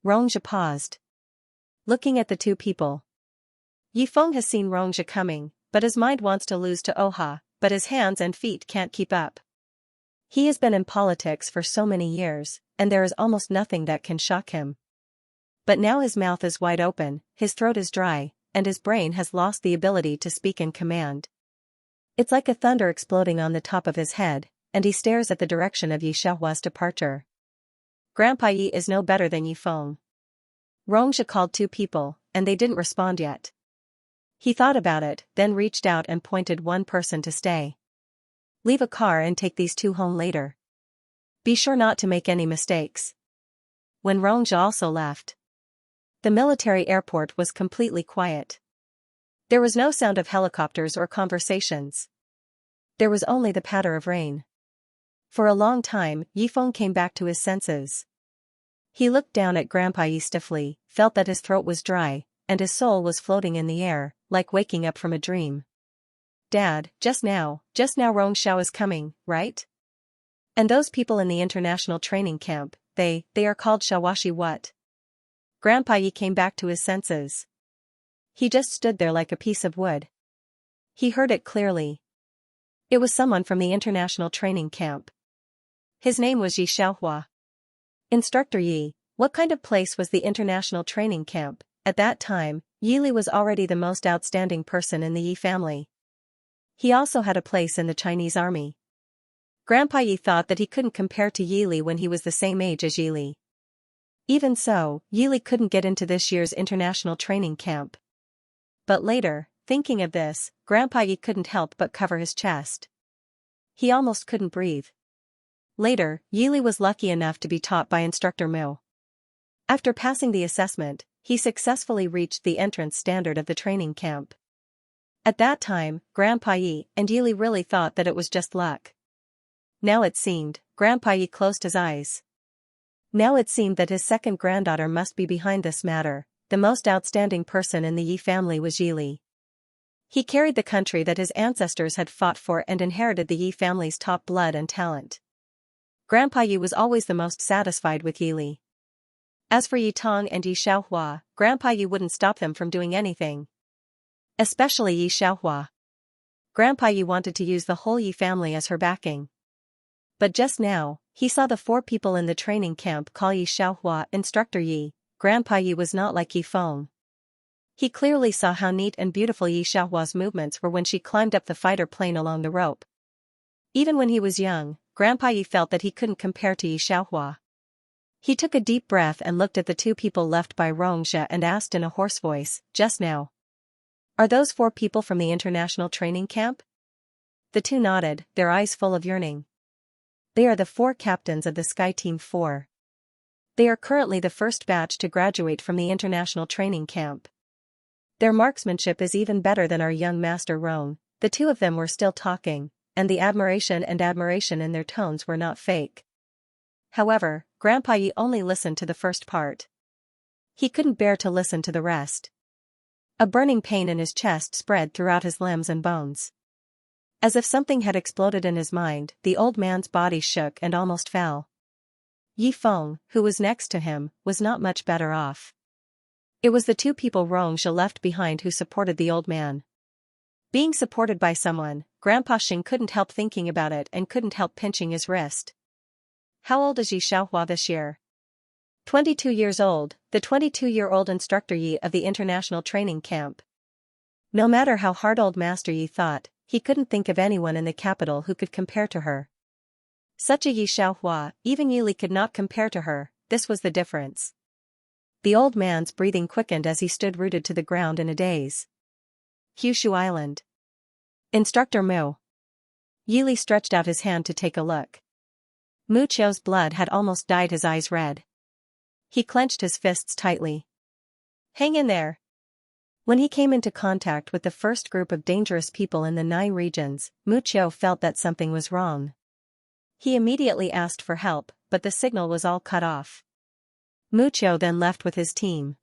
A: Rongja paused. Looking at the 2 people. Yifeng has seen Rongja coming, but his mind wants to lose to Oha, but his hands and feet can't keep up. He has been in politics for so many years, and there is almost nothing that can shock him. But now his mouth is wide open, his throat is dry, and his brain has lost the ability to speak and command. It's like a thunder exploding on the top of his head, and he stares at the direction of Yi Xiaohua's departure. Grandpa Yi is no better than Yifeng. Rongja called 2 people, and they didn't respond yet. He thought about it, then reached out and pointed one person to stay. Leave a car and take these 2 home later. Be sure not to make any mistakes. When Rongja also left, the military airport was completely quiet. There was no sound of helicopters or conversations. There was only the patter of rain. For a long time, Yifeng came back to his senses. He looked down at Grandpa Yi stiffly, felt that his throat was dry, and his soul was floating in the air, like waking up from a dream. Dad, just now Rong Xiao is coming, right? And those people in the international training camp, they are called Xiaowashi what? Grandpa Yi came back to his senses. He just stood there like a piece of wood. He heard it clearly. It was someone from the international training camp. His name was Yi Xiaohua. Instructor Yi, what kind of place was the international training camp? At that time, Yi Li was already the most outstanding person in the Yi family. He also had a place in the Chinese army. Grandpa Yi thought that he couldn't compare to Yi Li when he was the same age as Yi Li. Even so, Yi Li couldn't get into this year's international training camp. But later, thinking of this, Grandpa Yi couldn't help but cover his chest. He almost couldn't breathe. Later, Yi Li was lucky enough to be taught by Instructor Mu. After passing the assessment, he successfully reached the entrance standard of the training camp. At that time, Grandpa Yi and Yi Li really thought that it was just luck. Now it seemed, Grandpa Yi closed his eyes. Now it seemed that his second granddaughter must be behind this matter. The most outstanding person in the Yi family was Yi Li. He carried the country that his ancestors had fought for and inherited the Yi family's top blood and talent. Grandpa Yi was always the most satisfied with Yi Li. As for Yi Tong and Yi Xiaohua, Grandpa Yi wouldn't stop them from doing anything. Especially Yi Xiaohua. Grandpa Yi wanted to use the whole Yi family as her backing. But just now, he saw the 4 people in the training camp call Yi Xiaohua Instructor Yi. Grandpa Yi was not like Yifeng. He clearly saw how neat and beautiful Yi Xiaohua's movements were when she climbed up the fighter plane along the rope. Even when he was young, Grandpa Yi felt that he couldn't compare to Yi Xiaohua. He took a deep breath and looked at the 2 people left by Rongja and asked in a hoarse voice, just now. Are those 4 people from the international training camp? The 2 nodded, their eyes full of yearning. They are the 4 captains of the Sky Team 4. They are currently the first batch to graduate from the international training camp. Their marksmanship is even better than our young Master Rong. The 2 of them were still talking, and the admiration in their tones were not fake. However, Grandpa Yi only listened to the first part. He couldn't bear to listen to the rest. A burning pain in his chest spread throughout his limbs and bones. As if something had exploded in his mind, the old man's body shook and almost fell. Yifeng, who was next to him, was not much better off. It was the two people Rongzhe left behind who supported the old man. Being supported by someone, Grandpa Xing couldn't help thinking about it and couldn't help pinching his wrist. How old is Yi Xiaohua this year? 22 years old, the 22-year-old instructor Yi of the international training camp. No matter how hard old Master Yi thought, he couldn't think of anyone in the capital who could compare to her. Such a Yi Xiaohua, even Yili could not compare to her, this was the difference. The old man's breathing quickened as he stood rooted to the ground in a daze. Kyushu Island. Instructor Mu. Yili stretched out his hand to take a look. Mu Qiu's blood had almost dyed his eyes red. He clenched his fists tightly. Hang in there. When he came into contact with the first group of dangerous people in the 9 regions, Mu Qiu felt that something was wrong. He immediately asked for help, but the signal was all cut off. Mu Qiu then left with his team.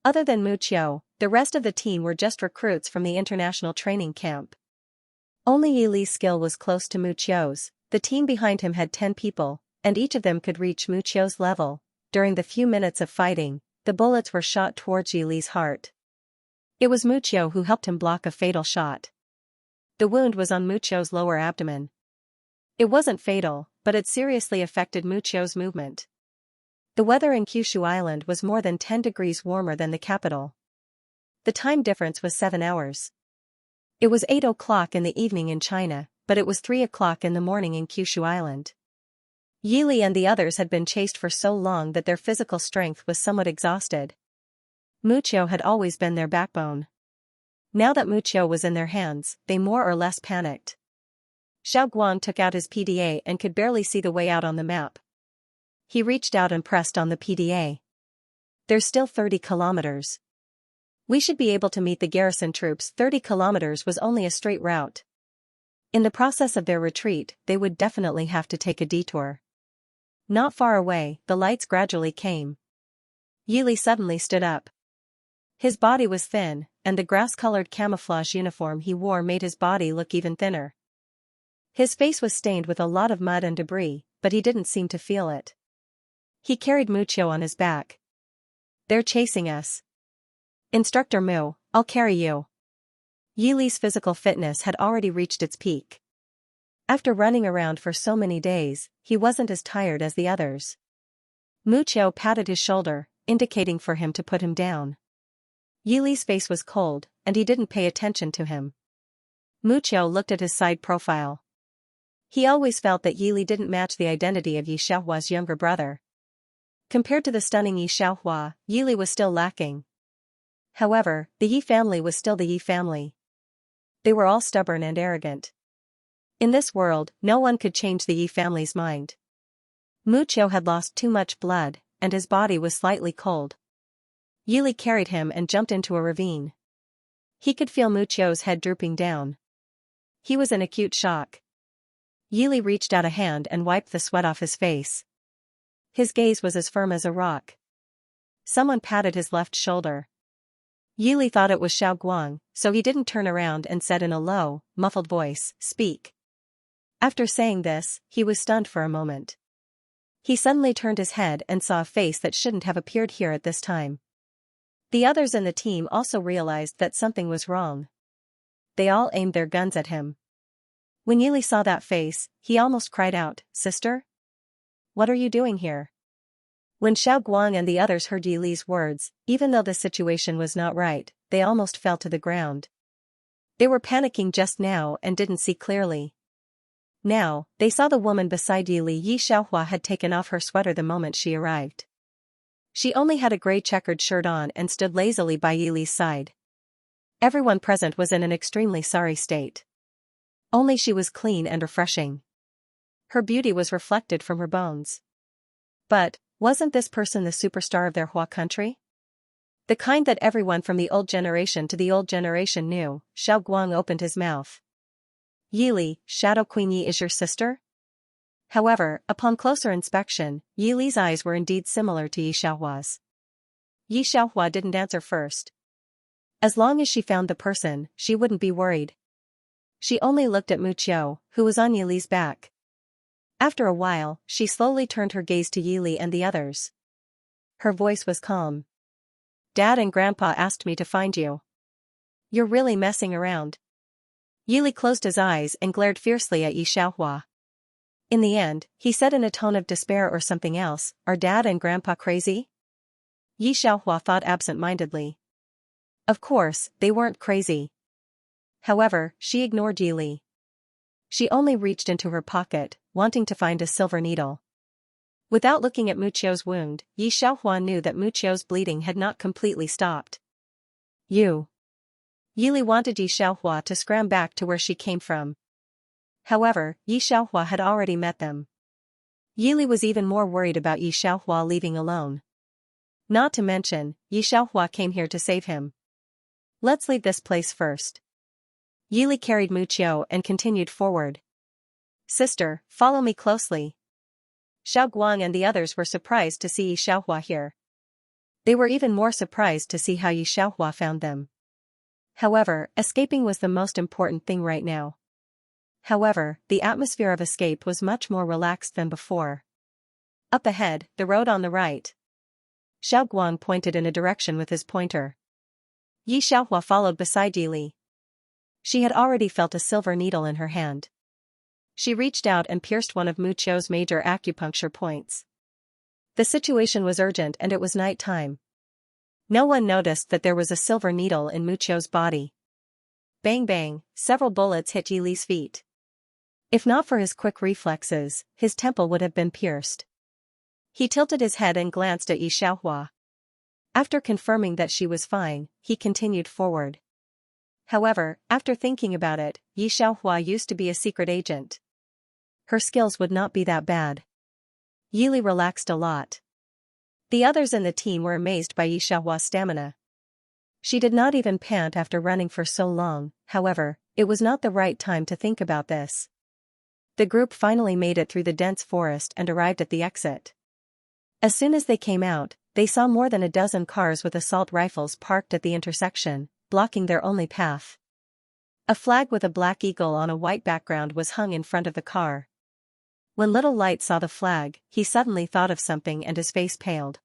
A: Other than Mu Qiu, the rest of the team were just recruits from the international training camp. Only Yi Li's skill was close to Mu Qiu's. The team behind him had 10 people, and each of them could reach Mu Qiu's level. During the few minutes of fighting, the bullets were shot towards Yi Li's heart. It was Mu Qiu who helped him block a fatal shot. The wound was on Mu Qiu's lower abdomen. It wasn't fatal, but it seriously affected Mu Qiu's movement. The weather in Kyushu Island was more than 10 degrees warmer than the capital. The time difference was 7 hours. It was 8 o'clock in the evening in China, but it was 3 o'clock in the morning in Kyushu Island. Yi Li and the others had been chased for so long that their physical strength was somewhat exhausted. Mu Qiu had always been their backbone. Now that Mu Qiu was in their hands, they more or less panicked. Xiao Guang took out his PDA and could barely see the way out on the map. He reached out and pressed on the PDA. There's still 30 kilometers. We should be able to meet the garrison troops. 30 kilometers was only a straight route. In the process of their retreat, they would definitely have to take a detour. Not far away, the lights gradually came. Yi Li suddenly stood up. His body was thin, and the grass-colored camouflage uniform he wore made his body look even thinner. His face was stained with a lot of mud and debris, but he didn't seem to feel it. He carried Mu Qiu on his back. They're chasing us. Instructor Mu, I'll carry you. Yi Li's physical fitness had already reached its peak. After running around for so many days, he wasn't as tired as the others. Mu Qiu patted his shoulder, indicating for him to put him down. Yi Li's face was cold, and he didn't pay attention to him. Mu Qiu looked at his side profile. He always felt that Yi Li didn't match the identity of Yi Xiaohua's younger brother. Compared to the stunning Yi Xiaohua, Yi Li was still lacking. However, the Yi family was still the Yi family. They were all stubborn and arrogant. In this world, no one could change the Yi family's mind. Mu Qiu had lost too much blood, and his body was slightly cold. Yi Li carried him and jumped into a ravine. He could feel Mu Qiu's head drooping down. He was in acute shock. Yi Li reached out a hand and wiped the sweat off his face. His gaze was as firm as a rock. Someone patted his left shoulder. Yi Li thought it was Xiao Guang, so he didn't turn around and said in a low, muffled voice, "Speak." After saying this, he was stunned for a moment. He suddenly turned his head and saw a face that shouldn't have appeared here at this time. The others in the team also realized that something was wrong. They all aimed their guns at him. When Yi Li saw that face, he almost cried out, "Sister? What are you doing here?" When Xiao Guang and the others heard Yi Li's words, even though the situation was not right, they almost fell to the ground. They were panicking just now and didn't see clearly. Now, they saw the woman beside Yi Li. Yi Xiaohua had taken off her sweater the moment she arrived. She only had a gray checkered shirt on and stood lazily by Yi Li's side. Everyone present was in an extremely sorry state. Only she was clean and refreshing. Her beauty was reflected from her bones. But, wasn't this person the superstar of their Hua country? The kind that everyone from the old generation to the old generation knew. Xiao Guang opened his mouth. "Yi Li, Shadow Queen Yi is your sister?" However, upon closer inspection, Yi Li's eyes were indeed similar to Yi Xiaohua's. Yi Xiaohua didn't answer first. As long as she found the person, she wouldn't be worried. She only looked at Mu Qiu, who was on Yi Li's back. After a while, she slowly turned her gaze to Yi Li and the others. Her voice was calm. Dad and Grandpa asked me to find you. You're really messing around. Yili closed his eyes and glared fiercely at Xianxia. In the end, he said in a tone of despair or something else, "Are Dad and Grandpa crazy?" Xianxia thought absent-mindedly. Of course, they weren't crazy. However, she ignored Yili. She only reached into her pocket, wanting to find a silver needle. Without looking at Muchio's wound, Xianxia knew that Muchio's bleeding had not completely stopped. You. Yili wanted Xianxia to scram back to where she came from. However, Xianxia had already met them. Yili was even more worried about Xianxia leaving alone. Not to mention, Xianxia came here to save him. Let's leave this place first. Yili carried Muchio and continued forward. Sister, follow me closely. Xiao Guang and the others were surprised to see Xianxia here. They were even more surprised to see how Xianxia found them. However, escaping was the most important thing right now. However, the atmosphere of escape was much more relaxed than before. Up ahead, the road on the right. Xiao Guang pointed in a direction with his pointer. Xianxia followed beside Yili. She had already felt a silver needle in her hand. She reached out and pierced one of Muchio's major acupuncture points. The situation was urgent and it was night time. No one noticed that there was a silver needle in Muchio's body. Bang bang, several bullets hit Yili's feet. If not for his quick reflexes, his temple would have been pierced. He tilted his head and glanced at Xianxia. After confirming that she was fine, he continued forward. However, after thinking about it, Xianxia used to be a secret agent. Her skills would not be that bad. Yili relaxed a lot. The others in the team were amazed by Xianxia's stamina. She did not even pant after running for so long, however, it was not the right time to think about this. The group finally made it through the dense forest and arrived at the exit. As soon as they came out, they saw more than a dozen cars with assault rifles parked at the intersection, blocking their only path. A flag with a black eagle on a white background was hung in front of the car. When Little Light saw the flag, he suddenly thought of something and his face paled.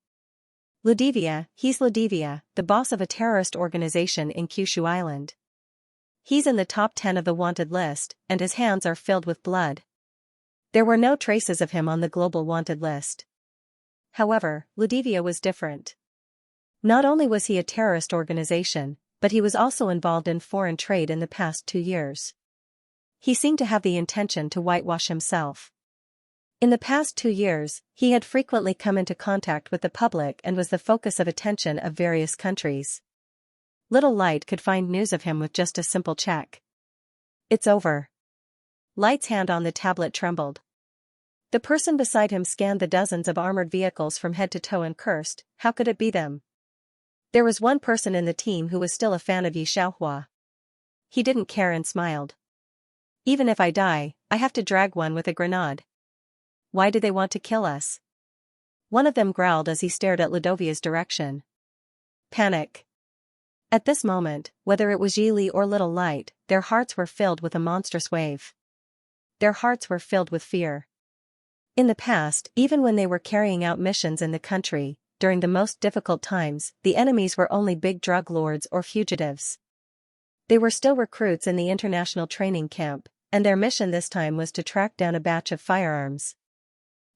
A: Ludivia, he's Ludivia, the boss of a terrorist organization in Kyushu Island. He's in the top 10 of the wanted list, and his hands are filled with blood. There were no traces of him on the global wanted list. However, Ludivia was different. Not only was he a terrorist organization, but he was also involved in foreign trade in the past 2 years. He seemed to have the intention to whitewash himself. In the past 2 years, he had frequently come into contact with the public and was the focus of attention of various countries. Little Light could find news of him with just a simple check. It's over. Light's hand on the tablet trembled. The person beside him scanned the dozens of armored vehicles from head to toe and cursed, how could it be them? There was one person in the team who was still a fan of Xianxia. He didn't care and smiled. Even if I die, I have to drag one with a grenade. Why do they want to kill us? One of them growled as he stared at Ludovia's direction. Panic. At this moment, whether it was Yili or Little Light, their hearts were filled with a monstrous wave. Their hearts were filled with fear. In the past, even when they were carrying out missions in the country, during the most difficult times, the enemies were only big drug lords or fugitives. They were still recruits in the international training camp, and their mission this time was to track down a batch of firearms.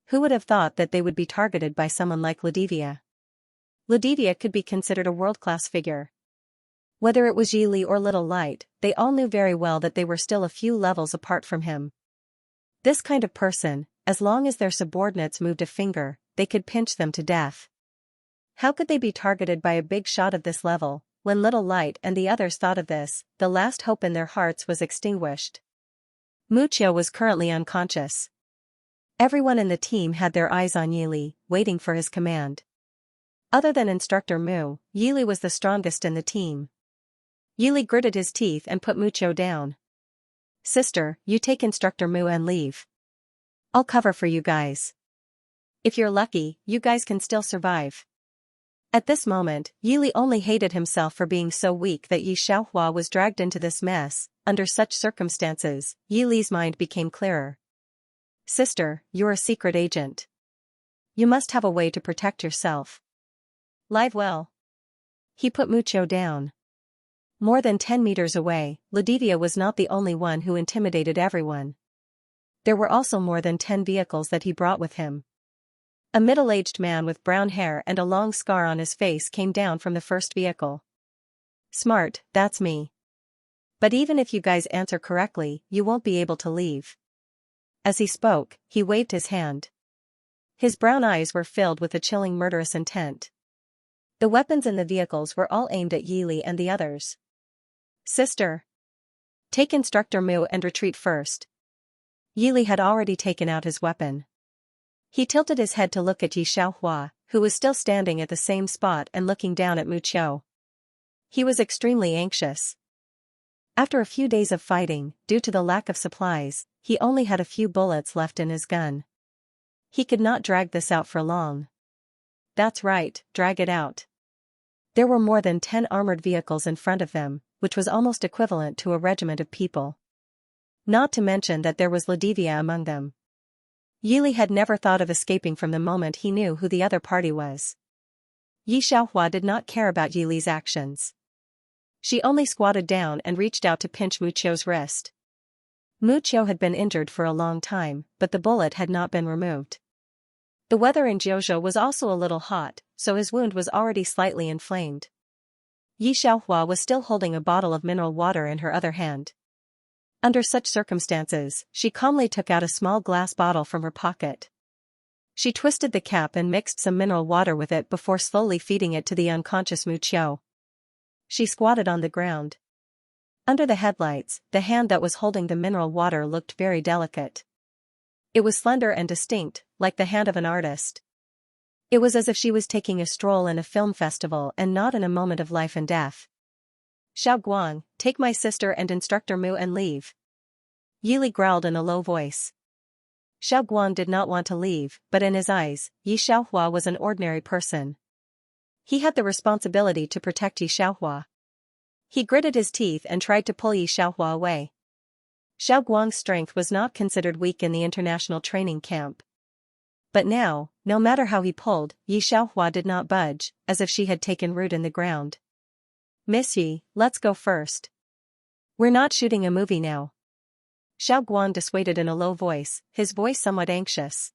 A: Who would have thought that they would be targeted by someone like Ludivia? Ludivia could be considered a world-class figure. Whether it was Yili or Little Light, they all knew very well that they were still a few levels apart from him. This kind of person, as long as their subordinates moved a finger, they could pinch them to death. How could they be targeted by a big shot of this level? When Little Light and the others thought of this, the last hope in their hearts was extinguished. Muchio was currently unconscious. Everyone in the team had their eyes on Yili, waiting for his command. Other than Instructor Mu, Yili was the strongest in the team. Yili gritted his teeth and put Muchio down. Sister, you take Instructor Mu and leave. I'll cover for you guys. If you're lucky, you guys can still survive. At this moment, Yili only hated himself for being so weak that Xianxia was dragged into this mess. Under such circumstances, Yili's mind became clearer. Sister, you're a secret agent. You must have a way to protect yourself. Live well. He put Mucho down. More than 10 meters away, Ladivia was not the only one who intimidated everyone. There were also more than 10 vehicles that he brought with him. A middle-aged man with brown hair and a long scar on his face came down from the first vehicle. Smart, that's me. But even if you guys answer correctly, you won't be able to leave. As he spoke, he waved his hand. His brown eyes were filled with a chilling murderous intent. The weapons in the vehicles were all aimed at Yili and the others. Sister. Take Instructor Mu and retreat first. Yili had already taken out his weapon. He tilted his head to look at Xianxia, who was still standing at the same spot and looking down at Mucho. He was extremely anxious. After a few days of fighting, due to the lack of supplies, he only had a few bullets left in his gun. He could not drag this out for long. That's right, drag it out. There were more than 10 armored vehicles in front of them, which was almost equivalent to a regiment of people. Not to mention that there was Ladivia among them. Yili had never thought of escaping from the moment he knew who the other party was. Xianxia did not care about Yili's actions. She only squatted down and reached out to pinch Mucho's wrist. Mucho had been injured for a long time, but the bullet had not been removed. The weather in Jiuzhou was also a little hot, so his wound was already slightly inflamed. Xianxia was still holding a bottle of mineral water in her other hand. Under such circumstances, she calmly took out a small glass bottle from her pocket. She twisted the cap and mixed some mineral water with it before slowly feeding it to the unconscious Mucho. She squatted on the ground. Under the headlights, the hand that was holding the mineral water looked very delicate. It was slender and distinct, like the hand of an artist. It was as if she was taking a stroll in a film festival and not in a moment of life and death. Xiaoguang, take my sister and Instructor Mu and leave. Yili growled in a low voice. Xiaoguang did not want to leave, but in his eyes, Xianxia was an ordinary person. He had the responsibility to protect Xianxia. He gritted his teeth and tried to pull Xianxia away. Xiaoguang's strength was not considered weak in the international training camp. But now, no matter how he pulled, Xianxia did not budge, as if she had taken root in the ground. Miss Yi, let's go first. We're not shooting a movie now. Xiaoguang dissuaded in a low voice, his voice somewhat anxious.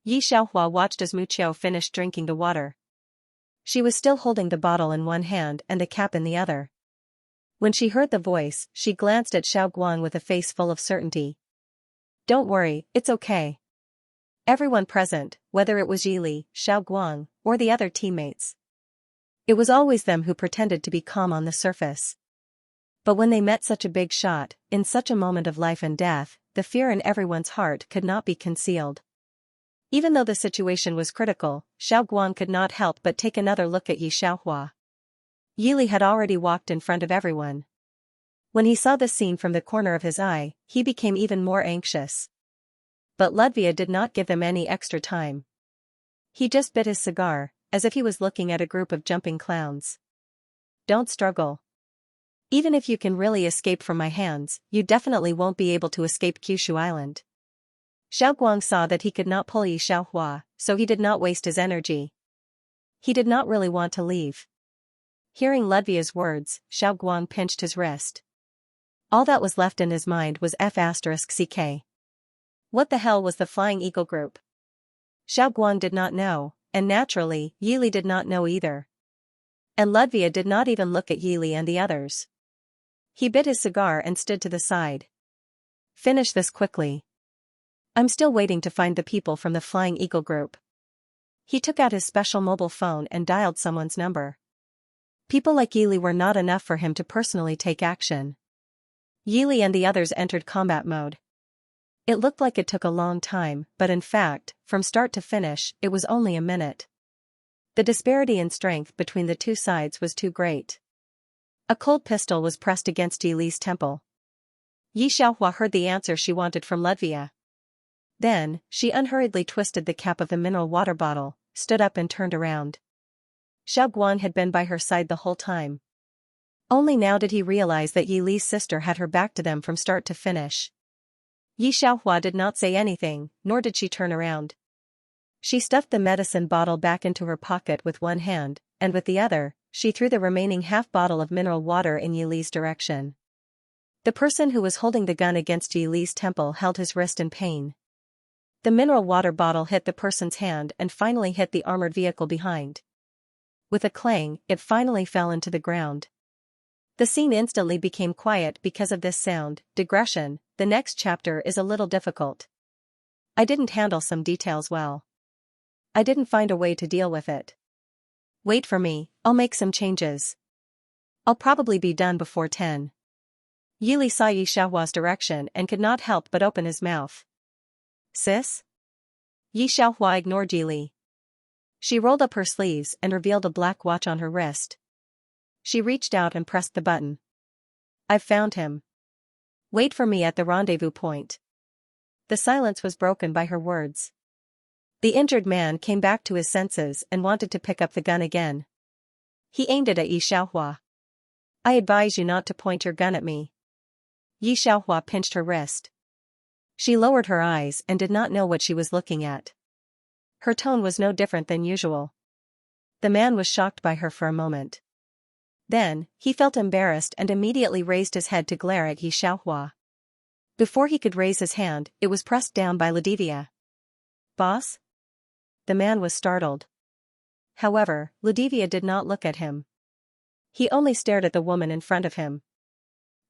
A: Xianxia watched as Mucho finished drinking the water. She was still holding the bottle in one hand and the cap in the other. When she heard the voice, she glanced at Xiaoguang with a face full of certainty. Don't worry, it's okay. Everyone present, whether it was Yili, Xiaoguang, or the other teammates. It was always them who pretended to be calm on the surface. But when they met such a big shot, in such a moment of life and death, the fear in everyone's heart could not be concealed. Even though the situation was critical, Xiaoguang could not help but take another look at Xianxia. Yili had already walked in front of everyone. When he saw the scene from the corner of his eye, he became even more anxious. But Ludvia did not give them any extra time. He just bit his cigar, as if he was looking at a group of jumping clowns. Don't struggle. Even if you can really escape from my hands, you definitely won't be able to escape Kyushu Island. Xiaoguang saw that he could not pull Xianxia, so he did not waste his energy. He did not really want to leave. Hearing Ludvia's words, Xiaoguang pinched his wrist. All that was left in his mind was F***ck. What the hell was the Flying Eagle Group? Xiaoguang did not know, and naturally, Yili did not know either. And Ludvia did not even look at Yili and the others. He bit his cigar and stood to the side. Finish this quickly. I'm still waiting to find the people from the Flying Eagle Group. He took out his special mobile phone and dialed someone's number. People like Yili were not enough for him to personally take action. Yili and the others entered combat mode. It looked like it took a long time, but in fact, from start to finish, it was only a minute. The disparity in strength between the two sides was too great. A cold pistol was pressed against Yili's temple. Xianxia heard the answer she wanted from Ludvia. Then, she unhurriedly twisted the cap of the mineral water bottle, stood up and turned around. Xiaoguang had been by her side the whole time. Only now did he realize that Yili's sister had her back to them from start to finish. Xianxia did not say anything, nor did she turn around. She stuffed the medicine bottle back into her pocket with one hand, and with the other, she threw the remaining half-bottle of mineral water in Yi Li's direction. The person who was holding the gun against Yi Li's temple held his wrist in pain. The mineral water bottle hit the person's hand and finally hit the armored vehicle behind. With a clang, it finally fell into the ground. The scene instantly became quiet because of this sound. Digression, the next chapter is a little difficult. I didn't handle some details well. I didn't find a way to deal with it. Wait for me, I'll make some changes. I'll probably be done before 10. Yi Li saw Yi Xiaohua's direction and could not help but open his mouth. Sis? Yi Xiaohua ignored Yi Li. She rolled up her sleeves and revealed a black watch on her wrist. She reached out and pressed the button. I've found him. Wait for me at the rendezvous point. The silence was broken by her words. The injured man came back to his senses and wanted to pick up the gun again. He aimed it at Yi Xiaohua. I advise you not to point your gun at me. Yi Xiaohua pinched her wrist. She lowered her eyes and did not know what she was looking at. Her tone was no different than usual. The man was shocked by her for a moment. Then, he felt embarrassed and immediately raised his head to glare at Yi Xiaohua. Before he could raise his hand, it was pressed down by Ladivia. Boss? The man was startled. However, Ladivia did not look at him. He only stared at the woman in front of him.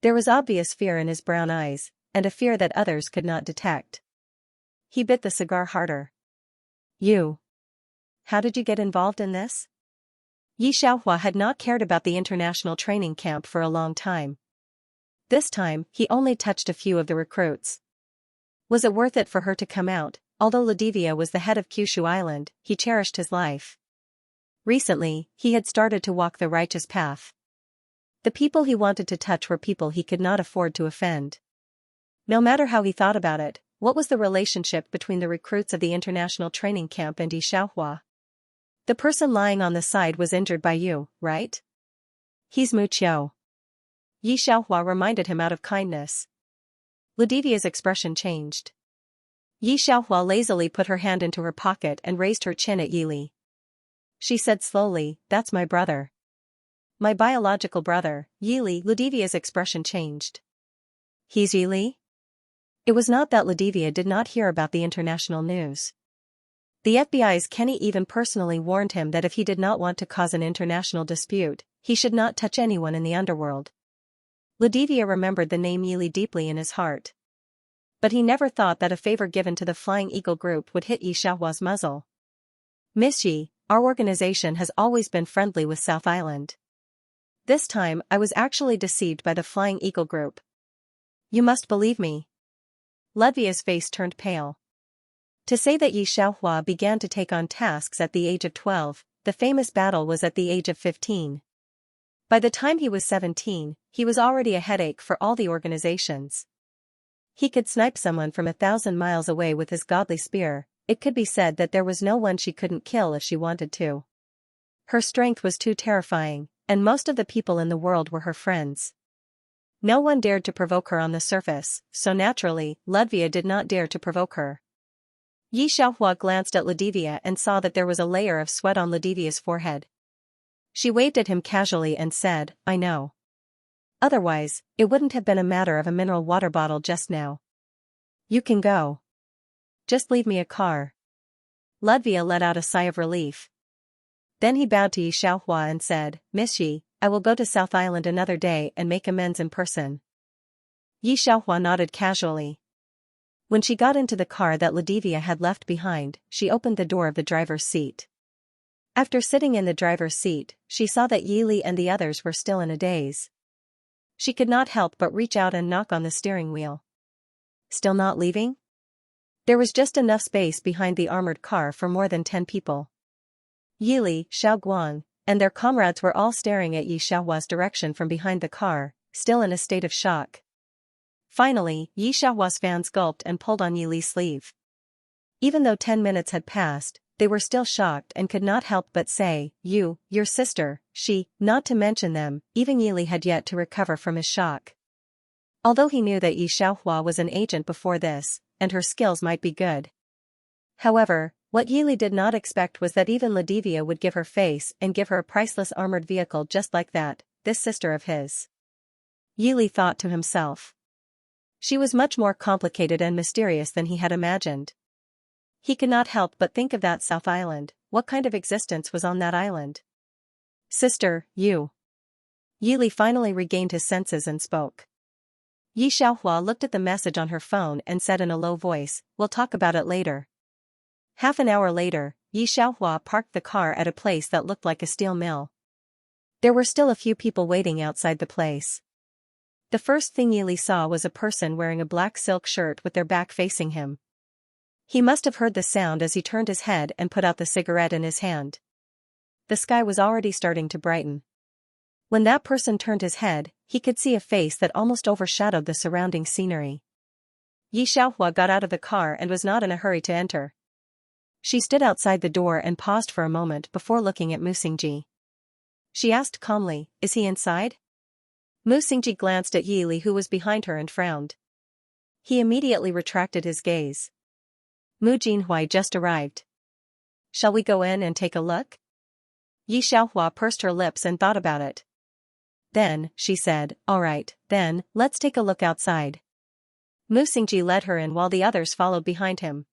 A: There was obvious fear in his brown eyes, and a fear that others could not detect. He bit the cigar harder. You. How did you get involved in this? Yi Xiaohua had not cared about the international training camp for a long time. This time, he only touched a few of the recruits. Was it worth it for her to come out? Although Ladivia was the head of Kyushu Island, he cherished his life. Recently, he had started to walk the righteous path. The people he wanted to touch were people he could not afford to offend. No matter how he thought about it, what was the relationship between the recruits of the international training camp and Yi Xiaohua? The person lying on the side was injured by you, right? He's Mu Qiu. Yi Xiaohua reminded him out of kindness. Ladivia's expression changed. Yi Xiaohua lazily put her hand into her pocket and raised her chin at Yi Li. She said slowly, that's my brother. My biological brother, Yi Li. Ladivia's expression changed. He's Yi Li? It was not that Ladivia did not hear about the international news. The FBI's Kenny even personally warned him that if he did not want to cause an international dispute, he should not touch anyone in the underworld. Ladivia remembered the name Yi Li deeply in his heart. But he never thought that a favor given to the Flying Eagle group would hit Yi Xiaohua's muzzle. Miss Yi, our organization has always been friendly with South Island. This time I was actually deceived by the Flying Eagle group. You must believe me. Ladvia's face turned pale. To say that Yi Xiaohua began to take on tasks at the age of 12, the famous battle was at the age of 15. By the time he was 17, he was already a headache for all the organizations. He could snipe someone from 1,000 miles away with his godly spear. It could be said that there was no one she couldn't kill if she wanted to. Her strength was too terrifying, and most of the people in the world were her friends. No one dared to provoke her on the surface, so naturally, Ladvia did not dare to provoke her. Yi Xiaohua glanced at Ladivia and saw that there was a layer of sweat on Ladivia's forehead. She waved at him casually and said, I know. Otherwise, it wouldn't have been a matter of a mineral water bottle just now. You can go. Just leave me a car. Ladvia let out a sigh of relief. Then he bowed to Yi Xiaohua and said, Miss Yi, I will go to South Island another day and make amends in person. Yi Xiaohua nodded casually. When she got into the car that Ladivia had left behind, she opened the door of the driver's seat. After sitting in the driver's seat, she saw that Yi Li and the others were still in a daze. She could not help but reach out and knock on the steering wheel. Still not leaving? There was just enough space behind the armored car for more than 10 people. Yi Li, Xiao Guang, and their comrades were all staring at Yi Xiaohua's direction from behind the car, still in a state of shock. Finally, Yi Xiaohua's fans gulped and pulled on Yi Li's sleeve. Even though 10 minutes had passed, they were still shocked and could not help but say, your sister, she, not to mention them, even Yi Li had yet to recover from his shock. Although he knew that Yi Xiaohua was an agent before this, and her skills might be good. However, What Yili did not expect was that even Ladivia would give her face and give her a priceless armored vehicle just like that, this sister of his. Yili thought to himself. She was much more complicated and mysterious than he had imagined. He could not help but think of that South Island. What kind of existence was on that island? Sister, you. Yili finally regained his senses and spoke. Yi Xiaohua looked at the message on her phone and said in a low voice, "We'll talk about it later." Half an hour later, Yi Xiaohua parked the car at a place that looked like a steel mill. There were still a few people waiting outside the place. The first thing Yili saw was a person wearing a black silk shirt with their back facing him. He must have heard the sound as he turned his head and put out the cigarette in his hand. The sky was already starting to brighten. When that person turned his head, he could see a face that almost overshadowed the surrounding scenery. Yi Xiaohua got out of the car and was not in a hurry to enter. She stood outside the door and paused for a moment before looking at Mu Xingji. She asked calmly, "Is he inside?" Mu Xingji glanced at Yili who was behind her and frowned. He immediately retracted his gaze. Mu Jinhui just arrived. Shall we go in and take a look? Yi Xiaohua pursed her lips and thought about it. Then, she said, "All right, then, let's take a look outside." Mu Xingji led her in while the others followed behind him.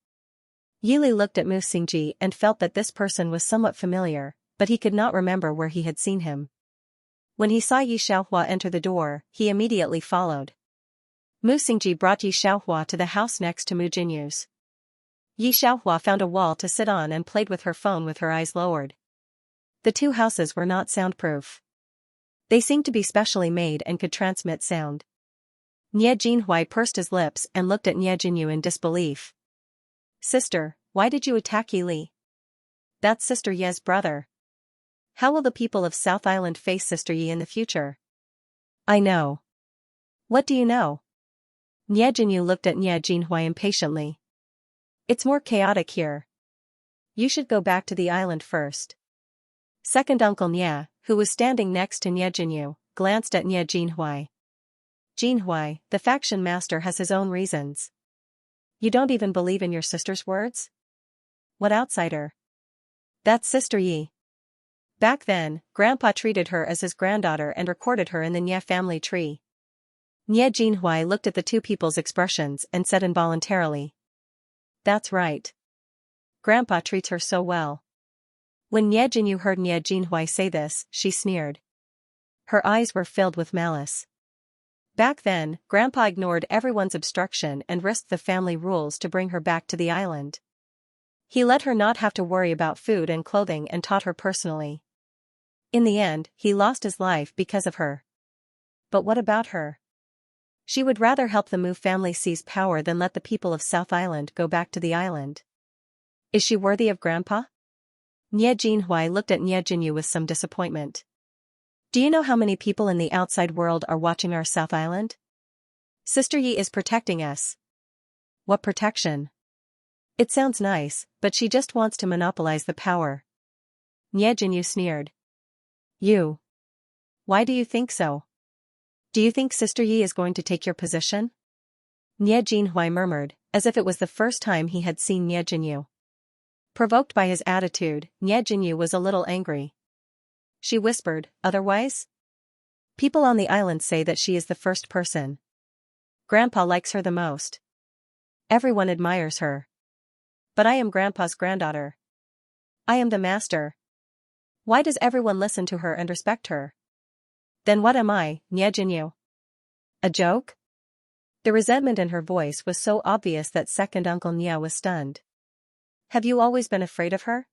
A: Yili looked at Mu Xingji and felt that this person was somewhat familiar, but he could not remember where he had seen him. When he saw Yi Xiaohua enter the door, he immediately followed. Mu Xingji brought Yi Xiaohua to the house next to Mu Jinyu's. Yi Xiaohua found a wall to sit on and played with her phone with her eyes lowered. The two houses were not soundproof. They seemed to be specially made and could transmit sound. Nie Jinhui pursed his lips and looked at Nie Jinyu in disbelief. "Sister, why did you attack Yi Li? That's Sister Ye's brother. How will the people of South Island face Sister Yi in the future?" "I know." "What do you know?" Nie Jinyu looked at Nie Jinhui impatiently. "It's more chaotic here. You should go back to the island first." Second Uncle Nie, who was standing next to Nie Jinyu, glanced at Nie Jinhui. "Jinhui, the faction master has his own reasons. You don't even believe in your sister's words? What outsider?" "That's Sister Yi. Back then, Grandpa treated her as his granddaughter and recorded her in the Nie family tree." Nie Jinhui looked at the two people's expressions and said involuntarily, "That's right. Grandpa treats her so well." When Nie Jinyu heard Nie Jinhui say this, she sneered. Her eyes were filled with malice. Back then, Grandpa ignored everyone's obstruction and risked the family rules to bring her back to the island. He let her not have to worry about food and clothing and taught her personally. In the end, he lost his life because of her. But what about her? She would rather help the Mu family seize power than let the people of South Island go back to the island. Is she worthy of Grandpa? Nie Jinhui looked at Nie Jinyu with some disappointment. "Do you know how many people in the outside world are watching our South Island? Sister Yi is protecting us." "What protection?" "It sounds nice, but she just wants to monopolize the power." Nie Jinyu sneered. "You? Why do you think so? Do you think Sister Yi is going to take your position?" Nie Jinhui murmured, as if it was the first time he had seen Nie Jinyu. Provoked by his attitude, Nie Jinyu was a little angry. She whispered, "Otherwise? People on the island say that she is the first person. Grandpa likes her the most. Everyone admires her. But I am Grandpa's granddaughter. I am the master. Why does everyone listen to her and respect her? Then what am I, Nie Jinyu? A joke?" The resentment in her voice was so obvious that second Uncle Nie was stunned. "Have you always been afraid of her?"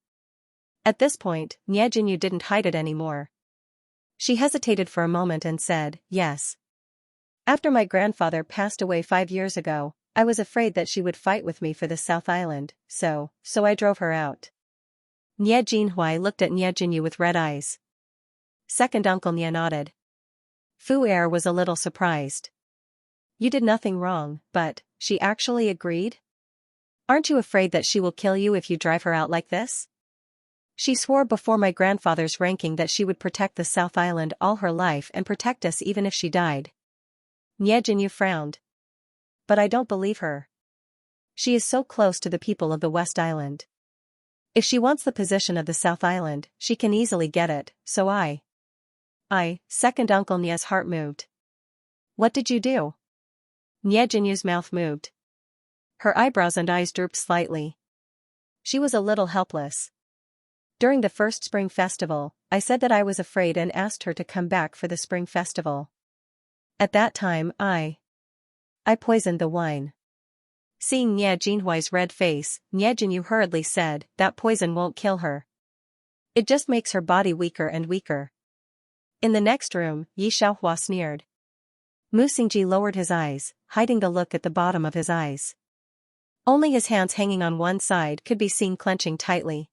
A: At this point, Nie Jinyu didn't hide it anymore. She hesitated for a moment and said, "Yes. After my grandfather passed away 5 years ago, I was afraid that she would fight with me for the South Island, so I drove her out." Nie Jinhui looked at Nie Jinyu with red eyes. Second Uncle Nie nodded. Fu Er was a little surprised. "You did nothing wrong, but she actually agreed? Aren't you afraid that she will kill you if you drive her out like this?" "She swore before my grandfather's ranking that she would protect the South Island all her life and protect us even if she died." Nie Jinyu frowned. "But I don't believe her. She is so close to the people of the West Island. If she wants the position of the South Island, she can easily get it, so second Uncle Nia's heart moved. What did you do? Nia Jinyu's mouth moved. Her eyebrows and eyes drooped slightly. She was a little helpless. During the first spring festival, I said that I was afraid and asked her to come back for the spring festival. At that time I poisoned the wine. Seeing Nia Jinhuai's red face, Nia Jinyu hurriedly said, that poison won't kill her. It just makes her body weaker and weaker. In the next room, Yi Xiaohua sneered. Mu Xingji lowered his eyes, hiding the look at the bottom of his eyes. Only his hands hanging on one side could be seen clenching tightly.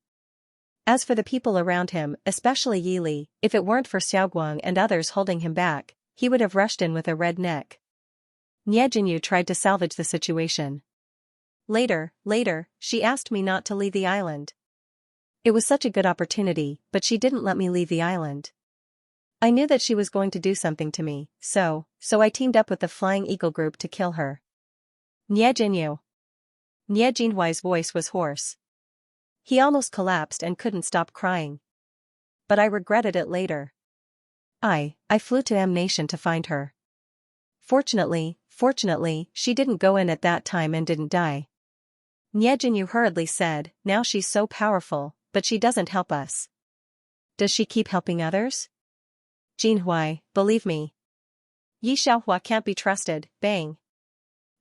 A: As for the people around him, especially Yi Li, if it weren't for Xiaoguang and others holding him back, he would have rushed in with a red neck. Nia Jinyu tried to salvage the situation. Later, she asked me not to leave the island. It was such a good opportunity, but she didn't let me leave the island. I knew that she was going to do something to me, so I teamed up with the Flying Eagle group to kill her. Nia Jinyu. Nia Jinhuai's voice was hoarse. He almost collapsed and couldn't stop crying. But I regretted it later. I flew to M Nation to find her. Fortunately, she didn't go in at that time and didn't die. Nia Jinyu hurriedly said, now she's so powerful, but she doesn't help us. Does she keep helping others? Jinhuai, believe me. Yi Xiaohua can't be trusted, bang.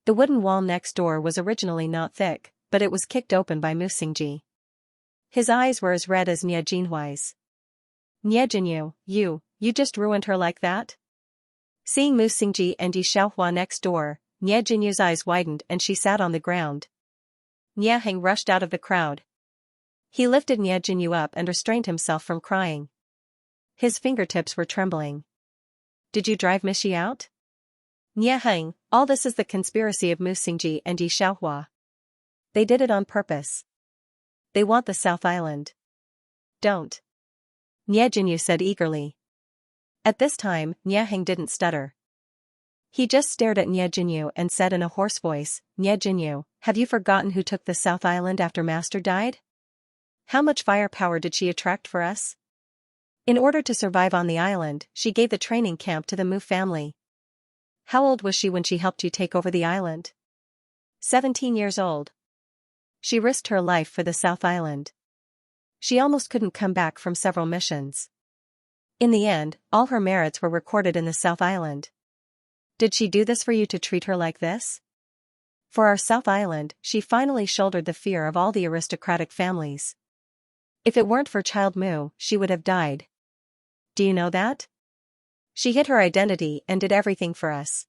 A: The wooden wall next door was originally not thick, but it was kicked open by Mu Xingji. His eyes were as red as Nia Jinhuai's. Nia Jinyu, you just ruined her like that? Seeing Mu Xingji and Yi Xiaohua next door, Nia Jinyu's eyes widened and she sat on the ground. Nia Heng rushed out of the crowd. He lifted Nia Jinyu up and restrained himself from crying. His fingertips were trembling. Did you drive Mishi out? Nia Heng, all this is the conspiracy of Mu Xingji and Yi Xiaohua. They did it on purpose. They want the South Island. Don't. Nia Jinyu said eagerly. At this time, Nia Heng didn't stutter. He just stared at Nia Jinyu and said in a hoarse voice, Nia Jinyu, have you forgotten who took the South Island after Master died? How much firepower did she attract for us? In order to survive on the island, she gave the training camp to the Mu family. How old was she when she helped you take over the island? 17 years old. She risked her life for the South Island. She almost couldn't come back from several missions. In the end, all her merits were recorded in the South Island. Did she do this for you to treat her like this? For our South Island, she finally shouldered the fear of all the aristocratic families. If it weren't for Child Mu, she would have died. Do you know that? She hid her identity and did everything for us.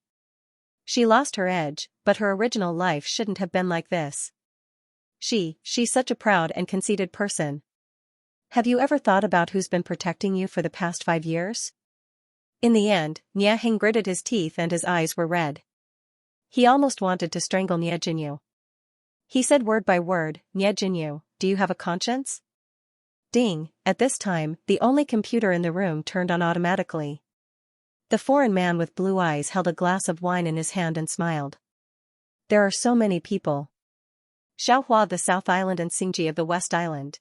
A: She lost her edge, but her original life shouldn't have been like this. She's such a proud and conceited person. Have you ever thought about who's been protecting you for the past 5 years? In the end, Nia Heng gritted his teeth and his eyes were red. He almost wanted to strangle Nia Jinyu. He said word by word, Nia Jinyu, do you have a conscience? Ding, at this time, the only computer in the room turned on automatically. The foreign man with blue eyes held a glass of wine in his hand and smiled. There are so many people. Xiaohua of the South Island and Xingji of the West Island.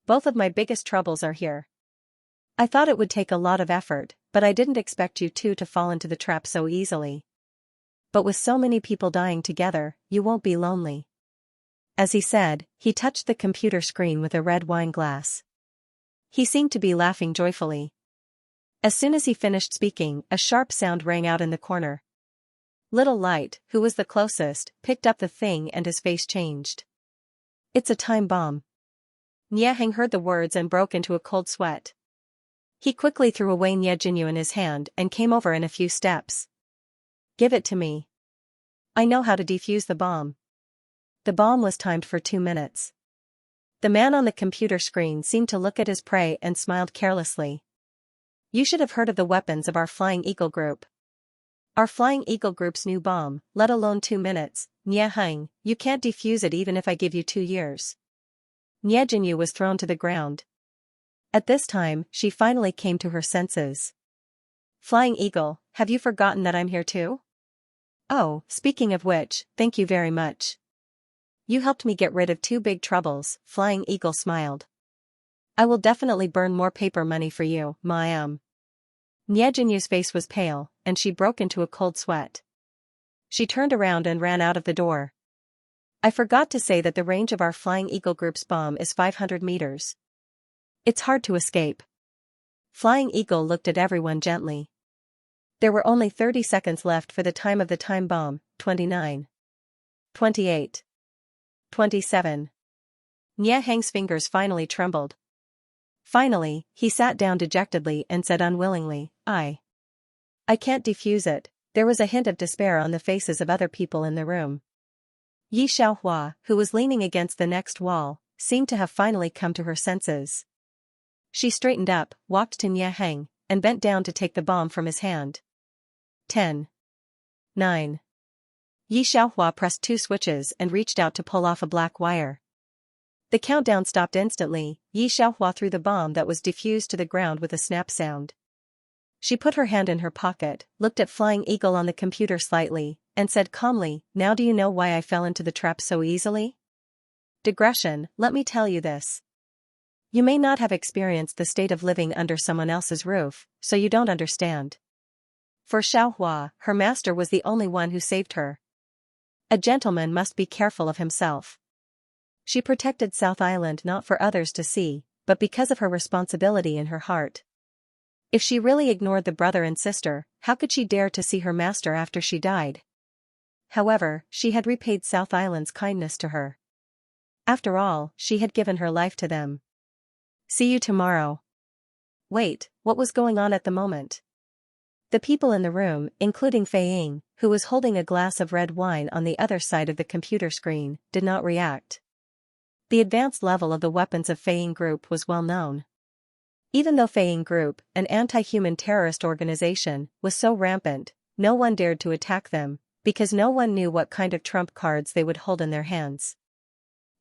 A: Both of my biggest troubles are here. I thought it would take a lot of effort, but I didn't expect you two to fall into the trap so easily. But with so many people dying together, you won't be lonely. As he said, he touched the computer screen with a red wine glass. He seemed to be laughing joyfully. As soon as he finished speaking, a sharp sound rang out in the corner. Little Light, who was the closest, picked up the thing and his face changed. It's a time bomb. Nia Heng heard the words and broke into a cold sweat. He quickly threw away Nia Jinyu in his hand and came over in a few steps. Give it to me. I know how to defuse the bomb. The bomb was timed for 2 minutes. The man on the computer screen seemed to look at his prey and smiled carelessly. You should have heard of the weapons of our Flying Eagle group. Our Flying Eagle group's new bomb, let alone 2 minutes, Nia Heng, you can't defuse it even if I give you 2 years. Nia Jinyu was thrown to the ground. At this time, she finally came to her senses. Flying Eagle, have you forgotten that I'm here too? Oh, speaking of which, thank you very much. You helped me get rid of 2 big troubles, Flying Eagle smiled. I will definitely burn more paper money for you, Ma'am. Nie Jinyu's face was pale, and she broke into a cold sweat. She turned around and ran out of the door. I forgot to say that the range of our Flying Eagle group's bomb is 500 meters. It's hard to escape. Flying Eagle looked at everyone gently. There were only 30 seconds left for the time of the time bomb, 29. 28. 27. Nie Heng's fingers finally trembled. Finally, he sat down dejectedly and said unwillingly, I can't defuse it. There was a hint of despair on the faces of other people in the room. Yi Xiaohua, who was leaning against the next wall, seemed to have finally come to her senses. She straightened up, walked to Nie Heng, and bent down to take the bomb from his hand. 10. 9. Yi Xiaohua pressed 2 switches and reached out to pull off a black wire. The countdown stopped instantly. Yi Xiaohua threw the bomb that was defused to the ground with a snap sound. She put her hand in her pocket, looked at Flying Eagle on the computer slightly, and said calmly, now do you know why I fell into the trap so easily? Digression, let me tell you this. You may not have experienced the state of living under someone else's roof, so you don't understand. For Xiaohua, her master was the only one who saved her. A gentleman must be careful of himself. She protected South Island not for others to see, but because of her responsibility in her heart. If she really ignored the brother and sister, how could she dare to see her master after she died? However, she had repaid South Island's kindness to her. After all, she had given her life to them. See you tomorrow. Wait, what was going on at the moment? The people in the room, including Fei Ying, who was holding a glass of red wine on the other side of the computer screen, did not react. The advanced level of the weapons of Fei Ying Group was well known. Even though Fei Ying Group, an anti-human terrorist organization, was so rampant, no one dared to attack them, because no one knew what kind of trump cards they would hold in their hands.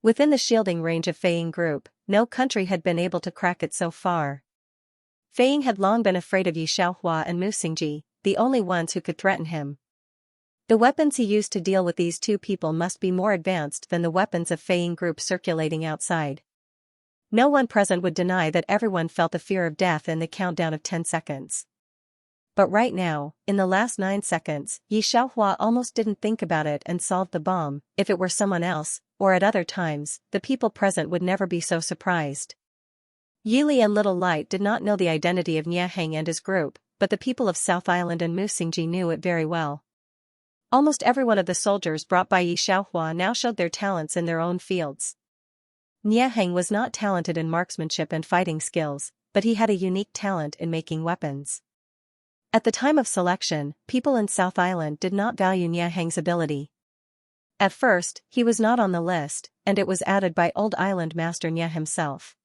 A: Within the shielding range of Fei Ying Group, no country had been able to crack it so far. Fei Ying had long been afraid of Yi Xiaohua and Mu Xingji, the only ones who could threaten him. The weapons he used to deal with these 2 people must be more advanced than the weapons of Fei Ying Group circulating outside. No one present would deny that everyone felt the fear of death in the countdown of 10 seconds. But right now, in the last 9 seconds, Yi Xiaohua almost didn't think about it and solved the bomb. If it were someone else, or at other times, the people present would never be so surprised. Yili and Little Light did not know the identity of Nie Heng and his group, but the people of South Island and Mu Xingji knew it very well. Almost every one of the soldiers brought by Yi Xiaohua now showed their talents in their own fields. Nie Heng was not talented in marksmanship and fighting skills, but he had a unique talent in making weapons. At the time of selection, people in South Island did not value Nie Heng's ability. At first, he was not on the list, and it was added by Old Island Master Nie himself.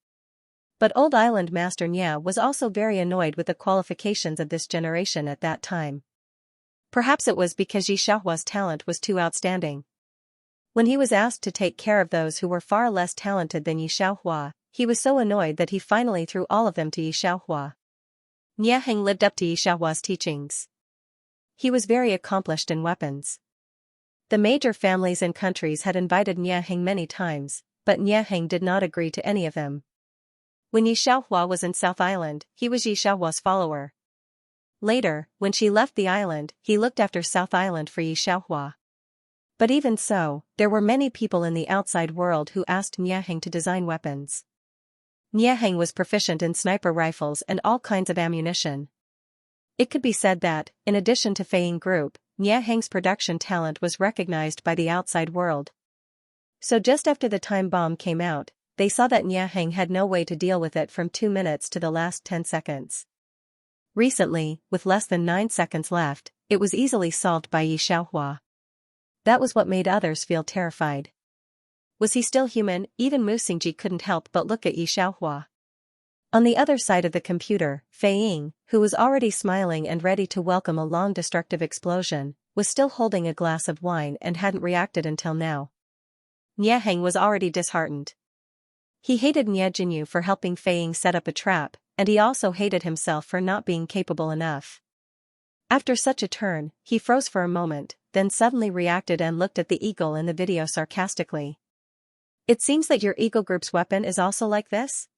A: But Old Island Master Nie was also very annoyed with the qualifications of this generation at that time. Perhaps it was because Yi Xiaohua's talent was too outstanding. When he was asked to take care of those who were far less talented than Yi Xiaohua, he was so annoyed that he finally threw all of them to Yi Xiaohua. Nie Heng lived up to Yi Xiaohua's teachings. He was very accomplished in weapons. The major families and countries had invited Nie Heng many times, but Nie Heng did not agree to any of them. When Yi Xiaohua was in South Island, he was Yi Xiaohua's follower. Later, when she left the island, he looked after South Island for Yi Xiaohua. But even so, there were many people in the outside world who asked Nie Heng to design weapons. Nie Heng was proficient in sniper rifles and all kinds of ammunition. It could be said that, in addition to Fei Ying Group, Nie Heng's production talent was recognized by the outside world. So just after the time bomb came out, they saw that Nie Heng had no way to deal with it from 2 minutes to the last 10 seconds. Recently, with less than 9 seconds left, it was easily solved by Yi Xiaohua. That was what made others feel terrified. Was he still human? Even Mu Xingji couldn't help but look at Yi Xiaohua. On the other side of the computer, Fei Ying, who was already smiling and ready to welcome a long destructive explosion, was still holding a glass of wine and hadn't reacted until now. Nie Heng was already disheartened. He hated Nie Jinyu for helping Fei Ying set up a trap, and he also hated himself for not being capable enough. After such a turn, he froze for a moment, then suddenly reacted and looked at the eagle in the video sarcastically. It seems that your Eagle Group's weapon is also like this?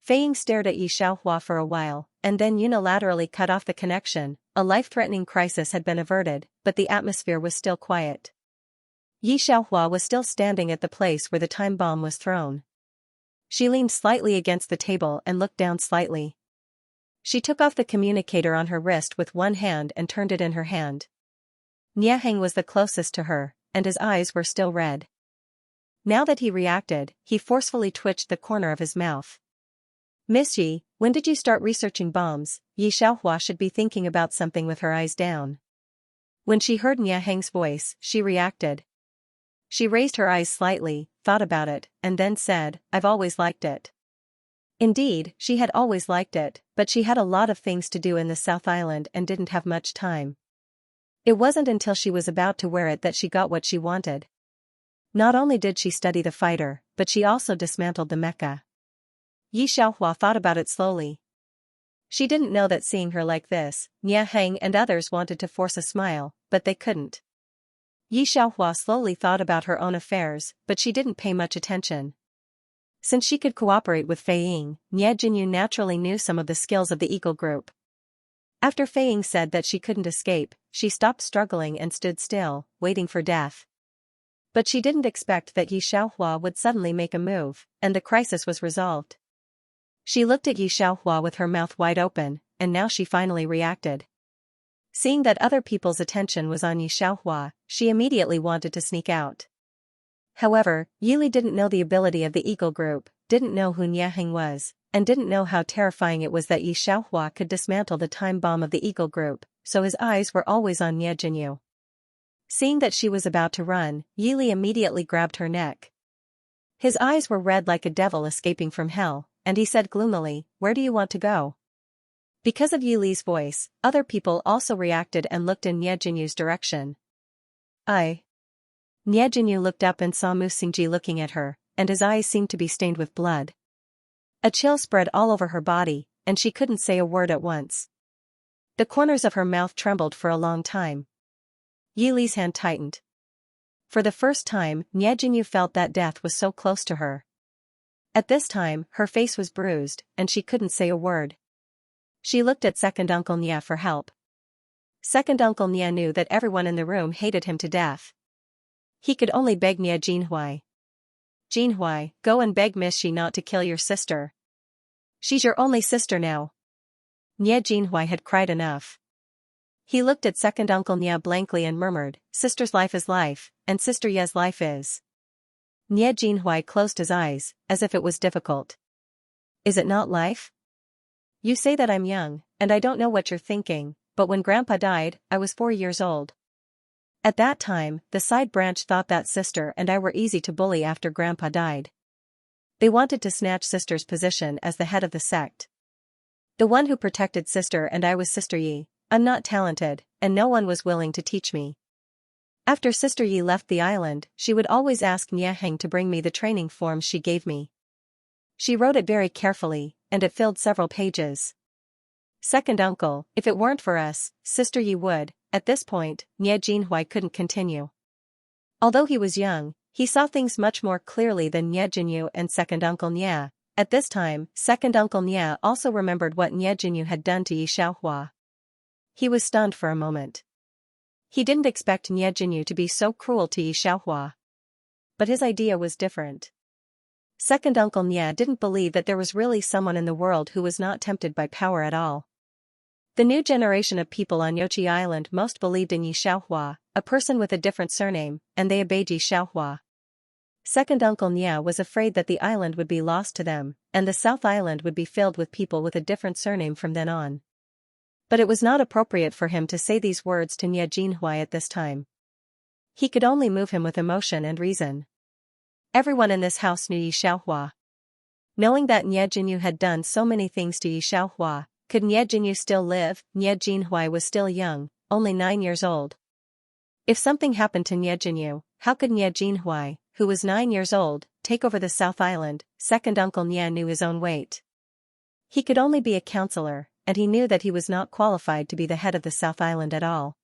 A: Fei Ying stared at Yi Xiaohua for a while, and then unilaterally cut off the connection. A life-threatening crisis had been averted, but the atmosphere was still quiet. Yi Xiaohua was still standing at the place where the time bomb was thrown. She leaned slightly against the table and looked down slightly. She took off the communicator on her wrist with one hand and turned it in her hand. Niaheng was the closest to her, and his eyes were still red. Now that he reacted, he forcefully twitched the corner of his mouth. Miss Yi, when did you start researching bombs? Yi Xiaohua should be thinking about something with her eyes down. When she heard Niaheng's voice, she reacted. She raised her eyes slightly, thought about it, and then said, I've always liked it. Indeed, she had always liked it, but she had a lot of things to do in the South Island and didn't have much time. It wasn't until she was about to wear it that she got what she wanted. Not only did she study the fighter, but she also dismantled the mecha. Yi Xiaohua thought about it slowly. She didn't know that seeing her like this, Niaheng and others wanted to force a smile, but they couldn't. Yi Xiaohua slowly thought about her own affairs, but she didn't pay much attention. Since she could cooperate with Fei Ying, Nie Jinyu naturally knew some of the skills of the Eagle Group. After Fei Ying said that she couldn't escape, she stopped struggling and stood still, waiting for death. But she didn't expect that Yi Xiaohua would suddenly make a move, and the crisis was resolved. She looked at Yi Xiaohua with her mouth wide open, and now she finally reacted. Seeing that other people's attention was on Yi Xiaohua, she immediately wanted to sneak out. However, Yili didn't know the ability of the Eagle Group, didn't know who Niaheng was, and didn't know how terrifying it was that Yi Xiaohua could dismantle the time bomb of the Eagle Group, so his eyes were always on Nie Jinyu. Seeing that she was about to run, Yili immediately grabbed her neck. His eyes were red like a devil escaping from hell, and he said gloomily, Where do you want to go? Because of Yili's voice, other people also reacted and looked in Nie Jinyu's direction. Nie Jinyu looked up and saw Mu Xingji looking at her, and his eyes seemed to be stained with blood. A chill spread all over her body, and she couldn't say a word at once. The corners of her mouth trembled for a long time. Yili's hand tightened. For the first time, Nie Jinyu felt that death was so close to her. At this time, her face was bruised, and she couldn't say a word. She looked at Second Uncle Nie for help. Second Uncle Nie knew that everyone in the room hated him to death. He could only beg Nie Jinhui. Jinhui, go and beg Miss Shi not to kill your sister. She's your only sister now. Nie Jinhui had cried enough. He looked at Second Uncle Nie blankly and murmured, Sister's life is life, and Sister Ye's life is. Nie Jinhui closed his eyes, as if it was difficult. Is it not life? You say that I'm young, and I don't know what you're thinking, but when Grandpa died, I was 4 years old. At that time, the side branch thought that Sister and I were easy to bully after Grandpa died. They wanted to snatch Sister's position as the head of the sect. The one who protected Sister and I was Sister Yi. I'm not talented, and no one was willing to teach me. After Sister Yi left the island, she would always ask Niaheng to bring me the training forms she gave me. She wrote it very carefully, and it filled several pages. Second Uncle, if it weren't for us, Sister Yi would. At this point, Nie Jinhui couldn't continue. Although he was young, he saw things much more clearly than Nie Jinyu and Second Uncle Nie. At this time, Second Uncle Nie also remembered what Nie Jinyu had done to Yi Xiaohua. He was stunned for a moment. He didn't expect Nie Jinyu to be so cruel to Yi Xiaohua. But his idea was different. Second Uncle Nie didn't believe that there was really someone in the world who was not tempted by power at all. The new generation of people on Yochi Island most believed in Yi Xiaohua, a person with a different surname, and they obeyed Yi Xiaohua. Second Uncle Nie was afraid that the island would be lost to them, and the South Island would be filled with people with a different surname from then on. But it was not appropriate for him to say these words to Nie Jinhui at this time. He could only move him with emotion and reason. Everyone in this house knew Yi Xiaohua. Knowing that Nie Jinyu had done so many things to Yi Xiaohua, could Nie Jinyu still live? Nie Jinhui was still young, only 9 years old. If something happened to Nie Jinyu, how could Nie Jinhui, who was 9 years old, take over the South Island? Second Uncle Nie knew his own weight. He could only be a counselor, and he knew that he was not qualified to be the head of the South Island at all.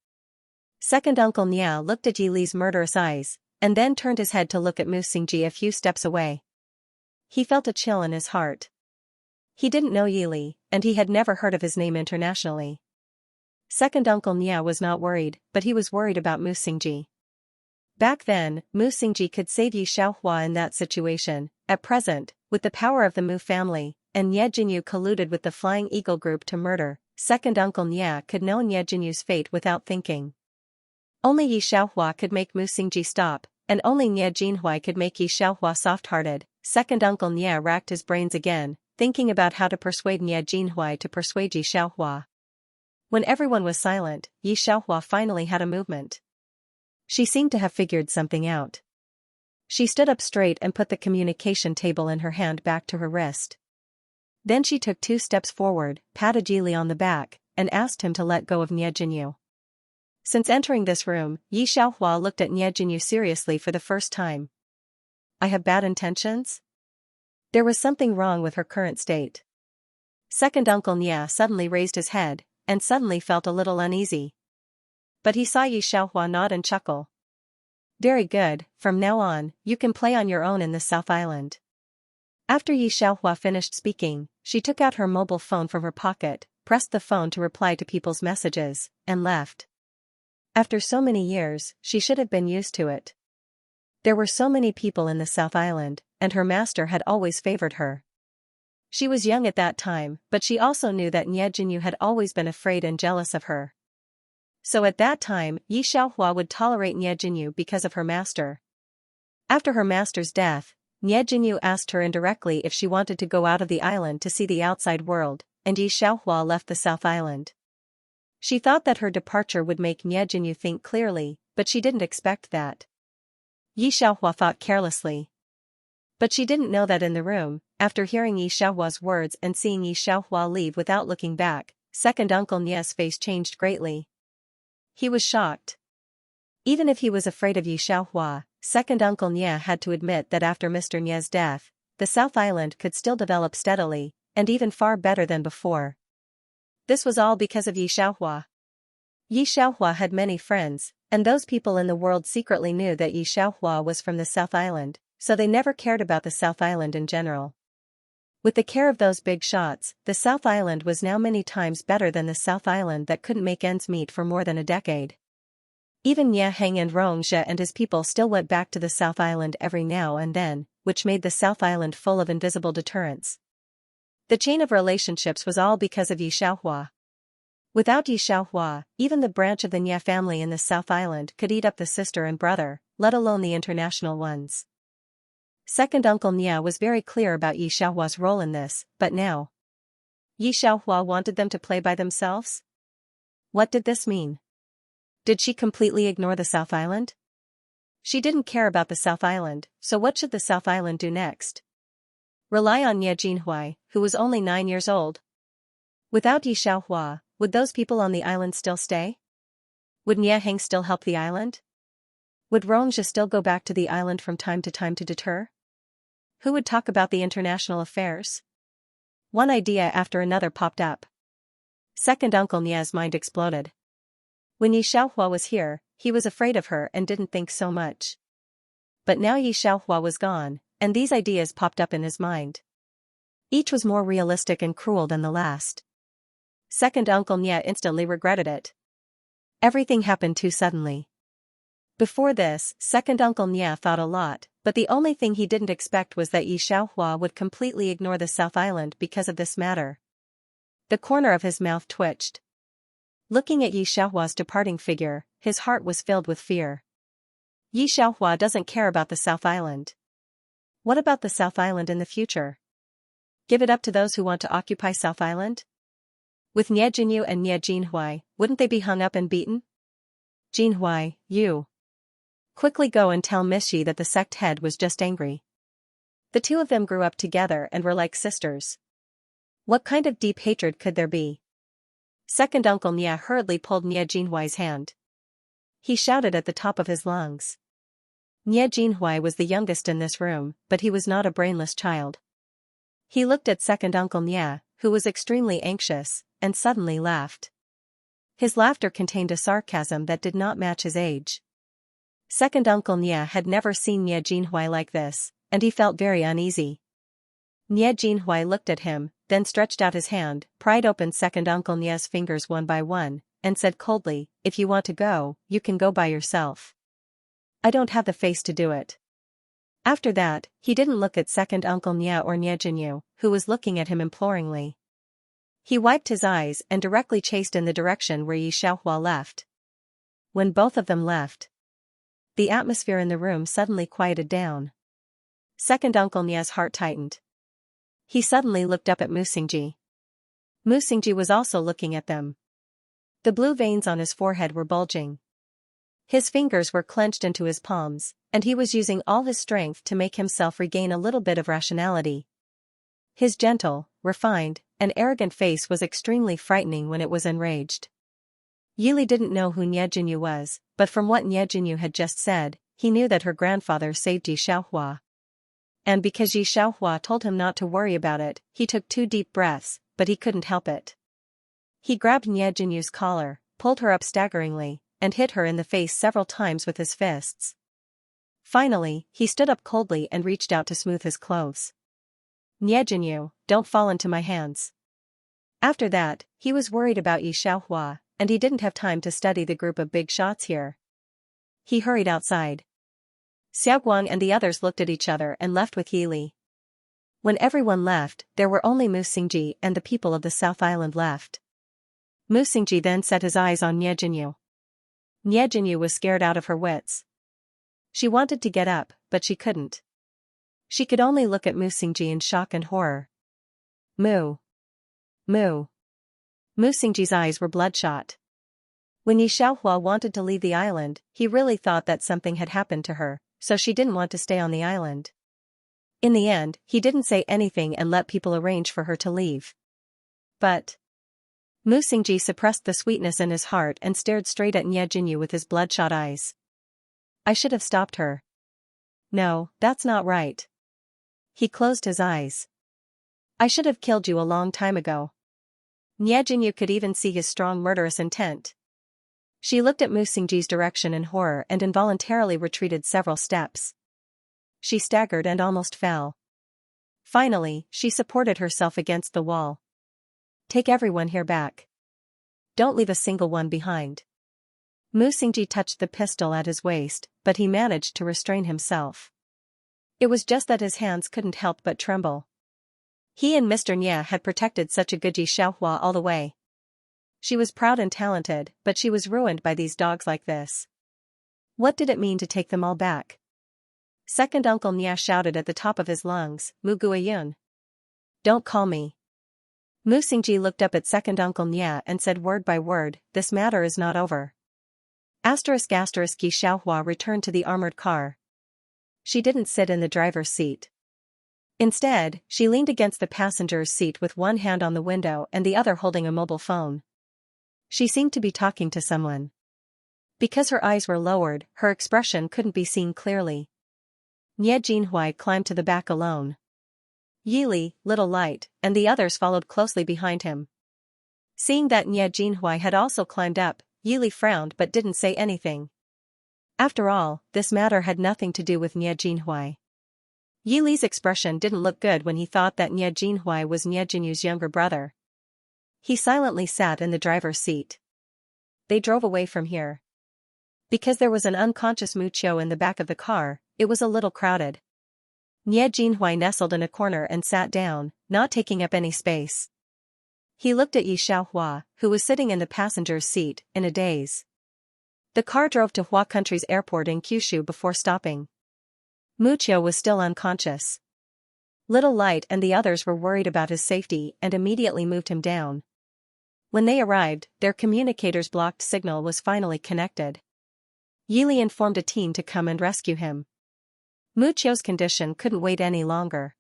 A: Second Uncle Nie looked at Yi Li's murderous eyes, and then turned his head to look at Musingji a few steps away. He felt a chill in his heart. He didn't know Yili, and he had never heard of his name internationally. Second Uncle Nya was not worried, but he was worried about Musingji. Back then, Musingji could save Yi Xiaohua in that situation. At present, with the power of the Mu family, and Nye Jinyu colluded with the Flying Eagle group to murder, Second Uncle Nya could know Nye Jinyu's fate without thinking. Only Yi Xiaohua could make Musingji stop, and only Nye Jinhui could make Yi Xiaohua soft-hearted. Second Uncle Nya racked his brains again, thinking about how to persuade Nye Jinhui to persuade Yi Xiaohua. When everyone was silent, Yi Xiaohua finally had a movement. She seemed to have figured something out. She stood up straight and put the communication table in her hand back to her wrist. Then she took 2 steps forward, patted Yili on the back, and asked him to let go of Nye Jinyu. Since entering this room, Yi Xiaohua looked at Nye Jinyu seriously for the first time. I have bad intentions? There was something wrong with her current state. Second Uncle Nya suddenly raised his head, and suddenly felt a little uneasy. But he saw Yi Xiaohua nod and chuckle. Very good, from now on, you can play on your own in the South Island. After Yi Xiaohua finished speaking, she took out her mobile phone from her pocket, pressed the phone to reply to people's messages, and left. After so many years, she should have been used to it. There were so many people in the South Island, and her master had always favored her. She was young at that time, but she also knew that Nye Jinyu had always been afraid and jealous of her. So at that time, Yi Xiaohua would tolerate Nye Jinyu because of her master. After her master's death, Nye Jinyu asked her indirectly if she wanted to go out of the island to see the outside world, and Yi Xiaohua left the South Island. She thought that her departure would make Nye Jinyu think clearly, but she didn't expect that. Yi Xiaohua thought carelessly. But she didn't know that in the room, after hearing Yi Xiaohua's words and seeing Yi Xiaohua leave without looking back, Second Uncle Nye's face changed greatly. He was shocked. Even if he was afraid of Yi Xiaohua, Second Uncle Nye had to admit that after Mr. Nye's death, the South Island could still develop steadily, and even far better than before. This was all because of Yi Xiaohua. Yi Xiaohua had many friends, and those people in the world secretly knew that Yi Xiaohua was from the South Island, so they never cared about the South Island in general. With the care of those big shots, the South Island was now many times better than the South Island that couldn't make ends meet for more than a decade. Even Nye Heng and Rongxia and his people still went back to the South Island every now and then, which made the South Island full of invisible deterrents. The chain of relationships was all because of Yi Xiaohua. Without Yi Xiaohua, even the branch of the Nye family in the South Island could eat up the sister and brother, let alone the international ones. Second Uncle Nye was very clear about Yi Xiaohua's role in this, but now Yi Xiaohua wanted them to play by themselves? What did this mean? Did she completely ignore the South Island? She didn't care about the South Island, so what should the South Island do next? Rely on Nye Jinhui, who was only 9 years old? Without Yi Xiaohua, would those people on the island still stay? Would Nye Heng still help the island? Would Rongxia still go back to the island from time to deter? Who would talk about the international affairs? One idea after another popped up. Second Uncle Nye's mind exploded. When Yi Xiaohua was here, he was afraid of her and didn't think so much. But now Yi Xiaohua was gone, and these ideas popped up in his mind. Each was more realistic and cruel than the last. Second Uncle Nye instantly regretted it. Everything happened too suddenly. Before this, Second Uncle Nye thought a lot, but the only thing he didn't expect was that Yi Xiaohua would completely ignore the South Island because of this matter. The corner of his mouth twitched. Looking at Yi Xiaohua's departing figure, his heart was filled with fear. Yi Xiaohua doesn't care about the South Island. What about the South Island in the future? Give it up to those who want to occupy South Island? With Nye Jinyu and Nye Jinhui, wouldn't they be hung up and beaten? Jinhui, you. Quickly go and tell Miss Yi that the sect head was just angry. The two of them grew up together and were like sisters. What kind of deep hatred could there be? Second Uncle Nye hurriedly pulled Nye Jinhui's hand. He shouted at the top of his lungs. Nye Jinhui was the youngest in this room, but he was not a brainless child. He looked at Second Uncle Nye, who was extremely anxious, and suddenly laughed. His laughter contained a sarcasm that did not match his age. Second Uncle Nia had never seen Nie Jinhui like this, and he felt very uneasy. Nie Jinhui looked at him, then stretched out his hand, pried open Second Uncle Nia's fingers one by one, and said coldly, "If you want to go, you can go by yourself. I don't have the face to do it." After that, he didn't look at Second Uncle Nia or Nie Jinyu, who was looking at him imploringly. He wiped his eyes and directly chased in the direction where Yi Xiaohua left. When both of them left, the atmosphere in the room suddenly quieted down. Second Uncle Nia's heart tightened. He suddenly looked up at Mu Xingji. Mu Xingji was also looking at them. The blue veins on his forehead were bulging. His fingers were clenched into his palms, and he was using all his strength to make himself regain a little bit of rationality. His gentle, refined, and arrogant face was extremely frightening when it was enraged. Yili didn't know who Nie Jinyu was, but from what Nie Jinyu had just said, he knew that her grandfather saved Yi Xiaohua. And because Yi Xiaohua told him not to worry about it, he took 2 deep breaths, but he couldn't help it. He grabbed Nie Jinyu's collar, pulled her up staggeringly, and hit her in the face several times with his fists. Finally, he stood up coldly and reached out to smooth his clothes. "Nie Jinyu, don't fall into my hands." After that, he was worried about Yi Xiaohua, and he didn't have time to study the group of big shots here. He hurried outside. Xiaoguang and the others looked at each other and left with Yili. When everyone left, there were only Mu Xingji and the people of the South Island left. Mu Xingji then set his eyes on Nie Jinyu. Nie Jinyu was scared out of her wits. She wanted to get up, but she couldn't. She could only look at Mu Xingji in shock and horror. Mu. Mu. Mu Xingji's eyes were bloodshot. When Yi Xiaohua wanted to leave the island, he really thought that something had happened to her, so she didn't want to stay on the island. In the end, he didn't say anything and let people arrange for her to leave. But Mu Xingji suppressed the sweetness in his heart and stared straight at Nie Jinyu with his bloodshot eyes. "I should have stopped her." "No, that's not right." He closed his eyes. "I should have killed you a long time ago." Nie Jinyu could even see his strong murderous intent. She looked at Mu Xingji's direction in horror and involuntarily retreated several steps. She staggered and almost fell. Finally, she supported herself against the wall. "Take everyone here back. Don't leave a single one behind." Mu Xingji touched the pistol at his waist, but he managed to restrain himself. It was just that his hands couldn't help but tremble. He and Mr. Nia had protected such a good Yi Xiaohua all the way. She was proud and talented, but she was ruined by these dogs like this. What did it mean to take them all back? Second Uncle Nia shouted at the top of his lungs, "Mu Guiyun. Don't call me." Mu Xingji looked up at Second Uncle Nia and said word by word, "This matter is not over." Yi Xiaohua returned to the armored car. She didn't sit in the driver's seat. Instead, she leaned against the passenger's seat with one hand on the window and the other holding a mobile phone. She seemed to be talking to someone. Because her eyes were lowered, her expression couldn't be seen clearly. Nie Jinhui climbed to the back alone. Yili, Little Light, and the others followed closely behind him. Seeing that Nie Jinhui had also climbed up, Yili frowned but didn't say anything. After all, this matter had nothing to do with Nie Jinhui. Yili's expression didn't look good when he thought that Nie Jinhui was Nie Jinyu's younger brother. He silently sat in the driver's seat. They drove away from here. Because there was an unconscious Mu Qiu in the back of the car, it was a little crowded. Nie Jinhui nestled in a corner and sat down, not taking up any space. He looked at Yi Xiaohua, who was sitting in the passenger's seat, in a daze. The car drove to Hua Country's airport in Kyushu before stopping. Mu Qiu was still unconscious. Little Light and the others were worried about his safety and immediately moved him down. When they arrived, their communicator's blocked signal was finally connected. Yili informed a team to come and rescue him. Mu Qiu's condition couldn't wait any longer.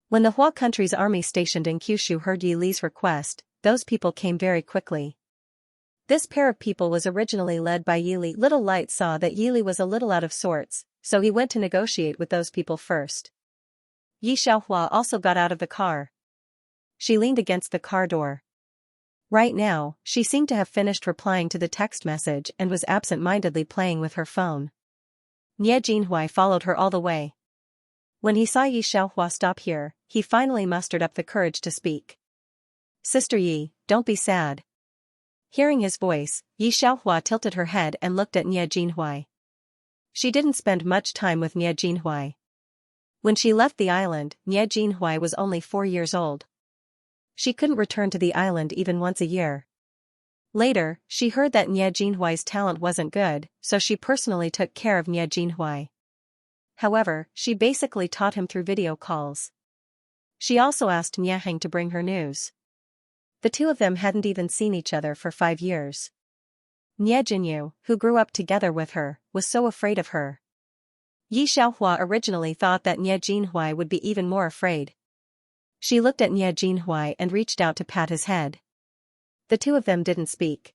A: When the Hua Country's army stationed in Kyushu heard Yili's request, those people came very quickly. This pair of people was originally led by Yili. Little Light saw that Yili was a little out of sorts, so he went to negotiate with those people first. Yi Xiaohua also got out of the car. She leaned against the car door. Right now, she seemed to have finished replying to the text message and was absent-mindedly playing with her phone. Nie Jinhui followed her all the way. When he saw Yi Xiaohua stop here, he finally mustered up the courage to speak. Sister Yi, don't be sad. Hearing his voice, Yi Xiaohua tilted her head and looked at Nie Jinhui. She didn't spend much time with Nie Jinhui. When she left the island, Nie Jinhui was only 4 years old. She couldn't return to the island even once a year. Later, she heard that Nie Jinhui's talent wasn't good, so she personally took care of Nie Jinhui. However, she basically taught him through video calls. She also asked Nie Heng to bring her news. The two of them hadn't even seen each other for 5 years. Nie Jinyu, who grew up together with her, was so afraid of her. Yi Xiaohua originally thought that Nie Jinhui would be even more afraid. She looked at Nie Jinhui and reached out to pat his head. The two of them didn't speak.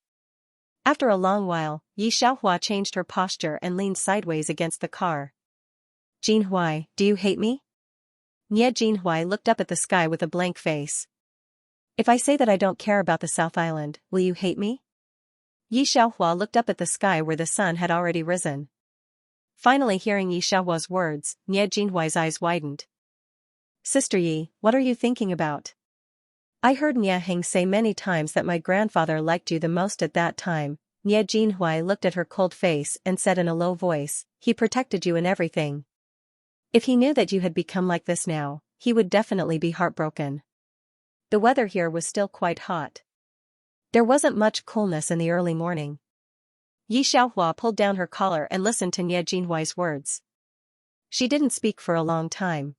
A: After a long while, Yi Xiaohua changed her posture and leaned sideways against the car. Jinhui, do you hate me? Nie Jinhui looked up at the sky with a blank face. If I say that I don't care about the South Island, will you hate me? Yi Xiaohua looked up at the sky where the sun had already risen. Finally hearing Yi Xiaohua's words, Nie Jinhui's eyes widened. Sister Yi, what are you thinking about? I heard Nie Heng say many times that my grandfather liked you the most at that time. Nie Jinhui looked at her cold face and said in a low voice, he protected you in everything. If he knew that you had become like this now, he would definitely be heartbroken. The weather here was still quite hot. There wasn't much coolness in the early morning. Yi Xiaohua pulled down her collar and listened to Nie Jinhui's words. She didn't speak for a long time.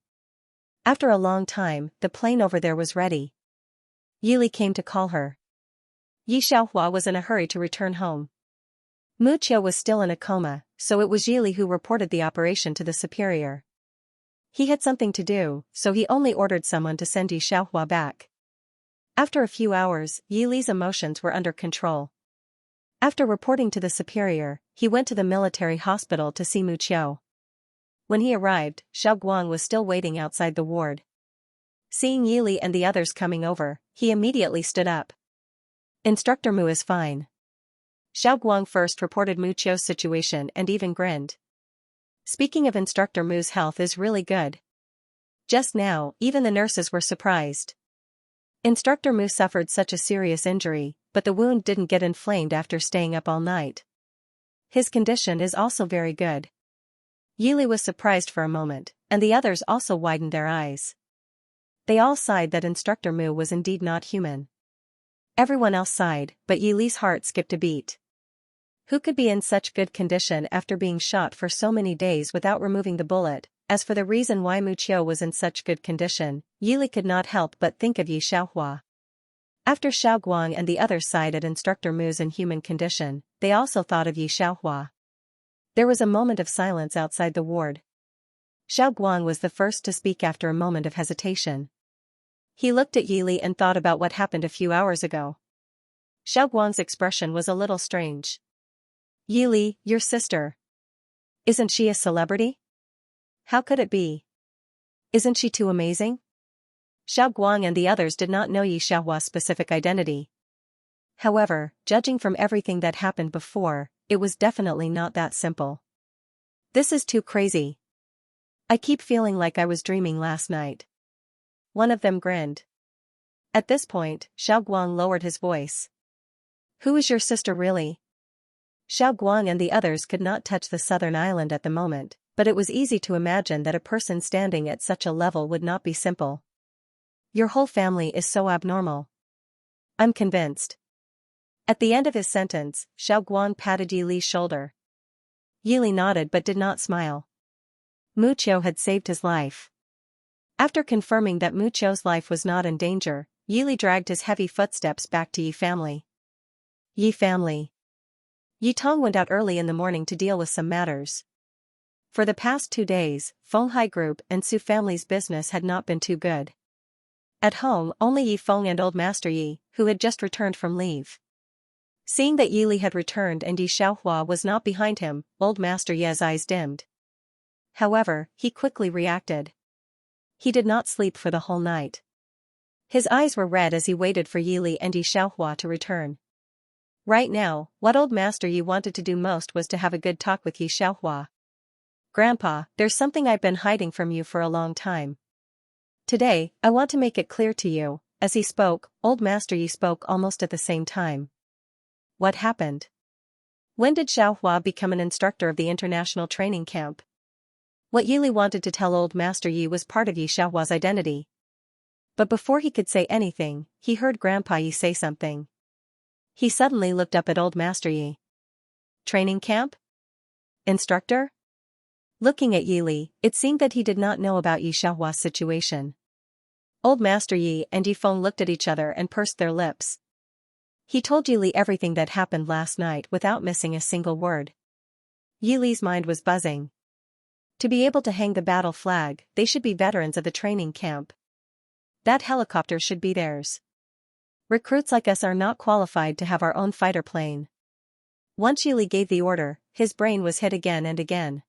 A: After a long time, the plane over there was ready. Yili came to call her. Yi Xiaohua was in a hurry to return home. Mu Qiu was still in a coma, so it was Yili who reported the operation to the superior. He had something to do, so he only ordered someone to send Yi Xiaohua back. After a few hours, Yili's emotions were under control. After reporting to the superior, he went to the military hospital to see Mu Qiu. When he arrived, Xiao Guang was still waiting outside the ward. Seeing Yili and the others coming over, he immediately stood up. Instructor Mu is fine. Xiao Guang first reported Mu Qiu's situation and even grinned. Speaking of Instructor Mu's health is really good. Just now, even the nurses were surprised. Instructor Mu suffered such a serious injury, but the wound didn't get inflamed after staying up all night. His condition is also very good. Yili was surprised for a moment, and the others also widened their eyes. They all sighed that Instructor Mu was indeed not human. Everyone else sighed, but Yili's heart skipped a beat. Who could be in such good condition after being shot for so many days without removing the bullet? As for the reason why Mu Qiu was in such good condition, Yili could not help but think of Yi Xiaohua. After Xiao Guang and the others sighed at Instructor Mu's inhuman condition, they also thought of Yi Xiaohua. There was a moment of silence outside the ward. Xiao Guang was the first to speak after a moment of hesitation. He looked at Yili and thought about what happened a few hours ago. Xiao Guang's expression was a little strange. Yili, your sister. Isn't she a celebrity? How could it be? Isn't she too amazing? Xiao Guang and the others did not know Yi Xiaohua's specific identity. However, judging from everything that happened before, it was definitely not that simple. This is too crazy. I keep feeling like I was dreaming last night. One of them grinned. At this point, Xiao Guang lowered his voice. Who is your sister really? Xiao Guang and the others could not touch the southern island at the moment, but it was easy to imagine that a person standing at such a level would not be simple. Your whole family is so abnormal. I'm convinced. At the end of his sentence, Xiao Guang patted Yili's shoulder. Yili nodded but did not smile. Mu Qiu had saved his life. After confirming that Mu Qiu's life was not in danger, Yili dragged his heavy footsteps back to Yi family. Yi family. Yi Tong went out early in the morning to deal with some matters. For the past 2 days, Feng Hai Group and Su family's business had not been too good. At home, only Yi Feng and Old Master Yi, who had just returned from leave. Seeing that Yili had returned and Yi Xiaohua was not behind him, Old Master Yi's eyes dimmed. However, he quickly reacted. He did not sleep for the whole night. His eyes were red as he waited for Yili and Yi Xiaohua to return. Right now, what Old Master Yi wanted to do most was to have a good talk with Yi Xiaohua. Grandpa, there's something I've been hiding from you for a long time. Today, I want to make it clear to you." As he spoke, Old Master Yi spoke almost at the same time. What happened? When did Xiaohua become an instructor of the international training camp? What Yili wanted to tell Old Master Yi was part of Yi Xiaohua's identity. But before he could say anything, he heard Grandpa Yi say something. He suddenly looked up at Old Master Yi. Training camp? Instructor? Looking at Yili, it seemed that he did not know about Yi Xiaohua's situation. Old Master Yi and Yi Feng looked at each other and pursed their lips. He told Yili everything that happened last night without missing a single word. Yili's mind was buzzing. To be able to hang the battle flag, they should be veterans of the training camp. That helicopter should be theirs. Recruits like us are not qualified to have our own fighter plane. Once Yili gave the order, his brain was hit again and again.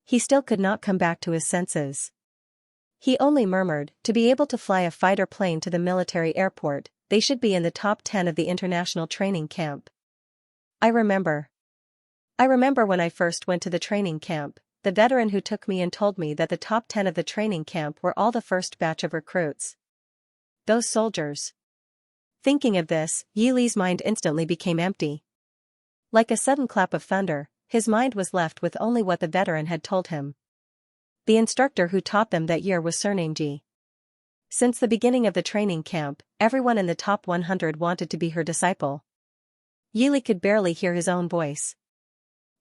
A: He still could not come back to his senses. He only murmured, to be able to fly a fighter plane to the military airport, they should be in the top 10 of the international training camp. I remember when I first went to the training camp, the veteran who took me and told me that the top 10 of the training camp were all the first batch of recruits. Those soldiers. Thinking of this, Yili's mind instantly became empty. Like a sudden clap of thunder, his mind was left with only what the veteran had told him. The instructor who taught them that year was surnamed Ji. Since the beginning of the training camp, everyone in the top 100 wanted to be her disciple. Yili could barely hear his own voice.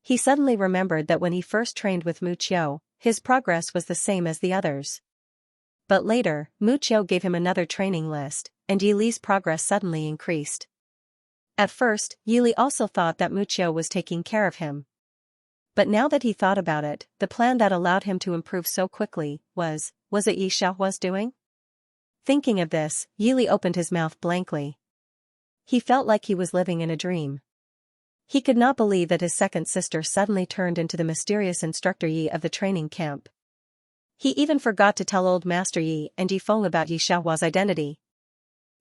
A: He suddenly remembered that when he first trained with Mu Qiu, his progress was the same as the others. But later, Mu Qiu gave him another training list, and Yili's progress suddenly increased. At first, Yili also thought that Mu Qiu was taking care of him. But now that he thought about it, the plan that allowed him to improve so quickly was it Yi Xiaohua's doing? Thinking of this, Yili opened his mouth blankly. He felt like he was living in a dream. He could not believe that his second sister suddenly turned into the mysterious instructor Yi of the training camp. He even forgot to tell Old Master Yi and Yi Feng about Yi Xiaohua's identity.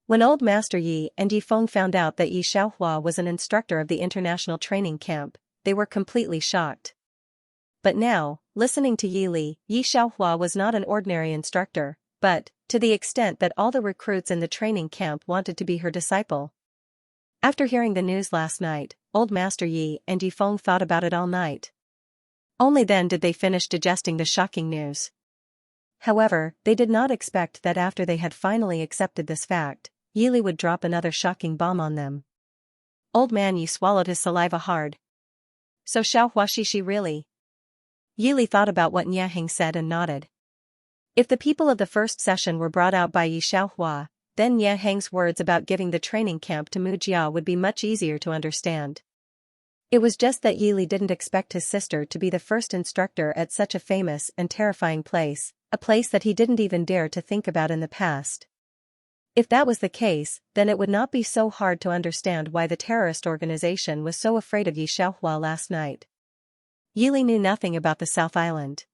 A: When Old Master Yi and Yi Feng found out that Yi Xiaohua was an instructor of the international training camp, they were completely shocked. But now, listening to Yili, Yi Xiaohua was not an ordinary instructor, but, to the extent that all the recruits in the training camp wanted to be her disciple. After hearing the news last night, Old Master Yi and Yi Feng thought about it all night. Only then did they finish digesting the shocking news. However, they did not expect that after they had finally accepted this fact, Yili would drop another shocking bomb on them. Old Man Yi swallowed his saliva hard. So Xiaohua Shishi really? Yili thought about what Nye Heng said and nodded. If the people of the first session were brought out by Yi Xiaohua, then Nye Heng's words about giving the training camp to Mu Jia would be much easier to understand. It was just that Yili didn't expect his sister to be the first instructor at such a famous and terrifying place, a place that he didn't even dare to think about in the past. If that was the case, then it would not be so hard to understand why the terrorist organization was so afraid of Yi Xiaohua last night. Yili knew nothing about the South Island.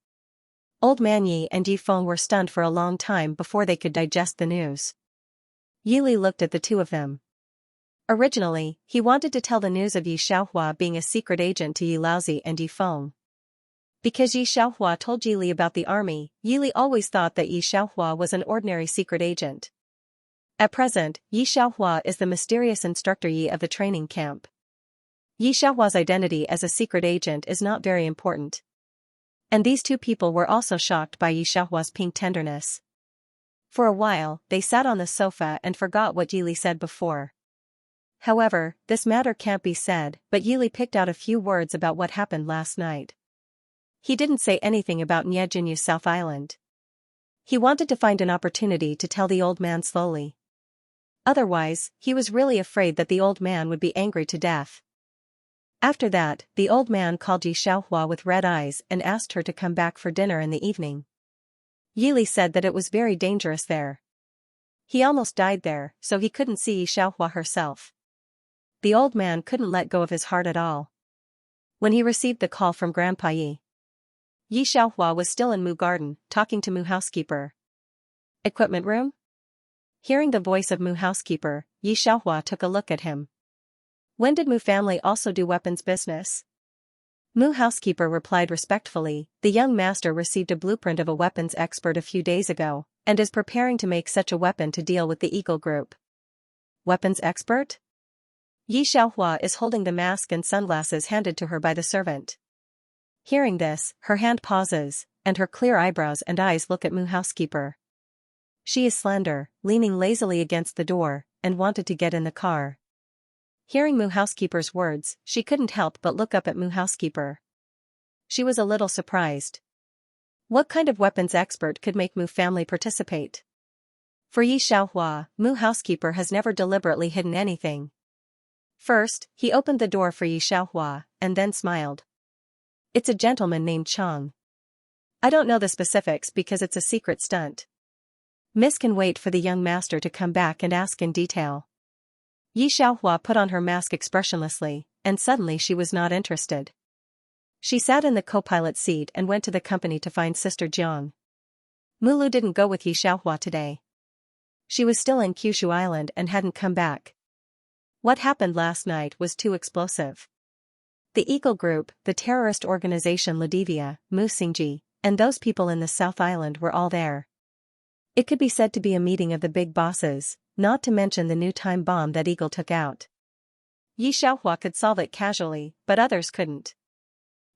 A: Old Man Yi and Yi Feng were stunned for a long time before they could digest the news. Yili looked at the two of them. Originally, he wanted to tell the news of Yi Xiaohua being a secret agent to Yi Laozi and Yi Feng. Because Yi Xiaohua told Yili about the army, Yili always thought that Yi Xiaohua was an ordinary secret agent. At present, Yi Xiaohua is the mysterious instructor Yi of the training camp. Yi Xiaohua's identity as a secret agent is not very important. And these two people were also shocked by Yi Xiaohua's pink tenderness. For a while, they sat on the sofa and forgot what Yili said before. However, this matter can't be said, but Yili picked out a few words about what happened last night. He didn't say anything about Nye Jinyu's South Island. He wanted to find an opportunity to tell the old man slowly. Otherwise, he was really afraid that the old man would be angry to death. After that, the old man called Yi Xiaohua with red eyes and asked her to come back for dinner in the evening. Yili said that it was very dangerous there. He almost died there, so he couldn't see Yi Xiaohua herself. The old man couldn't let go of his heart at all. When he received the call from Grandpa Yi, Yi Xiaohua was still in Mu Garden, talking to Mu housekeeper. Equipment room? Hearing the voice of Mu housekeeper, Yi Xiaohua took a look at him. When did Mu family also do weapons business? Mu housekeeper replied respectfully, the young master received a blueprint of a weapons expert a few days ago, and is preparing to make such a weapon to deal with the Eagle Group. Weapons expert? Yi Xiaohua is holding the mask and sunglasses handed to her by the servant. Hearing this, her hand pauses, and her clear eyebrows and eyes look at Mu housekeeper. She is slender, leaning lazily against the door, and wanted to get in the car. Hearing Mu housekeeper's words, she couldn't help but look up at Mu housekeeper. She was a little surprised. What kind of weapons expert could make Mu family participate? For Yi Xiaohua, Mu housekeeper has never deliberately hidden anything. First, he opened the door for Yi Xiaohua, and then smiled. It's a gentleman named Chang. I don't know the specifics because it's a secret stunt. Miss can wait for the young master to come back and ask in detail. Yi Xiaohua put on her mask expressionlessly, and suddenly she was not interested. She sat in the co-pilot seat and went to the company to find Sister Jiang. Mulu didn't go with Yi Xiaohua today. She was still in Kyushu Island and hadn't come back. What happened last night was too explosive. The Eagle Group, the terrorist organization Ladivia, Mu Xingji, and those people in the South Island were all there. It could be said to be a meeting of the big bosses, not to mention the new time bomb that Eagle took out. Yi Xiaohua could solve it casually, but others couldn't.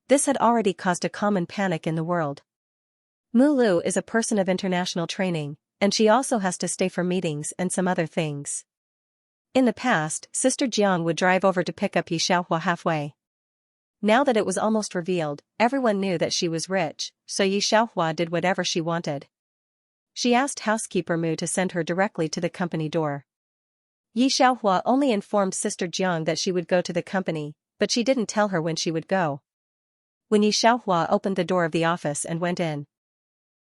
A: This had already caused a common panic in the world. Mu Lu is a person of international training, and she also has to stay for meetings and some other things. In the past, Sister Jiang would drive over to pick up Yi Xiaohua halfway. Now that it was almost revealed, everyone knew that she was rich, so Yi Xiaohua did whatever she wanted. She asked housekeeper Mu to send her directly to the company door. Yi Xiaohua only informed Sister Jiang that she would go to the company, but she didn't tell her when she would go. When Yi Xiaohua opened the door of the office and went in,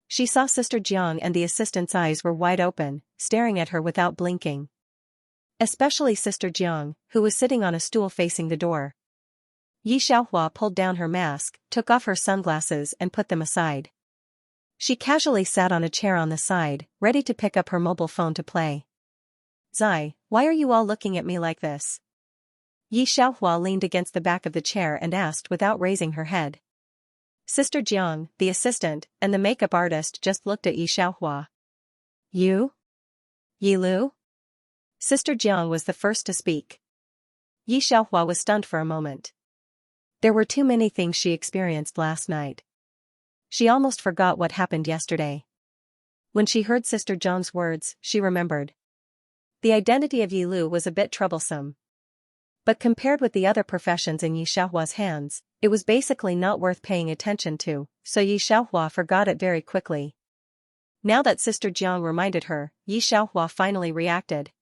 A: she saw Sister Jiang and the assistant's eyes were wide open, staring at her without blinking. Especially Sister Jiang, who was sitting on a stool facing the door. Yi Xiaohua pulled down her mask, took off her sunglasses and put them aside. She casually sat on a chair on the side, ready to pick up her mobile phone to play. Zai, why are you all looking at me like this? Yi Xiaohua leaned against the back of the chair and asked without raising her head. Sister Jiang, the assistant, and the makeup artist just looked at Yi Xiaohua. You? Yi Lu? Sister Jiang was the first to speak. Yi Xiaohua was stunned for a moment. There were too many things she experienced last night. She almost forgot what happened yesterday. When she heard Sister Jiang's words, she remembered. The identity of Yi Lu was a bit troublesome. But compared with the other professions in Yi Xiaohua's hands, it was basically not worth paying attention to, so Yi Xiaohua forgot it very quickly. Now that Sister Jiang reminded her, Yi Xiaohua finally reacted.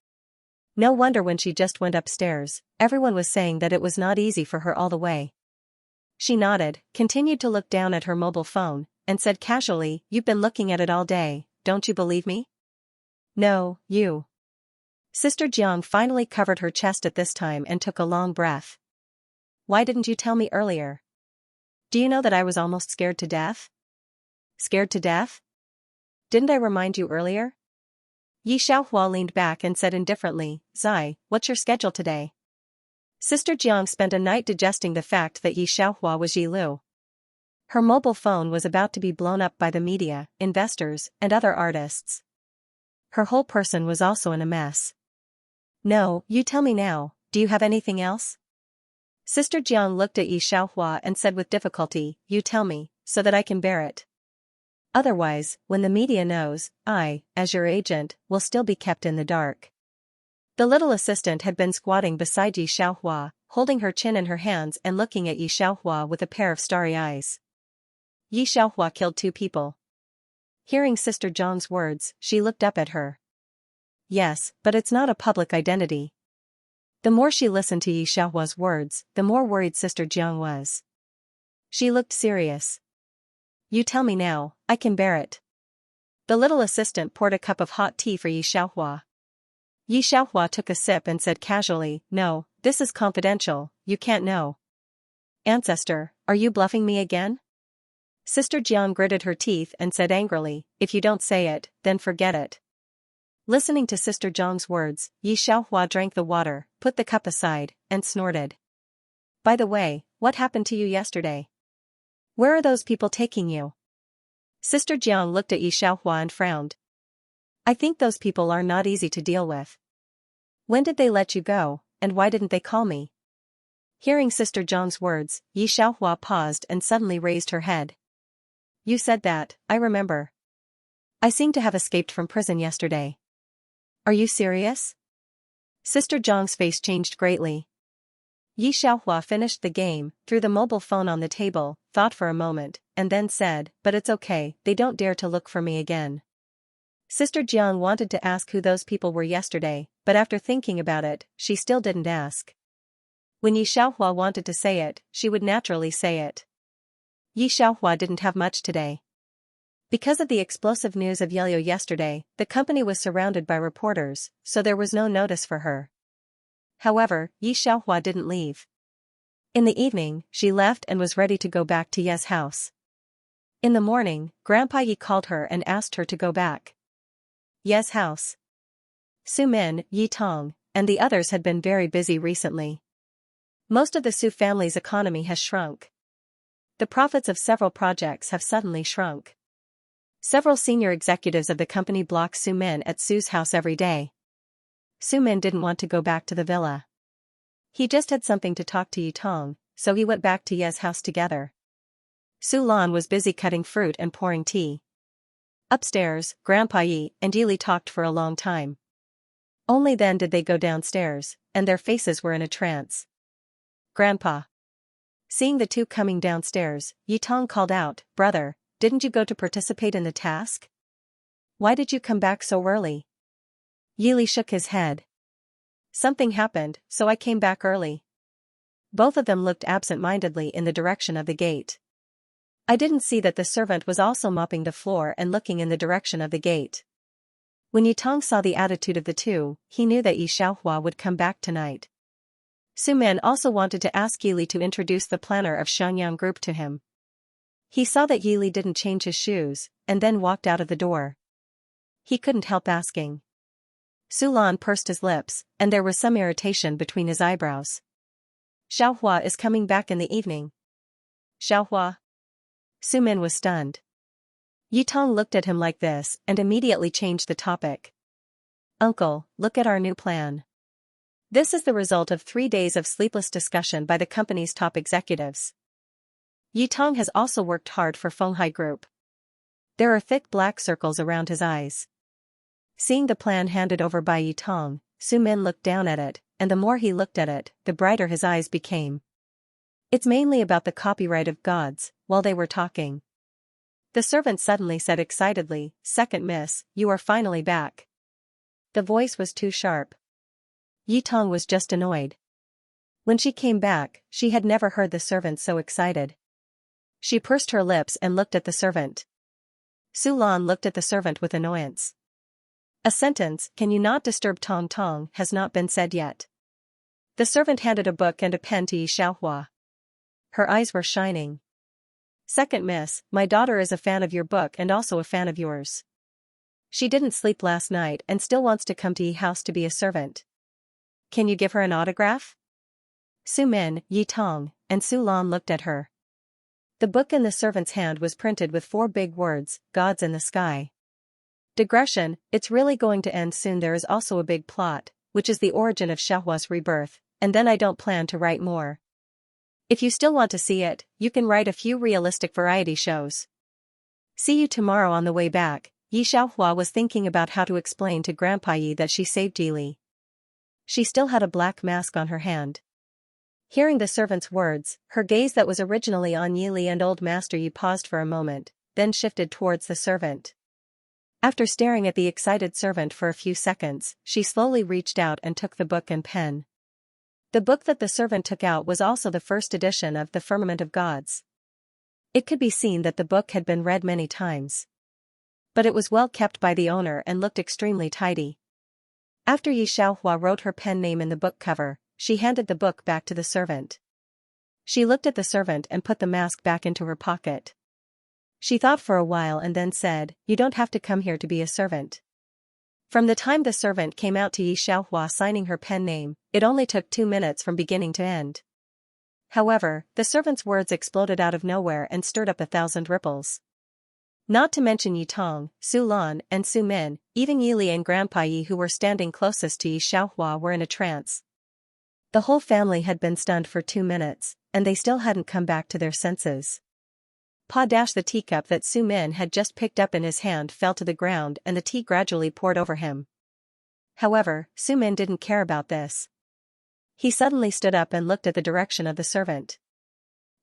A: No wonder when she just went upstairs, everyone was saying that it was not easy for her all the way. She nodded, continued to look down at her mobile phone, and said casually, "You've been looking at it all day, don't you believe me?" "No, you." Sister Jiang finally covered her chest at this time and took a long breath. "Why didn't you tell me earlier? Do you know that I was almost scared to death?" "Scared to death? Didn't I remind you earlier?" Yi Xiaohua leaned back and said indifferently, "Zai, what's your schedule today?" Sister Jiang spent a night digesting the fact that Yi Xiaohua was Yi Lu. Her mobile phone was about to be blown up by the media, investors, and other artists. Her whole person was also in a mess. "No, you tell me now, do you have anything else?" Sister Jiang looked at Yi Xiaohua and said with difficulty, "You tell me, so that I can bear it. Otherwise, when the media knows, I, as your agent, will still be kept in the dark." The little assistant had been squatting beside Yi Xiaohua, holding her chin in her hands and looking at Yi Xiaohua with a pair of starry eyes. Yi Xiaohua killed 2 people. Hearing Sister Jiang's words, she looked up at her. Yes, but it's not a public identity. The more she listened to Yi Xiaohua's words, the more worried Sister Jiang was. She looked serious. "You tell me now, I can bear it." The little assistant poured a cup of hot tea for Yi Xiaohua. Yi Xiaohua took a sip and said casually, "No, this is confidential, you can't know." "Ancestor, are you bluffing me again?" Sister Jiang gritted her teeth and said angrily, "If you don't say it, then forget it." Listening to Sister Jiang's words, Yi Xiaohua drank the water, put the cup aside, and snorted. "By the way, what happened to you yesterday? Where are those people taking you? Sister Jiang looked at Yi Xiaohua and frowned. I think those people are not easy to deal with. When did they let you go, and why didn't they call me? Hearing Sister Jiang's words, Yi Xiaohua paused and suddenly raised her head. You said that, I remember. I seem to have escaped from prison yesterday. Are you serious? Sister Jiang's face changed greatly. Yi Xiaohua finished the game, threw the mobile phone on the table, thought for a moment, and then said, but it's okay, they don't dare to look for me again. Sister Jiang wanted to ask who those people were yesterday, but after thinking about it, she still didn't ask. When Yi Xiaohua wanted to say it, she would naturally say it. Yi Xiaohua didn't have much today. Because of the explosive news of Yelio yesterday, the company was surrounded by reporters, so there was no notice for her. However, Yi Xiaohua didn't leave. In the evening, she left and was ready to go back to Ye's house. In the morning, Grandpa Yi called her and asked her to go back. Ye's house. Su Min, Yi Tong, and the others had been very busy recently. Most of the Su family's economy has shrunk. The profits of several projects have suddenly shrunk. Several senior executives of the company block Su Min at Su's house every day. Su Min didn't want to go back to the villa. He just had something to talk to Yi Tong, so he went back to Ye's house together. Su Lan was busy cutting fruit and pouring tea. Upstairs, Grandpa Yi and Yili talked for a long time. Only then did they go downstairs, and their faces were in a trance. Grandpa. Seeing the two coming downstairs, Yi Tong called out, Brother, didn't you go to participate in the task? Why did you come back so early? Yili shook his head. Something happened, so I came back early. Both of them looked absent-mindedly in the direction of the gate. I didn't see that the servant was also mopping the floor and looking in the direction of the gate. When Yi Tong saw the attitude of the two, he knew that Yi Xiaohua would come back tonight. Su Min also wanted to ask Yili to introduce the planner of Xianxia Group to him. He saw that Yili didn't change his shoes, and then walked out of the door. He couldn't help asking. Su Lan pursed his lips, and there was some irritation between his eyebrows. Xiaohua is coming back in the evening. Xiaohua? Su Min was stunned. Yi Tong looked at him like this and immediately changed the topic. Uncle, look at our new plan. This is the result of 3 days of sleepless discussion by the company's top executives. Yi Tong has also worked hard for Fenghai Group. There are thick black circles around his eyes. Seeing the plan handed over by Yi Tong, Su Min looked down at it, and the more he looked at it, the brighter his eyes became. It's mainly about the copyright of gods. While they were talking, the servant suddenly said excitedly, Second miss, you are finally back. The voice was too sharp. Yi Tong was just annoyed. When she came back, she had never heard the servant so excited. She pursed her lips and looked at the servant. Su Lan looked at the servant with annoyance. A sentence, can you not disturb Tong Tong, has not been said yet. The servant handed a book and a pen to Yi Xiaohua. Her eyes were shining. Second miss, my daughter is a fan of your book and also a fan of yours. She didn't sleep last night and still wants to come to Yi house to be a servant. Can you give her an autograph? Su Min, Yi Tong, and Su Lan looked at her. The book in the servant's hand was printed with 4 big words, Gods in the Sky. Digression, it's really going to end soon. There is also a big plot, which is the origin of Xiaohua's rebirth, and then I don't plan to write more. If you still want to see it, you can write a few realistic variety shows. See you tomorrow. On the way back, Yi Xiaohua was thinking about how to explain to Grandpa Yi that she saved Yili. She still had a black mask on her hand. Hearing the servant's words, her gaze that was originally on Yili and Old Master Yi paused for a moment, then shifted towards the servant. After staring at the excited servant for a few seconds, she slowly reached out and took the book and pen. The book that the servant took out was also the first edition of The Firmament of Gods. It could be seen that the book had been read many times. But it was well kept by the owner and looked extremely tidy. After Yi Xiaohua wrote her pen name in the book cover, she handed the book back to the servant. She looked at the servant and put the mask back into her pocket. She thought for a while and then said, You don't have to come here to be a servant. From the time the servant came out to Yi Xiaohua signing her pen name, it only took 2 minutes from beginning to end. However, the servant's words exploded out of nowhere and stirred up 1,000 ripples. Not to mention Yi Tong, Su Lan, and Su Min, even Yi Li and Grandpa Yi who were standing closest to Yi Xiaohua were in a trance. The whole family had been stunned for 2 minutes, and they still hadn't come back to their senses. The teacup that Su Min had just picked up in his hand fell to the ground and the tea gradually poured over him. However, Su Min didn't care about this. He suddenly stood up and looked at the direction of the servant.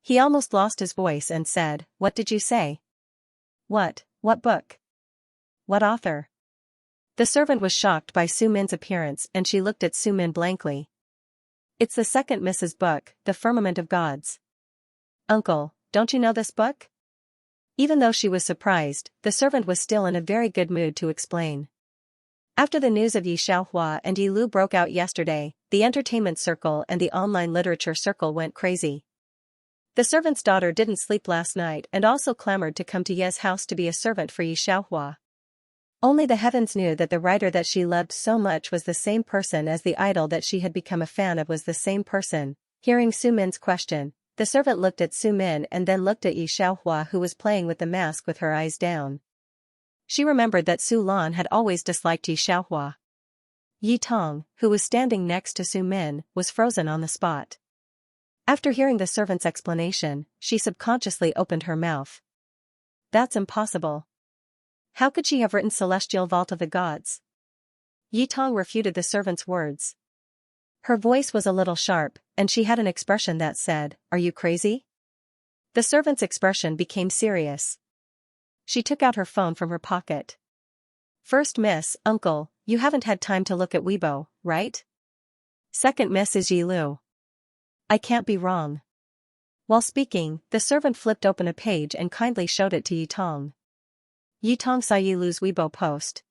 A: He almost lost his voice and said, "What did you say? What book? What author?" The servant was shocked by Su Min's appearance and she looked at Su Min blankly. "It's the second Mrs. book, The Firmament of Gods." "Uncle, don't you know this book?" Even though she was surprised, the servant was still in a very good mood to explain. After the news of Yi Xiaohua and Yi Lu broke out yesterday, the entertainment circle and the online literature circle went crazy. The servant's daughter didn't sleep last night and also clamored to come to Ye's house to be a servant for Yi Xiaohua. Only the heavens knew that the writer that she loved so much was the same person as the idol that she had become a fan of was the same person. Hearing Su Min's question, the servant looked at Su Min and then looked at Yi Xiaohua who was playing with the mask with her eyes down. She remembered that Su Lan had always disliked Yi Xiaohua. Yi Tong, who was standing next to Su Min, was frozen on the spot. After hearing the servant's explanation, she subconsciously opened her mouth. "That's impossible. How could she have written Celestial Vault of the Gods?" Yi Tong refuted the servant's words. Her voice was a little sharp, and she had an expression that said, "Are you crazy?" The servant's expression became serious. She took out her phone from her pocket. "First Miss, Uncle, you haven't had time to look at Weibo, right? Second Miss is Yi Lu. I can't be wrong." While speaking, the servant flipped open a page and kindly showed it to Yi Tong. Yi Tong saw Yi Lu's Weibo post.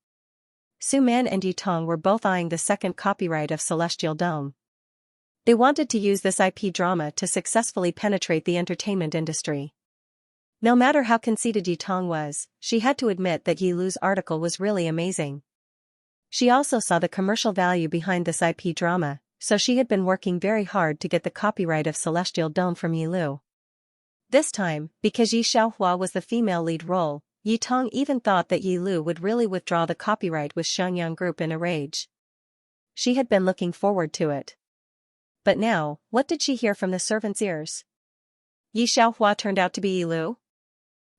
A: Su Min and Yi Tong were both eyeing the second copyright of Celestial Dome. They wanted to use this IP drama to successfully penetrate the entertainment industry. No matter how conceited Yi Tong was, she had to admit that Yi Lu's article was really amazing. She also saw the commercial value behind this IP drama, so she had been working very hard to get the copyright of Celestial Dome from Yi Lu. This time, because Yi Xiaohua was the female lead role, Yi Tong even thought that Yi Lu would really withdraw the copyright with Xianxia Group in a rage. She had been looking forward to it. But now, what did she hear from the servant's ears? Yi Xiaohua turned out to be Yi Lu?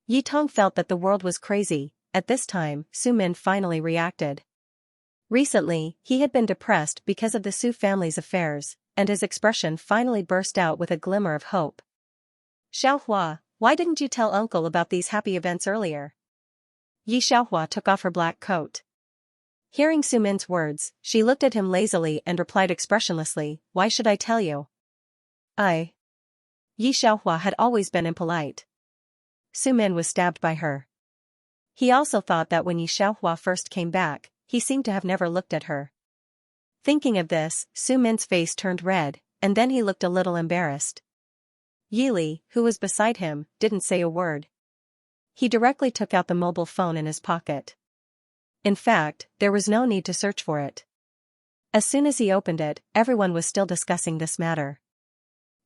A: Yi Tong felt that the world was crazy. At this time, Su Min finally reacted. Recently, he had been depressed because of the Su family's affairs, and his expression finally burst out with a glimmer of hope. "Xiaohua, why didn't you tell Uncle about these happy events earlier?" Yi Xiaohua took off her black coat. Hearing Su Min's words, she looked at him lazily and replied expressionlessly, "Why should I tell you?" Yi Xiaohua had always been impolite. Su Min was stabbed by her. He also thought that when Yi Xiaohua first came back, he seemed to have never looked at her. Thinking of this, Su Min's face turned red, and then he looked a little embarrassed. Yi Li, who was beside him, didn't say a word. He directly took out the mobile phone in his pocket. In fact, there was no need to search for it. As soon as he opened it, everyone was still discussing this matter.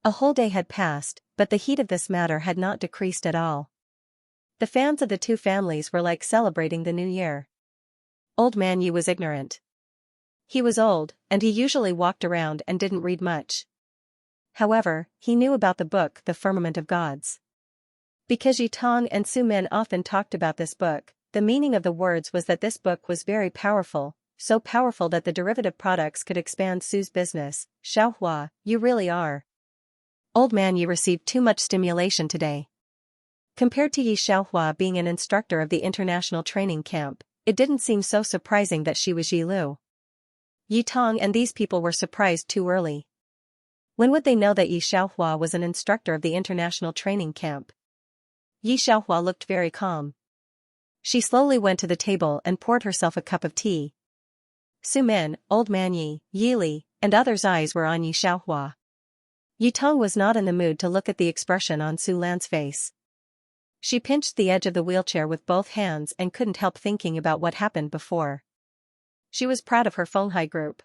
A: A whole day had passed, but the heat of this matter had not decreased at all. The fans of the two families were like celebrating the new year. Old Man Yi was ignorant. He was old, and he usually walked around and didn't read much. However, he knew about the book The Firmament of Gods. Because Yi Tong and Su Min often talked about this book, the meaning of the words was that this book was very powerful, so powerful that the derivative products could expand Su's business. "Xiaohua, you really are. Old Man Yi received too much stimulation today." Compared to Yi Xiaohua being an instructor of the international training camp, it didn't seem so surprising that she was Yi Lu. Yi Tong and these people were surprised too early. When would they know that Yi Xiaohua was an instructor of the international training camp? Yi Xiaohua looked very calm. She slowly went to the table and poured herself a cup of tea. Su Min, Old Man Yi, Yi Li, and others' eyes were on Yi Xiaohua. Yi Tong was not in the mood to look at the expression on Su Lan's face. She pinched the edge of the wheelchair with both hands and couldn't help thinking about what happened before. She was proud of her Fenghai group.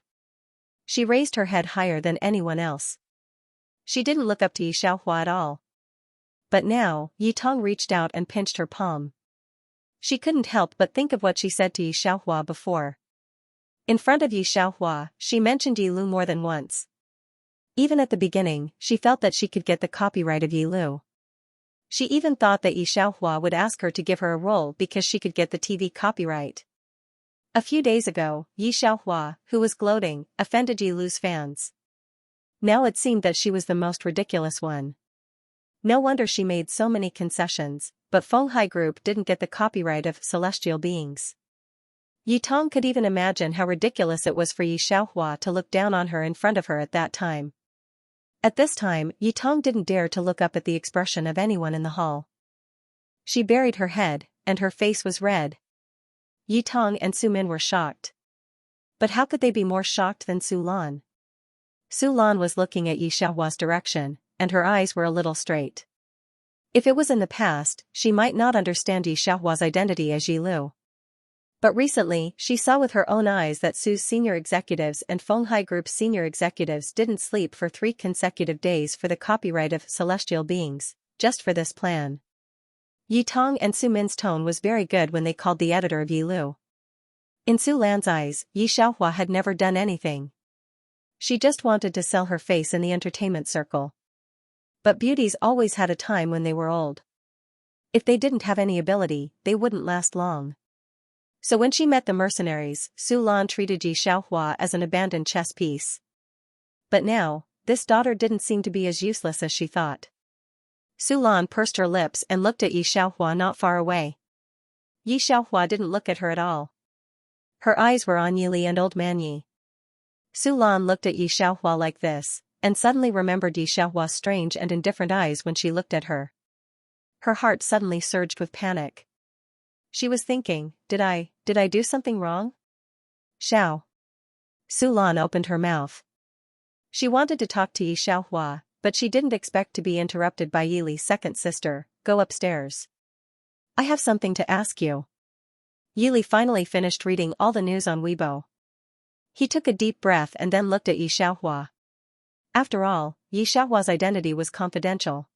A: She raised her head higher than anyone else. She didn't look up to Xianxia at all. But now, Yi Tong reached out and pinched her palm. She couldn't help but think of what she said to Xianxia before. In front of Xianxia, she mentioned Yi Lu more than once. Even at the beginning, she felt that she could get the copyright of Yi Lu. She even thought that Xianxia would ask her to give her a role because she could get the TV copyright. A few days ago, Xianxia, who was gloating, offended Yi Lu's fans. Now it seemed that she was the most ridiculous one. No wonder she made so many concessions, but Fenghai Group didn't get the copyright of celestial beings. Yi Tong could even imagine how ridiculous it was for Xianxia to look down on her in front of her at that time. At this time, Yi Tong didn't dare to look up at the expression of anyone in the hall. She buried her head, and her face was red. Yi Tong and Su Min were shocked. But how could they be more shocked than Su Lan? Su Lan was looking at Xiaohua's direction, and her eyes were a little straight. If it was in the past, she might not understand Xiaohua's identity as Yi Lu. But recently, she saw with her own eyes that Su's senior executives and Fenghai Group's senior executives didn't sleep for 3 consecutive days for the copyright of celestial beings, just for this plan. Yi Tong and Su Min's tone was very good when they called the editor of Yi Lu. In Su Lan's eyes, Xiaohua had never done anything. She just wanted to sell her face in the entertainment circle. But beauties always had a time when they were old. If they didn't have any ability, they wouldn't last long. So when she met the mercenaries, Su Lan treated Xiaohua as an abandoned chess piece. But now, this daughter didn't seem to be as useless as she thought. Su Lan pursed her lips and looked at Xiaohua not far away. Xiaohua didn't look at her at all. Her eyes were on Yili and Old Man Yi. Su Lan looked at Xiaohua like this, and suddenly remembered Xiaohua's strange and indifferent eyes when she looked at her. Her heart suddenly surged with panic. She was thinking, did I do something wrong? Xiao. Su Lan opened her mouth. She wanted to talk to Xiaohua, but she didn't expect to be interrupted by Yili's second sister. Go upstairs. I have something to ask you. Yili finally finished reading all the news on Weibo. He took a deep breath and then looked at Xiaohua. After all, Xiaohua's identity was confidential.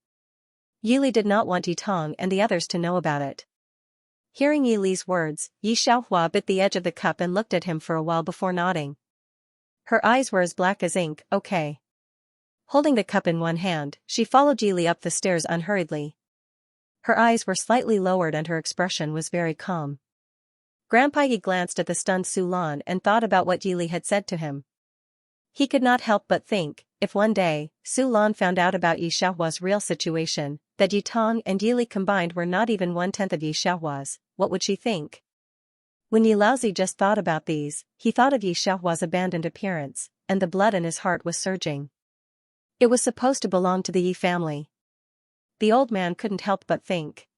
A: Yili did not want Yi Tong and the others to know about it. Hearing Yili's words, Xiaohua bit the edge of the cup and looked at him for a while before nodding. Her eyes were as black as ink. Okay. Holding the cup in one hand, she followed Yili up the stairs unhurriedly. Her eyes were slightly lowered and her expression was very calm. Grandpa Yi glanced at the stunned Su Lan and thought about what Yili had said to him. He could not help but think, if one day, Su Lan found out about Xiaohua's real situation, that Yi Tong and Yili combined were not even 1/10 of Xiaohua's, what would she think? When Yi Laozi just thought about these, he thought of Xiaohua's abandoned appearance, and the blood in his heart was surging. It was supposed to belong to the Yi family. The old man couldn't help but think.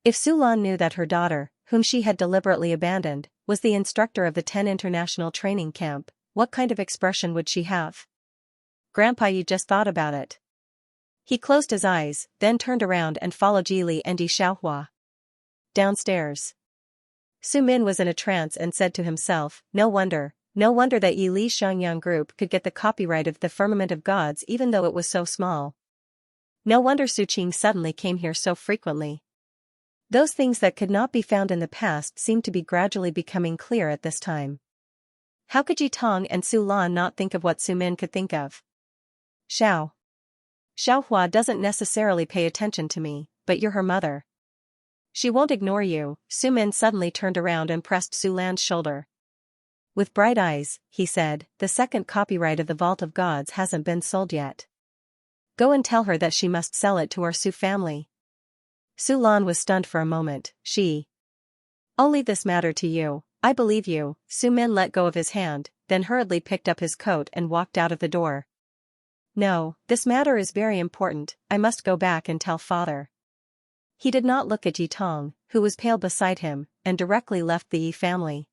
A: If Su Lan knew that her daughter, whom she had deliberately abandoned, was the instructor of the 10 international training camp, what kind of expression would she have? Grandpa Yi just thought about it. He closed his eyes, then turned around and followed Yili and Xiaohua. Downstairs. Su Min was in a trance and said to himself, no wonder that Yi Li's Xiangyang group could get the copyright of the Firmament of Gods even though it was so small. No wonder Su Qing suddenly came here so frequently. Those things that could not be found in the past seemed to be gradually becoming clear at this time. How could Yi Tong and Su Lan not think of what Su Min could think of? Xiaohua doesn't necessarily pay attention to me, but you're her mother. She won't ignore you. Su Min suddenly turned around and pressed Su Lan's shoulder. With bright eyes, he said, the second copyright of the Vault of Gods hasn't been sold yet. Go and tell her that she must sell it to our Su family. Su Lan was stunned for a moment. I'll leave this matter to you. I believe you. Su Min let go of his hand, then hurriedly picked up his coat and walked out of the door. No, this matter is very important. I must go back and tell father. He did not look at Yi Tong, who was pale beside him, and directly left the Yi family.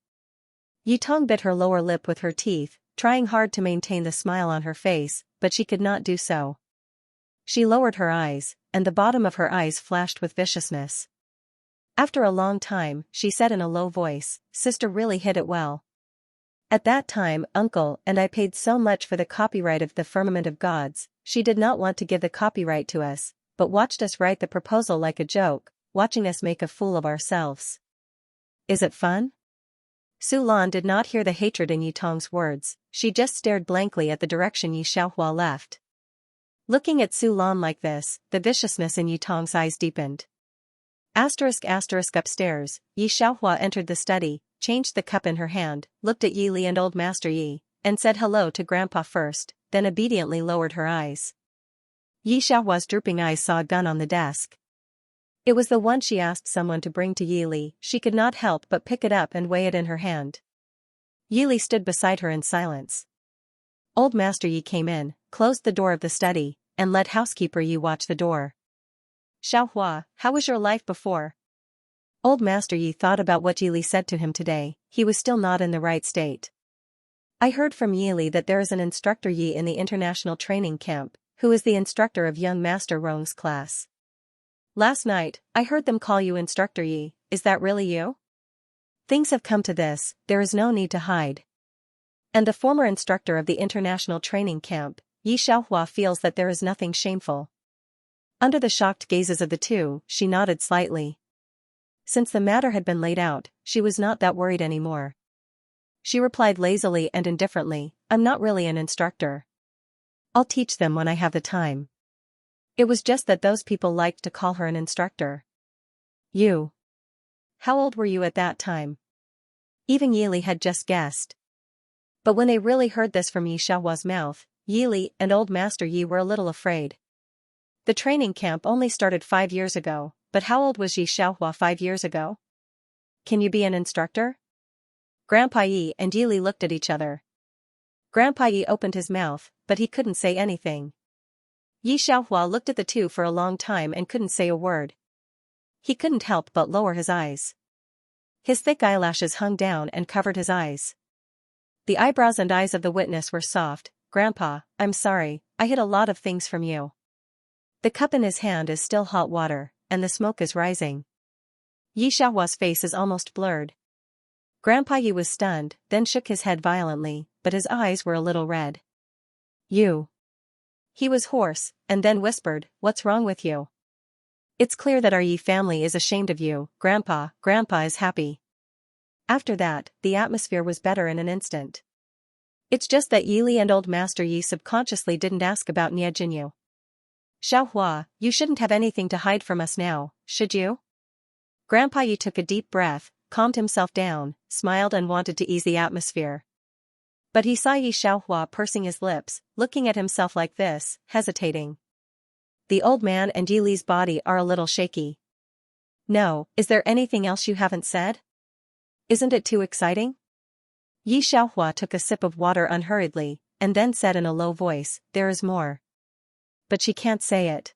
A: Yi Tong bit her lower lip with her teeth, trying hard to maintain the smile on her face, but she could not do so. She lowered her eyes, and the bottom of her eyes flashed with viciousness. After a long time, she said in a low voice, Sister really hit it well. At that time, Uncle and I paid so much for the copyright of the Firmament of Gods. She did not want to give the copyright to us, but watched us write the proposal like a joke, watching us make a fool of ourselves. Is it fun? Su Lan did not hear the hatred in Yitong's words, she just stared blankly at the direction Yi Xiaohua left. Looking at Su Lan like this, the viciousness in Yitong's eyes deepened. Upstairs, Yi Xiaohua entered the study, changed the cup in her hand, looked at Yi Li and Old Master Yi, and said hello to Grandpa first, then obediently lowered her eyes. Yi Xiaohua's drooping eyes saw a gun on the desk. It was the one she asked someone to bring to Yi Li. She could not help but pick it up and weigh it in her hand. Yi Li stood beside her in silence. Old Master Yi came in, closed the door of the study, and let housekeeper Yi watch the door. Xiaohua, how was your life before? Old Master Yi thought about what Yi Li said to him today. He was still not in the right state. I heard from Yi Li that there is an instructor Yi in the international training camp, who is the instructor of young Master Rong's class. Last night, I heard them call you Instructor Yi. Is that really you? Things have come to this, there is no need to hide. And the former instructor of the international training camp, Yi Xiaohua, feels that there is nothing shameful. Under the shocked gazes of the two, she nodded slightly. Since the matter had been laid out, she was not that worried anymore. She replied lazily and indifferently, I'm not really an instructor. I'll teach them when I have the time. It was just that those people liked to call her an instructor. You. How old were you at that time? Even Yi Li had just guessed. But when they really heard this from Yi Xiaohua's mouth, Yi Li and Old Master Yi were a little afraid. The training camp only started 5 years ago, but how old was Yi Xiaohua 5 years ago? Can you be an instructor? Grandpa Yi and Yi Li looked at each other. Grandpa Yi opened his mouth, but he couldn't say anything. Yi Xiaohua looked at the two for a long time and couldn't say a word. He couldn't help but lower his eyes. His thick eyelashes hung down and covered his eyes. The eyebrows and eyes of the witness were soft. Grandpa, I'm sorry, I hid a lot of things from you. The cup in his hand is still hot water, and the smoke is rising. Yi Xiaohua's face is almost blurred. Grandpa Yi was stunned, then shook his head violently, but his eyes were a little red. You. He was hoarse, and then whispered, what's wrong with you? It's clear that our Yi family is ashamed of you, Grandpa. Grandpa is happy. After that, the atmosphere was better in an instant. It's just that Yi Li and Old Master Yi subconsciously didn't ask about Nie Jinyu. Xiaohua, you shouldn't have anything to hide from us now, should you? Grandpa Yi took a deep breath, calmed himself down, smiled and wanted to ease the atmosphere. But he saw Yi Xiaohua pursing his lips, looking at himself like this, hesitating. The old man and Yi Li's body are a little shaky. No, is there anything else you haven't said? Isn't it too exciting? Yi Xiaohua took a sip of water unhurriedly, and then said in a low voice, there is more. But she can't say it.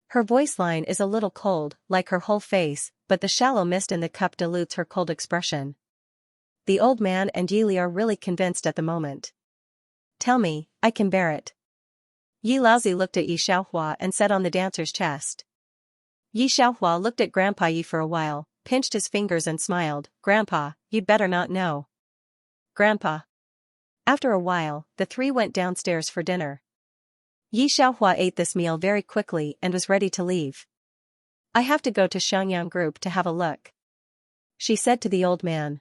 A: Her voice line is a little cold, like her whole face, but the shallow mist in the cup dilutes her cold expression. The old man and Yi Li are really convinced at the moment. Tell me, I can bear it. Yi Laozi looked at Yi Xiaohua and sat on the dancer's chest. Yi Xiaohua looked at Grandpa Yi for a while, pinched his fingers and smiled. Grandpa, you'd better not know. Grandpa. After a while, the three went downstairs for dinner. Yi Xiaohua ate this meal very quickly and was ready to leave. I have to go to Xianxia Group to have a look, she said to the old man.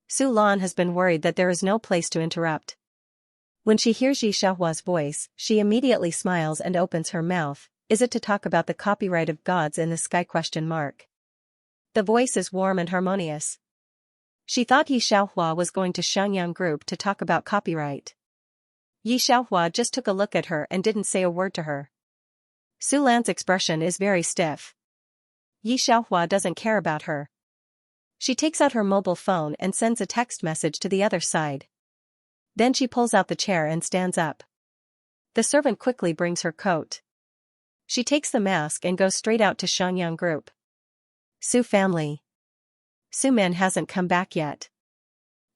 A: Su Lan has been worried that there is no place to interrupt. When she hears Yi Xiaohua's voice, she immediately smiles and opens her mouth. Is it to talk about the copyright of Gods in the Sky ? The voice is warm and harmonious. She thought Yi Xiaohua was going to Xianxia Group to talk about copyright. Yi Xiaohua just took a look at her and didn't say a word to her. Su Lan's expression is very stiff. Yi Xiaohua doesn't care about her. She takes out her mobile phone and sends a text message to the other side. Then she pulls out the chair and stands up. The servant quickly brings her coat. She takes the mask and goes straight out to Xianxia Group. Su family. Su Min hasn't come back yet.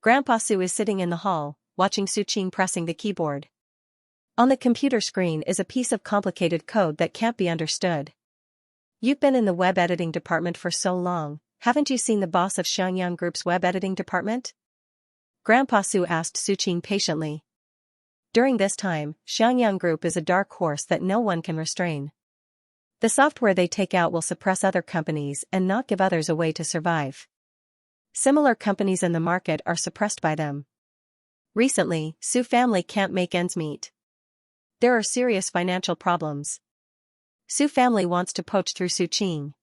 A: Grandpa Su is sitting in the hall, watching Su Qing pressing the keyboard. On the computer screen is a piece of complicated code that can't be understood. You've been in the web editing department for so long, haven't you seen the boss of Xianxia Group's web editing department? Grandpa Su asked Su Qing patiently. During this time, Xianxia Group is a dark horse that no one can restrain. The software they take out will suppress other companies and not give others a way to survive. Similar companies in the market are suppressed by them. Recently, Su family can't make ends meet. There are serious financial problems. Su family wants to poach through Su Qing.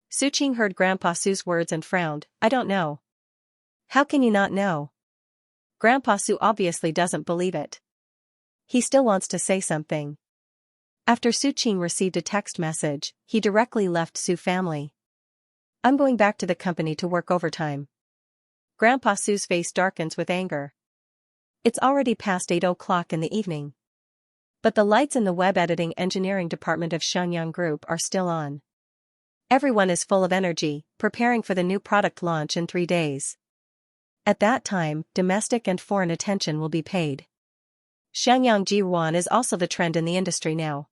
A: Su Qing heard Grandpa Su's words and frowned. I don't know. How can you not know? Grandpa Su obviously doesn't believe it. He still wants to say something. After Su Qing received a text message, he directly left Su family. I'm going back to the company to work overtime. Grandpa Su's face darkens with anger. It's already past 8 o'clock in the evening. But the lights in the web editing engineering department of Xianxia Group are still on. Everyone is full of energy, preparing for the new product launch in 3 days. At that time, domestic and foreign attention will be paid. Xiangyang Jiruan is also the trend in the industry now.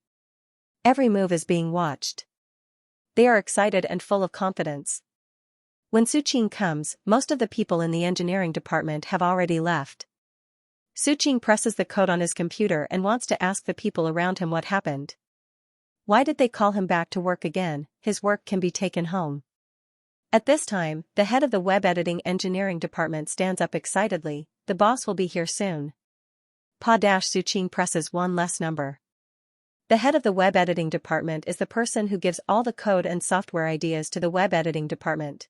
A: Every move is being watched. They are excited and full of confidence. When Su Qing comes, most of the people in the engineering department have already left. Su Qing presses the code on his computer and wants to ask the people around him what happened. Why did they call him back to work again? His work can be taken home. At this time, the head of the web editing engineering department stands up excitedly. The boss will be here soon. Su Qing presses one less number. The head of the web editing department is the person who gives all the code and software ideas to the web editing department.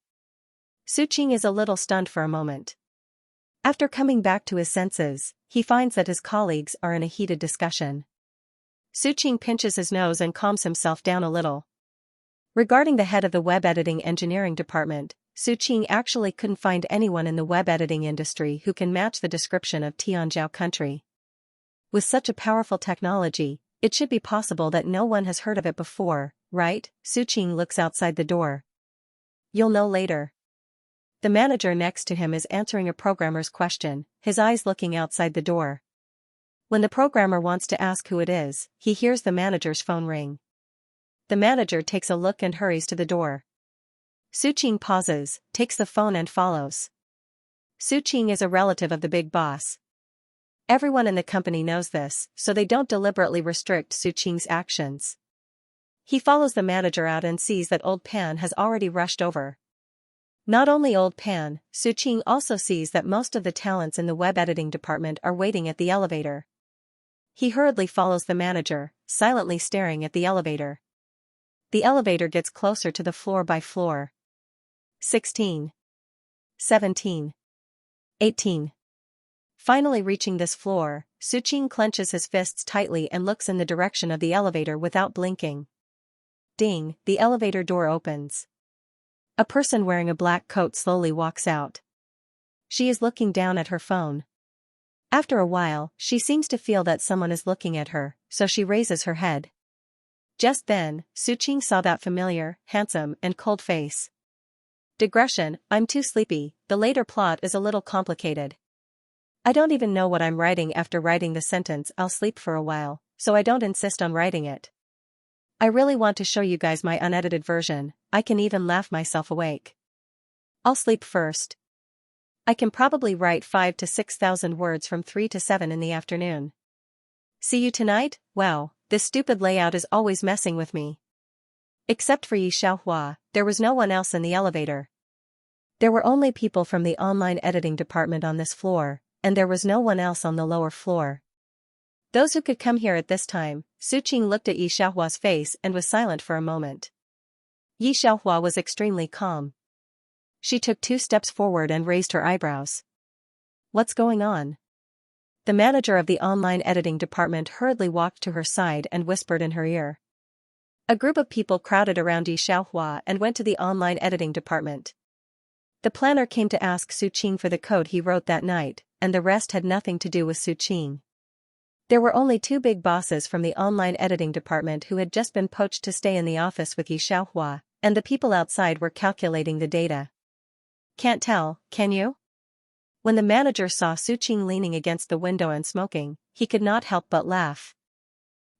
A: Su Qing is a little stunned for a moment. After coming back to his senses, he finds that his colleagues are in a heated discussion. Su Qing pinches his nose and calms himself down a little. Regarding the head of the web editing engineering department, Su Qing actually couldn't find anyone in the web editing industry who can match the description of Tianzhou country. With such a powerful technology, it should be possible that no one has heard of it before, right? Su Qing looks outside the door. You'll know later. The manager next to him is answering a programmer's question, his eyes looking outside the door. When the programmer wants to ask who it is, he hears the manager's phone ring. The manager takes a look and hurries to the door. Su Qing pauses, takes the phone and follows. Su Qing is a relative of the big boss. Everyone in the company knows this, so they don't deliberately restrict Su Qing's actions. He follows the manager out and sees that Old Pan has already rushed over. Not only Old Pan, Su Qing also sees that most of the talents in the web editing department are waiting at the elevator. He hurriedly follows the manager, silently staring at the elevator. The elevator gets closer to the floor by floor. 16. 17. 18. Finally reaching this floor, Su Qing clenches his fists tightly and looks in the direction of the elevator without blinking. Ding, the elevator door opens. A person wearing a black coat slowly walks out. She is looking down at her phone. After a while, she seems to feel that someone is looking at her, so she raises her head. Just then, Su Qing saw that familiar, handsome, and cold face. Digression, I'm too sleepy, the later plot is a little complicated. I don't even know what I'm writing after writing the sentence I'll sleep for a while, so I don't insist on writing it. I really want to show you guys my unedited version, I can even laugh myself awake. I'll sleep first. I can probably write 5,000 to 6,000 words from 3 to 7 in the afternoon. See you tonight? Wow, this stupid layout is always messing with me. Except for Yi Xiaohua, there was no one else in the elevator. There were only people from the online editing department on this floor, and there was no one else on the lower floor. Those who could come here at this time, Su Qing looked at Yi Xiaohua's face and was silent for a moment. Yi Xiaohua was extremely calm. She took 2 steps forward and raised her eyebrows. What's going on? The manager of the online editing department hurriedly walked to her side and whispered in her ear. A group of people crowded around Yi Xiaohua and went to the online editing department. The planner came to ask Su Qing for the code he wrote that night, and the rest had nothing to do with Su Qing. There were only 2 big bosses from the online editing department who had just been poached to stay in the office with Yi Xiaohua, and the people outside were calculating the data. Can't tell, can you? When the manager saw Su Qing leaning against the window and smoking, he could not help but laugh.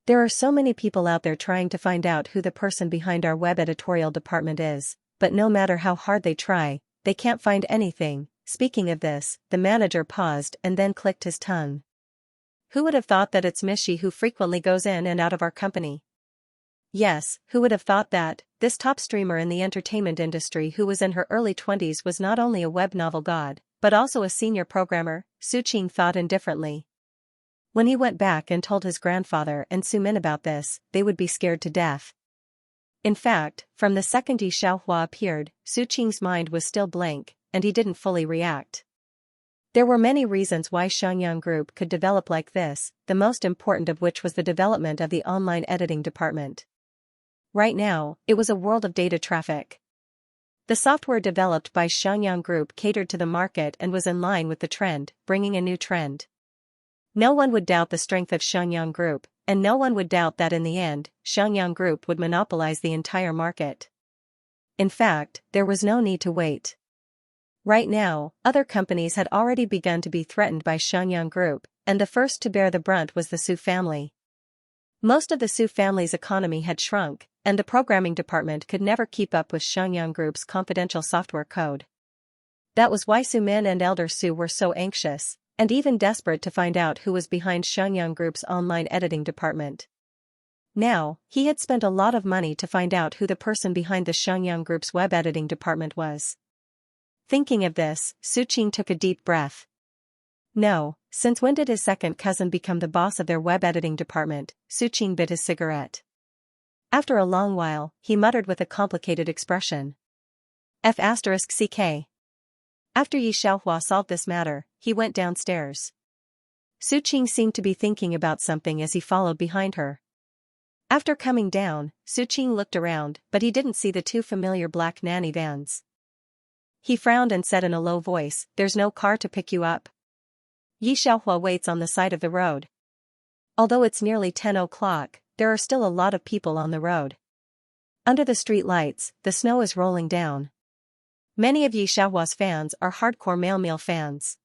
A: There are so many people out there trying to find out who the person behind our web editorial department is, but no matter how hard they try, they can't find anything. Speaking of this, the manager paused and then clicked his tongue. who would have thought that it's Mishi who frequently goes in and out of our company? Yes, who would have thought that this top streamer in the entertainment industry who was in her early 20s was not only a web novel god, but also a senior programmer? Suqing thought indifferently. When he went back and told his grandfather and Sumin about this, they would be scared to death. In fact, from the second Yi Xiaohua appeared, Suqing's mind was still blank, and he didn't fully react. There were many reasons why Xianxia Group could develop like this, the most important of which was the development of the online editing department. Right now, it was a world of data traffic. The software developed by Xianxia Group catered to the market and was in line with the trend, bringing a new trend. No one would doubt the strength of Xianxia Group, and no one would doubt that in the end, Xianxia Group would monopolize the entire market. In fact, there was no need to wait. Right now, other companies had already begun to be threatened by Xianxia Group, and the first to bear the brunt was the Su family. Most of the Su family's economy had shrunk, and the programming department could never keep up with Xianxia Group's confidential software code. That was why Su Min and Elder Su were so anxious, and even desperate to find out who was behind Xianxia Group's online editing department. Now, he had spent a lot of money to find out who the person behind the Xianxia Group's web editing department was. Thinking of this, Suqing took a deep breath. No, since when did his second cousin become the boss of their web editing department? Suqing bit his cigarette. After a long while, he muttered with a complicated expression. F***ck. After Yi Xiaohua solved this matter, he went downstairs. Suqing seemed to be thinking about something as he followed behind her. After coming down, Suqing looked around, but he didn't see the two familiar black nanny vans. He frowned and said in a low voice, "There's no car to pick you up?" Yi Xiaohua waits on the side of the road. Although it's nearly 10 o'clock, there are still a lot of people on the road. Under the street lights, the snow is rolling down. Many of Yi Xiaohua's fans are hardcore male fans.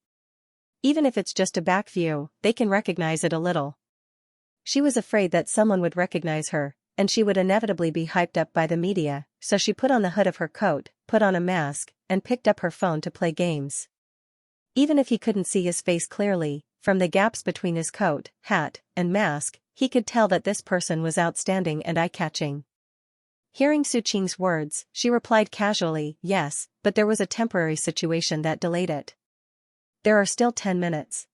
A: Even if it's just a back view, they can recognize it a little. She was afraid that someone would recognize her, and she would inevitably be hyped up by the media, so she put on the hood of her coat, put on a mask, and picked up her phone to play games. Even if he couldn't see his face clearly, from the gaps between his coat, hat, and mask, he could tell that this person was outstanding and eye-catching. Hearing Suqing's words, she replied casually, "Yes, but there was a temporary situation that delayed it. There are still 10 minutes.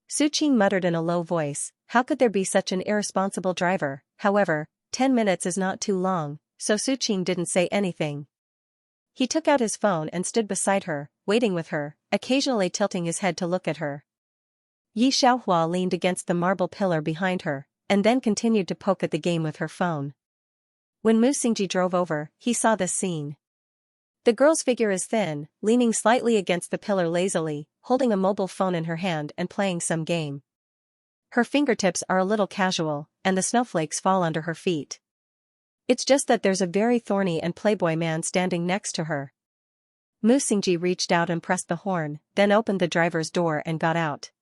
A: Suqing muttered in a low voice, how could there be such an irresponsible driver? However, 10 minutes is not too long, so Suqing didn't say anything. He took out his phone and stood beside her, waiting with her, occasionally tilting his head to look at her. Yi Xiaohua leaned against the marble pillar behind her, and then continued to poke at the game with her phone. When Mu Xingji drove over, he saw this scene. The girl's figure is thin, leaning slightly against the pillar lazily, holding a mobile phone in her hand and playing some game. Her fingertips are a little casual, and the snowflakes fall under her feet. It's just that there's a very thorny and playboy man standing next to her. Mu Xingji reached out and pressed the horn, then opened the driver's door and got out.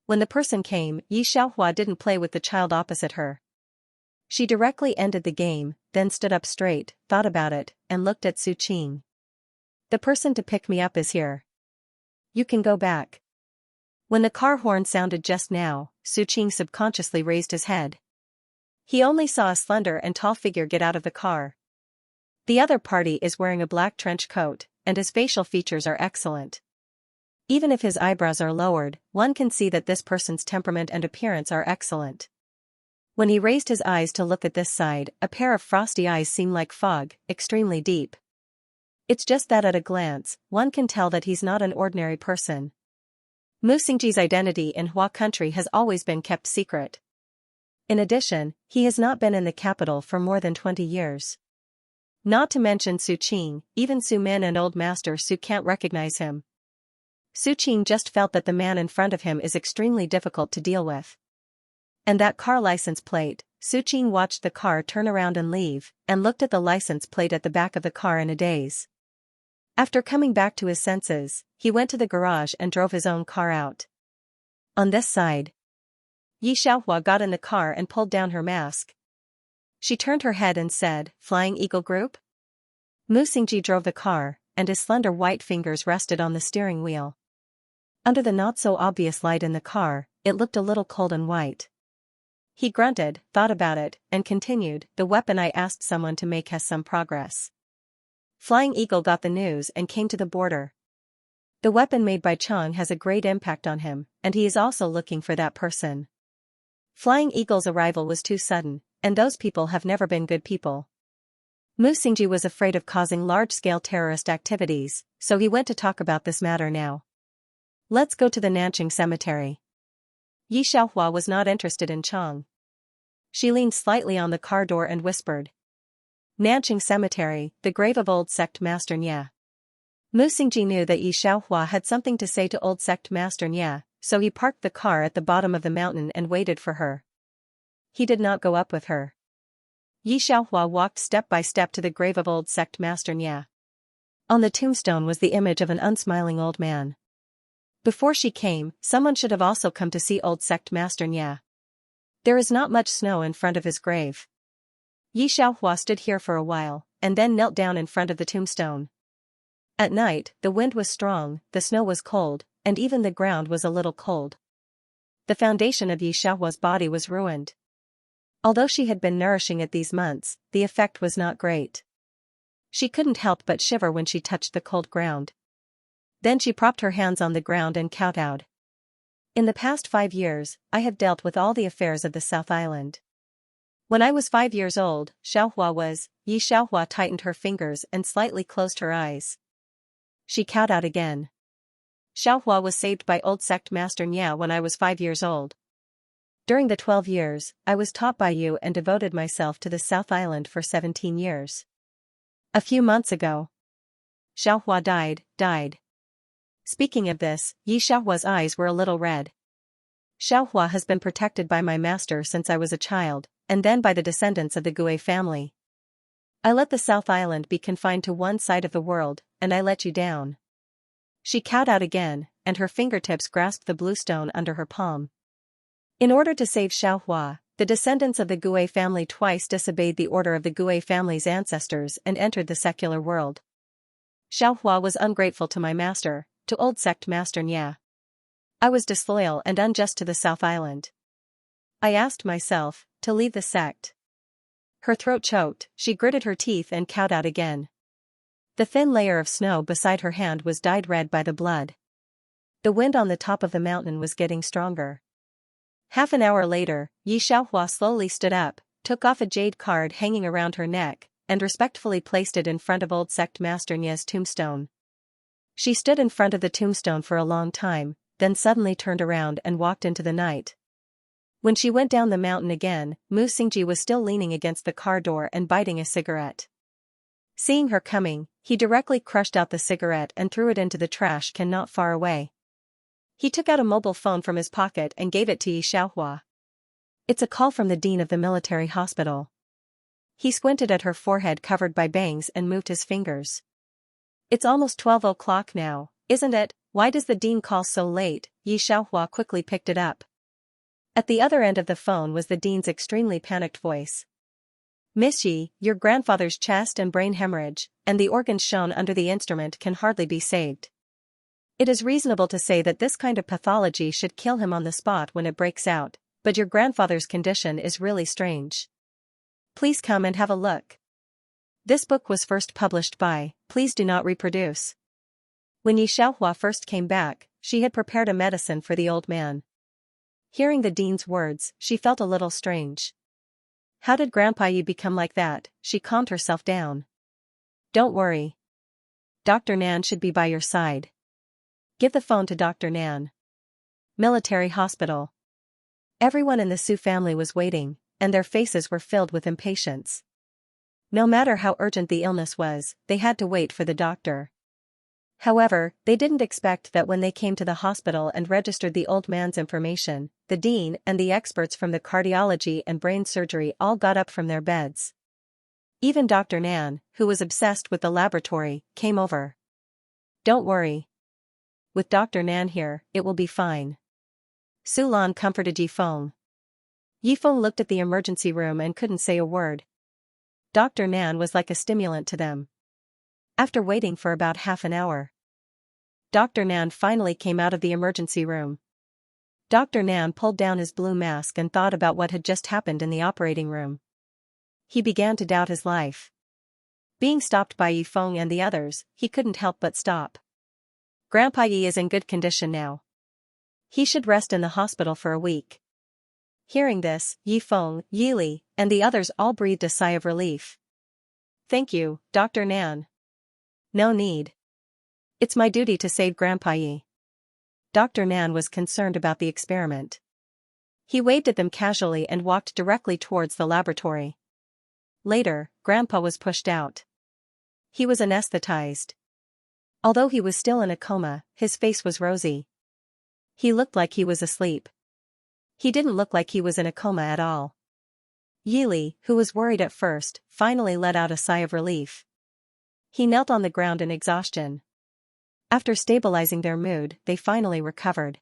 A: When the person came, Yi Xiaohua didn't play with the child opposite her. She directly ended the game, then stood up straight, thought about it, and looked at Suqing. The person to pick me up is here. You can go back. When the car horn sounded just now, Suqing subconsciously raised his head. He only saw a slender and tall figure get out of the car. The other party is wearing a black trench coat, and his facial features are excellent. Even if his eyebrows are lowered, one can see that this person's temperament and appearance are excellent. When he raised his eyes to look at this side, a pair of frosty eyes seem like fog, extremely deep. It's just that at a glance, one can tell that he's not an ordinary person. Mu Xingji's identity in Hua country has always been kept secret. In addition, he has not been in the capital for more than 20 years. Not to mention Suqing, even Su Min and Old Master Su can't recognize him. Suqing just felt that the man in front of him is extremely difficult to deal with. And that car license plate, Suqing watched the car turn around and leave, and looked at the license plate at the back of the car in a daze. After coming back to his senses, he went to the garage and drove his own car out. On this side, Yi Xiaohua got in the car and pulled down her mask. She turned her head and said, "Flying Eagle Group?" Mu Xingji drove the car, and his slender white fingers rested on the steering wheel. Under the not-so-obvious light in the car, it looked a little cold and white. He grunted, thought about it, and continued, "The weapon I asked someone to make has some progress. Flying Eagle got the news and came to the border. The weapon made by Chang has a great impact on him, and he is also looking for that person. Flying Eagle's arrival was too sudden, and those people have never been good people. Mu Xingji was afraid of causing large-scale terrorist activities, so he went to talk about this matter now. Let's go to the Nanqing cemetery." Yi Xiaohua was not interested in Chang. She leaned slightly on the car door and whispered. "Nanqing cemetery, the grave of old sect master Nye." Mu Xingji knew that Yi Xiaohua had something to say to old sect master Nye, so he parked the car at the bottom of the mountain and waited for her. He did not go up with her. Yi Xiaohua walked step by step to the grave of old sect master Nye. On the tombstone was the image of an unsmiling old man. Before she came, someone should have also come to see old sect master Nye. There is not much snow in front of his grave. Yi Xiaohua stood here for a while, and then knelt down in front of the tombstone. At night, the wind was strong, the snow was cold, and even the ground was a little cold. The foundation of Yi Xiaohua's body was ruined. Although she had been nourishing it these months, the effect was not great. She couldn't help but shiver when she touched the cold ground. Then she propped her hands on the ground and kowtowed. "In the past 5 years, I have dealt with all the affairs of the South Island. When I was 5 years old, Xiaohua was..." Yi Xiaohua tightened her fingers and slightly closed her eyes. She kowtowed again. "Xiaohua was saved by old sect master Nye when I was 5 years old. During the 12 years, I was taught by you and devoted myself to the South Island for 17 years. A few months ago, Xiaohua died. Speaking of this, Yi Xiaohua's eyes were a little red. "Xiaohua has been protected by my master since I was a child, and then by the descendants of the Gui family. I let the South Island be confined to one side of the world, and I let you down." She kowtowed again, and her fingertips grasped the blue stone under her palm. In order to save Xiaohua, the descendants of the Gui family twice disobeyed the order of the Gui family's ancestors and entered the secular world. Xiaohua was ungrateful to my master, to old sect master Nye. I was disloyal and unjust to the South Island. I asked myself to leave the sect. Her throat choked, she gritted her teeth and kowtowed again. The thin layer of snow beside her hand was dyed red by the blood. The wind on the top of the mountain was getting stronger. Half an hour later, Yi Xiaohua slowly stood up, took off a jade card hanging around her neck, and respectfully placed it in front of old sect master Nye's tombstone. She stood in front of the tombstone for a long time, then suddenly turned around and walked into the night. When she went down the mountain again, Mu Xingji was still leaning against the car door and biting a cigarette. Seeing her coming, he directly crushed out the cigarette and threw it into the trash can not far away. He took out a mobile phone from his pocket and gave it to Yi Xiaohua. "It's a call from the dean of the military hospital." He squinted at her forehead covered by bangs and moved his fingers. "It's almost 12 o'clock now, isn't it? Why does the dean call so late?" Yi Xiaohua quickly picked it up. At the other end of the phone was the dean's extremely panicked voice. "Miss Yi, your grandfather's chest and brain hemorrhage, and the organs shown under the instrument can hardly be saved. It is reasonable to say that this kind of pathology should kill him on the spot when it breaks out, but your grandfather's condition is really strange. Please come and have a look. This book was first published by, please do not reproduce." When Yi Xiaohua first came back, she had prepared a medicine for the old man. Hearing the dean's words, she felt a little strange. How did Grandpa Yi become like that? She calmed herself down. "Don't worry. Dr. Nan should be by your side. Give the phone to Dr. Nan. Military hospital." Everyone in the Su family was waiting, and their faces were filled with impatience. No matter how urgent the illness was, they had to wait for the doctor. However, they didn't expect that when they came to the hospital and registered the old man's information, the dean and the experts from the cardiology and brain surgery all got up from their beds. Even Dr. Nan, who was obsessed with the laboratory, came over. "Don't worry. With Dr. Nan here, it will be fine." Su Lan comforted Yi Feng. Yi Feng looked at the emergency room and couldn't say a word. Dr. Nan was like a stimulant to them. After waiting for about half an hour, Dr. Nan finally came out of the emergency room. Dr. Nan pulled down his blue mask and thought about what had just happened in the operating room. He began to doubt his life. Being stopped by Yifeng and the others, he couldn't help but stop. Grandpa Yi is in good condition now. He should rest in the hospital for a week. Hearing this, Yifeng, Yili, and the others all breathed a sigh of relief. Thank you, Dr. Nan. No need. It's my duty to save Grandpa Yi. Dr. Nan was concerned about the experiment. He waved at them casually and walked directly towards the laboratory. Later, Grandpa was pushed out. He was anesthetized. Although he was still in a coma, his face was rosy. He looked like he was asleep. He didn't look like he was in a coma at all. Yili, who was worried at first, finally let out a sigh of relief. He knelt on the ground in exhaustion. After stabilizing their mood, they finally recovered.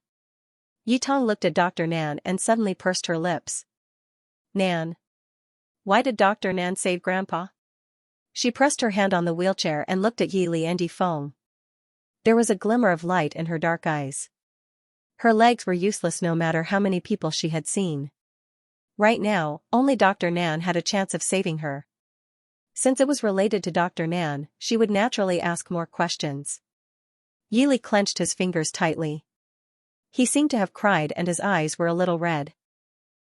A: Yitong looked at Dr. Nan and suddenly pursed her lips. Nan. Why did Dr. Nan save Grandpa? She pressed her hand on the wheelchair and looked at Yili and Yifeng. There was a glimmer of light in her dark eyes. Her legs were useless no matter how many people she had seen. Right now, only Dr. Nan had a chance of saving her. Since it was related to Dr. Nan, she would naturally ask more questions. Yili clenched his fingers tightly. He seemed to have cried and his eyes were a little red.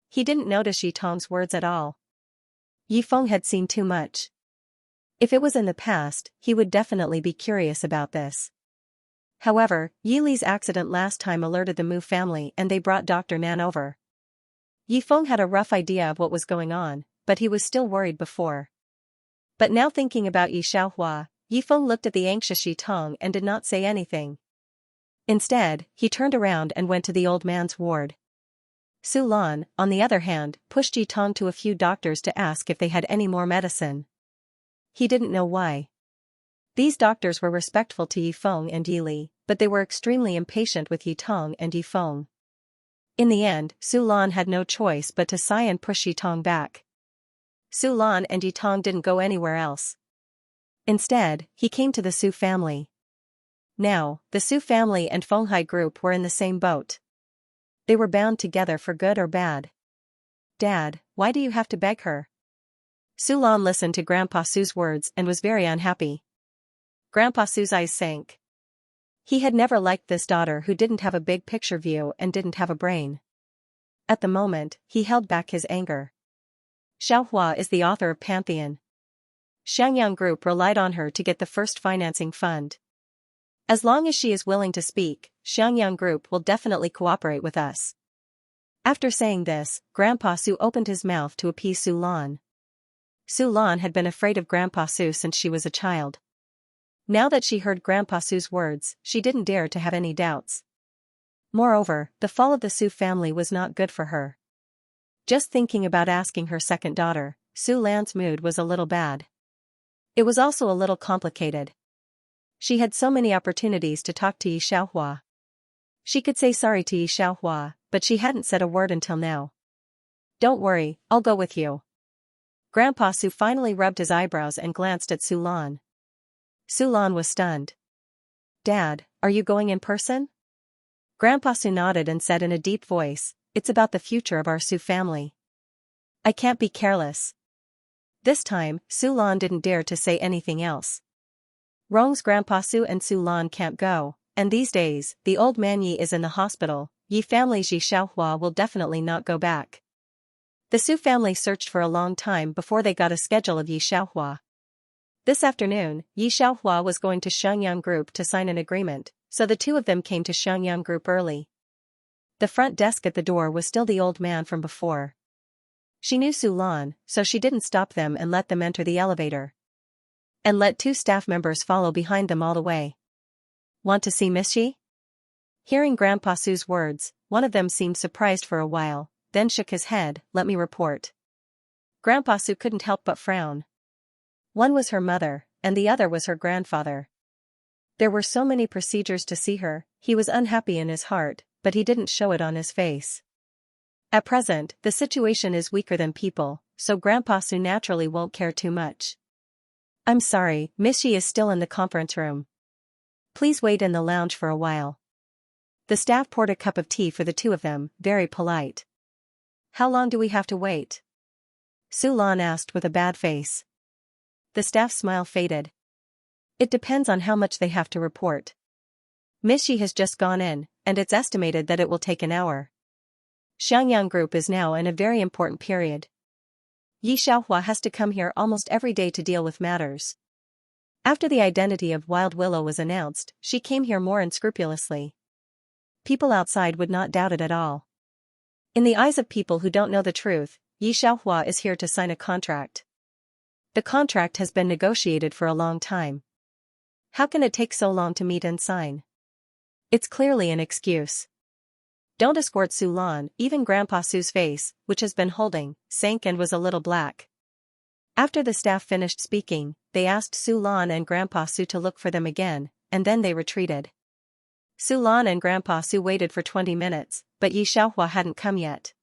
A: He didn't notice Yitong's words at all. Yifeng had seen too much. If it was in the past, he would definitely be curious about this. However, Yili's accident last time alerted the Mu family and they brought Dr. Nan over. Yifeng had a rough idea of what was going on, but he was still worried before. But now thinking about Yi Xiaohua, Yifeng looked at the anxious Yitong and did not say anything. Instead, he turned around and went to the old man's ward. Su Lan, on the other hand, pushed Yitong to a few doctors to ask if they had any more medicine. He didn't know why. These doctors were respectful to Yifeng and Yili, but they were extremely impatient with Yitong and Yifeng. In the end, Su Lan had no choice but to sigh and push Yitong back. Su Lan and Yitong didn't go anywhere else. Instead, he came to the Su family. Now, the Su family and Fenghai group were in the same boat. They were bound together for good or bad. Dad, why do you have to beg her? Su Lan listened to Grandpa Su's words and was very unhappy. Grandpa Su's eyes sank. He had never liked this daughter who didn't have a big picture view and didn't have a brain. At the moment, he held back his anger. Xiaohua is the author of Pantheon. Xianxia Group relied on her to get the first financing fund. As long as she is willing to speak, Xianxia Group will definitely cooperate with us. After saying this, Grandpa Su opened his mouth to appease Su Lan. Su Lan had been afraid of Grandpa Su since she was a child. Now that she heard Grandpa Su's words, she didn't dare to have any doubts. Moreover, the fall of the Su family was not good for her. Just thinking about asking her second daughter, Su Lan's mood was a little bad. It was also a little complicated. She had so many opportunities to talk to Yi Xiaohua. She could say sorry to Yi Xiaohua, but she hadn't said a word until now. Don't worry, I'll go with you. Grandpa Su finally rubbed his eyebrows and glanced at Su Lan. Su Lan was stunned. Dad, are you going in person? Grandpa Su nodded and said in a deep voice, it's about the future of our Su family. I can't be careless. This time, Su Lan didn't dare to say anything else. Rong's Grandpa Su and Su Lan can't go, and these days, the old man Yi is in the hospital. Yi family's Yi Xiaohua will definitely not go back. The Su family searched for a long time before they got a schedule of Yi Xiaohua. This afternoon, Yi Xiaohua was going to Xianxia Group to sign an agreement, so the two of them came to Xianxia Group early. The front desk at the door was still the old man from before. She knew Su Lan, so she didn't stop them and let them enter the elevator. And let two staff members follow behind them all the way. Want to see Miss Yi? Hearing Grandpa Su's words, one of them seemed surprised for a while, then shook his head, let me report. Grandpa Su couldn't help but frown. One was her mother, and the other was her grandfather. There were so many procedures to see her, he was unhappy in his heart, but he didn't show it on his face. At present, the situation is weaker than people, so Grandpa Su naturally won't care too much. I'm sorry, Miss Yi is still in the conference room. Please wait in the lounge for a while. The staff poured a cup of tea for the two of them, very polite. How long do we have to wait? Su Lan asked with a bad face. The staff's smile faded. It depends on how much they have to report. Miss Yi has just gone in, and it's estimated that it will take an hour. Xianxia Group is now in a very important period. Yi Xiaohua has to come here almost every day to deal with matters. After the identity of Wild Willow was announced, she came here more unscrupulously. People outside would not doubt it at all. In the eyes of people who don't know the truth, Yi Xiaohua is here to sign a contract. The contract has been negotiated for a long time. How can it take so long to meet and sign? It's clearly an excuse. Don't escort Su Lan. Even Grandpa Su's face, which has been holding, sank and was a little black. After the staff finished speaking, they asked Su Lan and Grandpa Su to look for them again, and then they retreated. Su Lan and Grandpa Su waited for 20 minutes, but Yi Xiaohua hadn't come yet.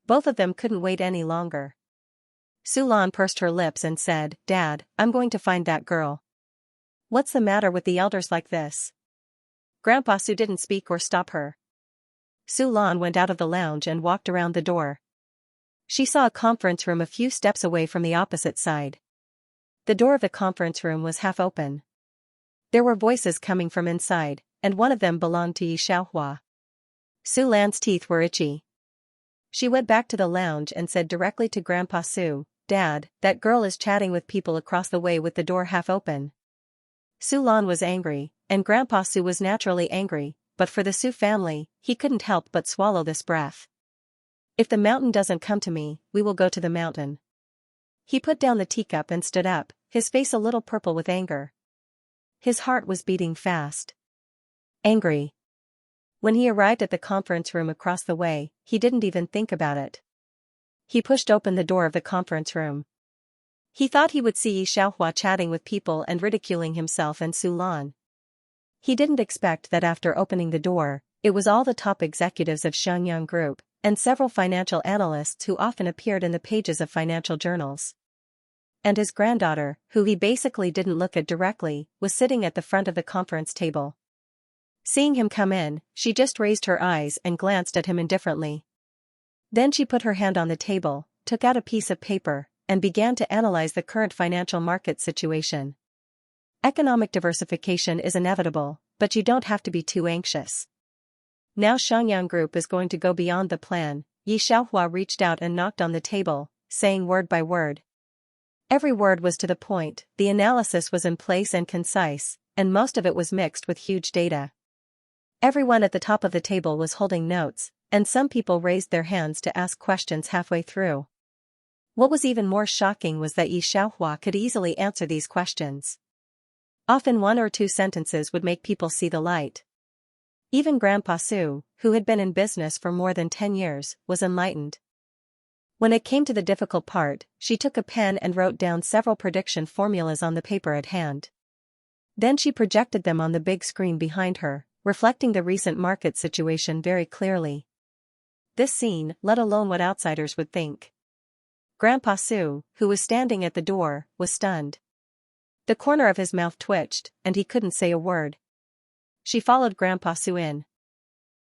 A: Both of them couldn't wait any longer. Su Lan pursed her lips and said, "Dad, I'm going to find that girl." What's the matter with the elders like this? Grandpa Su didn't speak or stop her. Su Lan went out of the lounge and walked around the door. She saw a conference room a few steps away from the opposite side. The door of the conference room was half open. There were voices coming from inside, and one of them belonged to Yi Xiaohua. Su Lan's teeth were itchy. She went back to the lounge and said directly to Grandpa Su, "Dad, that girl is chatting with people across the way with the door half open." Su Lan was angry, and Grandpa Su was naturally angry, but for the Su family, he couldn't help but swallow this breath. "If the mountain doesn't come to me, we will go to the mountain." He put down the teacup and stood up, his face a little purple with anger. His heart was beating fast. Angry. When he arrived at the conference room across the way, he didn't even think about it. He pushed open the door of the conference room. He thought he would see Yi Xiaohua chatting with people and ridiculing himself and Su Lan. He didn't expect that after opening the door, it was all the top executives of Xianxia Group, and several financial analysts who often appeared in the pages of financial journals. And his granddaughter, who he basically didn't look at directly, was sitting at the front of the conference table. Seeing him come in, she just raised her eyes and glanced at him indifferently. Then she put her hand on the table, took out a piece of paper, and began to analyze the current financial market situation. Economic diversification is inevitable, but you don't have to be too anxious. Now Xianxia Group is going to go beyond the plan. Yi Xiaohua reached out and knocked on the table, saying word by word. Every word was to the point, the analysis was in place and concise, and most of it was mixed with huge data. Everyone at the top of the table was holding notes, and some people raised their hands to ask questions halfway through. What was even more shocking was that Yi Xiaohua could easily answer these questions. Often 1 or 2 sentences would make people see the light. Even Grandpa Su, who had been in business for more than 10 years, was enlightened. When it came to the difficult part, she took a pen and wrote down several prediction formulas on the paper at hand. Then she projected them on the big screen behind her, reflecting the recent market situation very clearly. This scene, let alone what outsiders would think. Grandpa Su, who was standing at the door, was stunned. The corner of his mouth twitched, and he couldn't say a word. She followed Grandpa Su in.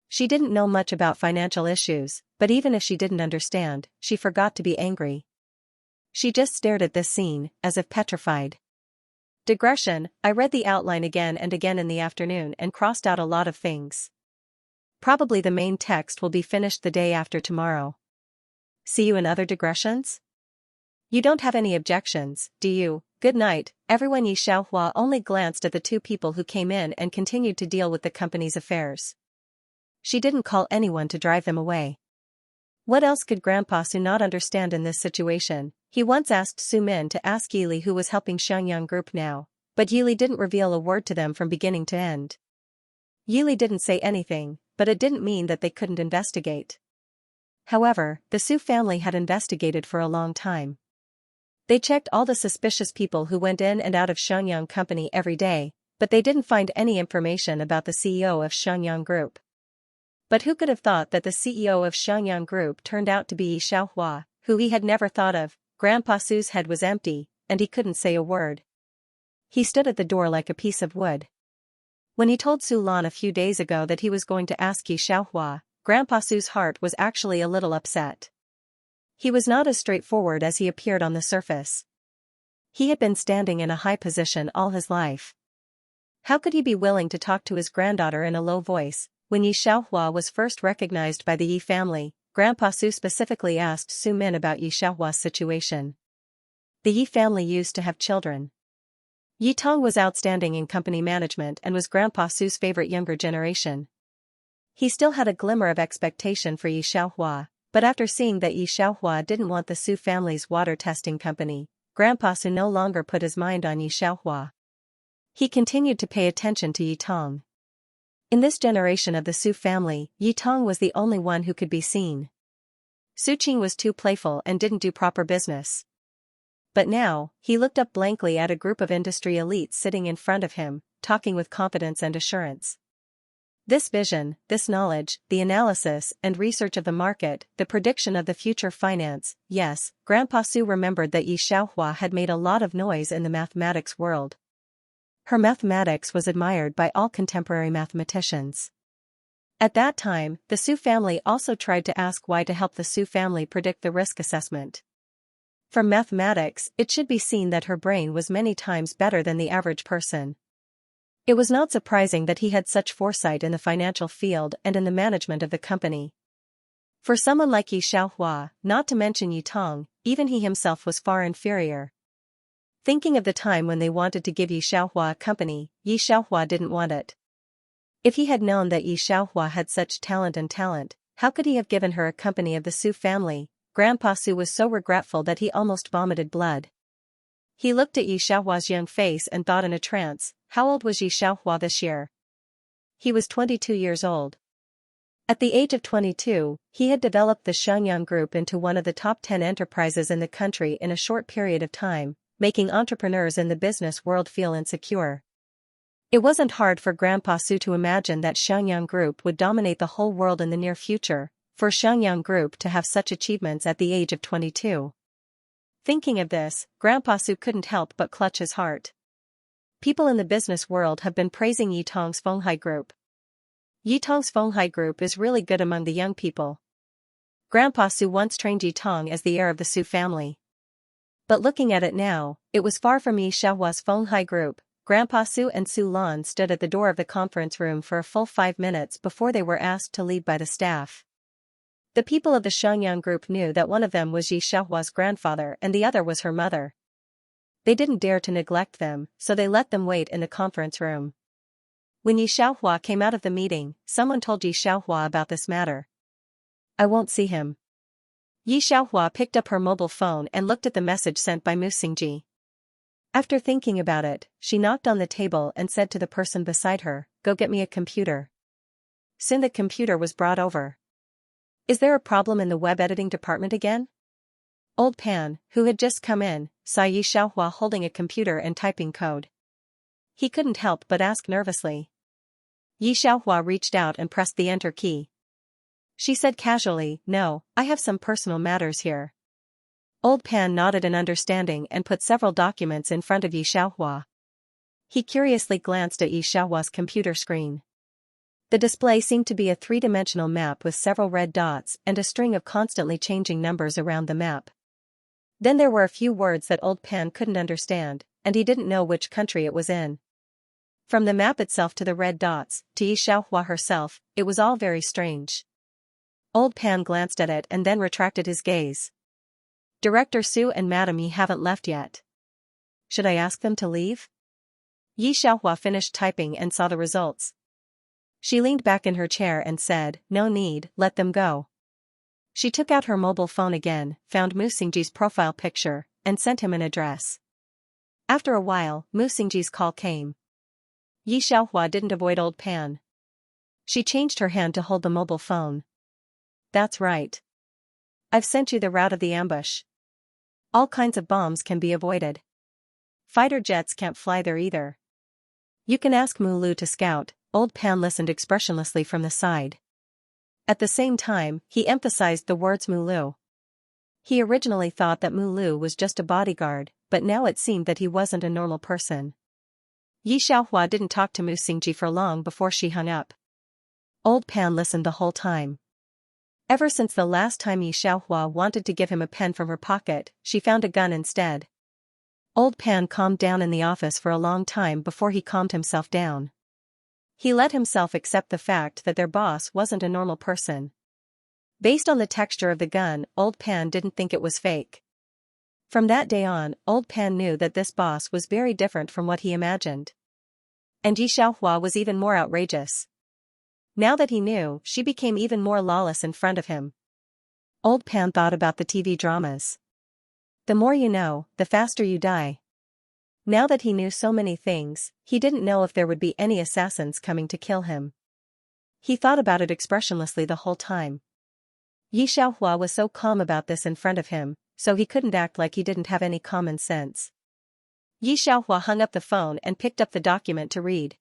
A: She didn't know much about financial issues, but even if she didn't understand, she forgot to be angry. She just stared at this scene, as if petrified. Digression, I read the outline again and again in the afternoon and crossed out a lot of things. Probably the main text will be finished the day after tomorrow. See you in other digressions? You don't have any objections, do you? Good night, everyone. Yi Xiaohua only glanced at the 2 people who came in and continued to deal with the company's affairs. She didn't call anyone to drive them away. What else could Grandpa Su not understand in this situation? He once asked Su Min to ask Yili who was helping Xianxia Group now, but Yili didn't reveal a word to them from beginning to end. Yili didn't say anything, but it didn't mean that they couldn't investigate. However, the Su family had investigated for a long time. They checked all the suspicious people who went in and out of Xianxia Company every day, but they didn't find any information about the CEO of Xianxia Group. But who could have thought that the CEO of Xianxia Group turned out to be Yi Xiaohua, who he had never thought of? Grandpa Su's head was empty, and he couldn't say a word. He stood at the door like a piece of wood. When he told Su Lan a few days ago that he was going to ask Yi Xiaohua, Grandpa Su's heart was actually a little upset. He was not as straightforward as he appeared on the surface. He had been standing in a high position all his life. How could he be willing to talk to his granddaughter in a low voice? When Yi Xiaohua was first recognized by the Yi family, Grandpa Su specifically asked Su Min about Yi Xiaohua's situation. The Yi family used to have children. Yi Tong was outstanding in company management and was Grandpa Su's favorite younger generation. He still had a glimmer of expectation for Yi Xiaohua, but after seeing that Yi Xiaohua didn't want the Su family's water testing company, Grandpa Su no longer put his mind on Yi Xiaohua. He continued to pay attention to Yi Tong. In this generation of the Su family, Yi Tong was the only one who could be seen. Su Qing was too playful and didn't do proper business. But now, he looked up blankly at a group of industry elites sitting in front of him, talking with confidence and assurance. This vision, this knowledge, the analysis and research of the market, the prediction of the future finance, yes, Grandpa Su remembered that Yi Xiaohua had made a lot of noise in the mathematics world. Her mathematics was admired by all contemporary mathematicians. At that time, the Su family also tried to ask why to help the Su family predict the risk assessment. From mathematics, it should be seen that her brain was many times better than the average person. It was not surprising that he had such foresight in the financial field and in the management of the company. For someone like Yi Xiaohua, not to mention Yi Tong, even he himself was far inferior. Thinking of the time when they wanted to give Yi Xiaohua a company, Yi Xiaohua didn't want it. If he had known that Yi Xiaohua had such talent, how could he have given her a company of the Su family? Grandpa Su was so regretful that he almost vomited blood. He looked at Yi Xiaohua's young face and thought in a trance, how old was Yi Xiaohua this year? He was 22 years old. At the age of 22, he had developed the Xianxia group into one of the top 10 enterprises in the country in a short period of time, making entrepreneurs in the business world feel insecure. It wasn't hard for Grandpa Su to imagine that Xianxia Group would dominate the whole world in the near future, for Xianxia Group to have such achievements at the age of 22. Thinking of this, Grandpa Su couldn't help but clutch his heart. People in the business world have been praising Yi Tong's Fenghai Group. Yi Tong's Fenghai Group is really good among the young people. Grandpa Su once trained Yi Tong as the heir of the Su family. But looking at it now, it was far from Yi Xiaohua's Fenghai Group. Grandpa Su and Su Lan stood at the door of the conference room for a full 5 minutes before they were asked to leave by the staff. The people of the Xianxia Group knew that one of them was Yi Xiaohua's grandfather and the other was her mother. They didn't dare to neglect them, so they let them wait in the conference room. When Yi Xiaohua came out of the meeting, someone told Yi Xiaohua about this matter. I won't see him. Yi Xiaohua picked up her mobile phone and looked at the message sent by Mu Xingji. After thinking about it, she knocked on the table and said to the person beside her, "Go get me a computer." Soon the computer was brought over. Is there a problem in the web editing department again? Old Pan, who had just come in, saw Yi Xiaohua holding a computer and typing code. He couldn't help but ask nervously. Yi Xiaohua reached out and pressed the enter key. She said casually, "No, I have some personal matters here." Old Pan nodded in understanding and put several documents in front of Yi Xiaohua. He curiously glanced at Yi Xiaohua's computer screen. The display seemed to be a three-dimensional map with several red dots and a string of constantly changing numbers around the map. Then there were a few words that Old Pan couldn't understand, and he didn't know which country it was in. From the map itself to the red dots, to Yi Xiaohua herself, it was all very strange. Old Pan glanced at it and then retracted his gaze. Director Su and Madam Yi haven't left yet. Should I ask them to leave? Yi Xiaohua finished typing and saw the results. She leaned back in her chair and said, "No need, let them go." She took out her mobile phone again, found Mu Xingji's profile picture, and sent him an address. After a while, Mu Xingji's call came. Yi Xiaohua didn't avoid Old Pan. She changed her hand to hold the mobile phone. That's right. I've sent you the route of the ambush. All kinds of bombs can be avoided. Fighter jets can't fly there either. You can ask Mu Lu to scout. Old Pan listened expressionlessly from the side. At the same time, he emphasized the words Mu Lu. He originally thought that Mu Lu was just a bodyguard, but now it seemed that he wasn't a normal person. Yi Xiaohua didn't talk to Mu Xingji for long before she hung up. Old Pan listened the whole time. Ever since the last time Yi Xiaohua wanted to give him a pen from her pocket, she found a gun instead. Old Pan calmed down in the office for a long time before he calmed himself down. He let himself accept the fact that their boss wasn't a normal person. Based on the texture of the gun, Old Pan didn't think it was fake. From that day on, Old Pan knew that this boss was very different from what he imagined. And Yi Xiaohua was even more outrageous. Now that he knew, she became even more lawless in front of him. Old Pan thought about the TV dramas. The more you know, the faster you die. Now that he knew so many things, he didn't know if there would be any assassins coming to kill him. He thought about it expressionlessly the whole time. Yi Xiaohua was so calm about this in front of him, so he couldn't act like he didn't have any common sense. Yi Xiaohua hung up the phone and picked up the document to read.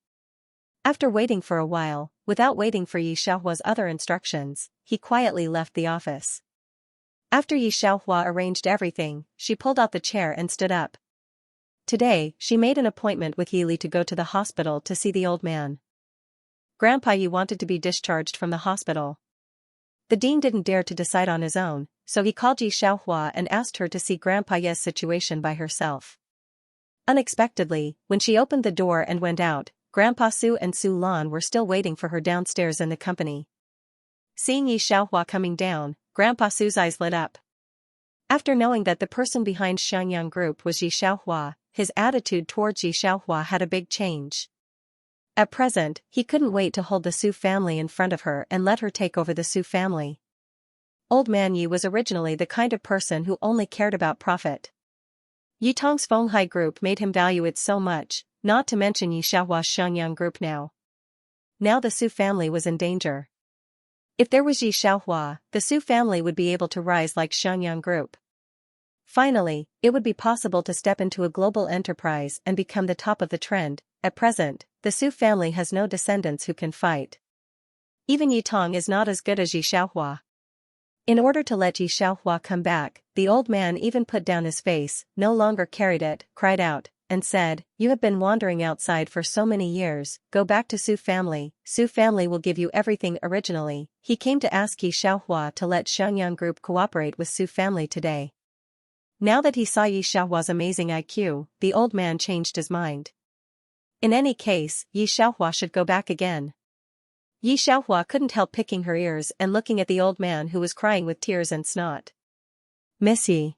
A: After waiting for a while, without waiting for Yi Xiaohua's other instructions, he quietly left the office. After Yi Xiaohua arranged everything, she pulled out the chair and stood up. Today, she made an appointment with Yi Li to go to the hospital to see the old man. Grandpa Yi wanted to be discharged from the hospital. The dean didn't dare to decide on his own, so he called Yi Xiaohua and asked her to see Grandpa Yi's situation by herself. Unexpectedly, when she opened the door and went out, Grandpa Su and Su Lan were still waiting for her downstairs in the company. Seeing Yi Xiaohua coming down, Grandpa Su's eyes lit up. After knowing that the person behind Xianxia Group was Yi Xiaohua, his attitude towards Yi Xiaohua had a big change. At present, he couldn't wait to hold the Su family in front of her and let her take over the Su family. Old Man Yi was originally the kind of person who only cared about profit. Yi Tong's Fenghai Group made him value it so much, not to mention Yi Xiaohua's Xianxia Group now. Now the Su family was in danger. If there was Yi Xiaohua, the Su family would be able to rise like Xianxia Group. Finally, it would be possible to step into a global enterprise and become the top of the trend. At present, the Su family has no descendants who can fight. Even Yi Tong is not as good as Yi Xiaohua. In order to let Yi Xiaohua come back, the old man even put down his face, no longer carried it, cried out, and said, "You have been wandering outside for so many years, go back to Su family will give you everything." Originally, he came to ask Yi Xiaohua to let Xianxia Group cooperate with Su family today. Now that he saw Yi Xiaohua's amazing IQ, the old man changed his mind. In any case, Yi Xiaohua should go back again. Yi Xiaohua couldn't help picking her ears and looking at the old man who was crying with tears and snot. "Miss Yi."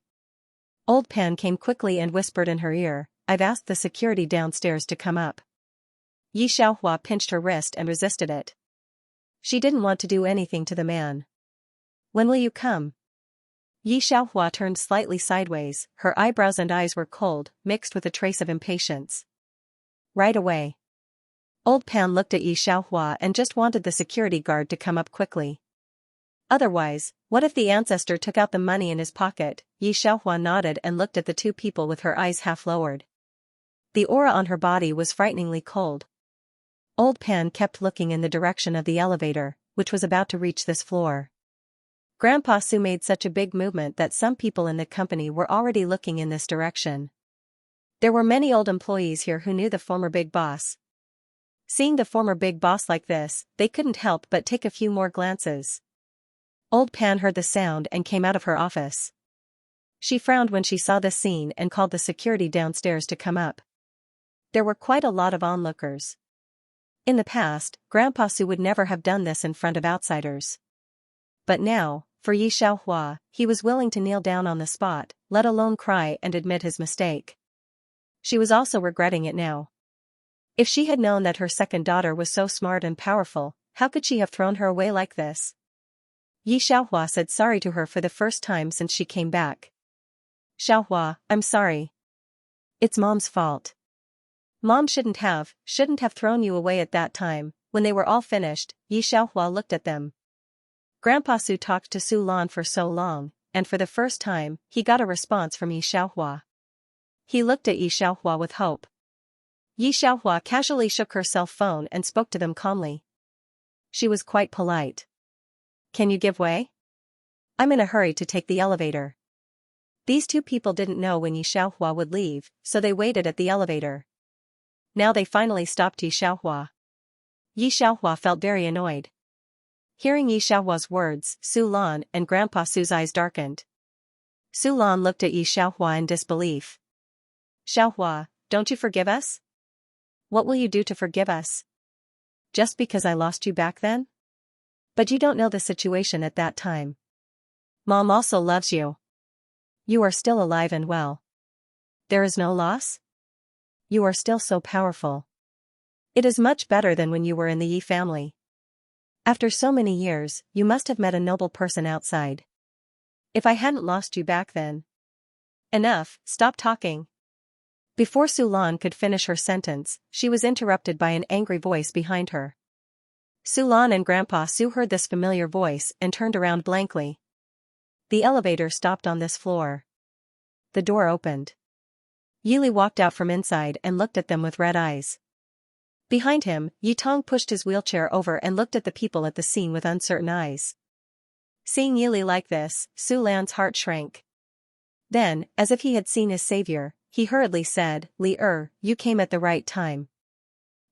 A: Old Pan came quickly and whispered in her ear, "I've asked the security downstairs to come up." Yi Xiaohua pinched her wrist and resisted it. She didn't want to do anything to the man. "When will you come?" Yi Xiaohua turned slightly sideways, her eyebrows and eyes were cold, mixed with a trace of impatience. "Right away." Old Pan looked at Yi Xiaohua and just wanted the security guard to come up quickly. Otherwise, what if the ancestor took out the money in his pocket? Yi Xiaohua nodded and looked at the two people with her eyes half lowered. The aura on her body was frighteningly cold. Old Pan kept looking in the direction of the elevator, which was about to reach this floor. Grandpa Su made such a big movement that some people in the company were already looking in this direction. There were many old employees here who knew the former big boss. Seeing the former big boss like this, they couldn't help but take a few more glances. Old Pan heard the sound and came out of her office. She frowned when she saw this scene and called the security downstairs to come up. There were quite a lot of onlookers. In the past, Grandpa Su would never have done this in front of outsiders. But now, for Yi Xiaohua, he was willing to kneel down on the spot, let alone cry and admit his mistake. She was also regretting it now. If she had known that her second daughter was so smart and powerful, how could she have thrown her away like this? Yi Xiaohua said sorry to her for the first time since she came back. "Xiaohua, I'm sorry. It's Mom's fault. Mom shouldn't have thrown you away at that time." When they were all finished, Yi Xiaohua looked at them. Grandpa Su talked to Su Lan for so long, and for the first time, he got a response from Yi Xiaohua. He looked at Yi Xiaohua with hope. Yi Xiaohua casually shook her cell phone and spoke to them calmly. She was quite polite. "Can you give way? I'm in a hurry to take the elevator." These two people didn't know when Yi Xiaohua would leave, so they waited at the elevator. Now they finally stopped Yi Xiaohua. Yi Xiaohua felt very annoyed. Hearing Yi Xiaohua's words, Su Lan and Grandpa Su's eyes darkened. Su Lan looked at Yi Xiaohua in disbelief. Xiaohua, don't you forgive us? What will you do to forgive us? Just because I lost you back then? But you don't know the situation at that time. Mom also loves you. You are still alive and well. There is no loss? You are still so powerful. It is much better than when you were in the Yi family. After so many years, you must have met a noble person outside. If I hadn't lost you back then. Enough, stop talking. Before Su Lan could finish her sentence, she was interrupted by an angry voice behind her. Su Lan and Grandpa Su heard this familiar voice and turned around blankly. The elevator stopped on this floor. The door opened. Yili walked out from inside and looked at them with red eyes. Behind him, Yi Tong pushed his wheelchair over and looked at the people at the scene with uncertain eyes. Seeing Yili like this, Su Lan's heart shrank. Then, as if he had seen his savior, he hurriedly said, Li you came at the right time.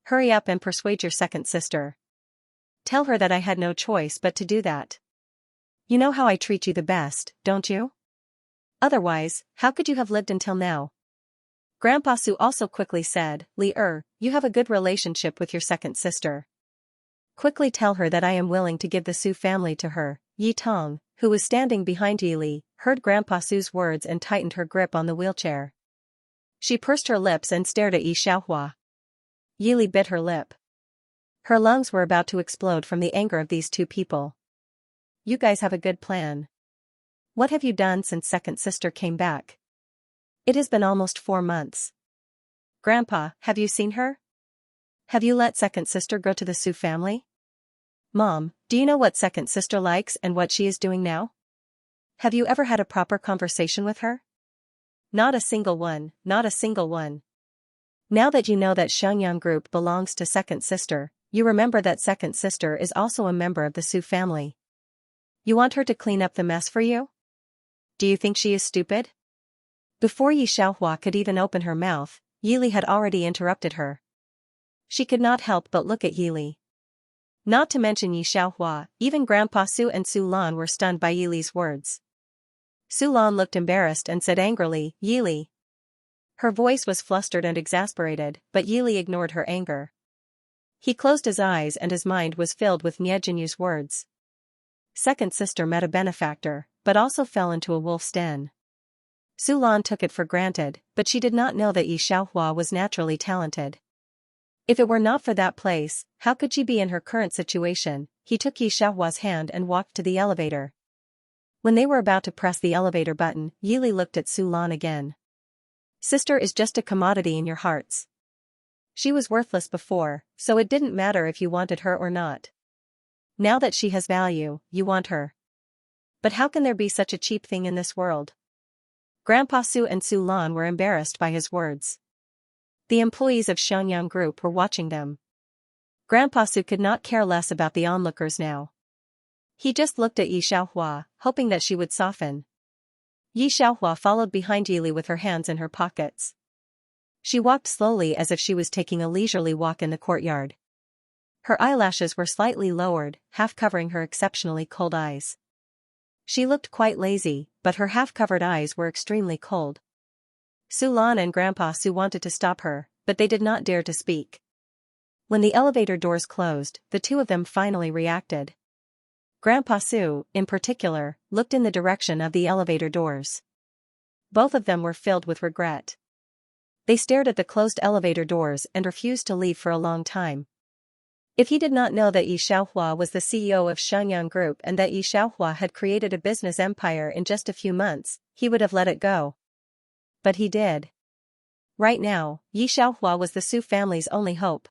A: Hurry up and persuade your second sister. Tell her that I had no choice but to do that. You know how I treat you the best, don't you? Otherwise, how could you have lived until now? Grandpa Su also quickly said, Li you have a good relationship with your second sister. Quickly tell her that I am willing to give the Su family to her. Yi Tong, who was standing behind Yi Li, heard Grandpa Su's words and tightened her grip on the wheelchair. She pursed her lips and stared at Yi Xiaohua. Yi Li bit her lip. Her lungs were about to explode from the anger of these two people. You guys have a good plan. What have you done since second sister came back? It has been almost 4 months. Grandpa, have you seen her? Have you let second sister go to the Su family? Mom, do you know what second sister likes and what she is doing now? Have you ever had a proper conversation with her? Not a single one, not a single one. Now that you know that Xianxia group belongs to second sister, you remember that second sister is also a member of the Su family. You want her to clean up the mess for you? Do you think she is stupid? Before Yi Xiaohua could even open her mouth, Yili had already interrupted her. She could not help but look at Yili. Not to mention Yi Xiaohua, even Grandpa Su and Su Lan were stunned by Yili's words. Su Lan looked embarrassed and said angrily, Yili. Her voice was flustered and exasperated, but Yili ignored her anger. He closed his eyes and his mind was filled with Nie Jinyu's words. Second sister met a benefactor, but also fell into a wolf's den. Su Lan took it for granted, but she did not know that Yi Xiaohua was naturally talented. If it were not for that place, how could she be in her current situation? He took Yi Xiaohua's hand and walked to the elevator. When they were about to press the elevator button, Yili looked at Su Lan again. Sister is just a commodity in your hearts. She was worthless before, so it didn't matter if you wanted her or not. Now that she has value, you want her. But how can there be such a cheap thing in this world? Grandpa Su and Su Lan were embarrassed by his words. The employees of Xianxia Group were watching them. Grandpa Su could not care less about the onlookers now. He just looked at Yi Xiaohua, hoping that she would soften. Yi Xiaohua followed behind Yili with her hands in her pockets. She walked slowly as if she was taking a leisurely walk in the courtyard. Her eyelashes were slightly lowered, half covering her exceptionally cold eyes. She looked quite lazy, but her half-covered eyes were extremely cold. Su Lan and Grandpa Su wanted to stop her, but they did not dare to speak. When the elevator doors closed, the two of them finally reacted. Grandpa Su, in particular, looked in the direction of the elevator doors. Both of them were filled with regret. They stared at the closed elevator doors and refused to leave for a long time. If he did not know that Yi Xiaohua was the CEO of Xianxia Group and that Yi Xiaohua had created a business empire in just a few months, he would have let it go. But he did. Right now, Yi Xiaohua was the Su family's only hope.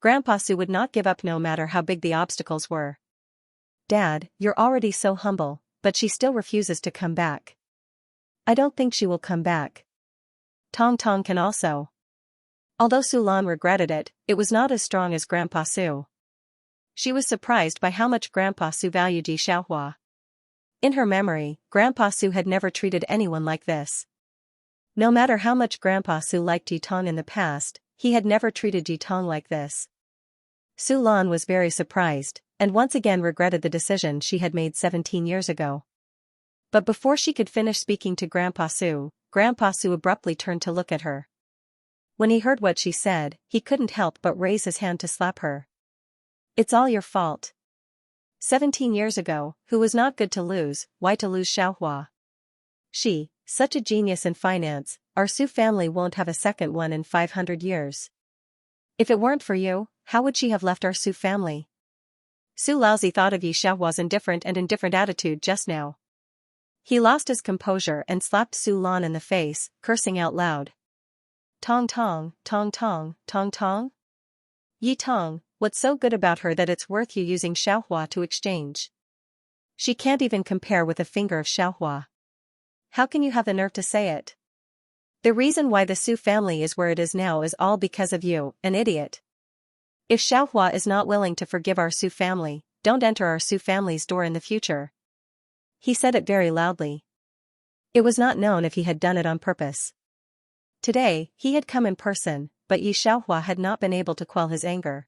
A: Grandpa Su would not give up no matter how big the obstacles were. Dad, you're already so humble, but she still refuses to come back. I don't think she will come back. Tong Tong can also. Although Su Lan regretted it, it was not as strong as Grandpa Su. She was surprised by how much Grandpa Su valued Yi Xiaohua. In her memory, Grandpa Su had never treated anyone like this. No matter how much Grandpa Su liked Yi Tong in the past, he had never treated Yitong like this. Su Lan was very surprised, and once again regretted the decision she had made 17 years ago. But before she could finish speaking to Grandpa Su abruptly turned to look at her. When he heard what she said, he couldn't help but raise his hand to slap her. It's all your fault. 17 years ago, who was not good to lose, why to lose Xiaohua? She, such a genius in finance, our Su family won't have a second one in 500 years. If it weren't for you, how would she have left our Su family? Su Laozi thought of Yi Xiaohua's indifferent attitude just now. He lost his composure and slapped Su Lan in the face, cursing out loud. Tong tong, tong tong, tong tong? Yi Tong, what's so good about her that it's worth you using Xiaohua to exchange? She can't even compare with a finger of Xiaohua. How can you have the nerve to say it? The reason why the Su family is where it is now is all because of you, an idiot. If Xiaohua is not willing to forgive our Su family, don't enter our Su family's door in the future. He said it very loudly. It was not known if he had done it on purpose. Today, he had come in person, but Yi Xiaohua had not been able to quell his anger.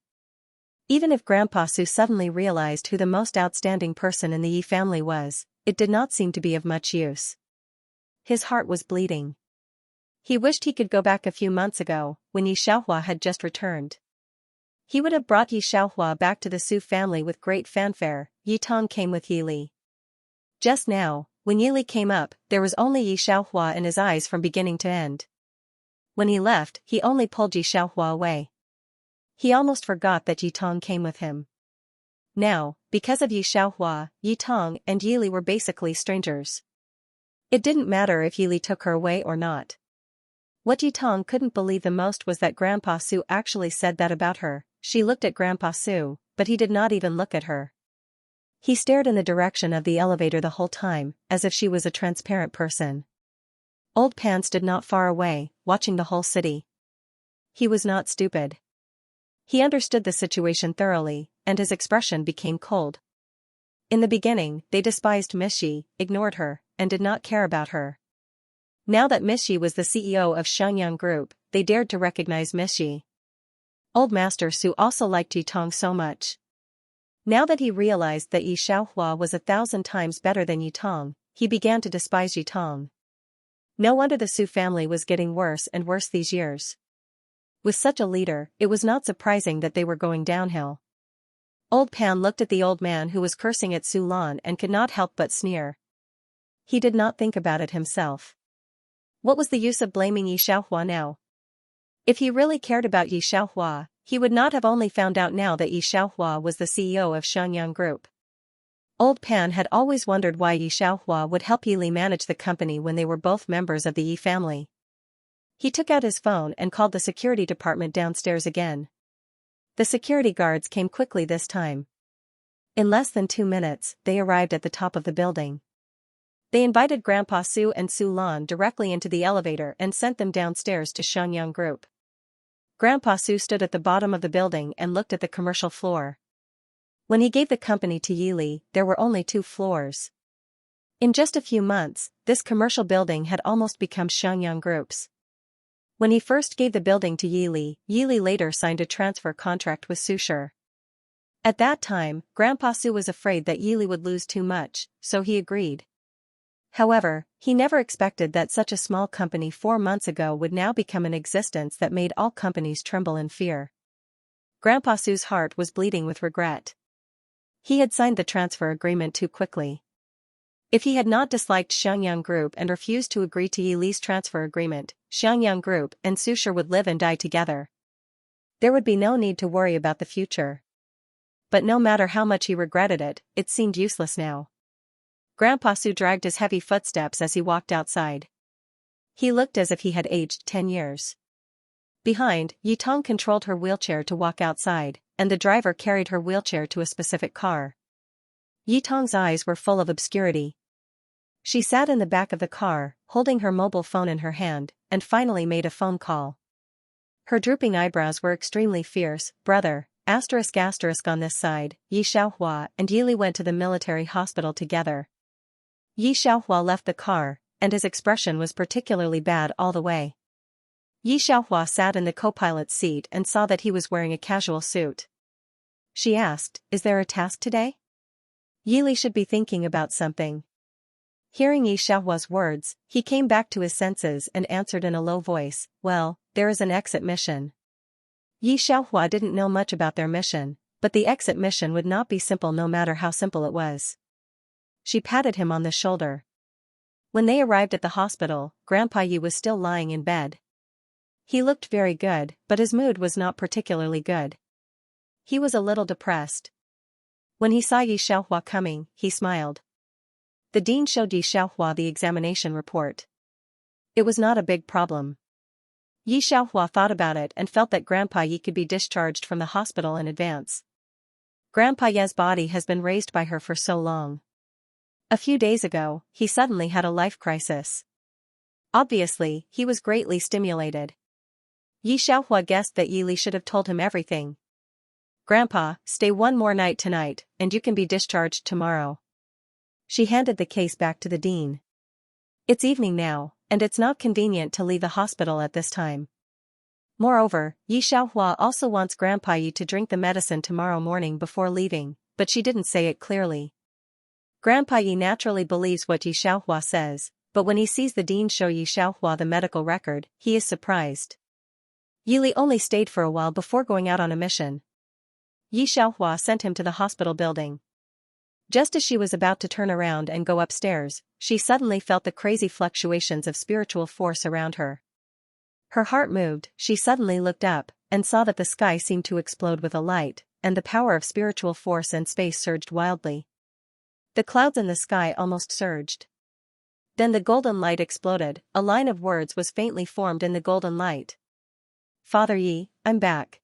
A: Even if Grandpa Su suddenly realized who the most outstanding person in the Yi family was, it did not seem to be of much use. His heart was bleeding. He wished he could go back a few months ago, when Yi Xiaohua had just returned. He would have brought Yi Xiaohua back to the Su family with great fanfare. Yi Tong came with Yi Li. Just now, when Yi Li came up, there was only Yi Xiaohua in his eyes from beginning to end. When he left, he only pulled Yi Xiaohua away. He almost forgot that Yi Tong came with him. Now, because of Yi Xiaohua, Yi Tong and Yi Li were basically strangers. It didn't matter if Yi Li took her away or not. What Yi Tong couldn't believe the most was that Grandpa Su actually said that about her. She looked at Grandpa Su, but he did not even look at her. He stared in the direction of the elevator the whole time, as if she was a transparent person. Old Pan stood not far away, watching the whole city. He was not stupid. He understood the situation thoroughly, and his expression became cold. In the beginning, they despised Miss Yi, ignored her, and did not care about her. Now that Miss Yi was the CEO of Xianxia Group, they dared to recognize Miss Yi. Old Master Su also liked Yi Tong so much. Now that he realized that Yi Xiaohua was 1,000 times better than Yi Tong, he began to despise Yi Tong. No wonder the Su family was getting worse and worse these years. With such a leader, it was not surprising that they were going downhill. Old Pan looked at the old man who was cursing at Su Lan and could not help but sneer. He did not think about it himself. What was the use of blaming Yi Xiaohua now? If he really cared about Yi Xiaohua, he would not have only found out now that Yi Xiaohua was the CEO of Xianxia Group. Old Pan had always wondered why Yi Xiaohua would help Yi Li manage the company when they were both members of the Yi family. He took out his phone and called the security department downstairs again. The security guards came quickly this time. In less than 2 minutes, they arrived at the top of the building. They invited Grandpa Su and Su Lan directly into the elevator and sent them downstairs to Xianxia Group. Grandpa Su stood at the bottom of the building and looked at the commercial floor. When he gave the company to Yi Li, there were only 2 floors. In just a few months, this commercial building had almost become Xianxia Group's. When he first gave the building to Yi Li later signed a transfer contract with Sushire. At that time, Grandpa Su was afraid that Yi Li would lose too much, so he agreed. However, he never expected that such a small company 4 months ago would now become an existence that made all companies tremble in fear. Grandpa Su's heart was bleeding with regret. He had signed the transfer agreement too quickly. If he had not disliked Xianxia Group and refused to agree to Yi Li's transfer agreement, Xianxia Group and Sushire would live and die together. There would be no need to worry about the future. But no matter how much he regretted it, it seemed useless now. Grandpa Su dragged his heavy footsteps as he walked outside. He looked as if he had aged 10 years. Behind, Yi Tong controlled her wheelchair to walk outside, and the driver carried her wheelchair to a specific car. Yi Tong's eyes were full of obscurity. She sat in the back of the car, holding her mobile phone in her hand, and finally made a phone call. Her drooping eyebrows were extremely fierce. Brother, *** on this side, Yi Xiaohua and Yi Li went to the military hospital together. Yi Xiaohua left the car, and his expression was particularly bad all the way. Yi Xiaohua sat in the co-pilot's seat and saw that he was wearing a casual suit. She asked, "Is there a task today?" Yi Li should be thinking about something. Hearing Yi Xiaohua's words, he came back to his senses and answered in a low voice, "Well, there is an exit mission." Yi Xiaohua didn't know much about their mission, but the exit mission would not be simple no matter how simple it was. She patted him on the shoulder. When they arrived at the hospital, Grandpa Yi was still lying in bed. He looked very good, but his mood was not particularly good. He was a little depressed. When he saw Yi Xiaohua coming, he smiled. The dean showed Yi Xiaohua the examination report. It was not a big problem. Yi Xiaohua thought about it and felt that Grandpa Yi could be discharged from the hospital in advance. Grandpa Yi's body has been raised by her for so long. A few days ago, he suddenly had a life crisis. Obviously, he was greatly stimulated. Yi Xiaohua guessed that Yi Li should have told him everything. "Grandpa, stay one more night tonight, and you can be discharged tomorrow." She handed the case back to the dean. "It's evening now, and it's not convenient to leave the hospital at this time. Moreover, Yi Xiaohua also wants Grandpa Yi to drink the medicine tomorrow morning before leaving, but she didn't say it clearly." Grandpa Yi naturally believes what Yi Xiaohua says, but when he sees the dean show Yi Xiaohua the medical record, he is surprised. Yi Li only stayed for a while before going out on a mission. Yi Xiaohua sent him to the hospital building. Just as she was about to turn around and go upstairs, she suddenly felt the crazy fluctuations of spiritual force around her. Her heart moved, she suddenly looked up, and saw that the sky seemed to explode with a light, and the power of spiritual force and space surged wildly. The clouds in the sky almost surged. Then the golden light exploded, a line of words was faintly formed in the golden light. "Father Yi, I'm back."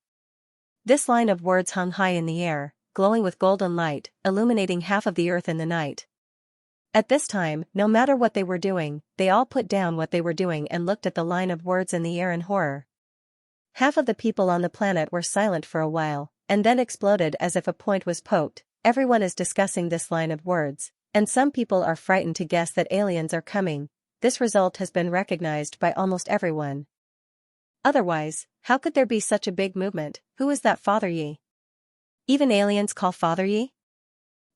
A: This line of words hung high in the air, glowing with golden light, illuminating half of the earth in the night. At this time, no matter what they were doing, they all put down what they were doing and looked at the line of words in the air in horror. Half of the people on the planet were silent for a while, and then exploded as if a point was poked. Everyone is discussing this line of words, and some people are frightened to guess that aliens are coming. This result has been recognized by almost everyone. Otherwise, how could there be such a big movement? Who is that Father Yi? Even aliens call Father Yi?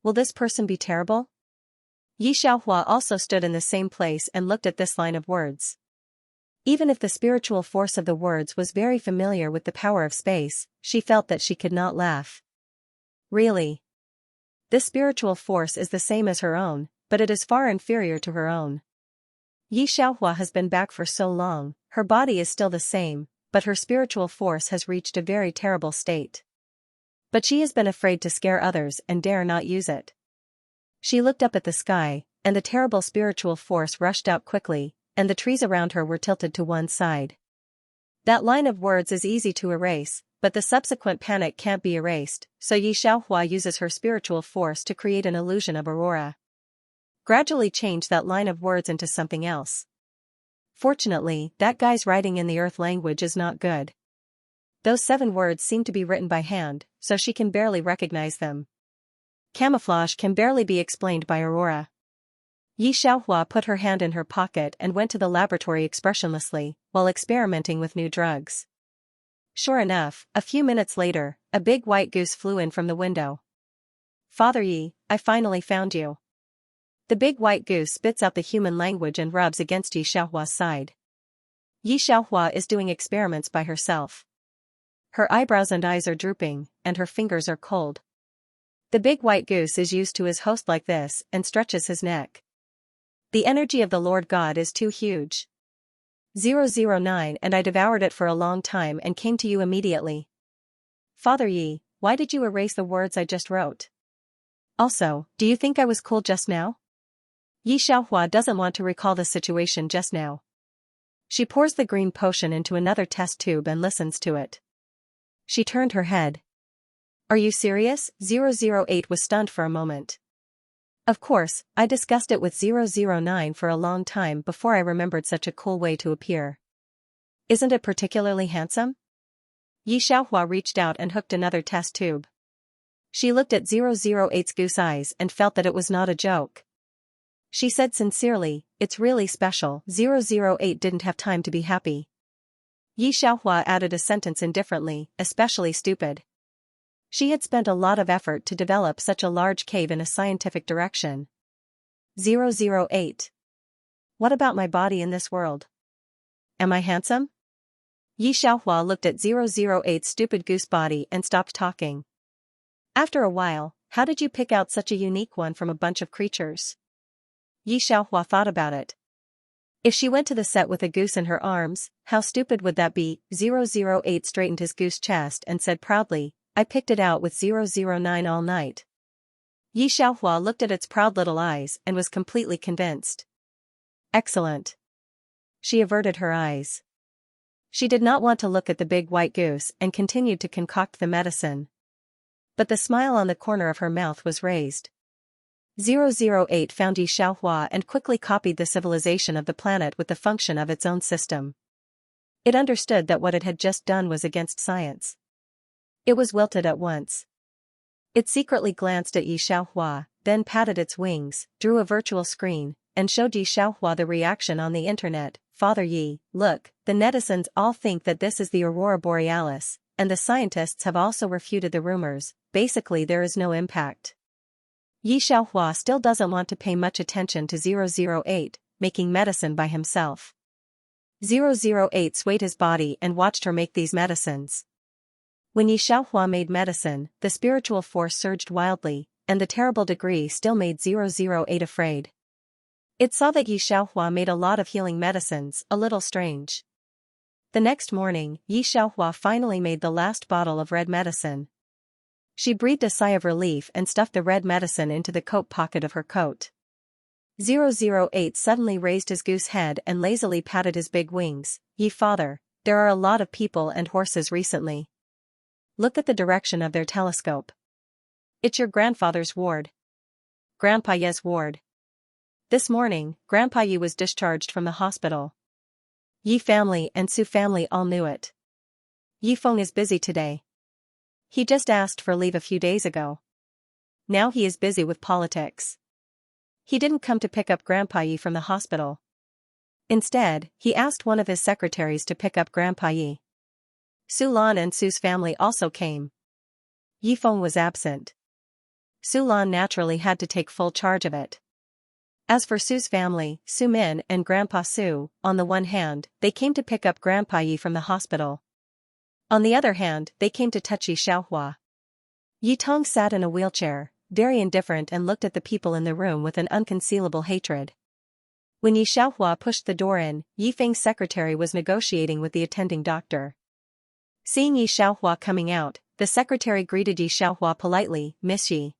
A: Will this person be terrible? Yi Xiaohua also stood in the same place and looked at this line of words. Even if the spiritual force of the words was very familiar with the power of space, she felt that she could not laugh. Really? This spiritual force is the same as her own, but it is far inferior to her own. Yi Xiaohua has been back for so long, her body is still the same, but her spiritual force has reached a very terrible state. But she has been afraid to scare others and dare not use it. She looked up at the sky, and the terrible spiritual force rushed out quickly, and the trees around her were tilted to one side. That line of words is easy to erase, but the subsequent panic can't be erased, so Yi Xiaohua uses her spiritual force to create an illusion of aurora. Gradually change that line of words into something else. Fortunately, that guy's writing in the earth language is not good. Those 7 words seem to be written by hand, so she can barely recognize them. Camouflage can barely be explained by aurora. Yi Xiaohua put her hand in her pocket and went to the laboratory expressionlessly, while experimenting with new drugs. Sure enough, a few minutes later, a big white goose flew in from the window. "Father Yi, I finally found you." The big white goose spits out the human language and rubs against Yi Xiaohua's side. Yi Xiaohua is doing experiments by herself. Her eyebrows and eyes are drooping, and her fingers are cold. The big white goose is used to his host like this and stretches his neck. The energy of the Lord God is too huge. 009 and I devoured it for a long time and came to you immediately. Father Yi, why did you erase the words I just wrote? Also, do you think I was cool just now? Yi Xiaohua doesn't want to recall the situation just now. She pours the green potion into another test tube and listens to it. She turned her head. Are you serious? 008 was stunned for a moment. Of course, I discussed it with 009 for a long time before I remembered such a cool way to appear. Isn't it particularly handsome? Yi Xiaohua reached out and hooked another test tube. She looked at 008's goose eyes and felt that it was not a joke. She said sincerely, it's really special. 008 didn't have time to be happy. Yi Xiaohua added a sentence indifferently, especially stupid. She had spent a lot of effort to develop such a large cave in a scientific direction. 008. What about my body in this world? Am I handsome? Yi Xiaohua looked at 008's stupid goose body and stopped talking. After a while, how did you pick out such a unique one from a bunch of creatures? Yi Xiaohua thought about it. If she went to the set with a goose in her arms, how stupid would that be? 008 straightened his goose chest and said proudly, I picked it out with 009 all night. Yi Xiaohua looked at its proud little eyes and was completely convinced. Excellent. She averted her eyes. She did not want to look at the big white goose and continued to concoct the medicine. But the smile on the corner of her mouth was raised. 008 found Yi Xiaohua and quickly copied the civilization of the planet with the function of its own system. It understood that what it had just done was against science. It was wilted at once. It secretly glanced at Yi Xiaohua, then patted its wings, drew a virtual screen, and showed Yi Xiaohua the reaction on the internet. Father Yi, look, the netizens all think that this is the Aurora Borealis, and the scientists have also refuted the rumors. Basically there is no impact. Yi Xiaohua still doesn't want to pay much attention to 008, making medicine by himself. 008 swayed his body and watched her make these medicines. When Yi Xiaohua made medicine, the spiritual force surged wildly, and the terrible degree still made 008 afraid. It saw that Yi Xiaohua made a lot of healing medicines, a little strange. The next morning, Yi Xiaohua finally made the last bottle of red medicine. She breathed a sigh of relief and stuffed the red medicine into the coat pocket of her coat. 008 suddenly raised his goose head and lazily patted his big wings. Yi father, there are a lot of people and horses recently. Look at the direction of their telescope. It's your grandfather's ward. Grandpa Ye's ward. This morning, Grandpa Yi was discharged from the hospital. Yi family and Su family all knew it. Yi Feng is busy today. He just asked for leave a few days ago. Now he is busy with politics. He didn't come to pick up Grandpa Yi from the hospital. Instead, he asked one of his secretaries to pick up Grandpa Yi. Su Lan and Su's family also came. Yi Feng was absent. Su Lan naturally had to take full charge of it. As for Su's family, Su Min and Grandpa Su, on the one hand, they came to pick up Grandpa Yi from the hospital. On the other hand, they came to touch Yi Xiaohua. Yi Tong sat in a wheelchair, very indifferent, and looked at the people in the room with an unconcealable hatred. When Yi Xiaohua pushed the door in, Yi Feng's secretary was negotiating with the attending doctor. Seeing Yi Xiaohua coming out, the secretary greeted Yi Xiaohua politely, Miss Yi.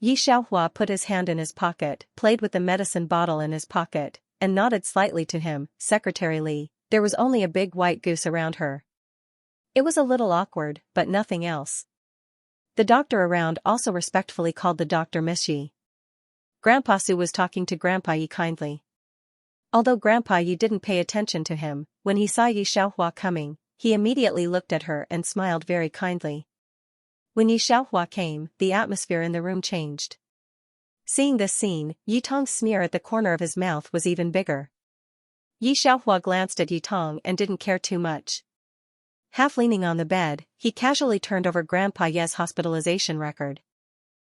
A: Yi Xiaohua put his hand in his pocket, played with the medicine bottle in his pocket, and nodded slightly to him. Secretary Li, there was only a big white goose around her. It was a little awkward, but nothing else. The doctor around also respectfully called the doctor Miss Yi. Grandpa Su was talking to Grandpa Yi kindly. Although Grandpa Yi didn't pay attention to him, when he saw Yi Xiaohua coming, he immediately looked at her and smiled very kindly. When Yi Xiaohua came, the atmosphere in the room changed. Seeing this scene, Yi Tong's sneer at the corner of his mouth was even bigger. Yi Xiaohua glanced at Yi Tong and didn't care too much. Half leaning on the bed, he casually turned over Grandpa Ye's hospitalization record.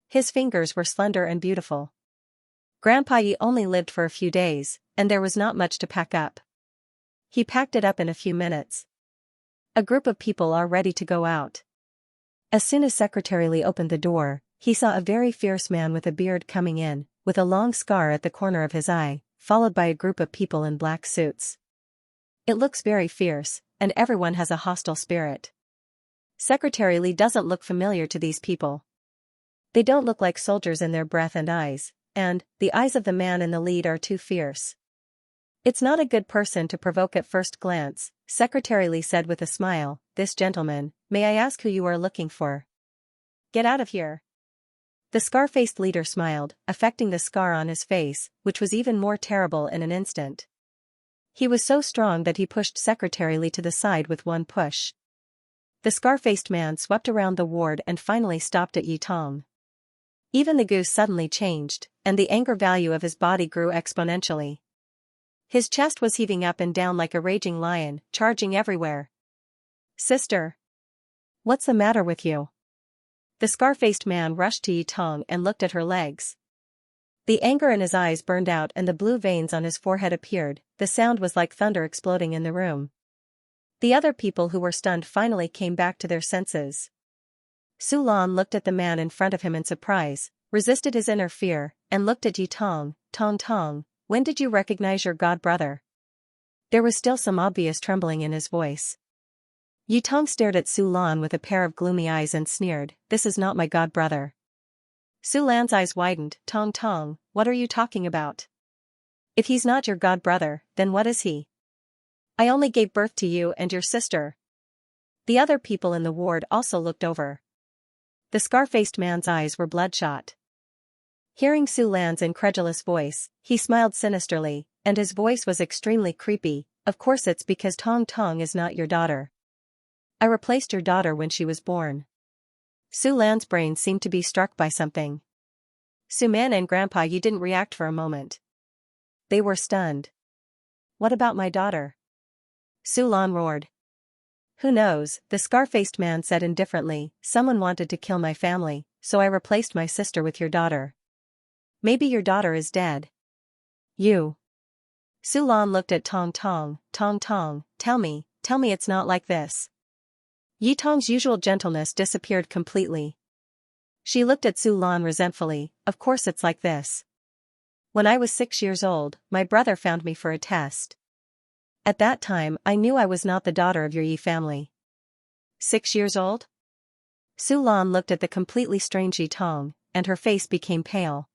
A: His fingers were slender and beautiful. Grandpa Yi only lived for a few days, and there was not much to pack up. He packed it up in a few minutes. A group of people are ready to go out. As soon as Secretary Li opened the door, he saw a very fierce man with a beard coming in, with a long scar at the corner of his eye, followed by a group of people in black suits. It looks very fierce, and everyone has a hostile spirit. Secretary Li doesn't look familiar to these people. They don't look like soldiers in their breath and eyes, and the eyes of the man in the lead are too fierce. It's not a good person to provoke at first glance, Secretary Li said with a smile. This gentleman, may I ask who you are looking for? Get out of here. The scar-faced leader smiled, affecting the scar on his face, which was even more terrible in an instant. He was so strong that he pushed Secretary Li to the side with one push. The scar-faced man swept around the ward and finally stopped at Yi Tong. Even the goose suddenly changed, and the anger value of his body grew exponentially. His chest was heaving up and down like a raging lion, charging everywhere. Sister! What's the matter with you? The scar-faced man rushed to Yi Tong and looked at her legs. The anger in his eyes burned out and the blue veins on his forehead appeared. The sound was like thunder exploding in the room. The other people who were stunned finally came back to their senses. Su Lan looked at the man in front of him in surprise, resisted his inner fear, and looked at Yi Tong. Tong, when did you recognize your god brother? There was still some obvious trembling in his voice. Yi Tong stared at Su Lan with a pair of gloomy eyes and sneered, "This is not my god brother." Su Lan's eyes widened. Tong, what are you talking about? If he's not your god brother, then what is he? I only gave birth to you and your sister. The other people in the ward also looked over. The scar-faced man's eyes were bloodshot. Hearing Su Lan's incredulous voice, he smiled sinisterly, and his voice was extremely creepy. Of course it's because Tong is not your daughter. I replaced your daughter when she was born. Su Lan's brain seemed to be struck by something. Su Man and Grandpa Yi didn't react for a moment. They were stunned. What about my daughter? Su Lan roared. Who knows, the scar-faced man said indifferently, someone wanted to kill my family, so I replaced my sister with your daughter. Maybe your daughter is dead. You. Su Lan looked at Tong, tell me it's not like this. Yi Tong's usual gentleness disappeared completely. She looked at Su Lan resentfully, of course it's like this. When I was 6 years old, my brother found me for a test. At that time I knew I was not the daughter of your Yi family. 6 years old? Su Lan looked at the completely strange Yi Tong, and her face became pale.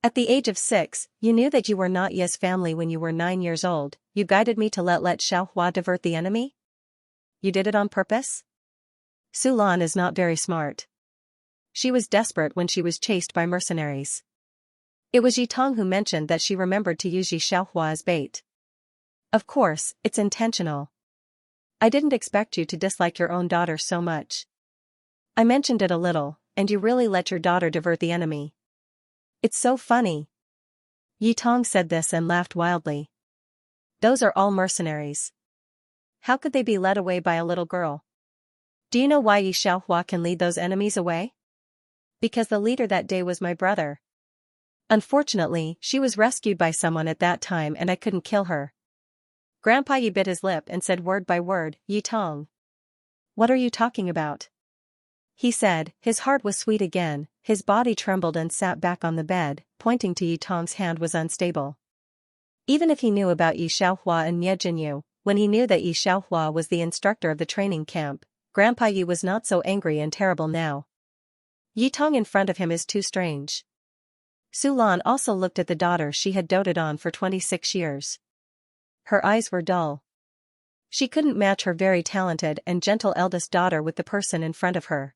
A: At the age of 6, you knew that you were not Yi's family when you were 9 years old. You guided me to let Xiaohua divert the enemy? You did it on purpose? Su Lan is not very smart. She was desperate when she was chased by mercenaries. It was Yi Tong who mentioned that she remembered to use Yi Xiaohua as bait. Of course, it's intentional. I didn't expect you to dislike your own daughter so much. I mentioned it a little, and you really let your daughter divert the enemy. It's so funny. Yi Tong said this and laughed wildly. Those are all mercenaries. How could they be led away by a little girl? Do you know why Yi Xiaohua can lead those enemies away? Because the leader that day was my brother. Unfortunately, she was rescued by someone at that time and I couldn't kill her. Grandpa Yi bit his lip and said word by word, Yi Tong. What are you talking about? He said, his heart was sweet again, his body trembled and sat back on the bed, pointing to Yi Tong's hand was unstable. Even if he knew about Yi Xiaohua and Nie Jinyu, when he knew that Yi Xiaohua was the instructor of the training camp, Grandpa Yi was not so angry and terrible now. Yi Tong in front of him is too strange. Su Lan also looked at the daughter she had doted on for 26 years. Her eyes were dull. She couldn't match her very talented and gentle eldest daughter with the person in front of her.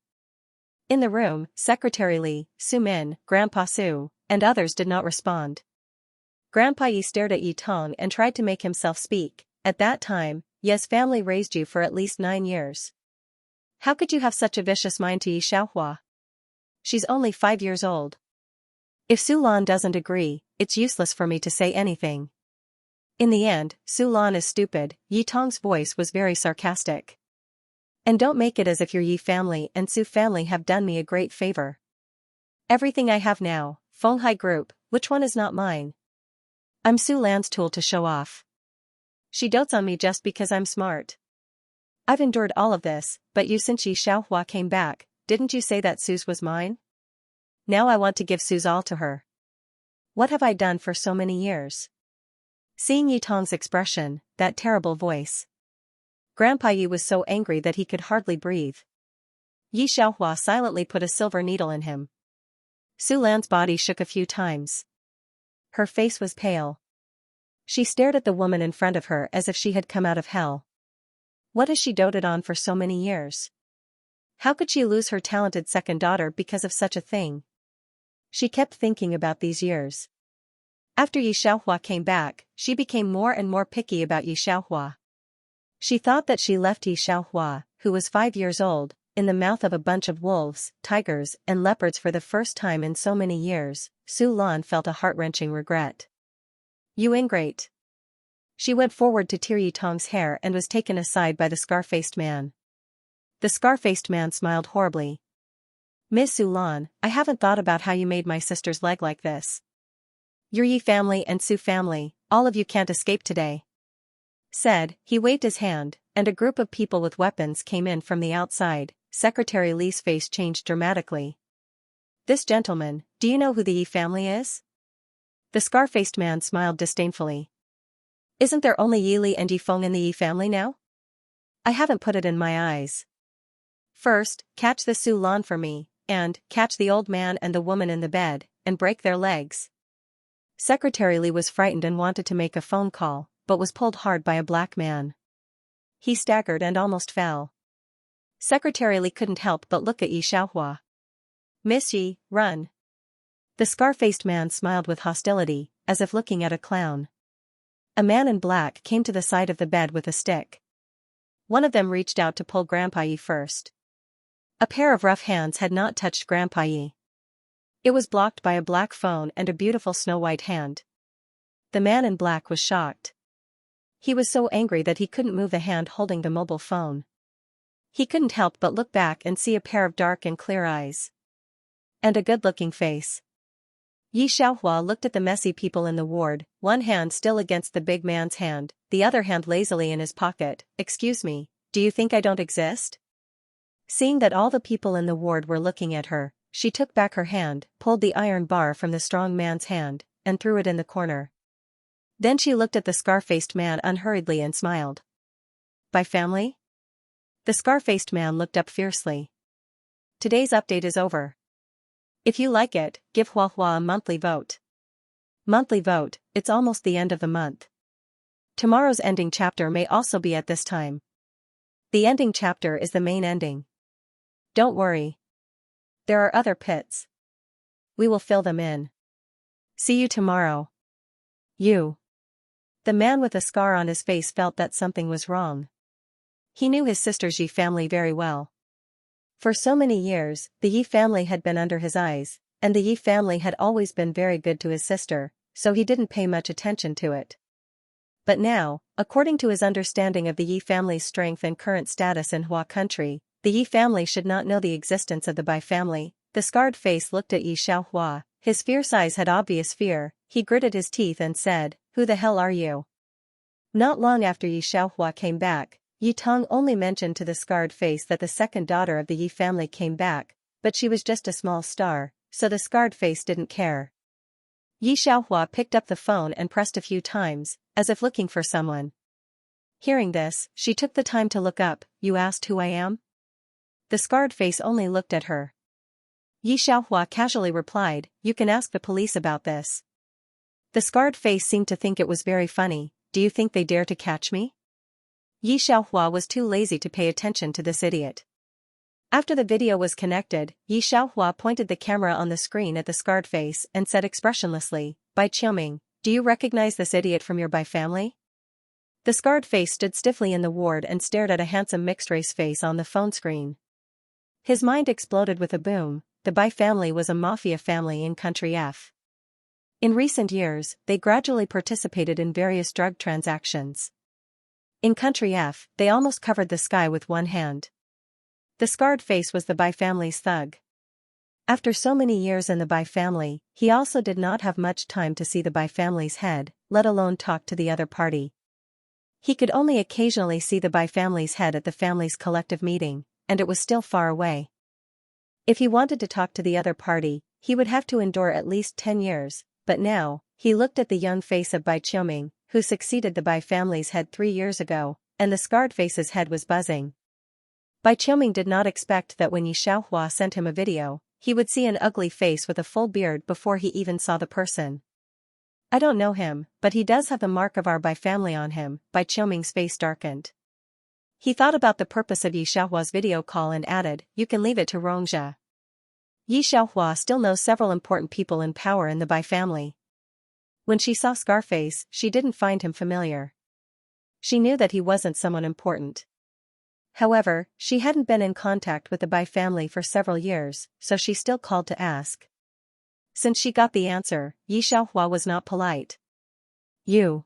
A: In the room, Secretary Li, Su Min, Grandpa Su, and others did not respond. Grandpa Yi stared at Yi Tong and tried to make himself speak. At that time, Yi's family raised you for at least 9 years. How could you have such a vicious mind to Yi Xiaohua? She's only 5 years old. If Su Lan doesn't agree, it's useless for me to say anything. In the end, Su Lan is stupid. Yi Tong's voice was very sarcastic. And don't make it as if your Yi family and Su family have done me a great favor. Everything I have now, Fenghai Group, which one is not mine? I'm Su Lan's tool to show off. She dotes on me just because I'm smart. I've endured all of this, but since Yi Xiaohua came back, didn't you say that Su's was mine? Now I want to give Su's all to her. What have I done for so many years? Seeing Yi Tong's expression, that terrible voice. Grandpa Yi was so angry that he could hardly breathe. Yi Xiaohua silently put a silver needle in him. Su Lan's body shook a few times. Her face was pale. She stared at the woman in front of her as if she had come out of hell. What has she doted on for so many years? How could she lose her talented second daughter because of such a thing? She kept thinking about these years. After Yi Xiaohua came back, she became more and more picky about Yi Xiaohua. She thought that she left Yi Xiaohua, who was 5 years old, in the mouth of a bunch of wolves, tigers, and leopards for the first time in so many years. Su Lan felt a heart-wrenching regret. You ingrate. She went forward to Yi Tong's hair and was taken aside by the scar-faced man. The scar-faced man smiled horribly. Miss Ulan, I haven't thought about how you made my sister's leg like this. Your Yi family and Su family, all of you can't escape today. Said, he waved his hand, and a group of people with weapons came in from the outside. Secretary Li's face changed dramatically. This gentleman, do you know who the Yi family is? The scar-faced man smiled disdainfully. Isn't there only Yi Li and Yi Feng in the Yi family now? I haven't put it in my eyes. First, catch the Su Lan for me, and catch the old man and the woman in the bed, and break their legs. Secretary Li was frightened and wanted to make a phone call, but was pulled hard by a black man. He staggered and almost fell. Secretary Li couldn't help but look at Yi Xiaohua. Miss Yi, run. The scar-faced man smiled with hostility, as if looking at a clown. A man in black came to the side of the bed with a stick. One of them reached out to pull Grandpa Yi first. A pair of rough hands had not touched Grandpa Yi. It was blocked by a black phone and a beautiful snow-white hand. The man in black was shocked. He was so angry that he couldn't move the hand holding the mobile phone. He couldn't help but look back and see a pair of dark and clear eyes. And a good-looking face. Yi Xiaohua looked at the messy people in the ward, one hand still against the big man's hand, the other hand lazily in his pocket. Excuse me, do you think I don't exist? Seeing that all the people in the ward were looking at her, she took back her hand, pulled the iron bar from the strong man's hand, and threw it in the corner. Then she looked at the scar-faced man unhurriedly and smiled. By family? The scar-faced man looked up fiercely. Today's update is over. If you like it, give Huahua a monthly vote. Monthly vote, it's almost the end of the month. Tomorrow's ending chapter may also be at this time. The ending chapter is the main ending. Don't worry. There are other pits. We will fill them in. See you tomorrow. You. The man with a scar on his face felt that something was wrong. He knew his sister's Yi family very well. For so many years, the Yi family had been under his eyes, and the Yi family had always been very good to his sister, so he didn't pay much attention to it. But now, according to his understanding of the Yi family's strength and current status in Hua country, the Yi family should not know the existence of the Bai family. The scarred face looked at Yi Xiaohua, his fierce eyes had obvious fear. He gritted his teeth and said, "Who the hell are you?" Not long after Yi Xiaohua came back, Yi Tong only mentioned to the scarred face that the second daughter of the Yi family came back, but she was just a small star, so the scarred face didn't care. Yi Xiaohua picked up the phone and pressed a few times, as if looking for someone. Hearing this, she took the time to look up. You asked who I am? The scarred face only looked at her. Yi Xiaohua casually replied, you can ask the police about this. The scarred face seemed to think it was very funny. Do you think they dare to catch me? Yi Xiaohua was too lazy to pay attention to this idiot. After the video was connected, Yi Xiaohua pointed the camera on the screen at the scarred face and said expressionlessly, Bai Qiuming, do you recognize this idiot from your Bai family? The scarred face stood stiffly in the ward and stared at a handsome mixed-race face on the phone screen. His mind exploded with a boom. The Bai family was a mafia family in Country F. In recent years, they gradually participated in various drug transactions. In Country F, they almost covered the sky with one hand. The scarred face was the Bai family's thug. After so many years in the Bai family, he also did not have much time to see the Bai family's head, let alone talk to the other party. He could only occasionally see the Bai family's head at the family's collective meeting, and it was still far away. If he wanted to talk to the other party, he would have to endure at least 10 years, but now, he looked at the young face of Bai Qiuming, who succeeded the Bai family's head 3 years ago, and the scarred face's head was buzzing. Bai Qiuming did not expect that when Yi Xiaohua sent him a video, he would see an ugly face with a full beard before he even saw the person. I don't know him, but he does have the mark of our Bai family on him. Bai Qiuming's face darkened. He thought about the purpose of Yi Xiaohua's video call and added, you can leave it to Rongjia. Yi Xiaohua still knows several important people in power in the Bai family. When she saw Scarface, she didn't find him familiar. She knew that he wasn't someone important. However, she hadn't been in contact with the Bai family for several years, so she still called to ask. Since she got the answer, Yi Xiaohua was not polite. You.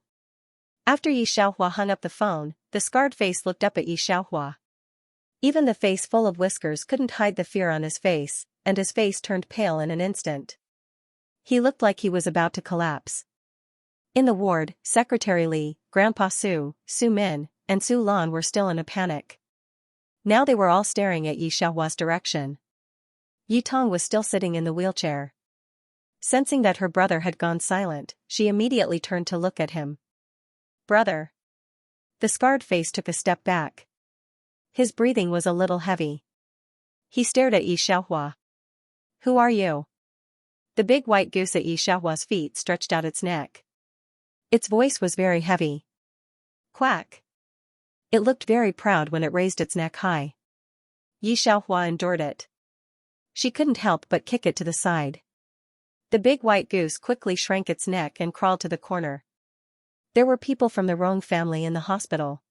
A: After Yi Xiaohua hung up the phone, the scarred face looked up at Yi Xiaohua. Even the face full of whiskers couldn't hide the fear on his face, and his face turned pale in an instant. He looked like he was about to collapse. In the ward, Secretary Li, Grandpa Su, Su Min, and Su Lan were still in a panic. Now they were all staring at Yi Xiaohua's direction. Yi Tong was still sitting in the wheelchair. Sensing that her brother had gone silent, she immediately turned to look at him. "Brother." The scarred face took a step back. His breathing was a little heavy. He stared at Yi Xiaohua. "Who are you?" The big white goose at Yi Xiaohua's feet stretched out its neck. Its voice was very heavy. "Quack." It looked very proud when it raised its neck high. Yi Xiaohua endured it. She couldn't help but kick it to the side. The big white goose quickly shrank its neck and crawled to the corner. There were people from the Rong family in the hospital.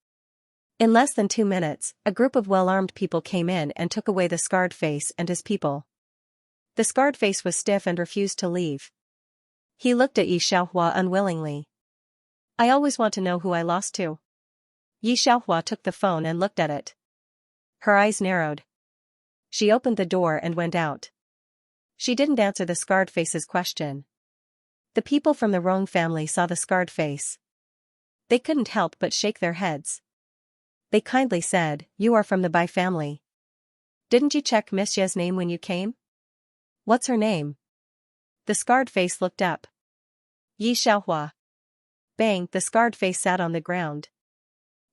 A: In less than 2 minutes, a group of well-armed people came in and took away the scarred face and his people. The scarred face was stiff and refused to leave. He looked at Yi Xiaohua unwillingly. "I always want to know who I lost to." Yi Xiaohua took the phone and looked at it. Her eyes narrowed. She opened the door and went out. She didn't answer the scarred face's question. The people from the Rong family saw the scarred face. They couldn't help but shake their heads. They kindly said, "You are from the Bai family. Didn't you check Miss Ye's name when you came?" "What's her name?" The scarred face looked up. "Yi Xiaohua." Bang, the scarred face sat on the ground.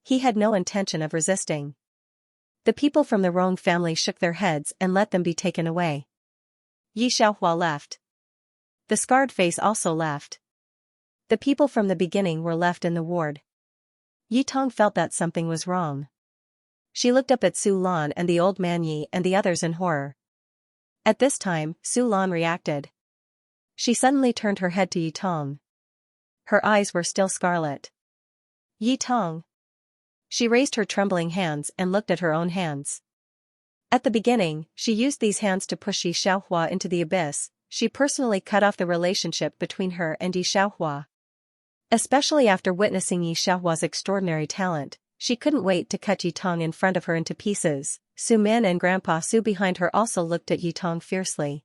A: He had no intention of resisting. The people from the Rong family shook their heads and let them be taken away. Yi Xiaohua left. The scarred face also left. The people from the beginning were left in the ward. Yi Tong felt that something was wrong. She looked up at Su Lan and the old man Yi and the others in horror. At this time, Su Lan reacted. She suddenly turned her head to Yi Tong. Her eyes were still scarlet. "Yi Tong." She raised her trembling hands and looked at her own hands. At the beginning, she used these hands to push Yi Xiaohua into the abyss. She personally cut off the relationship between her and Yi Xiaohua. Especially after witnessing Yi Xiaohua's extraordinary talent, she couldn't wait to cut Yi Tong in front of her into pieces. Su Min and Grandpa Su behind her also looked at Yi Tong fiercely.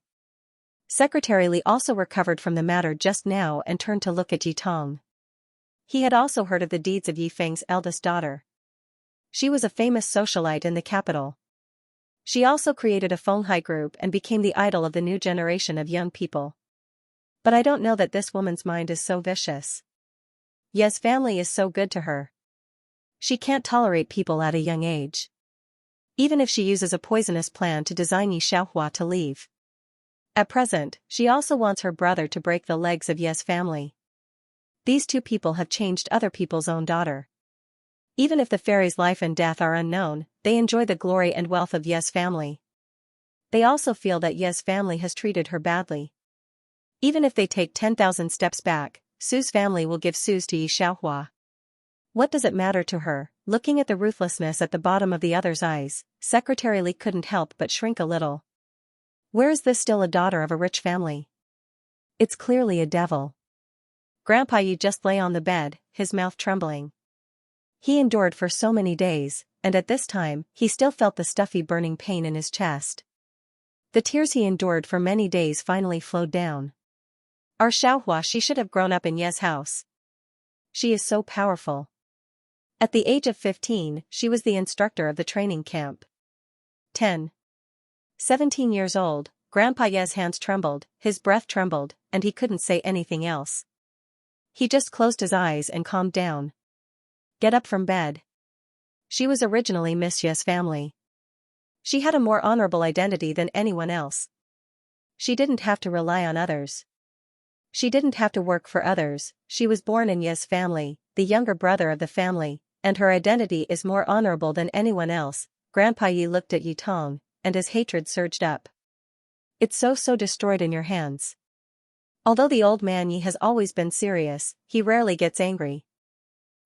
A: Secretary Li also recovered from the matter just now and turned to look at Yi Tong. He had also heard of the deeds of Yi Feng's eldest daughter. She was a famous socialite in the capital. She also created a Fenghai group and became the idol of the new generation of young people. But I don't know that this woman's mind is so vicious. Ye's family is so good to her. She can't tolerate people at a young age. Even if she uses a poisonous plan to design Yi Xiaohua to leave. At present, she also wants her brother to break the legs of Ye's family. These two people have changed other people's own daughter. Even if the fairy's life and death are unknown, they enjoy the glory and wealth of Ye's family. They also feel that Ye's family has treated her badly. Even if they take 10,000 steps back, Su's family will give Su's to Yi Xiaohua. What does it matter to her? Looking at the ruthlessness at the bottom of the other's eyes, Secretary Li couldn't help but shrink a little. Where is this still a daughter of a rich family? It's clearly a devil. Grandpa Yi just lay on the bed, his mouth trembling. He endured for so many days, and at this time, he still felt the stuffy burning pain in his chest. The tears he endured for many days finally flowed down. Our Xiaohua, she should have grown up in Ye's house. She is so powerful. At the age of 15, she was the instructor of the training camp. 10. 17 years old, Grandpa Ye's hands trembled, his breath trembled, and he couldn't say anything else. He just closed his eyes and calmed down. Get up from bed. She was originally Miss Ye's family. She had a more honorable identity than anyone else. She didn't have to rely on others. She didn't have to work for others. She was born in Ye's family, the younger brother of the family, and her identity is more honorable than anyone else. Grandpa Yi looked at Yi Tong, and his hatred surged up. It's so destroyed in your hands. Although the old man Yi has always been serious, he rarely gets angry.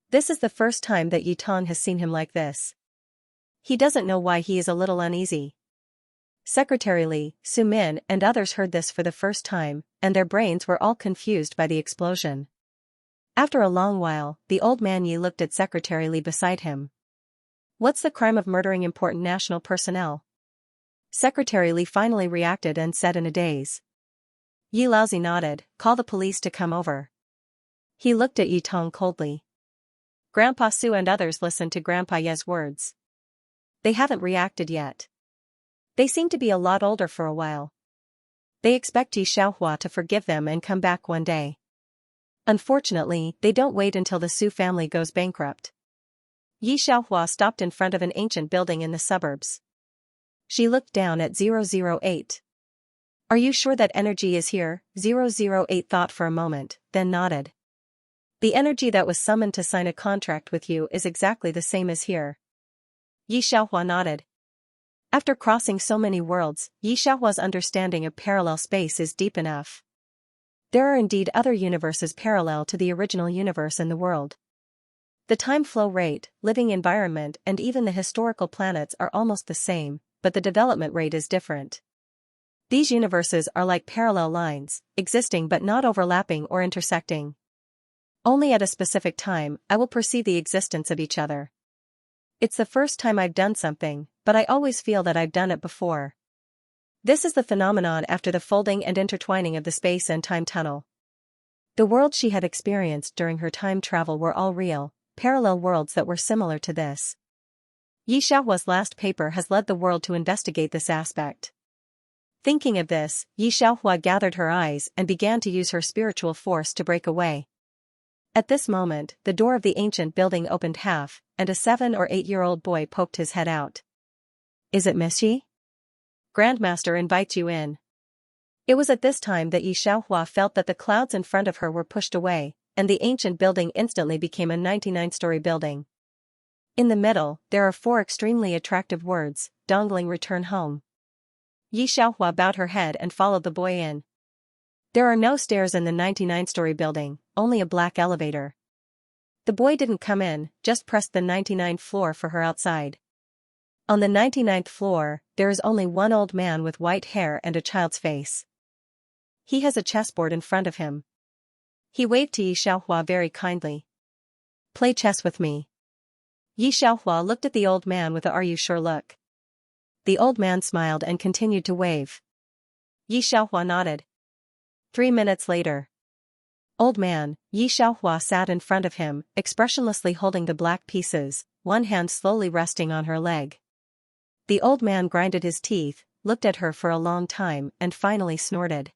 A: This is the first time that Yi Tong has seen him like this. He doesn't know why he is a little uneasy. Secretary Li, Su Min and others heard this for the first time, and their brains were all confused by the explosion. After a long while, the old man Yi looked at Secretary Li beside him. What's the crime of murdering important national personnel? Secretary Li finally reacted and said in a daze. Yi Laozi nodded, call the police to come over. He looked at Yi Tong coldly. Grandpa Su and others listened to Grandpa Ye's words. They haven't reacted yet. They seem to be a lot older for a while. They expect Yi Xiaohua to forgive them and come back one day. Unfortunately, they don't wait until the Su family goes bankrupt. Yi Xiaohua stopped in front of an ancient building in the suburbs. She looked down at 008. Are you sure that energy is here? 008 thought for a moment, then nodded. The energy that was summoned to sign a contract with you is exactly the same as here. Yi Xiaohua nodded. After crossing so many worlds, Yi Xiaohua's understanding of parallel space is deep enough. There are indeed other universes parallel to the original universe in the world. The time flow rate, living environment and even the historical planets are almost the same, but the development rate is different. These universes are like parallel lines, existing but not overlapping or intersecting. Only at a specific time, I will perceive the existence of each other. It's the first time I've done something, but I always feel that I've done it before. This is the phenomenon after the folding and intertwining of the space and time tunnel. The worlds she had experienced during her time travel were all real, parallel worlds that were similar to this. Yi Xiaohua's last paper has led the world to investigate this aspect. Thinking of this, Yi Xiaohua gathered her eyes and began to use her spiritual force to break away. At this moment, the door of the ancient building opened half, and a 7- or 8-year-old boy poked his head out. Is it Miss Yi? Grandmaster invites you in. It was at this time that Yi Xiaohua felt that the clouds in front of her were pushed away, and the ancient building instantly became a 99-story building. In the middle, there are 4 extremely attractive words, Dongling return home. Yi Xiaohua bowed her head and followed the boy in. There are no stairs in the 99-story building, only a black elevator. The boy didn't come in, just pressed the 99th floor for her outside. On the 99th floor, there is only one old man with white hair and a child's face. He has a chessboard in front of him. He waved to Yi Xiaohua very kindly. Play chess with me. Yi Xiaohua looked at the old man with a "Are you sure" look. The old man smiled and continued to wave. Yi Xiaohua nodded. 3 minutes later. Old man, Yi Xiaohua sat in front of him, expressionlessly holding the black pieces, one hand slowly resting on her leg. The old man grinded his teeth, looked at her for a long time and finally snorted.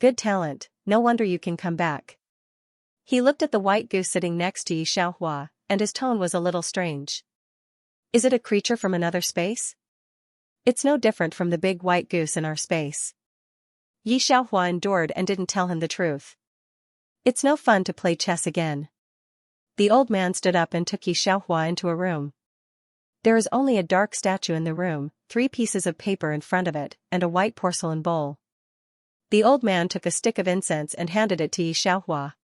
A: Good talent, no wonder you can come back. He looked at the white goose sitting next to Yi Xiaohua, and his tone was a little strange. Is it a creature from another space? It's no different from the big white goose in our space. Yi Xiaohua endured and didn't tell him the truth. It's no fun to play chess again. The old man stood up and took Yi Xiaohua into a room. There is only a dark statue in the room, 3 pieces of paper in front of it, and a white porcelain bowl. The old man took a stick of incense and handed it to Yi Xiaohua.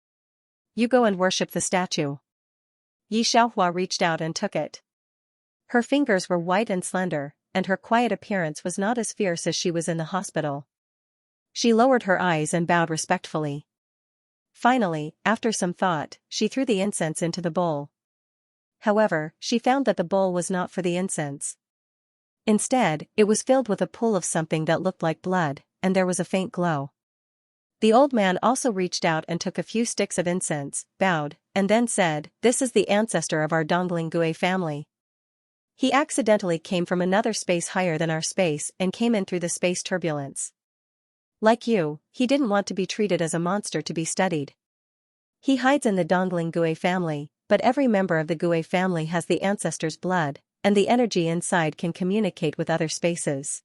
A: You go and worship the statue. Yi Xiaohua reached out and took it. Her fingers were white and slender, and her quiet appearance was not as fierce as she was in the hospital. She lowered her eyes and bowed respectfully. Finally, after some thought, she threw the incense into the bowl. However, she found that the bowl was not for the incense. Instead, it was filled with a pool of something that looked like blood, and there was a faint glow. The old man also reached out and took a few sticks of incense, bowed, and then said, This is the ancestor of our Dongling Gui family. He accidentally came from another space higher than our space and came in through the space turbulence. Like you, he didn't want to be treated as a monster to be studied. He hides in the Dongling Gui family, but every member of the Gui family has the ancestor's blood, and the energy inside can communicate with other spaces.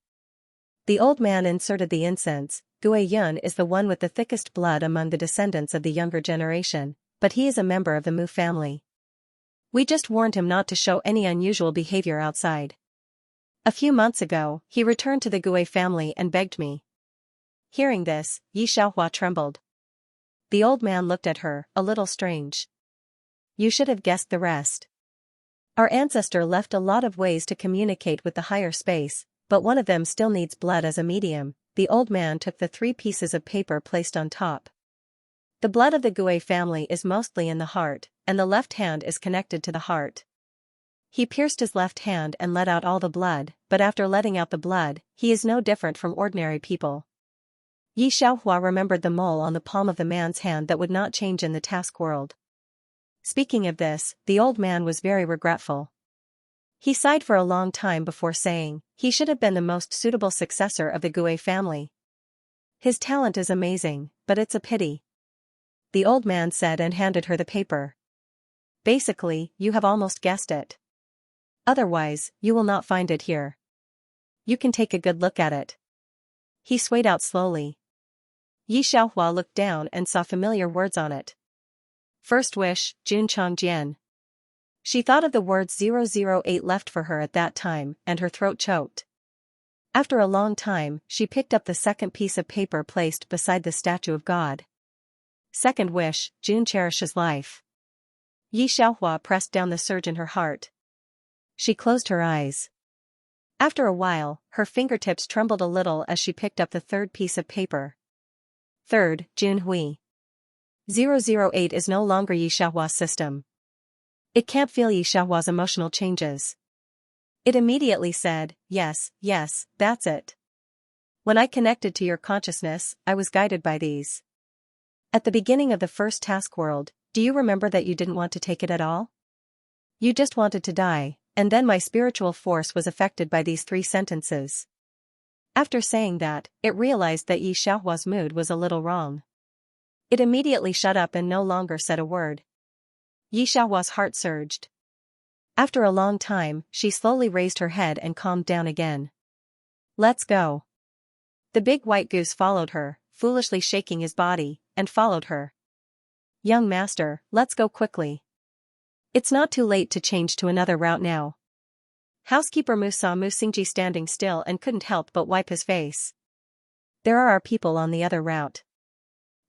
A: The old man inserted the incense. Gui Yun is the one with the thickest blood among the descendants of the younger generation, but he is a member of the Mu family. We just warned him not to show any unusual behavior outside. A few months ago, he returned to the Gui family and begged me. Hearing this, Yi Xiaohua trembled. The old man looked at her, a little strange. You should have guessed the rest. Our ancestor left a lot of ways to communicate with the higher space, but one of them still needs blood as a medium. The old man took the 3 pieces of paper placed on top. The blood of the Gui family is mostly in the heart, and the left hand is connected to the heart. He pierced his left hand and let out all the blood, but after letting out the blood, he is no different from ordinary people. Yi Xiaohua remembered the mole on the palm of the man's hand that would not change in the task world. Speaking of this, the old man was very regretful. He sighed for a long time before saying, he should have been the most suitable successor of the Gui family. His talent is amazing, but it's a pity. The old man said and handed her the paper. Basically, you have almost guessed it. Otherwise, you will not find it here. You can take a good look at it. He swayed out slowly. Yi Xiaohua looked down and saw familiar words on it. First wish, Jun Changjian. She thought of the words 008 left for her at that time, and her throat choked. After a long time, she picked up the second piece of paper placed beside the statue of God. Second wish, Jun cherishes life. Yi Xiaohua pressed down the surge in her heart. She closed her eyes. After a while, her fingertips trembled a little as she picked up the third piece of paper. Third, Jun Hui. 008 is no longer Yi Xiaohua's system. It can't feel Yi Xiaohua's emotional changes. It immediately said, yes, that's it. When I connected to your consciousness, I was guided by these. At the beginning of the first task world, do you remember that you didn't want to take it at all? You just wanted to die, and then my spiritual force was affected by these 3 sentences. After saying that, it realized that Yi Xiaohua's mood was a little wrong. It immediately shut up and no longer said a word. Yi Xiaohua's heart surged. After a long time, she slowly raised her head and calmed down again. Let's go. The big white goose followed her, foolishly shaking his body, and followed her. Young master, let's go quickly. It's not too late to change to another route now. Housekeeper Mu saw Mu Xingji standing still and couldn't help but wipe his face. There are our people on the other route.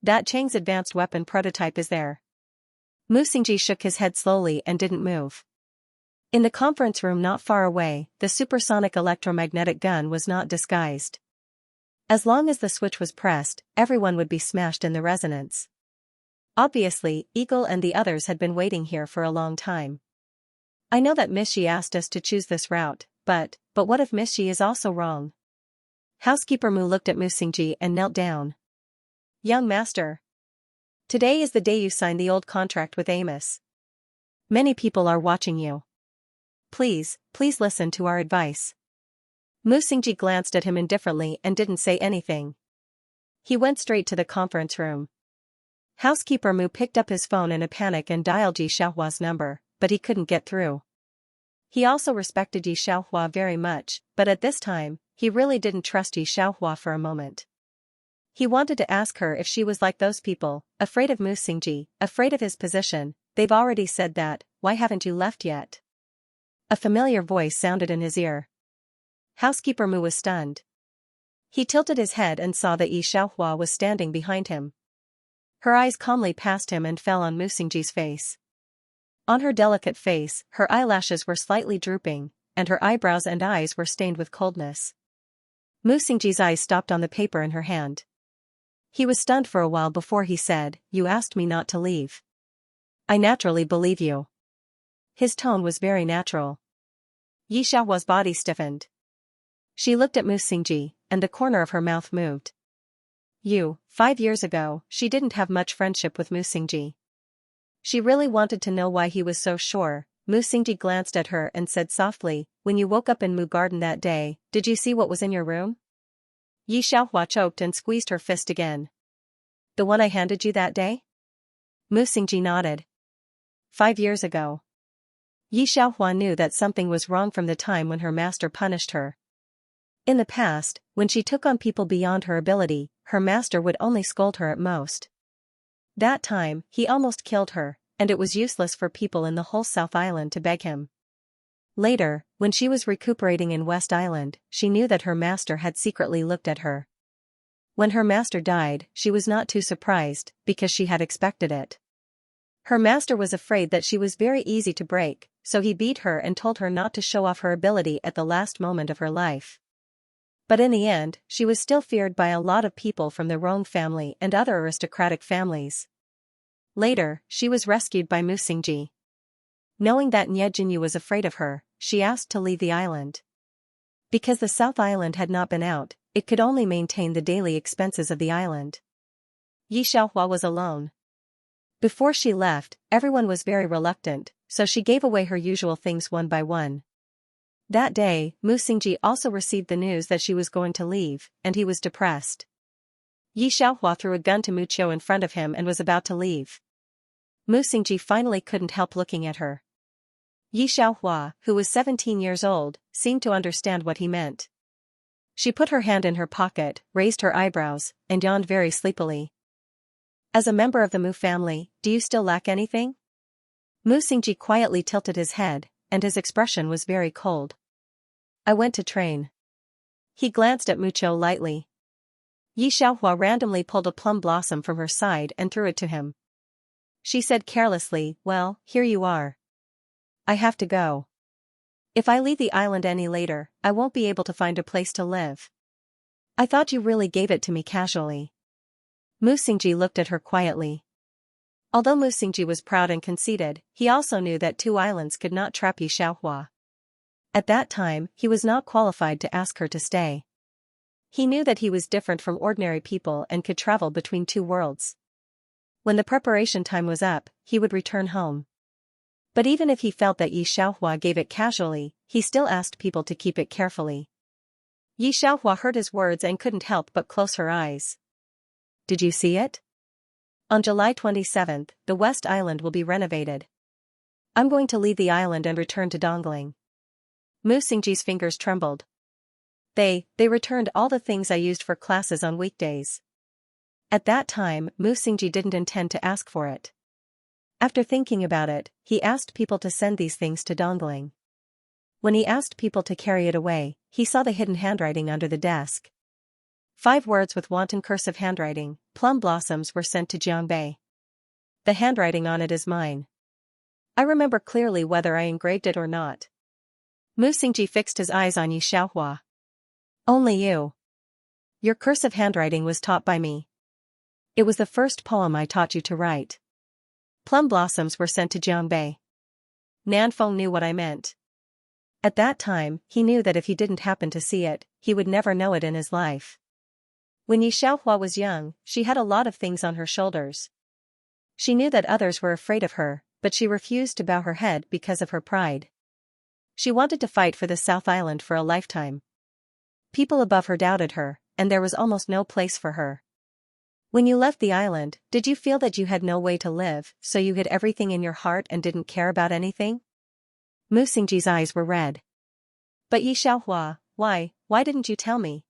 A: That Chang's advanced weapon prototype is there. Mu Xingji shook his head slowly and didn't move. In the conference room not far away, the supersonic electromagnetic gun was not disguised. As long as the switch was pressed, everyone would be smashed in the resonance. Obviously, Eagle and the others had been waiting here for a long time. I know that Miss Xi asked us to choose this route, but what if Miss Xi is also wrong? Housekeeper Mu looked at Mu Xingji and knelt down. Young master. Today is the day you signed the old contract with Amos. Many people are watching you. Please listen to our advice. Mu Xingji glanced at him indifferently and didn't say anything. He went straight to the conference room. Housekeeper Mu picked up his phone in a panic and dialed Yi Xiaohua's number, but he couldn't get through. He also respected Yi Xiaohua very much, but at this time, he really didn't trust Yi Xiaohua for a moment. He wanted to ask her if she was like those people, afraid of Mu Xingji, afraid of his position. They've already said that, why haven't you left yet? A familiar voice sounded in his ear. Housekeeper Mu was stunned. He tilted his head and saw that Yi Xiaohua was standing behind him. Her eyes calmly passed him and fell on Mu Xingji's face. On her delicate face, her eyelashes were slightly drooping, and her eyebrows and eyes were stained with coldness. Mu Xingji's eyes stopped on the paper in her hand. He was stunned for a while before he said, "You asked me not to leave. I naturally believe you." His tone was very natural. Yi Xiaohua's body stiffened. She looked at Mu Xingji, and the corner of her mouth moved. 5 years ago, she didn't have much friendship with Mu Xingji. She really wanted to know why he was so sure. Mu Xingji glanced at her and said softly, "When you woke up in Mu Garden that day, did you see what was in your room?" Yi Xiaohua choked and squeezed her fist again. "The one I handed you that day?" Mu Xingji nodded. 5 years ago. Yi Xiaohua knew that something was wrong from the time when her master punished her. In the past, when she took on people beyond her ability, her master would only scold her at most. That time, he almost killed her, and it was useless for people in the whole South Island to beg him. Later, when she was recuperating in West Island, she knew that her master had secretly looked at her. When her master died, she was not too surprised, because she had expected it. Her master was afraid that she was very easy to break, so he beat her and told her not to show off her ability at the last moment of her life. But in the end, she was still feared by a lot of people from the Rong family and other aristocratic families. Later, she was rescued by Musingji. Knowing that Nye Jinyu was afraid of her, she asked to leave the island. Because the South Island had not been out, it could only maintain the daily expenses of the island. Yi Xiaohua was alone. Before she left, everyone was very reluctant, so she gave away her usual things one by one. That day, Musingji also received the news that she was going to leave, and he was depressed. Yi Xiaohua threw a gun to Muqiu in front of him and was about to leave. Musingji finally couldn't help looking at her. Yi Xiaohua, who was 17 years old, seemed to understand what he meant. She put her hand in her pocket, raised her eyebrows, and yawned very sleepily. As a member of the Mu family, do you still lack anything? Musingji quietly tilted his head, and his expression was very cold. I went to train. He glanced at Muqiu lightly. Yi Xiaohua randomly pulled a plum blossom from her side and threw it to him. She said carelessly, well, here you are. I have to go. If I leave the island any later, I won't be able to find a place to live. I thought you really gave it to me casually. Musingji looked at her quietly. Although Musingji was proud and conceited, he also knew that 2 islands could not trap Yi Xiaohua. At that time, he was not qualified to ask her to stay. He knew that he was different from ordinary people and could travel between 2 worlds. When the preparation time was up, he would return home. But even if he felt that Yi Xiaohua gave it casually, he still asked people to keep it carefully. Yi Xiaohua heard his words and couldn't help but close her eyes. Did you see it? On July 27th, the West Island will be renovated. I'm going to leave the island and return to Dongling. Musingji's fingers trembled. They returned all the things I used for classes on weekdays. At that time, Musingji didn't intend to ask for it. After thinking about it, he asked people to send these things to Dongling. When he asked people to carry it away, he saw the hidden handwriting under the desk. 5 words with wanton cursive handwriting, plum blossoms were sent to Jiangbei. The handwriting on it is mine. I remember clearly whether I engraved it or not. Musingji fixed his eyes on Yi Xiaohua. Only you. Your cursive handwriting was taught by me. It was the first poem I taught you to write. Plum blossoms were sent to Jiangbei. Nanfeng knew what I meant. At that time, he knew that if he didn't happen to see it, he would never know it in his life. When Yi Xiaohua was young, she had a lot of things on her shoulders. She knew that others were afraid of her, but she refused to bow her head because of her pride. She wanted to fight for the South Island for a lifetime. People above her doubted her, and there was almost no place for her. When you left the island, did you feel that you had no way to live, so you hid everything in your heart and didn't care about anything? Musingji's eyes were red. But Yi Xiaohua, why didn't you tell me?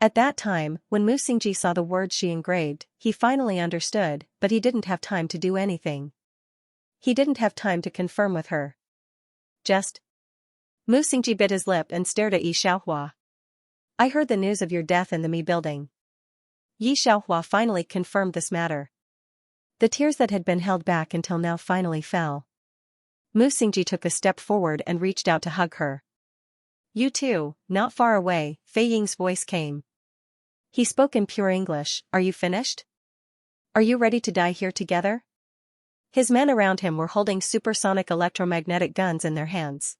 A: At that time, when Musingji saw the words she engraved, he finally understood, but he didn't have time to do anything. He didn't have time to confirm with her. Musingji bit his lip and stared at Yi Xiaohua. I heard the news of your death in the Mi building. Yi Xiaohua finally confirmed this matter. The tears that had been held back until now finally fell. Musingji took a step forward and reached out to hug her. You too, not far away, Fei Ying's voice came. He spoke in pure English, are you finished? Are you ready to die here together? His men around him were holding supersonic electromagnetic guns in their hands.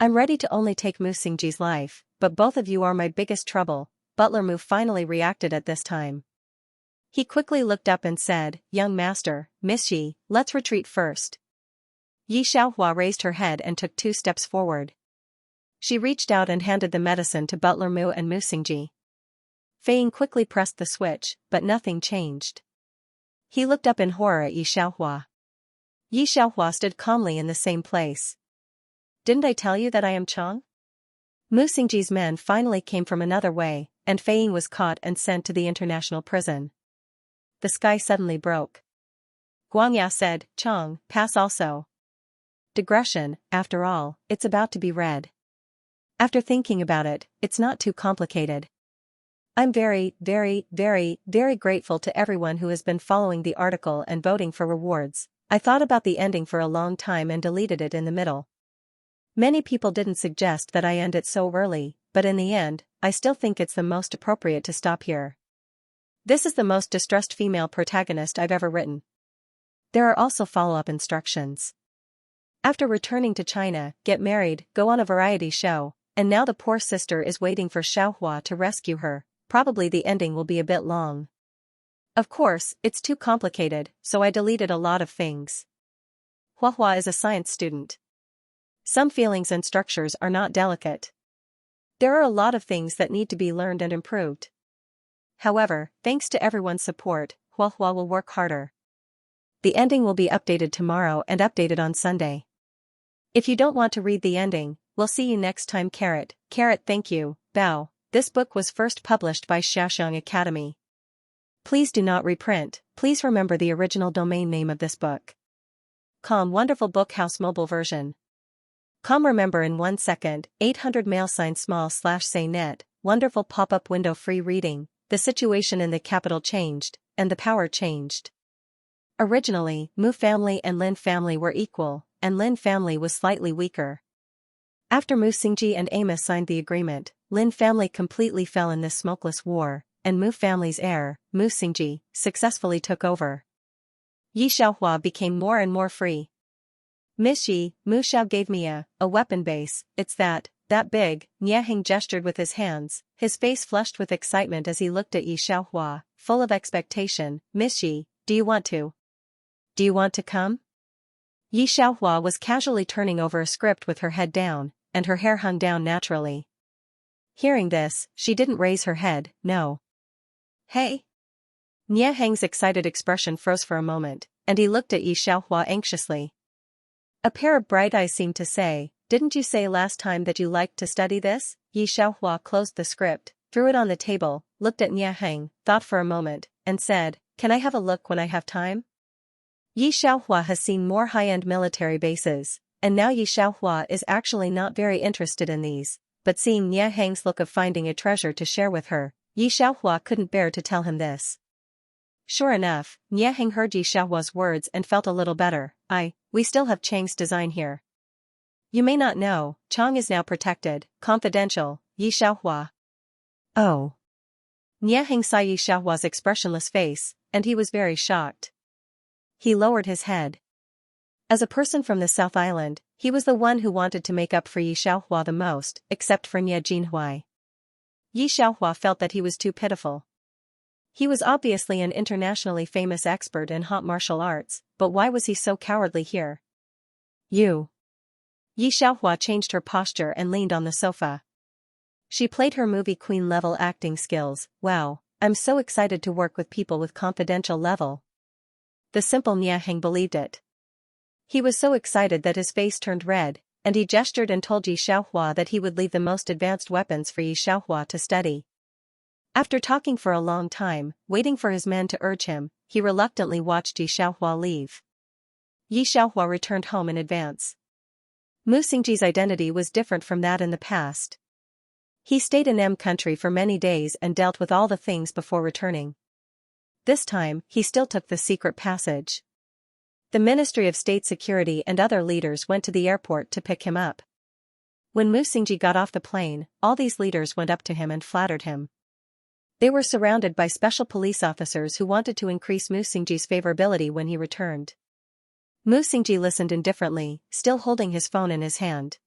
A: I'm ready to only take Musingji's life, but both of you are my biggest trouble, Butler Mu finally reacted at this time. He quickly looked up and said, Young master, Miss Yi, let's retreat first. Yi Xiaohua raised her head and took 2 steps forward. She reached out and handed the medicine to Butler Mu and Musingji. Fei Ying quickly pressed the switch, but nothing changed. He looked up in horror at Yi Xiaohua. Yi Xiaohua stood calmly in the same place. Didn't I tell you that I am Chang? Musingji's men finally came from another way, and Fei Ying was caught and sent to the international prison. The sky suddenly broke. Guangya said, Chang, pass also. Digression, after all, it's about to be read. After thinking about it, it's not too complicated. I'm very, very, very, very grateful to everyone who has been following the article and voting for rewards. I thought about the ending for a long time and deleted it in the middle. Many people didn't suggest that I end it so early, but in the end, I still think it's the most appropriate to stop here. This is the most distressed female protagonist I've ever written. There are also follow-up instructions. After returning to China, get married, go on a variety show, and now the poor sister is waiting for Xiaohua to rescue her. Probably the ending will be a bit long. Of course, it's too complicated, so I deleted a lot of things. Huahua is a science student. Some feelings and structures are not delicate. There are a lot of things that need to be learned and improved. However, thanks to everyone's support, Huahua will work harder. The ending will be updated tomorrow and updated on Sunday. If you don't want to read the ending, we'll see you next time. Carrot, thank you, bow. This book was first published by Xiaoxiang Academy. Please do not reprint. Please remember the original domain name of this book. Wonderful Bookhouse mobile version. Remember in 1 second, 800 $small/say net, wonderful pop-up window free reading, the situation in the capital changed, and the power changed. Originally, Mu family and Lin family were equal, and Lin family was slightly weaker. After Mu Xingji and Amos signed the agreement, Lin family completely fell in this smokeless war, and Mu family's heir, Mu Xingji, successfully took over. Yi Xiaohua became more and more free. Miss Yi, Mu Xiao gave me a weapon base, it's that big, Niaheng gestured with his hands, his face flushed with excitement as he looked at Yi Xiaohua, full of expectation. Miss Yi, do you want to? Do you want to come? Yi Xiaohua was casually turning over a script with her head down, and her hair hung down naturally. Hearing this, she didn't raise her head, no. Hey? Niaheng's excited expression froze for a moment, and he looked at Yi Xiaohua anxiously. A pair of bright eyes seemed to say, didn't you say last time that you liked to study this? Yi Xiaohua closed the script, threw it on the table, looked at Niaheng, thought for a moment, and said, can I have a look when I have time? Yi Xiaohua has seen more high-end military bases, and now Yi Xiaohua is actually not very interested in these, but seeing Niaheng's look of finding a treasure to share with her, Yi Xiaohua couldn't bear to tell him this. Sure enough, Niaheng heard Yi Xiaohua's words and felt a little better. We still have Chang's design here. You may not know, Chang is now protected, confidential, Yi Xiaohua. Oh. Niaheng saw Yi Xiaohua's expressionless face, and he was very shocked. He lowered his head. As a person from the South Island, he was the one who wanted to make up for Yi Xiaohua the most, except for Nie Jinhui. Yi Xiaohua felt that he was too pitiful. He was obviously an internationally famous expert in hot martial arts, but why was he so cowardly here? You. Yi Xiaohua changed her posture and leaned on the sofa. She played her movie queen level acting skills. Wow, I'm so excited to work with people with confidential level. The simple Niaheng believed it. He was so excited that his face turned red, and he gestured and told Yi Xiaohua that he would leave the most advanced weapons for Yi Xiaohua to study. After talking for a long time, waiting for his men to urge him, he reluctantly watched Yi Xiaohua leave. Yi Xiaohua returned home in advance. Mu Xingji's identity was different from that in the past. He stayed in M country for many days and dealt with all the things before returning. This time, he still took the secret passage. The Ministry of State Security and other leaders went to the airport to pick him up. When Mu Xingji got off the plane, all these leaders went up to him and flattered him. They were surrounded by special police officers who wanted to increase Mu Xingji's favorability when he returned. Mu Xingji listened indifferently, still holding his phone in his hand.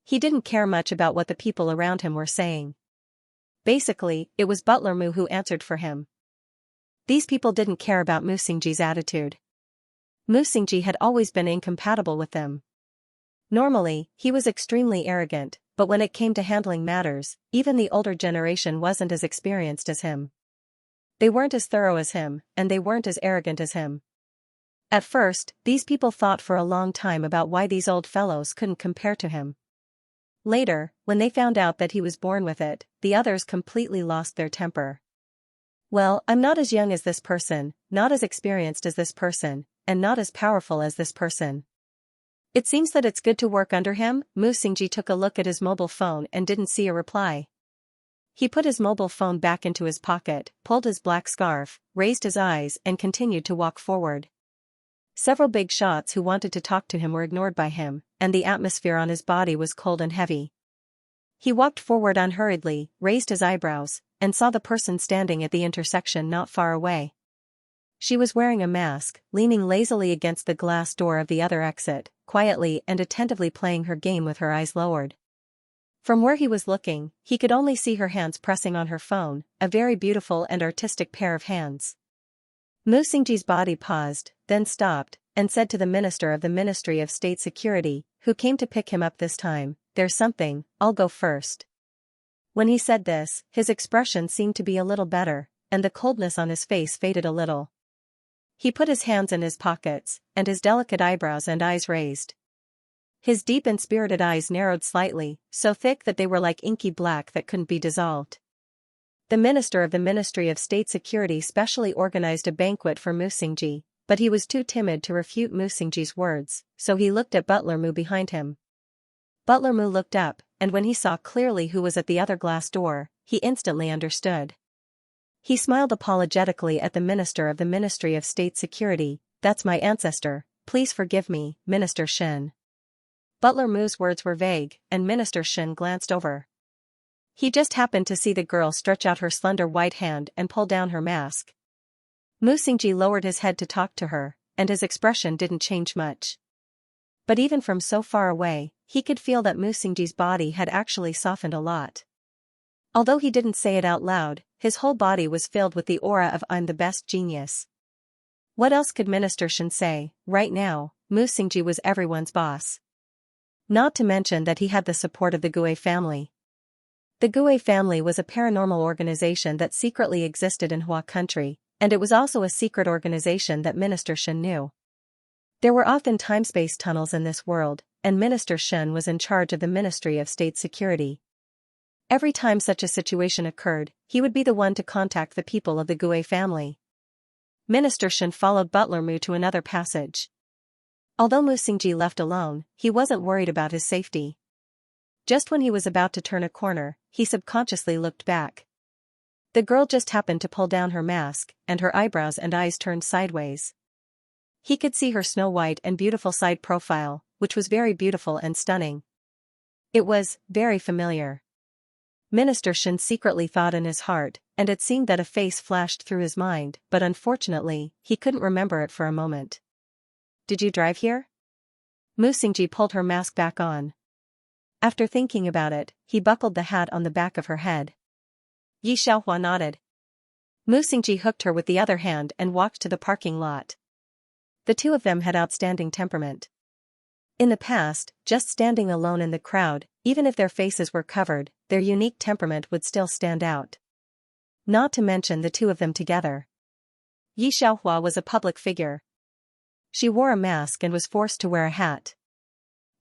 A: He didn't care much about what the people around him were saying. Basically, it was Butler Mu who answered for him. These people didn't care about Mu Xingji's attitude. Mu Xingji had always been incompatible with them. Normally, he was extremely arrogant, but when it came to handling matters, even the older generation wasn't as experienced as him. They weren't as thorough as him, and they weren't as arrogant as him. At first, these people thought for a long time about why these old fellows couldn't compare to him. Later, when they found out that he was born with it, the others completely lost their temper. Well, I'm not as young as this person, not as experienced as this person, and not as powerful as this person. It seems that it's good to work under him. Mu Xingji took a look at his mobile phone and didn't see a reply. He put his mobile phone back into his pocket, pulled his black scarf, raised his eyes and continued to walk forward. Several big shots who wanted to talk to him were ignored by him, and the atmosphere on his body was cold and heavy. He walked forward unhurriedly, raised his eyebrows, and saw the person standing at the intersection not far away. She was wearing a mask, leaning lazily against the glass door of the other exit, quietly and attentively playing her game with her eyes lowered. From where he was looking, he could only see her hands pressing on her phone, a very beautiful and artistic pair of hands. Mu Xingji's body paused, then stopped, and said to the minister of the Ministry of State Security, who came to pick him up this time, "There's something, I'll go first." When he said this, his expression seemed to be a little better, and the coldness on his face faded a little. He put his hands in his pockets, and his delicate eyebrows and eyes raised. His deep and spirited eyes narrowed slightly, so thick that they were like inky black that couldn't be dissolved. The minister of the Ministry of State Security specially organized a banquet for Mu Xingji, but he was too timid to refute Mu Xingji's words, so he looked at Butler Mu behind him. Butler Mu looked up, and when he saw clearly who was at the other glass door, he instantly understood. He smiled apologetically at the minister of the Ministry of State Security. "That's my ancestor, please forgive me, Minister Shen." Butler Mu's words were vague, and Minister Shen glanced over. He just happened to see the girl stretch out her slender white hand and pull down her mask. Mu Xingji lowered his head to talk to her, and his expression didn't change much. But even from so far away, he could feel that Mu Xingji's body had actually softened a lot. Although he didn't say it out loud, his whole body was filled with the aura of "I'm the best genius." What else could Minister Shen say? Right now, Mu Xingji was everyone's boss. Not to mention that he had the support of the Gui family. The Gui family was a paranormal organization that secretly existed in Hua country, and it was also a secret organization that Minister Shen knew. There were often time-space tunnels in this world, and Minister Shen was in charge of the Ministry of State Security. Every time such a situation occurred, he would be the one to contact the people of the Gui family. Minister Shen followed Butler Mu to another passage. Although Mu Xingji left alone, he wasn't worried about his safety. Just when he was about to turn a corner, he subconsciously looked back. The girl just happened to pull down her mask, and her eyebrows and eyes turned sideways. He could see her snow-white and beautiful side profile, which was very beautiful and stunning. It was very familiar. Minister Shen secretly thought in his heart, and it seemed that a face flashed through his mind, but unfortunately, he couldn't remember it for a moment. "Did you drive here?" Mu Xingji pulled her mask back on. After thinking about it, he buckled the hat on the back of her head. Yi Xiaohua nodded. Mu Xingji hooked her with the other hand and walked to the parking lot. The two of them had outstanding temperament. In the past, just standing alone in the crowd, even if their faces were covered, their unique temperament would still stand out. Not to mention the two of them together. Yi Xiaohua was a public figure. She wore a mask and was forced to wear a hat.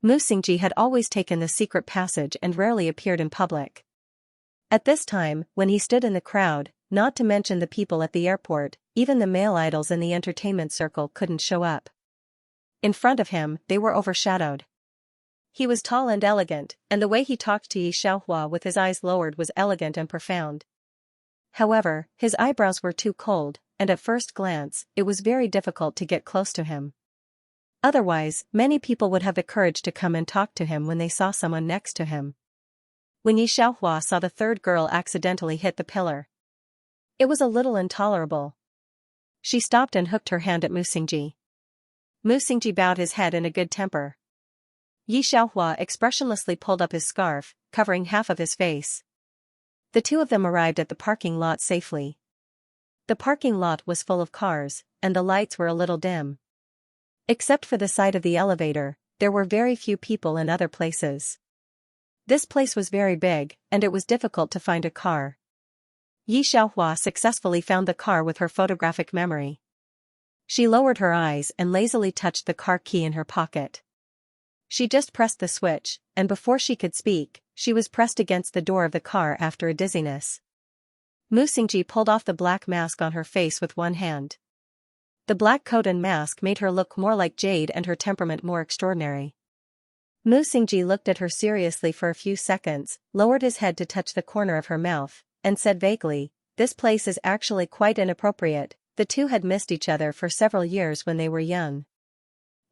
A: Mu Xingji had always taken the secret passage and rarely appeared in public. At this time, when he stood in the crowd, not to mention the people at the airport, even the male idols in the entertainment circle couldn't show up. In front of him, they were overshadowed. He was tall and elegant, and the way he talked to Yi Xiaohua with his eyes lowered was elegant and profound. However, his eyebrows were too cold, and at first glance, it was very difficult to get close to him. Otherwise, many people would have the courage to come and talk to him when they saw someone next to him. When Yi Xiaohua saw the third girl accidentally hit the pillar, it was a little intolerable. She stopped and hooked her hand at Mu Xingji. Mu Xingji bowed his head in a good temper. Yi Xiaohua expressionlessly pulled up his scarf, covering half of his face. The two of them arrived at the parking lot safely. The parking lot was full of cars, and the lights were a little dim. Except for the side of the elevator, there were very few people in other places. This place was very big, and it was difficult to find a car. Yi Xiaohua successfully found the car with her photographic memory. She lowered her eyes and lazily touched the car key in her pocket. She just pressed the switch, and before she could speak, she was pressed against the door of the car after a dizziness. Mu Xingji pulled off the black mask on her face with one hand. The black coat and mask made her look more like Jade and her temperament more extraordinary. Mu Xingji looked at her seriously for a few seconds, lowered his head to touch the corner of her mouth, and said vaguely, "This place is actually quite inappropriate." The two had missed each other for several years when they were young.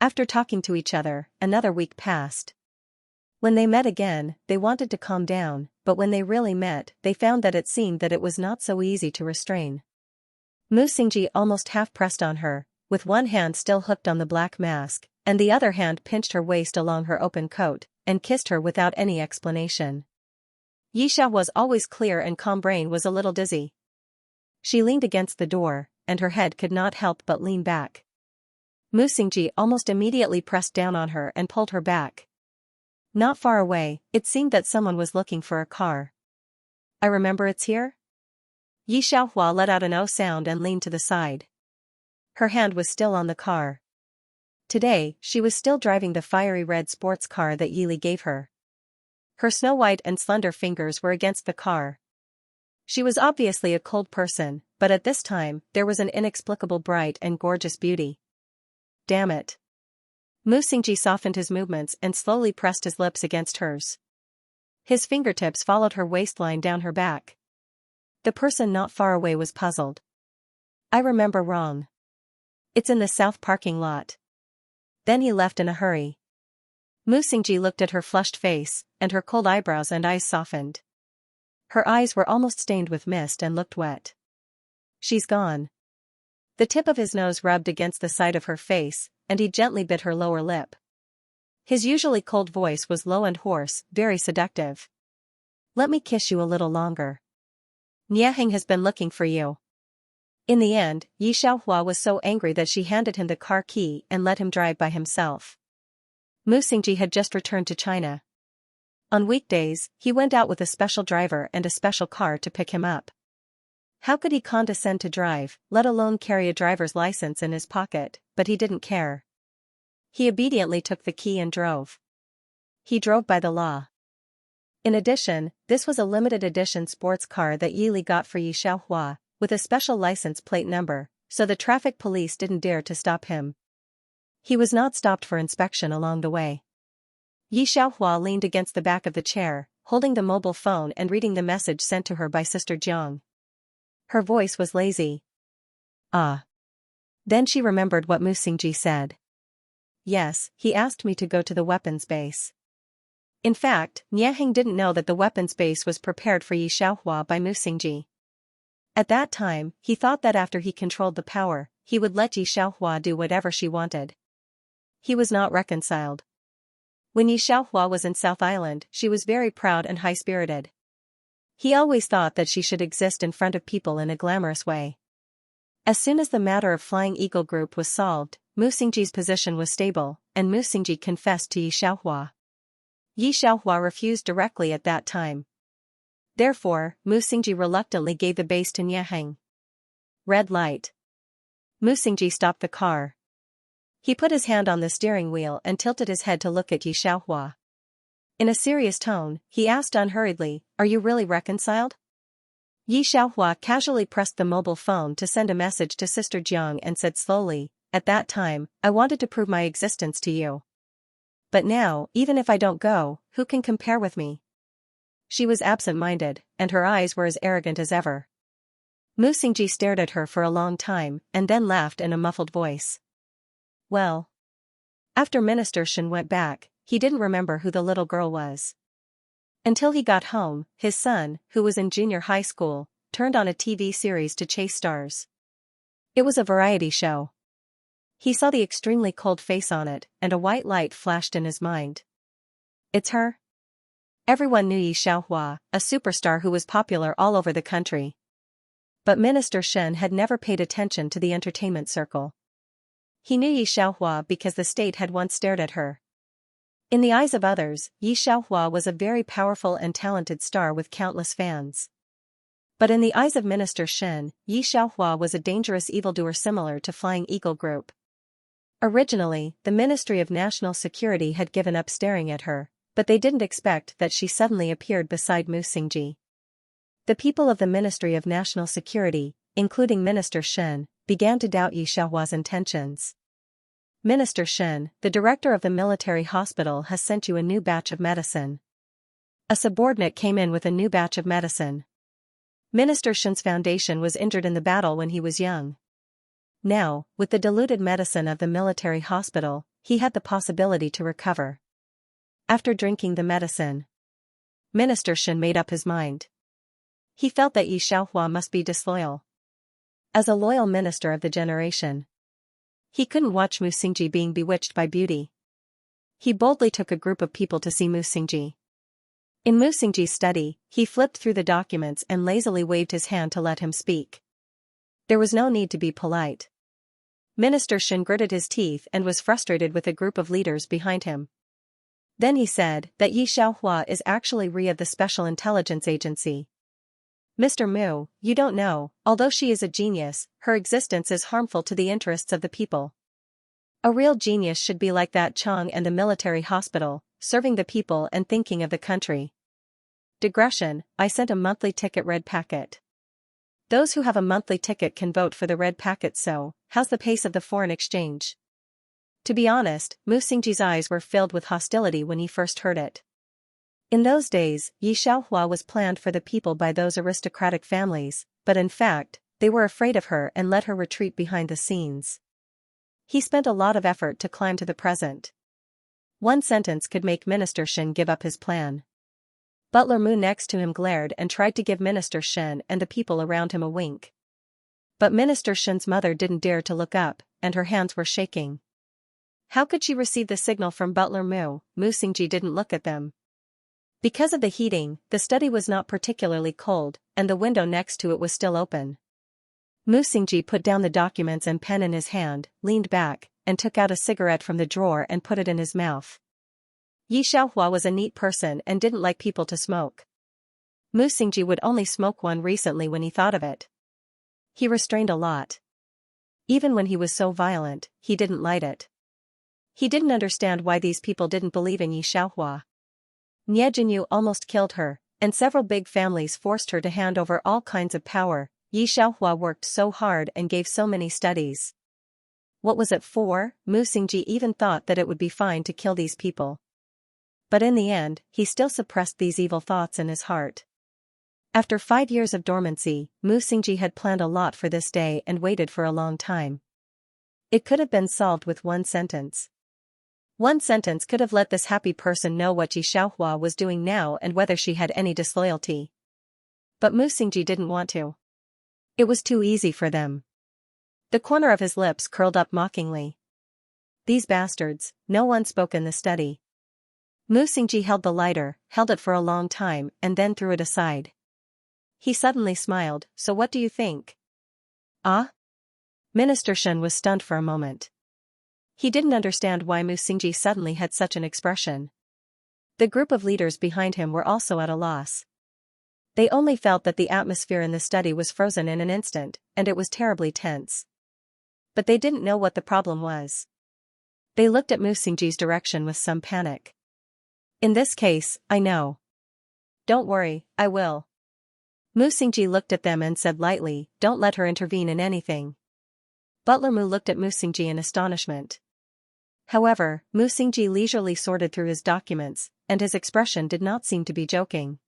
A: After talking to each other, another week passed. When they met again, they wanted to calm down, but when they really met, they found that it seemed that it was not so easy to restrain. Mu Xingji almost half-pressed on her, with one hand still hooked on the black mask, and the other hand pinched her waist along her open coat, and kissed her without any explanation. Yi Xiaohua's always clear and calm brain was a little dizzy. She leaned against the door, and her head could not help but lean back. Mu Xingji almost immediately pressed down on her and pulled her back. Not far away, it seemed that someone was looking for a car. "I remember it's here?" Yi Xiaohua let out an "oh" sound and leaned to the side. Her hand was still on the car. Today, she was still driving the fiery red sports car that Yi Li gave her. Her snow-white and slender fingers were against the car. She was obviously a cold person, but at this time, there was an inexplicable bright and gorgeous beauty. Damn it. Mu Xingji softened his movements and slowly pressed his lips against hers. His fingertips followed her waistline down her back. The person not far away was puzzled. "I remember wrong. It's in the south parking lot." Then he left in a hurry. Mu Xingji looked at her flushed face, and her cold eyebrows and eyes softened. Her eyes were almost stained with mist and looked wet. "She's gone." The tip of his nose rubbed against the side of her face, and he gently bit her lower lip. His usually cold voice was low and hoarse, very seductive. "Let me kiss you a little longer. Nieheng has been looking for you." In the end, Yi Xiaohua was so angry that she handed him the car key and let him drive by himself. Mu Xingji had just returned to China. On weekdays, he went out with a special driver and a special car to pick him up. How could he condescend to drive, let alone carry a driver's license in his pocket, but he didn't care. He obediently took the key and drove. He drove by the law. In addition, this was a limited edition sports car that Yi Li got for Yi Xiaohua, with a special license plate number, so the traffic police didn't dare to stop him. He was not stopped for inspection along the way. Yi Xiaohua leaned against the back of the chair, holding the mobile phone and reading the message sent to her by Sister Jiang. Her voice was lazy. "Ah." Then she remembered what Mu Xingji said. "Yes, he asked me to go to the weapons base." In fact, Nieheng didn't know that the weapons base was prepared for Yi Xiaohua by Mu Xingji. At that time, he thought that after he controlled the power, he would let Yi Xiaohua do whatever she wanted. He was not reconciled. When Yi Xiaohua was in South Island, she was very proud and high-spirited. He always thought that she should exist in front of people in a glamorous way. As soon as the matter of Flying Eagle Group was solved, Mu Xingji's position was stable, and Mu Xingji confessed to Yi Xiaohua. Yi Xiaohua refused directly at that time. Therefore, Mu Xingji reluctantly gave the base to Nieheng. Red light. Mu Xingji stopped the car. He put his hand on the steering wheel and tilted his head to look at Yi Xiaohua. In a serious tone, he asked unhurriedly, "Are you really reconciled?" Yi Xiaohua casually pressed the mobile phone to send a message to Sister Jiang and said slowly, "At that time, I wanted to prove my existence to you. But now, even if I don't go, who can compare with me?" She was absent-minded, and her eyes were as arrogant as ever. Mu Xingji stared at her for a long time, and then laughed in a muffled voice. Well. After Minister Shen went back, he didn't remember who the little girl was. Until he got home, his son, who was in junior high school, turned on a TV series to chase stars. It was a variety show. He saw the extremely cold face on it, and a white light flashed in his mind. It's her? Everyone knew Yi Xiaohua, a superstar who was popular all over the country. But Minister Shen had never paid attention to the entertainment circle. He knew Yi Xiaohua because the state had once stared at her. In the eyes of others, Yi Xiaohua was a very powerful and talented star with countless fans. But in the eyes of Minister Shen, Yi Xiaohua was a dangerous evildoer similar to Flying Eagle Group. Originally, the Ministry of National Security had given up staring at her, but they didn't expect that she suddenly appeared beside Mu Xingji. The people of the Ministry of National Security, including Minister Shen, began to doubt Yi Xiaohua's intentions. "Minister Shen, the director of the military hospital has sent you a new batch of medicine." A subordinate came in with a new batch of medicine. Minister Shen's foundation was injured in the battle when he was young. Now, with the diluted medicine of the military hospital, he had the possibility to recover. After drinking the medicine, Minister Shen made up his mind. He felt that Yi Xiaohua must be disloyal. as a loyal minister of the generation. He couldn't watch Musingji being bewitched by beauty. He boldly took a group of people to see Musingji. In Musingji's study, he flipped through the documents and lazily waved his hand to let him speak. There was no need to be polite. Minister Shen gritted his teeth and was frustrated with a group of leaders behind him. Then he said that Yi Xiaohua is actually Ri of the Special Intelligence Agency. Mr. Mu, you don't know, although she is a genius, her existence is harmful to the interests of the people. A real genius should be like that Chang and the military hospital, serving the people and thinking of the country. Digression, I sent a monthly ticket red packet. Those who have a monthly ticket can vote for the red packet. So, how's the pace of the foreign exchange? To be honest, Musingji's eyes were filled with hostility when he first heard it. In those days, Yi Xiaohua was planned for the people by those aristocratic families, but in fact, they were afraid of her and let her retreat behind the scenes. He spent a lot of effort to climb to the present. One sentence could make Minister Shen give up his plan. Butler Mu next to him glared and tried to give Minister Shen and the people around him a wink. But Minister Shen's mother didn't dare to look up, and her hands were shaking. How could she receive the signal from Butler Mu? Musingji didn't look at them. Because of the heating, the study was not particularly cold, and the window next to it was still open. Musingji put down the documents and pen in his hand, leaned back, and took out a cigarette from the drawer and put it in his mouth. Yi Xiaohua was a neat person and didn't like people to smoke. Musingji would only smoke one recently when he thought of it. He restrained a lot. Even when he was so violent, he didn't light it. He didn't understand why these people didn't believe in Yi Xiaohua. Nie Jinyu almost killed her, and several big families forced her to hand over all kinds of power. Yi Xiaohua worked so hard and gave so many studies. What was it for? Musingji even thought that it would be fine to kill these people. But in the end, he still suppressed these evil thoughts in his heart. After 5 years of dormancy, Musingji had planned a lot for this day and waited for a long time. It could have been solved with one sentence. One sentence could have let this happy person know what Yi Xiaohua was doing now and whether she had any disloyalty. But Musingji didn't want to. It was too easy for them. The corner of his lips curled up mockingly. These bastards, no one spoke in the study. Musingji held the lighter, held it for a long time, and then threw it aside. He suddenly smiled. So what do you think? Ah? Minister Shen was stunned for a moment. He didn't understand why Musingji suddenly had such an expression. The group of leaders behind him were also at a loss. They only felt that the atmosphere in the study was frozen in an instant, and it was terribly tense. But they didn't know what the problem was. They looked at Musingji's direction with some panic. In this case, I know. Don't worry, I will. Musingji looked at them and said lightly, don't let her intervene in anything. Butler Mu looked at Musingji in astonishment. However, Musingji leisurely sorted through his documents, and his expression did not seem to be joking.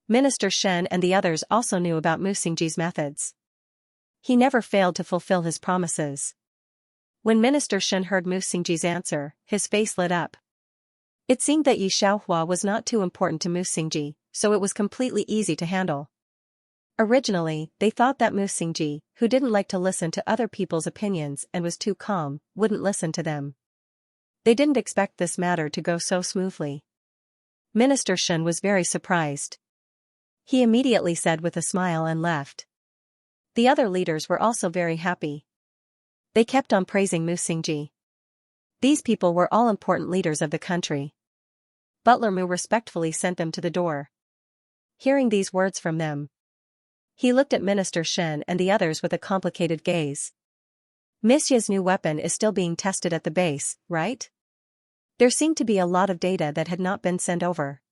A: Minister Shen and the others also knew about Musingji's methods. He never failed to fulfill his promises. When Minister Shen heard Musingji's answer, his face lit up. It seemed that Yi Xiaohua was not too important to Musingji, so it was completely easy to handle. Originally, they thought that Musingji, who didn't like to listen to other people's opinions and was too calm, wouldn't listen to them. They didn't expect this matter to go so smoothly. Minister Shen was very surprised. He immediately said with a smile and left. The other leaders were also very happy. They kept on praising Musingji. These people were all important leaders of the country. Butler Mu respectfully sent them to the door. Hearing these words from them, he looked at Minister Shen and the others with a complicated gaze. Miss Ye's new weapon is still being tested at the base, right? There seemed to be a lot of data that had not been sent over.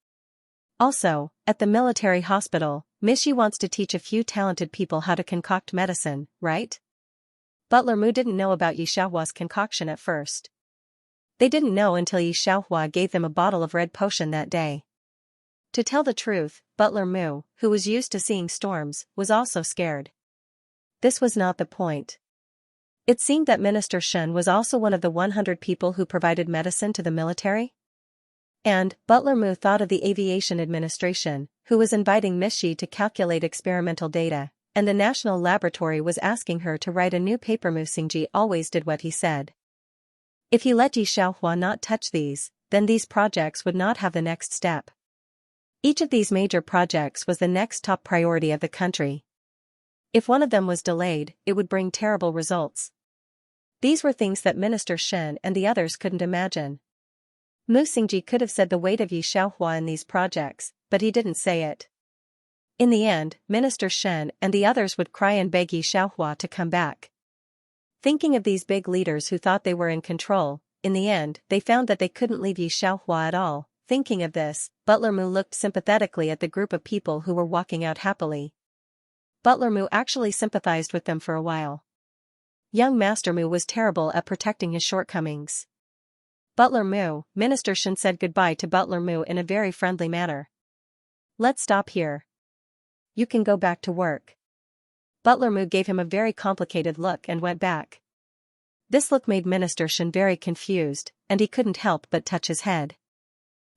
A: Also, at the military hospital, Miss Ye wants to teach a few talented people how to concoct medicine, right? Butler Mu didn't know about Yi Xiaohua's concoction at first. They didn't know until Yi Xiaohua gave them a bottle of red potion that day. To tell the truth, Butler Mu, who was used to seeing storms, was also scared. This was not the point. It seemed that Minister Shen was also one of the 100 people who provided medicine to the military. And, Butler Mu thought of the Aviation Administration, who was inviting Miss Yi to calculate experimental data, and the National Laboratory was asking her to write a new paper. Mu Xingji always did what he said. If he let Yi Xiaohua not touch these, then these projects would not have the next step. Each of these major projects was the next top priority of the country. If one of them was delayed, it would bring terrible results. These were things that Minister Shen and the others couldn't imagine. Mu Xingji could have said the weight of Yi Xiaohua in these projects, but he didn't say it. In the end, Minister Shen and the others would cry and beg Yi Xiaohua to come back. Thinking of these big leaders who thought they were in control, in the end they found that they couldn't leave Yi Xiaohua at all. Thinking of this, Butler Mu looked sympathetically at the group of people who were walking out happily. Butler Mu actually sympathized with them for a while. Young Master Mu was terrible at protecting his shortcomings. Butler Mu, Minister Shen said goodbye to Butler Mu in a very friendly manner. Let's stop here. You can go back to work. Butler Mu gave him a very complicated look and went back. This look made Minister Shen very confused, and he couldn't help but touch his head.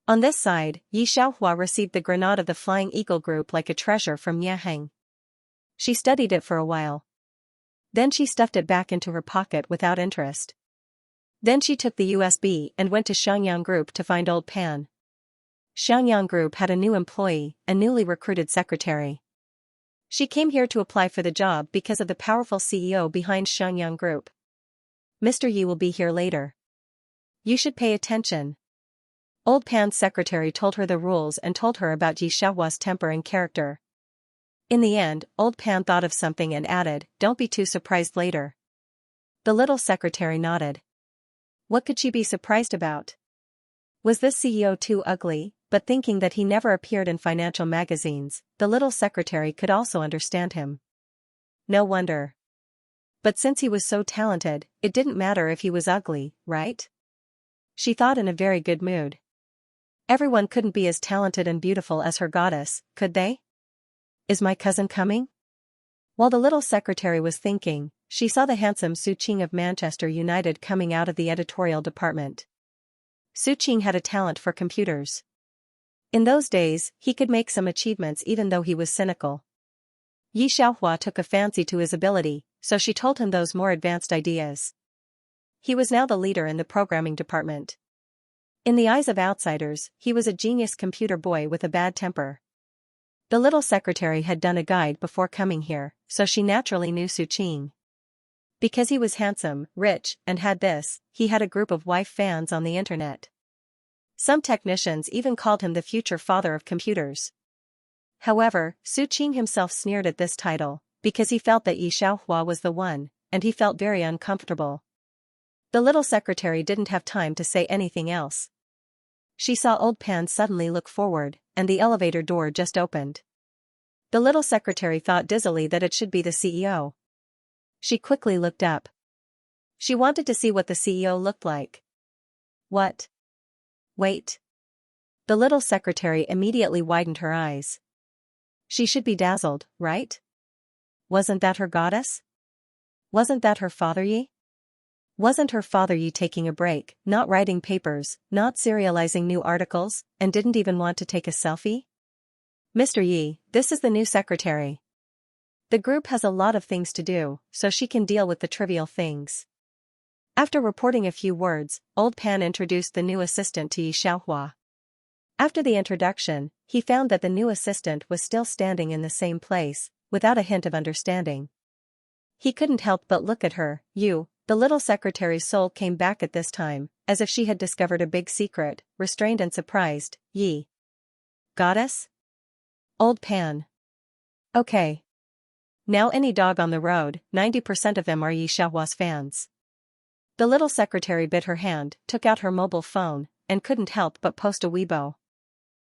A: On this side, Yi Xiaohua received the grenade of the Flying Eagle group like a treasure from Yeheng. She studied it for a while. Then she stuffed it back into her pocket without interest. Then she took the USB and went to Xiangyang Group to find Old Pan. Xiangyang Group had a new employee, a newly recruited secretary. She came here to apply for the job because of the powerful CEO behind Xiangyang Group. Mr. Yi will be here later. You should pay attention. Old Pan's secretary told her the rules and told her about Yi Xiaohua's temper and character. In the end, Old Pan thought of something and added, "Don't be too surprised later." The little secretary nodded. What could she be surprised about? Was this CEO too ugly? But thinking that he never appeared in financial magazines, the little secretary could also understand him. No wonder. But since he was so talented, it didn't matter if he was ugly, right? She thought in a very good mood. Everyone couldn't be as talented and beautiful as her goddess, could they? Is my cousin coming? While the little secretary was thinking, she saw the handsome Su Qing of Manchester United coming out of the editorial department. Su Qing had a talent for computers. In those days, he could make some achievements even though he was cynical. Yi Xiaohua took a fancy to his ability, so she told him those more advanced ideas. He was now the leader in the programming department. In the eyes of outsiders, he was a genius computer boy with a bad temper. The little secretary had done a guide before coming here, so she naturally knew Su Qing. Because he was handsome, rich, and had this, he had a group of wife fans on the internet. Some technicians even called him the future father of computers. However, Su Qing himself sneered at this title, because he felt that Yi Xiaohua was the one, and he felt very uncomfortable. The little secretary didn't have time to say anything else. She saw Old Pan suddenly look forward, and the elevator door just opened. The little secretary thought dizzily that it should be the CEO. She quickly looked up. She wanted to see what the CEO looked like. What? Wait. The little secretary immediately widened her eyes. She should be dazzled, right? Wasn't that her goddess? Wasn't that her father Yi? Wasn't her father Yi taking a break, not writing papers, not serializing new articles, and didn't even want to take a selfie? Mr. Yi, this is the new secretary. The group has a lot of things to do, so she can deal with the trivial things. After reporting a few words, Old Pan introduced the new assistant to Yi Xiaohua. After the introduction, he found that the new assistant was still standing in the same place, without a hint of understanding. He couldn't help but look at her. The little secretary's soul came back at this time, as if she had discovered a big secret, restrained and surprised. Yi. Goddess? Old Pan. Okay. Now any dog on the road, 90% of them are Yi Xiaohua's fans. The little secretary bit her hand, took out her mobile phone, and couldn't help but post a Weibo.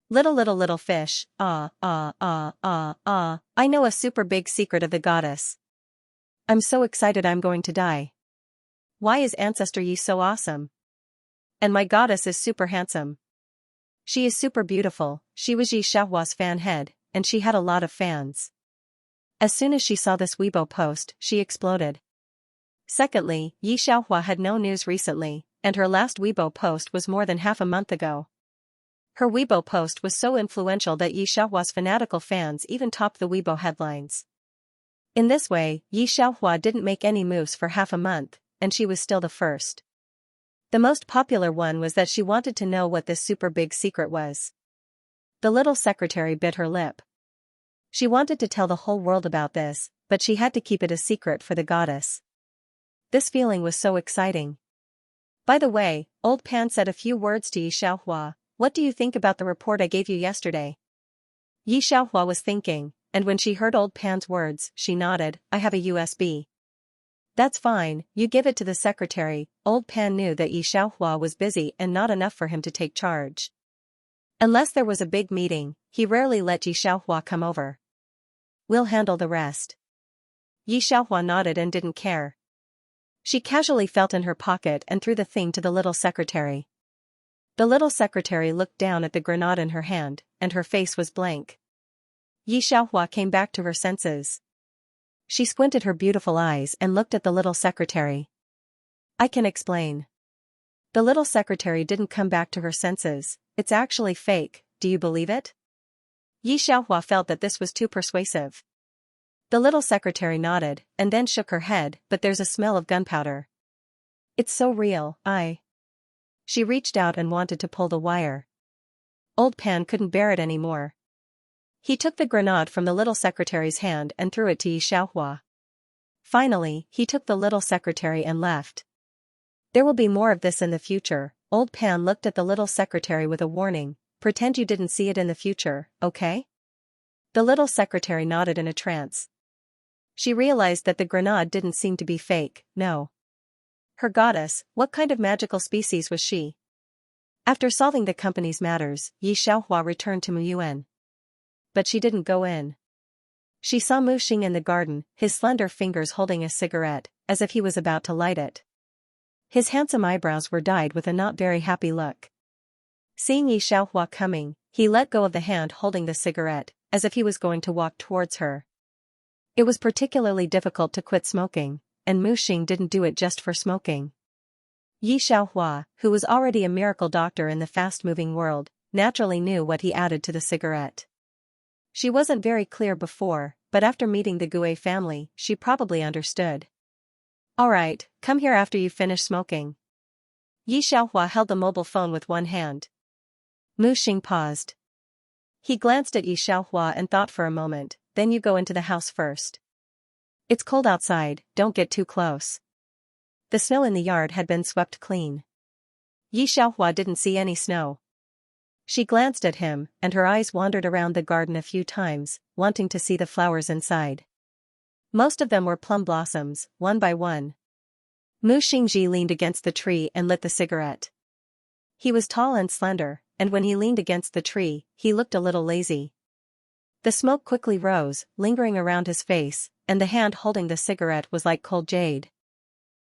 A: Little fish, I know a super big secret of the goddess. I'm so excited I'm going to die. Why is Ancestor Yi so awesome? And my goddess is super handsome. She is super beautiful. She was Yi Xiaohua's fan head, and she had a lot of fans. As soon as she saw this Weibo post, she exploded. Secondly, Yi Xiaohua had no news recently, and her last Weibo post was more than half a month ago. Her Weibo post was so influential that Yi Xiaohua's fanatical fans even topped the Weibo headlines. In this way, Yi Xiaohua didn't make any moves for half a month, and she was still the first. The most popular one was that she wanted to know what this super big secret was. The little secretary bit her lip. She wanted to tell the whole world about this, but she had to keep it a secret for the goddess. This feeling was so exciting. By the way, old Pan said a few words to Yi Xiaohua. What do you think about the report I gave you yesterday? Yi Xiaohua was thinking, and when she heard old Pan's words, she nodded. I have a USB. That's fine, you give it to the secretary. Old Pan knew that Yi Xiaohua was busy and not enough for him to take charge. Unless there was a big meeting, he rarely let Yi Xiaohua come over. We'll handle the rest. Yi Xiaohua nodded and didn't care. She casually felt in her pocket and threw the thing to the little secretary. The little secretary looked down at the grenade in her hand, and her face was blank. Yi Xiaohua came back to her senses. She squinted her beautiful eyes and looked at the little secretary. I can explain. The little secretary didn't come back to her senses. It's actually fake, do you believe it? Yi Xiaohua felt that this was too persuasive. The little secretary nodded, and then shook her head, but there's a smell of gunpowder. It's so real, She reached out and wanted to pull the wire. Old Pan couldn't bear it anymore. He took the grenade from the little secretary's hand and threw it to Yi Xiaohua. Finally, he took the little secretary and left. There will be more of this in the future. Old Pan looked at the little secretary with a warning. Pretend you didn't see it in the future, okay? The little secretary nodded in a trance. She realized that the grenade didn't seem to be fake, no. Her goddess, what kind of magical species was she? After solving the company's matters, Yi Xiaohua returned to Muyuan. But she didn't go in. She saw Mu Xing in the garden, his slender fingers holding a cigarette, as if he was about to light it. His handsome eyebrows were dyed with a not very happy look. Seeing Yi Xiaohua coming, he let go of the hand holding the cigarette, as if he was going to walk towards her. It was particularly difficult to quit smoking, and Mu Xing didn't do it just for smoking. Yi Xiaohua, who was already a miracle doctor in the fast-moving world, naturally knew what he added to the cigarette. She wasn't very clear before, but after meeting the Gue family, she probably understood. Alright, come here after you finish smoking. Yi Xiaohua held the mobile phone with one hand. Mu Xing paused. He glanced at Yi Xiaohua and thought for a moment, then you go into the house first. It's cold outside, don't get too close. The snow in the yard had been swept clean. Yi Xiaohua didn't see any snow. She glanced at him, and her eyes wandered around the garden a few times, wanting to see the flowers inside. Most of them were plum blossoms, one by one. Mu Xingji leaned against the tree and lit the cigarette. He was tall and slender, and when he leaned against the tree, he looked a little lazy. The smoke quickly rose, lingering around his face, and the hand holding the cigarette was like cold jade.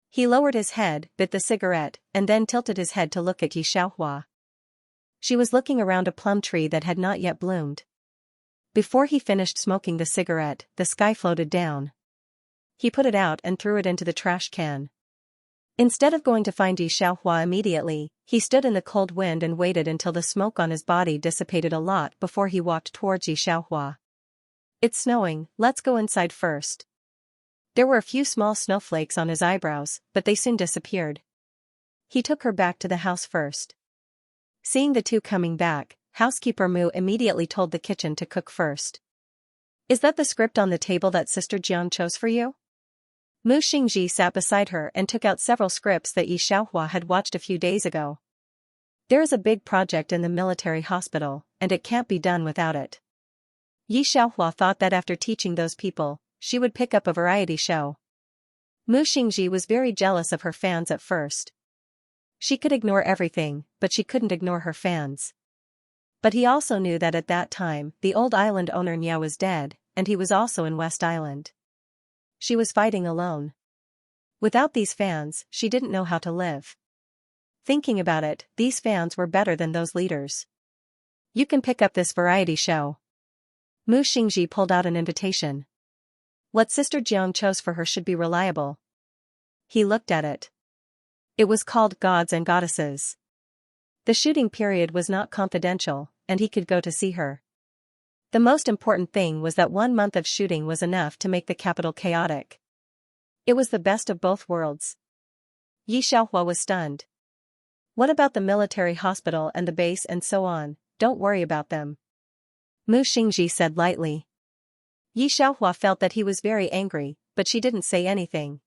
A: He lowered his head, bit the cigarette, and then tilted his head to look at Yi Xiaohua. She was looking around a plum tree that had not yet bloomed. Before he finished smoking the cigarette, the sky floated down. He put it out and threw it into the trash can. Instead of going to find Yi Xiaohua immediately, he stood in the cold wind and waited until the smoke on his body dissipated a lot before he walked towards Yi Xiaohua. It's snowing, let's go inside first. There were a few small snowflakes on his eyebrows, but they soon disappeared. He took her back to the house first. Seeing the two coming back, housekeeper Mu immediately told the kitchen to cook first. Is that the script on the table that Sister Jiang chose for you? Mu Xingji sat beside her and took out several scripts that Yi Xiaohua had watched a few days ago. There is a big project in the military hospital, and it can't be done without it. Yi Xiaohua thought that after teaching those people, she would pick up a variety show. Mu Xingji was very jealous of her fans at first. She could ignore everything, but she couldn't ignore her fans. But he also knew that at that time, the old island owner Nya was dead, and he was also in West Island. She was fighting alone. Without these fans, she didn't know how to live. Thinking about it, these fans were better than those leaders. You can pick up this variety show. Mu Xingji pulled out an invitation. What Sister Jiang chose for her should be reliable. He looked at it. It was called Gods and Goddesses. The shooting period was not confidential, and he could go to see her. The most important thing was that 1 month of shooting was enough to make the capital chaotic. It was the best of both worlds. Yi Xiaohua was stunned. What about the military hospital and the base and so on? Don't worry about them. Mu Xingji said lightly. Yi Xiaohua felt that he was very angry, but she didn't say anything.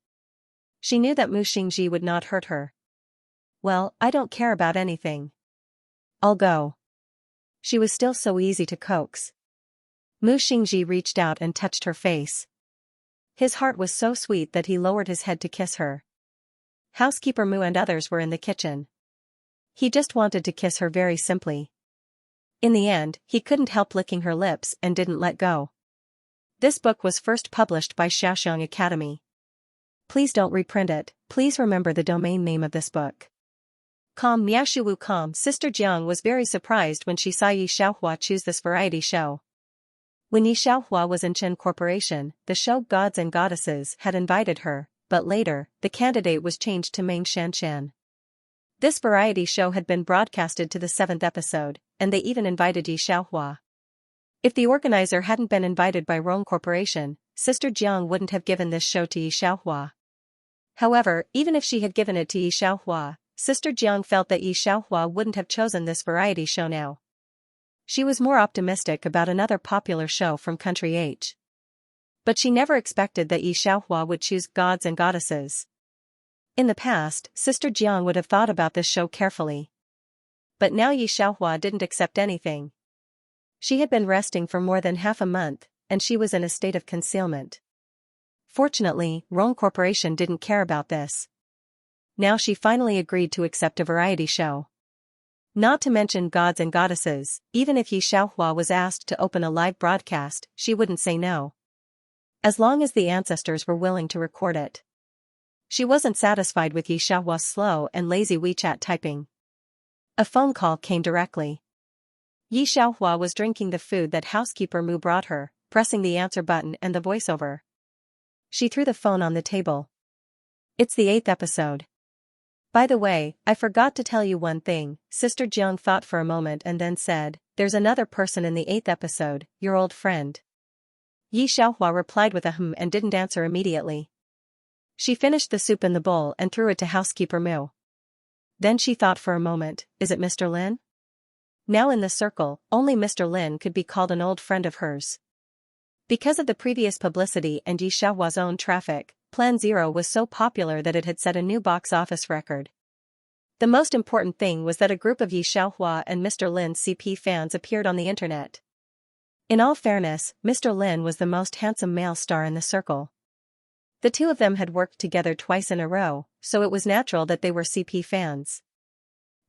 A: She knew that Mu Xingji would not hurt her. Well, I don't care about anything. I'll go. She was still so easy to coax. Mu Xingji reached out and touched her face. His heart was so sweet that he lowered his head to kiss her. Housekeeper Mu and others were in the kitchen. He just wanted to kiss her very simply. In the end, he couldn't help licking her lips and didn't let go. This book was first published by Xiaoxiang Academy. Please don't reprint it, please remember the domain name of this book. Com Miaoshuwu Com. Sister Jiang was very surprised when she saw Yi Xiaohua choose this variety show. When Yi Xiaohua was in Chen Corporation, the show Gods and Goddesses had invited her, but later, the candidate was changed to Meng Shanshan. This variety show had been broadcasted to the 7th episode, and they even invited Yi Xiaohua. If the organizer hadn't been invited by Rong Corporation, Sister Jiang wouldn't have given this show to Yi Xiaohua. However, even if she had given it to Yi Xiaohua, Sister Jiang felt that Yi Xiaohua wouldn't have chosen this variety show now. She was more optimistic about another popular show from Country H. But she never expected that Yi Xiaohua would choose Gods and Goddesses. In the past, Sister Jiang would have thought about this show carefully. But now Yi Xiaohua didn't accept anything. She had been resting for more than half a month, and she was in a state of concealment. Fortunately, Rong Corporation didn't care about this. Now she finally agreed to accept a variety show. Not to mention Gods and Goddesses, even if Yi Xiaohua was asked to open a live broadcast, she wouldn't say no. As long as the ancestors were willing to record it. She wasn't satisfied with Yi Xiaohua's slow and lazy WeChat typing. A phone call came directly. Yi Xiaohua was drinking the food that housekeeper Mu brought her, pressing the answer button and the voiceover. She threw the phone on the table. It's the 8th episode. By the way, I forgot to tell you one thing. Sister Jiang thought for a moment and then said, there's another person in the 8th episode, your old friend. Yi Xiaohua replied with a and didn't answer immediately. She finished the soup in the bowl and threw it to housekeeper Mu. Then she thought for a moment, is it Mr. Lin? Now in the circle, only Mr. Lin could be called an old friend of hers. Because of the previous publicity and Yi Xiaohua's own traffic, Plan Zero was so popular that it had set a new box office record. The most important thing was that a group of Yi Xiaohua and Mr. Lin's CP fans appeared on the internet. In all fairness, Mr. Lin was the most handsome male star in the circle. The two of them had worked together twice in a row, so it was natural that they were CP fans.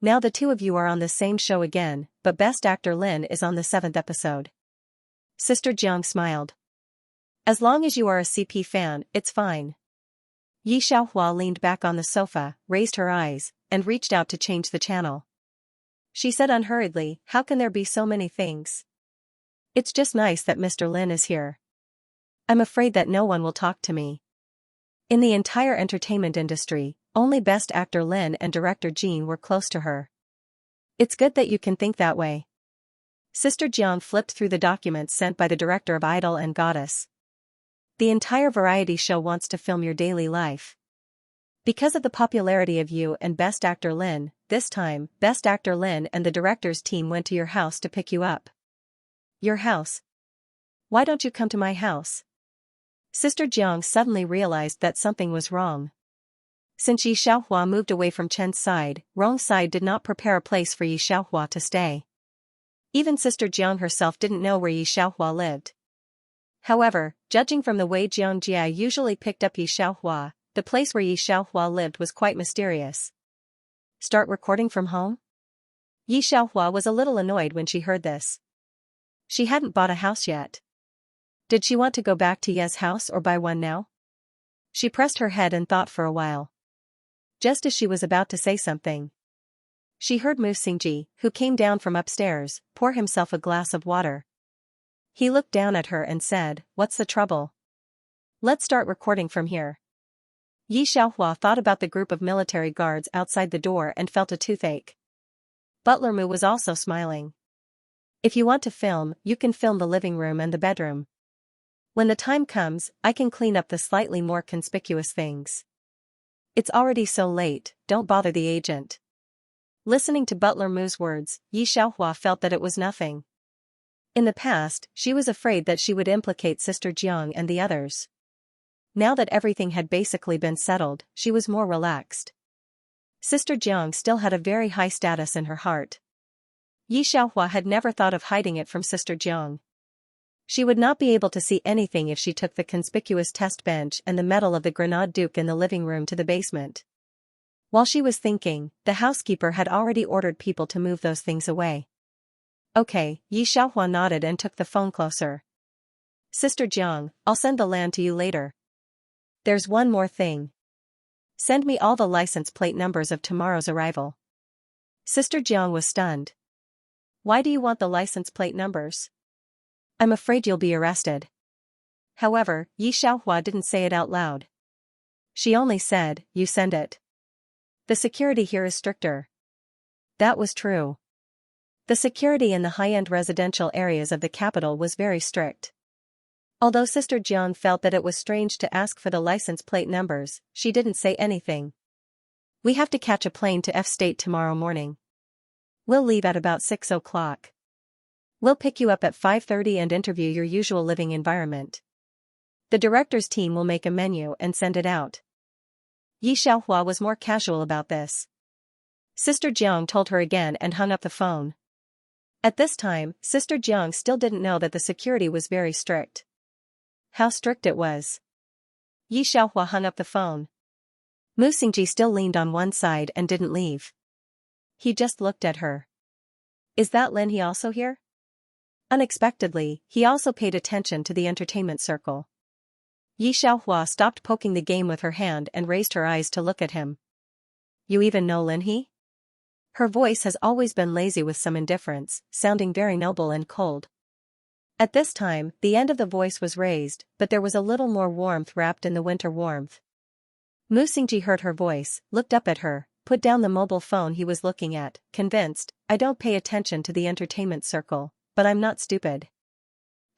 A: Now the two of you are on the same show again, but Best Actor Lin is on the 7th episode. Sister Jiang smiled. As long as you are a CP fan, it's fine. Yi Xiaohua leaned back on the sofa, raised her eyes, and reached out to change the channel. She said unhurriedly, how can there be so many things? It's just nice that Mr. Lin is here. I'm afraid that no one will talk to me. In the entire entertainment industry, only Best Actor Lin and Director Jean were close to her. It's good that you can think that way. Sister Jiang flipped through the documents sent by the director of Idol and Goddess. The entire variety show wants to film your daily life. Because of the popularity of you and Best Actor Lin, this time, Best Actor Lin and the director's team went to your house to pick you up. Your house? Why don't you come to my house? Sister Jiang suddenly realized that something was wrong. Since Yi Xiaohua moved away from Chen's side, Rong's side did not prepare a place for Yi Xiaohua to stay. Even Sister Jiang herself didn't know where Yi Xiaohua lived. However, judging from the way Jiang Jia usually picked up Yi Xiaohua, the place where Yi Xiaohua lived was quite mysterious. Start recording from home? Yi Xiaohua was a little annoyed when she heard this. She hadn't bought a house yet. Did she want to go back to Ye's house or buy one now? She pressed her head and thought for a while. Just as she was about to say something, she heard Mu Xingji, who came down from upstairs, pour himself a glass of water. He looked down at her and said, what's the trouble? Let's start recording from here. Yi Xiaohua thought about the group of military guards outside the door and felt a toothache. Butler Mu was also smiling. If you want to film, you can film the living room and the bedroom. When the time comes, I can clean up the slightly more conspicuous things. It's already so late, don't bother the agent. Listening to Butler Mu's words, Yi Xiaohua felt that it was nothing. In the past, she was afraid that she would implicate Sister Jiang and the others. Now that everything had basically been settled, she was more relaxed. Sister Jiang still had a very high status in her heart. Yi Xiaohua had never thought of hiding it from Sister Jiang. She would not be able to see anything if she took the conspicuous test bench and the medal of the Grenade Duke in the living room to the basement. While she was thinking, the housekeeper had already ordered people to move those things away. Okay, Yi Xiaohua nodded and took the phone closer. Sister Jiang, I'll send the land to you later. There's one more thing. Send me all the license plate numbers of tomorrow's arrival. Sister Jiang was stunned. Why do you want the license plate numbers? I'm afraid you'll be arrested. However, Yi Xiaohua didn't say it out loud. She only said, you send it. The security here is stricter. That was true. The security in the high-end residential areas of the capital was very strict. Although Sister Jiang felt that it was strange to ask for the license plate numbers, she didn't say anything. We have to catch a plane to F State tomorrow morning. We'll leave at about 6 o'clock. We'll pick you up at 5:30 and interview your usual living environment. The director's team will make a menu and send it out. Yi Xiaohua was more casual about this. Sister Jiang told her again and hung up the phone. At this time, Sister Jiang still didn't know that the security was very strict. How strict it was. Yi Xiaohua hung up the phone. Mu Xingji still leaned on one side and didn't leave. He just looked at her. Is that Lin He also here? Unexpectedly, he also paid attention to the entertainment circle. Yi Xiaohua stopped poking the game with her hand and raised her eyes to look at him. You even know Lin He? Her voice has always been lazy with some indifference, sounding very noble and cold. At this time, the end of the voice was raised, but there was a little more warmth wrapped in the winter warmth. Mu Xingji heard her voice, looked up at her, put down the mobile phone he was looking at, convinced, I don't pay attention to the entertainment circle, but I'm not stupid.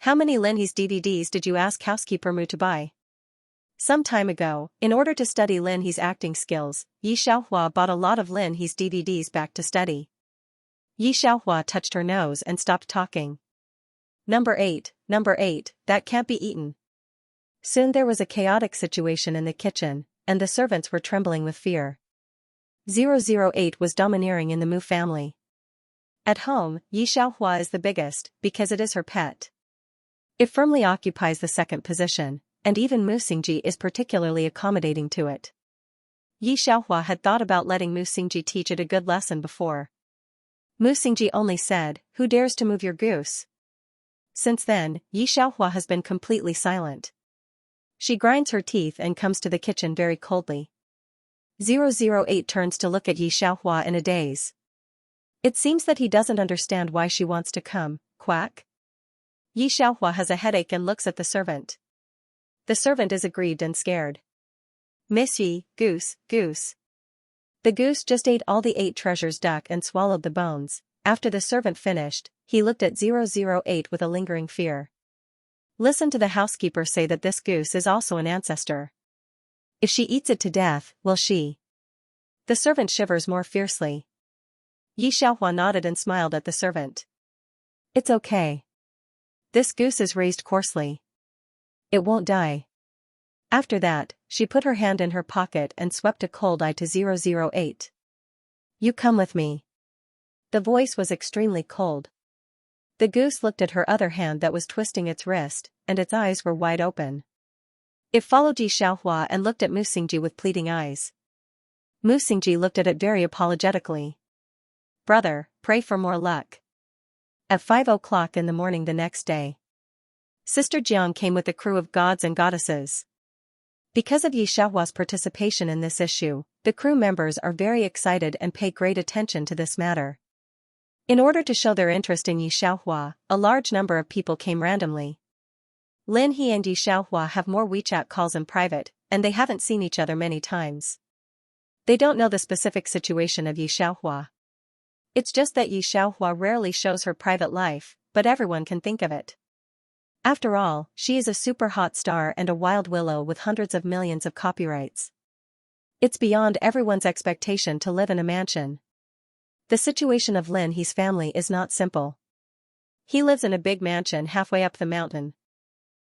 A: How many Lin He's DVDs did you ask housekeeper Mu to buy? Some time ago, in order to study Lin He's acting skills, Yi Xiaohua bought a lot of Lin He's DVDs back to study. Yi Xiaohua touched her nose and stopped talking. Number 8, that can't be eaten. Soon there was a chaotic situation in the kitchen, and the servants were trembling with fear. 008 was domineering in the Mu family. At home, Yi Xiaohua is the biggest, because it is her pet. It firmly occupies the second position, and even Mu Xingji is particularly accommodating to it. Yi Xiaohua had thought about letting Mu Xingji teach it a good lesson before. Mu Xingji only said, who dares to move your goose? Since then, Yi Xiaohua has been completely silent. She grinds her teeth and comes to the kitchen very coldly. 008 turns to look at Yi Xiaohua in a daze. It seems that he doesn't understand why she wants to come, quack. Yi Xiaohua has a headache and looks at the servant. The servant is aggrieved and scared. Miss Yi, goose. The goose just ate all the 8 treasures duck and swallowed the bones. After the servant finished, he looked at 008 with a lingering fear. Listen to the housekeeper say that this goose is also an ancestor. If she eats it to death, will she? The servant shivers more fiercely. Yi Xiaohua nodded and smiled at the servant. It's okay. This goose is raised coarsely. It won't die. After that, she put her hand in her pocket and swept a cold eye to 008. You come with me. The voice was extremely cold. The goose looked at her other hand that was twisting its wrist, and its eyes were wide open. It followed Yi Xiaohua and looked at Mu Xingji with pleading eyes. Mu Xingji looked at it very apologetically. Brother, pray for more luck. At 5 o'clock in the morning the next day, Sister Jiang came with a crew of gods and goddesses. Because of Yi Xiaohua's participation in this issue, the crew members are very excited and pay great attention to this matter. In order to show their interest in Yi Xiaohua, a large number of people came randomly. Lin He and Yi Xiaohua have more WeChat calls in private, and they haven't seen each other many times. They don't know the specific situation of Yi Xiaohua. It's just that Xianxia rarely shows her private life, but everyone can think of it. After all, she is a super hot star and a wild willow with hundreds of millions of copyrights. It's beyond everyone's expectation to live in a mansion. The situation of Lin He's family is not simple. He lives in a big mansion halfway up the mountain.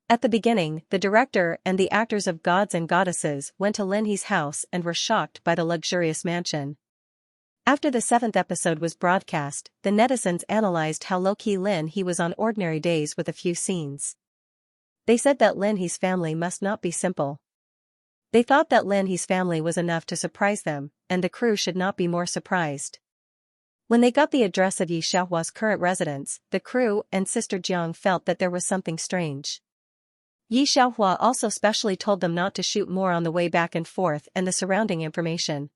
A: At the beginning, the director and the actors of Gods and Goddesses went to Lin He's house and were shocked by the luxurious mansion. After the 7th episode was broadcast, the netizens analyzed how low-key Lin He was on ordinary days with a few scenes. They said that Lin He's family must not be simple. They thought that Lin He's family was enough to surprise them, and the crew should not be more surprised. When they got the address of Xiaohua's current residence, the crew and Sister Jiang felt that there was something strange. Xiaohua also specially told them not to shoot more on the way back and forth and the surrounding information.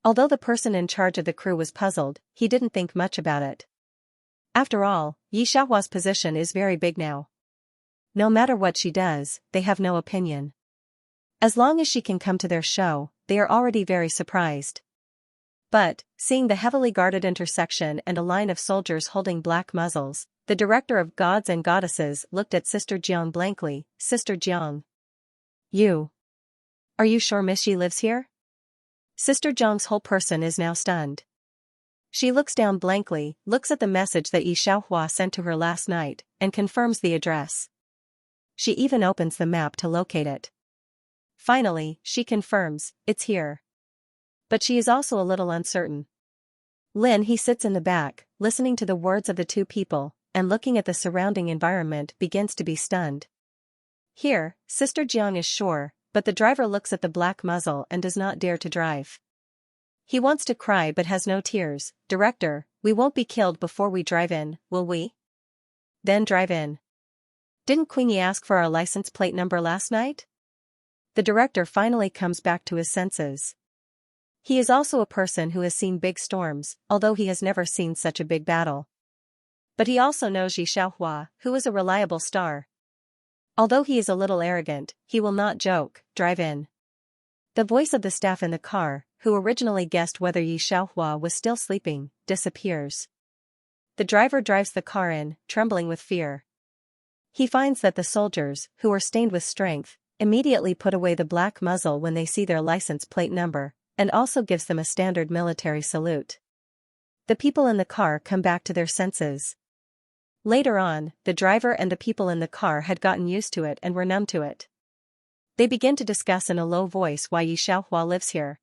A: Although the person in charge of the crew was puzzled, he didn't think much about it. After all, Xiaohua's position is very big now. No matter what she does, they have no opinion. As long as she can come to their show, they are already very surprised. But, seeing the heavily guarded intersection and a line of soldiers holding black muzzles, the director of Gods and Goddesses looked at Sister Jiang blankly. Sister Jiang. Are you sure Miss Xi lives here? Sister Jiang's whole person is now stunned. She looks down blankly, looks at the message that Xiaohua sent to her last night, and confirms the address. She even opens the map to locate it. Finally, she confirms, it's here. But she is also a little uncertain. Lin He sits in the back, listening to the words of the two people, and looking at the surrounding environment begins to be stunned. Here, Sister Jiang is sure, but the driver looks at the black muzzle and does not dare to drive. He wants to cry but has no tears. Director, we won't be killed before we drive in, will we? Then drive in. Didn't Queenie ask for our license plate number last night? The director finally comes back to his senses. He is also a person who has seen big storms, although he has never seen such a big battle. But he also knows Xiaohua, who is a reliable star. Although he is a little arrogant, he will not joke. Drive in. The voice of the staff in the car, who originally guessed whether Xiaohua was still sleeping, disappears. The driver drives the car in, trembling with fear. He finds that the soldiers, who are stained with strength, immediately put away the black muzzle when they see their license plate number, and also gives them a standard military salute. The people in the car come back to their senses. Later on, the driver and the people in the car had gotten used to it and were numb to it. They begin to discuss in a low voice why Xiaohua lives here.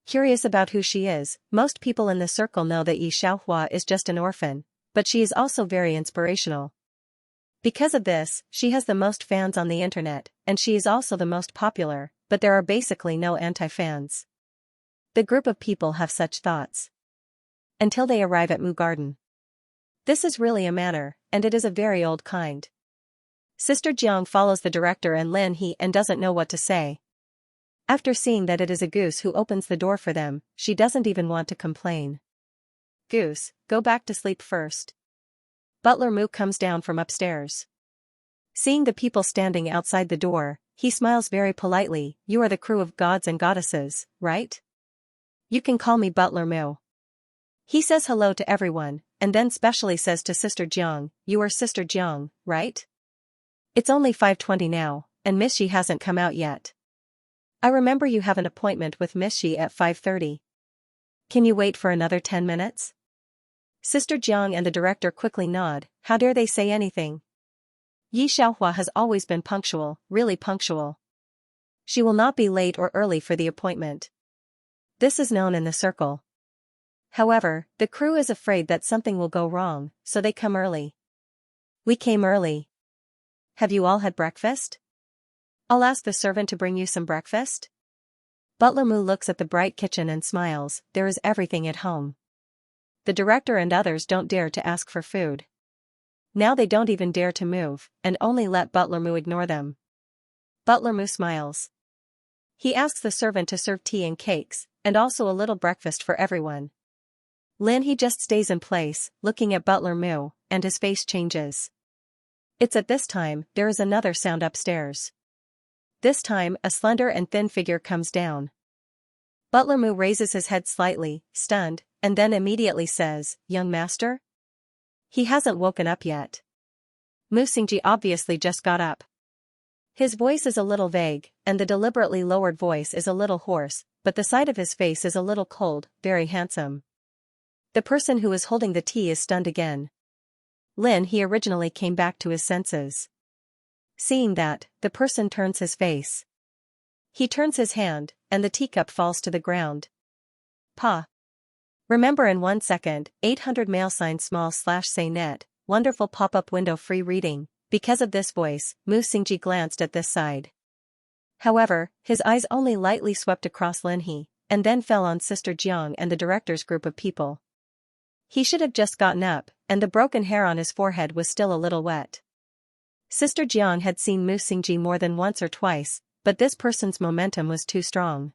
A: Curious about who she is, most people in the circle know that Xiaohua is just an orphan, but she is also very inspirational. Because of this, she has the most fans on the internet, and she is also the most popular, but there are basically no anti-fans. The group of people have such thoughts. Until they arrive at Mu Garden. This is really a manor, and it is a very old kind. Sister Jiang follows the director and Lin He and doesn't know what to say. After seeing that it is a goose who opens the door for them, she doesn't even want to complain. Goose, go back to sleep first. Butler Mu comes down from upstairs. Seeing the people standing outside the door, he smiles very politely. You are the crew of Gods and Goddesses, right? You can call me Butler Mu. He says hello to everyone, and then specially says to Sister Jiang, you are Sister Jiang, right? It's only 5:20 now, and Miss Xi hasn't come out yet. I remember you have an appointment with Miss Xi at 5:30. Can you wait for another 10 minutes? Sister Jiang and the director quickly nod. How dare they say anything? Xiaohua has always been punctual, really punctual. She will not be late or early for the appointment. This is known in the circle. However, the crew is afraid that something will go wrong, so they come early. We came early. Have you all had breakfast? I'll ask the servant to bring you some breakfast. Butler Mu looks at the bright kitchen and smiles. There is everything at home. The director and others don't dare to ask for food. Now they don't even dare to move, and only let Butler Mu ignore them. Butler Mu smiles. He asks the servant to serve tea and cakes, and also a little breakfast for everyone. Lin He just stays in place, looking at Butler Mu, and his face changes. It's at this time, there is another sound upstairs. This time, a slender and thin figure comes down. Butler Mu raises his head slightly, stunned, and then immediately says, "Young master?" He hasn't woken up yet. Mu Xingji obviously just got up. His voice is a little vague, and the deliberately lowered voice is a little hoarse, but the side of his face is a little cold, very handsome. The person who is holding the tea is stunned again. He originally came back to his senses. Seeing that, the person turns his face. He turns his hand, and the teacup falls to the ground. Pa. Remember in 1 second, 800 mail sign small/say net, wonderful pop-up window free reading. Because of this voice, Mu Xingji glanced at this side. However, his eyes only lightly swept across He, and then fell on Sister Jiang and the director's group of people. He should have just gotten up, and the broken hair on his forehead was still a little wet. Sister Jiang had seen Mu Xingji more than once or twice, but this person's momentum was too strong.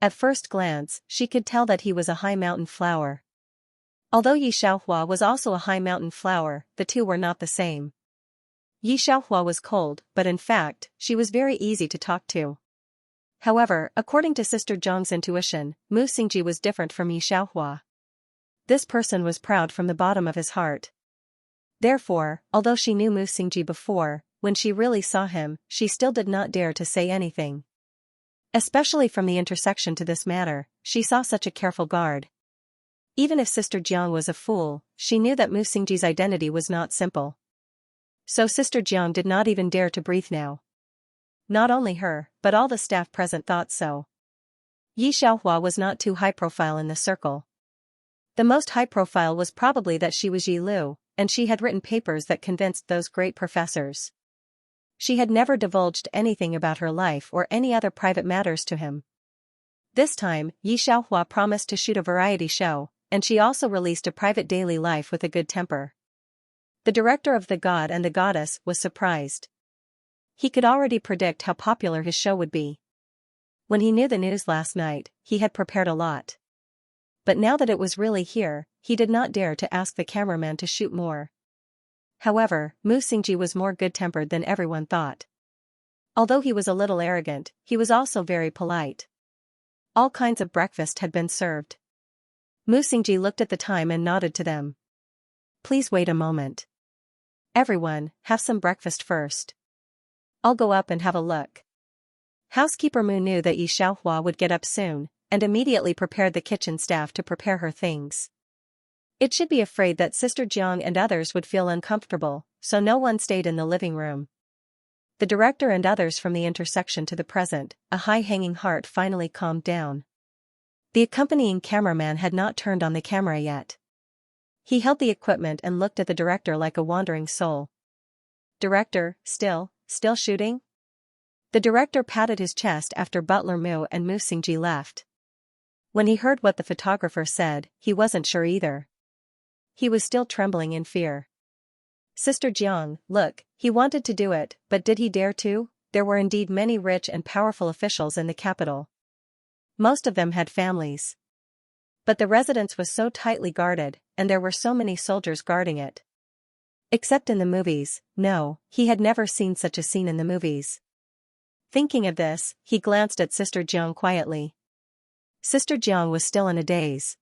A: At first glance, she could tell that he was a high mountain flower. Although Yi Xiaohua was also a high mountain flower, the two were not the same. Yi Xiaohua was cold, but in fact, she was very easy to talk to. However, according to Sister Jiang's intuition, Mu Xingji was different from Yi Xiaohua. This person was proud from the bottom of his heart. Therefore, although she knew Mu Xingji before, when she really saw him, she still did not dare to say anything. Especially from the intersection to this matter, she saw such a careful guard. Even if Sister Jiang was a fool, she knew that Mu Xingji's identity was not simple. So Sister Jiang did not even dare to breathe now. Not only her, but all the staff present thought so. Yi Xiaohua was not too high profile in the circle. The most high profile was probably that she was Yi Lu, and she had written papers that convinced those great professors. She had never divulged anything about her life or any other private matters to him. This time, Yi Xiaohua promised to shoot a variety show, and she also released a private daily life with a good temper. The director of The God and the Goddess was surprised. He could already predict how popular his show would be. When he knew the news last night, he had prepared a lot. But now that it was really here, he did not dare to ask the cameraman to shoot more. However, Mu Xingji was more good-tempered than everyone thought. Although he was a little arrogant, he was also very polite. All kinds of breakfast had been served. Mu Xingji looked at the time and nodded to them. "Please wait a moment. Everyone, have some breakfast first. I'll go up and have a look." Housekeeper Mu knew that Yi Xiaohua would get up soon, and immediately prepared the kitchen staff to prepare her things. It should be afraid that Sister Jiang and others would feel uncomfortable, so no one stayed in the living room. The director and others from the intersection to the present, a high-hanging heart finally calmed down. The accompanying cameraman had not turned on the camera yet. He held the equipment and looked at the director like a wandering soul. "Director, still shooting?" The director patted his chest after Butler Mu and Mu Xingji left. When he heard what the photographer said, he wasn't sure either. He was still trembling in fear. "Sister Jiang, look, he wanted to do it, but did he dare to?" There were indeed many rich and powerful officials in the capital. Most of them had families. But the residence was so tightly guarded, and there were so many soldiers guarding it. Except in the movies, no, he had never seen such a scene in the movies. Thinking of this, he glanced at Sister Jiang quietly. Sister Jiang was still in a daze.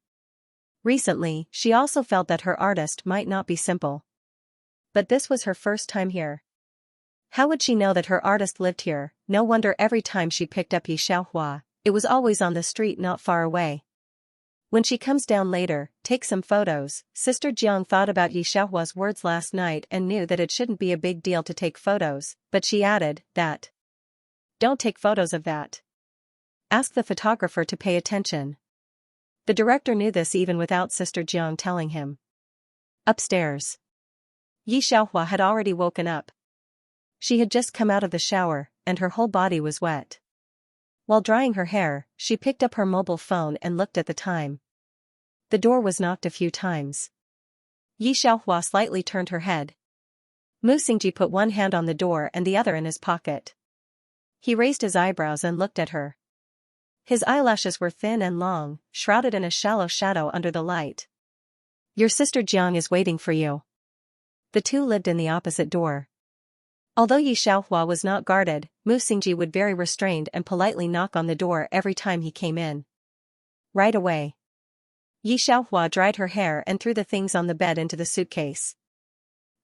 A: Recently, she also felt that her artist might not be simple. But this was her first time here. How would she know that her artist lived here? No wonder every time she picked up Yi Xiaohua, it was always on the street not far away. When she comes down later, take some photos. Sister Jiang thought about Yi Xiaohua's words last night and knew that it shouldn't be a big deal to take photos, but she added that. "Don't take photos of that. Ask the photographer to pay attention." The director knew this even without Sister Jiang telling him. Upstairs. Yi Xiaohua had already woken up. She had just come out of the shower, and her whole body was wet. While drying her hair, she picked up her mobile phone and looked at the time. The door was knocked a few times. Yi Xiaohua slightly turned her head. Mu Xingji put one hand on the door and the other in his pocket. He raised his eyebrows and looked at her. His eyelashes were thin and long, shrouded in a shallow shadow under the light. "Your sister Jiang is waiting for you." The two lived in the opposite door. Although Yi Xiaohua was not guarded, Mu Xingji would very restrained and politely knock on the door every time he came in. Right away. Yi Xiaohua dried her hair and threw the things on the bed into the suitcase.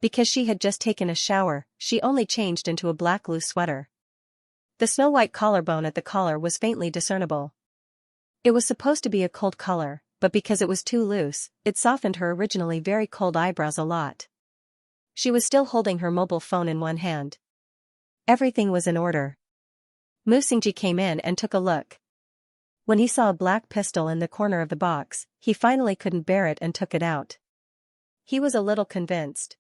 A: Because she had just taken a shower, she only changed into a black loose sweater. The snow-white collarbone at the collar was faintly discernible. It was supposed to be a cold color, but because it was too loose, it softened her originally very cold eyebrows a lot. She was still holding her mobile phone in one hand. Everything was in order. Mu Xingji came in and took a look. When he saw a black pistol in the corner of the box, he finally couldn't bear it and took it out. He was a little convinced.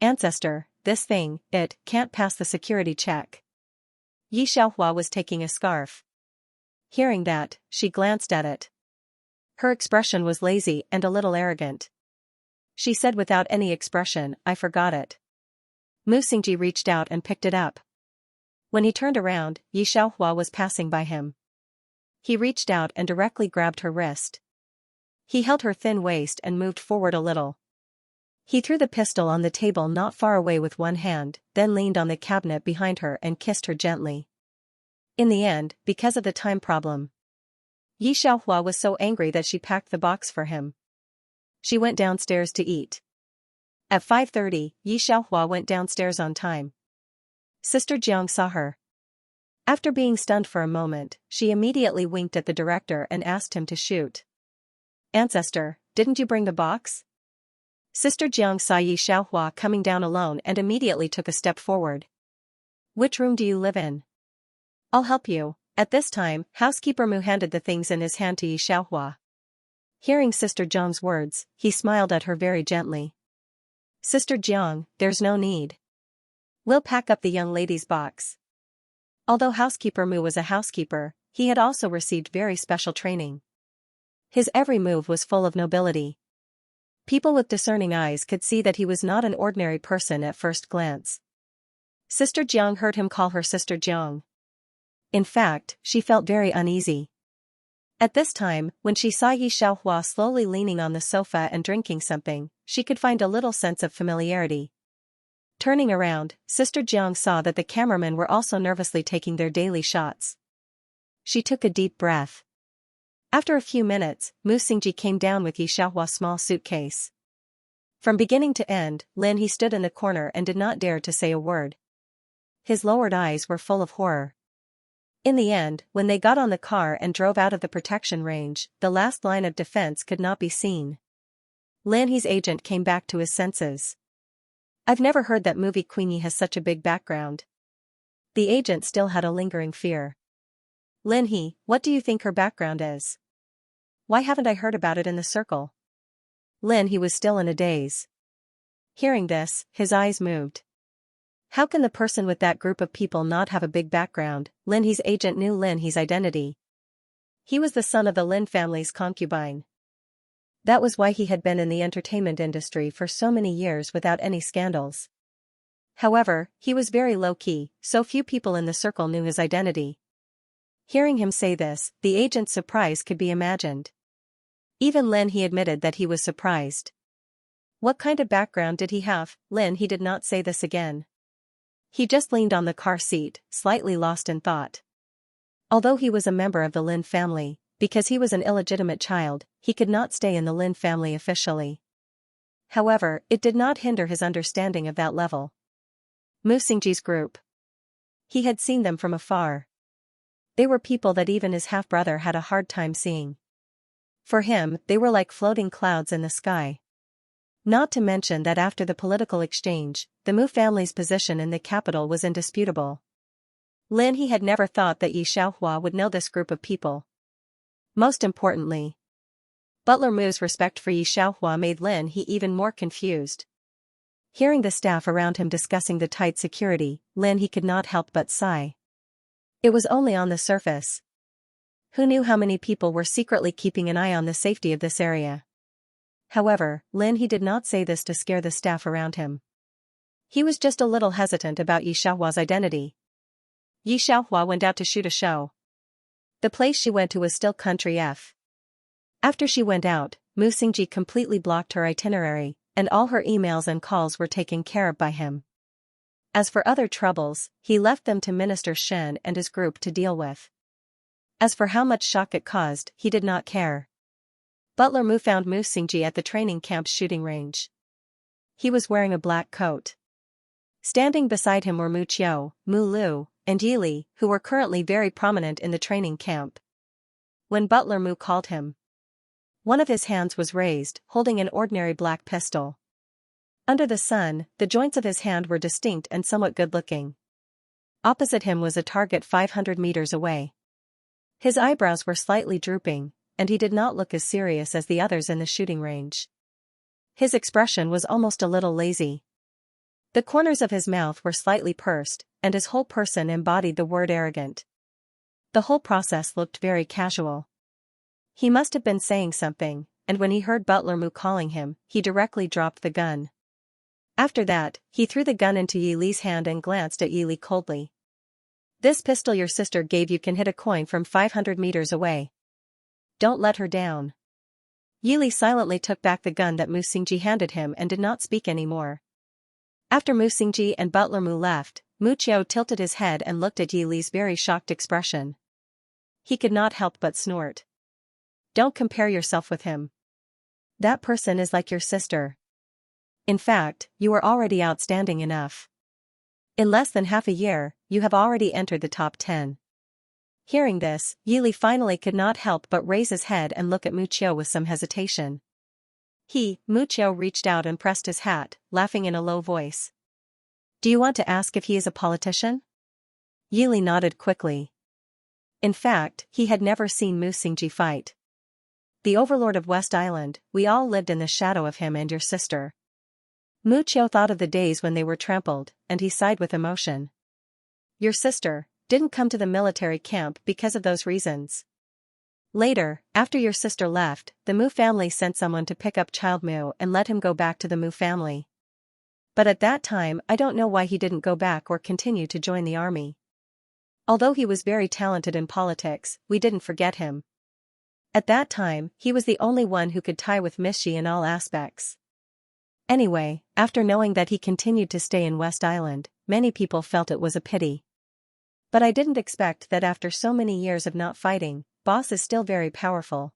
A: Ancestor, this thing, it can't pass the security check. Yi Xiaohua was taking a scarf. Hearing that, she glanced at it. Her expression was lazy and a little arrogant. She said without any expression, I forgot it. Mu Xingji reached out and picked it up. When he turned around, Yi Xiaohua was passing by him. He reached out and directly grabbed her wrist. He held her thin waist and moved forward a little. He threw the pistol on the table not far away with one hand, then leaned on the cabinet behind her and kissed her gently. In the end, because of the time problem, Yi Xiaohua was so angry that she packed the box for him. She went downstairs to eat. At 5:30, Yi Xiaohua went downstairs on time. Sister Jiang saw her. After being stunned for a moment, she immediately winked at the director and asked him to shoot. Ancestor, didn't you bring the box? Sister Jiang saw Yi Xiaohua coming down alone and immediately took a step forward. Which room do you live in? I'll help you. At this time, housekeeper Mu handed the things in his hand to Yi Xiaohua. Hearing Sister Jiang's words, he smiled at her very gently. Sister Jiang, there's no need. We'll pack up the young lady's box. Although housekeeper Mu was a housekeeper, he had also received very special training. His every move was full of nobility. People with discerning eyes could see that he was not an ordinary person at first glance. Sister Jiang heard him call her Sister Jiang. In fact, she felt very uneasy. At this time, when she saw Yi Xiaohua slowly leaning on the sofa and drinking something, she could find a little sense of familiarity. Turning around, Sister Jiang saw that the cameramen were also nervously taking their daily shots. She took a deep breath. After a few minutes, Mu Xingji came down with Yi Xiaohua's small suitcase. From beginning to end, he stood in the corner and did not dare to say a word. His lowered eyes were full of horror. In the end, when they got on the car and drove out of the protection range, the last line of defense could not be seen. He's agent came back to his senses. I've never heard that movie Queen Yi has such a big background. The agent still had a lingering fear. He, what do you think her background is? Why haven't I heard about it in the circle? He was still in a daze. Hearing this, his eyes moved. How can the person with that group of people not have a big background? He's agent knew He's identity. He was the son of the Lin family's concubine. That was why he had been in the entertainment industry for so many years without any scandals. However, he was very low-key, so few people in the circle knew his identity. Hearing him say this, the agent's surprise could be imagined. Even he admitted that he was surprised. What kind of background did he have? He did not say this again. He just leaned on the car seat, slightly lost in thought. Although he was a member of the Lin family, because he was an illegitimate child, he could not stay in the Lin family officially. However, it did not hinder his understanding of that level. Mu Xingji's group. He had seen them from afar. They were people that even his half-brother had a hard time seeing. For him, they were like floating clouds in the sky. Not to mention that after the political exchange, the Mu family's position in the capital was indisputable. He had never thought that Yi Xiaohua would know this group of people. Most importantly, Butler Mu's respect for Yi Xiaohua made he even more confused. Hearing the staff around him discussing the tight security, he could not help but sigh. It was only on the surface. Who knew how many people were secretly keeping an eye on the safety of this area? However, he did not say this to scare the staff around him. He was just a little hesitant about Yi Xiaohua's identity. Yi Xiaohua went out to shoot a show. The place she went to was still Country F. After she went out, Mu Xingji completely blocked her itinerary, and all her emails and calls were taken care of by him. As for other troubles, he left them to Minister Shen and his group to deal with. As for how much shock it caused, he did not care. Butler Mu found Mu Xingji at the training camp's shooting range. He was wearing a black coat. Standing beside him were Mu Qiu, Mu Lu, and Yi Li, who were currently very prominent in the training camp. When Butler Mu called him, one of his hands was raised, holding an ordinary black pistol. Under the sun, the joints of his hand were distinct and somewhat good-looking. Opposite him was a target 500 meters away. His eyebrows were slightly drooping, and he did not look as serious as the others in the shooting range. His expression was almost a little lazy. The corners of his mouth were slightly pursed, and his whole person embodied the word arrogant. The whole process looked very casual. He must have been saying something, and when he heard Butler Mu calling him, he directly dropped the gun. After that, he threw the gun into Yi Li's hand and glanced at Yi Li coldly. "This pistol your sister gave you can hit a coin from 500 meters away. Don't let her down." Yi Li silently took back the gun that Mu Xingji handed him and did not speak anymore. After Mu Xingji and Butler Mu left, Mu Qiu tilted his head and looked at Yi Li's very shocked expression. He could not help but snort. "Don't compare yourself with him. That person is like your sister. In fact, you are already outstanding enough. In less than half a year, you have already entered the top 10. Hearing this, Yi Li finally could not help but raise his head and look at Mu Qiu with some hesitation. Mu Qiu reached out and pressed his hat, laughing in a low voice. "Do you want to ask if he is a politician?" Yi Li nodded quickly. In fact, he had never seen Mu Xingji fight. "The overlord of West Island, we all lived in the shadow of him and your sister." Mu Qiu thought of the days when they were trampled, and he sighed with emotion. "Your sister didn't come to the military camp because of those reasons. Later, after your sister left, the Mu family sent someone to pick up child Mu and let him go back to the Mu family. But at that time I don't know why he didn't go back or continue to join the army. Although he was very talented in politics, we didn't forget him. At that time, he was the only one who could tie with Miss Xi in all aspects. Anyway, after knowing that he continued to stay in West Island, many people felt it was a pity. But I didn't expect that after so many years of not fighting, Boss is still very powerful.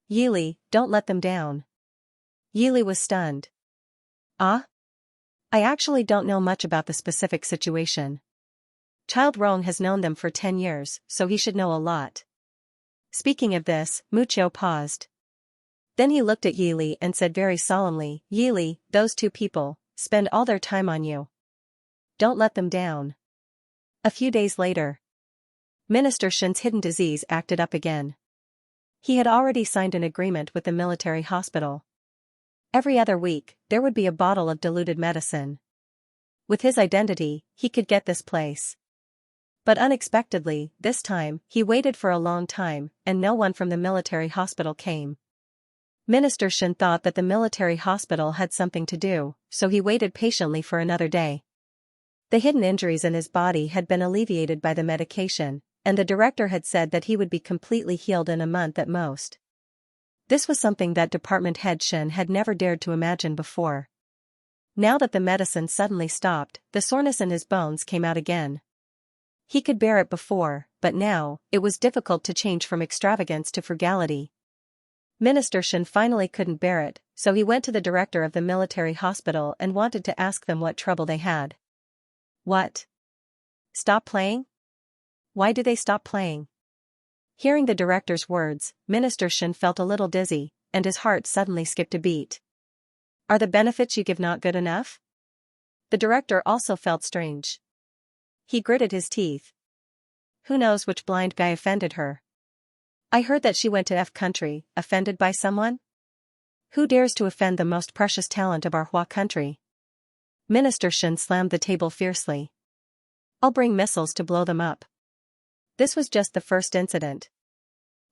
A: Yi Li, don't let them down." Yi Li was stunned. "Ah? I actually don't know much about the specific situation. Child Rong has known them for 10 years, so he should know a lot." Speaking of this, Mu Qiu paused. Then he looked at Yi Li and said very solemnly, "Yi Li, those two people spend all their time on you. Don't let them down." A few days later, Minister Shen's hidden disease acted up again. He had already signed an agreement with the military hospital. Every other week, there would be a bottle of diluted medicine. With his identity, he could get this place. But unexpectedly, this time, he waited for a long time, and no one from the military hospital came. Minister Shen thought that the military hospital had something to do, so he waited patiently for another day. The hidden injuries in his body had been alleviated by the medication, and the director had said that he would be completely healed in a month at most. This was something that department head Shen had never dared to imagine before. Now that the medicine suddenly stopped, the soreness in his bones came out again. He could bear it before, but now, it was difficult to change from extravagance to frugality. Minister Shen finally couldn't bear it, so he went to the director of the military hospital and wanted to ask them what trouble they had. "What? Stop playing? Why do they stop playing?" Hearing the director's words, Minister Shen felt a little dizzy, and his heart suddenly skipped a beat. "Are the benefits you give not good enough?" The director also felt strange. He gritted his teeth. Who knows which blind guy offended her? "I heard that she went to F country, offended by someone? Who dares to offend the most precious talent of our Hua country?" Minister Shen slammed the table fiercely. "I'll bring missiles to blow them up." This was just the first incident.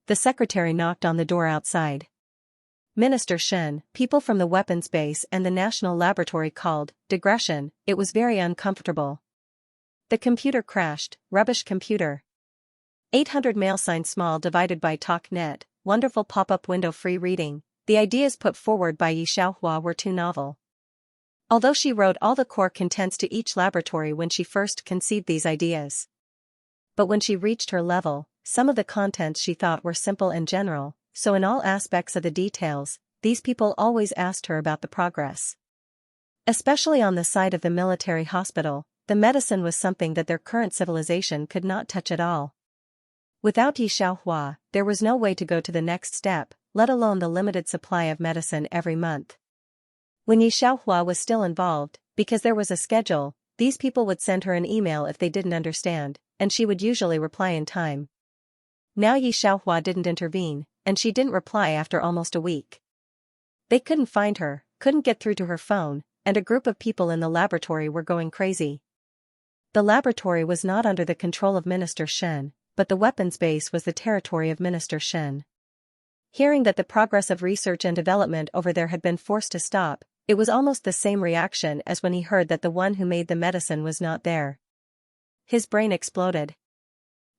A: The secretary knocked on the door outside. Minister Shen, people from the weapons base and the national laboratory called, digression, it was very uncomfortable. The computer crashed, rubbish computer. 800 mail sign small divided by talk net, wonderful pop-up window free reading, the ideas put forward by Yi Xiaohua were too novel. Although she wrote all the core contents to each laboratory when she first conceived these ideas. But when she reached her level, some of the contents she thought were simple and general, so in all aspects of the details, these people always asked her about the progress. Especially on the side of the military hospital, the medicine was something that their current civilization could not touch at all. Without Xianxia, there was no way to go to the next step, let alone the limited supply of medicine every month. When Xianxia was still involved, because there was a schedule, these people would send her an email if they didn't understand, and she would usually reply in time. Now Xianxia didn't intervene, and she didn't reply after almost a week. They couldn't find her, couldn't get through to her phone, and a group of people in the laboratory were going crazy. The laboratory was not under the control of Minister Shen, but the weapons base was the territory of Minister Shen. Hearing that the progress of research and development over there had been forced to stop, it was almost the same reaction as when he heard that the one who made the medicine was not there. His brain exploded.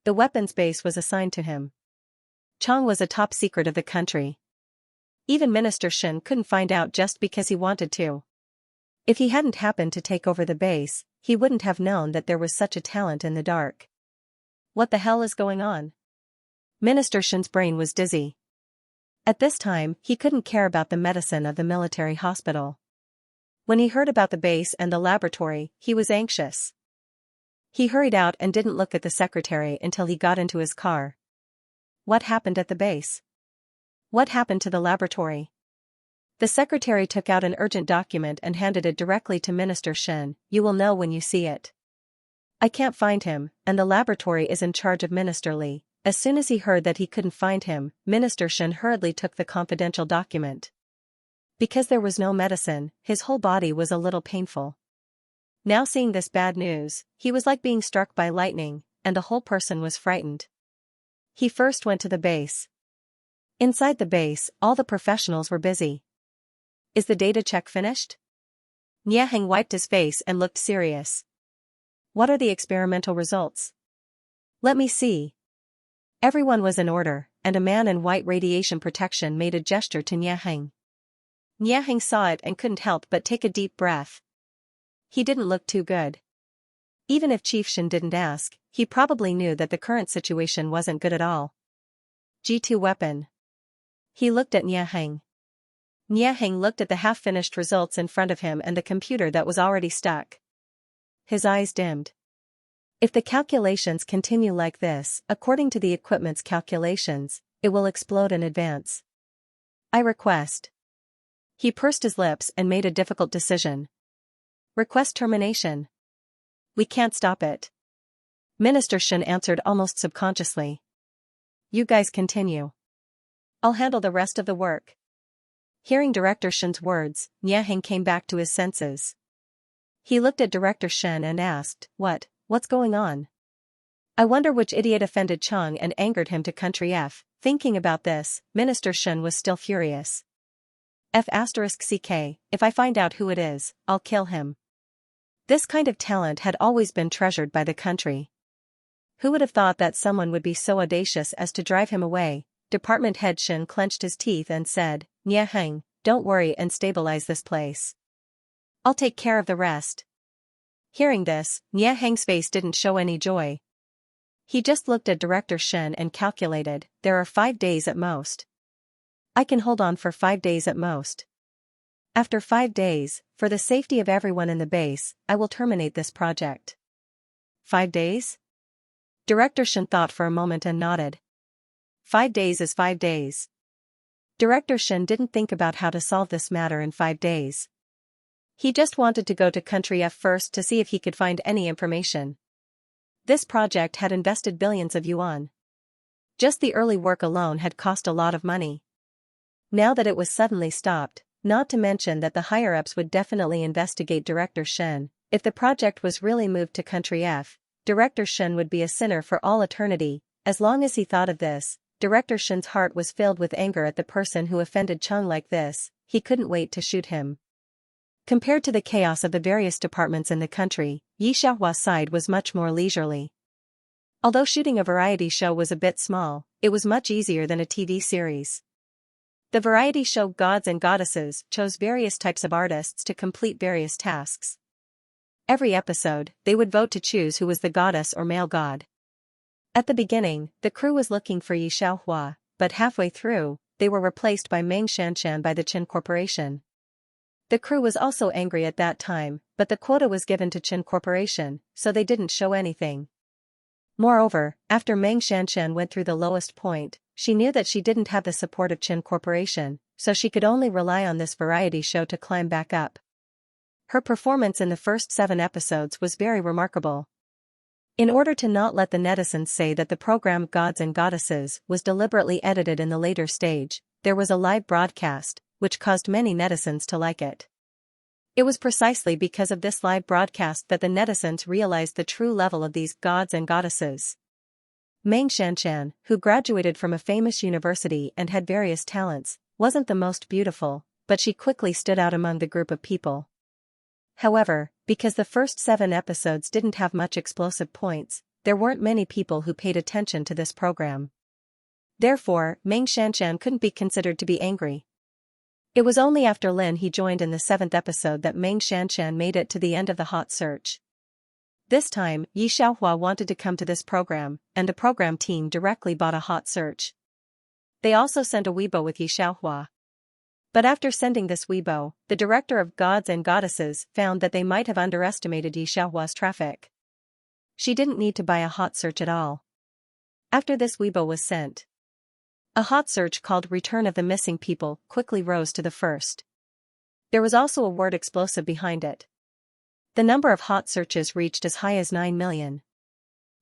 A: The weapons base was assigned to him. Chang was a top secret of the country. Even Minister Shen couldn't find out just because he wanted to. If he hadn't happened to take over the base, he wouldn't have known that there was such a talent in the dark. What the hell is going on? Minister Shen's brain was dizzy. At this time, he couldn't care about the medicine of the military hospital. When he heard about the base and the laboratory, he was anxious. He hurried out and didn't look at the secretary until he got into his car. What happened at the base? What happened to the laboratory? The secretary took out an urgent document and handed it directly to Minister Shen. You will know when you see it. I can't find him, and the laboratory is in charge of Minister Li. As soon as he heard that he couldn't find him, Minister Shen hurriedly took the confidential document. Because there was no medicine, his whole body was a little painful. Now seeing this bad news, he was like being struck by lightning, and the whole person was frightened. He first went to the base. Inside the base, all the professionals were busy. Is the data check finished? Niaheng wiped his face and looked serious. What are the experimental results? Let me see. Everyone was in order, and a man in white radiation protection made a gesture to Niaheng. Niaheng saw it and couldn't help but take a deep breath. He didn't look too good. Even if Chief Shen didn't ask, he probably knew that the current situation wasn't good at all. G2 weapon. He looked at Niaheng. Niaheng looked at the half-finished results in front of him and the computer that was already stuck. His eyes dimmed. If the calculations continue like this, according to the equipment's calculations, it will explode in advance. I request. He pursed his lips and made a difficult decision. Request termination. We can't stop it. Minister Shen answered almost subconsciously. You guys continue. I'll handle the rest of the work. Hearing Director Shen's words, Niaheng came back to his senses. He looked at Director Shen and asked, What's going on? I wonder which idiot offended Chang and angered him to country F. Thinking about this, Minister Shen was still furious. F*CK, if I find out who it is, I'll kill him. This kind of talent had always been treasured by the country. Who would have thought that someone would be so audacious as to drive him away? Department head Shen clenched his teeth and said, Niaheng, don't worry and stabilize this place. I'll take care of the rest. Hearing this, Niaheng's face didn't show any joy. He just looked at Director Shen and calculated, there are 5 days at most. I can hold on for 5 days at most. After 5 days, for the safety of everyone in the base, I will terminate this project. 5 days? Director Shen thought for a moment and nodded. 5 days is 5 days. Director Shen didn't think about how to solve this matter in 5 days. He just wanted to go to Country F first to see if he could find any information. This project had invested billions of yuan. Just the early work alone had cost a lot of money. Now that it was suddenly stopped, not to mention that the higher-ups would definitely investigate Director Shen, if the project was really moved to Country F, Director Shen would be a sinner for all eternity. As long as he thought of this, Director Shen's heart was filled with anger at the person who offended Chang like this. He couldn't wait to shoot him. Compared to the chaos of the various departments in the country, Xiaohua's side was much more leisurely. Although shooting a variety show was a bit small, it was much easier than a TV series. The variety show Gods and Goddesses chose various types of artists to complete various tasks. Every episode, they would vote to choose who was the goddess or male god. At the beginning, the crew was looking for Xiaohua, but halfway through, they were replaced by Meng Xianxia by the Qin Corporation. The crew was also angry at that time, but the quota was given to Qin Corporation, so they didn't show anything. Moreover, after Meng Xianxia went through the lowest point, she knew that she didn't have the support of Qin Corporation, so she could only rely on this variety show to climb back up. Her performance in the first 7 episodes was very remarkable. In order to not let the netizens say that the program Gods and Goddesses was deliberately edited in the later stage, there was a live broadcast, which caused many netizens to like it. It was precisely because of this live broadcast that the netizens realized the true level of these gods and goddesses. Meng Xianxia, who graduated from a famous university and had various talents, wasn't the most beautiful, but she quickly stood out among the group of people. However, because the first 7 episodes didn't have much explosive points, there weren't many people who paid attention to this program. Therefore, Meng Xianxia couldn't be considered to be angry. It was only after Lin He joined in the 7th episode that Meng Xianxia made it to the end of the hot search. This time, Yi Xiaohua wanted to come to this program, and the program team directly bought a hot search. They also sent a Weibo with Yi Xiaohua. But after sending this Weibo, the director of Gods and Goddesses found that they might have underestimated Yi Xiaohua's traffic. She didn't need to buy a hot search at all. After this Weibo was sent, a hot search called Return of the Missing People quickly rose to the first. There was also a word explosive behind it. The number of hot searches reached as high as 9 million.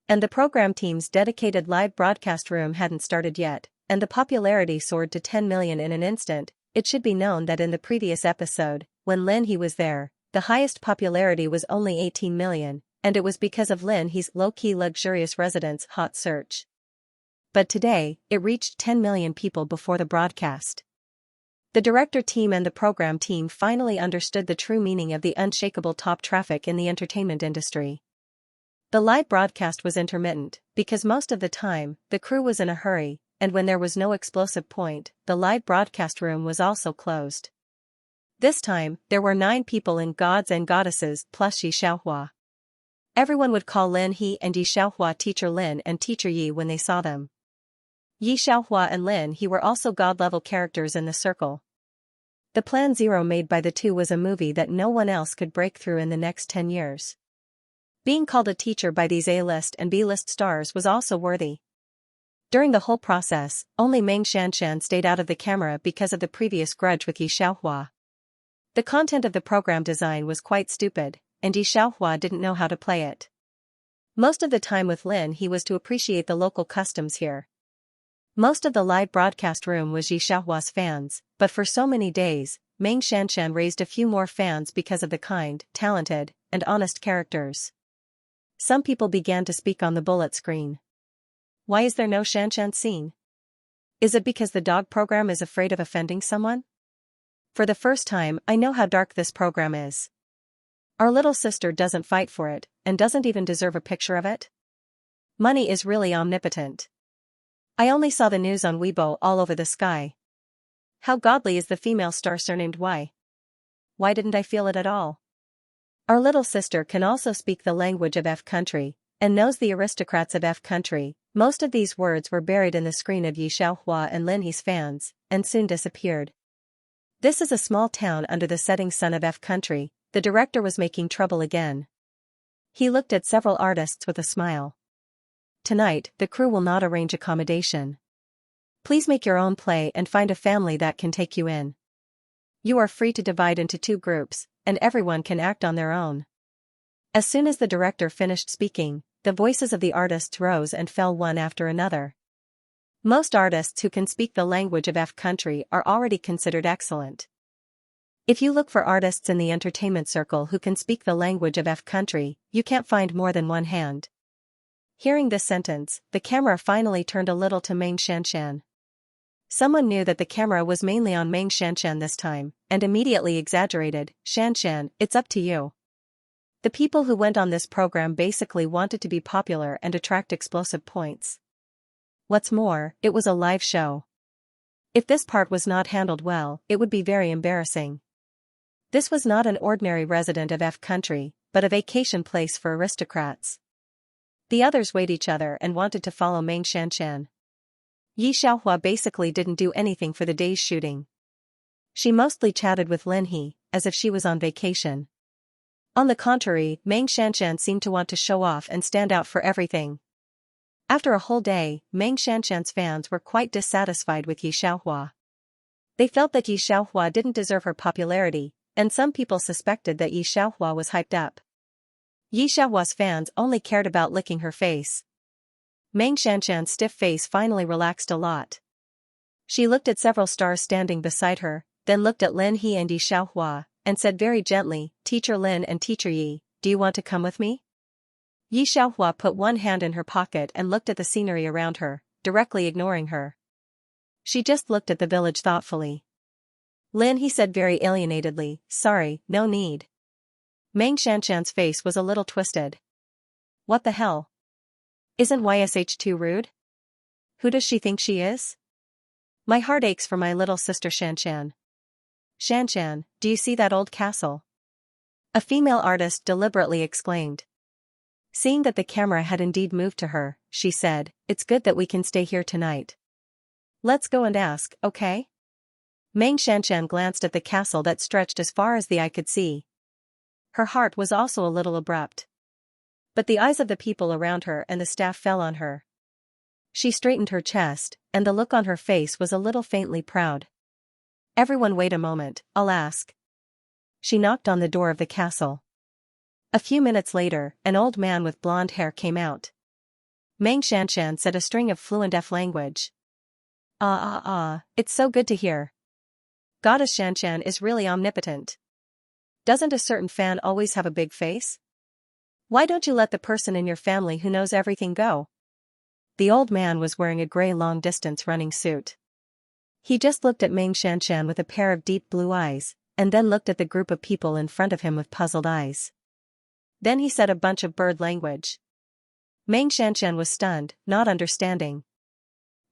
A: And the program team's dedicated live broadcast room hadn't started yet, and the popularity soared to 10 million in an instant. It should be known that in the previous episode, when Lin He was there, the highest popularity was only 18 million, and it was because of Lin He's low-key luxurious residence hot search. But today, it reached 10 million people before the broadcast. The director team and the program team finally understood the true meaning of the unshakable top traffic in the entertainment industry. The live broadcast was intermittent, because most of the time, the crew was in a hurry, and when there was no explosive point, the live broadcast room was also closed. This time, there were 9 people in Gods and Goddesses plus Yi Xiaohua. Everyone would call Lin He and Yi Xiaohua Teacher Lin and Teacher Yi when they saw them. Yi Xiaohua and Lin He were also god-level characters in the circle. The Plan Zero made by the two was a movie that no one else could break through in the next 10 years. Being called a teacher by these A-list and B-list stars was also worthy. During the whole process, only Meng Xianxia stayed out of the camera because of the previous grudge with Yi Xiaohua. The content of the program design was quite stupid, and Yi Xiaohua didn't know how to play it. Most of the time with Lin He was to appreciate the local customs here. Most of the live broadcast room was Yi Xiaohua's fans, but for so many days, Meng Xianxia raised a few more fans because of the kind, talented, and honest characters. Some people began to speak on the bullet screen. Why is there no Xianxia scene? Is it because the dog program is afraid of offending someone? For the first time, I know how dark this program is. Our little sister doesn't fight for it, and doesn't even deserve a picture of it. Money is really omnipotent. I only saw the news on Weibo all over the sky. How godly is the female star surnamed Y? Why didn't I feel it at all? Our little sister can also speak the language of F country, and knows the aristocrats of F country. Most of these words were buried in the screen of Yi Xiaohua and Lin He's fans, and soon disappeared. This is a small town under the setting sun of F country. The director was making trouble again. He looked at several artists with a smile. Tonight, the crew will not arrange accommodation. Please make your own play and find a family that can take you in. You are free to divide into 2 groups, and everyone can act on their own. As soon as the director finished speaking, the voices of the artists rose and fell one after another. Most artists who can speak the language of F country are already considered excellent. If you look for artists in the entertainment circle who can speak the language of F country, you can't find more than one hand. Hearing this sentence, the camera finally turned a little to Meng Xianxia. Someone knew that the camera was mainly on Meng Xianxia this time, and immediately exaggerated, "Xianxia, it's up to you." The people who went on this program basically wanted to be popular and attract explosive points. What's more, it was a live show. If this part was not handled well, it would be very embarrassing. This was not an ordinary resident of F country, but a vacation place for aristocrats. The others weighed each other and wanted to follow Meng Xianxia. Yi Xiaohua basically didn't do anything for the day's shooting. She mostly chatted with Lin He, as if she was on vacation. On the contrary, Meng Shanshan seemed to want to show off and stand out for everything. After a whole day, Meng Shanshan's fans were quite dissatisfied with Yi Xiaohua. They felt that Yi Xiaohua didn't deserve her popularity, and some people suspected that Yi Xiaohua was hyped up. Yi Xiaohua's fans only cared about licking her face. Meng Shanshan's stiff face finally relaxed a lot. She looked at several stars standing beside her, then looked at Lin He and Yi Xiaohua, and said very gently, "Teacher Lin and Teacher Yi, do you want to come with me?" Yi Xiaohua put one hand in her pocket and looked at the scenery around her, directly ignoring her. She just looked at the village thoughtfully. Lin He said very alienatedly, "Sorry, no need." Meng Shanshan's face was a little twisted. What the hell? Isn't YSH too rude? Who does she think she is? My heart aches for my little sister Xianxia. Xianxia, do you see that old castle? A female artist deliberately exclaimed. Seeing that the camera had indeed moved to her, she said, "It's good that we can stay here tonight. Let's go and ask, okay?" Meng Shanshan glanced at the castle that stretched as far as the eye could see. Her heart was also a little abrupt. But the eyes of the people around her and the staff fell on her. She straightened her chest, and the look on her face was a little faintly proud. "Everyone wait a moment, I'll ask." She knocked on the door of the castle. A few minutes later, an old man with blonde hair came out. Meng Shanshan said a string of fluent F language. It's so good to hear. Goddess Xianxian is really omnipotent. Doesn't a certain fan always have a big face? Why don't you let the person in your family who knows everything go? The old man was wearing a gray long-distance running suit. He just looked at Meng Shanshan with a pair of deep blue eyes, and then looked at the group of people in front of him with puzzled eyes. Then he said a bunch of bird language. Meng Shanshan was stunned, not understanding.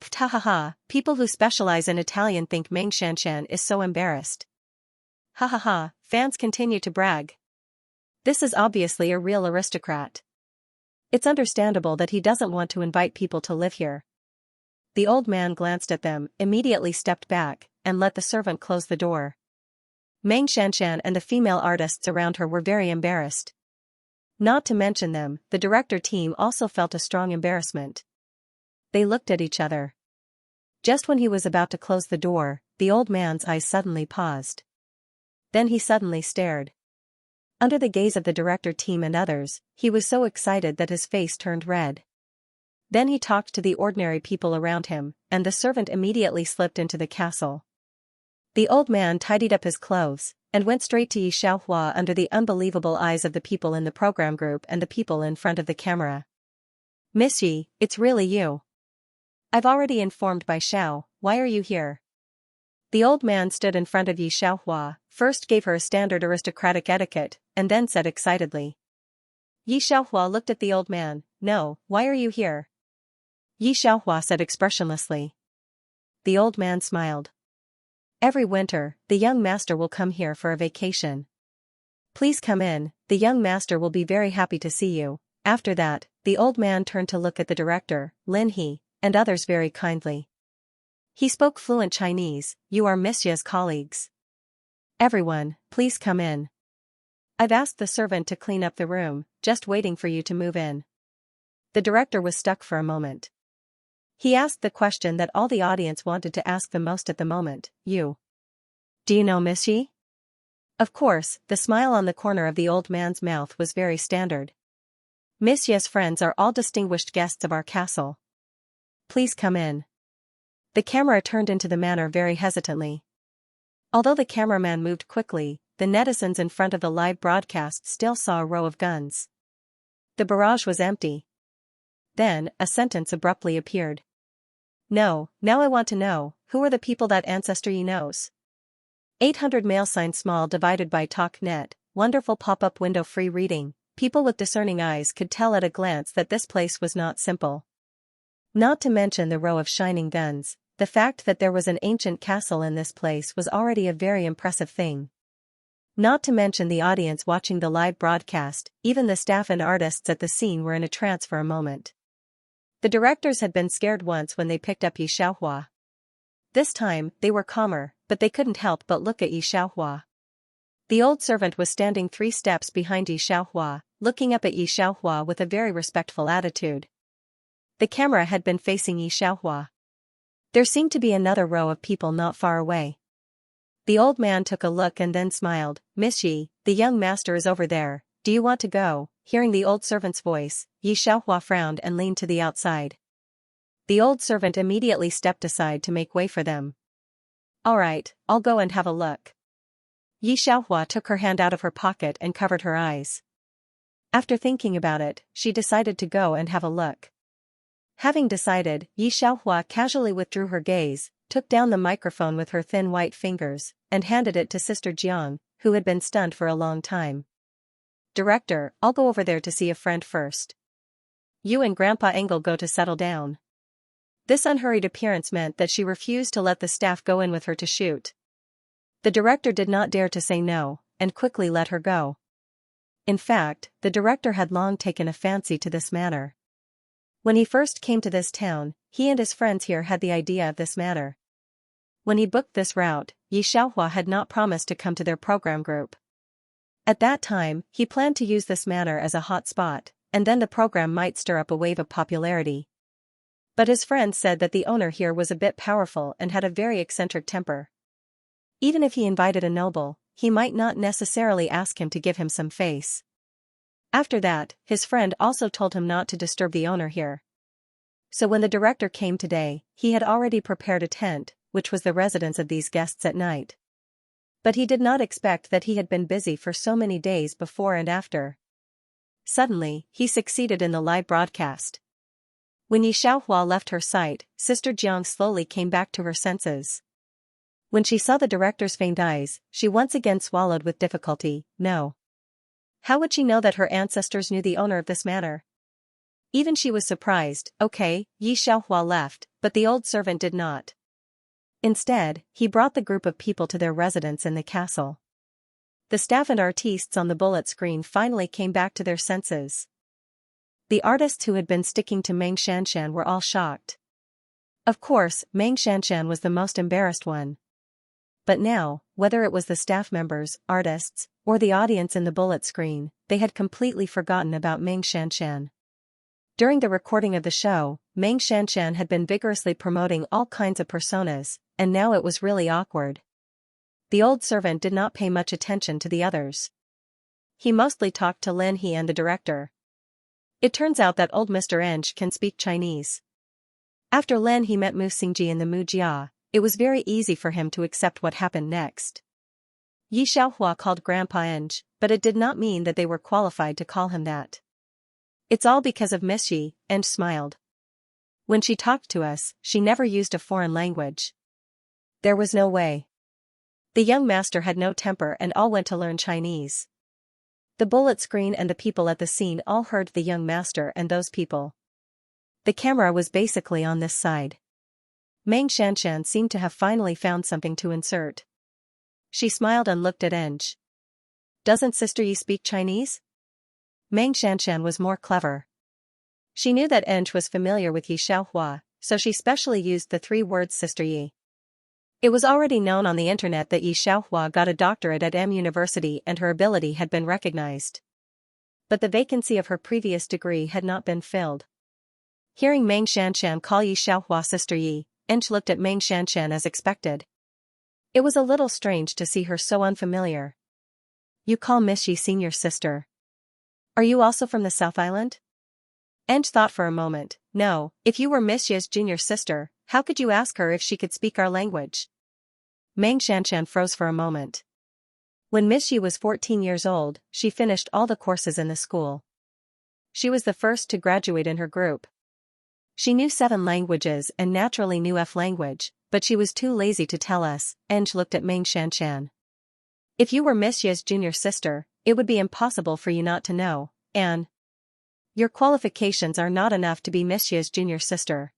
A: Ptahaha, people who specialize in Italian think Meng Shanshan is so embarrassed. Ha ha ha, fans continue to brag. This is obviously a real aristocrat. It's understandable that he doesn't want to invite people to live here. The old man glanced at them, immediately stepped back, and let the servant close the door. Meng Shanshan and the female artists around her were very embarrassed. Not to mention them, the director team also felt a strong embarrassment. They looked at each other. Just when he was about to close the door, the old man's eyes suddenly paused. Then he suddenly stared. Under the gaze of the director team and others, he was so excited that his face turned red. Then he talked to the ordinary people around him, and the servant immediately slipped into the castle. The old man tidied up his clothes, and went straight to Yi Xiaohua under the unbelievable eyes of the people in the program group and the people in front of the camera. "Miss Yi, it's really you. I've already informed Bai Xiao, why are you here?" The old man stood in front of Yi Xiaohua, first gave her a standard aristocratic etiquette, and then said excitedly. Yi Xiaohua looked at the old man. "No, why are you here?" Yi Xiaohua said expressionlessly. The old man smiled. "Every winter, the young master will come here for a vacation. Please come in, the young master will be very happy to see you." After that, the old man turned to look at the director, Lin He, and others very kindly. He spoke fluent Chinese. "You are Xia's colleagues. Everyone, please come in. I've asked the servant to clean up the room, just waiting for you to move in." The director was stuck for a moment. He asked the question that all the audience wanted to ask the most at the moment, "You. Do you know Xi?" Of course, the smile on the corner of the old man's mouth was very standard. "Xia's friends are all distinguished guests of our castle. Please come in." The camera turned into the manor very hesitantly. Although the cameraman moved quickly, the netizens in front of the live broadcast still saw a row of guns. The barrage was empty. Then, a sentence abruptly appeared. "No, now I want to know, who are the people that Ancestor Yi knows?" 800 mail sign small divided by talk net, wonderful pop-up window free reading. People with discerning eyes could tell at a glance that this place was not simple. Not to mention the row of shining guns, the fact that there was an ancient castle in this place was already a very impressive thing. Not to mention the audience watching the live broadcast, even the staff and artists at the scene were in a trance for a moment. The directors had been scared once when they picked up Yi Xiaohua. This time, they were calmer, but they couldn't help but look at Yi Xiaohua. The old servant was standing 3 steps behind Yi Xiaohua, looking up at Yi Xiaohua with a very respectful attitude. The camera had been facing Yi Xiaohua. There seemed to be another row of people not far away. The old man took a look and then smiled. "Miss Yi, the young master is over there, do you want to go?" Hearing the old servant's voice, Yi Xiaohua frowned and leaned to the outside. The old servant immediately stepped aside to make way for them. "All right, I'll go and have a look." Yi Xiaohua took her hand out of her pocket and covered her eyes. After thinking about it, she decided to go and have a look. Having decided, Yi Xiaohua casually withdrew her gaze, took down the microphone with her thin white fingers, and handed it to Sister Jiang, who had been stunned for a long time. "Director, I'll go over there to see a friend first. You and Grandpa Engel go to settle down." This unhurried appearance meant that she refused to let the staff go in with her to shoot. The director did not dare to say no, and quickly let her go. In fact, the director had long taken a fancy to this manor. When he first came to this town, he and his friends here had the idea of this manor. When he booked this route, Yi Xiaohua had not promised to come to their program group. At that time, he planned to use this manor as a hot spot, and then the program might stir up a wave of popularity. But his friends said that the owner here was a bit powerful and had a very eccentric temper. Even if he invited a noble, he might not necessarily ask him to give him some face. After that, his friend also told him not to disturb the owner here. So when the director came today, he had already prepared a tent, which was the residence of these guests at night. But he did not expect that he had been busy for so many days before and after. Suddenly, he succeeded in the live broadcast. When Yi Xiaohua left her sight, Sister Jiang slowly came back to her senses. When she saw the director's faint eyes, she once again swallowed with difficulty. No. How would she know that her ancestors knew the owner of this manor? Even she was surprised. Okay, Yi Xiaohua left, but the old servant did not. Instead, he brought the group of people to their residence in the castle. The staff and artistes on the bullet screen finally came back to their senses. The artists who had been sticking to Meng Xianxian were all shocked. Of course, Meng Xianxian was the most embarrassed one. But now, whether it was the staff members, artists, or the audience in the bullet screen, they had completely forgotten about Meng Xianxian. During the recording of the show, Meng Xianxian had been vigorously promoting all kinds of personas, and now it was really awkward. The old servant did not pay much attention to the others. He mostly talked to Lin He and the director. It turns out that old Mr. Eng can speak Chinese. After Lin He met Mu Xingji in the Mu Jia, it was very easy for him to accept what happened next. Yi Xiaohua called Grandpa Eng, but it did not mean that they were qualified to call him that. "It's all because of Miss Yi," Eng smiled. "When she talked to us, she never used a foreign language. There was no way." The young master had no temper and all went to learn Chinese. The bullet screen and the people at the scene all heard the young master and those people. The camera was basically on this side. Meng Xianxian seemed to have finally found something to insert. She smiled and looked at Eng. "Doesn't Sister Yi speak Chinese?" Meng Xianxian was more clever. She knew that Eng was familiar with Yi Xiaohua, so she specially used the 3 words Sister Yi. It was already known on the internet that Yi Xiaohua got a doctorate at M University and her ability had been recognized. But the vacancy of her previous degree had not been filled. Hearing Meng Xianxian call Yi Xiaohua Sister Yi, Eng looked at Meng Xianxian as expected. It was a little strange to see her so unfamiliar. "You call Miss Yi Senior sister. Are you also from the South Island?" Eng thought for a moment. "No, if you were Miss Yi's junior sister, how could you ask her if she could speak our language?" Meng Xianxian froze for a moment. When Miss Yi was 14 years old, she finished all the courses in the school. She was the first to graduate in her group. She knew 7 languages and naturally knew F language, but she was too lazy to tell us. Eng looked at Meng Xianxian. "If you were Miss Yi's junior sister, it would be impossible for you not to know, and your qualifications are not enough to be Miss Yi's junior sister."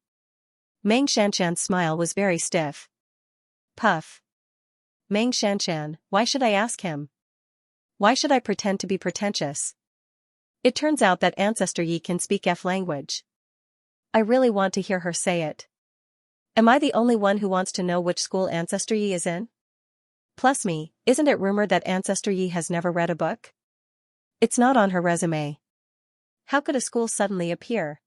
A: Meng Xianxian's smile was very stiff. Puff. "Meng Xianxian, why should I ask him? Why should I pretend to be pretentious? It turns out that Ancestor Yi can speak F language." I really want to hear her say it. Am I the only one who wants to know which school Ancestor Yi is in? Plus me, isn't it rumored that Ancestor Yi has never read a book? It's not on her resume. How could a school suddenly appear?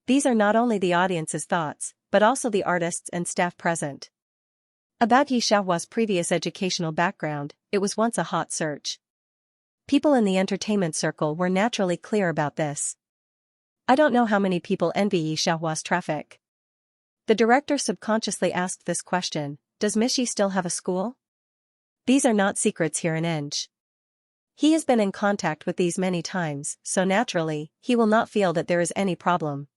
A: These are not only the audience's thoughts, but also the artists and staff present. About Yi Xiaohua's previous educational background, it was once a hot search. People in the entertainment circle were naturally clear about this. I don't know how many people envy Yi Xiaohua's traffic. The director subconsciously asked this question, does Miss Yi still have a school? These are not secrets here in Eng. He has been in contact with these many times, so naturally, he will not feel that there is any problem.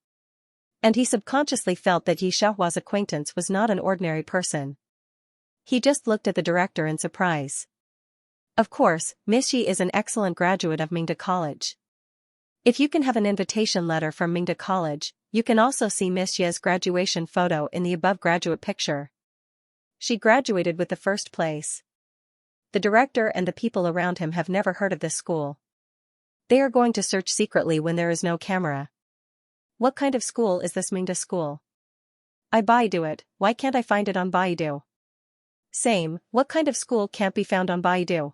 A: And he subconsciously felt that Yi Xiaohua's acquaintance was not an ordinary person. He just looked at the director in surprise. Of course, Miss Yi is an excellent graduate of Mingda College. If you can have an invitation letter from Mingda College, you can also see Miss Yi's graduation photo in the above graduate picture. She graduated with the first place. The director and the people around him have never heard of this school. They are going to search secretly when there is no camera. What kind of school is this Mingda school? I Baidu it, why can't I find it on Baidu? Same, what kind of school can't be found on Baidu?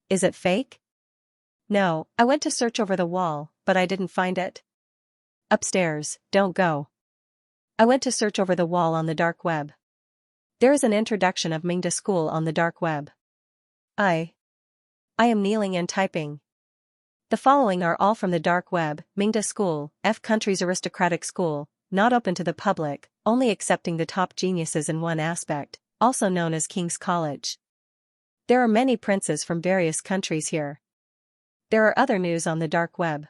A: Is it fake? No, I went to search over the wall, but I didn't find it. Upstairs, don't go. I went to search over the wall on the dark web. There is an introduction of Mingda school on the dark web. I am kneeling and typing. The following are all from the dark web. Mingda school, F country's aristocratic school, not open to the public, only accepting the top geniuses in one aspect, also known as King's College. There are many princes from various countries here. There are other news on the dark web.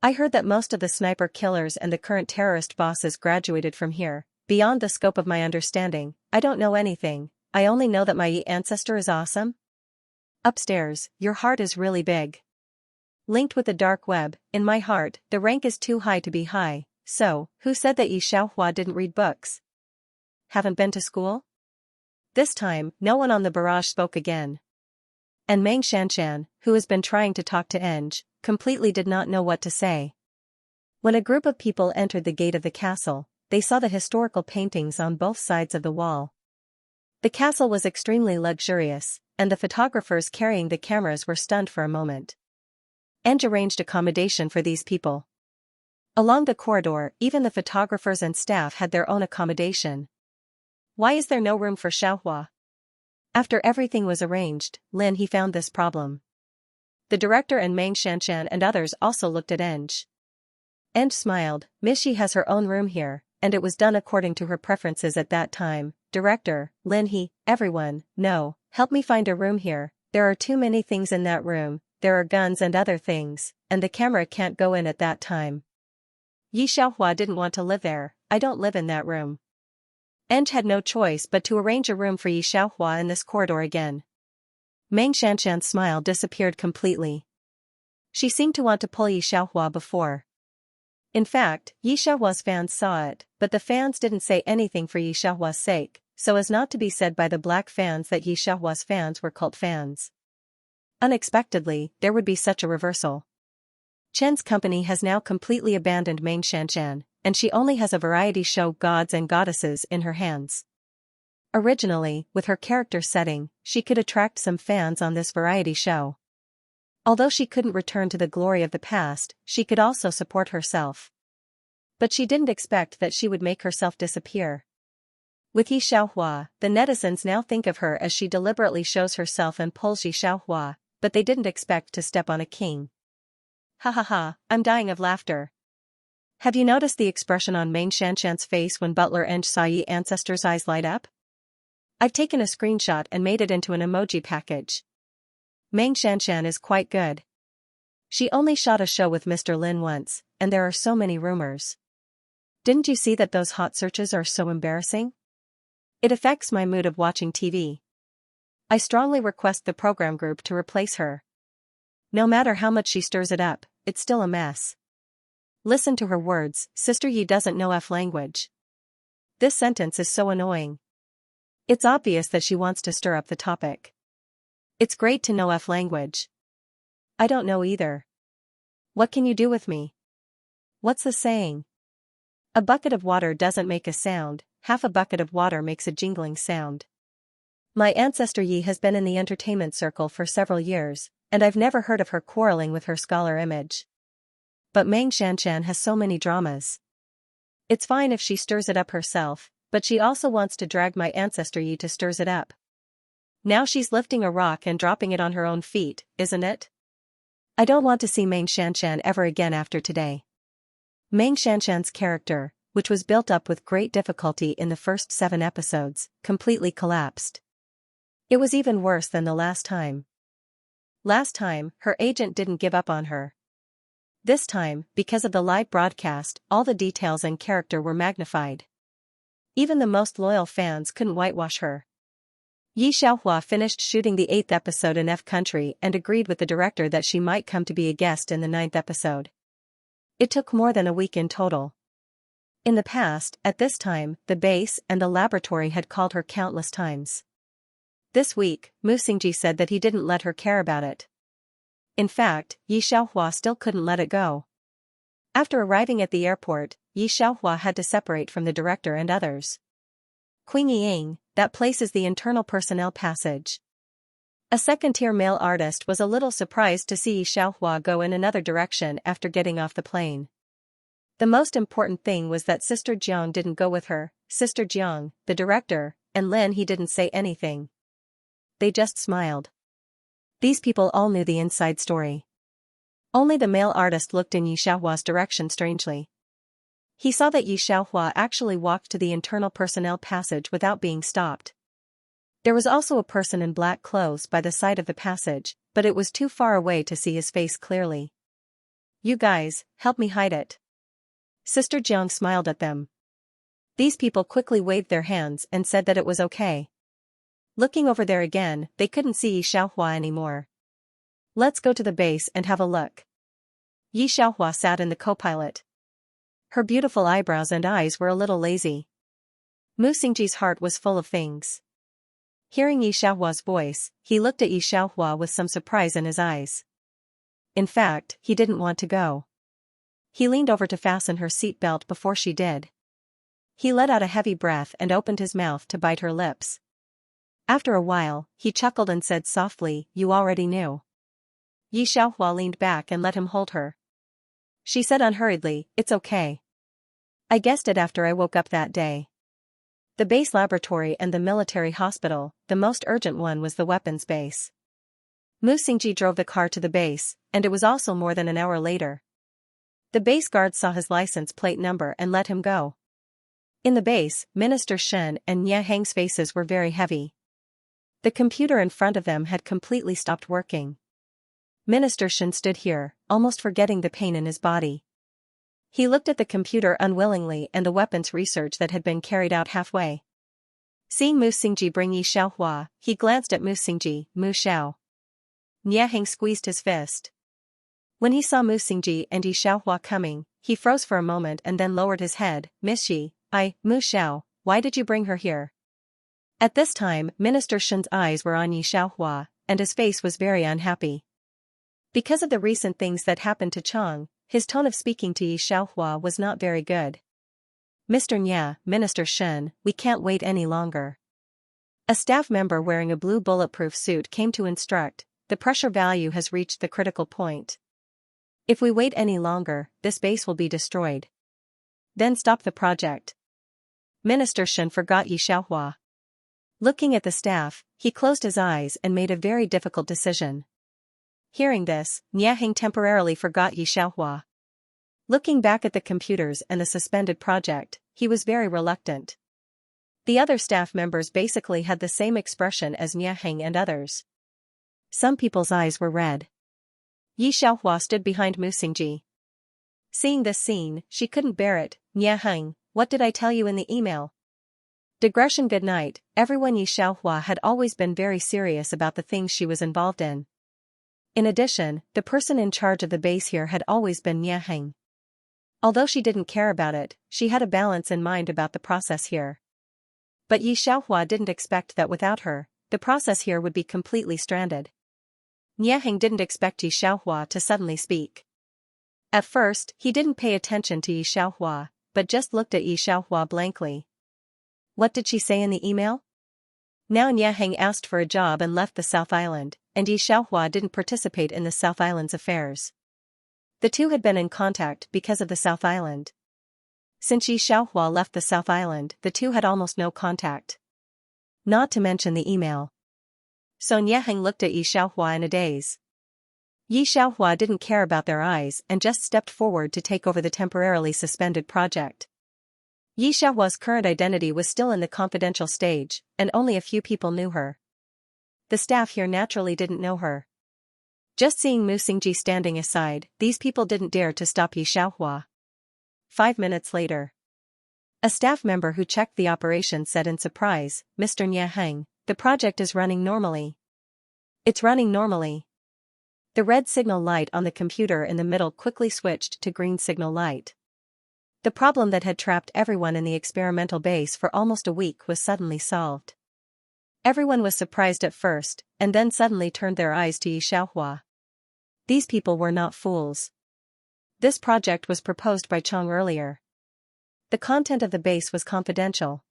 A: I heard that most of the sniper killers and the current terrorist bosses graduated from here. Beyond the scope of my understanding, I don't know anything. I only know that my ancestor is awesome. Upstairs, your heart is really big. Linked with the dark web, in my heart, the rank is too high to be high. So, who said that Yi Xiaohua didn't read books? Haven't been to school? This time, no one on the barrage spoke again. And Meng Xianxia, who has been trying to talk to Eng, completely did not know what to say. When a group of people entered the gate of the castle, they saw the historical paintings on both sides of the wall. The castle was extremely luxurious, and the photographers carrying the cameras were stunned for a moment. Eng arranged accommodation for these people. Along the corridor, even the photographers and staff had their own accommodation. Why is there no room for Xiaohua? After everything was arranged, he found this problem. The director and Meng Xianxia and others also looked at Eng. Eng smiled. Miss Yi has her own room here, and it was done according to her preferences at that time. Director, everyone, no, help me find a room here. There are too many things in that room, there are guns and other things, and the camera can't go in at that time. Yi Xiaohua didn't want to live there. I don't live in that room. Eng had no choice but to arrange a room for Yi Xiaohua in this corridor again. Meng Xianxian's smile disappeared completely. She seemed to want to pull Yi Xiaohua before. In fact, Yi Xiaohua's fans saw it, but the fans didn't say anything for Yi Xiaohua's sake, so as not to be said by the black fans that Yi Xiaohua's fans were cult fans. Unexpectedly, there would be such a reversal. Chen's company has now completely abandoned Meng Xianxian, and she only has a variety show Gods and Goddesses in her hands. Originally, with her character setting, she could attract some fans on this variety show. Although she couldn't return to the glory of the past, she could also support herself. But she didn't expect that she would make herself disappear. With Yi Xiaohua, the netizens now think of her as she deliberately shows herself and pulls Yi Xiaohua, but they didn't expect to step on a king. Ha ha ha, I'm dying of laughter. Have you noticed the expression on Meng Xianxian's face when Butler Eng saw Yi ancestor's eyes light up? I've taken a screenshot and made it into an emoji package. Meng Xianxian is quite good. She only shot a show with Mr. Lin once, and there are so many rumors. Didn't you see that those hot searches are so embarrassing? It affects my mood of watching TV. I strongly request the program group to replace her. No matter how much she stirs it up, it's still a mess. Listen to her words, Sister Yi doesn't know F language. This sentence is so annoying. It's obvious that she wants to stir up the topic. It's great to know F language. I don't know either. What can you do with me? What's the saying? A bucket of water doesn't make a sound, half a bucket of water makes a jingling sound. My ancestor Yi has been in the entertainment circle for several years, and I've never heard of her quarreling with her scholar image. But Meng Shanshan has so many dramas. It's fine if she stirs it up herself, but she also wants to drag my ancestor Yi to stirs it up. Now she's lifting a rock and dropping it on her own feet, isn't it? I don't want to see Meng Shanshan ever again after today. Meng Shanshan's character, which was built up with great difficulty in the first 7 episodes, completely collapsed. It was even worse than the last time. Last time, her agent didn't give up on her. This time, because of the live broadcast, all the details and character were magnified. Even the most loyal fans couldn't whitewash her. Yi Xiaohua finished shooting the 8th episode in F country and agreed with the director that she might come to be a guest in the 9th episode. It took more than a week in total. In the past, at this time, the base and the laboratory had called her countless times. This week, Mu Xingji said that he didn't let her care about it. In fact, Yi Xiaohua still couldn't let it go. After arriving at the airport, Yi Xiaohua had to separate from the director and others. Qing Ying, that place is the internal personnel passage. A second-tier male artist was a little surprised to see Yi Xiaohua go in another direction after getting off the plane. The most important thing was that Sister Jiang didn't go with her. Sister Jiang, the director, and Lin he didn't say anything. They just smiled. These people all knew the inside story. Only the male artist looked in Yi Xiaohua's direction strangely. He saw that Yi Xiaohua actually walked to the internal personnel passage without being stopped. There was also a person in black clothes by the side of the passage, but it was too far away to see his face clearly. You guys, help me hide it. Sister Jiang smiled at them. These people quickly waved their hands and said that it was okay. Looking over there again, they couldn't see Yi Xiaohua anymore. Let's go to the base and have a look. Yi Xiaohua sat in the co-pilot. Her beautiful eyebrows and eyes were a little lazy. Mu Xingji's heart was full of things. Hearing Yi Xiaohua's voice, he looked at Yi Xiaohua with some surprise in his eyes. In fact, he didn't want to go. He leaned over to fasten her seat belt before she did. He let out a heavy breath and opened his mouth to bite her lips. After a while, he chuckled and said softly, "You already knew." Yi Xiaohua leaned back and let him hold her. She said unhurriedly, "It's okay. I guessed it after I woke up that day." The base laboratory and the military hospital, the most urgent one was the weapons base. Mu Xingji drove the car to the base, and it was also more than an hour later. The base guard saw his license plate number and let him go. In the base, Minister Shen and Nye Hang's faces were very heavy. The computer in front of them had completely stopped working. Minister Shen stood here, almost forgetting the pain in his body. He looked at the computer unwillingly and the weapons research that had been carried out halfway. Seeing Mu Xingji bring Yi Xiaohua, he glanced at Mu Xingji, Mu Xiao. Nye Hang squeezed his fist. When he saw Mu Xingji and Yi Xiaohua coming, he froze for a moment and then lowered his head. "Miss Yi, Mu Xiao, why did you bring her here?" At this time, Minister Shen's eyes were on Yi Xiaohua, and his face was very unhappy. Because of the recent things that happened to Chang, his tone of speaking to Yi Xiaohua was not very good. "Mr. Nya, Minister Shen, we can't wait any longer." A staff member wearing a blue bulletproof suit came to instruct, "The pressure value has reached the critical point. If we wait any longer, this base will be destroyed. Then stop the project." Minister Shen forgot Yi Xiaohua. Looking at the staff, he closed his eyes and made a very difficult decision. Hearing this, Nye Hang temporarily forgot Yi Xiaohua. Looking back at the computers and the suspended project, he was very reluctant. The other staff members basically had the same expression as Nye Hang and others. Some people's eyes were red. Yi Xiaohua stood behind Mu Xingji. Seeing this scene, she couldn't bear it. "Nye Hang, what did I tell you in the email?" Digression. Good night, everyone. Yi Xiaohua had always been very serious about the things she was involved in. In addition, the person in charge of the base here had always been Nye Hang. Although she didn't care about it, she had a balance in mind about the process here. But Yi Xiaohua didn't expect that without her, the process here would be completely stranded. Nye Hang didn't expect Yi Xiaohua to suddenly speak. At first, he didn't pay attention to Yi Xiaohua, but just looked at Yi Xiaohua blankly. What did she say in the email? Now Niaheng asked for a job and left the South Island, and Yi Xiaohua didn't participate in the South Island's affairs. The two had been in contact because of the South Island. Since Yi Xiaohua left the South Island, the two had almost no contact. Not to mention the email. So Niaheng looked at Yi Xiaohua in a daze. Yi Xiaohua didn't care about their eyes and just stepped forward to take over the temporarily suspended project. Yi Xiaohua's current identity was still in the confidential stage, and only a few people knew her. The staff here naturally didn't know her. Just seeing Mu Xingji standing aside, these people didn't dare to stop Yi Xiaohua. 5 minutes later. A staff member who checked the operation said in surprise, "Mr. Niaheng, the project is running normally." It's running normally. The red signal light on the computer in the middle quickly switched to green signal light. The problem that had trapped everyone in the experimental base for almost a week was suddenly solved. Everyone was surprised at first, and then suddenly turned their eyes to Yi Xiaohua. These people were not fools. This project was proposed by Chang earlier. The content of the base was confidential.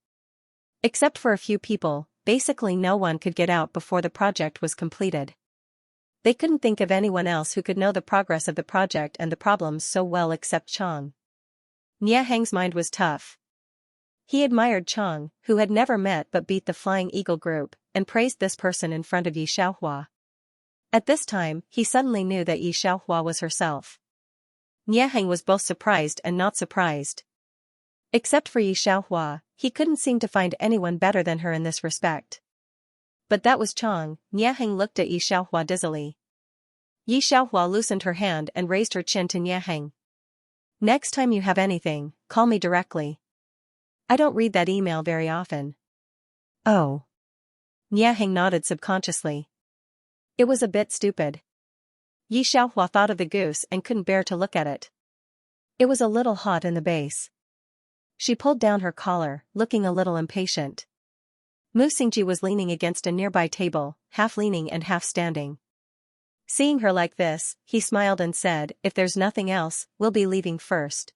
A: Except for a few people, basically no one could get out before the project was completed. They couldn't think of anyone else who could know the progress of the project and the problems so well except Chang. Niaheng's mind was tough. He admired Chang, who had never met but beat the Flying Eagle group, and praised this person in front of Yi Xiaohua. At this time, he suddenly knew that Yi Xiaohua was herself. Niaheng was both surprised and not surprised. Except for Yi Xiaohua, he couldn't seem to find anyone better than her in this respect. But that was Chang. Niaheng looked at Yi Xiaohua dizzily. Yi Xiaohua loosened her hand and raised her chin to Niaheng. "Next time you have anything, call me directly. I don't read that email very often." "Oh." Niaheng nodded subconsciously. It was a bit stupid. Yi Xiaohua thought of the goose and couldn't bear to look at it. It was a little hot in the base. She pulled down her collar, looking a little impatient. Mu Xingji was leaning against a nearby table, half leaning and half standing. Seeing her like this, he smiled and said, "If there's nothing else, we'll be leaving first."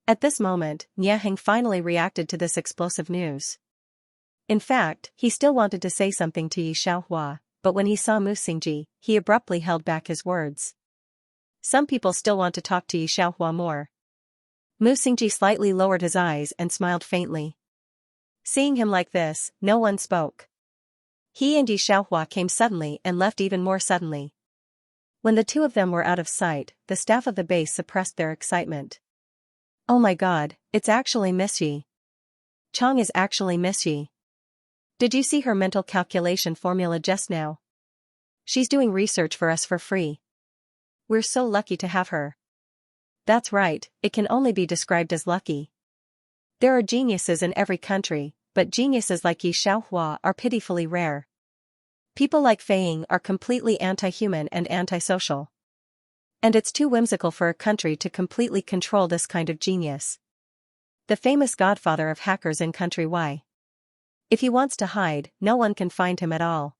A: At this moment, Niaheng finally reacted to this explosive news. In fact, he still wanted to say something to Yi Xiaohua, but when he saw Mu Xingji, he abruptly held back his words. Some people still want to talk to Yi Xiaohua more. Mu Xingji slightly lowered his eyes and smiled faintly. Seeing him like this, no one spoke. He and Yi Xiaohua came suddenly and left even more suddenly. When the two of them were out of sight, the staff of the base suppressed their excitement. "Oh my god, it's actually Miss Yi. Chang is actually Miss Yi. Did you see her mental calculation formula just now? She's doing research for us for free. We're so lucky to have her." That's right, it can only be described as lucky. There are geniuses in every country, but geniuses like Yi Xiaohua are pitifully rare. People like Fei Ying are completely anti-human and antisocial. And it's too whimsical for a country to completely control this kind of genius. The famous godfather of hackers in country Y. If he wants to hide, no one can find him at all.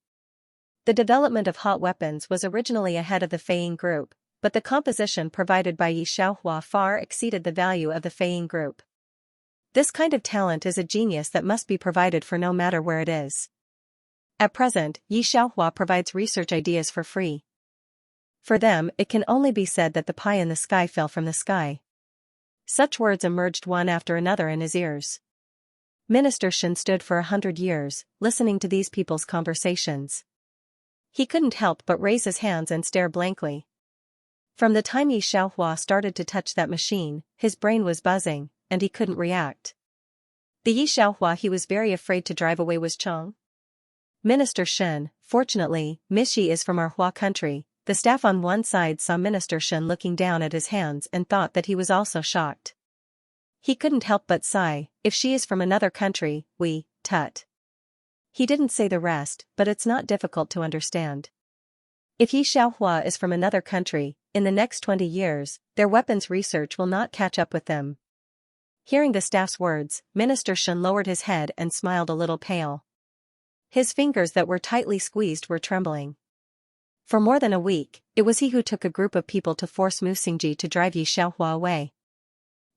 A: The development of hot weapons was originally ahead of the Fei Ying group, but the composition provided by Yi Xiaohua far exceeded the value of the Fei Ying group. This kind of talent is a genius that must be provided for no matter where it is. At present, Yi Xiaohua provides research ideas for free. For them, it can only be said that the pie in the sky fell from the sky. Such words emerged one after another in his ears. Minister Shen stood for 100 years, listening to these people's conversations. He couldn't help but raise his hands and stare blankly. From the time Yi Xiaohua started to touch that machine, his brain was buzzing, and he couldn't react. The Yi Xiaohua he was very afraid to drive away was Chang. Minister Shen, fortunately, Miss Yi is from our Hua country. The staff on one side saw Minister Shen looking down at his hands and thought that he was also shocked. He couldn't help but sigh, "If she is from another country, tut." He didn't say the rest, but it's not difficult to understand. If Yi Xiaohua is from another country, in the next 20 years, their weapons research will not catch up with them. Hearing the staff's words, Minister Shen lowered his head and smiled a little pale. His fingers that were tightly squeezed were trembling. For more than a week, it was he who took a group of people to force Mu Xingji to drive Yi Xiaohua away.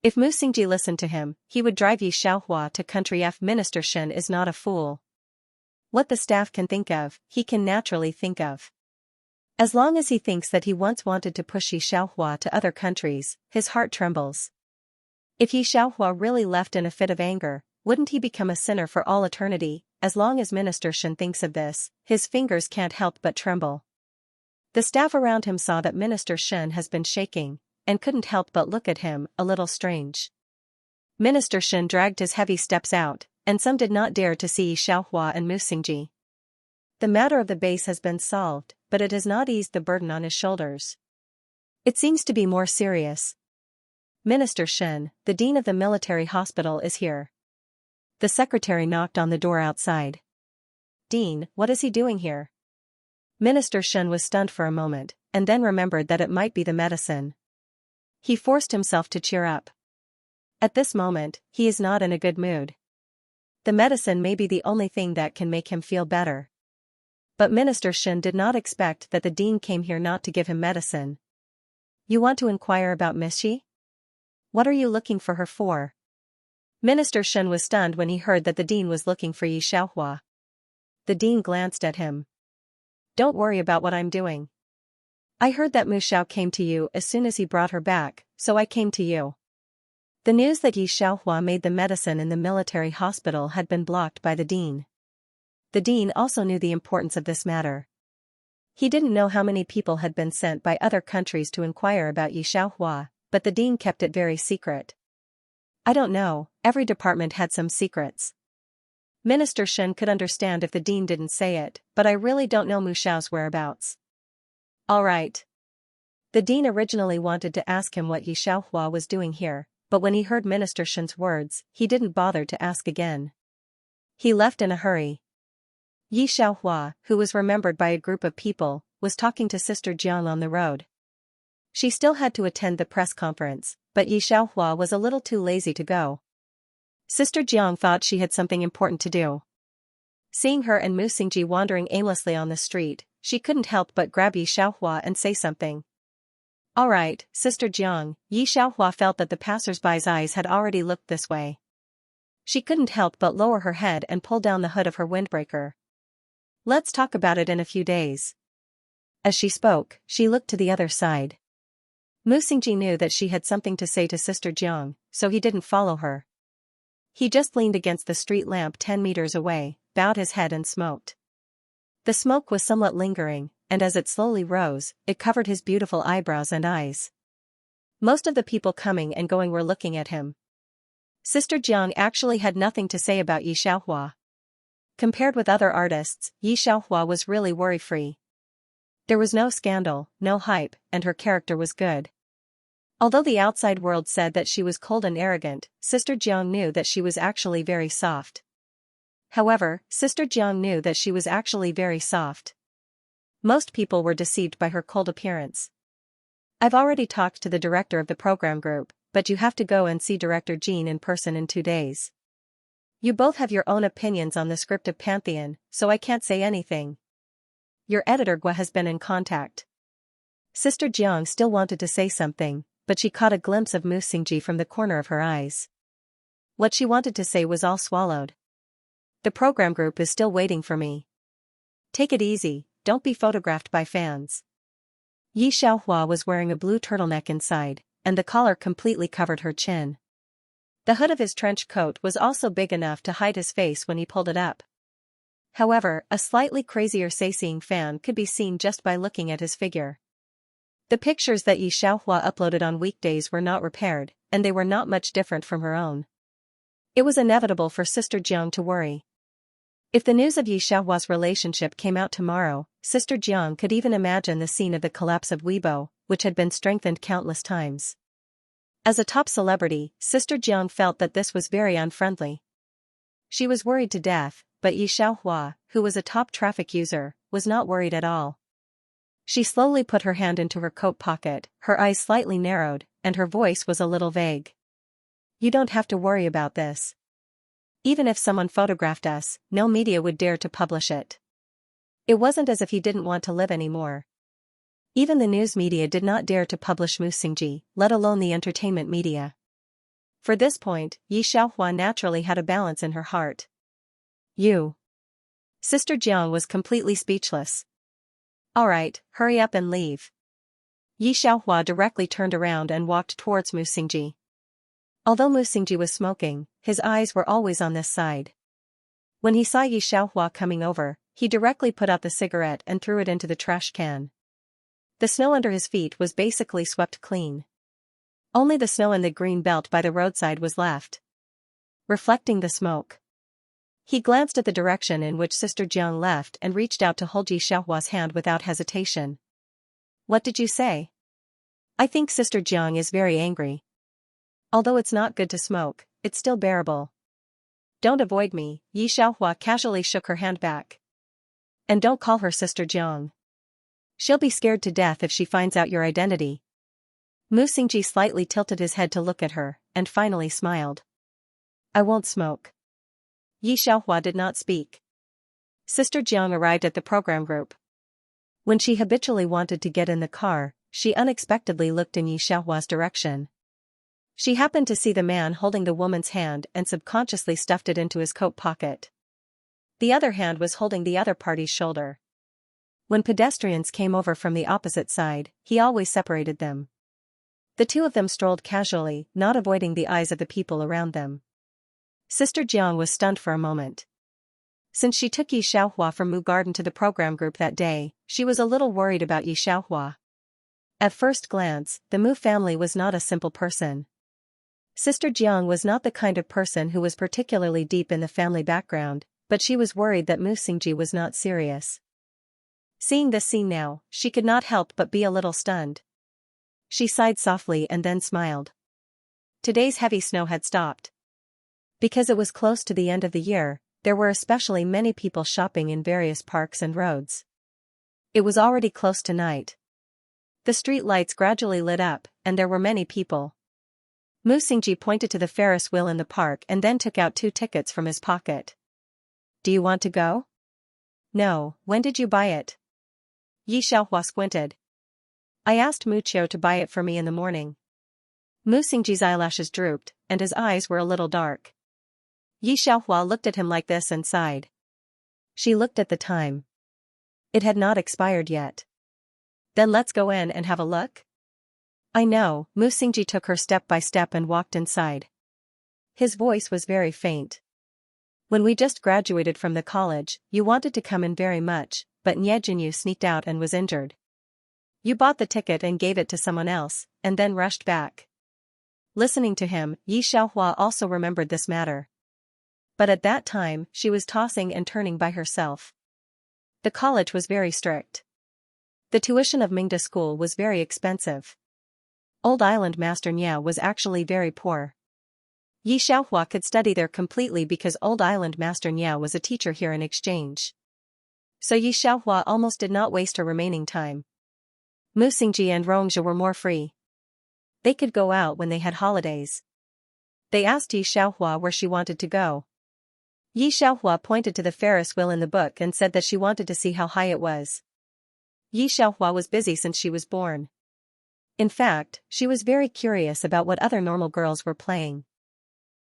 A: If Mu Xingji listened to him, he would drive Yi Xiaohua to country. F. Minister Shen is not a fool. What the staff can think of, he can naturally think of. As long as he thinks that he once wanted to push Yi Xiaohua to other countries, his heart trembles. If Yi Xiaohua really left in a fit of anger, wouldn't he become a sinner for all eternity? As long as Minister Shen thinks of this, his fingers can't help but tremble. The staff around him saw that Minister Shen has been shaking, and couldn't help but look at him, a little strange. Minister Shen dragged his heavy steps out, and some did not dare to see Yi Xiaohua and Mu Xingji. The matter of the base has been solved, but it has not eased the burden on his shoulders. It seems to be more serious. Minister Shen, the dean of the military hospital, is here. The secretary knocked on the door outside. Dean, what is he doing here? Minister Shen was stunned for a moment, and then remembered that it might be the medicine. He forced himself to cheer up. At this moment, he is not in a good mood. The medicine may be the only thing that can make him feel better. But Minister Shen did not expect that the dean came here not to give him medicine. You want to inquire about Miss Shi? What are you looking for her for? Minister Shen was stunned when he heard that the dean was looking for Yi Xiaohua. The dean glanced at him. Don't worry about what I'm doing. I heard that Mu Xiao came to you as soon as he brought her back, so I came to you. The news that Yi Xiaohua made the medicine in the military hospital had been blocked by the dean. The dean also knew the importance of this matter. He didn't know how many people had been sent by other countries to inquire about Yi Xiaohua, but the dean kept it very secret. I don't know, every department had some secrets. Minister Shen could understand if the dean didn't say it, but I really don't know Mu Xiao's whereabouts. All right. The dean originally wanted to ask him what Yi Xiaohua was doing here, but when he heard Minister Shen's words, he didn't bother to ask again. He left in a hurry. Yi Xiaohua, who was remembered by a group of people, was talking to Sister Jiang on the road. She still had to attend the press conference, but Yi Xiaohua was a little too lazy to go. Sister Jiang thought she had something important to do. Seeing her and Mu Xingji wandering aimlessly on the street, she couldn't help but grab Yi Xiaohua and say something. All right, Sister Jiang. Yi Xiaohua felt that the passers-by's eyes had already looked this way. She couldn't help but lower her head and pull down the hood of her windbreaker. Let's talk about it in a few days. As she spoke, she looked to the other side. Mu Xingji knew that she had something to say to Sister Jiang, so he didn't follow her. He just leaned against the street lamp 10 meters away, bowed his head and smoked. The smoke was somewhat lingering, and as it slowly rose, it covered his beautiful eyebrows and eyes. Most of the people coming and going were looking at him. Sister Jiang actually had nothing to say about Yi Xiaohua. Compared with other artists, Yi Xiaohua was really worry-free. There was no scandal, no hype, and her character was good. Although the outside world said that she was cold and arrogant, Sister Jiang knew that she was actually very soft. However, Sister Jiang knew that she was actually very soft. Most people were deceived by her cold appearance. I've already talked to the director of the program group, but you have to go and see Director Jean in person in 2 days. You both have your own opinions on the script of Pantheon, so I can't say anything. Your editor Gua has been in contact. Sister Jiang still wanted to say something, but she caught a glimpse of Mu Xingji from the corner of her eyes. What she wanted to say was all swallowed. The program group is still waiting for me. Take it easy, don't be photographed by fans. Yi Xiaohua was wearing a blue turtleneck inside, and the collar completely covered her chin. The hood of his trench coat was also big enough to hide his face when he pulled it up. However, a slightly crazier sightseeing fan could be seen just by looking at his figure. The pictures that Yi Xiaohua uploaded on weekdays were not repaired, and they were not much different from her own. It was inevitable for Sister Jiang to worry. If the news of Yi Xiaohua's relationship came out tomorrow, Sister Jiang could even imagine the scene of the collapse of Weibo, which had been strengthened countless times. As a top celebrity, Sister Jiang felt that this was very unfriendly. She was worried to death, but Yi Xiaohua, who was a top traffic user, was not worried at all. She slowly put her hand into her coat pocket, her eyes slightly narrowed, and her voice was a little vague. You don't have to worry about this. Even if someone photographed us, no media would dare to publish it. It wasn't as if he didn't want to live anymore. Even the news media did not dare to publish Mu Xingji, let alone the entertainment media. For this point, Yi Xiaohua naturally had a balance in her heart. You. Sister Jiang was completely speechless. Alright, hurry up and leave. Yi Xiaohua directly turned around and walked towards Mu Xingji. Although Mu Xingji was smoking, his eyes were always on this side. When he saw Yi Xiaohua coming over, he directly put out the cigarette and threw it into the trash can. The snow under his feet was basically swept clean. Only the snow in the green belt by the roadside was left, reflecting the smoke. He glanced at the direction in which Sister Jiang left and reached out to hold Yi Xiaohua's hand without hesitation. What did you say? I think Sister Jiang is very angry. Although it's not good to smoke, it's still bearable. Don't avoid me, Yi Xiaohua casually shook her hand back. And don't call her Sister Jiang. She'll be scared to death if she finds out your identity. Mu Xingji slightly tilted his head to look at her, and finally smiled. I won't smoke. Yi Xiaohua did not speak. Sister Jiang arrived at the program group. When she habitually wanted to get in the car, she unexpectedly looked in Yi Xiaohua's direction. She happened to see the man holding the woman's hand and subconsciously stuffed it into his coat pocket. The other hand was holding the other party's shoulder. When pedestrians came over from the opposite side, he always separated them. The two of them strolled casually, not avoiding the eyes of the people around them. Sister Jiang was stunned for a moment. Since she took Yi Xiaohua from Mu Garden to the program group that day, she was a little worried about Yi Xiaohua. At first glance, the Mu family was not a simple person. Sister Jiang was not the kind of person who was particularly deep in the family background, but she was worried that Mu Xingji was not serious. Seeing this scene now, she could not help but be a little stunned. She sighed softly and then smiled. Today's heavy snow had stopped. Because it was close to the end of the year, there were especially many people shopping in various parks and roads. It was already close to night. The street lights gradually lit up, and there were many people. Mu Xingji pointed to the Ferris wheel in the park and then took out 2 tickets from his pocket. Do you want to go? No, when did you buy it? Yi Xiaohua squinted. I asked Mu Qiu to buy it for me in the morning. Mu Xingji's eyelashes drooped, and his eyes were a little dark. Yi Xiaohua looked at him like this and sighed. She looked at the time. It had not expired yet. Then let's go in and have a look? I know, Mu Xingji took her step by step and walked inside. His voice was very faint. When we just graduated from the college, you wanted to come in very much, but Nie Jinyu sneaked out and was injured. You bought the ticket and gave it to someone else, and then rushed back. Listening to him, Yi Xiaohua also remembered this matter. But at that time, she was tossing and turning by herself. The college was very strict. The tuition of Mingda school was very expensive. Old Island Master Nya was actually very poor. Yi Xiaohua could study there completely because Old Island Master Nya was a teacher here in exchange. So Yi Xiaohua almost did not waste her remaining time. Mu Xingji and Rongzhe were more free. They could go out when they had holidays. They asked Yi Xiaohua where she wanted to go. Yi Xiaohua pointed to the Ferris wheel in the book and said that she wanted to see how high it was. Yi Xiaohua was busy since she was born. In fact, she was very curious about what other normal girls were playing.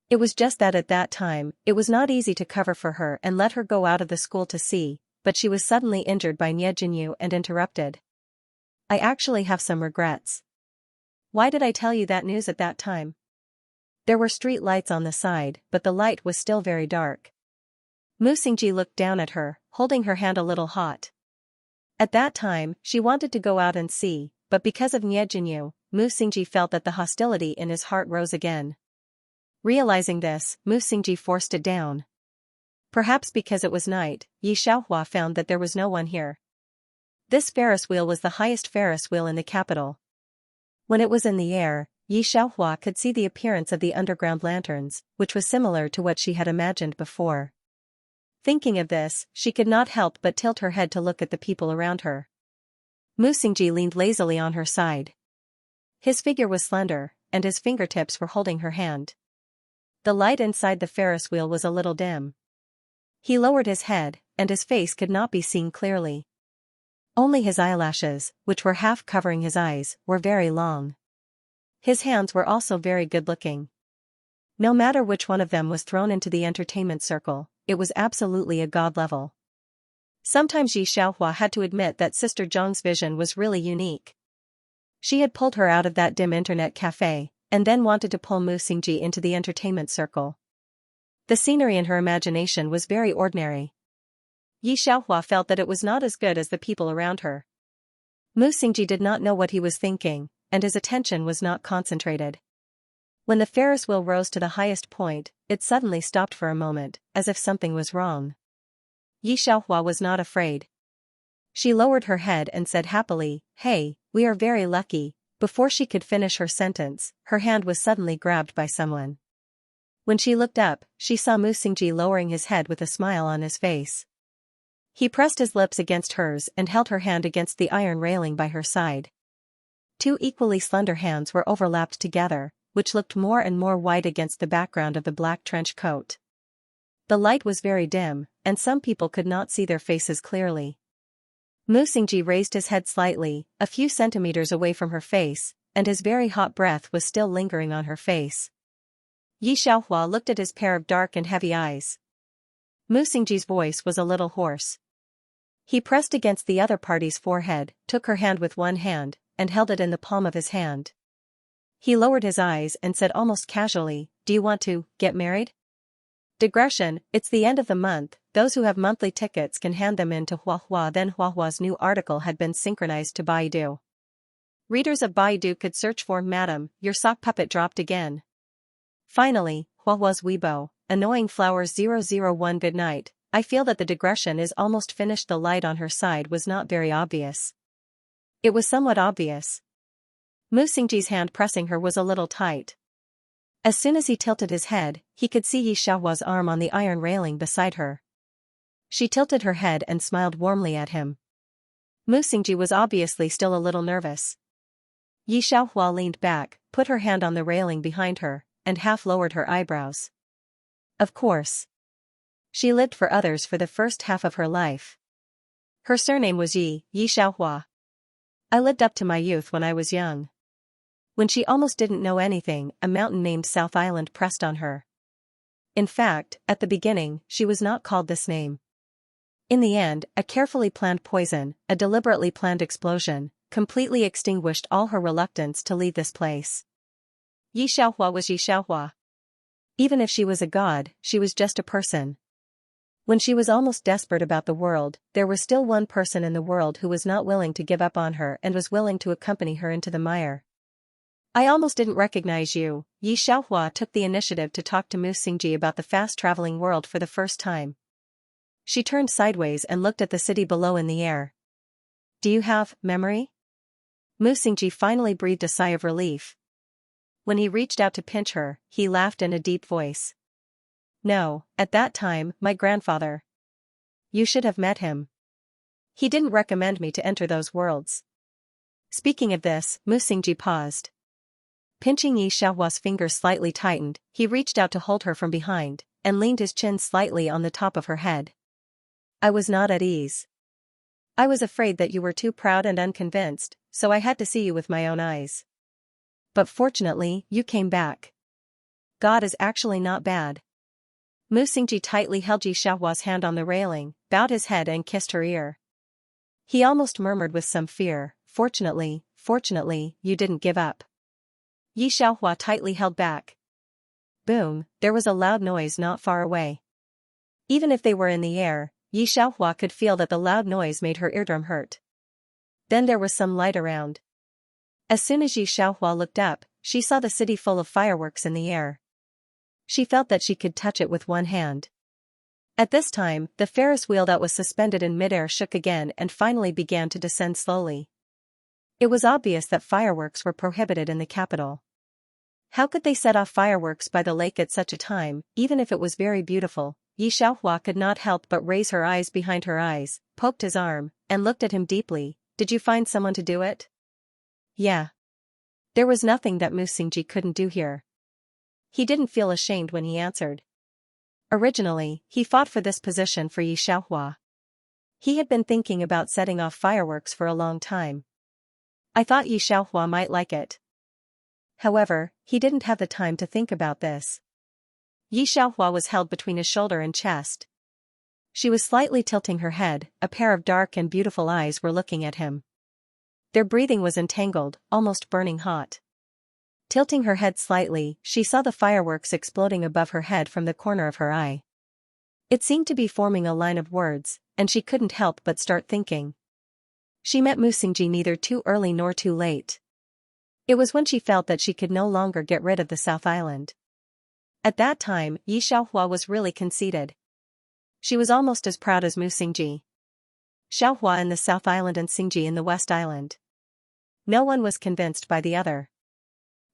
A: It was just that at that time, it was not easy to cover for her and let her go out of the school to see, but she was suddenly injured by Nie Jinyu and interrupted. I actually have some regrets. Why did I tell you that news at that time? There were street lights on the side, but the light was still very dark. Mu Xingji looked down at her, holding her hand a little hot. At that time, she wanted to go out and see, but because of Nie Jinyu, Mu Xingji felt that the hostility in his heart rose again. Realizing this, Mu Xingji forced it down. Perhaps because it was night, Yi Xiaohua found that there was no one here. This Ferris wheel was the highest Ferris wheel in the capital. When it was in the air, Yi Xiaohua could see the appearance of the underground lanterns, which was similar to what she had imagined before. Thinking of this, she could not help but tilt her head to look at the people around her. Mu Xingji leaned lazily on her side. His figure was slender, and his fingertips were holding her hand. The light inside the Ferris wheel was a little dim. He lowered his head, and his face could not be seen clearly. Only his eyelashes, which were half covering his eyes, were very long. His hands were also very good-looking. No matter which one of them was thrown into the entertainment circle, it was absolutely a god level. Sometimes Xianxia had to admit that Sister Zhang's vision was really unique. She had pulled her out of that dim internet cafe, and then wanted to pull Mu Xingji into the entertainment circle. The scenery in her imagination was very ordinary. Xianxia felt that it was not as good as the people around her. Mu Xingji did not know what he was thinking, and his attention was not concentrated. When the Ferris wheel rose to the highest point, it suddenly stopped for a moment, as if something was wrong. Xianxia was not afraid. She lowered her head and said happily, "Hey, we are very lucky." Before she could finish her sentence, her hand was suddenly grabbed by someone. When she looked up, she saw Mu Xingji lowering his head with a smile on his face. He pressed his lips against hers and held her hand against the iron railing by her side. Two equally slender hands were overlapped together, which looked more and more white against the background of the black trench coat. The light was very dim, and some people could not see their faces clearly. Mu Xingji raised his head slightly, a few centimeters away from her face, and his very hot breath was still lingering on her face. Xianxia looked at his pair of dark and heavy eyes. Mu Xingji's voice was a little hoarse. He pressed against the other party's forehead, took her hand with one hand, and held it in the palm of his hand. He lowered his eyes and said almost casually, "Do you want to get married?" Digression, it's the end of the month, those who have monthly tickets can hand them in to Huahua. Then Huahua's new article had been synchronized to Baidu. Readers of Baidu could search for "Madam, your sock puppet dropped again." Finally, Huahua's Weibo, annoying flowers 001 good night, I feel that the digression is almost finished. The light on her side was not very obvious. It was somewhat obvious. Mu Xingji's hand pressing her was a little tight. As soon as he tilted his head, he could see Xiaohua's arm on the iron railing beside her. She tilted her head and smiled warmly at him. Mu Xingji was obviously still a little nervous. Xiaohua leaned back, put her hand on the railing behind her, and half lowered her eyebrows. Of course. She lived for others for the first half of her life. Her surname was Xiaohua. I lived up to my youth when I was young. When she almost didn't know anything, a mountain named South Island pressed on her. In fact, at the beginning, she was not called this name. In the end, a carefully planned poison, a deliberately planned explosion, completely extinguished all her reluctance to leave this place. Xiaohua was Xiaohua. Even if she was a god, she was just a person. When she was almost desperate about the world, there was still one person in the world who was not willing to give up on her and was willing to accompany her into the mire. I almost didn't recognize you. Xiaohua took the initiative to talk to Mu Xingji about the fast-traveling world for the first time. She turned sideways and looked at the city below in the air. Do you have memory? Mu Xingji finally breathed a sigh of relief. When he reached out to pinch her, he laughed in a deep voice. No, at that time, my grandfather. You should have met him. He didn't recommend me to enter those worlds. Speaking of this, Mu Xingji paused. Pinching Xiaohua's fingers slightly tightened, he reached out to hold her from behind, and leaned his chin slightly on the top of her head. I was not at ease. I was afraid that you were too proud and unconvinced, so I had to see you with my own eyes. But fortunately, you came back. God is actually not bad. Mu Xingji tightly held Xiaohua's hand on the railing, bowed his head and kissed her ear. He almost murmured with some fear, fortunately, you didn't give up. Xiaohua tightly held back. Boom, there was a loud noise not far away. Even if they were in the air, Xiaohua could feel that the loud noise made her eardrum hurt. Then there was some light around. As soon as Xiaohua looked up, she saw the city full of fireworks in the air. She felt that she could touch it with one hand. At this time, the Ferris wheel that was suspended in midair shook again and finally began to descend slowly. It was obvious that fireworks were prohibited in the capital. How could they set off fireworks by the lake at such a time, even if it was very beautiful? Xiaohua could not help but raise her eyes behind her eyes, poked his arm, and looked at him deeply. Did you find someone to do it? Yeah. There was nothing that Mu Xingji couldn't do here. He didn't feel ashamed when he answered. Originally, he fought for this position for Xiaohua. He had been thinking about setting off fireworks for a long time. I thought Xiaohua might like it. However, he didn't have the time to think about this. Yi Xiaohua was held between his shoulder and chest. She was slightly tilting her head, a pair of dark and beautiful eyes were looking at him. Their breathing was entangled, almost burning hot. Tilting her head slightly, she saw the fireworks exploding above her head from the corner of her eye. It seemed to be forming a line of words, and she couldn't help but start thinking. She met Mu Xingji neither too early nor too late. It was when she felt that she could no longer get rid of the South Island. At that time, Yi Xiaohua was really conceited. She was almost as proud as Mu Xingji. Xiaohua in the South Island and Xingji in the West Island. No one was convinced by the other.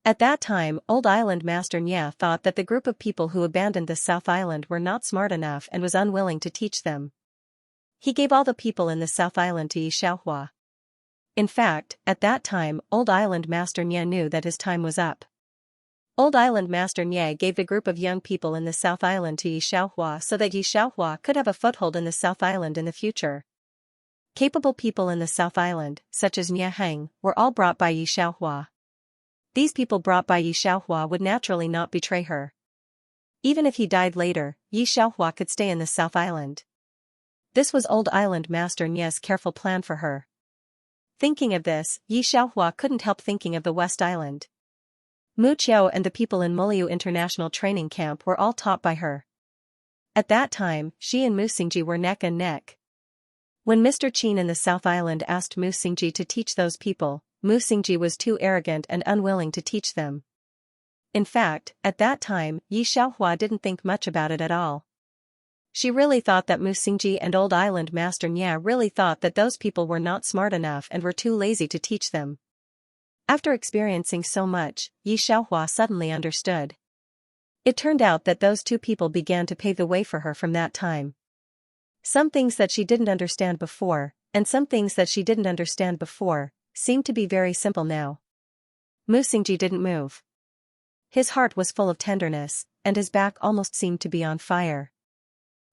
A: At that time, Old Island Master Nya thought that the group of people who abandoned the South Island were not smart enough and was unwilling to teach them. He gave all the people in the South Island to Yi Xiaohua. In fact, at that time, Old Island Master Nya knew that his time was up. Old Island Master Nya gave the group of young people in the South Island to Yi Xiaohua so that Yi Xiaohua could have a foothold in the South Island in the future. Capable people in the South Island, such as Nya Heng, were all brought by Yi Xiaohua. These people brought by Yi Xiaohua would naturally not betray her. Even if he died later, Yi Xiaohua could stay in the South Island. This was Old Island Master Nya's careful plan for her. Thinking of this, Yi Xiaohua couldn't help thinking of the West Island. Mu Qiu and the people in Muliu International Training Camp were all taught by her. At that time, she and Mu Xingji were neck and neck. When Mr. Qin in the South Island asked Mu Xingji to teach those people, Mu Xingji was too arrogant and unwilling to teach them. In fact, at that time, Yi Xiaohua didn't think much about it at all. She really thought that Mu Xingji and Old Island Master Nya really thought that those people were not smart enough and were too lazy to teach them. After experiencing so much, Yi Xiaohua suddenly understood. It turned out that those two people began to pave the way for her from that time. Some things that she didn't understand before, and some things that she didn't understand before, seemed to be very simple now. Mu Xingji didn't move. His heart was full of tenderness, and his back almost seemed to be on fire.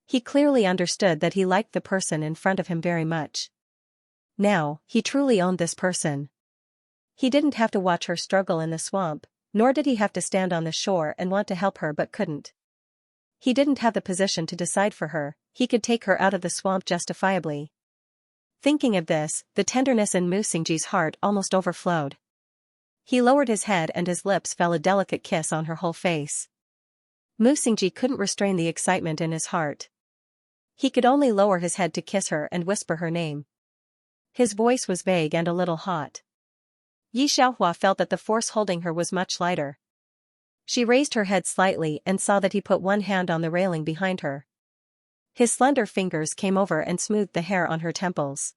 A: He clearly understood that he liked the person in front of him very much. Now, he truly owned this person. He didn't have to watch her struggle in the swamp, nor did he have to stand on the shore and want to help her but couldn't. He didn't have the position to decide for her, he could take her out of the swamp justifiably. Thinking of this, the tenderness in Mu Xingji's heart almost overflowed. He lowered his head and his lips fell a delicate kiss on her whole face. Mu Xingji couldn't restrain the excitement in his heart. He could only lower his head to kiss her and whisper her name. His voice was vague and a little hot. Yi Xiaohua felt that the force holding her was much lighter. She raised her head slightly and saw that he put one hand on the railing behind her. His slender fingers came over and smoothed the hair on her temples.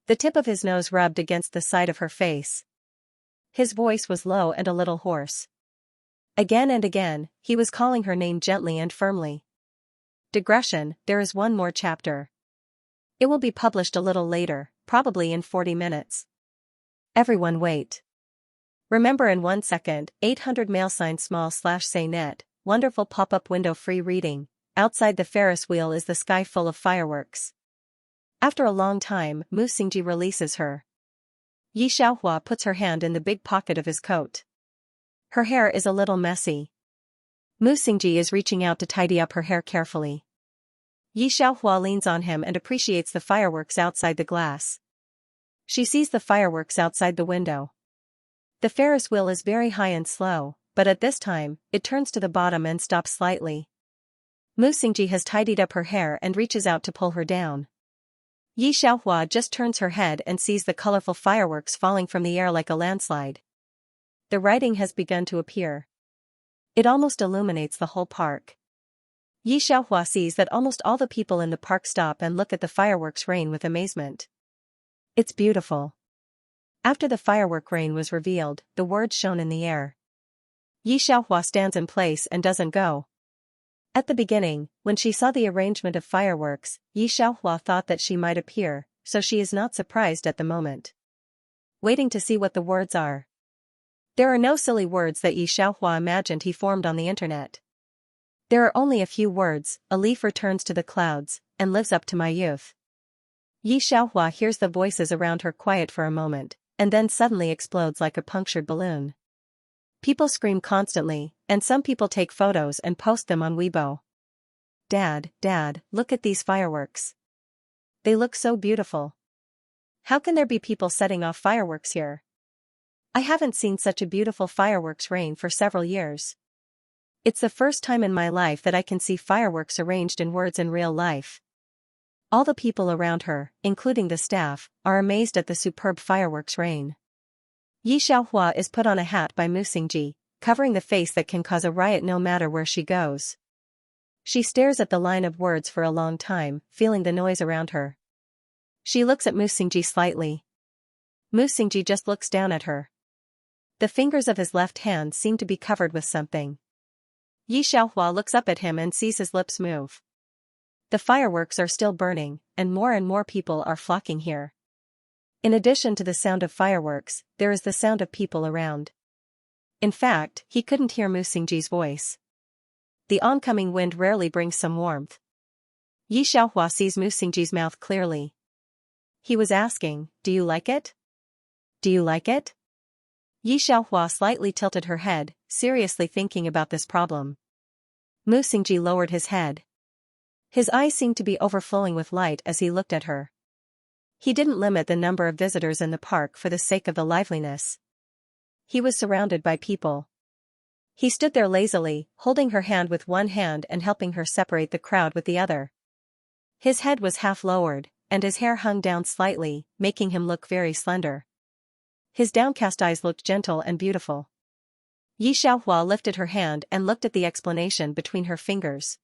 A: The tip of his nose rubbed against the side of her face. His voice was low and a little hoarse. Again and again, he was calling her name gently and firmly. Digression, there is one more chapter. It will be published a little later, probably in 40 minutes. Everyone wait. Remember in 1 second, 800 !say net, wonderful pop-up window free reading. Outside the Ferris wheel is the sky full of fireworks. After a long time, Mu Xingji releases her. Yi Xiaohua puts her hand in the big pocket of his coat. Her hair is a little messy. Mu Xingji is reaching out to tidy up her hair carefully. Yi Xiaohua leans on him and appreciates the fireworks outside the glass. She sees the fireworks outside the window. The Ferris wheel is very high and slow, but at this time, it turns to the bottom and stops slightly. Mu Xingji has tidied up her hair and reaches out to pull her down. Yi Xiaohua just turns her head and sees the colorful fireworks falling from the air like a landslide. The writing has begun to appear. It almost illuminates the whole park. Yi Xiaohua sees that almost all the people in the park stop and look at the fireworks rain with amazement. It's beautiful. After the firework rain was revealed, the words shone in the air. Yi Xiaohua stands in place and doesn't go. At the beginning, when she saw the arrangement of fireworks, Yi Xiaohua thought that she might appear, so she is not surprised at the moment. Waiting to see what the words are. There are no silly words that Yi Xiaohua imagined he formed on the internet. There are only a few words: a leaf returns to the clouds, and lives up to my youth. Yi Xiaohua hears the voices around her quiet for a moment, and then suddenly explodes like a punctured balloon. People scream constantly, and some people take photos and post them on Weibo. Dad, look at these fireworks. They look so beautiful. How can there be people setting off fireworks here? I haven't seen such a beautiful fireworks rain for several years. It's the first time in my life that I can see fireworks arranged in words in real life. All the people around her, including the staff, are amazed at the superb fireworks rain. Yi Xiaohua is put on a hat by Mu Xingji, covering the face that can cause a riot no matter where she goes. She stares at the line of words for a long time, feeling the noise around her. She looks at Mu Xingji slightly. Mu Xingji just looks down at her. The fingers of his left hand seem to be covered with something. Yi Xiaohua looks up at him and sees his lips move. The fireworks are still burning, and more people are flocking here. In addition to the sound of fireworks, there is the sound of people around. In fact, he couldn't hear Mu Xingji's voice. The oncoming wind rarely brings some warmth. Yi Xiaohua sees Mu Xingji's mouth clearly. He was asking, "Do you like it? Do you like it?" Yi Xiaohua slightly tilted her head, seriously thinking about this problem. Mu Xingji lowered his head. His eyes seemed to be overflowing with light as he looked at her. He didn't limit the number of visitors in the park for the sake of the liveliness. He was surrounded by people. He stood there lazily, holding her hand with one hand and helping her separate the crowd with the other. His head was half lowered, and his hair hung down slightly, making him look very slender. His downcast eyes looked gentle and beautiful. Yi Xiaohua lifted her hand and looked at the explanation between her fingers.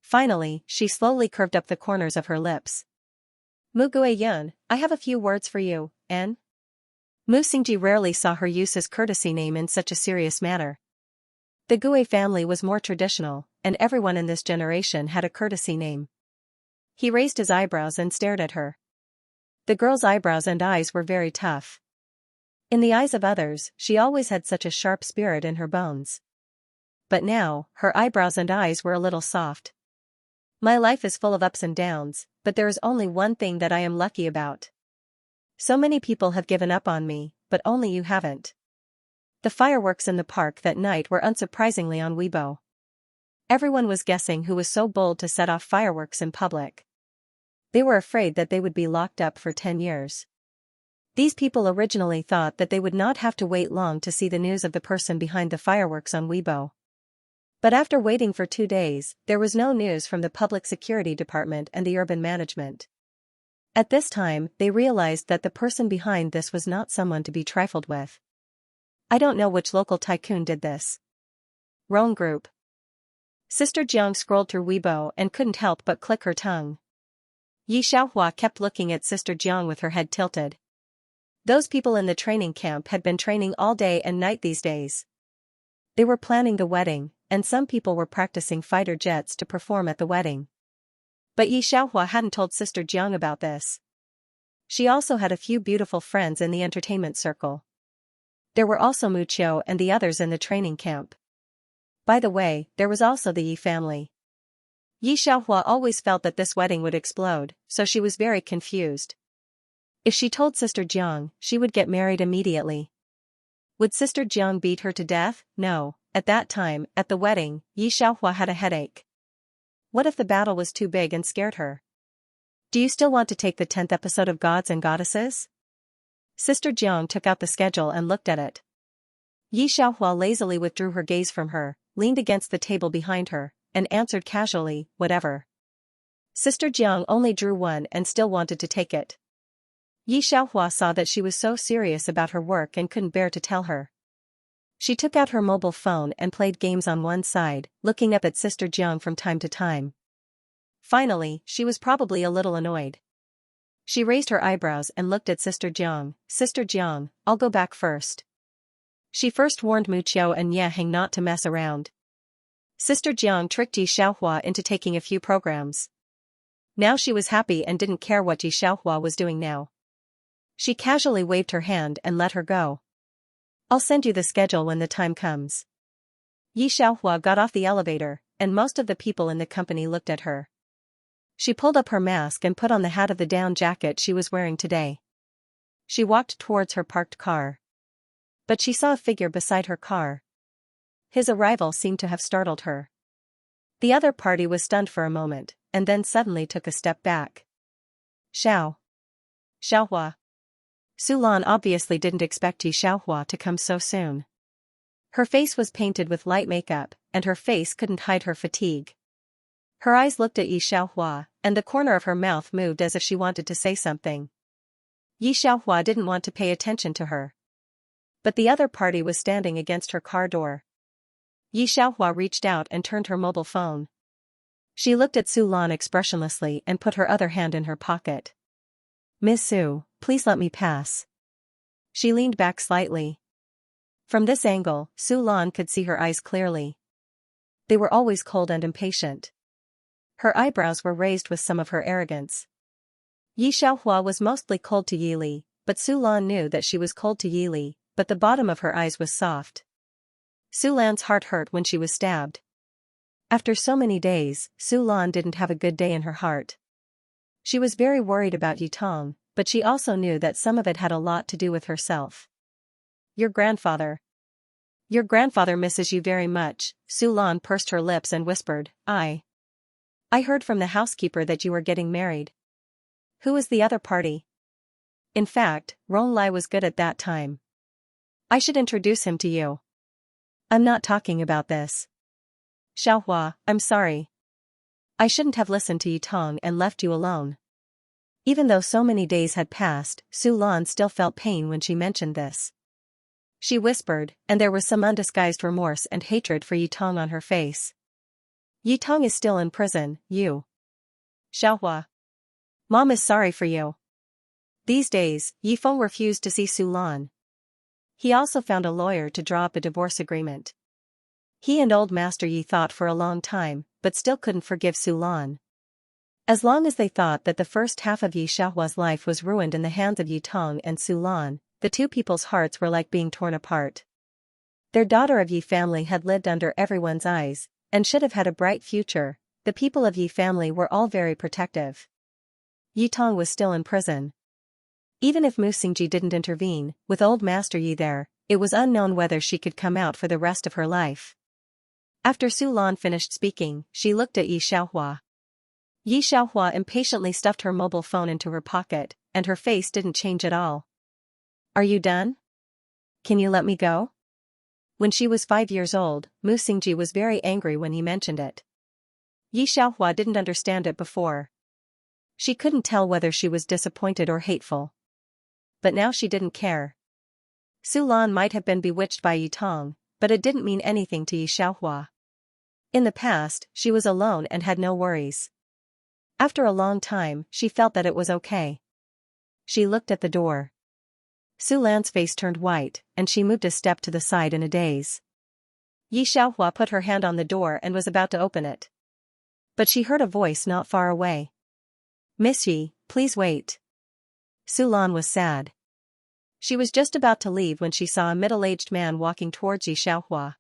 A: Finally, she slowly curved up the corners of her lips. Mu Guiyun, I have a few words for you, N. Mu Xingji rarely saw her use his courtesy name in such a serious manner. The Gui family was more traditional, and everyone in this generation had a courtesy name. He raised his eyebrows and stared at her. The girl's eyebrows and eyes were very tough. In the eyes of others, she always had such a sharp spirit in her bones. But now, her eyebrows and eyes were a little soft. My life is full of ups and downs, but there is only one thing that I am lucky about. So many people have given up on me, but only you haven't. The fireworks in the park that night were unsurprisingly on Weibo. Everyone was guessing who was so bold to set off fireworks in public. They were afraid that they would be locked up for 10 years. These people originally thought that they would not have to wait long to see the news of the person behind the fireworks on Weibo. But after waiting for 2 days, there was no news from the Public Security Department and the Urban Management. At this time, they realized that the person behind this was not someone to be trifled with. I don't know which local tycoon did this. Wrong group. Sister Jiang scrolled through Weibo and couldn't help but click her tongue. Yi Xiaohua kept looking at Sister Jiang with her head tilted. Those people in the training camp had been training all day and night these days. They were planning the wedding, and some people were practicing fighter jets to perform at the wedding. But Yi Xiaohua hadn't told Sister Jiang about this. She also had a few beautiful friends in the entertainment circle. There were also Mu Qiu and the others in the training camp. By the way, there was also the Yi family. Yi Xiaohua always felt that this wedding would explode, so she was very confused. If she told Sister Jiang, she would get married immediately. Would Sister Jiang beat her to death? No, at that time, at the wedding, Yi Xiaohua had a headache. What if the battle was too big and scared her? Do you still want to take the 10th episode of Gods and Goddesses? Sister Jiang took out the schedule and looked at it. Yi Xiaohua lazily withdrew her gaze from her, leaned against the table behind her, and answered casually, whatever. Sister Jiang only drew one and still wanted to take it. Yi Xiaohua saw that she was so serious about her work and couldn't bear to tell her. She took out her mobile phone and played games on one side, looking up at Sister Jiang from time to time. Finally, she was probably a little annoyed. She raised her eyebrows and looked at Sister Jiang. Sister Jiang, I'll go back first. She first warned Mu Qiu and Ye Heng not to mess around. Sister Jiang tricked Yi Xiaohua into taking a few programs. Now she was happy and didn't care what Yi Xiaohua was doing now. She casually waved her hand and let her go. I'll send you the schedule when the time comes. Yi Xiaohua got off the elevator, and most of the people in the company looked at her. She pulled up her mask and put on the hat of the down jacket she was wearing today. She walked towards her parked car. But she saw a figure beside her car. His arrival seemed to have startled her. The other party was stunned for a moment, and then suddenly took a step back. Xiaohua. Sulan obviously didn't expect Yi Xiaohua to come so soon. Her face was painted with light makeup, and her face couldn't hide her fatigue. Her eyes looked at Yi Xiaohua, and the corner of her mouth moved as if she wanted to say something. Yi Xiaohua didn't want to pay attention to her. But the other party was standing against her car door. Yi Xiaohua reached out and turned her mobile phone. She looked at Su Lan expressionlessly and put her other hand in her pocket. "Miss Su, please let me pass." She leaned back slightly. From this angle, Su Lan could see her eyes clearly. They were always cold and impatient. Her eyebrows were raised with some of her arrogance. Yi Xiaohua was mostly cold to Yi Li, but Su Lan knew that she was cold to Yi Li, but the bottom of her eyes was soft. Su Lan's heart hurt when she was stabbed. After so many days, Su Lan didn't have a good day in her heart. She was very worried about Yi Tong, but she also knew that some of it had a lot to do with herself. Your grandfather misses you very much," Su Lan pursed her lips and whispered, I heard from the housekeeper that you were getting married. Who was the other party? In fact, Rong Lai was good at that time. I should introduce him to you. I'm not talking about this. Xiaohua, I'm sorry. I shouldn't have listened to Yi Tong and left you alone. Even though so many days had passed, Su Lan still felt pain when she mentioned this. She whispered, and there was some undisguised remorse and hatred for Yi Tong on her face. Yi Tong is still in prison, you. Xiaohua. Mom is sorry for you. These days, Yi Feng refused to see Su Lan. He also found a lawyer to draw up a divorce agreement. He and old Master Yi thought for a long time, but still couldn't forgive Su Lan. As long as they thought that the first half of Yi Xiaohua's life was ruined in the hands of Yi Tong and Su Lan, the two people's hearts were like being torn apart. Their daughter of Yi family had lived under everyone's eyes, and should have had a bright future. The people of Yi family were all very protective. Yi Tong was still in prison. Even if Mu Xingji didn't intervene, with old Master Yi there, it was unknown whether she could come out for the rest of her life. After Su Lan finished speaking, she looked at Yi Xiaohua. Yi Xiaohua impatiently stuffed her mobile phone into her pocket, and her face didn't change at all. Are you done? Can you let me go? When she was 5 years old, Mu Xingji was very angry when he mentioned it. Yi Xiaohua didn't understand it before. She couldn't tell whether she was disappointed or hateful. But now she didn't care. Su Lan might have been bewitched by Yi Tong, but it didn't mean anything to Yi Xiaohua. In the past, she was alone and had no worries. After a long time, she felt that it was okay. She looked at the door. Su Lan's face turned white, and she moved a step to the side in a daze. Yi Xiaohua put her hand on the door and was about to open it. But she heard a voice not far away. Miss Yi, please wait. Su Lan was sad. She was just about to leave when she saw a middle-aged man walking towards Yi Xiaohua.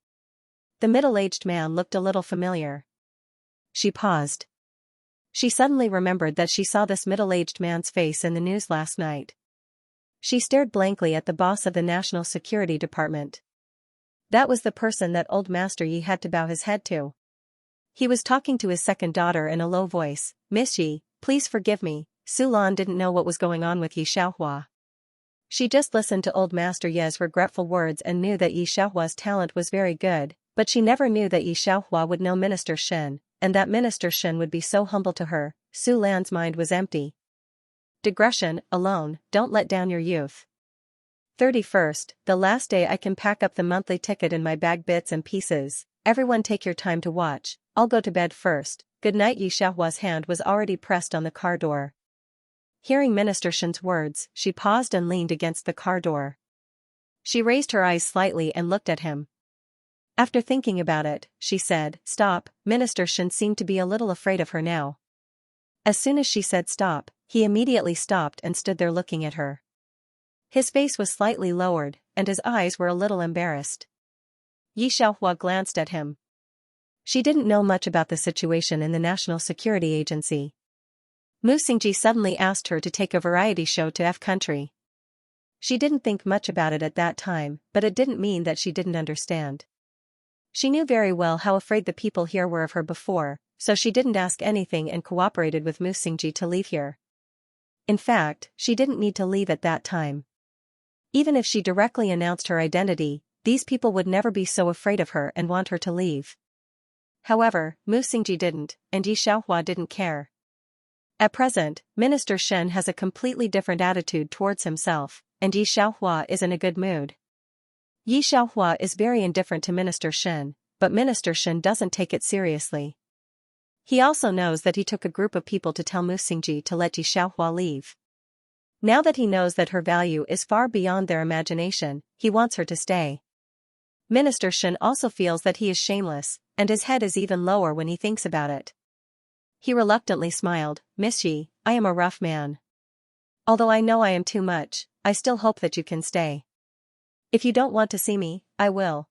A: The middle-aged man looked a little familiar. She paused. She suddenly remembered that she saw this middle-aged man's face in the news last night. She stared blankly at the boss of the National Security Department. That was the person that old Master Yi had to bow his head to. He was talking to his second daughter in a low voice. Miss Yi, please forgive me. Su Lan didn't know what was going on with Yi Xiaohua. She just listened to old Master Ye's regretful words and knew that Yi Xiaohua's talent was very good, but she never knew that Yi Xiaohua would know Minister Shen, and that Minister Shen would be so humble to her. Su Lan's mind was empty. Digression, alone, don't let down your youth. 31st, the last day I can pack up the monthly ticket in my bag bits and pieces. Everyone take your time to watch. I'll go to bed first. Good night. Yi Xiaohua's hand was already pressed on the car door. Hearing Minister Shen's words, she paused and leaned against the car door. She raised her eyes slightly and looked at him. After thinking about it, she said, Stop. Minister Shen seemed to be a little afraid of her now. As soon as she said stop, he immediately stopped and stood there looking at her. His face was slightly lowered, and his eyes were a little embarrassed. Yi Xiaohua glanced at him. She didn't know much about the situation in the National Security Agency. Mu Xingji suddenly asked her to take a variety show to F country. She didn't think much about it at that time, but it didn't mean that she didn't understand. She knew very well how afraid the people here were of her before, so she didn't ask anything and cooperated with Musingji to leave here. In fact, she didn't need to leave at that time. Even if she directly announced her identity, these people would never be so afraid of her and want her to leave. However, Musingji didn't, and Yi Xiaohua didn't care. At present, Minister Shen has a completely different attitude towards himself, and Yi Xiaohua is in a good mood. Yi Xiaohua is very indifferent to Minister Shen, but Minister Shen doesn't take it seriously. He also knows that he took a group of people to tell Musingji to let Yi Xiaohua leave. Now that he knows that her value is far beyond their imagination, he wants her to stay. Minister Shen also feels that he is shameless, and his head is even lower when he thinks about it. He reluctantly smiled, "Miss Yi, I am a rough man. Although I know I am too much, I still hope that you can stay. If you don't want to see me, I will.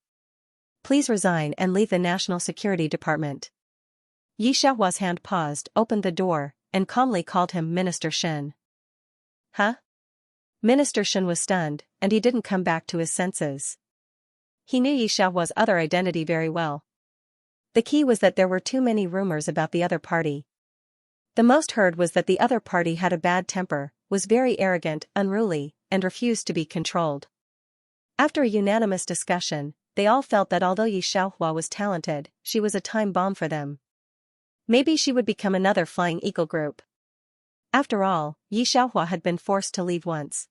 A: Please resign and leave the National Security Department." Yi Xiaohua's hand paused, opened the door, and calmly called him Minister Shen. Huh? Minister Shen was stunned, and he didn't come back to his senses. He knew Yi Xiaohua's other identity very well. The key was that there were too many rumors about the other party. The most heard was that the other party had a bad temper, was very arrogant, unruly, and refused to be controlled. After a unanimous discussion, they all felt that although Yi Xiaohua was talented, she was a time bomb for them. Maybe she would become another Flying Eagle group. After all, Yi Xiaohua had been forced to leave once.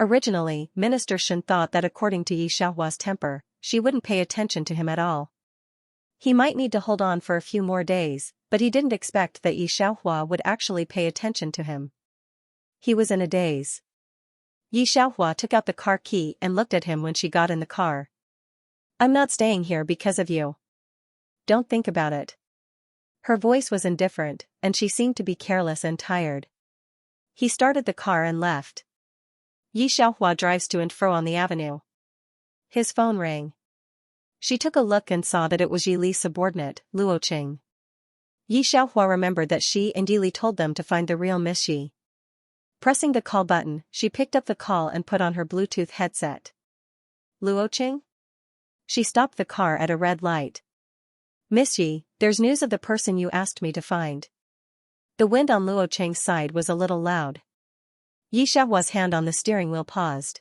A: Originally, Minister Shen thought that according to Yi Xiaohua's temper, she wouldn't pay attention to him at all. He might need to hold on for a few more days, but he didn't expect that Yi Xiaohua would actually pay attention to him. He was in a daze. Yi Xiaohua took out the car key and looked at him when she got in the car. "I'm not staying here because of you. Don't think about it." Her voice was indifferent, and she seemed to be careless and tired. He started the car and left. Yi Xiaohua drives to and fro on the avenue. His phone rang. She took a look and saw that it was Yi Li's subordinate, Luo Qing. Yi Xiaohua remembered that she and Yi Li told them to find the real Miss Yi. Pressing the call button, she picked up the call and put on her Bluetooth headset. "Luo Qing?" She stopped the car at a red light. "Miss Yi, there's news of the person you asked me to find." The wind on Luo Qing's side was a little loud. Yi Xiaohua's hand on the steering wheel paused.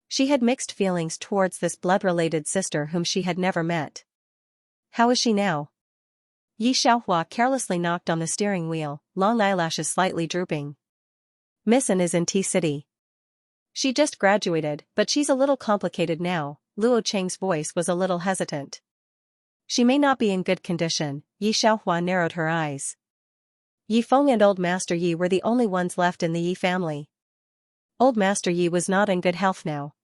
A: She had mixed feelings towards this blood-related sister whom she had never met. "How is she now?" Yi Xiaohua carelessly knocked on the steering wheel, long eyelashes slightly drooping. "Miss An is in T-City. She just graduated, but she's a little complicated now." Luo Qing's voice was a little hesitant. "She may not be in good condition." Yi Xiaohua narrowed her eyes. Yi Feng and Old Master Yi were the only ones left in the Yi family. Old Master Yi was not in good health now.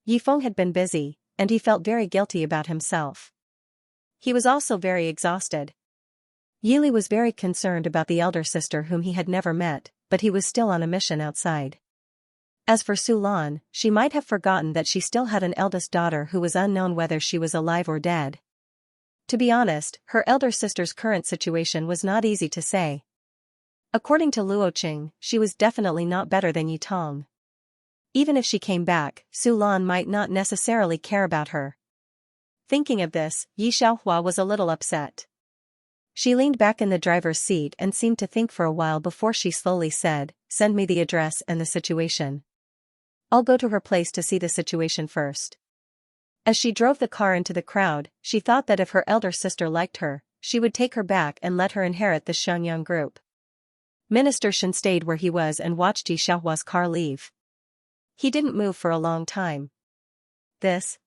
A: Yi Feng had been busy, and he felt very guilty about himself. He was also very exhausted. Yi Li was very concerned about the elder sister whom he had never met, but he was still on a mission outside. As for Su Lan, she might have forgotten that she still had an eldest daughter who was unknown whether she was alive or dead. To be honest, her elder sister's current situation was not easy to say. According to Luo Qing, she was definitely not better than Yi Tong. Even if she came back, Su Lan might not necessarily care about her. Thinking of this, Yi Xiaohua was a little upset. She leaned back in the driver's seat and seemed to think for a while before she slowly said, "Send me the address and the situation. I'll go to her place to see the situation first." As she drove the car into the crowd, she thought that if her elder sister liked her, she would take her back and let her inherit the Xianxia group. Minister Shen stayed where he was and watched Yi Xiaohua's car leave. He didn't move for a long time. "This?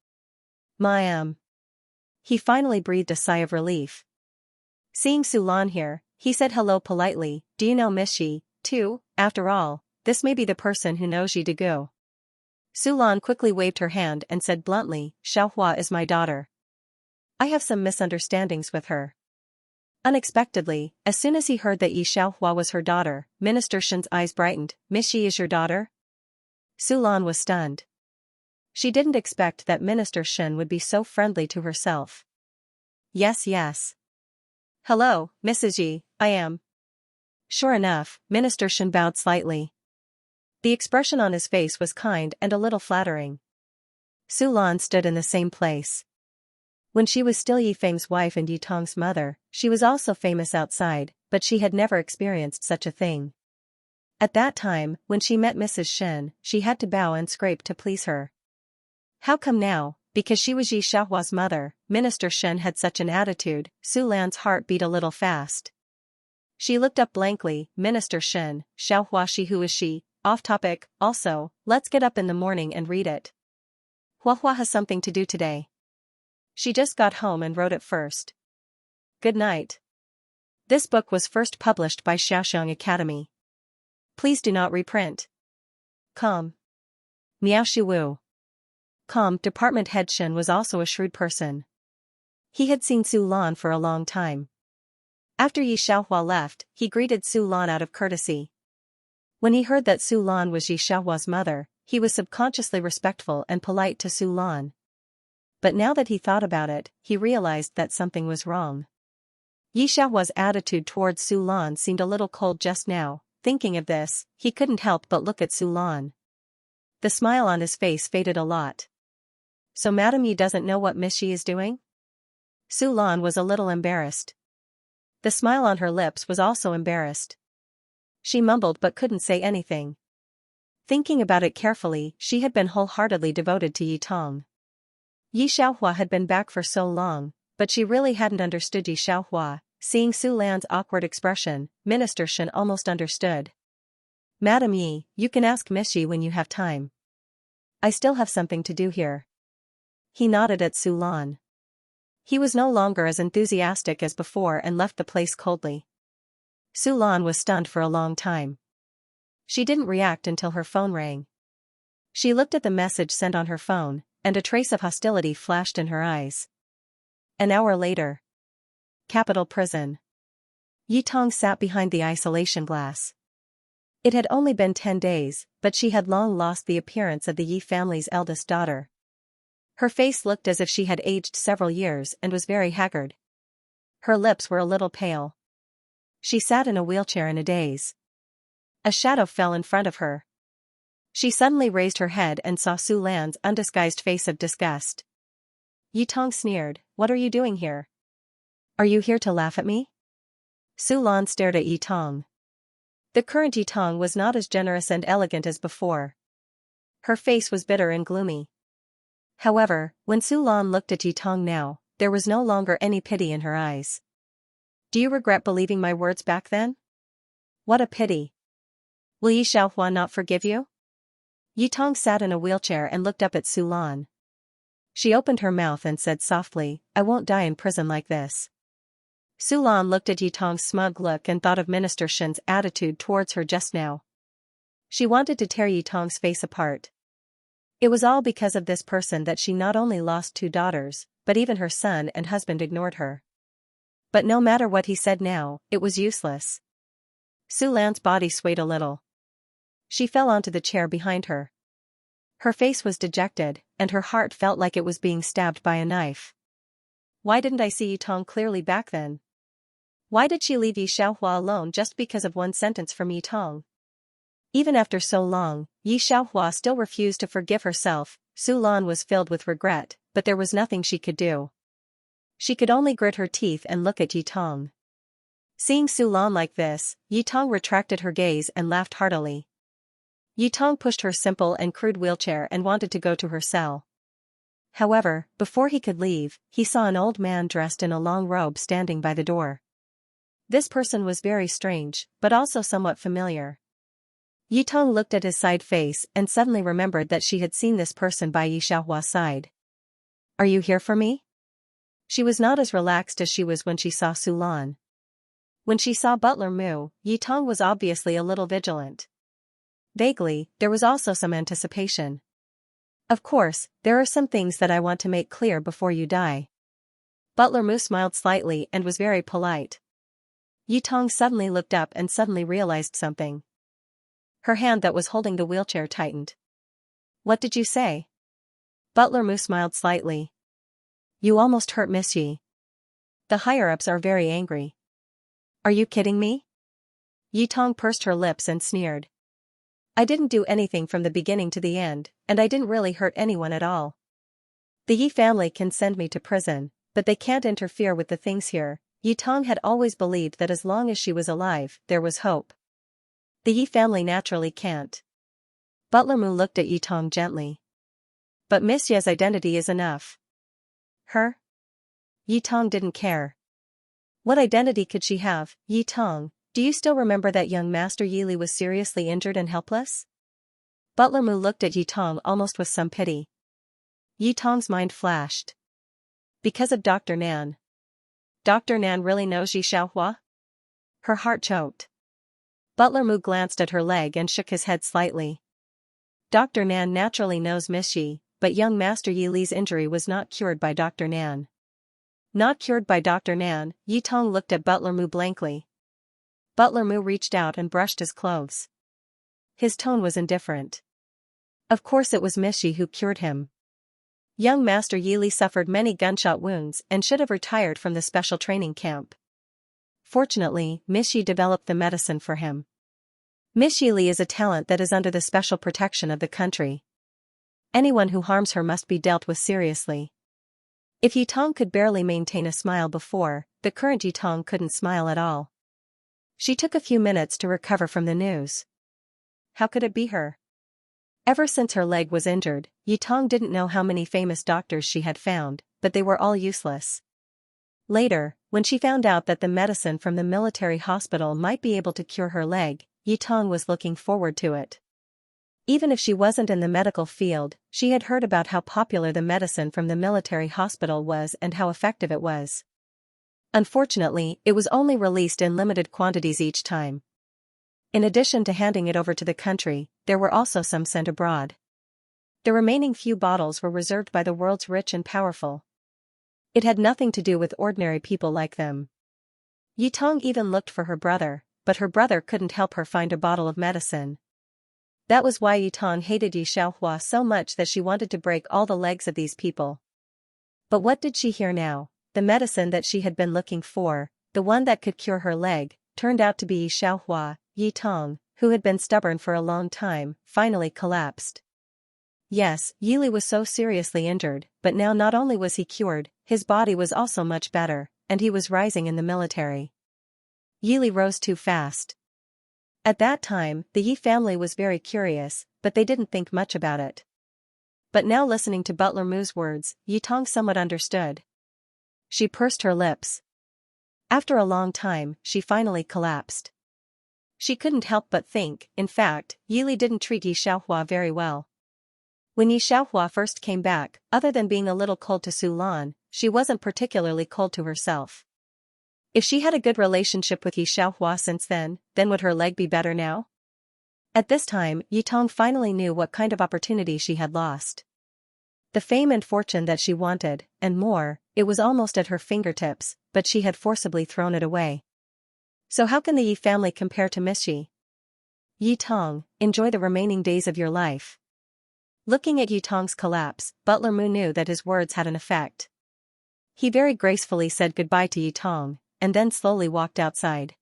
A: He finally breathed a sigh of relief. Seeing Su Lan here, he said hello politely. "Do you know Miss Yi, too? After all, this may be the person who knows Yi Degu." Su Lan quickly waved her hand and said bluntly, "Xiaohua is my daughter. I have some misunderstandings with her." Unexpectedly, as soon as he heard that Yi Xiaohua was her daughter, Minister Shen's eyes brightened. "Miss Yi is your daughter?" Su Lan was stunned. She didn't expect that Minister Shen would be so friendly to herself. Yes. "Hello, Mrs. Yi, I am." Sure enough, Minister Shen bowed slightly. The expression on his face was kind and a little flattering. Su Lan stood in the same place. When she was still Yi Feng's wife and Yi Tong's mother, she was also famous outside, but she had never experienced such a thing. At that time, when she met Mrs. Shen, she had to bow and scrape to please her. How come now, because she was Yi Xiaohua's mother, Minister Shen had such an attitude? Su Lan's heart beat a little fast. She looked up blankly. Minister Shen, Xiaohua she, who is she? Off topic, also, let's get up in the morning and read it. Huahua has something to do today. She just got home and wrote it first. Good night. This book was first published by Xiaoxiang Academy. Please do not reprint. Com. Miao Shiwu. Com. Department head Shen was also a shrewd person. He had seen Su Lan for a long time. After Yi Xiaohua left, he greeted Su Lan out of courtesy. When he heard that Su Lan was Yi Xiaohua's mother, he was subconsciously respectful and polite to Su Lan. But now that he thought about it, he realized that something was wrong. Yi Xiaohua's attitude towards Su Lan seemed a little cold just now. Thinking of this, he couldn't help but look at Su Lan. The smile on his face faded a lot. So Madame Yi doesn't know what Miss Yi is doing? Su Lan was a little embarrassed. The smile on her lips was also embarrassed. She mumbled but couldn't say anything. Thinking about it carefully, she had been wholeheartedly devoted to Yi Tong. Yi Xiaohua had been back for so long, but she really hadn't understood Yi Xiaohua. Seeing Su Lan's awkward expression, Minister Shen almost understood. Madam Yi, you can ask Miss Yi when you have time. I still have something to do here. He nodded at Su Lan. He was no longer as enthusiastic as before and left the place coldly. Su Lan was stunned for a long time. She didn't react until her phone rang. She looked at the message sent on her phone, and a trace of hostility flashed in her eyes. An hour later. Capital Prison. Yi Tong sat behind the isolation glass. It had only been 10 days, but she had long lost the appearance of the Yi family's eldest daughter. Her face looked as if she had aged several years and was very haggard. Her lips were a little pale. She sat in a wheelchair in a daze. A shadow fell in front of her. She suddenly raised her head and saw Su Lan's undisguised face of disgust. Yi Tong sneered, "What are you doing here? Are you here to laugh at me?" Su Lan stared at Yi Tong. The current Yi Tong was not as generous and elegant as before. Her face was bitter and gloomy. However, when Su Lan looked at Yi Tong now, there was no longer any pity in her eyes. Do you regret believing my words back then? What a pity. Will Yi Xiaohua not forgive you? Yi Tong sat in a wheelchair and looked up at Su Lan. She opened her mouth and said softly, "I won't die in prison like this." Su Lan looked at Yi Tong's smug look and thought of Minister Shen's attitude towards her just now. She wanted to tear Yi Tong's face apart. It was all because of this person that she not only lost 2 daughters, but even her son and husband ignored her. But no matter what he said now, it was useless. Su Lan's body swayed a little. She fell onto the chair behind her. Her face was dejected, and her heart felt like it was being stabbed by a knife. Why didn't I see Yi Tong clearly back then? Why did she leave Yi Xiaohua alone just because of one sentence from Yi Tong? Even after so long, Yi Xiaohua still refused to forgive herself. Su Lan was filled with regret, but there was nothing she could do. She could only grit her teeth and look at Yi Tong. Seeing Su Lan like this, Yi Tong retracted her gaze and laughed heartily. Yi Tong pushed her simple and crude wheelchair and wanted to go to her cell. However, before he could leave, he saw an old man dressed in a long robe standing by the door. This person was very strange, but also somewhat familiar. Yi Tong looked at his side face and suddenly remembered that she had seen this person by Yi Xiaohua's side. "Are you here for me?" She was not as relaxed as she was when she saw Su Lan. When she saw Butler Mu, Yi Tong was obviously a little vigilant. Vaguely, there was also some anticipation. "Of course, there are some things that I want to make clear before you die." Butler Mu smiled slightly and was very polite. Yi Tong suddenly looked up and suddenly realized something. Her hand that was holding the wheelchair tightened. "What did you say?" Butler Mu smiled slightly. "You almost hurt Miss Yi. The higher-ups are very angry." "Are you kidding me?" Yi Tong pursed her lips and sneered. I didn't do anything from the beginning to the end, and I didn't really hurt anyone at all. The Yi family can send me to prison, but they can't interfere with the things here. Yi Tong had always believed that as long as she was alive, there was hope. The Yi family naturally can't. Butler Mu looked at Yi Tong gently. But Miss Ye's identity is enough. Her? Yi Tong didn't care. What identity could she have? Yi Tong, do you still remember that young Master Yi Li was seriously injured and helpless? Butler Mu looked at Yi Tong almost with some pity. Yi Tong's mind flashed. Because of Dr. Nan. Dr. Nan really knows Yi Xiaohua? Her heart choked. Butler Mu glanced at her leg and shook his head slightly. Dr. Nan naturally knows Miss Yi, but young Master Yi Li's injury was not cured by Dr. Nan. Not cured by Dr. Nan, Yi Tong looked at Butler Mu blankly. Butler Mu reached out and brushed his clothes. His tone was indifferent. Of course it was Miss Yi who cured him. Young Master Yi Li suffered many gunshot wounds and should have retired from the special training camp. Fortunately, Miss Yi developed the medicine for him. Miss Yi Li is a talent that is under the special protection of the country. Anyone who harms her must be dealt with seriously. If Yi Tong could barely maintain a smile before, the current Yi Tong couldn't smile at all. She took a few minutes to recover from the news. How could it be her? Ever since her leg was injured, Yi Tong didn't know how many famous doctors she had found, but they were all useless. Later, when she found out that the medicine from the military hospital might be able to cure her leg, Yi Tong was looking forward to it. Even if she wasn't in the medical field, she had heard about how popular the medicine from the military hospital was and how effective it was. Unfortunately, it was only released in limited quantities each time. In addition to handing it over to the country, there were also some sent abroad. The remaining few bottles were reserved by the world's rich and powerful. It had nothing to do with ordinary people like them. Yi Tong even looked for her brother, but her brother couldn't help her find a bottle of medicine. That was why Yi Tong hated Yi Xiaohua so much that she wanted to break all the legs of these people. But what did she hear now? The medicine that she had been looking for, the one that could cure her leg, turned out to be Yi Xiaohua. Yi Tong, who had been stubborn for a long time, finally collapsed. Yes, Yi Li was so seriously injured, but now not only was he cured, his body was also much better, and he was rising in the military. Yi Li rose too fast. At that time, the Yi family was very curious, but they didn't think much about it. But now listening to Butler Mu's words, Yi Tong somewhat understood. She pursed her lips. After a long time, she finally collapsed. She couldn't help but think, in fact, Yi Li didn't treat Yi Xiaohua very well. When Yi Xiaohua first came back, other than being a little cold to Su Lan, she wasn't particularly cold to herself. If she had a good relationship with Yi Xiaohua since then would her leg be better now? At this time, Yi Tong finally knew what kind of opportunity she had lost. The fame and fortune that she wanted, and more, it was almost at her fingertips, but she had forcibly thrown it away. So how can the Yi family compare to Miss Yi? Yi Tong, enjoy the remaining days of your life. Looking at Yi Tong's collapse, Butler Mu knew that his words had an effect. He very gracefully said goodbye to Yi Tong, and then slowly walked outside.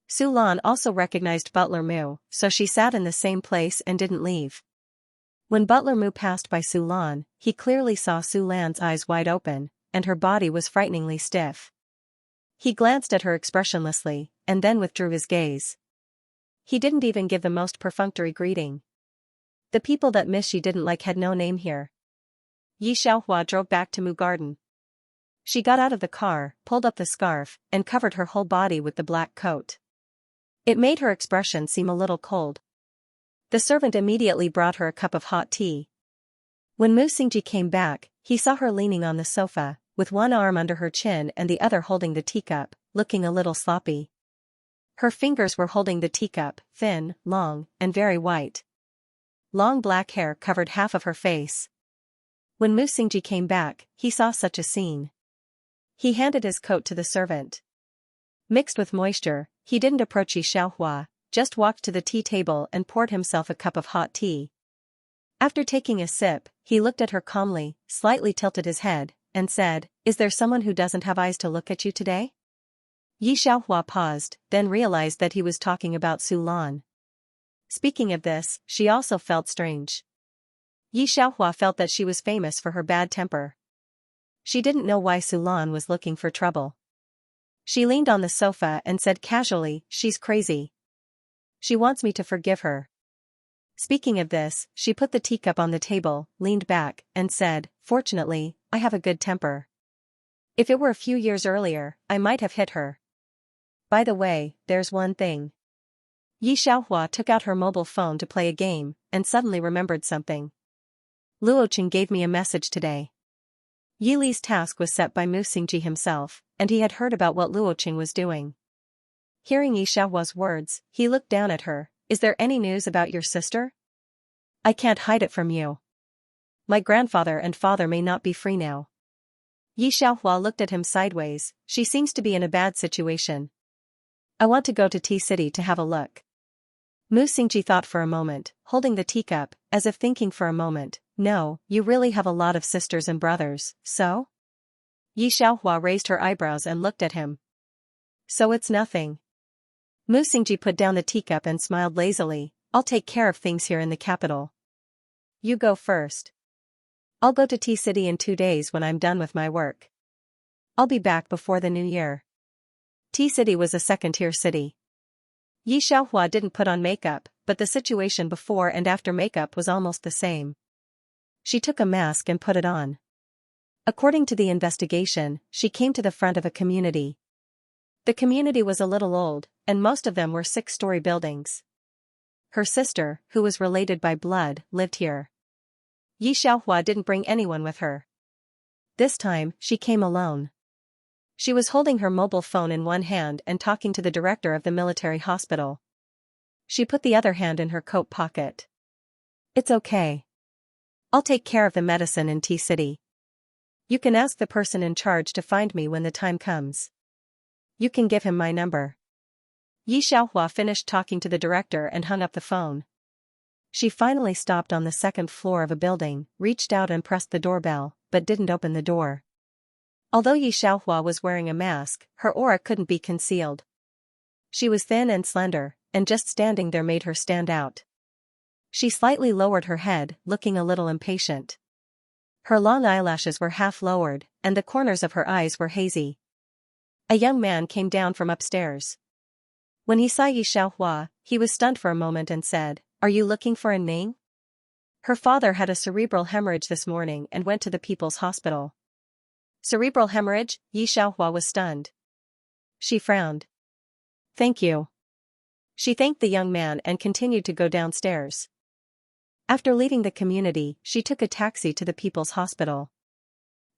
A: Su Lan also recognized Butler Mu, so she sat in the same place and didn't leave. When Butler Mu passed by Su Lan, he clearly saw Su Lan's eyes wide open, and her body was frighteningly stiff. He glanced at her expressionlessly, and then withdrew his gaze. He didn't even give the most perfunctory greeting. The people that Miss Yi didn't like had no name here. Yi Xiaohua drove back to Mu Garden. She got out of the car, pulled up the scarf, and covered her whole body with the black coat. It made her expression seem a little cold. The servant immediately brought her a cup of hot tea. When Mu Xingji came back, he saw her leaning on the sofa, with one arm under her chin and the other holding the teacup, looking a little sloppy. Her fingers were holding the teacup, thin, long, and very white. Long black hair covered half of her face. When Mu Xingji came back, he saw such a scene. He handed his coat to the servant. Mixed with moisture, he didn't approach Yi Xiaohua, just walked to the tea table and poured himself a cup of hot tea. After taking a sip, he looked at her calmly, slightly tilted his head, and said, "Is there someone who doesn't have eyes to look at you today?" Yi Xiaohua paused, then realized that he was talking about Su Lan. Speaking of this, she also felt strange. Yi Xiaohua felt that she was famous for her bad temper. She didn't know why Sulan was looking for trouble. She leaned on the sofa and said casually, "She's crazy. She wants me to forgive her." Speaking of this, she put the teacup on the table, leaned back, and said, "Fortunately, I have a good temper. If it were a few years earlier, I might have hit her. By the way, there's one thing." Yi Xiaohua took out her mobile phone to play a game, and suddenly remembered something. "Luoqing gave me a message today." Yi Li's task was set by Mu Xingji himself, and he had heard about what Luoqing was doing. Hearing Yi Xiaohua's words, he looked down at her. "Is there any news about your sister? I can't hide it from you. My grandfather and father may not be free now." Yi Xiaohua looked at him sideways. "She seems to be in a bad situation. I want to go to Tea City to have a look." Mu Xingji thought for a moment, holding the teacup, as if thinking for a moment. "No, you really have a lot of sisters and brothers, so?" Yi Xiaohua raised her eyebrows and looked at him. "So it's nothing." Mu Xingji put down the teacup and smiled lazily. "I'll take care of things here in the capital. You go first. I'll go to Tea City in 2 days when I'm done with my work. I'll be back before the new year." Tea City was a second-tier city. Yi Xiaohua didn't put on makeup, but the situation before and after makeup was almost the same. She took a mask and put it on. According to the investigation, she came to the front of a community. The community was a little old, and most of them were 6-story buildings. Her sister, who was related by blood, lived here. Yi Xiaohua didn't bring anyone with her. This time, she came alone. She was holding her mobile phone in one hand and talking to the director of the military hospital. She put the other hand in her coat pocket. "It's okay. I'll take care of the medicine in Tea City. You can ask the person in charge to find me when the time comes. You can give him my number." Yi Xiaohua finished talking to the director and hung up the phone. She finally stopped on the second floor of a building, reached out and pressed the doorbell, but didn't open the door. Although Yi Xiaohua was wearing a mask, her aura couldn't be concealed. She was thin and slender, and just standing there made her stand out. She slightly lowered her head, looking a little impatient. Her long eyelashes were half lowered, and the corners of her eyes were hazy. A young man came down from upstairs. When he saw Yi Xiaohua, he was stunned for a moment and said, "Are you looking for a Ning? Her father had a cerebral hemorrhage this morning and went to the People's Hospital." "Cerebral hemorrhage?" Yi Xiaohua was stunned. She frowned. "Thank you." She thanked the young man and continued to go downstairs. After leaving the community, she took a taxi to the People's Hospital.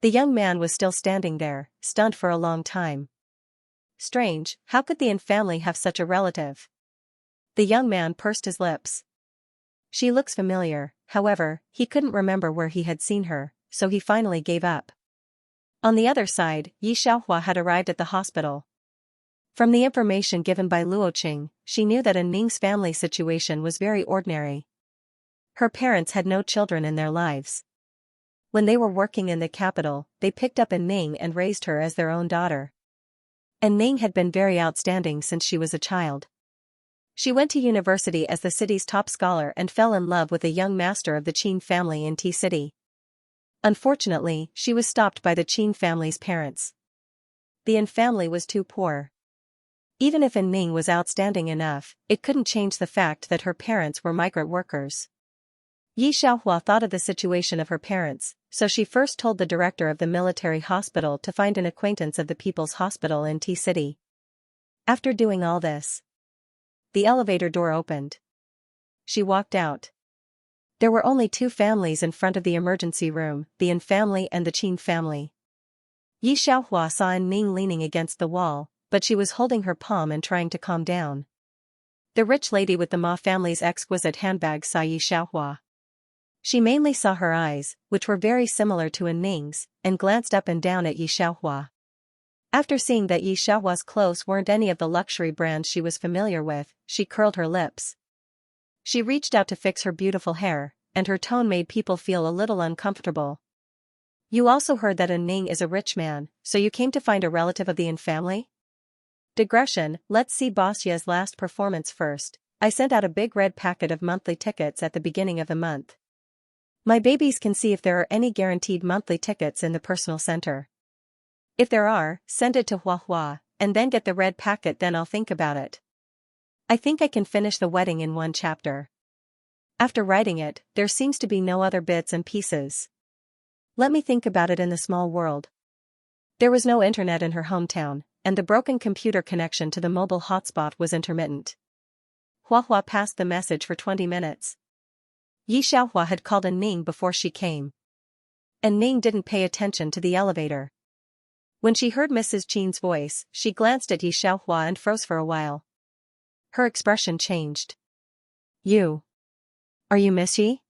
A: The young man was still standing there, stunned for a long time. Strange, how could the Yin family have such a relative? The young man pursed his lips. She looks familiar, however, he couldn't remember where he had seen her, so he finally gave up. On the other side, Yi Xiaohua had arrived at the hospital. From the information given by Luoqing, she knew that Ning's family situation was very ordinary. Her parents had no children in their lives. When they were working in the capital, they picked up Ning and raised her as their own daughter. Ning had been very outstanding since she was a child. She went to university as the city's top scholar and fell in love with a young master of the Qin family in Tea City. Unfortunately, she was stopped by the Qin family's parents. The Yin family was too poor. Even if Ning was outstanding enough, it couldn't change the fact that her parents were migrant workers. Yi Xiaohua thought of the situation of her parents, so she first told the director of the military hospital to find an acquaintance of the People's Hospital in Tea City. After doing all this, the elevator door opened. She walked out. There were only 2 families in front of the emergency room, the Yin family and the Qin family. Yi Xiaohua saw Ning leaning against the wall, but she was holding her palm and trying to calm down. The rich lady with the Ma family's exquisite handbag saw Yi Xiaohua. She mainly saw her eyes, which were very similar to Ning's, and glanced up and down at Yi Xiaohua. After seeing that Yi Xiaohua's clothes weren't any of the luxury brands she was familiar with, she curled her lips. She reached out to fix her beautiful hair, and her tone made people feel a little uncomfortable. "You also heard that Ning is a rich man, so you came to find a relative of the Yin family?" Digression, let's see Bosya's last performance first. I sent out a big red packet of monthly tickets at the beginning of the month. My babies can see if there are any guaranteed monthly tickets in the personal center. If there are, send it to Huahua, and then get the red packet, then I'll think about it. I think I can finish the wedding in one chapter. After writing it, there seems to be no other bits and pieces. Let me think about it in the small world. There was no internet in her hometown, and the broken computer connection to the mobile hotspot was intermittent. Huahua passed the message for 20 minutes. Yi Xiaohua had called a Ning before she came. And Ning didn't pay attention to the elevator. When she heard Mrs. Qin's voice, she glanced at Yi Xiaohua and froze for a while. Her expression changed. You. Are you Miss Yi?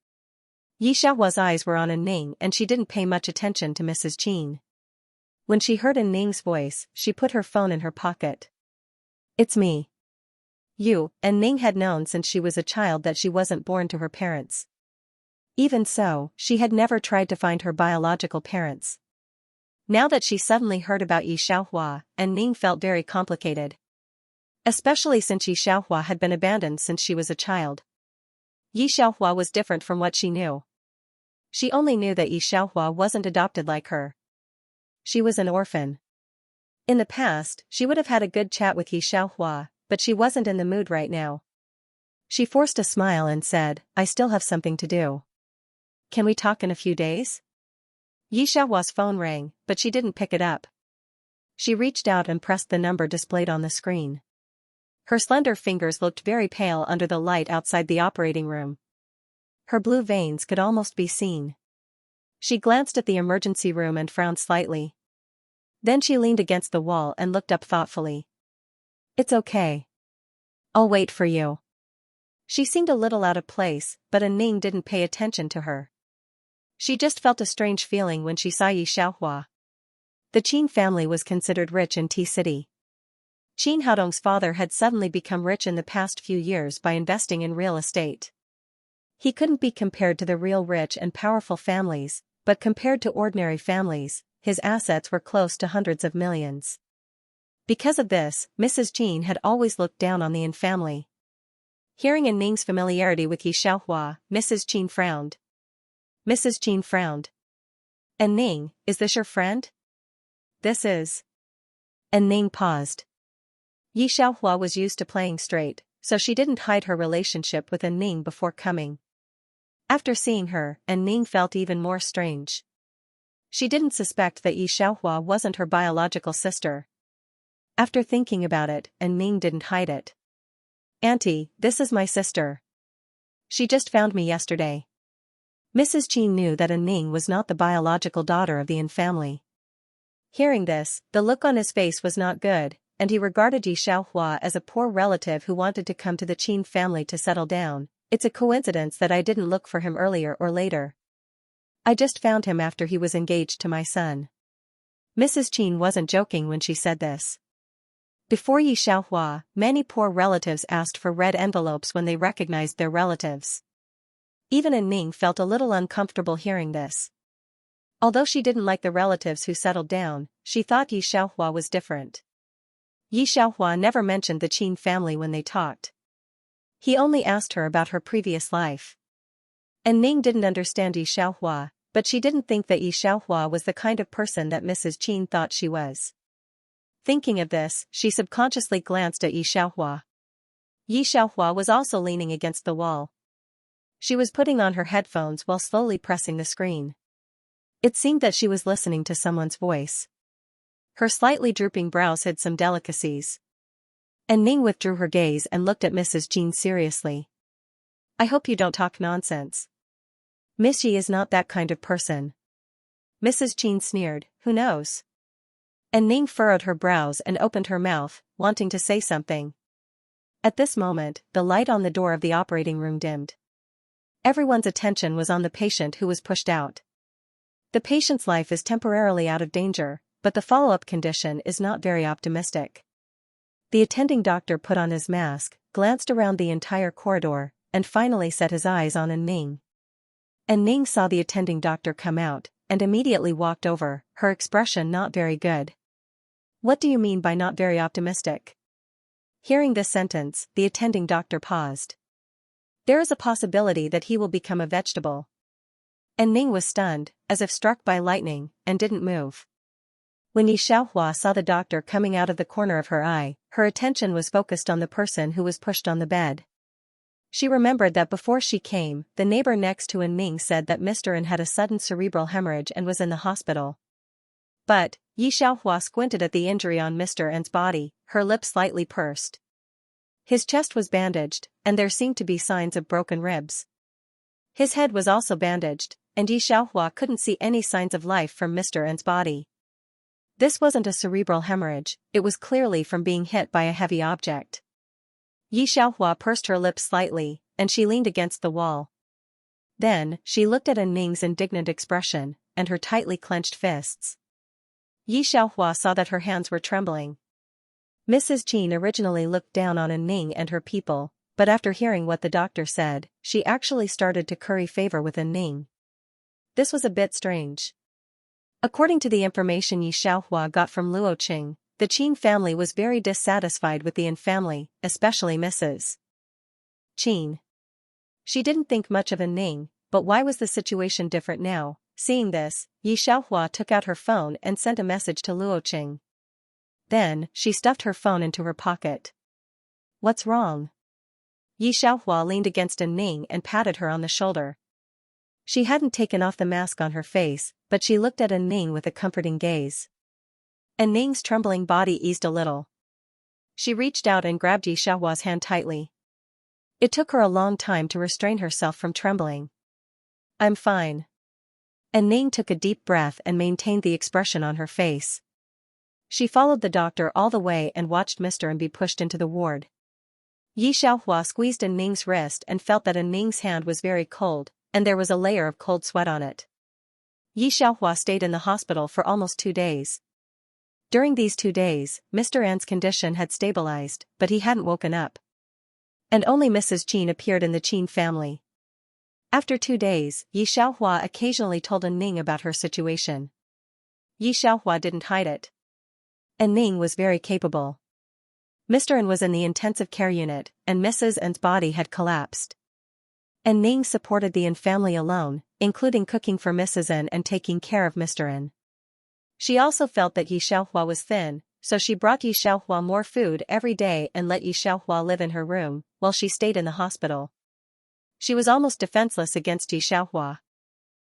A: Yi Xiaohua's eyes were on Ning and she didn't pay much attention to Mrs. Qin. When she heard Ning's voice, she put her phone in her pocket. It's me. You, and Ning had known since she was a child that she wasn't born to her parents. Even so, she had never tried to find her biological parents. Now that she suddenly heard about Yi Xiaohua, and Ning felt very complicated. Especially since Yi Xiaohua had been abandoned since she was a child. Yi Xiaohua was different from what she knew. She only knew that Yi Xiaohua wasn't adopted like her. She was an orphan. In the past, she would have had a good chat with Yi Xiaohua, but she wasn't in the mood right now. She forced a smile and said, I still have something to do. Can we talk in a few days? Yi Xiaohua's phone rang, but she didn't pick it up. She reached out and pressed the number displayed on the screen. Her slender fingers looked very pale under the light outside the operating room. Her blue veins could almost be seen. She glanced at the emergency room and frowned slightly. Then she leaned against the wall and looked up thoughtfully. It's okay. I'll wait for you. She seemed a little out of place, but Ning didn't pay attention to her. She just felt a strange feeling when she saw Yi Xiaohua. The Qin family was considered rich in T-City. Qin Haodong's father had suddenly become rich in the past few years by investing in real estate. He couldn't be compared to the real rich and powerful families, but compared to ordinary families, his assets were close to hundreds of millions. Because of this, Mrs. Qin had always looked down on the Yin family. Hearing Ning's familiarity with Yi Xiaohua, Mrs. Qin frowned. Mrs. Qin frowned. And Ning, is this your friend? This is. And Ning paused. Yi Xiaohua was used to playing straight, so she didn't hide her relationship with Ning before coming. After seeing her, Ning felt even more strange. She didn't suspect that Yi Xiaohua wasn't her biological sister. After thinking about it, Ning didn't hide it. Auntie, this is my sister. She just found me yesterday. Mrs. Qin knew that Ning was not the biological daughter of the Yin family. Hearing this, the look on his face was not good, and he regarded Yi Xiaohua as a poor relative who wanted to come to the Qin family to settle down. It's a coincidence that I didn't look for him earlier or later. I just found him after he was engaged to my son. Mrs. Qin wasn't joking when she said this. Before Yi Xiaohua, many poor relatives asked for red envelopes when they recognized their relatives. Even Ning felt a little uncomfortable hearing this. Although she didn't like the relatives who settled down, she thought Yi Xiaohua was different. Yi Xiaohua never mentioned the Qin family when they talked. He only asked her about her previous life. And Ning didn't understand Yi Xiaohua, but she didn't think that Yi Xiaohua was the kind of person that Mrs. Qin thought she was. Thinking of this, she subconsciously glanced at Yi Xiaohua. Yi Xiaohua was also leaning against the wall. She was putting on her headphones while slowly pressing the screen. It seemed that she was listening to someone's voice. Her slightly drooping brows hid some delicacies. And Ning withdrew her gaze and looked at Mrs. Qin seriously. I hope you don't talk nonsense. Miss Yi is not that kind of person. Mrs. Qin sneered, who knows? And Ning furrowed her brows and opened her mouth, wanting to say something. At this moment, the light on the door of the operating room dimmed. Everyone's attention was on the patient who was pushed out. The patient's life is temporarily out of danger, but the follow-up condition is not very optimistic. The attending doctor put on his mask, glanced around the entire corridor, and finally set his eyes on Ning. Ning saw the attending doctor come out, and immediately walked over, her expression not very good. What do you mean by not very optimistic? Hearing this sentence, the attending doctor paused. There is a possibility that he will become a vegetable. And Ning was stunned, as if struck by lightning, and didn't move. When Yi Xiaohua saw the doctor coming out of the corner of her eye, her attention was focused on the person who was pushed on the bed. She remembered that before she came, the neighbor next to Ning said that Mr. N had a sudden cerebral hemorrhage and was in the hospital. But, Yi Xiaohua squinted at the injury on Mr. N's body, her lips slightly pursed. His chest was bandaged, and there seemed to be signs of broken ribs. His head was also bandaged, and Yi Xiaohua couldn't see any signs of life from Mr. N's body. This wasn't a cerebral hemorrhage, it was clearly from being hit by a heavy object. Yi Xiaohua pursed her lips slightly, and she leaned against the wall. Then, she looked at Ning's indignant expression, and her tightly clenched fists. Yi Xiaohua saw that her hands were trembling. Mrs. Qin originally looked down on Ning and her people, but after hearing what the doctor said, she actually started to curry favor with Ning. This was a bit strange. According to the information Yi Xiaohua got from Luo Qing, the Qin family was very dissatisfied with the Yin family, especially Mrs. Qin. She didn't think much of Ning, but why was the situation different now? Seeing this, Yi Xiaohua took out her phone and sent a message to Luo Qing. Then, she stuffed her phone into her pocket. What's wrong? Yi Xiaohua leaned against Ning and patted her on the shoulder. She hadn't taken off the mask on her face, but she looked at Ning with a comforting gaze. Ning's trembling body eased a little. She reached out and grabbed Yi Xiaohua's hand tightly. It took her a long time to restrain herself from trembling. I'm fine. Ning took a deep breath and maintained the expression on her face. She followed the doctor all the way and watched Mr. N be pushed into the ward. Yi Xiaohua squeezed Ning's wrist and felt that Ning's hand was very cold, and there was a layer of cold sweat on it. Yi Xiaohua stayed in the hospital for almost 2 days. During these 2 days, Mr. N's condition had stabilized, but he hadn't woken up. And only Mrs. Qin appeared in the Qin family. After 2 days, Yi Xiaohua occasionally told Ning about her situation. Yi Xiaohua didn't hide it. Ning was very capable. Mr. N was in the intensive care unit, and Mrs. N's body had collapsed. Ning supported the N family alone, including cooking for Mrs. N and taking care of Mr. N. She also felt that Yi Xiaohua was thin, so she brought Yi Xiaohua more food every day and let Yi Xiaohua live in her room, while she stayed in the hospital. She was almost defenseless against Yi Xiaohua.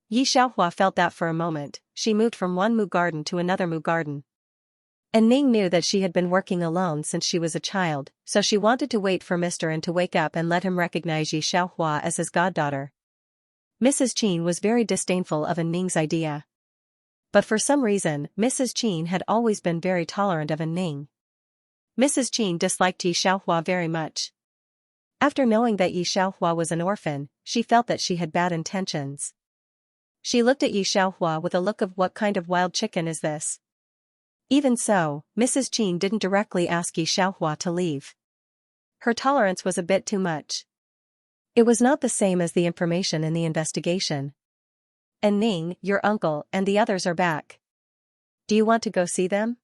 A: Yi Xiaohua felt that for a moment, she moved from one Mu garden to another Mu garden. Ning knew that she had been working alone since she was a child, so she wanted to wait for Mr. N to wake up and let him recognize Yi Xiaohua as his goddaughter. Mrs. Qin was very disdainful of Ning's idea. But for some reason, Mrs. Qin had always been very tolerant of Ning. Mrs. Qin disliked Yi Xiaohua very much. After knowing that Yi Xiaohua was an orphan, she felt that she had bad intentions. She looked at Yi Xiaohua with a look of what kind of wild chicken is this? Even so, Mrs. Qin didn't directly ask Yi Xiaohua to leave. Her tolerance was a bit too much. It was not the same as the information in the investigation. Ning, your uncle, and the others are back. Do you want to go see them?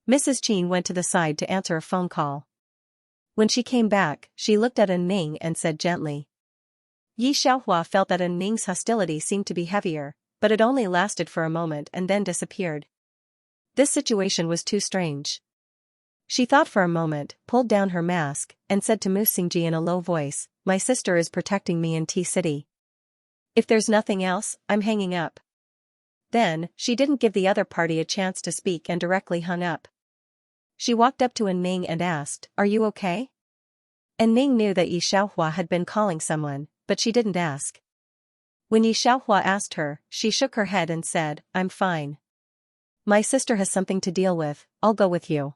A: Mrs. Qin went to the side to answer a phone call. When she came back, she looked at Ning and said gently. Yi Xiaohua felt that Ning's hostility seemed to be heavier, but it only lasted for a moment and then disappeared. This situation was too strange. She thought for a moment, pulled down her mask, and said to Mu Xingji in a low voice, "My sister is protecting me in T-City. If there's nothing else, I'm hanging up." Then, she didn't give the other party a chance to speak and directly hung up. She walked up to Ning and asked, "Are you okay?" Ning knew that Yi Xiaohua had been calling someone, but she didn't ask. When Yi Xiaohua asked her, she shook her head and said, "I'm fine. My sister has something to deal with, I'll go with you."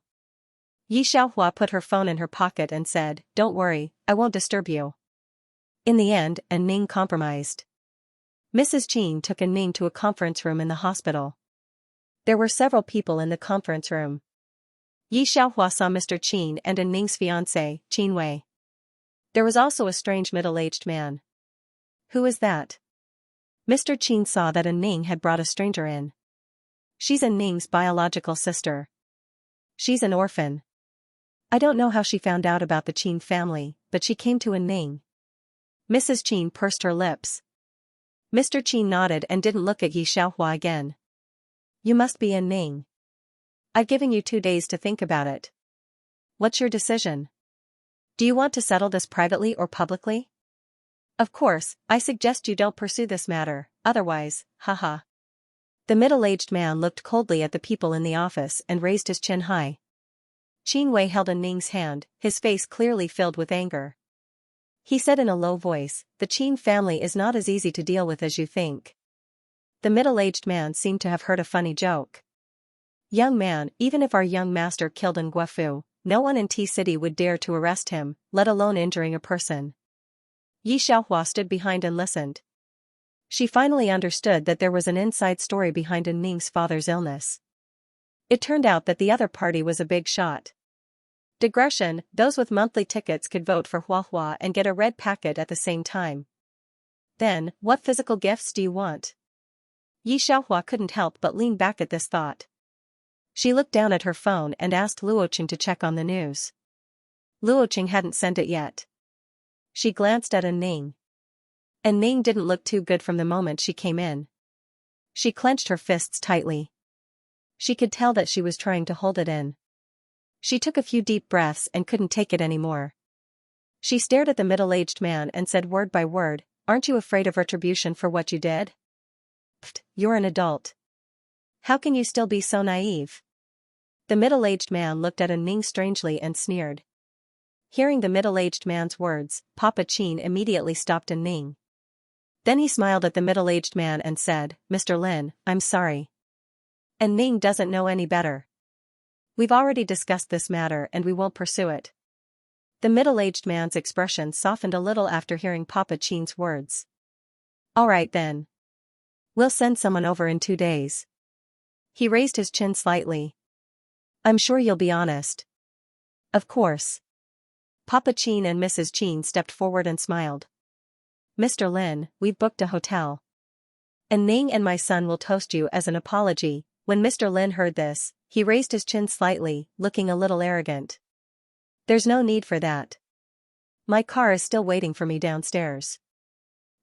A: Yi Xiaohua put her phone in her pocket and said, "Don't worry, I won't disturb you." In the end, Ning compromised. Mrs. Qin took Ning to a conference room in the hospital. There were several people in the conference room. Yi Xiaohua saw Mr. Qin and Ning's fiancé, Qin Wei. There was also a strange middle-aged man. Who is that? Mr. Qin saw that Ning had brought a stranger in. She's Ning's biological sister. She's an orphan. I don't know how she found out about the Qin family, but she came to Ning. Mrs. Qin pursed her lips. Mr. Qin nodded and didn't look at Yi Xiaohua again. You must be Ning. I've given you 2 days to think about it. What's your decision? Do you want to settle this privately or publicly? Of course, I suggest you don't pursue this matter, otherwise, haha. The middle-aged man looked coldly at the people in the office and raised his chin high. Qin Wei held Ning's hand, his face clearly filled with anger. He said in a low voice, the Qin family is not as easy to deal with as you think. The middle-aged man seemed to have heard a funny joke. Young man, even if our young master killed in Guafu, no one in T-City would dare to arrest him, let alone injuring a person. Yi Xiaohua stood behind and listened. She finally understood that there was an inside story behind Ning's father's illness. It turned out that the other party was a big shot. Digression, those with monthly tickets could vote for Huahua and get a red packet at the same time. Then, what physical gifts do you want? Yi Xiaohua couldn't help but lean back at this thought. She looked down at her phone and asked Luoqing to check on the news. Luoqing hadn't sent it yet. She glanced at Ning. Ning didn't look too good from the moment she came in. She clenched her fists tightly. She could tell that she was trying to hold it in. She took a few deep breaths and couldn't take it anymore. She stared at the middle-aged man and said word by word, "Aren't you afraid of retribution for what you did? Pfft, you're an adult. How can you still be so naive?" The middle-aged man looked at Ning strangely and sneered. Hearing the middle-aged man's words, Papa Qin immediately stopped Ning. Then he smiled at the middle-aged man and said, "Mr. Lin, I'm sorry. Ning doesn't know any better. We've already discussed this matter and we won't pursue it." The middle-aged man's expression softened a little after hearing Papa Qin's words. "All right then. We'll send someone over in 2 days." He raised his chin slightly. "I'm sure you'll be honest." "Of course." Papa Qin and Mrs. Qin stepped forward and smiled. "Mr. Lin, we've booked a hotel. Ning and my son will toast you as an apology." When Mr. Lin heard this, he raised his chin slightly, looking a little arrogant. "There's no need for that. My car is still waiting for me downstairs.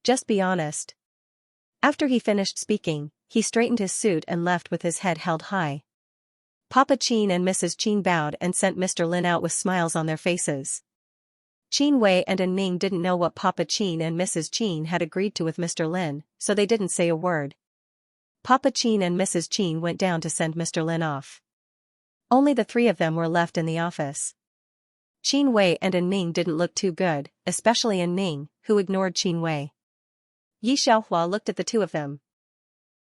A: Just be honest." After he finished speaking, he straightened his suit and left with his head held high. Papa Qin and Mrs. Qin bowed and sent Mr. Lin out with smiles on their faces. Qin Wei and Ning didn't know what Papa Qin and Mrs. Qin had agreed to with Mr. Lin, so they didn't say a word. Papa Qin and Mrs. Qin went down to send Mr. Lin off. Only the 3 of them were left in the office. Qin Wei and Ning didn't look too good, especially Ning, who ignored Qin Wei. Yi Xiaohua looked at the 2 of them.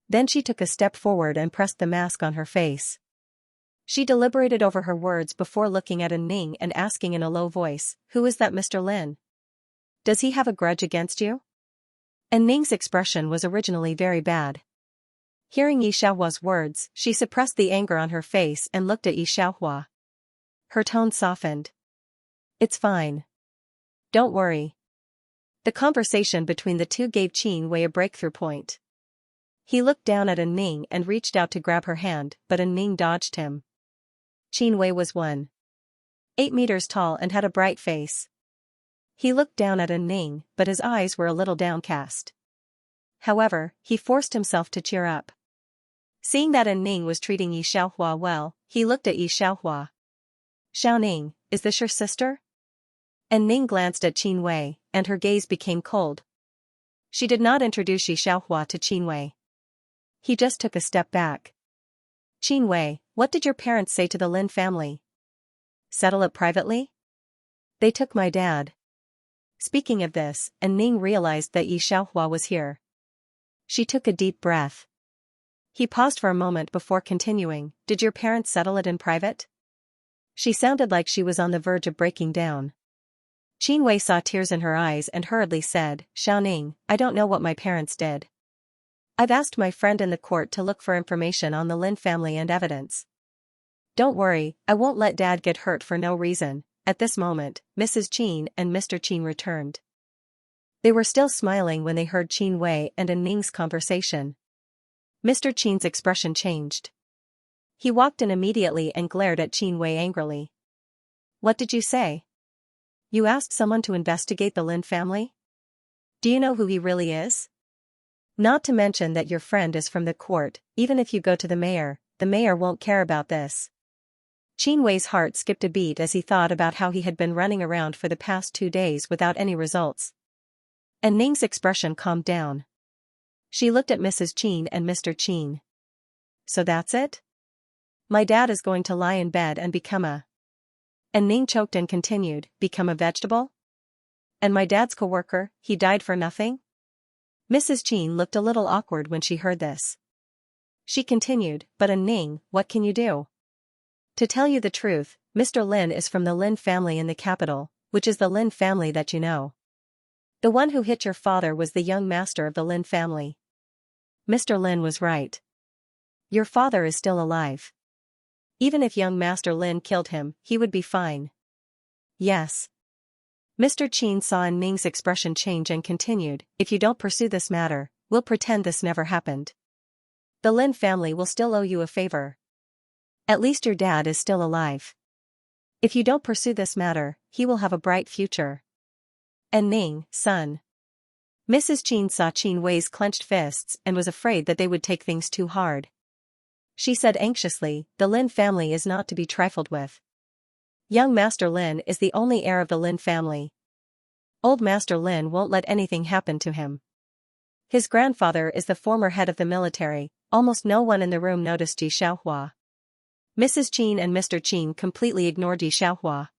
A: Then she took a step forward and pressed the mask on her face. She deliberated over her words before looking at Ning and asking in a low voice, "Who is that Mr. Lin? Does he have a grudge against you?" Ning's expression was originally very bad. Hearing Yi Xiaohua's words, she suppressed the anger on her face and looked at Yi Xiaohua. Her tone softened. "It's fine. Don't worry." The conversation between the 2 gave Qin Wei a breakthrough point. He looked down at Ning and reached out to grab her hand, but Ning dodged him. Qin Wei was 1.8 meters tall and had a bright face. He looked down at Ning, but his eyes were a little downcast. However, he forced himself to cheer up. Seeing that Ning was treating Yi Xiaohua well, he looked at Yi Xiaohua. "Xiaoning, is this your sister?" Ning glanced at Qin Wei, and her gaze became cold. She did not introduce Yi Xiaohua to Qin Wei. He just took a step back. "Qin Wei, what did your parents say to the Lin family? Settle it privately? They took my dad." Speaking of this, Ning realized that Yi Xiaohua was here. She took a deep breath. He paused for a moment before continuing, "Did your parents settle it in private?" She sounded like she was on the verge of breaking down. Qin Wei saw tears in her eyes and hurriedly said, "Xiaoning, I don't know what my parents did. I've asked my friend in the court to look for information on the Lin family and evidence. Don't worry, I won't let Dad get hurt for no reason." At this moment, Mrs. Qin and Mr. Qin returned. They were still smiling when they heard Qin Wei and Ning's conversation. Mr. Qin's expression changed. He walked in immediately and glared at Qin Wei angrily. What did you say? You asked someone to investigate the Lin family? Do you know who he really is? Not to mention that your friend is from the court. Even if you go to the mayor won't care about this. Qin Wei's heart skipped a beat as he thought about how he had been running around for the past 2 days without any results. And Ning's expression calmed down. She looked at Mrs. Qin and Mr. Qin. So that's it? My dad is going to lie in bed and become a... And Ning choked and continued, become a vegetable? And my dad's co-worker, he died for nothing? Mrs. Qin looked a little awkward when she heard this. She continued, but Ning, what can you do? To tell you the truth, Mr. Lin is from the Lin family in the capital, which is the Lin family that you know. The one who hit your father was the young master of the Lin family. Mr. Lin was right. Your father is still alive. Even if young Master Lin killed him, he would be fine. Yes. Mr. Qin saw Ning's expression change and continued, if you don't pursue this matter, we'll pretend this never happened. The Lin family will still owe you a favor. At least your dad is still alive. If you don't pursue this matter, he will have a bright future. And Ning, son. Mrs. Qin saw Qin Wei's clenched fists and was afraid that they would take things too hard. She said anxiously, the Lin family is not to be trifled with. Young Master Lin is the only heir of the Lin family. Old Master Lin won't let anything happen to him. His grandfather is the former head of the military. Almost no one in the room noticed Yi Xiaohua. Mrs. Qin and Mr. Qin completely ignored Yi Xiaohua.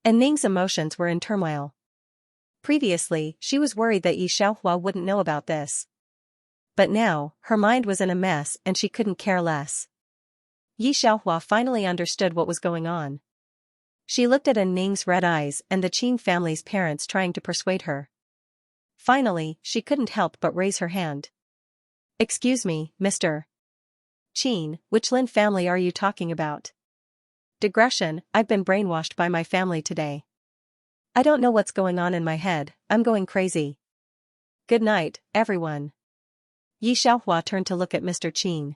A: And Ning's emotions were in turmoil. Previously, she was worried that Yi Xiaohua wouldn't know about this. But now, her mind was in a mess and she couldn't care less. Yi Xiaohua finally understood what was going on. She looked at Ning's red eyes and the Qin family's parents trying to persuade her. Finally, she couldn't help but raise her hand. Excuse me, Mr. Qin, which Lin family are you talking about? Digression, I've been brainwashed by my family today. I don't know what's going on in my head, I'm going crazy. Good night, everyone. Yi Xiaohua turned to look at Mr. Qin.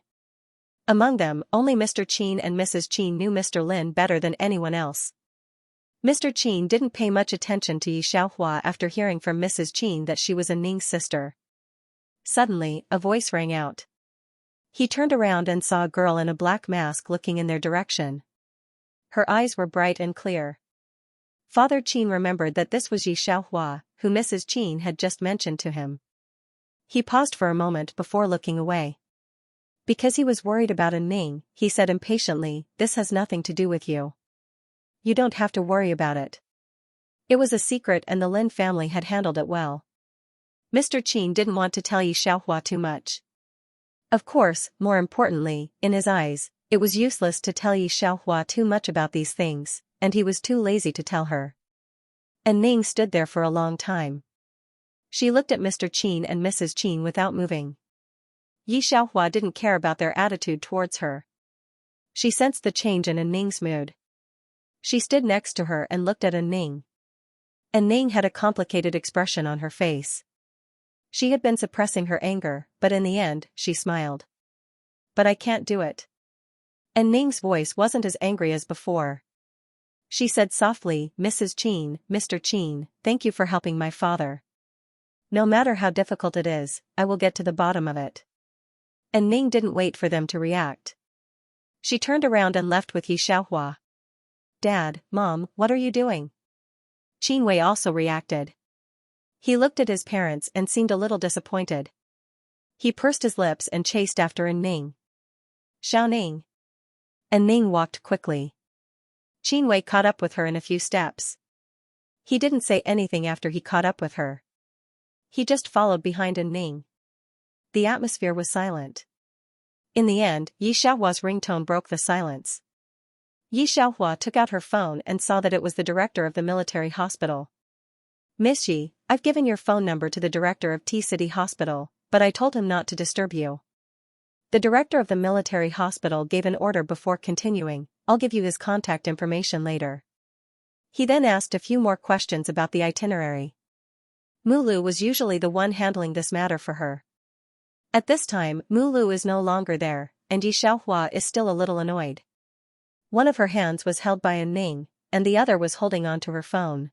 A: Among them, only Mr. Qin and Mrs. Qin knew Mr. Lin better than anyone else. Mr. Qin didn't pay much attention to Yi Xiaohua after hearing from Mrs. Qin that she was Ning's sister. Suddenly, a voice rang out. He turned around and saw a girl in a black mask looking in their direction. Her eyes were bright and clear. Father Qin remembered that this was Yi Xiaohua, who Mrs. Qin had just mentioned to him. He paused for a moment before looking away. Because he was worried about Ning, he said impatiently, this has nothing to do with you. You don't have to worry about it. It was a secret and the Lin family had handled it well. Mr. Qin didn't want to tell Yi Xiaohua too much. Of course, more importantly, in his eyes, it was useless to tell Yi Xiaohua too much about these things, and he was too lazy to tell her. And Ning stood there for a long time. She looked at Mr. Qin and Mrs. Qin without moving. Yi Xiaohua didn't care about their attitude towards her. She sensed the change in Ning's mood. She stood next to her and looked at Ning. Ning had a complicated expression on her face. She had been suppressing her anger, but in the end, she smiled. But I can't do it. Ning's voice wasn't as angry as before. She said softly, Mrs. Qin, Mr. Qin, thank you for helping my father. No matter how difficult it is, I will get to the bottom of it. Ning didn't wait for them to react. She turned around and left with Yi Xiaohua. Dad, Mom, what are you doing? Qin Wei also reacted. He looked at his parents and seemed a little disappointed. He pursed his lips and chased after Ning. Xiaoning. Ning walked quickly. Qin Wei caught up with her in a few steps. He didn't say anything after he caught up with her. He just followed behind Ning. The atmosphere was silent. In the end, Yi Xiaohua's ringtone broke the silence. Yi Xiaohua took out her phone and saw that it was the director of the military hospital. Miss Yi, I've given your phone number to the director of T-City Hospital, but I told him not to disturb you. The director of the military hospital gave an order before continuing, I'll give you his contact information later. He then asked a few more questions about the itinerary. Mulu was usually the one handling this matter for her. At this time, Mulu is no longer there, and Yi Xiaohua is still a little annoyed. One of her hands was held by Ning, and the other was holding on to her phone.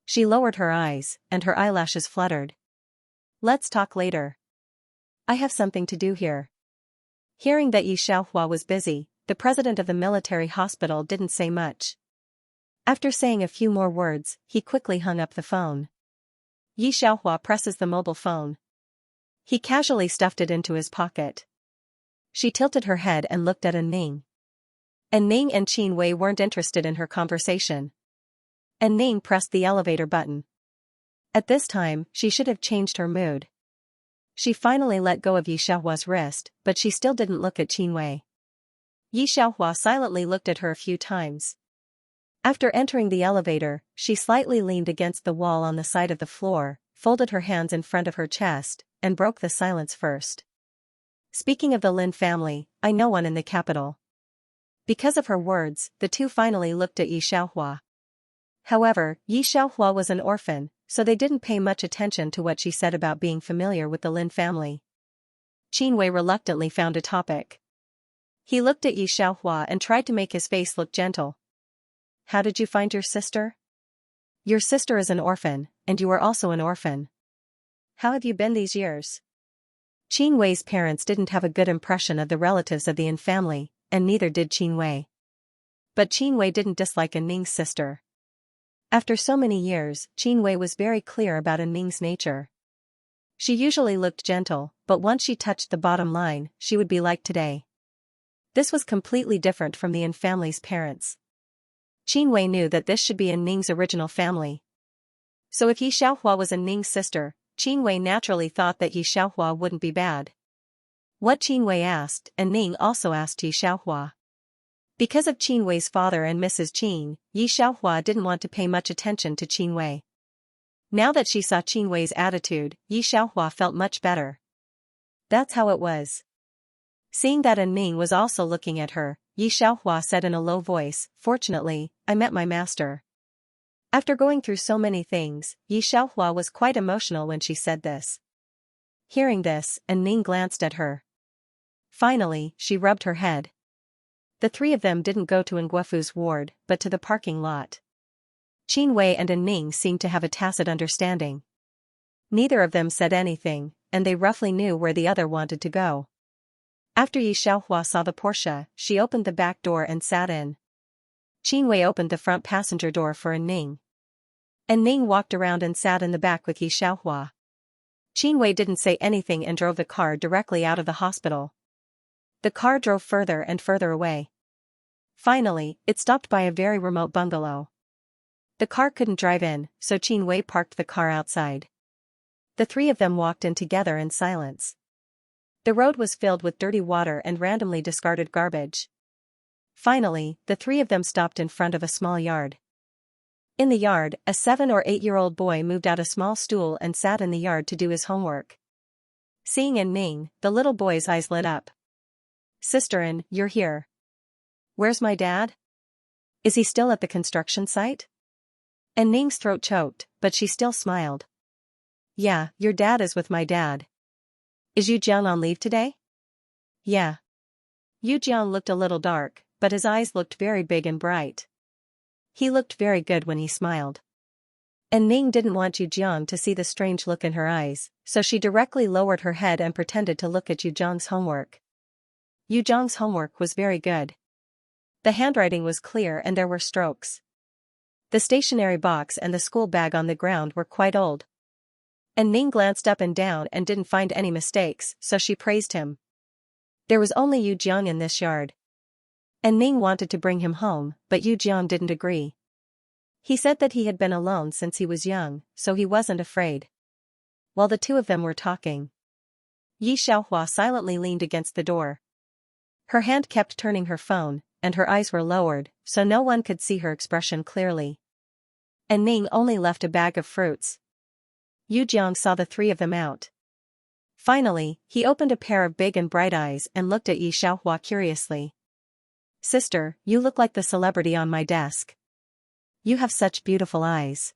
A: She lowered her eyes, and her eyelashes fluttered. Let's talk later. I have something to do here. Hearing that Xianxia was busy, the president of the military hospital didn't say much. After saying a few more words, he quickly hung up the phone. Xianxia presses the mobile phone. He casually stuffed it into his pocket. She tilted her head and looked at Ning. Ning and Qin Wei weren't interested in her conversation. Ning pressed the elevator button. At this time, she should have changed her mood. She finally let go of Xianxia's wrist, but she still didn't look at Qin Wei. Xianxia silently looked at her a few times. After entering the elevator, she slightly leaned against the wall on the side of the floor, folded her hands in front of her chest, and broke the silence first. Speaking of the Lin family, I know one in the capital. Because of her words, the two finally looked at Xianxia. However, Xianxia was an orphan, so they didn't pay much attention to what she said about being familiar with the Lin family. Qin Wei reluctantly found a topic. He looked at Xianxia and tried to make his face look gentle. How did you find your sister? Your sister is an orphan, and you are also an orphan. How have you been these years? Qin Wei's parents didn't have a good impression of the relatives of the Yin family, and neither did Qin Wei. But Qin Wei didn't dislike Ning's sister. After so many years, Qin Wei was very clear about Ning's nature. She usually looked gentle, but once she touched the bottom line, she would be like today. This was completely different from the Yin family's parents. Qin Wei knew that this should be Ning's original family. So if Xianxia was Ning's sister, Qin Wei naturally thought that Xianxia wouldn't be bad. What Qin Wei asked, Ning also asked Xianxia. Because of Qin Wei's father and Mrs. Qin, Xianxia didn't want to pay much attention to Qin Wei. Now that she saw Qin Wei's attitude, Xianxia felt much better. That's how it was. Seeing that Ning was also looking at her, Xianxia said in a low voice, "Fortunately, I met my master." After going through so many things, Xianxia was quite emotional when she said this. Hearing this, Ning glanced at her. Finally, she rubbed her head. The three of them didn't go to Nguefu's ward, but to the parking lot. Qin Wei and Ning seemed to have a tacit understanding. Neither of them said anything, and they roughly knew where the other wanted to go. After Xianxia saw the Porsche, she opened the back door and sat in. Qin Wei opened the front passenger door for Ning. Ning walked around and sat in the back with Xianxia. Qin Wei didn't say anything and drove the car directly out of the hospital. The car drove further and further away. Finally, it stopped by a very remote bungalow. The car couldn't drive in, so Qin Wei parked the car outside. The three of them walked in together in silence. The road was filled with dirty water and randomly discarded garbage. Finally, the three of them stopped in front of a small yard. In the yard, a 7 or 8-year-old boy moved out a small stool and sat in the yard to do his homework. Seeing Ning, the little boy's eyes lit up. Sister, you're here. Where's my dad? Is he still at the construction site? Ning's throat choked, but she still smiled. Yeah, your dad is with my dad. Is Yu Jiang on leave today? Yeah. Yu Jiang looked a little dark, but his eyes looked very big and bright. He looked very good when he smiled. Ning didn't want Yu Jiang to see the strange look in her eyes, so she directly lowered her head and pretended to look at Yu Jiang's homework. Yu Jiang's homework was very good. The handwriting was clear and there were strokes. The stationery box and the school bag on the ground were quite old. Ning glanced up and down and didn't find any mistakes, so she praised him. There was only Yu Jiang in this yard. Ning wanted to bring him home, but Yu Jiang didn't agree. He said that he had been alone since he was young, so he wasn't afraid. While the two of them were talking, Xianxia silently leaned against the door. Her hand kept turning her phone, and her eyes were lowered, so no one could see her expression clearly. Ning only left a bag of fruits. Yu Jiang saw the three of them out. Finally, he opened a pair of big and bright eyes and looked at Xianxia curiously. Sister, you look like the celebrity on my desk. You have such beautiful eyes.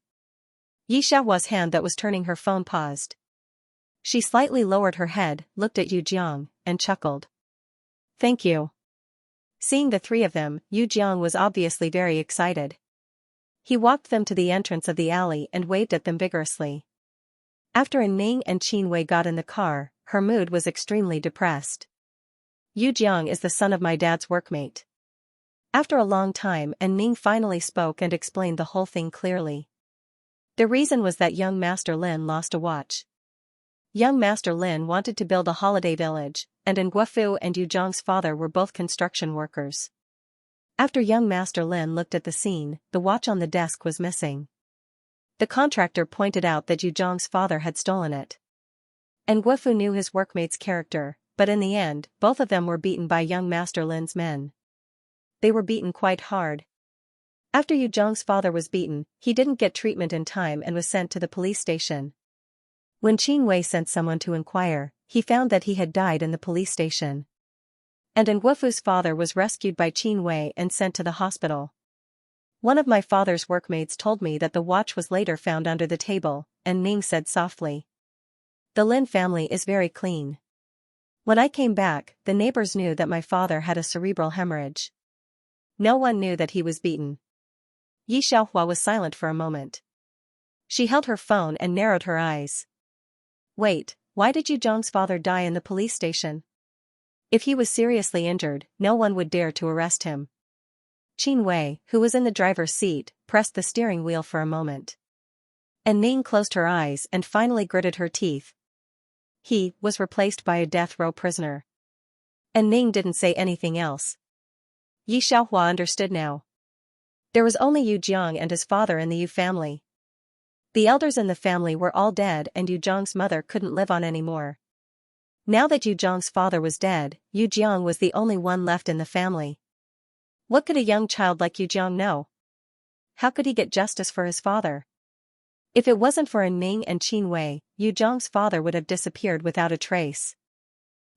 A: Xianxia's hand that was turning her phone paused. She slightly lowered her head, looked at Yu Jiang, and chuckled. Thank you. Seeing the three of them, Yu Jiang was obviously very excited. He walked them to the entrance of the alley and waved at them vigorously. After Ning and Qin Wei got in the car, her mood was extremely depressed. Yu Jiang is the son of my dad's workmate. After a long time, Ning finally spoke and explained the whole thing clearly. The reason was that young Master Lin lost a watch. Young Master Lin wanted to build a holiday village, and Guofu and Yu Jiang's father were both construction workers. After young Master Lin looked at the scene, the watch on the desk was missing. The contractor pointed out that Yu Jiang's father had stolen it. Guofu knew his workmate's character, but in the end, both of them were beaten by young Master Lin's men. They were beaten quite hard. After Yu Jiang's father was beaten, he didn't get treatment in time and was sent to the police station. When Qin Wei sent someone to inquire, he found that he had died in the police station. And Nguofu's father was rescued by Qin Wei and sent to the hospital. One of my father's workmates told me that the watch was later found under the table, and Ning said softly. The Lin family is very clean. When I came back, the neighbors knew that my father had a cerebral hemorrhage. No one knew that he was beaten. Yi Xiaohua was silent for a moment. She held her phone and narrowed her eyes. Wait, why did Yu Jiang's father die in the police station? If he was seriously injured, no one would dare to arrest him. Qin Wei, who was in the driver's seat, pressed the steering wheel for a moment. Ning closed her eyes and finally gritted her teeth. He was replaced by a death row prisoner. Ning didn't say anything else. Yi Xiaohua understood now. There was only Yu Jiang and his father in the Yu family. The elders in the family were all dead and Yu Jiang's mother couldn't live on anymore. Now that Yu Jiang's father was dead, Yu Jiang was the only one left in the family. What could a young child like Yu Jiang know? How could he get justice for his father? If it wasn't for Ning and Qin Wei, Yu Jiang's father would have disappeared without a trace.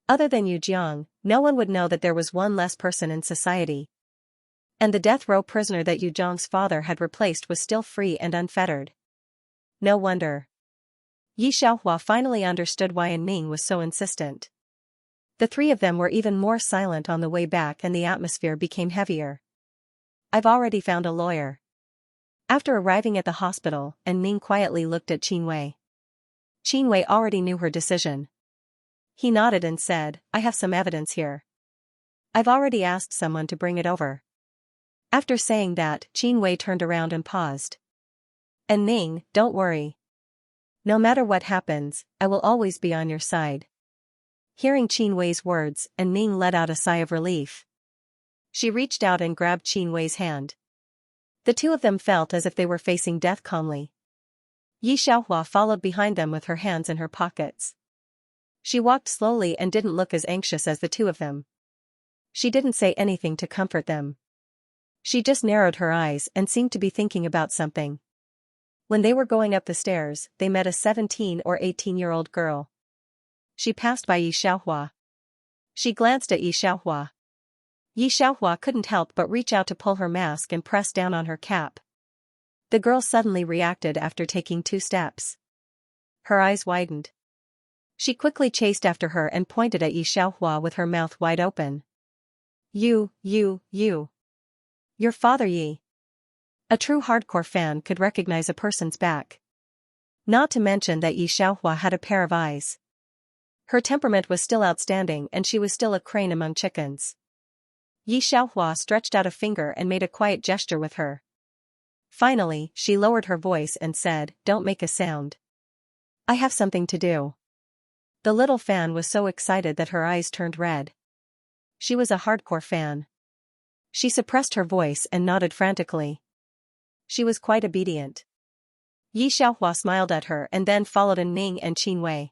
A: Other than Yu Jiang, no one would know that there was one less person in society. And the death row prisoner that Yu Jiang's father had replaced was still free and unfettered. No wonder. Yi Xiaohua finally understood why Ning was so insistent. The three of them were even more silent on the way back and the atmosphere became heavier. I've already found a lawyer. After arriving at the hospital, Ning quietly looked at Qin Wei. Qin Wei already knew her decision. He nodded and said, I have some evidence here. I've already asked someone to bring it over. After saying that, Qin Wei turned around and paused. Ning, don't worry. No matter what happens, I will always be on your side. Hearing Qin Wei's words, Ning let out a sigh of relief. She reached out and grabbed Qin Wei's hand. The two of them felt as if they were facing death calmly. Yi Xiaohua followed behind them with her hands in her pockets. She walked slowly and didn't look as anxious as the two of them. She didn't say anything to comfort them. She just narrowed her eyes and seemed to be thinking about something. When they were going up the stairs, they met a 17 or 18-year-old girl. She passed by Yi Xiaohua. She glanced at Yi Xiaohua. Yi Xiaohua couldn't help but reach out to pull her mask and press down on her cap. The girl suddenly reacted after taking 2 steps. Her eyes widened. She quickly chased after her and pointed at Yi Xiaohua with her mouth wide open. You. Your father Yi. A true hardcore fan could recognize a person's back. Not to mention that Yi Xiaohua had a pair of eyes. Her temperament was still outstanding and she was still a crane among chickens. Yi Xiaohua stretched out a finger and made a quiet gesture with her. Finally, she lowered her voice and said, Don't make a sound. I have something to do. The little fan was so excited that her eyes turned red. She was a hardcore fan. She suppressed her voice and nodded frantically. She was quite obedient. Yi Xiaohua smiled at her and then followed Ning and Qin Wei.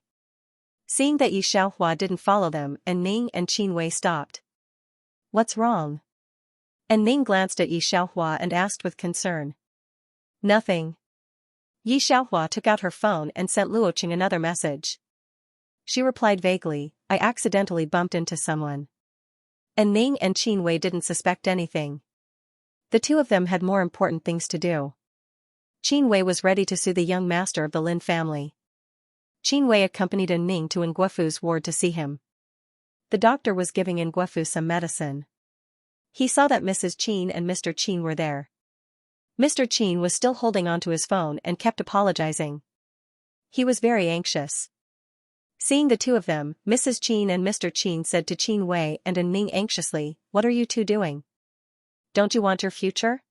A: Seeing that Yi Xiaohua didn't follow them, Ning and Qin Wei stopped. What's wrong? Ning glanced at Yi Xiaohua and asked with concern. Nothing. Yi Xiaohua took out her phone and sent Luoqing another message. She replied vaguely, I accidentally bumped into someone. Ning and Qin Wei didn't suspect anything. The two of them had more important things to do. Qin Wei was ready to sue the young master of the Lin family. Qin Wei accompanied Ning to Nguofu's ward to see him. The doctor was giving Nguofu some medicine. He saw that Mrs. Qin and Mr. Qin were there. Mr. Qin was still holding onto his phone and kept apologizing. He was very anxious. Seeing the two of them, Mrs. Qin and Mr. Qin said to Qin Wei and Ning anxiously, "What are you two doing? Don't you want your future?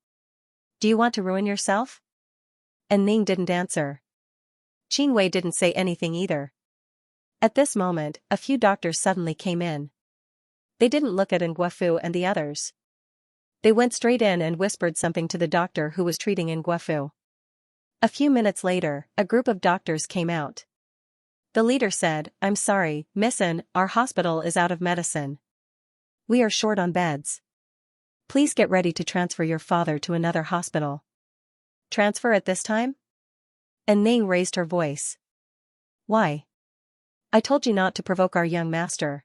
A: Do you want to ruin yourself?" And Ning didn't answer. Qin Wei didn't say anything either. At this moment, a few doctors suddenly came in. They didn't look at Nguofu and the others. They went straight in and whispered something to the doctor who was treating Nguofu. A few minutes later, a group of doctors came out. The leader said, "I'm sorry, Miss N, our hospital is out of medicine. We are short on beds. Please get ready to transfer your father to another hospital." "Transfer at this time?" And Ning raised her voice. "Why? I told you not to provoke our young master."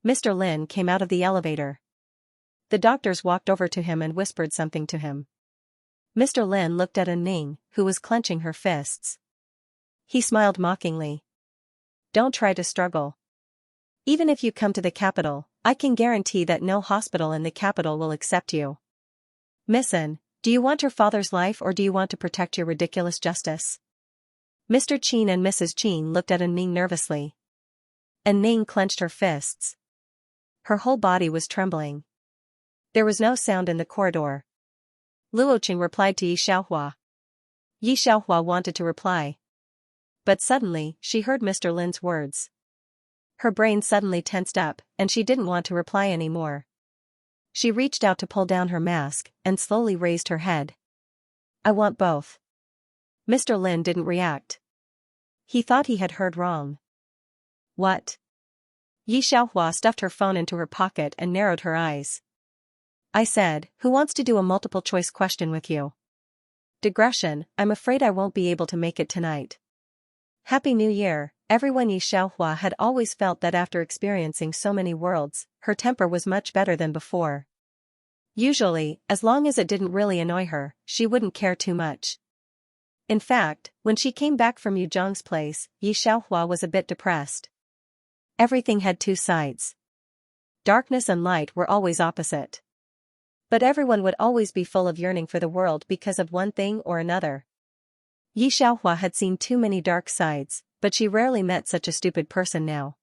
A: Mr. Lin came out of the elevator. The doctors walked over to him and whispered something to him. Mr. Lin looked at Ning, who was clenching her fists. He smiled mockingly. "Don't try to struggle. Even if you come to the capital, I can guarantee that no hospital in the capital will accept you. Miss N, do you want your father's life or do you want to protect your ridiculous justice?" Mr. Qin and Mrs. Qin looked at Ning nervously. Ning clenched her fists. Her whole body was trembling. There was no sound in the corridor. Luoqing replied to Yi Xiaohua. Yi Xiaohua wanted to reply. But suddenly, she heard Mr. Lin's words. Her brain suddenly tensed up, and she didn't want to reply anymore. She reached out to pull down her mask, and slowly raised her head. "I want both." Mr. Lin didn't react. He thought he had heard wrong. "What?" Yi Xiaohua stuffed her phone into her pocket and narrowed her eyes. "I said, who wants to do a multiple-choice question with you?" "Digression, I'm afraid I won't be able to make it tonight." Happy New Year, everyone. Yi Xiaohua had always felt that after experiencing so many worlds, her temper was much better than before. Usually, as long as it didn't really annoy her, she wouldn't care too much. In fact, when she came back from Yu Zhang's place, Yi Xiaohua was a bit depressed. Everything had two sides. Darkness and light were always opposite. But everyone would always be full of yearning for the world because of one thing or another. Yi Xiaohua had seen too many dark sides, but she rarely met such a stupid person now.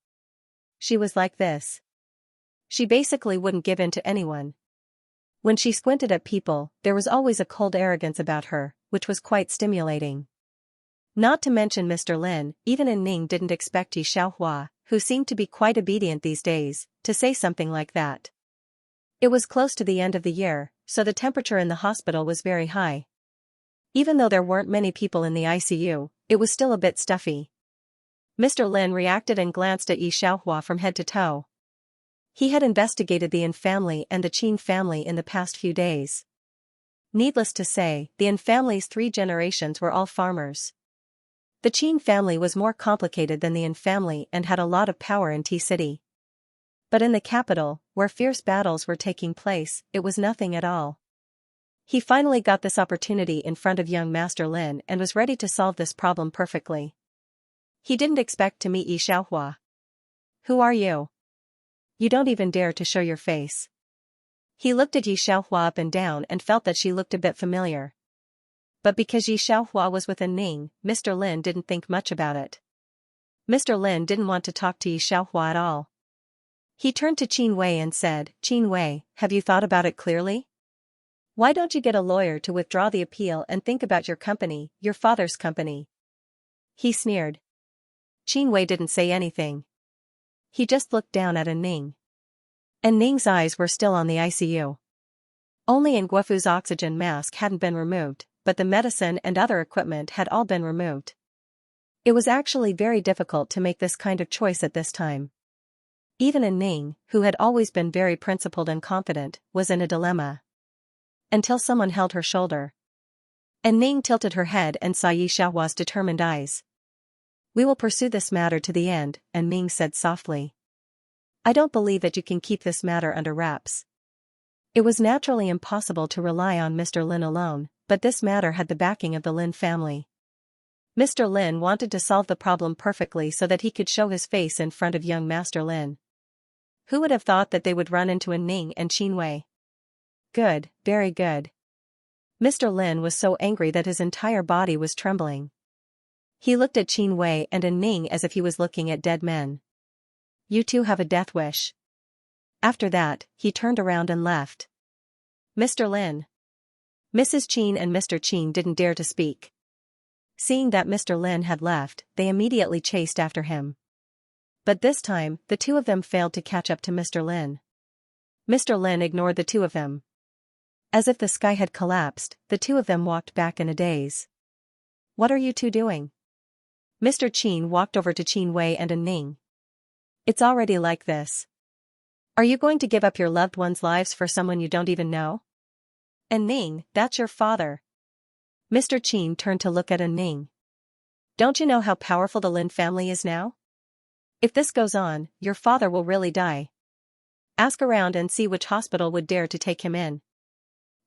A: She was like this. She basically wouldn't give in to anyone. When she squinted at people, there was always a cold arrogance about her, which was quite stimulating. Not to mention Mr. Lin, even Ning didn't expect Yi Xiaohua, who seemed to be quite obedient these days, to say something like that. It was close to the end of the year, so the temperature in the hospital was very high. Even though there weren't many people in the ICU, it was still a bit stuffy. Mr. Lin reacted and glanced at Yi Xiaohua from head to toe. He had investigated the Yin family and the Qin family in the past few days. Needless to say, the Yin family's 3 generations were all farmers. The Qin family was more complicated than the Yin family and had a lot of power in T-City. But in the capital, where fierce battles were taking place, it was nothing at all. He finally got this opportunity in front of young Master Lin and was ready to solve this problem perfectly. He didn't expect to meet Yi Xiaohua. "Who are you? You don't even dare to show your face." He looked at Yi Xiaohua up and down and felt that she looked a bit familiar. But because Yi Xiaohua was with Ning, Mr. Lin didn't think much about it. Mr. Lin didn't want to talk to Yi Xiaohua at all. He turned to Qin Wei and said, "Qin Wei, have you thought about it clearly? Why don't you get a lawyer to withdraw the appeal and think about your company, your father's company?" He sneered. Qin Wei didn't say anything. He just looked down at Ning. Ning's eyes were still on the ICU. Only Nguofu's oxygen mask hadn't been removed, but the medicine and other equipment had all been removed. It was actually very difficult to make this kind of choice at this time. Even Ning, who had always been very principled and confident, was in a dilemma. Until someone held her shoulder. Ning tilted her head and saw Yi Xiaohua's determined eyes. "We will pursue this matter to the end," Ning said softly. "I don't believe that you can keep this matter under wraps." It was naturally impossible to rely on Mr. Lin alone, but this matter had the backing of the Lin family. Mr. Lin wanted to solve the problem perfectly so that he could show his face in front of young Master Lin. Who would have thought that they would run into Ning and Qin Wei? Good, very good. Mr. Lin was so angry that his entire body was trembling. He looked at Qin Wei and Ning as if he was looking at dead men. You two have a death wish. After that, he turned around and left. Mr. Lin. Mrs. Qin and Mr. Qin didn't dare to speak. Seeing that Mr. Lin had left, they immediately chased after him. But this time, the two of them failed to catch up to Mr. Lin. Mr. Lin ignored the two of them. As if the sky had collapsed, the two of them walked back in a daze. What are you two doing? Mr. Qin walked over to Qin Wei and Ning. It's already like this. Are you going to give up your loved ones' lives for someone you don't even know? Ning, that's your father. Mr. Qin turned to look at Ning. Don't you know how powerful the Lin family is now? If this goes on, your father will really die. Ask around and see which hospital would dare to take him in.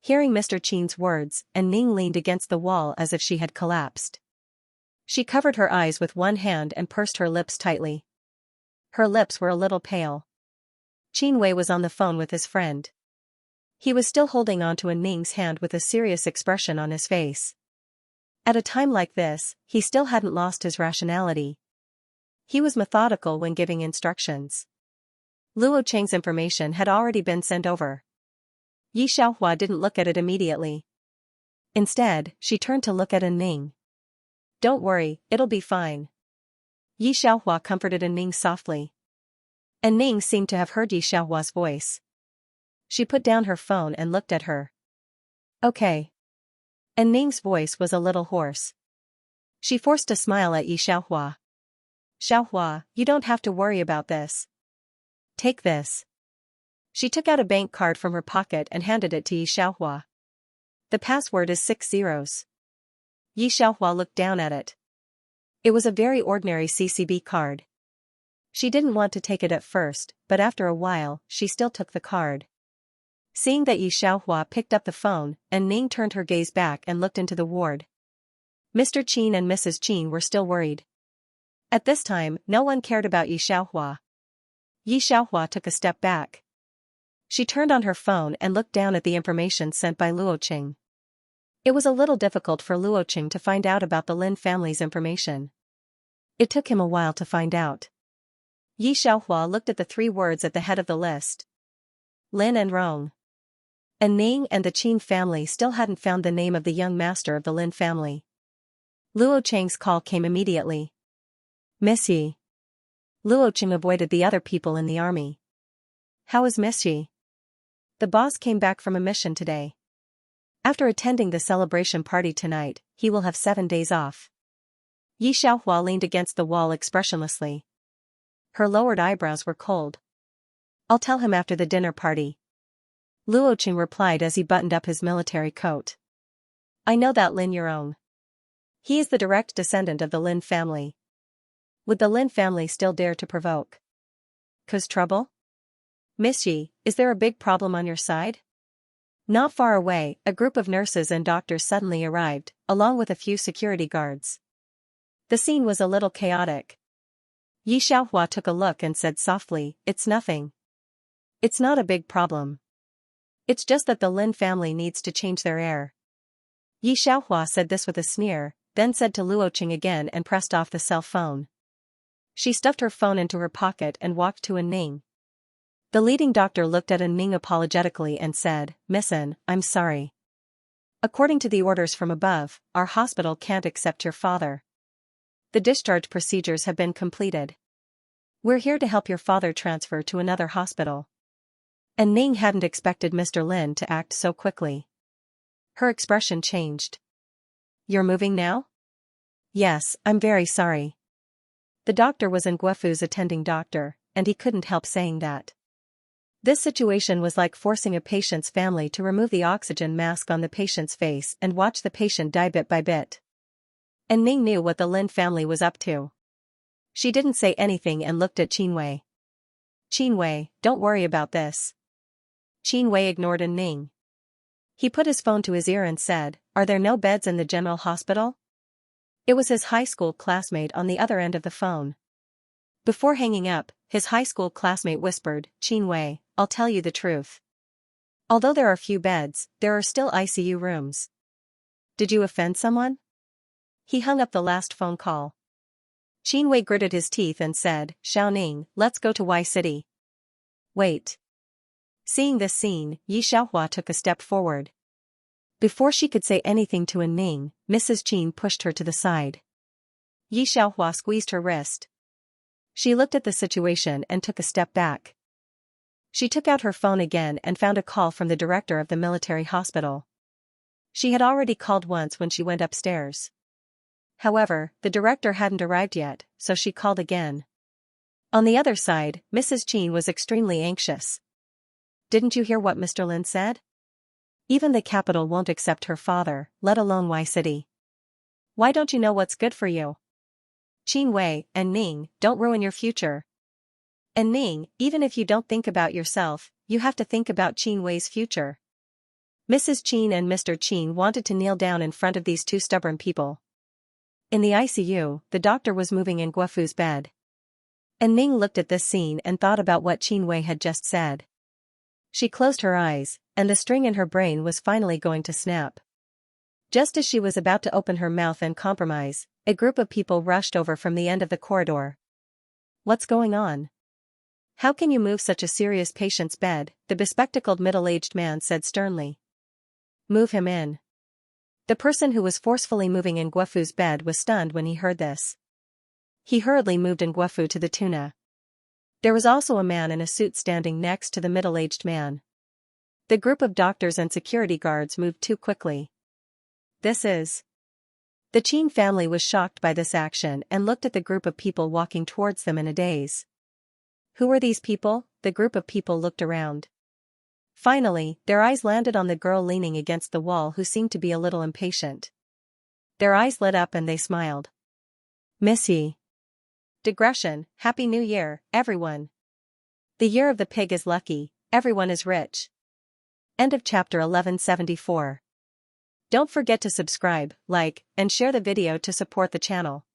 A: Hearing Mr. Qin's words, Ning leaned against the wall as if she had collapsed. She covered her eyes with one hand and pursed her lips tightly. Her lips were a little pale. Qin Wei was on the phone with his friend. He was still holding on to Ning's hand with a serious expression on his face. At a time like this, he still hadn't lost his rationality. He was methodical when giving instructions. Luo Cheng's information had already been sent over. Yi Xiaohua didn't look at it immediately. Instead, she turned to look at Ning. Don't worry, it'll be fine. Yi Xiaohua comforted Ning softly. Ning seemed to have heard Yi Xiaohua's voice. She put down her phone and looked at her. Okay. Ning's voice was a little hoarse. She forced a smile at Yi Xiaohua. Xiaohua, you don't have to worry about this. Take this. She took out a bank card from her pocket and handed it to Yi Xiaohua. The password is 6 zeros. Yi Xiaohua looked down at it. It was a very ordinary CCB card. She didn't want to take it at first, but after a while, she still took the card. Seeing that Yi Xiaohua picked up the phone, Ning turned her gaze back and looked into the ward. Mr. Qin and Mrs. Qin were still worried. At this time, no one cared about Yi Xiaohua. Yi Xiaohua took a step back. She turned on her phone and looked down at the information sent by Luo Cheng. It was a little difficult for Luo Cheng to find out about the Lin family's information. It took him a while to find out. Yi Xiaohua looked at the 3 words at the head of the list. Lin and Rong. Ning and the Qin family still hadn't found the name of the young master of the Lin family. Luo Cheng's call came immediately. Miss Yi. Luo Cheng avoided the other people in the army. How is Miss Yi? The boss came back from a mission today. After attending the celebration party tonight, he will have 7 days off. Yi Xiaohua leaned against the wall expressionlessly. Her lowered eyebrows were cold. I'll tell him after the dinner party. Luo Cheng replied as he buttoned up his military coat. I know that Lin Yurong. He is the direct descendant of the Lin family. Would the Lin family still dare to provoke? Cause trouble? Miss Yi, is there a big problem on your side? Not far away, a group of nurses and doctors suddenly arrived, along with a few security guards. The scene was a little chaotic. Yi Xiaohua took a look and said softly, It's nothing. It's not a big problem. It's just that the Lin family needs to change their heir. Yi Xiaohua said this with a sneer, then said to Luo Cheng again and pressed off the cell phone. She stuffed her phone into her pocket and walked to Ning. The leading doctor looked at Ning apologetically and said, Miss N, I'm sorry. According to the orders from above, our hospital can't accept your father. The discharge procedures have been completed. We're here to help your father transfer to another hospital. Ning hadn't expected Mr. Lin to act so quickly. Her expression changed. You're moving now? Yes, I'm very sorry. The doctor was Nguefu's attending doctor, and he couldn't help saying that. This situation was like forcing a patient's family to remove the oxygen mask on the patient's face and watch the patient die bit by bit. Ning knew what the Lin family was up to. She didn't say anything and looked at Qin Wei. Qin Wei, don't worry about this. Qin Wei ignored Ning. He put his phone to his ear and said, Are there no beds in the general hospital? It was his high school classmate on the other end of the phone. Before hanging up, his high school classmate whispered, Qin Wei, I'll tell you the truth. Although there are few beds, there are still ICU rooms. Did you offend someone? He hung up the last phone call. Qin Wei gritted his teeth and said, Xiaoning, let's go to Y City. Wait. Seeing this scene, Yi Xiaohua took a step forward. Before she could say anything to Ning, Mrs. Qin pushed her to the side. Yi Xiaohua squeezed her wrist. She looked at the situation and took a step back. She took out her phone again and found a call from the director of the military hospital. She had already called once when she went upstairs. However, the director hadn't arrived yet, so she called again. On the other side, Mrs. Qin was extremely anxious. Didn't you hear what Mr. Lin said? Even the capital won't accept her father, let alone Y City. Why don't you know what's good for you? Qin Wei and Ning, don't ruin your future. And Ning, even if you don't think about yourself, you have to think about Qin Wei's future. Mrs. Qin and Mr. Qin wanted to kneel down in front of these two stubborn people. In the ICU, the doctor was moving in Guofu's bed. And Ning looked at this scene and thought about what Qin Wei had just said. She closed her eyes, and the string in her brain was finally going to snap. Just as she was about to open her mouth and compromise, a group of people rushed over from the end of the corridor. What's going on? How can you move such a serious patient's bed? The bespectacled middle-aged man said sternly. Move him in. The person who was forcefully moving in Guofu's bed was stunned when he heard this. He hurriedly moved in Guofu to the tuna. There was also a man in a suit standing next to the middle-aged man. The group of doctors and security guards moved too quickly. This is... The Qin family was shocked by this action and looked at the group of people walking towards them in a daze. Who were these people? The group of people looked around. Finally, their eyes landed on the girl leaning against the wall who seemed to be a little impatient. Their eyes lit up and they smiled. Miss Yi. Digression, Happy New Year, everyone. The year of the pig is lucky, everyone is rich. End of chapter 1174. Don't forget to subscribe, like, and share the video to support the channel.